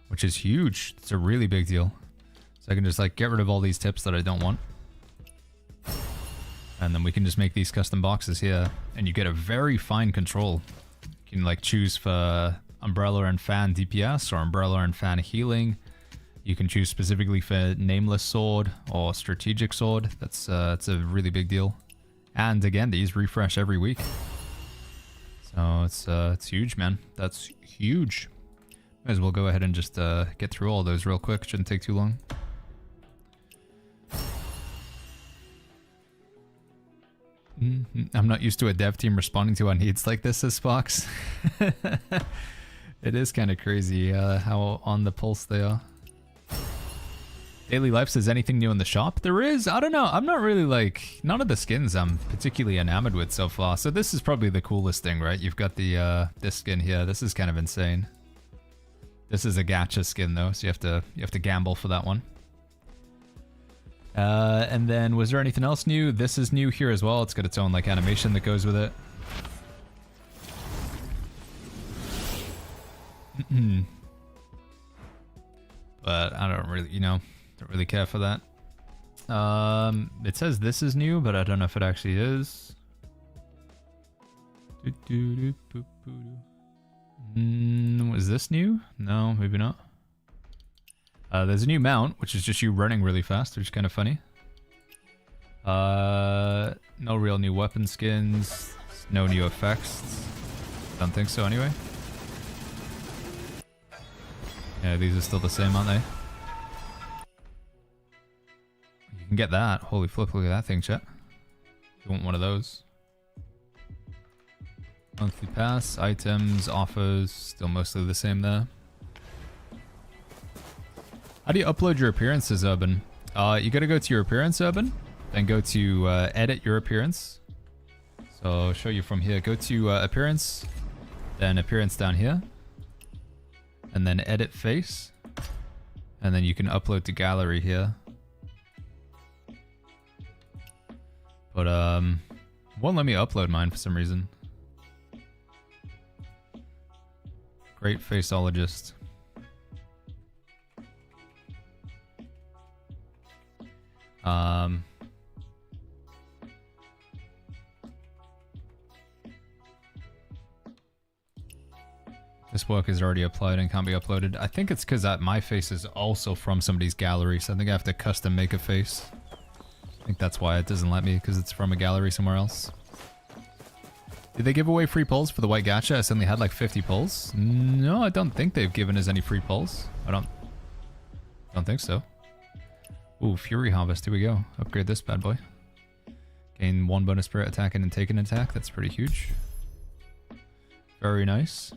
which is huge. It's a really big deal. So I can just like get rid of all these tips that I don't want. And then we can just make these custom boxes here, and you get a very fine control. You can like choose for Umbrella and Fan DPS or Umbrella and Fan healing. You can choose specifically for Nameless Sword or Strategic Sword. That's it's a really big deal. And again, these refresh every week. So it's huge, man. That's huge. Might as well go ahead and just get through all those real quick. Shouldn't take too long. I'm not used to a dev team responding to our needs like this, says Spox. It is kind of crazy how on the pulse they are. Daily Life says, anything new in the shop? There is. I don't know. I'm not really like, none of the skins I'm particularly enamored with so far. So this is probably the coolest thing, right? You've got the this skin here. This is kind of insane. This is a gacha skin though, so you have to gamble for that one. And then was there anything else new? This is new here as well. It's got its own like animation that goes with it. But I don't really, you know, don't really care for that. It says this is new, but I don't know if it actually is. Was this new? No, maybe not. There's a new mount, which is just you running really fast, which is kind of funny. No real new weapon skins. No new effects. Don't think so anyway. Yeah, these are still the same, aren't they? You can get that. Holy flip, look at that thing, chat. You want one of those. Monthly pass, items, offers, still mostly the same there. How do you upload your appearances, Urban? You gotta go to your appearance, Urban, then go to edit your appearance. So I'll show you from here. Go to appearance, then appearance down here, and then edit face, and then you can upload to gallery here. But won't let me upload mine for some reason. Great faceologist. This work is already applied and can't be uploaded. I think it's because my face is also from somebody's gallery, so I think I have to custom make a face. I think that's why it doesn't let me, because it's from a gallery somewhere else. Did they give away free pulls for the white gacha? I suddenly had like 50 pulls. No, I don't think they've given us any free pulls. I don't think so. Ooh, Fury Harvest. Here we go. Upgrade this bad boy. Gain 1 bonus per attack and then take an attack. That's pretty huge. Very nice.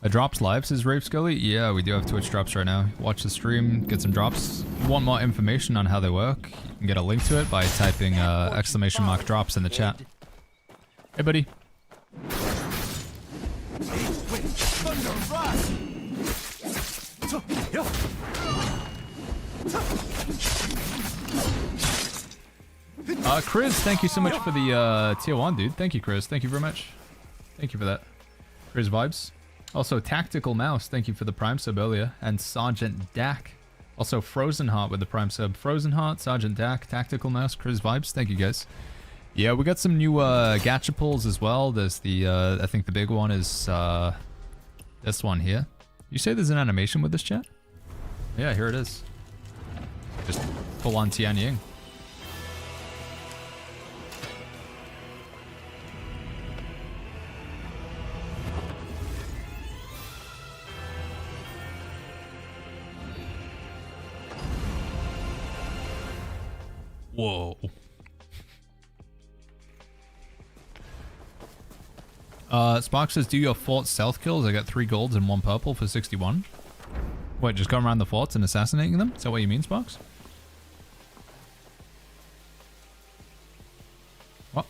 A drops live, says Rave Scully. Yeah, we do have Twitch drops right now. Watch the stream, get some drops. Want more information on how they work? You can get a link to it by typing !drops in the chat. Hey, buddy. Chris, thank you so much for the tier 1, dude. Thank you, Chris. Thank you very much. Thank you for that. Chris vibes. Also, Tactical Mouse, thank you for the Prime sub earlier. And Sergeant Dak. Also, Frozen Heart with the Prime sub. Frozen Heart, Sergeant Dak, Tactical Mouse, Chris vibes. Thank you, guys. Yeah, we got some new gacha pulls as well. There's the, I think the big one is this one here. You say there's an animation with this, chat? Yeah, here it is. Just full on Tian Ying. Whoa. Spark says, do your fort stealth kills. I got 3 golds and 1 purple for 61. Wait, just going around the forts and assassinating them? Is that what you mean, Sparks? What?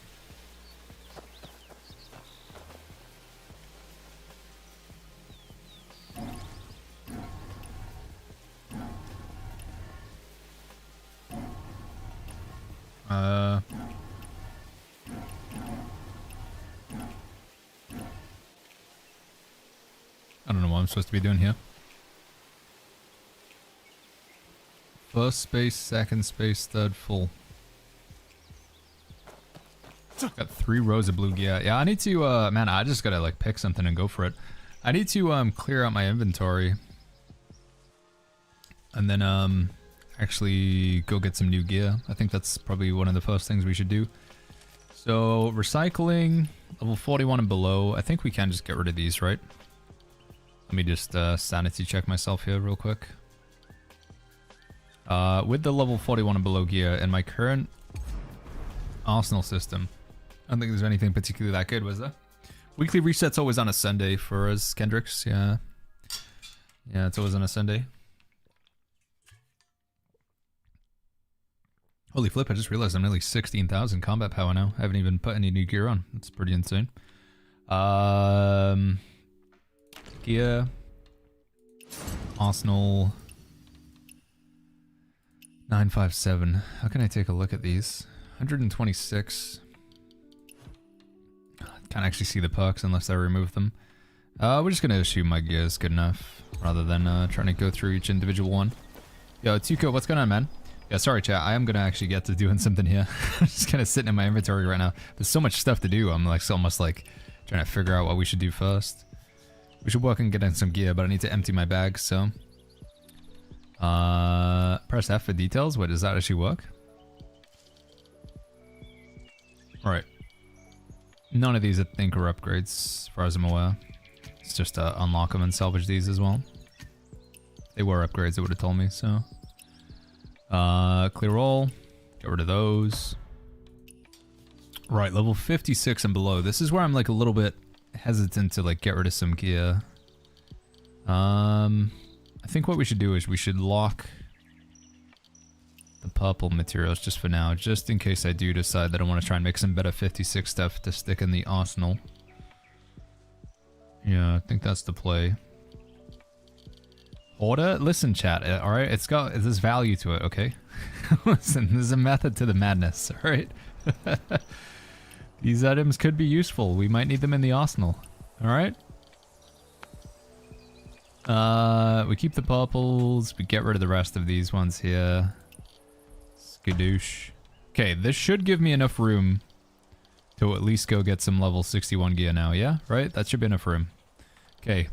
I don't know what I'm supposed to be doing here. First space, second space, third full. Got 3 rows of blue gear. Yeah, I need to, man, I just gotta like pick something and go for it. I need to clear out my inventory. And then actually go get some new gear. I think that's probably one of the first things we should do. So recycling, level 41 and below. I think we can just get rid of these, right? Let me just sanity check myself here real quick. With the level 41 and below gear in my current arsenal system, I don't think there's anything particularly that good, was there? Weekly reset's always on a Sunday for us, Kendricks, yeah. Yeah, it's always on a Sunday. Holy flip, I just realized I'm nearly 16,000 combat power now. I haven't even put any new gear on. That's pretty insane. Gear. Arsenal. 957. How can I take a look at these? 126. Can't actually see the perks unless I remove them. We're just gonna assume my gear is good enough rather than trying to go through each individual one. Yo, Tuco, what's going on, man? Yeah, sorry, chat. I am gonna actually get to doing something here. I'm just kind of sitting in my inventory right now. There's so much stuff to do. I'm like almost like trying to figure out what we should do first. We should work on getting some gear, but I need to empty my bag, so. Press F for details. Wait, does that actually work? Alright. None of these I think are upgrades, as far as I'm aware. It's just unlock them and salvage these as well. If they were upgrades, it would have told me, so. Clear all. Get rid of those. Right, level 56 and below. This is where I'm like a little bit hesitant to like get rid of some gear. I think what we should do is we should lock the purple materials just for now, just in case I do decide that I want to try and make some better 56 stuff to stick in the arsenal. Yeah, I think that's the play. Order? Listen, chat, alright? There's value to it, okay? Listen, there's a method to the madness, alright? These items could be useful. We might need them in the arsenal, alright? We keep the purples, we get rid of the rest of these ones here. Skadoosh. Okay, this should give me enough room to at least go get some level 61 gear now, yeah? Right? That should be enough room. Okay.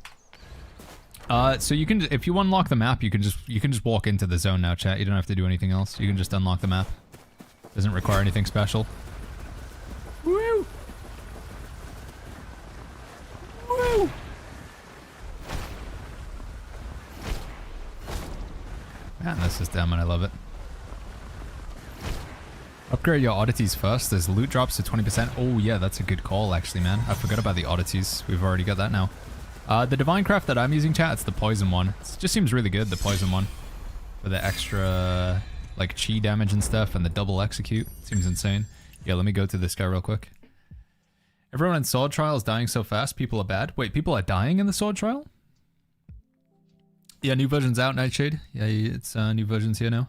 So you can, if you unlock the map, you can just walk into the zone now, chat. You don't have to do anything else. You can just unlock the map. Doesn't require anything special. Woo! Woo! Man, this is dumb and I love it. Upgrade your oddities first. There's loot drops to 20%. Oh yeah, that's a good call actually, man. I forgot about the oddities. We've already got that now. The divine craft that I'm using, chat, it's the poison one. It just seems really good, the poison one. For the extra, like, chi damage and stuff, and the double execute. Seems insane. Yeah, let me go to this guy real quick. Everyone in sword trial is dying so fast, people are bad. Wait, people are dying in the sword trial? Yeah, new version's out, Nightshade. Yeah, it's new version's here now.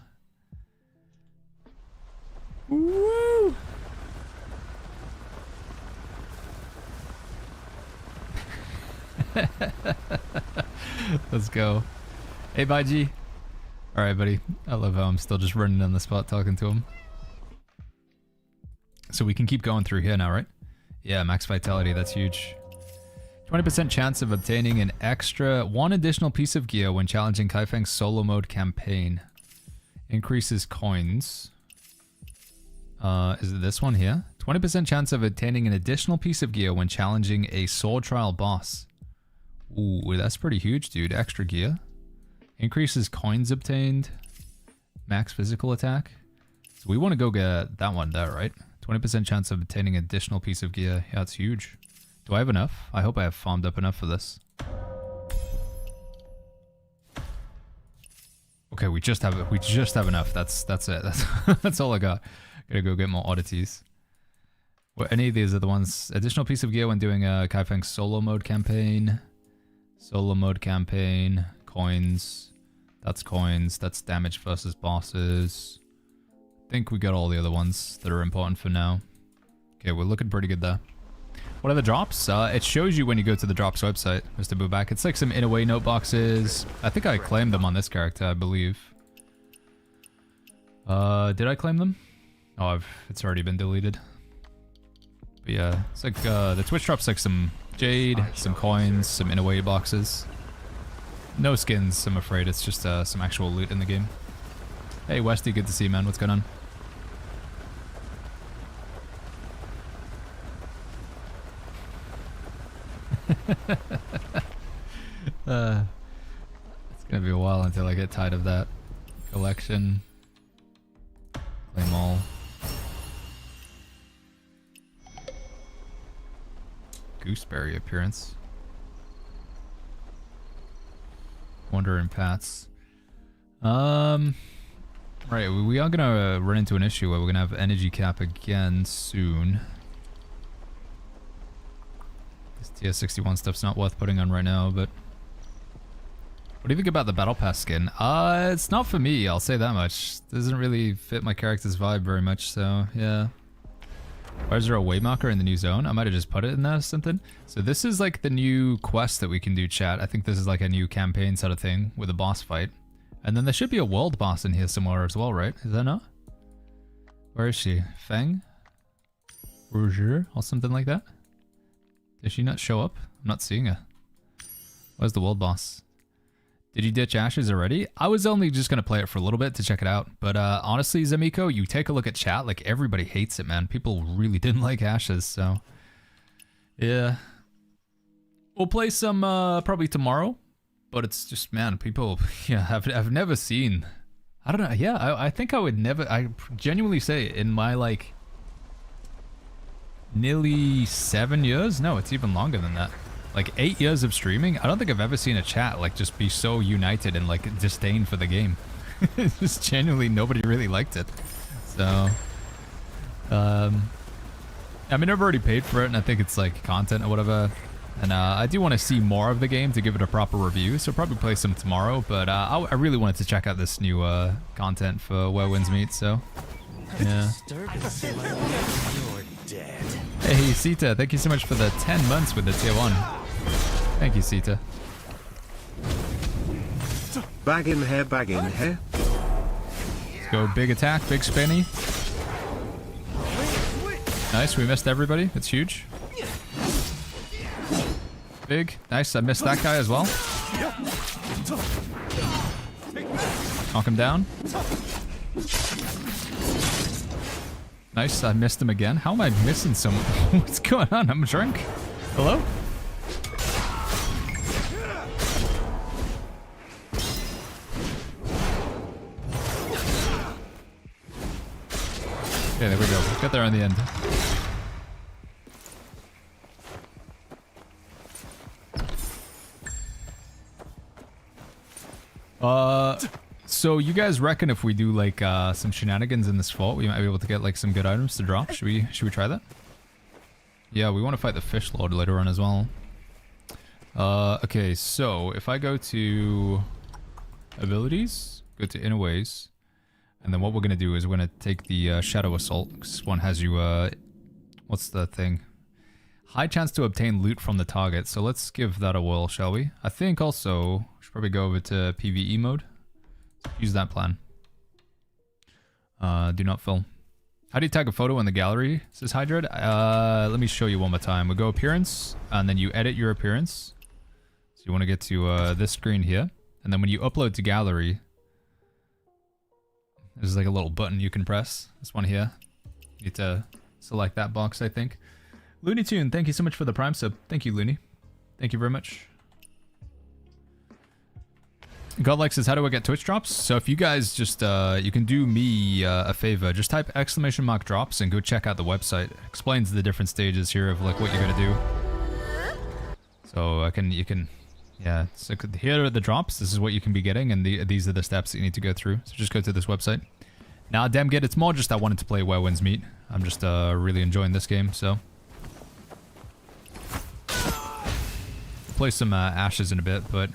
Woo! Let's go. Hey, bye, G. Alright, buddy. I love how I'm still just running on the spot talking to him. So we can keep going through here now, right? Yeah, max vitality, that's huge. 20% chance of obtaining an extra one additional piece of gear when challenging Kaifeng's solo mode campaign. Increases coins. Is it this one here? 20% chance of obtaining an additional piece of gear when challenging a sword trial boss. Ooh, that's pretty huge, dude. Extra gear. Increases coins obtained. Max physical attack. So we want to go get that one there, right? 20% chance of obtaining an additional piece of gear. Yeah, it's huge. Do I have enough? I hope I have farmed up enough for this. Okay, we just have enough. That's it. That's all I got. Gotta go get more oddities. Well, any of these are the ones. Additional piece of gear when doing a Kaifeng solo mode campaign. Solo mode campaign. Coins. That's coins. That's damage versus bosses. I think we got all the other ones that are important for now. Okay, we're looking pretty good there. What are the drops? It shows you when you go to the drops website, Mr. Booback. It's like some Inaway note boxes. I think I claimed them on this character, I believe. Did I claim them? Oh, it's already been deleted. But yeah, it's like the Twitch drops like some jade, some coins, some Inaway boxes. No skins, I'm afraid. It's just some actual loot in the game. Hey, Westy, good to see you, man. What's going on? It's gonna be a while until I get tired of that. Collection. Claim all. Gooseberry appearance. Wandering Paths. Right, we are gonna run into an issue where we're gonna have energy cap again soon. This tier 61 stuff's not worth putting on right now, but what do you think about the Battle Pass skin? It's not for me, I'll say that much. Doesn't really fit my character's vibe very much, so yeah. Why is there a waymarker in the new zone? I might have just put it in there or something. So this is like the new quest that we can do, chat. I think this is like a new campaign sort of thing with a boss fight. And then there should be a world boss in here somewhere as well, right? Is that not? Where is she? Feng? Roger? Or something like that? Did she not show up? I'm not seeing her. Where's the world boss? Did you ditch Ashes already? I was only just going to play it for a little bit to check it out. But honestly, Zamiko, you take a look at chat, like everybody hates it, man. People really didn't like Ashes, so... yeah. We'll play some probably tomorrow. But it's just, man, people, yeah, I've never seen... I don't know, yeah, I think I would never... I genuinely say, in my, like... nearly 7 years? No, it's even longer than that. Like 8 years of streaming, I don't think I've ever seen a chat like just be so united and like disdain for the game. Just genuinely nobody really liked it. So, I mean, I've already paid for it and I think it's like content or whatever. And I do want to see more of the game to give it a proper review, so probably play some tomorrow. But I really wanted to check out this new content for Where Winds Meet, so yeah. Hey, Sita, thank you so much for the 10 months with the tier 1. Thank you, Sita. Bag in hair, bag in hair. Let's go big attack, big spinny. Nice, we missed everybody. That's huge. Big. Nice, I missed that guy as well. Knock him down. Nice, I missed him again. How am I missing someone? What's going on? I'm drunk. Hello? Okay, there we go. Get there in the end. So you guys reckon if we do like some shenanigans in this fort, we might be able to get like some good items to drop? Should we try that? Yeah, we want to fight the Fish Lord later on as well. Okay, so if I go to abilities, go to Inaways, and then what we're gonna do is we're gonna take the Shadow Assault. This one has you what's the thing? High chance to obtain loot from the target. So let's give that a whirl, shall we? I think also we should probably go over to PvE mode. Use that plan. Do not fill. How do you tag a photo in the gallery? Says Hydred. Let me show you one more time. We go appearance, and then you edit your appearance. So you want to get to this screen here, and then when you upload to gallery, there's like a little button you can press. This one here. You need to select that box, I think. Looney Tune, thank you so much for the Prime sub. Thank you, Looney. Thank you very much. Godlike says, how do I get Twitch drops? So if you guys just, you can do me a favor. Just type !drops and go check out the website. It explains the different stages here of like what you're gonna do. So yeah. So here are the drops. This is what you can be getting, and these are the steps that you need to go through. So just go to this website. Now, damn good. It's more just I wanted to play Where Winds Meet. I'm just really enjoying this game, so. Play some Ashes in a bit, but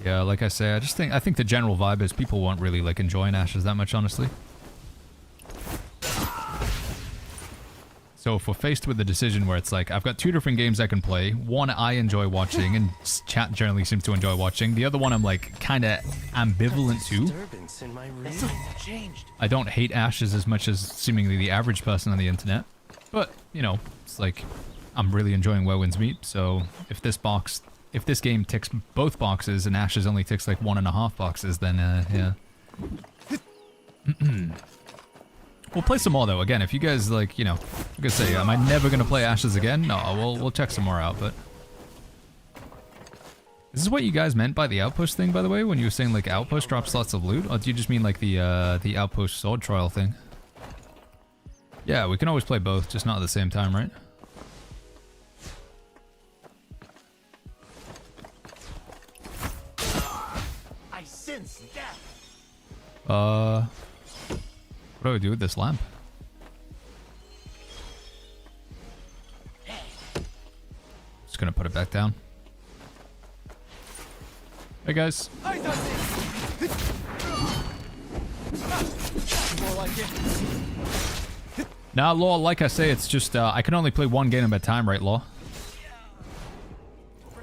yeah, like I say, I think the general vibe is people won't really like enjoying Ashes that much, honestly. So if we're faced with the decision where it's like, I've got two different games I can play. One I enjoy watching, and chat generally seems to enjoy watching. The other one I'm like kind of ambivalent to. I don't hate Ashes as much as seemingly the average person on the internet. But, you know, it's like, I'm really enjoying Where Winds Meet, so if this game ticks both boxes and Ashes only ticks like 1.5 boxes, then yeah. We'll play some more though. Again, if you guys like, you know, like I say, am I never gonna play Ashes again? No, we'll check some more out. But is this what you guys meant by the Outpost thing, by the way, when you were saying like Outpost drops lots of loot, or do you just mean like the Outpost sword trial thing? Yeah, we can always play both, just not at the same time, right? I sense death. What do I do with this lamp? Just gonna put it back down. Hey guys. Now, Law, like I say, it's just I can only play one game at a time, right, Law?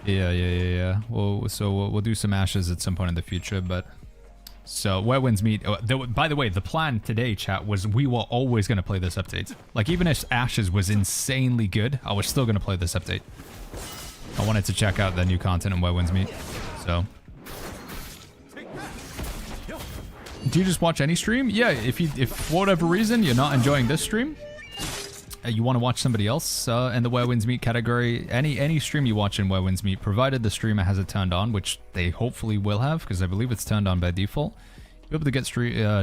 Yeah. We'll do some Ashes at some point in the future, but. So, Where Winds Meet. By the way, the plan today, chat, was we were always going to play this update. Like, even if Ashes was insanely good, I was still going to play this update. I wanted to check out the new content on Where Winds Meet. So. Do you just watch any stream? Yeah, if for whatever reason you're not enjoying this stream, you want to watch somebody else in the Where Winds Meet category, any stream you watch in Where Winds Meet, provided the streamer has it turned on, which they hopefully will have, because I believe it's turned on by default, you'll be able to get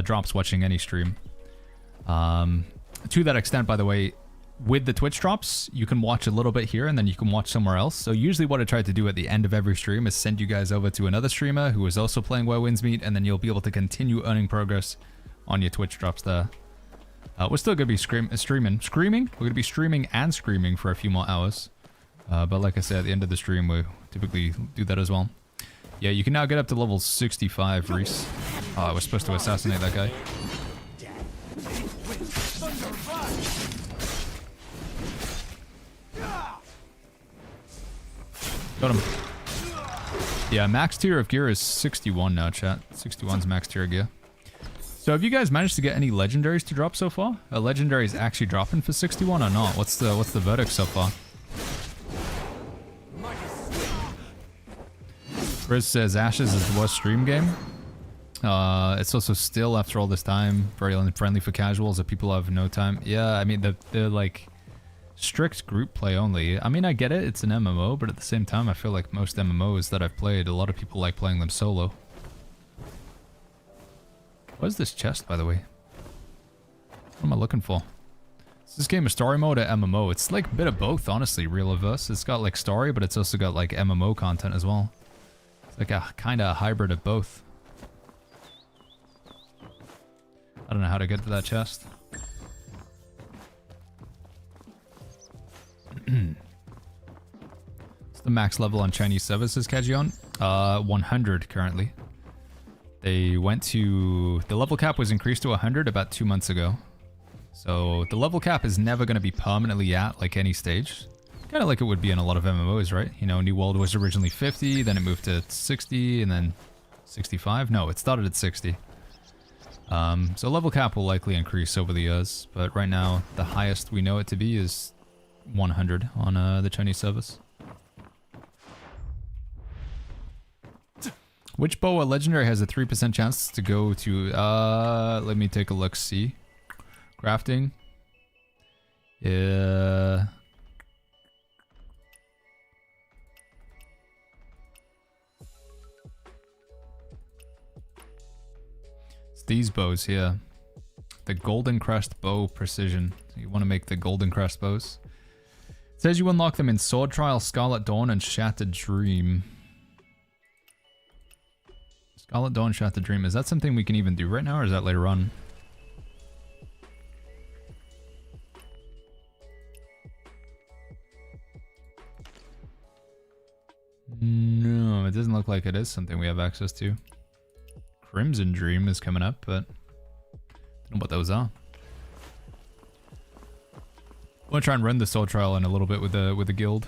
drops watching any stream. To that extent, by the way, with the Twitch drops, you can watch a little bit here, and then you can watch somewhere else. So usually what I try to do at the end of every stream is send you guys over to another streamer who is also playing Where Winds Meet, and then you'll be able to continue earning progress on your Twitch drops there. We're still going to be streaming. We're going to be streaming and screaming for a few more hours. But like I said, at the end of the stream, we typically do that as well. Yeah, you can now get up to level 65, Reese. Oh, I was supposed to assassinate that guy. Got him. Yeah, max tier of gear is 61 now, chat. 61's max tier of gear. So have you guys managed to get any legendaries to drop so far? Are legendaries actually dropping for 61 or not? What's the verdict so far? Riz says Ashes is the worst stream game. It's also still, after all this time, very unfriendly for casuals that people have no time. Yeah, I mean, they're like strict group play only. I mean, I get it, it's an MMO, but at the same time, I feel like most MMOs that I've played, a lot of people like playing them solo. What is this chest, by the way? What am I looking for? Is this game a story mode or MMO? It's like a bit of both, honestly, real or verse. It's got like story, but it's also got like MMO content as well. It's like a kind of hybrid of both. I don't know how to get to that chest. What's the max level on Chinese services, Kajion? 100 currently. They went to... The level cap was increased to 100 about 2 months ago. So the level cap is never going to be permanently at like any stage. Kind of like it would be in a lot of MMOs, right? You know, New World was originally 50, then it moved to 60, and then 65? No, it started at 60. So level cap will likely increase over the years, but right now the highest we know it to be is 100 on the Chinese service. Which bow or legendary has a 3% chance to go to, let me take a look, see. Crafting. Yeah. these bows here. The Golden Crest Bow Precision. So you want to make the Golden Crest bows. It says you unlock them in Sword Trial, Scarlet Dawn, and Shattered Dream. Scarlet Dawn, Shattered Dream. Is that something we can even do right now, or is that later on? No, it doesn't look like it is something we have access to. Crimson Dream is coming up, but I don't know what those are. I want to try and run the Soul Trial in a little bit with the guild.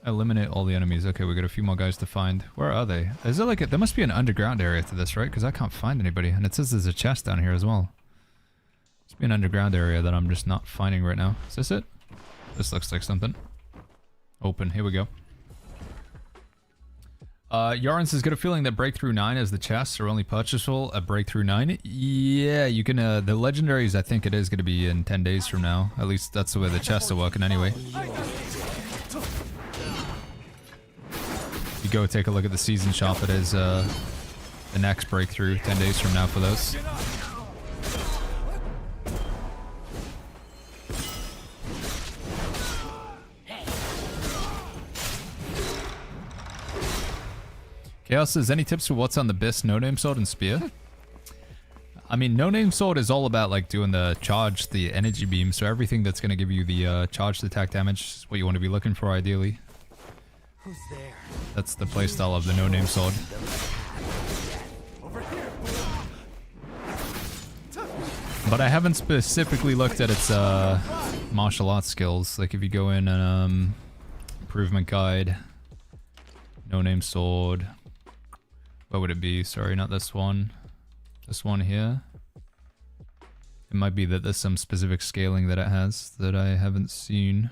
Eliminate all the enemies. Okay, we got a few more guys to find. Where are they? Is it like there must be an underground area to this, right? Because I can't find anybody, and it says there's a chest down here as well. Must be an underground area that I'm just not finding right now. Is this it? This looks like something. Open. Here we go. Yarn says, got a feeling that Breakthrough 9 as the chests are only purchasable at Breakthrough 9. Yeah, you can, the legendaries, I think it is going to be in 10 days from now. At least that's the way the chests are working anyway. You go take a look at the season shop, it is, the next Breakthrough 10 days from now for those. Chaos says, any tips for what's on the best no-name sword and spear? I mean, no-name sword is all about like doing the charge, the energy beam, so everything that's going to give you the charged attack damage is what you want to be looking for ideally. Who's there? That's the playstyle of the no-name sword. But I haven't specifically looked at its martial arts skills. Like if you go in an improvement guide, no-name sword. What would it be? Sorry, not this one. This one here. It might be that there's some specific scaling that it has that I haven't seen.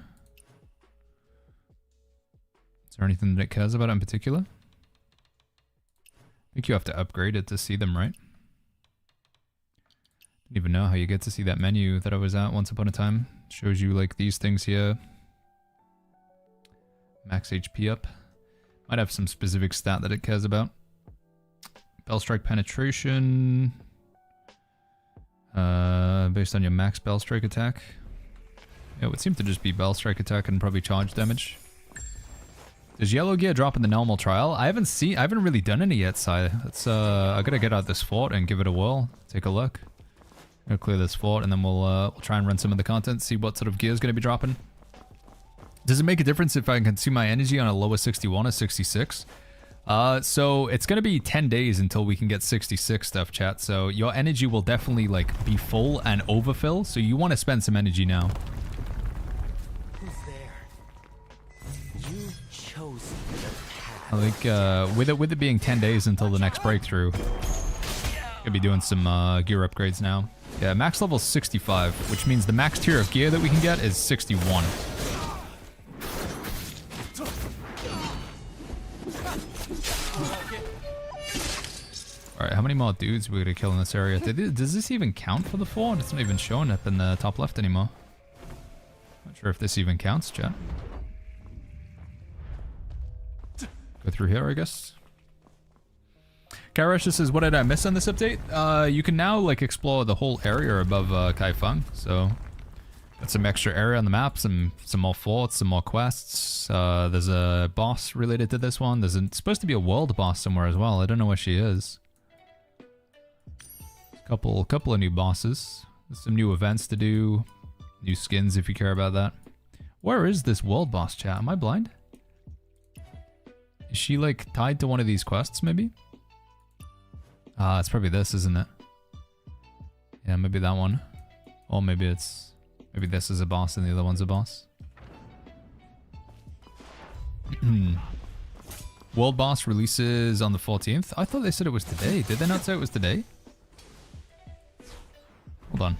Is there anything that it cares about in particular? I think you have to upgrade it to see them, right? Don't even know how you get to see that menu that I was at once upon a time. Shows you like these things here. Max HP up. Might have some specific stat that it cares about. Bell strike penetration. Based on your max bell strike attack. Yeah, it would seem to just be bell strike attack and probably charge damage. Does yellow gear drop in the normal trial? I haven't really done any yet, Si. It's I gotta get out this fort and give it a whirl. Take a look. I'm gonna clear this fort and then we'll try and run some of the content, see what sort of gear is gonna be dropping. Does it make a difference if I can consume my energy on a lower 61 or 66? So it's gonna be 10 days until we can get 66 stuff, chat. So your energy will definitely like be full and overfill. So you want to spend some energy now. Who's there? You've chosen the path. I think with it being 10 days until the next breakthrough, gonna be doing some gear upgrades now. Yeah, max level 65, which means the max tier of gear that we can get is 61. Alright, how many more dudes are we gonna kill in this area? Does this even count for the fort? It's not even showing up in the top left anymore. Not sure if this even counts, chat. Go through here, I guess. Karash says, what did I miss on this update? You can now like explore the whole area above Kaifeng, so got some extra area on the map, some more forts, some more quests. There's a boss related to this one. There's supposed to be a world boss somewhere as well. I don't know where she is. Couple of new bosses. There's some new events to do. New skins if you care about that. Where is this world boss, chat? Am I blind? Is she like tied to one of these quests maybe? It's probably this, isn't it? Yeah, maybe that one. Or maybe this is a boss and the other one's a boss. World boss releases on the 14th. I thought they said it was today. Did they not say it was today? Hold on.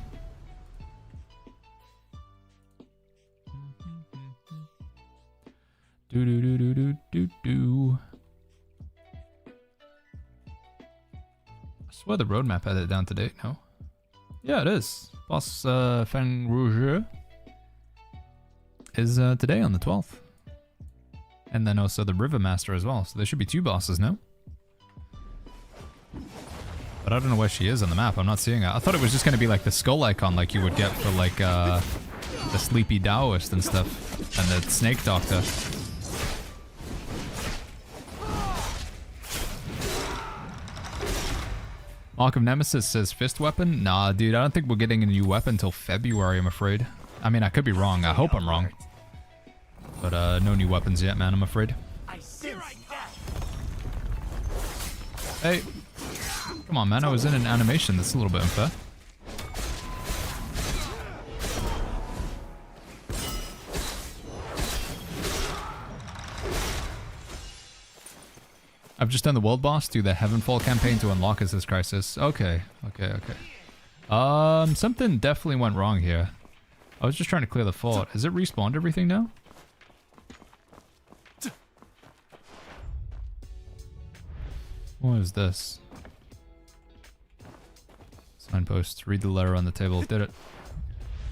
Do. I swear the roadmap had it down to date, no? Yeah, it is. Boss Feng Rouge is today on the 12th. And then also the River Master as well. So there should be 2 bosses now. But I don't know where she is on the map. I'm not seeing her. I thought it was just going to be like the skull icon like you would get for like the Sleepy Taoist and stuff. And the Snake Doctor. Mark of Nemesis says fist weapon? Nah, dude, I don't think we're getting a new weapon until February, I'm afraid. I mean, I could be wrong. I hope I'm wrong. But no new weapons yet, man, I'm afraid. Hey. Come on, man. I was in an animation. That's a little bit unfair. I've just done the world boss. Do the Heavenfall campaign to unlock this crisis. Okay. Something definitely went wrong here. I was just trying to clear the fort. Has it respawned everything now? What is this? Signpost. Read the letter on the table. Did it.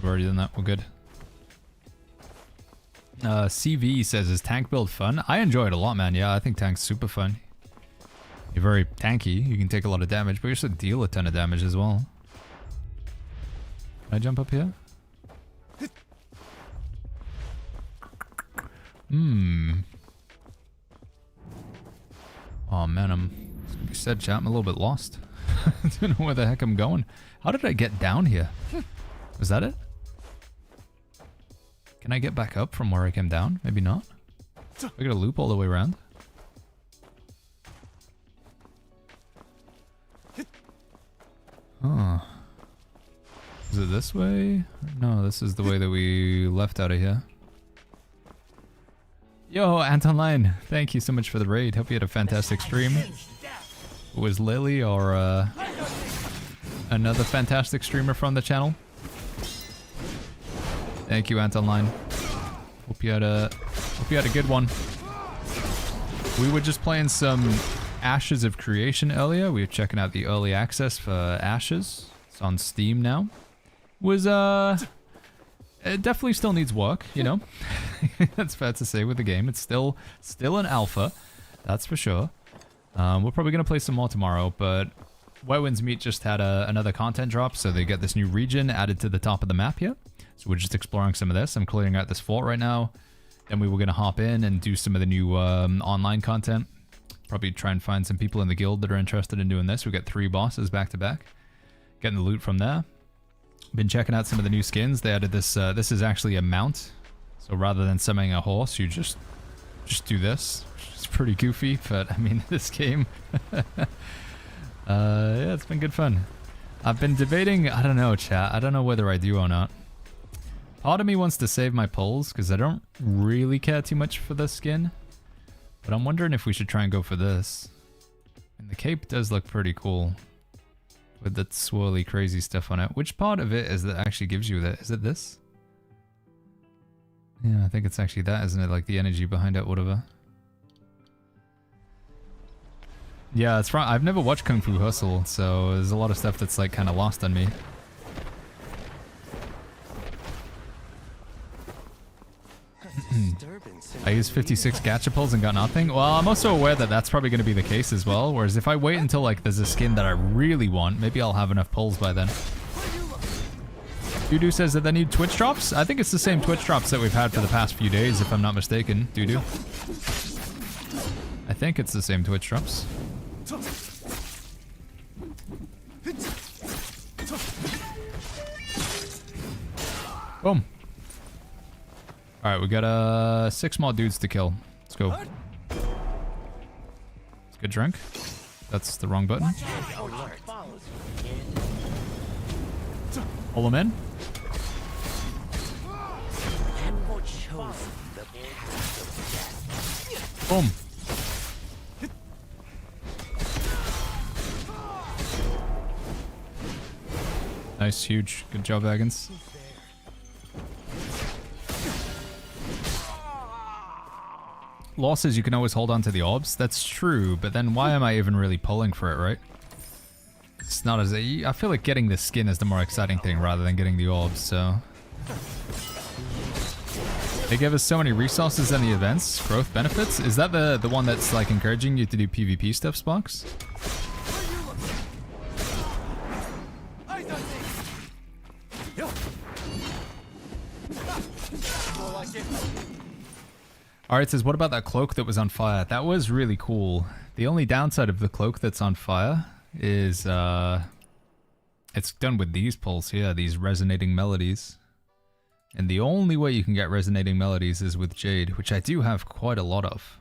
We've already done that. We're good. CV says, is tank build fun? I enjoy it a lot, man. Yeah, I think tank's super fun. You're very tanky. You can take a lot of damage, but you also deal a ton of damage as well. Can I jump up here? Oh man, I'm said chat, I'm a little bit lost. I don't know where the heck I'm going. How did I get down here? Was that it? Can I get back up from where I came down? Maybe not. I gotta loop all the way around. Huh. Is it this way? No, this is the way that we left out of here. Yo, Anton Line, thank you so much for the raid. Hope you had a fantastic stream. It was Lily or another fantastic streamer from the channel. Thank you, Anton Line. Hope you had a good one. We were just playing some Ashes of Creation earlier. We were checking out the early access for Ashes. It's on Steam now. It definitely still needs work, you know. That's fair to say with the game. It's still an alpha, that's for sure. We're probably gonna play some more tomorrow, but Wet Winds Meet just had another content drop, so they get this new region added to the top of the map here. So we're just exploring some of this. I'm clearing out this fort right now. Then we were gonna hop in and do some of the new online content. Probably try and find some people in the guild that are interested in doing this. We got 3 bosses back to back. Getting the loot from there. Been checking out some of the new skins. They added this. This is actually a mount. So rather than summoning a horse, you just do this. It's pretty goofy, but I mean, this game. Yeah, it's been good fun. I've been debating. I don't know, chat. I don't know whether I do or not. Part of me wants to save my pulls because I don't really care too much for this skin. But I'm wondering if we should try and go for this. And the cape does look pretty cool. With that swirly crazy stuff on it. Which part of it is that actually gives you that? Is it this? Yeah, I think it's actually that, isn't it? Like the energy behind it, whatever. Yeah, it's right. I've never watched Kung Fu Hustle, so there's a lot of stuff that's like kind of lost on me. I used 56 gachapulls and got nothing. Well, I'm also aware that that's probably going to be the case as well. Whereas if I wait until like there's a skin that I really want, maybe I'll have enough pulls by then. Doodoo says that they need Twitch drops. I think it's the same Twitch drops that we've had for the past few days, if I'm not mistaken. Doodoo. I think it's the same Twitch drops. Boom. Alright, we got 6 more dudes to kill. Let's go. It's a good drink. That's the wrong button. Pull them in. Boom. Nice, huge. Good job, Agons. Losses, you can always hold on to the orbs. That's true, but then why am I even really pulling for it, right? It's not as I feel like getting the skin is the more exciting thing rather than getting the orbs, so. They give us so many resources and the events, growth benefits. Is that the one that's like encouraging you to do PvP stuff, Spox? Alright, it says, what about that cloak that was on fire? That was really cool. The only downside of the cloak that's on fire is it's done with these pulls here, these resonating melodies. And the only way you can get resonating melodies is with Jade, which I do have quite a lot of.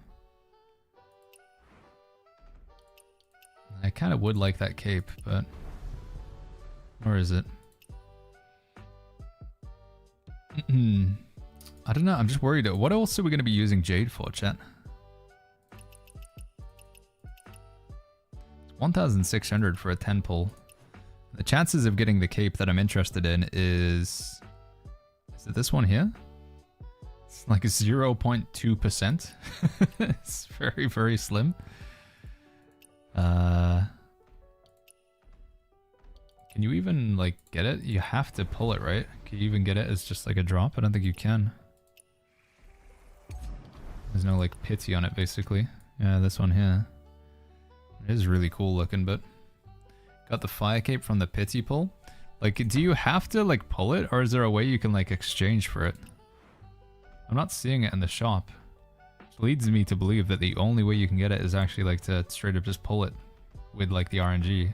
I kind of would like that cape, but... Where is it? I don't know, I'm just worried. What else are we going to be using Jade for, chat? 1,600 for a 10 pull. The chances of getting the cape that I'm interested in is... Is it this one here? It's like 0.2%. It's very, very slim. Can you even, like, get it? You have to pull it, right? Can you even get it as just like a drop? I don't think you can. There's no, like, pity on it, basically. Yeah, this one here. It is really cool looking, but... Got the fire cape from the pity pull. Like, do you have to, like, pull it? Or is there a way you can, like, exchange for it? I'm not seeing it in the shop. Which leads me to believe that the only way you can get it is actually, like, to straight up just pull it with, like, the RNG.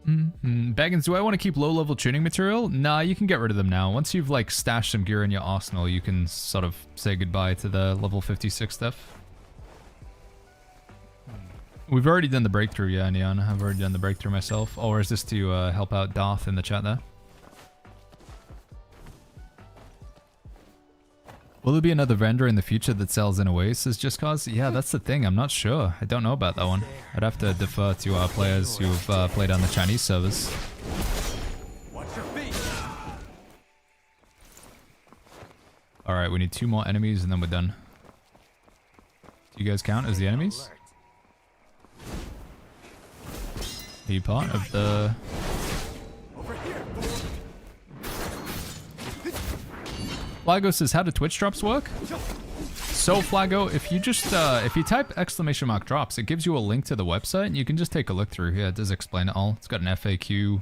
Baggins, do I want to keep low-level tuning material? Nah, you can get rid of them now. Once you've, like, stashed some gear in your arsenal, you can sort of say goodbye to the level 56 stuff. We've already done the breakthrough, yeah, Neon. I've already done the breakthrough myself. Or is this to help out Darth in the chat there? Will there be another vendor in the future that sells Inaways, says Just Cause? Yeah, that's the thing. I'm not sure. I don't know about that one. I'd have to defer to our players who've played on the Chinese servers. Alright, we need 2 more enemies and then we're done. Do you guys count as the enemies? Are you part of the... Flago says, how do Twitch drops work? So Flago, if you just, if you type !drops, it gives you a link to the website and you can just take a look through here. It does explain it all. It's got an FAQ.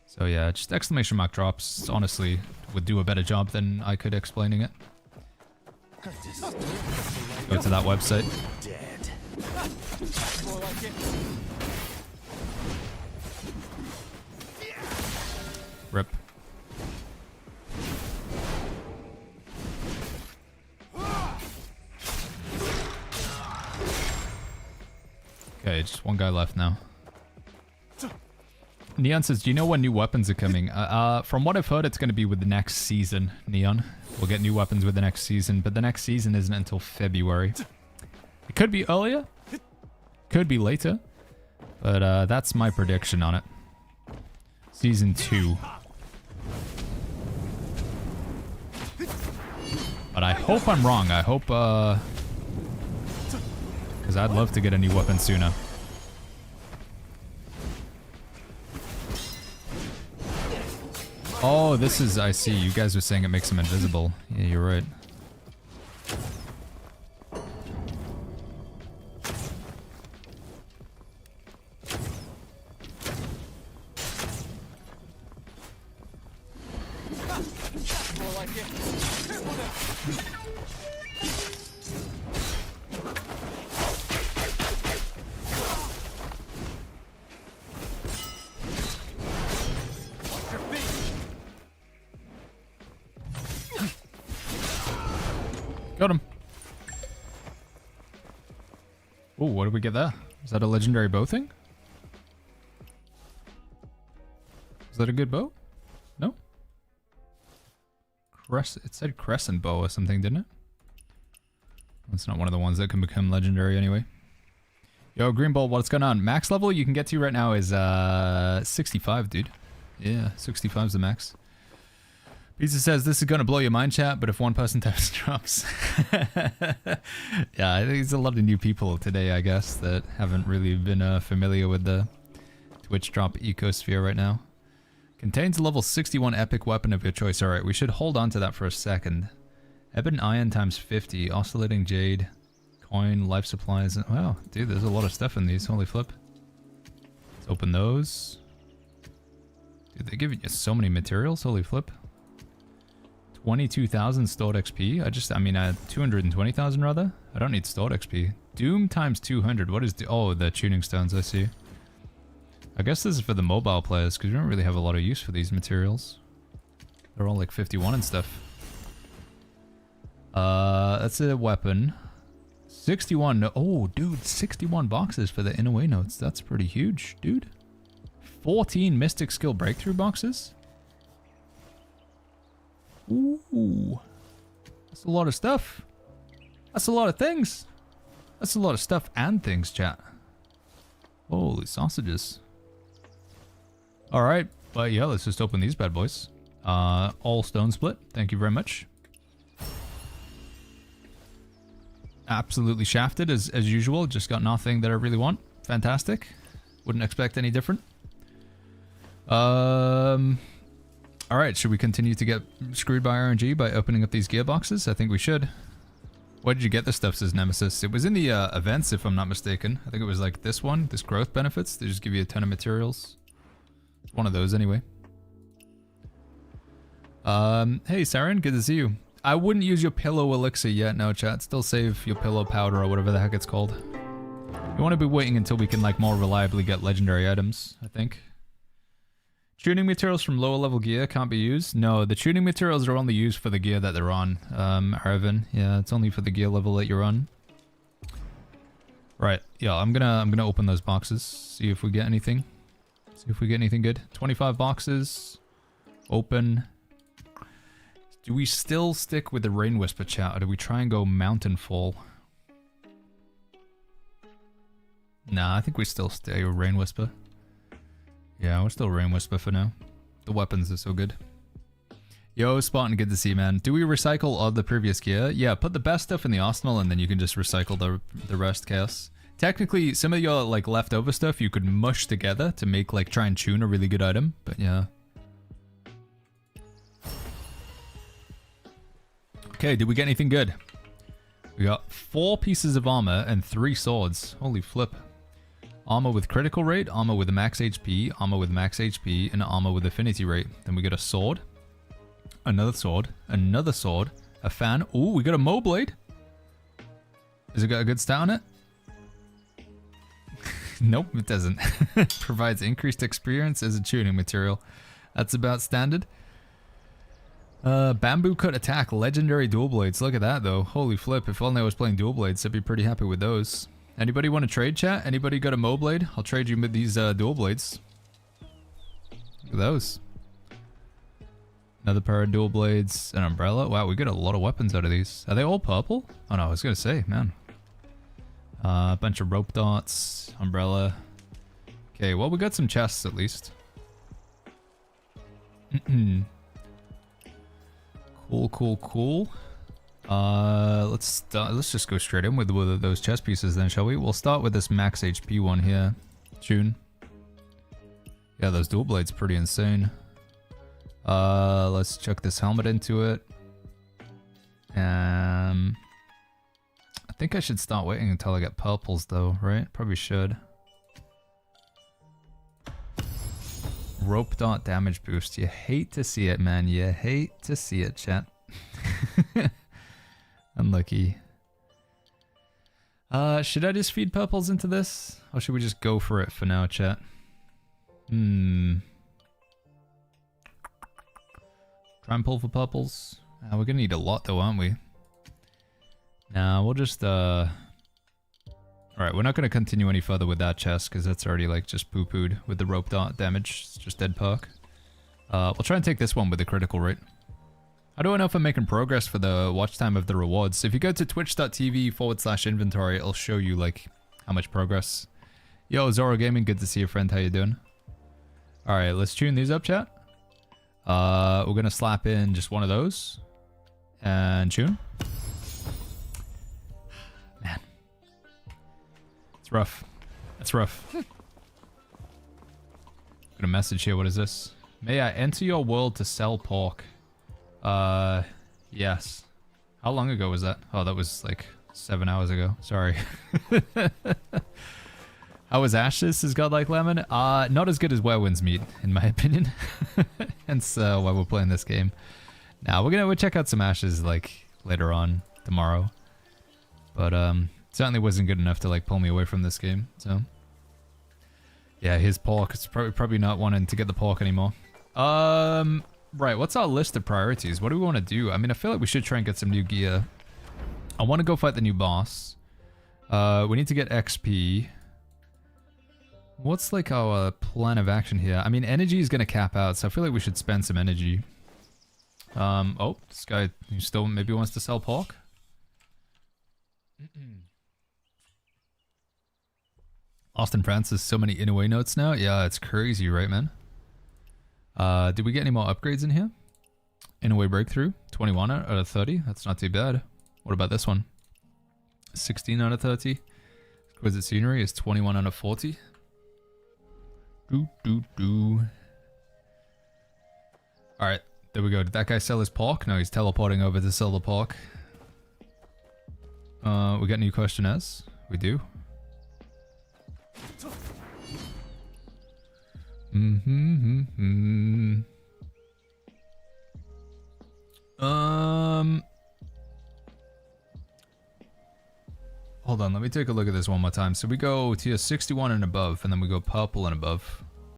So yeah, just !drops honestly would do a better job than I could explaining it. Go to that website. Rip. Okay, just one guy left now. Neon says, do you know when new weapons are coming? From what I've heard, it's going to be with the next season, Neon. We'll get new weapons with the next season, but the next season isn't until February. It could be earlier. Could be later. But that's my prediction on it. Season 2. But I hope I'm wrong. I hope, because I'd love to get a new weapon sooner. Oh, this is, I see. You guys were saying it makes him invisible. Yeah, you're right. Got him. Oh, what did we get there? Is that a legendary bow thing? Is that a good bow? No? It said crescent bow or something, didn't it? That's not one of the ones that can become legendary anyway. Yo, Green Ball, what's going on? Max level you can get to right now is 65, dude. Yeah, 65 is the max. Pizza says, this is going to blow your mind, chat, but if one person types drops. Yeah, I think there's a lot of new people today, I guess, that haven't really been familiar with the Twitch drop ecosphere right now. Contains a level 61 epic weapon of your choice. Alright, we should hold on to that for a second. Ebon iron times 50. Oscillating jade. Coin, life supplies. Wow, dude, there's a lot of stuff in these. Holy flip. Let's open those. Dude, they're giving you so many materials. Holy flip. 22,000 stored XP. I mean, 220,000 rather. I don't need stored XP. Doom times 200. What is the... Oh, the tuning stones, I see. I guess this is for the mobile players, because we don't really have a lot of use for these materials. They're all like 51 and stuff. That's a weapon. 61. Oh, dude, 61 boxes for the Inaway notes. That's pretty huge, dude. 14 Mystic Skill Breakthrough boxes. Ooh. That's a lot of stuff. That's a lot of things. That's a lot of stuff and things, chat. Holy sausages. Alright, but yeah, let's just open these bad boys. All stone split. Thank you very much. Absolutely shafted as usual. Just got nothing that I really want. Fantastic. Wouldn't expect any different. Alright, should we continue to get screwed by RNG by opening up these gearboxes? I think we should. Where did you get the stuff, says Nemesis? It was in the events, if I'm not mistaken. I think it was like this one, this growth benefits. They just give you a ton of materials. It's one of those anyway. Hey Saren, good to see you. I wouldn't use your pillow elixir yet, no chat. Still save your pillow powder or whatever the heck it's called. You want to be waiting until we can like more reliably get legendary items, I think. Tuning materials from lower level gear can't be used. No, the tuning materials are only used for the gear that they're on, Arvin. Yeah, it's only for the gear level that you're on. Right, yeah, I'm gonna open those boxes, see if we get anything. See if we get anything good. 25 boxes. Open. Do we still stick with the Rain Whisper chat, or do we try and go Mountain Fall? Nah, I think we still stay with Rain Whisper. Yeah, we're still Rain Whisper for now. The weapons are so good. Yo, Spartan, good to see you, man. Do we recycle all the previous gear? Yeah, put the best stuff in the arsenal and then you can just recycle the rest, Chaos. Technically, some of your like leftover stuff you could mush together to make like try and tune a really good item, but yeah. Okay, did we get anything good? We got 4 pieces of armor and 3 swords. Holy flip. Armor with critical rate, armor with max HP, armor with max HP, and armor with affinity rate. Then we got a sword, another sword, a fan. Ooh, we got a Mo Blade. Has it got a good stat on it? Nope, it doesn't. Provides increased experience as a tuning material. That's about standard. Bamboo cut attack, legendary dual blades. Look at that though. Holy flip, if only I was playing dual blades, I'd be pretty happy with those. Anybody want to trade, chat? Anybody got a Mo Blade? I'll trade you with these dual blades. Look at those. Another pair of dual blades, an umbrella. Wow, we got a lot of weapons out of these. Are they all purple? Oh no, I was gonna say, man. A bunch of rope darts, umbrella. Okay, well we got some chests at least. Cool. Let's just go straight in with those chest pieces then, shall we? We'll start with this max HP one here. June. Yeah, those dual blades pretty insane. Let's chuck this helmet into it. I think I should start waiting until I get purples though, right? Probably should. Rope dart damage boost. You hate to see it, man. You hate to see it, chat. Unlucky. Should I just feed purples into this? Or should we just go for it for now, chat? Try and pull for purples. We're gonna need a lot though, aren't we? Nah, we'll just Alright, we're not gonna continue any further with that chest because that's already like just poo-pooed with the rope dart damage. It's just dead perk. We'll try and take this one with the critical rate. How do I know if I'm making progress for the watch time of the rewards? If you go to twitch.tv/inventory, it'll show you like how much progress. Yo, Zoro Gaming, good to see you, friend. How you doing? Alright, let's tune these up, chat. We're gonna slap in just one of those. And tune. Man. It's rough. That's rough. Got a message here, what is this? May I enter your world to sell pork? Yes. How long ago was that? Oh, that was like 7 hours ago. Sorry. How was Ashes as Godlike Lemon? Not as good as Werewind's Meat, in my opinion. Hence why we're playing this game. Now we'll check out some Ashes like later on tomorrow. But certainly wasn't good enough to like pull me away from this game. So yeah, his pork is probably not wanting to get the pork anymore. Right, what's our list of priorities? What do we want to do? I mean, I feel like we should try and get some new gear. I want to go fight the new boss. We need to get XP. What's like our plan of action here? I mean, energy is going to cap out, so I feel like we should spend some energy. Oh, this guy who still maybe wants to sell pork. Austin Francis, so many Inaway notes now. Yeah, it's crazy, right, man? Did we get any more upgrades in here? Inaway breakthrough, 21 out of 30. That's not too bad. What about this one? 16 out of 30. Exquisite scenery is 21 out of 40. Alright, there we go. Did that guy sell his pork? No, he's teleporting over to sell the pork. We got new questionnaires. We do. Hold on, let me take a look at this one more time. So we go tier 61 and above, and then we go purple and above.